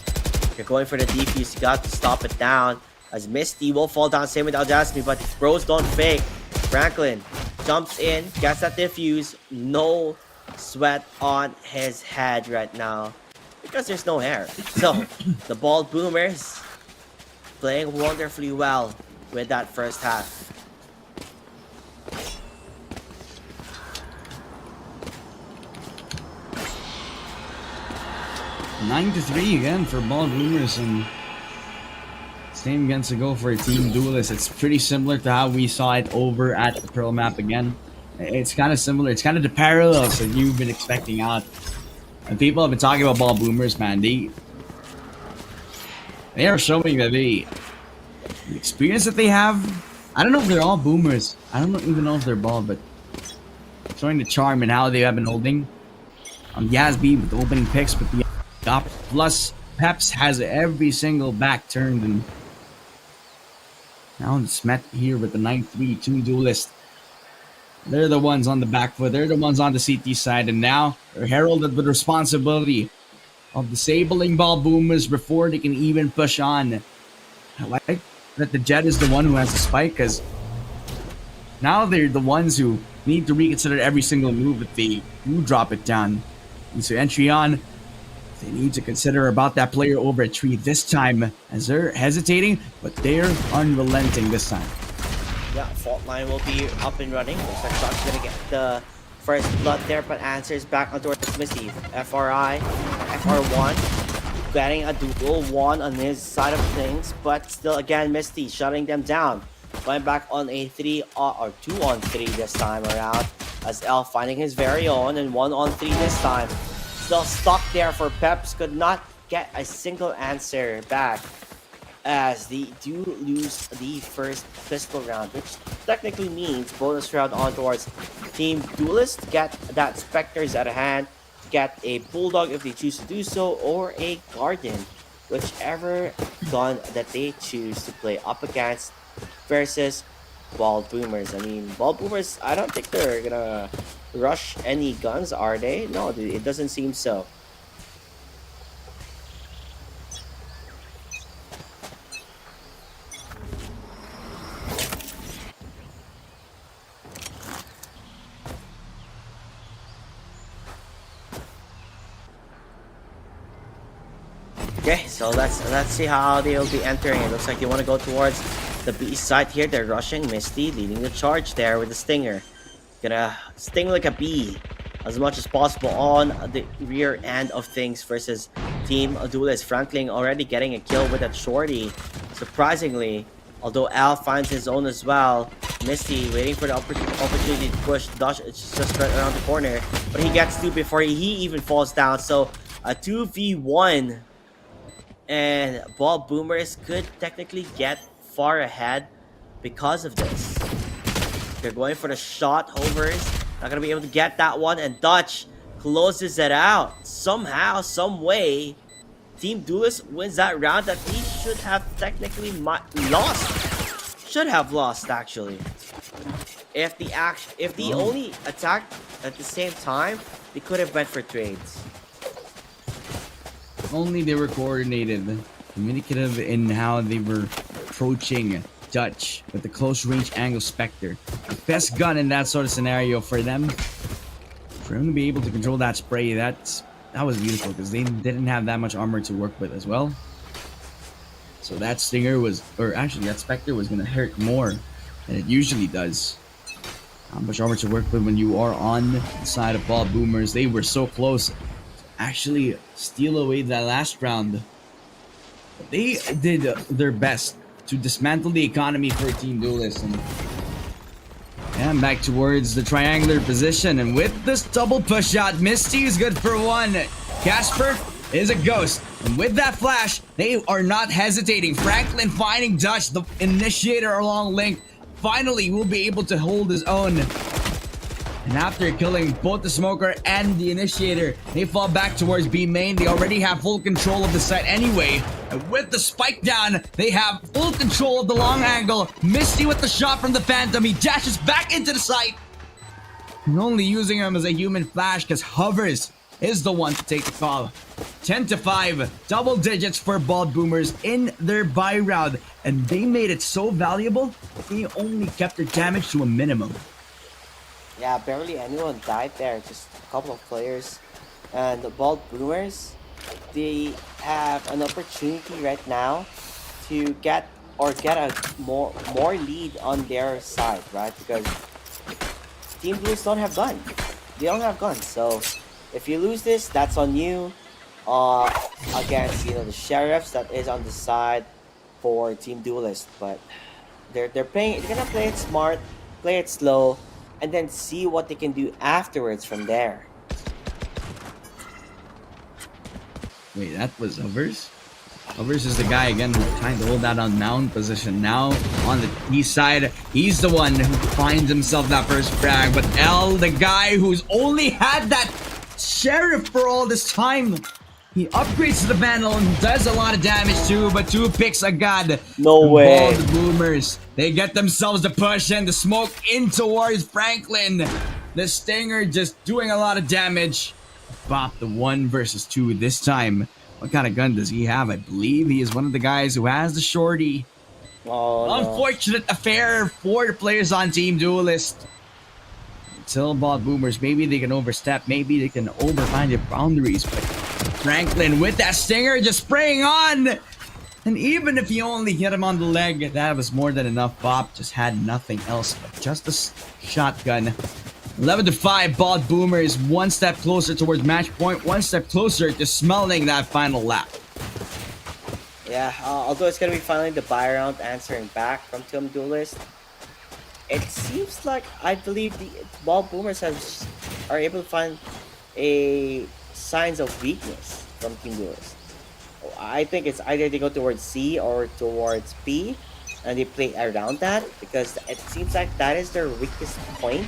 If you're going for the defuse, you got to stop it down. as Misty will fall down, same with Audacity, but bros don't fake. Franklin jumps in, gets that defuse, no sweat on his head right now because there's no hair. So the Bald Boomers playing wonderfully well with that first half. 9-3 again for Bald Boomers, and same against a go for Team Duelist. It's pretty similar to how we saw it over at the Pearl map again. It's kind of similar. It's kind of the parallels that you've been expecting out. And people have been talking about Bald Boomers, man. They are showing that the experience that they have. I don't know if they're all boomers. I don't even know if they're bald, but showing the charm and how they have been holding. Yasby with the opening picks, but the plus Peps has every single back turned, and now it's met here with the 9-3 Team Duelist. They're the ones on the back foot. They're the ones on the CT side, and now they're heralded with responsibility of disabling Bald Boomers before they can even push on. I like that the Jet is the one who has the spike, because now they're the ones who need to reconsider every single move if they do drop it down. And so entry on, they need to consider about that player over at Tree this time, as they're hesitating, but they're unrelenting this time. Yeah, fault line will be up and running. Looks like Shock's gonna get the first blood there, but answers back on towards Misty. FRI, FR1, getting a dual one on his side of things, but still again Misty shutting them down. Going back on a 3 or 2 on 3 this time around, as L finding his very own, and 1 on 3 this time. Still stuck there for Peps, could not get a single answer back, as they do lose the first pistol round, which technically means bonus round on towards Team Duelist. Get that Spectres at a hand, get a Bulldog if they choose to do so, or a Guardian, whichever gun that they choose to play up against versus Bald Boomers. I mean, Bald Boomers, I don't think they're gonna rush any guns, are they? No, it doesn't seem so. Okay, so let's see how they'll be entering. It looks like they want to go towards the B side here. They're rushing. Misty leading the charge there with the Stinger. Gonna sting like a bee as much as possible on the rear end of things versus Team Duelist. Franklin already getting a kill with that shorty, surprisingly. Although Al finds his own as well. Misty waiting for the opportunity to push. Dash, it's just right around the corner, but he gets two before he even falls down. So a 2v1. And Bald Boomers could technically get far ahead because of this. They're going for the shot hovers. Not gonna be able to get that one, and Dutch closes it out. Somehow, some way, Team Duelist wins that round that he should have technically lost. Should have lost actually. If the only attacked at the same time, they could have went for trades. Only they were coordinated, communicative in how they were approaching Dutch with the close range angle Spectre. The best gun in that sort of scenario for them. For him to be able to control that spray, that was beautiful, because they didn't have that much armor to work with as well. So that Stinger was, or actually that Spectre was going to hurt more than it usually does. How much armor to work with when you are on the side of Bald Boomers. They were so close actually steal away that last round. They did their best to dismantle the economy for Team Duelist. And back towards the triangular position, and with this double push out, Misty is good for one. Casper is a ghost, and with that flash, they are not hesitating. Franklin finding Dutch, the initiator along link, finally will be able to hold his own. And after killing both the Smoker and the Initiator, they fall back towards B main. They already have full control of the site anyway. And with the spike down, they have full control of the long angle. Misty with the shot from the Phantom. He dashes back into the site. And only using him as a human flash, because Hovers is the one to take the call. 10-5, double digits for Bald Boomers in their buy round, and they made it so valuable, they only kept their damage to a minimum. Yeah, barely anyone died there. Just a couple of players, and the Bald Boomers, they have an opportunity right now to get a more lead on their side, right? Because Team Blues don't have gun. They don't have guns. So if you lose this, that's on you. Uh, Against the sheriffs that is on the side for Team Duelist, but they're gonna play it smart, play it slow, and then see what they can do afterwards from there. Wait, that was Hovers? Hovers is the guy again who's trying to hold that on mound position. Now on the east side, he's the one who finds himself that first frag. But L, the guy who's only had that sheriff for all this time, he upgrades to the Vandal and does a lot of damage too, but 2 picks a god. No way. The Boomers, they get themselves the push and the smoke in towards Franklin. The Stinger just doing a lot of damage. Bop the 1 versus 2 this time. What kind of gun does he have? I believe he is one of the guys who has the shorty. Oh, no. Unfortunate affair for the players on Team Duelist. Until Bald Boomers, maybe they can overstep, maybe they can overfind their boundaries, but Franklin with that stinger just spraying on. And even if he only hit him on the leg, that was more than enough. Bob just had nothing else but just a shotgun. 11-5, Bald Boomers, 1 step closer towards match point, 1 step closer to smelling that final lap. Yeah, although it's gonna be finally the buy round answering back from Team Duelist, it seems like I believe the Bald Boomers are able to find a signs of weakness from Team Duelist. I think it's either they go towards C or towards B, and they play around that because it seems like that is their weakest point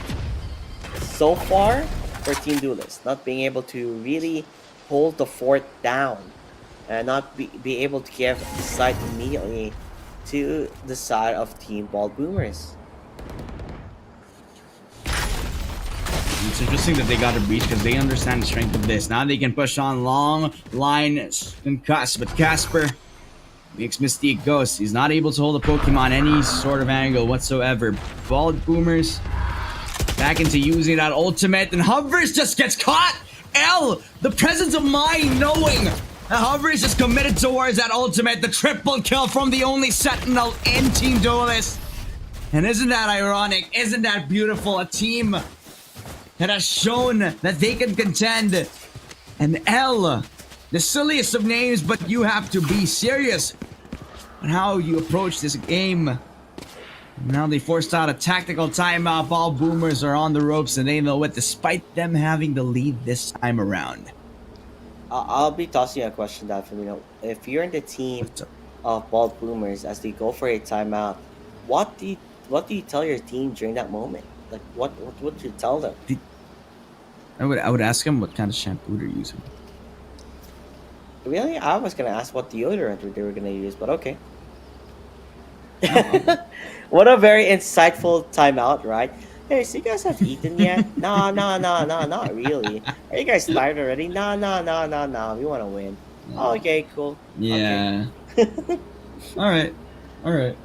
so far for Team Duelist, not being able to really hold the fort down and not be able to give the side immediately to the side of Team Bald Boomers. It's interesting that they got a breach because they understand the strength of this. Now they can push on long line and cuss, but Casper makes Mystique Ghost. He's not able to hold a Pokemon any sort of angle whatsoever. Bald Boomers back into using that ultimate, and Hovers just gets caught! L, the presence of mind knowing that Hovers is committed towards that ultimate, the triple kill from the only Sentinel in Team Duelist. And isn't that ironic? Isn't that beautiful? A team that has shown that they can contend. And L, the silliest of names, but you have to be serious on how you approach this game. Now they forced out a tactical timeout. Bald Boomers are on the ropes and they know it, despite them having the lead this time around. I'll be tossing you a question that from if you're in the team of Bald Boomers as they go for a timeout, what do you tell your team during that moment? Like what would you tell them? I would ask them what kind of shampoo they're using. Really, I was gonna ask what deodorant they were gonna use, but okay. What a very insightful timeout, right? Hey, so you guys have eaten yet? No, not really. Are you guys tired already? No. We want to win. Oh, okay, cool. Yeah. Okay. All right.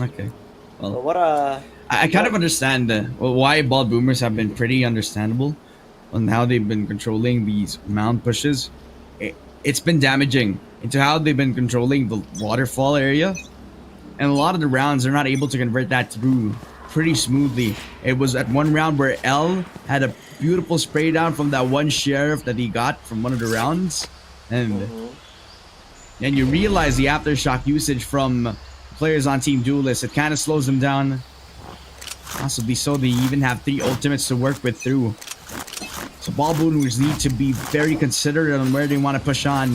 Okay. Well, But what a I kind of understand why Bald Boomers have been pretty understandable on how they've been controlling these mound pushes. It's been damaging into how they've been controlling the waterfall area. And a lot of the rounds are not able to convert that through pretty smoothly. It was at one round where L had a beautiful spray down from that one sheriff that he got from one of the rounds. And then you realize the aftershock usage from players on Team Duelist. It kind of slows them down. Possibly so they even have 3 ultimates to work with through. So Bald Boomers need to be very considerate on where they want to push on.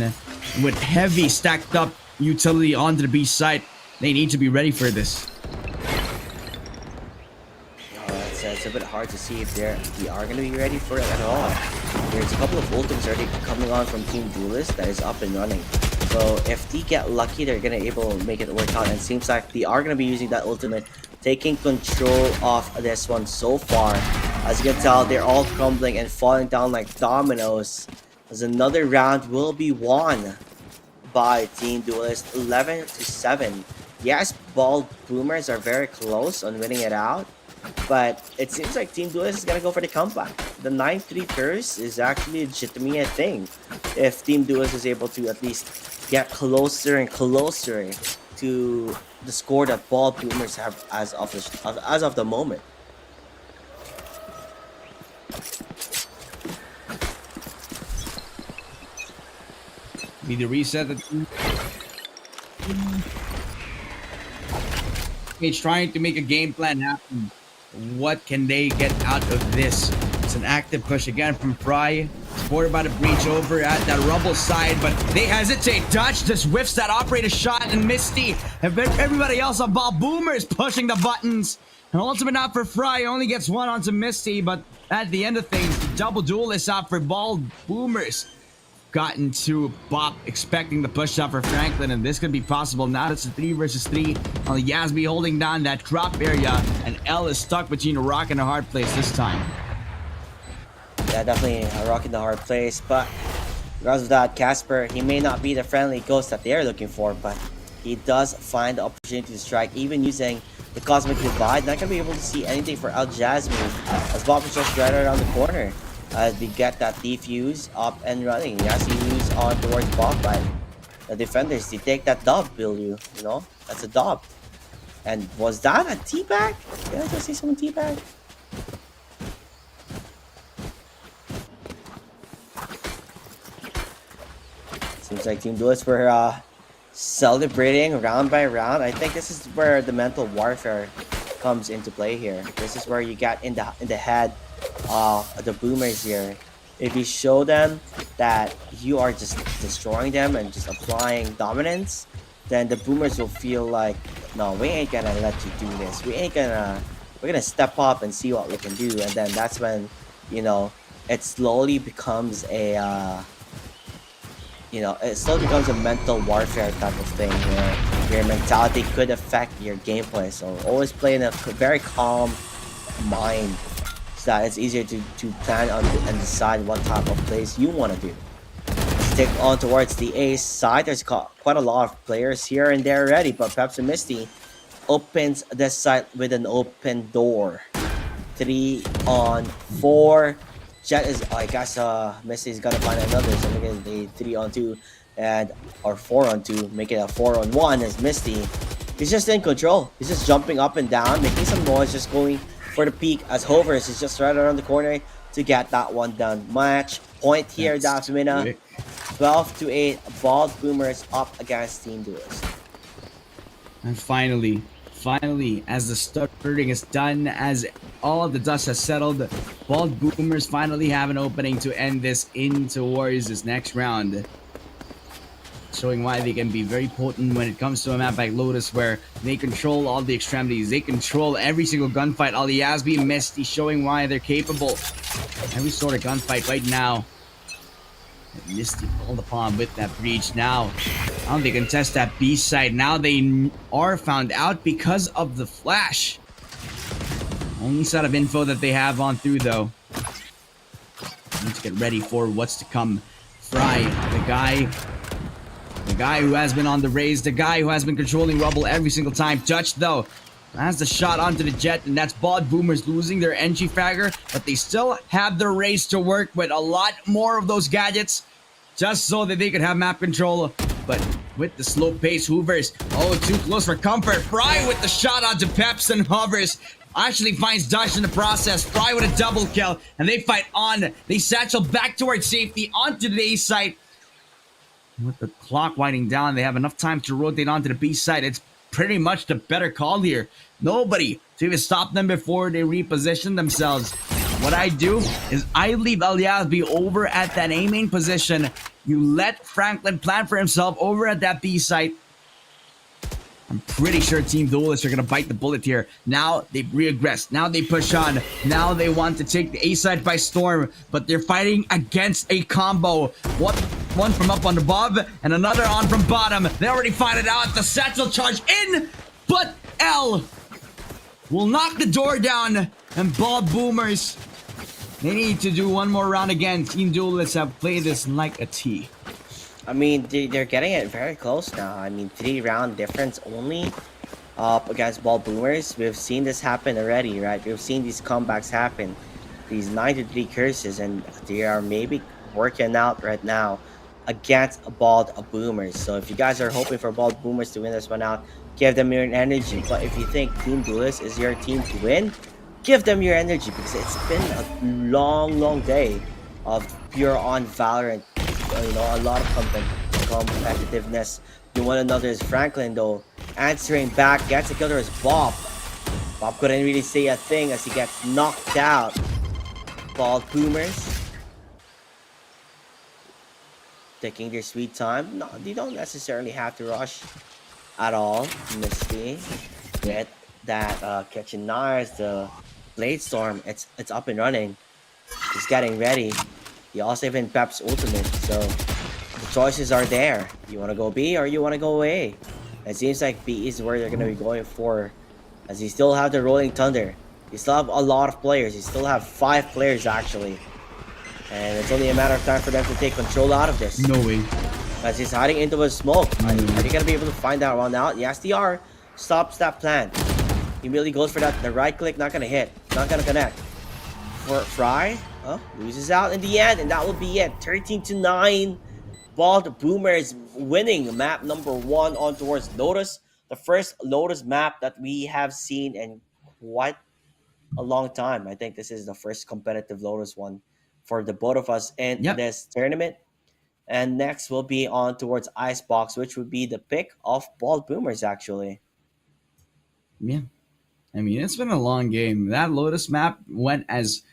With heavy stacked up utility onto the B site, they need to be ready for this. it's a bit hard to see if they are going to be ready for it at all. There's a couple of ultimates already coming on from Team Duelist that is up and running. So if they get lucky, they're going to able to make it work out. And it seems like they are going to be using that ultimate, taking control of this one so far. As you can tell, they're all crumbling and falling down like dominoes. As another round will be won by Team Duelist 11-7. Yes, Bald Boomers are very close on winning it out, but it seems like Team Duelist is gonna go for the comeback. The 9-3 curse is actually a legitimate thing. If Team Duelist is able to at least get closer and closer to the score that Bald Boomers have as of the moment. Need to reset the He's trying to make a game plan happen. What can they get out of this? It's an active push again from Fry. Supported by the breach over at that Rumble side, but they hesitate. Dutch just whiffs that operator shot, and Misty and everybody else on Ball Boomers pushing the buttons. An ultimate out for Fry, only gets one onto Misty, but at the end of things, the double duelist out for Ball Boomers. Gotten to Bop, expecting the push out for Franklin, and this could be possible. Now it's a 3 versus 3 on the Yasby holding down that drop area, and L is stuck between a rock and a hard place this time. Yeah, definitely a rock in the hard place, but because of that, Casper, he may not be the friendly ghost that they're looking for, but he does find the opportunity to strike, even using the Cosmic Divide. Not gonna be able to see anything for Al Jasmine, as Bop is just right around the corner. They get that defuse up and running. Yes, he moves on towards Bob, but the defenders, they take that dub, you know? That's a dub. And was that a teabag? Did I just see someone teabag? Seems like Team Duelist were celebrating round by round. I think this is where the mental warfare comes into play here. This is where you get in the head the Boomers here. If you show them that you are just destroying them and just applying dominance, then the Boomers will feel like, no, we ain't gonna let you do this. We're gonna step up and see what we can do. And then that's when, you know, it slowly becomes a mental warfare type of thing where your mentality could affect your gameplay. So always play in a very calm mind, so that it's easier to plan on and decide what type of plays you want to do. Stick on towards the A side. There's quite a lot of players here and there already, but Peps and Misty opens this side with an open door. 3-on-4. Jet is, I guess, Misty's gonna find another, so make it a 3-on-2 or 4-on-2, make it a 4-on-1 as Misty. He's just in control. He's just jumping up and down, making some noise, just going for the peak as Hovers is just right around the corner to get that one done. Match point here, Dafmina. 12-8, Bald Boomers up against Team Duelist. And finally, as the starting is done, as all of the dust has settled, Bald Boomers finally have an opening to end this in towards this next round. Showing why they can be very potent when it comes to a map like Lotus, where they control all the extremities. They control every single gunfight. All the Yasby and Misty showing why they're capable. Every sort of gunfight right now. Misty called upon with that breach. Now they contest that B side. Now they are found out because of the flash. Only set of info that they have on through, though. Need to get ready for what's to come. Fry, the guy who has been on the raise, the guy who has been controlling Rubble every single time. Dutch, though, has the shot onto the Jet, and that's Bald Boomers losing their entry fragger, but they still have their race to work with a lot more of those gadgets, just so that they could have map control. But with the slow pace, Hoovers, too close for comfort. Fry with the shot onto Peps, and Hovers actually finds Dutch in the process. Fry with a double kill, and they fight on. They satchel back towards safety onto the A site. With the clock winding down, they have enough time to rotate onto the B side. It's pretty much the better call here. Nobody to even stop them before they reposition themselves. What I do is I leave El Yasby over at that A main position. You let Franklin plan for himself over at that B site. I'm pretty sure Team Duelists are going to bite the bullet here. Now they regress. Now they push on. Now they want to take the A side by storm, but they're fighting against a combo. One from up on the bob and another on from bottom. They already find it out. The satchel charge in, but L will knock the door down, and Bald Boomers They need to do one more round again. Team Duelists have played this like a T. I mean, they're getting it very close now. I mean, 3 round difference only up against Ball Boomers. We've seen this happen already, right? We've seen these comebacks happen, these 93 curses, and they are maybe working out right now against Bald Boomers. So if you guys are hoping for Bald Boomers to win this one out, give them your energy. But if you think Team Duelist is your team to win, give them your energy because it's been a long, long day of pure on Valorant. A lot of competitiveness to one another's Franklin though. Answering back, gets a killer as Bob. Bob couldn't really say a thing as he gets knocked out. Bald Boomers taking their sweet time. No, they don't necessarily have to rush at all. Misty with that catching knives, the Blade Storm. It's up and running. He's getting ready. He also even peps ultimate, so the choices are there. You want to go B or you want to go A? It seems like B is where they're going to be going for, as you still have the Rolling Thunder. You still have a lot of players. You still have 5 players actually, and it's only a matter of time for them to take control out of this. No way. As he's hiding into a smoke. Are they going to be able to find that one out? Yes, they are. Stops that plan. He really goes for that. The right click, not going to hit. Not going to connect. For Fry, loses out in the end, and that will be it. 13-9. Bald Boomers winning map number 1 on towards Lotus. The first Lotus map that we have seen in quite a long time. I think this is the first competitive Lotus one for the both of us in Yep. this tournament. And next will be on towards Icebox, which would be the pick of Bald Boomers actually. Yeah. I mean, it's been a long game. That Lotus map went as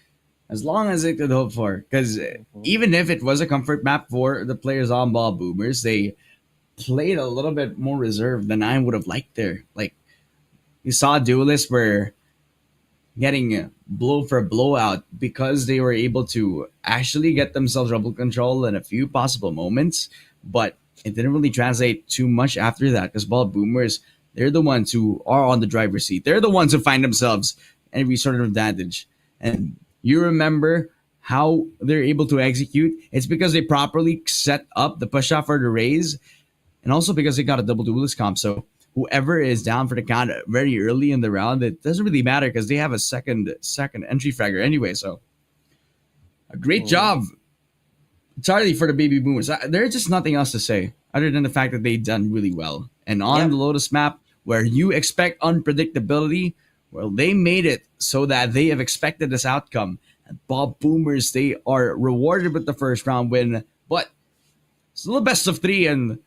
long as it could hope for. Because Mhm. even if it was a comfort map for the players on Ball Boomers, they played a little bit more reserved than I would have liked there. Like, you saw duelists were getting blow for blowout because they were able to actually get themselves rebel control in a few possible moments, but it didn't really translate too much after that because Ball Boomers, they're the ones who are on the driver's seat. They're the ones who find themselves every sort of advantage. And you remember how they're able to execute? It's because they properly set up the push off for the raise, and also because they got a double duelist comp. So whoever is down for the count very early in the round, it doesn't really matter because they have a second entry fragger anyway. So a great Mhm. job, Charlie, for the baby boomers. There's just nothing else to say other than the fact that they've done really well. And on the Yep. Lotus map, where you expect unpredictability, well, they made it so that they have expected this outcome. And Bob Boomers, they are rewarded with the first round win, but it's a little best of 3, and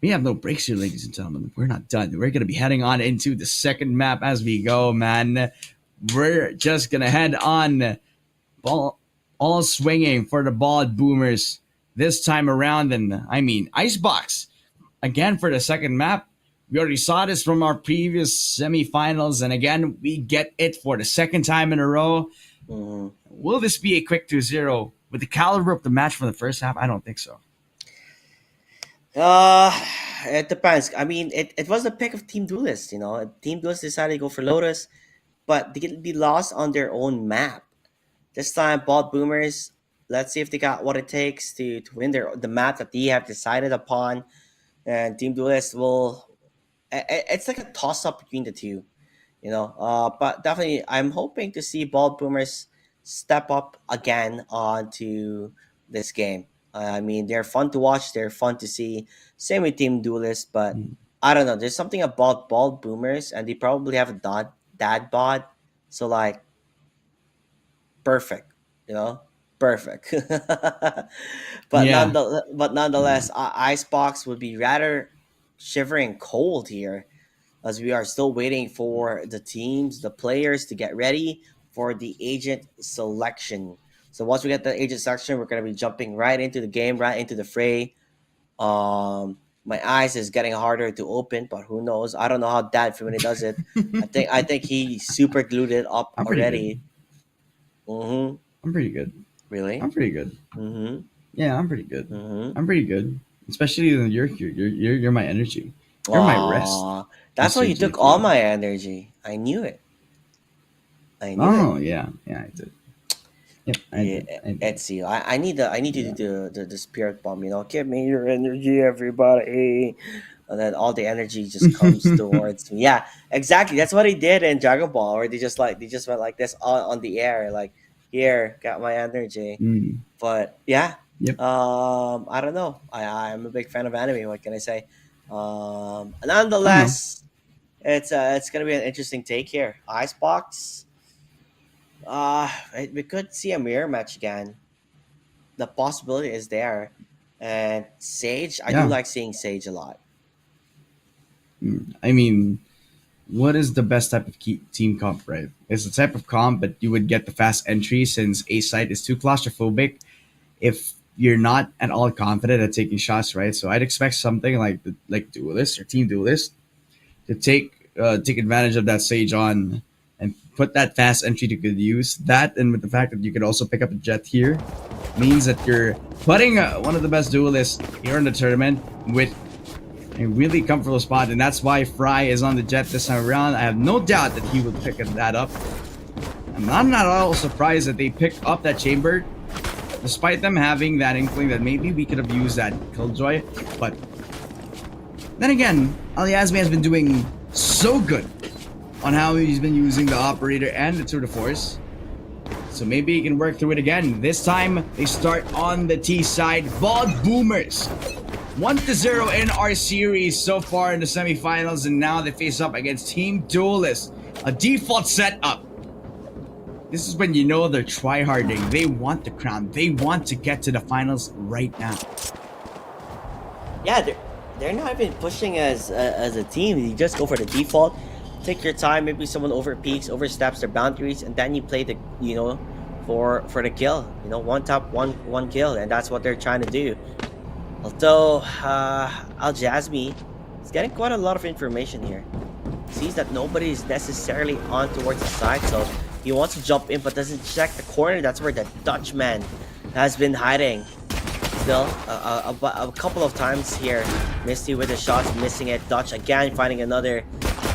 we have no breaks here, ladies and gentlemen. We're not done. We're going to be heading on into the second map as we go, man. We're just going to head on ball, all swinging for the Bald Boomers this time around. And I mean, Icebox, again for the second map. We already saw this from our previous semifinals. And again, we get it for the second time in a row. Mhm. Will this be a quick 2-0 with the caliber of the match from the first half? I don't think so. Uh, it depends. I mean, it was the pick of Team Duelist. Team Duelist decided to go for Lotus, but they lost on their own map. This time, Bald Boomers. Let's see if they got what it takes to win the map that they have decided upon. And Team Duelist will. It's like a toss up between the two. But definitely, I'm hoping to see Bald Boomers step up again onto this game. I mean, they're fun to watch, they're fun to see. Same with Team Duelist, but Mm. I don't know. There's something about Bald Boomers, and they probably have a dad bod, so like perfect, you know, perfect. Yeah. But Yeah. nonetheless, Icebox would be rather shivering cold here as we are still waiting for the teams, the players to get ready for the agent selection. So once we get the agent selection, we're gonna be jumping right into the game, right into the fray. My eyes is getting harder to open, but who knows? I don't know how Dad Family does it. I think he super glued it up I'm pretty good. already. Mm-hmm. I'm pretty good. I'm Really? pretty good. Mm-hmm. Yeah, I'm pretty good. Mm-hmm. I'm pretty good. Especially when you're here. You're my energy. You're my rest, Aw, that's why Mr. you took all JP. my energy. I knew it. I knew it. Oh yeah, yeah, I did. Yep, I Yeah, did. I did. Etsy. I need to Yeah. do the spirit bomb. Give me your energy, everybody, and then all the energy just comes towards me. Yeah, exactly. That's what he did in Dragon Ball, where they just went like this on the air, like here, got my energy. Mm, But yeah, yep. I don't know. I'm a big fan of anime. What can I say? I don't know. Nonetheless, it's gonna be an interesting take here. Icebox. We could see a mirror match again. The possibility is there. And Sage, I do Yeah. like seeing Sage a lot. I mean, what is the best type of team comp, right? It's the type of comp, but you would get the fast entry since A site is too claustrophobic if you're not at all confident at taking shots, right? So I'd expect something like Duelist or Team Duelist to take advantage of that Sage on and put that fast entry to good use. That and with the fact that you could also pick up a Jet here means that you're putting one of the best duelists here in the tournament with a really comfortable spot, and that's why Fry is on the Jet this time around. I have no doubt that he will pick that up. I'm not at all surprised that they picked up that chamber, despite them having that inkling that maybe we could have used that Killjoy. But then again, Aliasme has been doing so good on how he's been using the operator and the tour de force. So maybe he can work through it again. This time they start on the T side. Bald Boomers 1-0 in our series so far in the semifinals, and now they face up against Team Duelist. A default setup. This is when you know they're tryharding. They want the crown. They want to get to the finals right now. Yeah, they're not even pushing as a team. You just go for the default. Take your time. Maybe someone over peaks, oversteps their boundaries, and then you play the for the kill. One tap, one kill, and that's what they're trying to do. Although Al Jazmi is getting quite a lot of information here. Sees that nobody is necessarily on towards the side, so he wants to jump in but doesn't check the corner. That's where the Dutchman has been hiding. Still, a couple of times here, Misty with the shots, missing it. Dutch again finding another.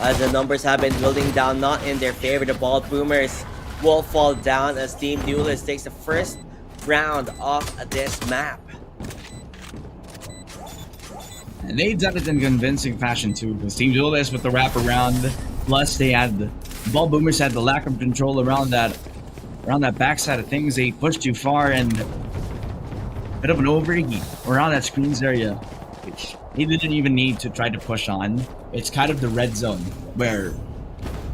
As the numbers have been building down, not in their favor. The Bald Boomers will fall down as Team Duelist takes the first round of this map. And they've done it in convincing fashion too, because Team Duelist with the wraparound, plus they had the Ball Boomers had the lack of control around that backside of things. They pushed too far and a bit of an overheat around that screens area, which they didn't even need to try to push on. It's kind of the red zone where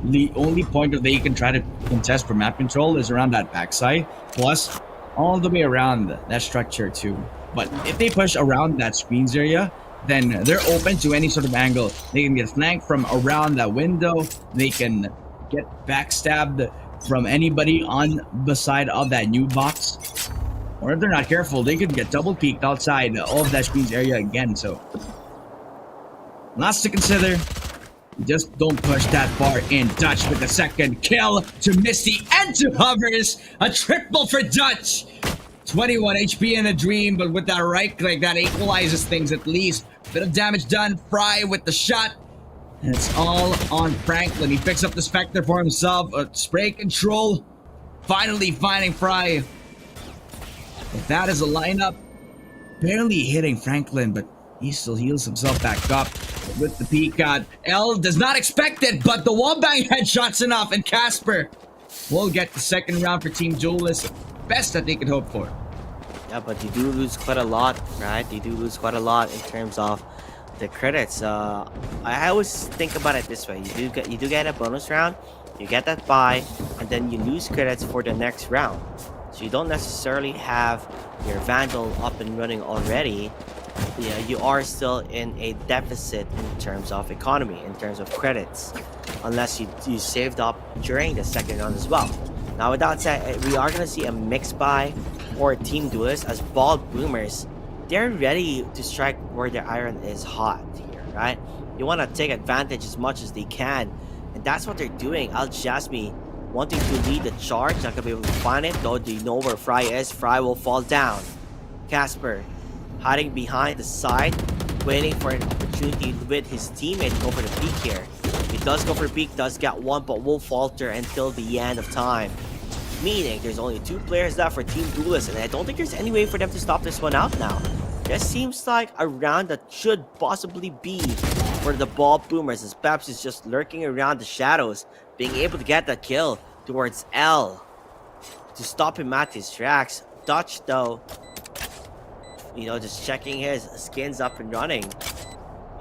the only point that they can try to contest for map control is around that backside, plus all the way around that structure too. But if they push around that screens area, then they're open to any sort of angle. They can get flanked from around that window. They can get backstabbed from anybody on the side of that new box. Or if they're not careful, they could get double peeked outside of that screens area again. So lots to consider. Just don't push that far in. Dutch with the second kill to Misty and to Hovers. A triple for Dutch. 21 HP in a dream, but with that right click, that equalizes things at least. Bit of damage done. Fry with the shot. And it's all on Franklin. He picks up the Spectre for himself. Spray control. Finally finding Fry. If that is a lineup, barely hitting Franklin, but he still heals himself back up with the peacock. L does not expect it, but the wallbang headshot's enough, and Casper will get the second round for Team Duelist. Best that they could hope for. Yeah, but you do lose quite a lot, right? You do lose quite a lot in terms of the credits. I always think about it this way: you do get a bonus round, you get that buy, and then you lose credits for the next round. So you don't necessarily have your Vandal up and running already. Yeah, you are still in a deficit in terms of economy, in terms of credits, unless you saved up during the second round as well. Now, with that said, we are going to see a mixed buy for Team Duelist as Bald Boomers. They're ready to strike where their iron is hot here, right? You want to take advantage as much as they can, and that's what they're doing. Al Jazmi wanting to lead the charge, not going to be able to find it, though they know where Fry is. Fry will fall down. Casper hiding behind the side, waiting for an opportunity with his teammate to go for the peak here. He does go for the peak, does get one, but will falter until the end of time. Meaning there's only 2 players left for Team Duelist, and I don't think there's any way for them to stop this one out now. This seems like a round that should possibly be for the Ball Boomers, as Peps is just lurking around the shadows, being able to get that kill towards L to stop him at his tracks. Dutch, though, just checking his skins up and running.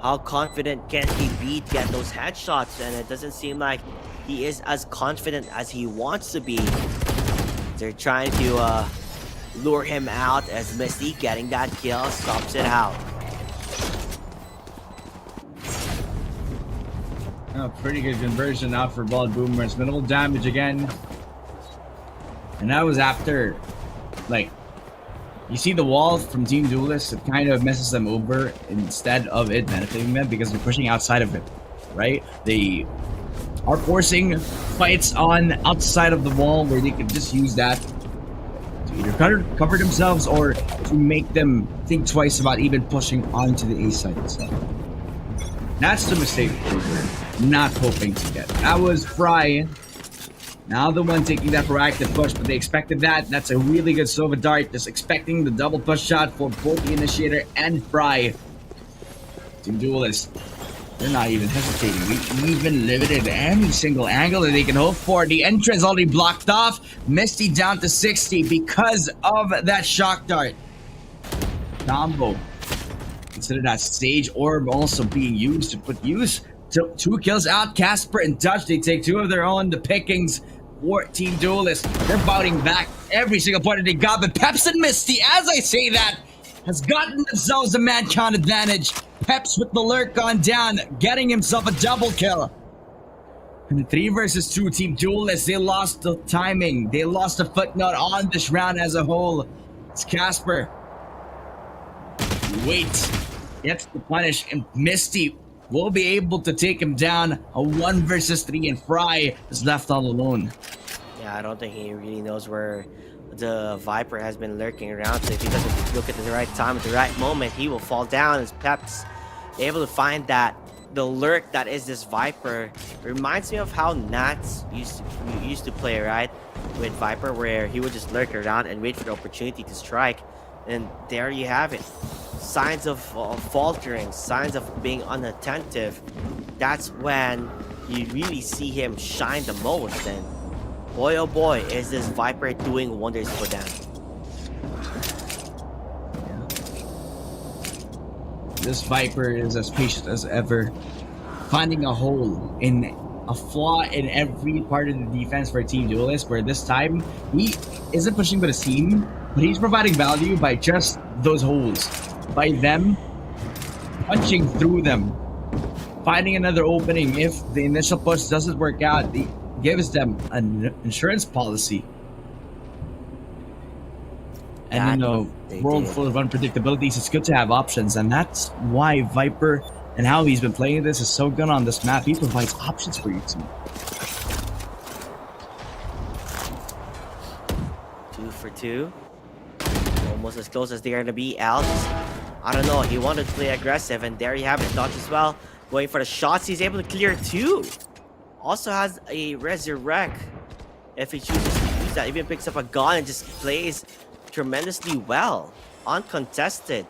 How confident can he be to get those headshots? And it doesn't seem like he is as confident as he wants to be. They're trying to lure him out, as Misty getting that kill stops it out. Pretty good conversion now for Ball Boomers. Minimal damage again. And that was after, you see the wall from Team Duelist, it kind of messes them over instead of it benefiting them because they're pushing outside of it, right? They are forcing fights on outside of the wall where they could just use that to either cover themselves or to make them think twice about even pushing onto the A side. So that's the mistake they were not hoping to get. That was Fry. Now the one taking that proactive push, but they expected that. That's a really good Sova Dart, just expecting the double push shot for both the Initiator and Fry. Team Duelist, they're not even hesitating. We even limited any single angle that they can hope for. The entrance already blocked off. Misty down to 60 because of that shock dart. Combo. Consider that Sage Orb also being used to put use. 2 kills out. Casper and Dutch, they take 2 of their own. The pickings for Team Duelist. They're bouting back every single point that they got. But Peps and Misty, as I say that, has gotten themselves a man count advantage. Peps with the lurk gone down, getting himself a double kill. And 3 versus 2 Team Duelist, they lost the timing. They lost the footnote on this round as a whole. It's Casper. Wait. Gets the punish, and Misty will be able to take him down. A 1 versus 3, and Fry is left all alone. Yeah, I don't think he really knows where the Viper has been lurking around. So if he doesn't look at the right time, at the right moment, he will fall down. As Peps able to find that the lurk that is this Viper reminds me of how Nats used to play, right, with Viper, where he would just lurk around and wait for the opportunity to strike. And there you have it. Signs of faltering, signs of being unattentive. That's when you really see him shine the most. And boy, oh boy, is this Viper doing wonders for them. This Viper is as patient as ever, finding a hole in a flaw in every part of the defense for Team Duelist, where this time he isn't pushing with a seam, but he's providing value by just those holes. By them punching through them, finding another opening. If the initial push doesn't work out, he gives them an insurance policy. And in a world full of unpredictabilities, it's good to have options, and that's why Viper and how he's been playing this is so good on this map. He provides options for you too. 2 for 2. Almost as close as they're gonna be. Alex, I don't know, he wanted to play aggressive, and there you have it. Dodge as well, going for the shots. He's able to clear 2. Also has a resurrect if he chooses to use that. Even picks up a gun and just plays tremendously well, uncontested,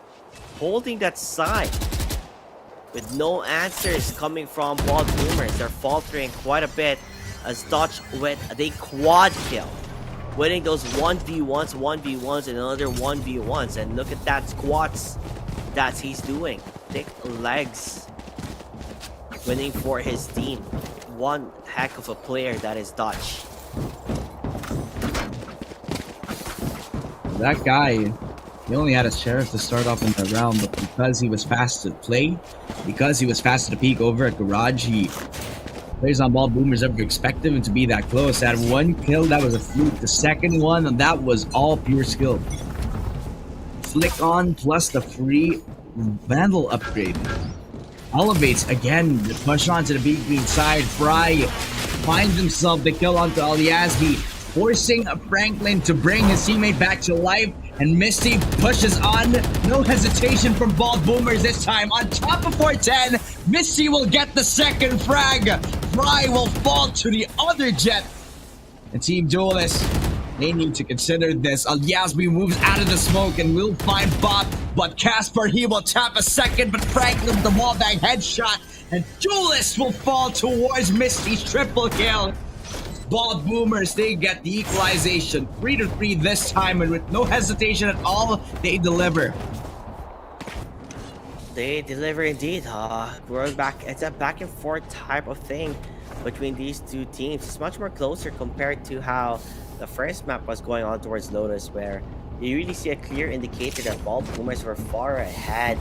holding that side with no answers coming from Ball Boomers. They're faltering quite a bit as Dodge with the quad kill, winning those 1v1s, 1v1s, and another 1v1s. And look at that squats that he's doing. Thick legs. Winning for his team. One heck of a player that is Dutch. That guy, he only had a sheriff to start off in the round, but because he was fast to play, because he was fast to peek over at Garage, he players on Ball Boomers ever expect him to be that close. That 1 kill, that was a fluke. The second one, that was all pure skill. Flick on plus the free Vandal upgrade. Elevates again, the push onto the B side. Fry finds himself the kill onto Aliasbi, forcing Franklin to bring his teammate back to life. And Misty pushes on. No hesitation from Ball Boomers this time. On top of 410, Misty will get the second frag. Fry will fall to the other jet. And Team Duelist They need to consider this. Yasby moves out of the smoke and will find Bob, but Casper, he will tap a second, but Franklin the wallbang headshot, and Duelist will fall towards Misty's triple kill. Ball Boomers, they get the equalization. 3-3 this time, and with no hesitation at all, they deliver. They deliver indeed. We're back. It's a back and forth type of thing between these two teams. It's much more closer compared to how the first map was going on towards Lotus, where you really see a clear indicator that Ball Boomers were far ahead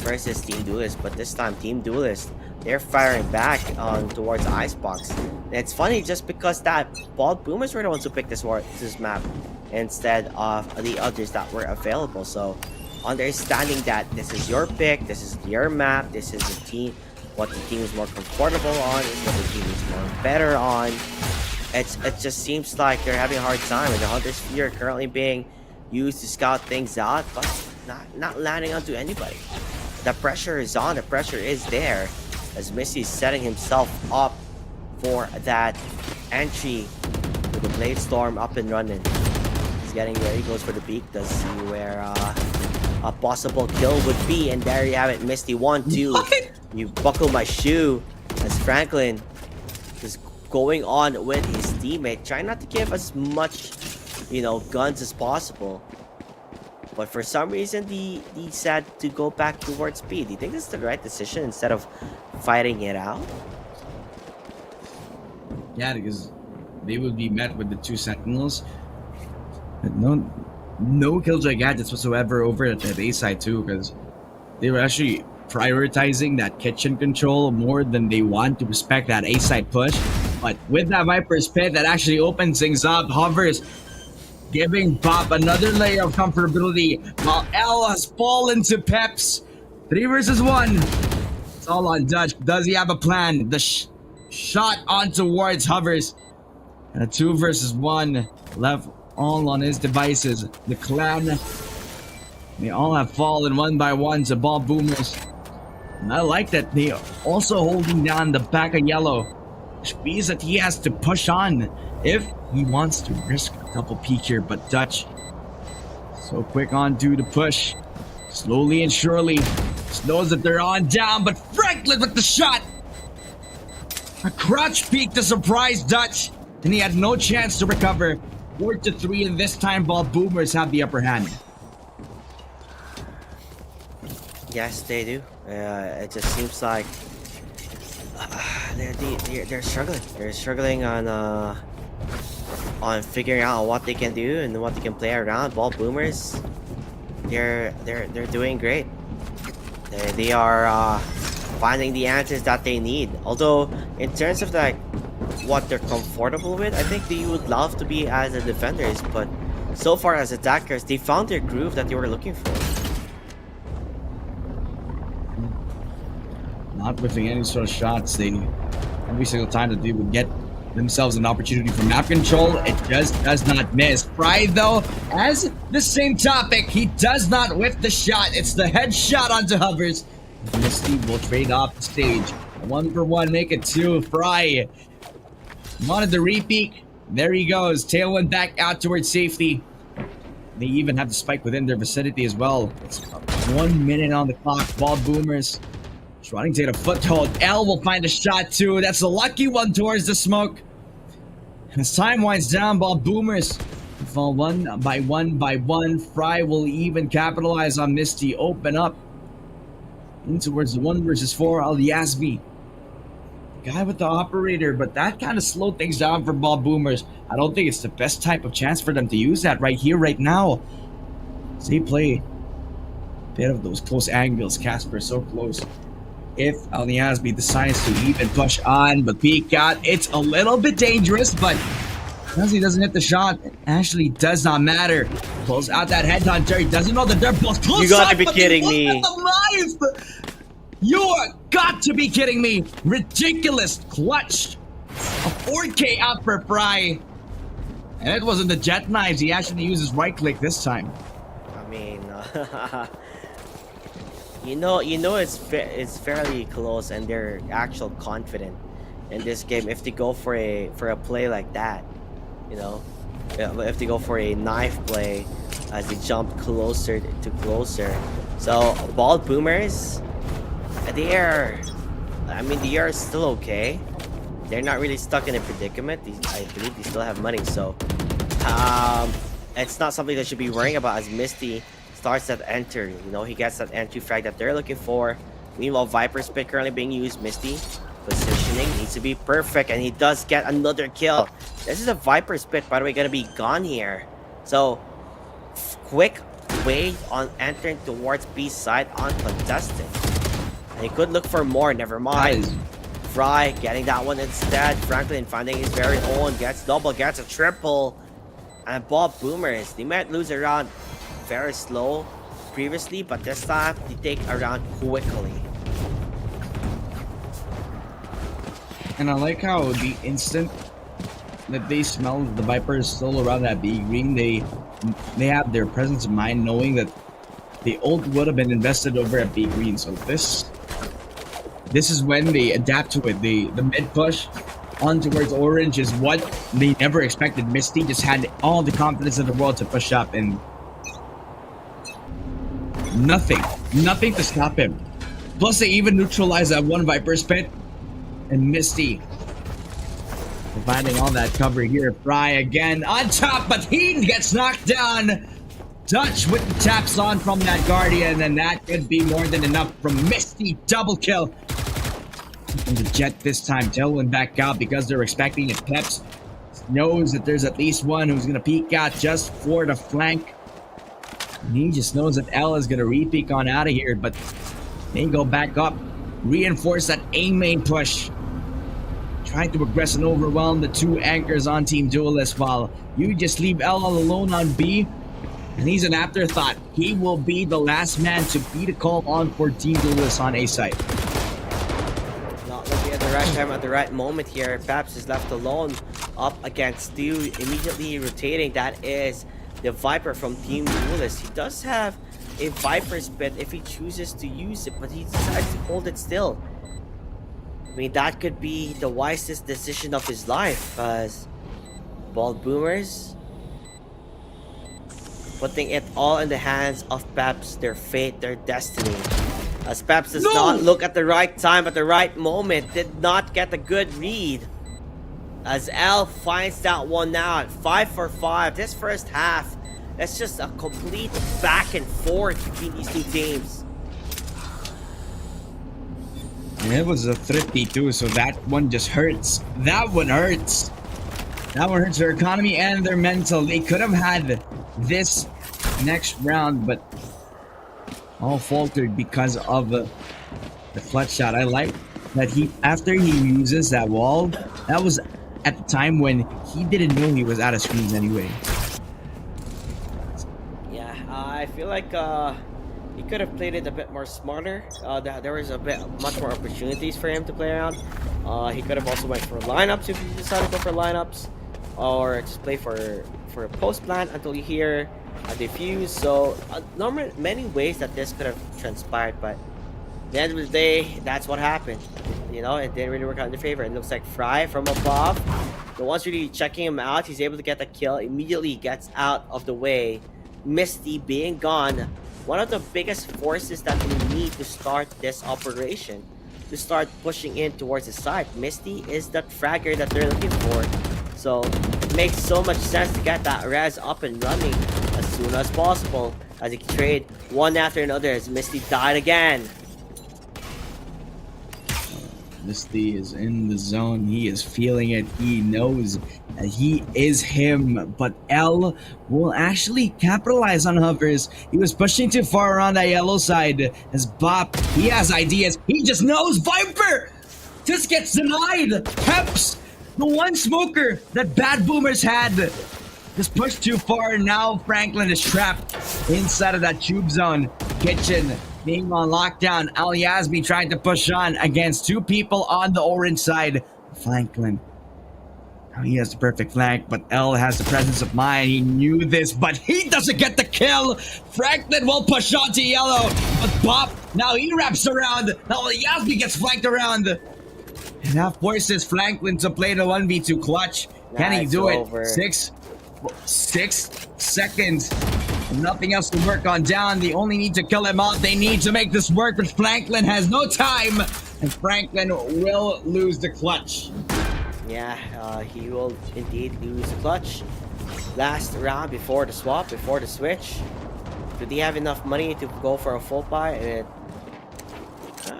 versus Team Duelist. But this time, Team Duelist, they're firing back on towards Icebox. And it's funny just because that Ball Boomers were the ones who picked this map instead of the others that were available. So understanding that this is your pick, this is your map, this is the team, what the team is more comfortable on, is what the team is more better on. It just seems like they're having a hard time, and the Hunter Sphere currently being used to scout things out, but not landing onto anybody. The pressure is on, the pressure is there, as Missy's setting himself up for that entry with the Blade Storm up and running. He's getting there, he goes for the peak, does see where a possible kill would be, and there you have it, Misty 1-2. You buckle my shoe, as Franklin is going on with his teammate, trying not to give as much, guns as possible. But for some reason, he said to go back towards speed. Do you think this is the right decision instead of fighting it out? Yeah, because they would be met with the 2 Sentinels. But no Killjoy gadgets whatsoever over at the A side too, because they were actually prioritizing that kitchen control more than they want to respect that A side push. But with that Viper's Pit, that actually opens things up. Hovers, giving Bob another layer of comfortability, while L has fallen to Peps. 3 versus 1. It's all on Dutch. Does he have a plan? The shot on towards Hovers. And a 2 versus 1 left all on his devices. The clan, they all have fallen one by one to Ball Boomers. And I like that they are also holding down the back of yellow, which means that he has to push on if he wants to risk a double peek here. But Dutch, so quick on to the push, slowly and surely, just knows that they're on down, but Franklin with the shot! A crouch peek to surprise Dutch, and he had no chance to recover. 4-3, and this time Ball Boomers have the upper hand. Yes, they do. It just seems like they're struggling. They're struggling on figuring out what they can do and what they can play around. Ball Boomers, they're doing great. They are finding the answers that they need. Although in terms of like what they're comfortable with, I think they would love to be as the defenders, but so far as attackers, they found their groove that they were looking for. Not whiffing any sort of shots. Every single time that they would get themselves an opportunity for map control, it just does not miss. Pride, though, as the same topic, he does not whiff the shot. It's the headshot onto Hovers. Misty will trade off the stage. 1 for 1, make it 2. Fry wanted the repeat. There he goes. Tailwind back out towards safety. They even have the spike within their vicinity as well. It's 1 minute on the clock. Ball Boomers trying to get a foothold. L will find a shot too. That's a lucky one towards the smoke. As time winds down, Ball Boomers fall one by one. Fry will even capitalize on Misty. Open up in towards the 1 versus 4. Al Yasby, guy with the operator, but that kind of slowed things down for Ball Boomers. I don't think it's the best type of chance for them to use that right here, right now. As they play a bit of those close angles. Casper so close. If Al Yasby decides to even push on, but peek out, it's a little bit dangerous, but because he doesn't hit the shot, it actually does not matter. Pulls out that headhunter. He doesn't know that they're both close. You gotta be kidding me. You got to be kidding me. Ridiculous clutch. A 4K out for Fry. And it wasn't the jet knives. He actually uses right click this time. I mean, you know, it's fairly close, and they're actually confident in this game if they go for a play like that. You know, if they go for a knife play as they jump closer to closer. So bald boomers, they are, I mean, they are still okay. They're not really stuck in a predicament. I believe they still have money, so it's not something they should be worrying about as Misty starts that enter. You know, he gets that entry frag that they're looking for. Meanwhile, Viper's pick currently being used. Misty positioning needs to be perfect, and he does get another kill. This is a Viper's pick, by the way, gonna be gone here. So quick way on entering towards B side uncontested. And he could look for more, never mind. Fry getting that one instead. Franklin finding his very own, gets double, gets a triple. And Bob Boomers, they might lose a round very slow previously, but this time they take a round quickly. And I like how the instant that they smell the Viper is still around that B green, they have their presence of mind knowing that the ult would have been invested over at B green. So this is when they adapt to it. The mid push on towards orange is what they never expected. Misty just had all the confidence in the world to push up, and nothing to stop him. Plus they even neutralized that one Viper's pit, and Misty providing all that cover here. Fry again on top, but he gets knocked down. Dutch with the taps on from that Guardian, and that could be more than enough from Misty. Double kill. And the Jet this time Tailwind back out because they're expecting it. Peps knows that there's at least one who's going to peek out just for the flank. And he just knows that L is going to re-peek on out of here, but they go back up, reinforce that A main push. Trying to aggress and overwhelm the two anchors on Team Duelist while you just leave L all alone on B. And he's an afterthought. He will be the last man to beat a call on for Team Duelist on A site. Not looking at the right time at the right moment here. Paps is left alone up against Stu, immediately rotating. That is the Viper from Team Duelist. He does have a Viper's pit if he chooses to use it, but he decides to hold it still. I mean, that could be the wisest decision of his life, as Bald Boomers putting it all in the hands of Peps, their fate, their destiny. As Peps does not look at the right time, at the right moment, did not get a good read. As L finds that one out, 5 for 5. This first half, that's just a complete back and forth between these two teams. And it was a thrifty too, so that one just hurts. That one hurts. That one hurts their economy and their mental. They could have had this next round, but all faltered because of the clutch shot. I like that after he uses that wall, that was at the time when he didn't know he was out of screens anyway. Yeah, I feel like he could have played it a bit more smarter. There was much more opportunities for him to play around. He could have also went for lineups if he decided to go for lineups, or just play for a post plan until you hear a defuse. So many ways that this could have transpired, but at the end of the day, that's what happened. You know, it didn't really work out in their favor. It looks like Fry from above, the one's really checking him out. He's able to get the kill, immediately gets out of the way. Misty being gone, one of the biggest forces that we need to start this operation, to start pushing in towards the side. Misty is that fragger that they're looking for, so it makes so much sense to get that res up and running as soon as possible, as he can trade one after another as Misty died again. Misty is in the zone. He is feeling it. He knows that he is him. But L will actually capitalize on hovers. He was pushing too far around that yellow side. As Bop, he has ideas. He just knows Viper just gets denied. Peps, the one smoker that Bad Boomers had, just pushed too far. Now Franklin is trapped inside of that tube zone. Kitchen being on lockdown. Al Yasmi trying to push on against two people on the orange side. Franklin. Now he has the perfect flank, but L has the presence of mind. He knew this, but he doesn't get the kill. Franklin will push on to yellow, but Bop, now he wraps around. Now Yasmi gets flanked around. And that forces Franklin to play the 1v2 clutch. Can he do it? Over. 6 6 seconds. Nothing else to work on down. They only need to kill him out. They need to make this work, but Franklin has no time. And Franklin will lose the clutch. Yeah, he will indeed lose the clutch. Last round before the swap, before the switch. Do they have enough money to go for a full buy? And it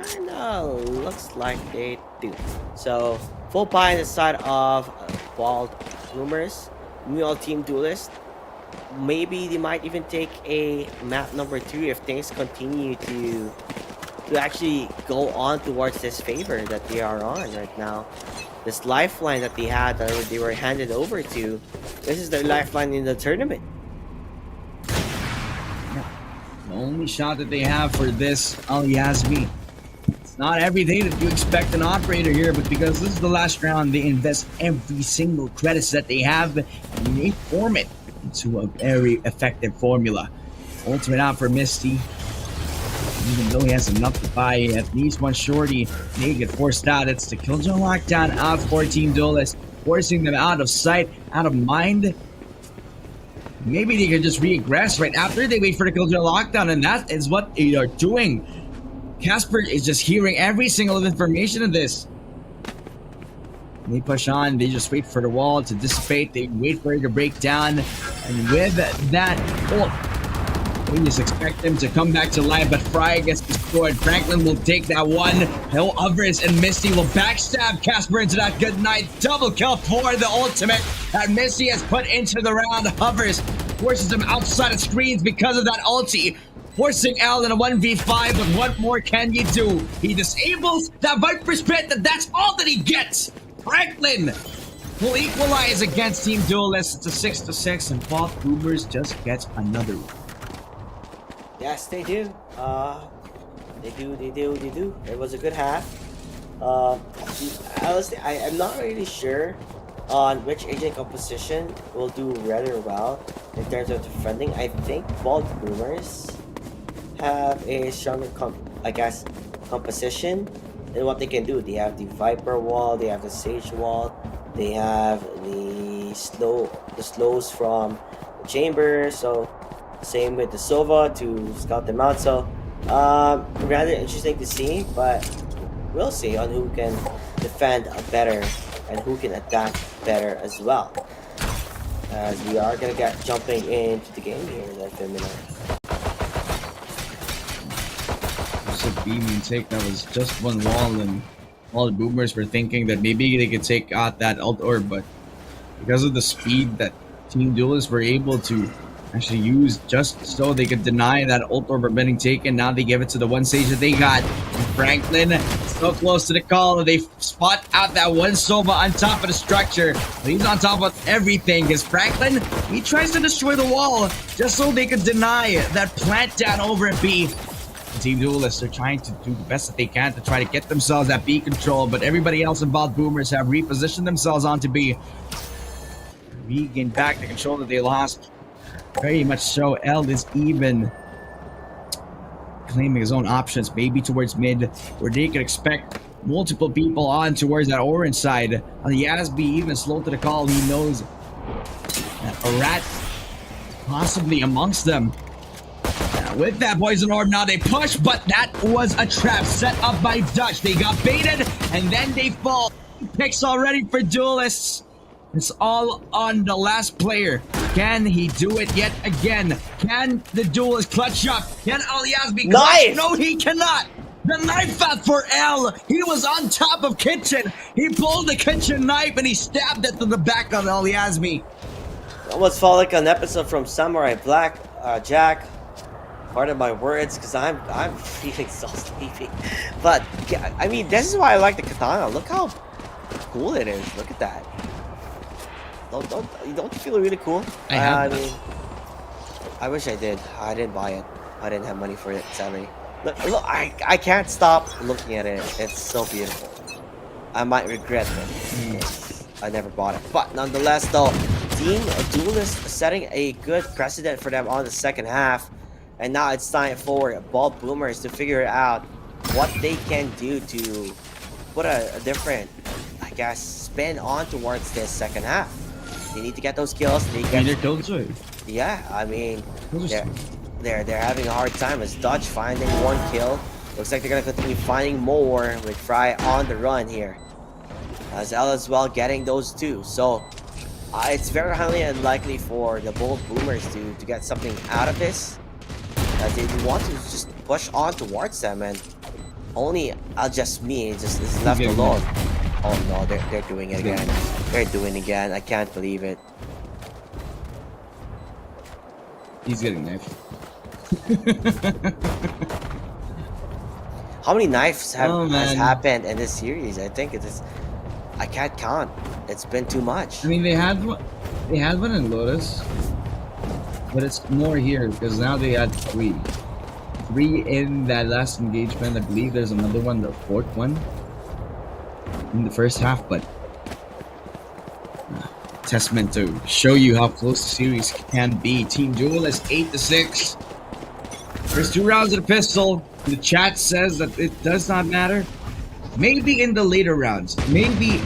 kinda looks like they do. So, full buy on the side of Bald Rumors. Meanwhile, Team Duelist. Maybe they might even take a map number 2 if things continue to actually go on towards this favor that they are on right now. This lifeline that they had, that they were handed over to, this is their lifeline in the tournament. The only shot that they have for this Al-Yazmi. It's not everything that you expect an operator here, but because this is the last round, they invest every single credits that they have and they form it into a very effective formula. Ultimate out for Misty. Even though he has enough to buy at least one shorty, they get forced out. It's the Killjoy lockdown out for Team Duelist, forcing them out of sight, out of mind. Maybe they could just regress right after they wait for the Killjoy lockdown, and that is what they are doing. Casper is just hearing every single information of this. They push on, they just wait for the wall to dissipate, they wait for it to break down, and with that, we just expect them to come back to life, but Fry gets destroyed. Franklin will take that one. No others, and Misty will backstab Casper into that good night. Double kill for the ultimate that Misty has put into the round. Hovers forces him outside of screens because of that ulti. Forcing L in a 1v5, but what more can you do? He disables that Viper's Pit, and that's all that he gets. Franklin will equalize against Team Duelist. It's a 6-6, and Bob Boomers just gets another one. Yes, they do. They do. It was a good half. Honestly, I'm not really sure on which agent composition will do rather well in terms of defending. I think both Boomers have a stronger, composition in what they can do. They have the Viper wall, they have the Sage wall, they have the slows from the chamber. So same with the Sova to scout them out. So rather interesting to see, but we'll see on who can defend better and who can attack better as well. As we are gonna get jumping into the game here in that 5 minutes. A beaming take that was just one wall, and all the Boomers were thinking that maybe they could take out that ult orb, but because of the speed that Team Duelists were able to actually use just so they could deny that ult orb from being taken, now they give it to the one stage that they got. And Franklin so close to the call, they spot out that one Sova on top of the structure. He's on top of everything because Franklin, he tries to destroy the wall just so they could deny that plant down over at B. Team Duelists are trying to do the best that they can to try to get themselves at B control, but everybody else involved, Boomers, have repositioned themselves onto B. Regain back the control that they lost. Very much so. L is even claiming his own options, maybe towards mid, where they could expect multiple people on towards that orange side. On the Yasby, even slow to the call, he knows that a rat possibly amongst them. With that poison orb, now they push, but that was a trap set up by Dutch. They got baited, and then they fall. Picks already for Duelists. It's all on the last player. Can he do it yet again? Can the Duelist clutch up? Can Alias be clutch? No, he cannot. The knife out for L. He was on top of Kitchen. He pulled the Kitchen knife, and he stabbed it to the back of Aliasmi. Almost felt like an episode from Samurai Black. Jack, pardon my words, because I'm feeling so sleepy. But I mean, this is why I like the katana. Look how cool it is. Look at that. Don't you feel really cool? I mean, I wish I did. I didn't buy it. I didn't have money for it, sadly. Look, I can't stop looking at it. It's so beautiful. I might regret it if I never bought it. But nonetheless, though, Team Duelist setting a good precedent for them on the second half. And now it's time for Ball Boomers to figure out what they can do to put a different, I guess, spin on towards this second half. They need to get those kills. They I mean, get, they're Killjoy. yeah, I mean, Those are they're having a hard time as Dutch finding 1 kill. Looks like they're gonna continue finding more with Fry on the run here. As L as well getting those 2. So it's very highly unlikely for the Bold Boomers to get something out of this. As they want to just push on towards them, and only just me just is left alone. Oh no, they're doing it again. They're doing it again. I can't believe it. He's getting knifed. How many knives has Oh, man. happened in this series? I think it is. I can't count. It's been too much. I mean, they had one in Lotus, but it's more here because now they had 3 in that last engagement. I believe there's another one, the 4th one in the first half, but testament to show you how close the series can be. Team Duelist 8-6. There's 2 rounds of the pistol. The chat says that it does not matter. Maybe in the later rounds. Maybe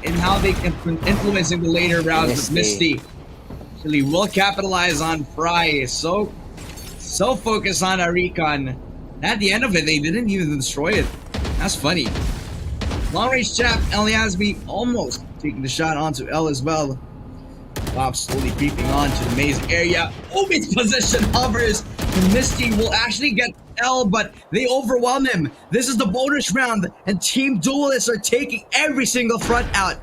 in how they can influence in the later rounds with Misty. Actually will capitalize on Fry. So focused on our recon. At the end of it, they didn't even destroy it. That's funny. Long range chap, Eliasmi almost taking the shot onto L as well. Bob slowly creeping on to the maze area. Obi's position hovers. And Misty will actually get L, but they overwhelm him. This is the bonus round, and Team Duelists are taking every single front out.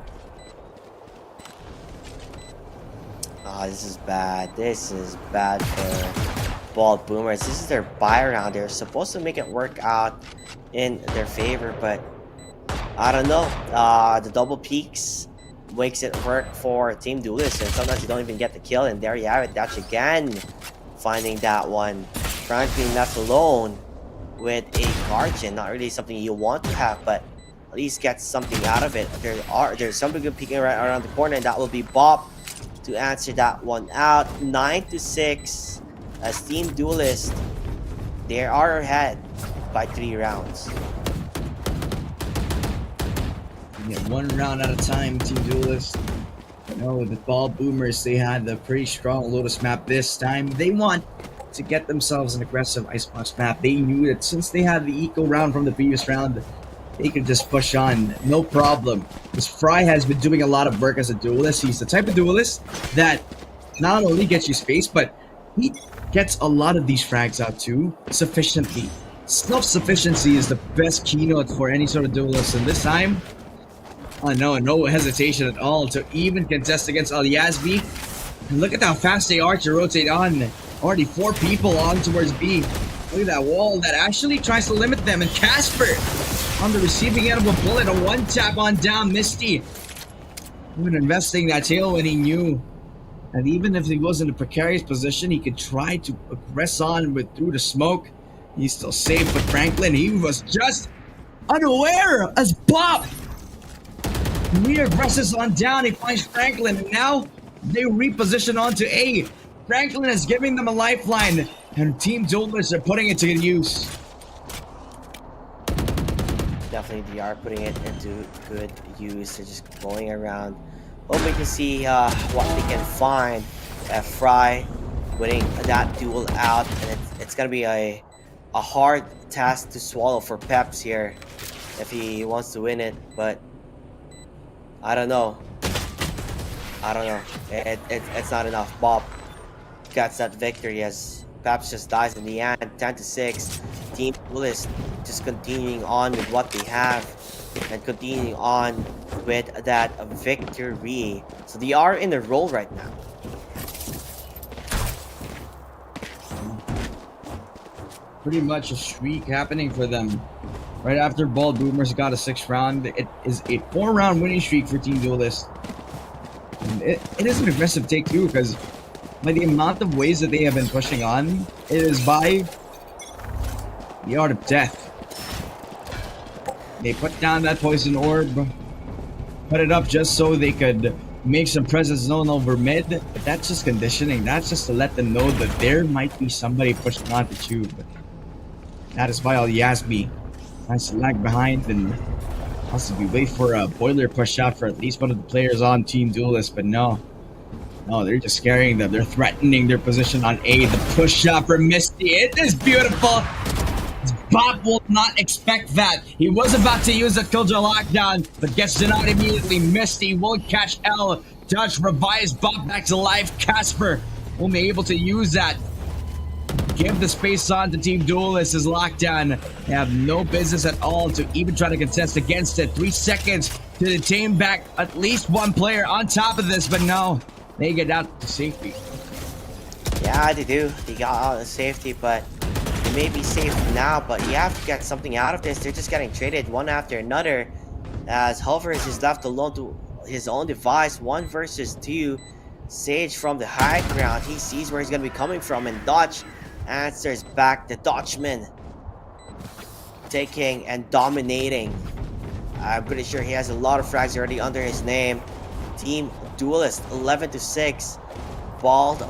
This is bad. This is bad for Bald Boomers. This is their buy round. They're supposed to make it work out in their favor, but I don't know. The double peaks makes it work for Team Duelists, and sometimes you don't even get the kill, and there you have it. That's again finding that one. Franklin left alone with a Guardian. Not really something you want to have, but at least get something out of it. There's somebody good peeking right around the corner, and that will be Bob to answer that one out. 9-6 as Team Duelist. They are ahead by 3 rounds. Yeah, 1 round at a time, Team Duelist. You know, with the Ball Boomers, they had a pretty strong Lotus map this time. They want to get themselves an aggressive Icebox map. They knew that since they had the eco round from the previous round, they could just push on, no problem. Because Fry has been doing a lot of work as a duelist. He's the type of duelist that not only gets you space, but he gets a lot of these frags out too, sufficiently. Self-sufficiency is the best keynote for any sort of duelist, and this time, no hesitation at all to even contest against Al-Yazbi. And look at how fast they are to rotate on. Already 4 people on towards B. Look at that wall that actually tries to limit them. And Casper on the receiving end of a bullet. A 1-tap on down Misty. Even investing that tail when he knew that even if he was in a precarious position, he could try to press on through the smoke. He's still safe with Franklin. He was just unaware as Bob Meter presses on down. He finds Franklin, and now they reposition onto A. Franklin is giving them a lifeline, and Team Duelists are putting it to use. Definitely, they are putting it into good use. They're just going around, hoping to see what they can find. Fry winning that duel out, and it's gonna be a hard task to swallow for Peps here if he wants to win it, but I don't know. It's not enough. Bob gets that victory as Peps just dies in the end. 10-6. Team Duelist just continuing on with what they have and continuing on with that victory. So they are in the roll right now. Pretty much a streak happening for them. Right after Bald Boomers got a 6th round, it is a 4-round winning streak for Team Duelist. And it is an aggressive take too, because by the amount of ways that they have been pushing on, it is by the art of death. They put down that poison orb, put it up just so they could make some presence known over mid, but that's just conditioning. That's just to let them know that there might be somebody pushing on the tube. That is why Al-Yazbi has to lag behind and possibly wait for a boiler push out for at least one of the players on Team Duelist, but no. No, they're just scaring them. They're threatening their position on A. The push up for Misty. It is beautiful. Bob will not expect that. He was about to use a Killjoy lockdown, but gets denied immediately. Misty will catch L. Dutch revives Bob back to life. Casper will be able to use that. Give the space on to Team Duelist as lockdown. They have no business at all to even try to contest against it. 3 seconds to detain back at least one player on top of this, but no, they get out to safety. Yeah, they do. They got out of safety, but they may be safe now, but you have to get something out of this. They're just getting traded one after another as Hover is just left alone to his own device. 1 versus 2. Sage from the high ground. He sees where he's going to be coming from, and Dodge answers back. The Dutchman taking and dominating. I'm pretty sure he has a lot of frags already under his name. Team Duelist 11-6. Bald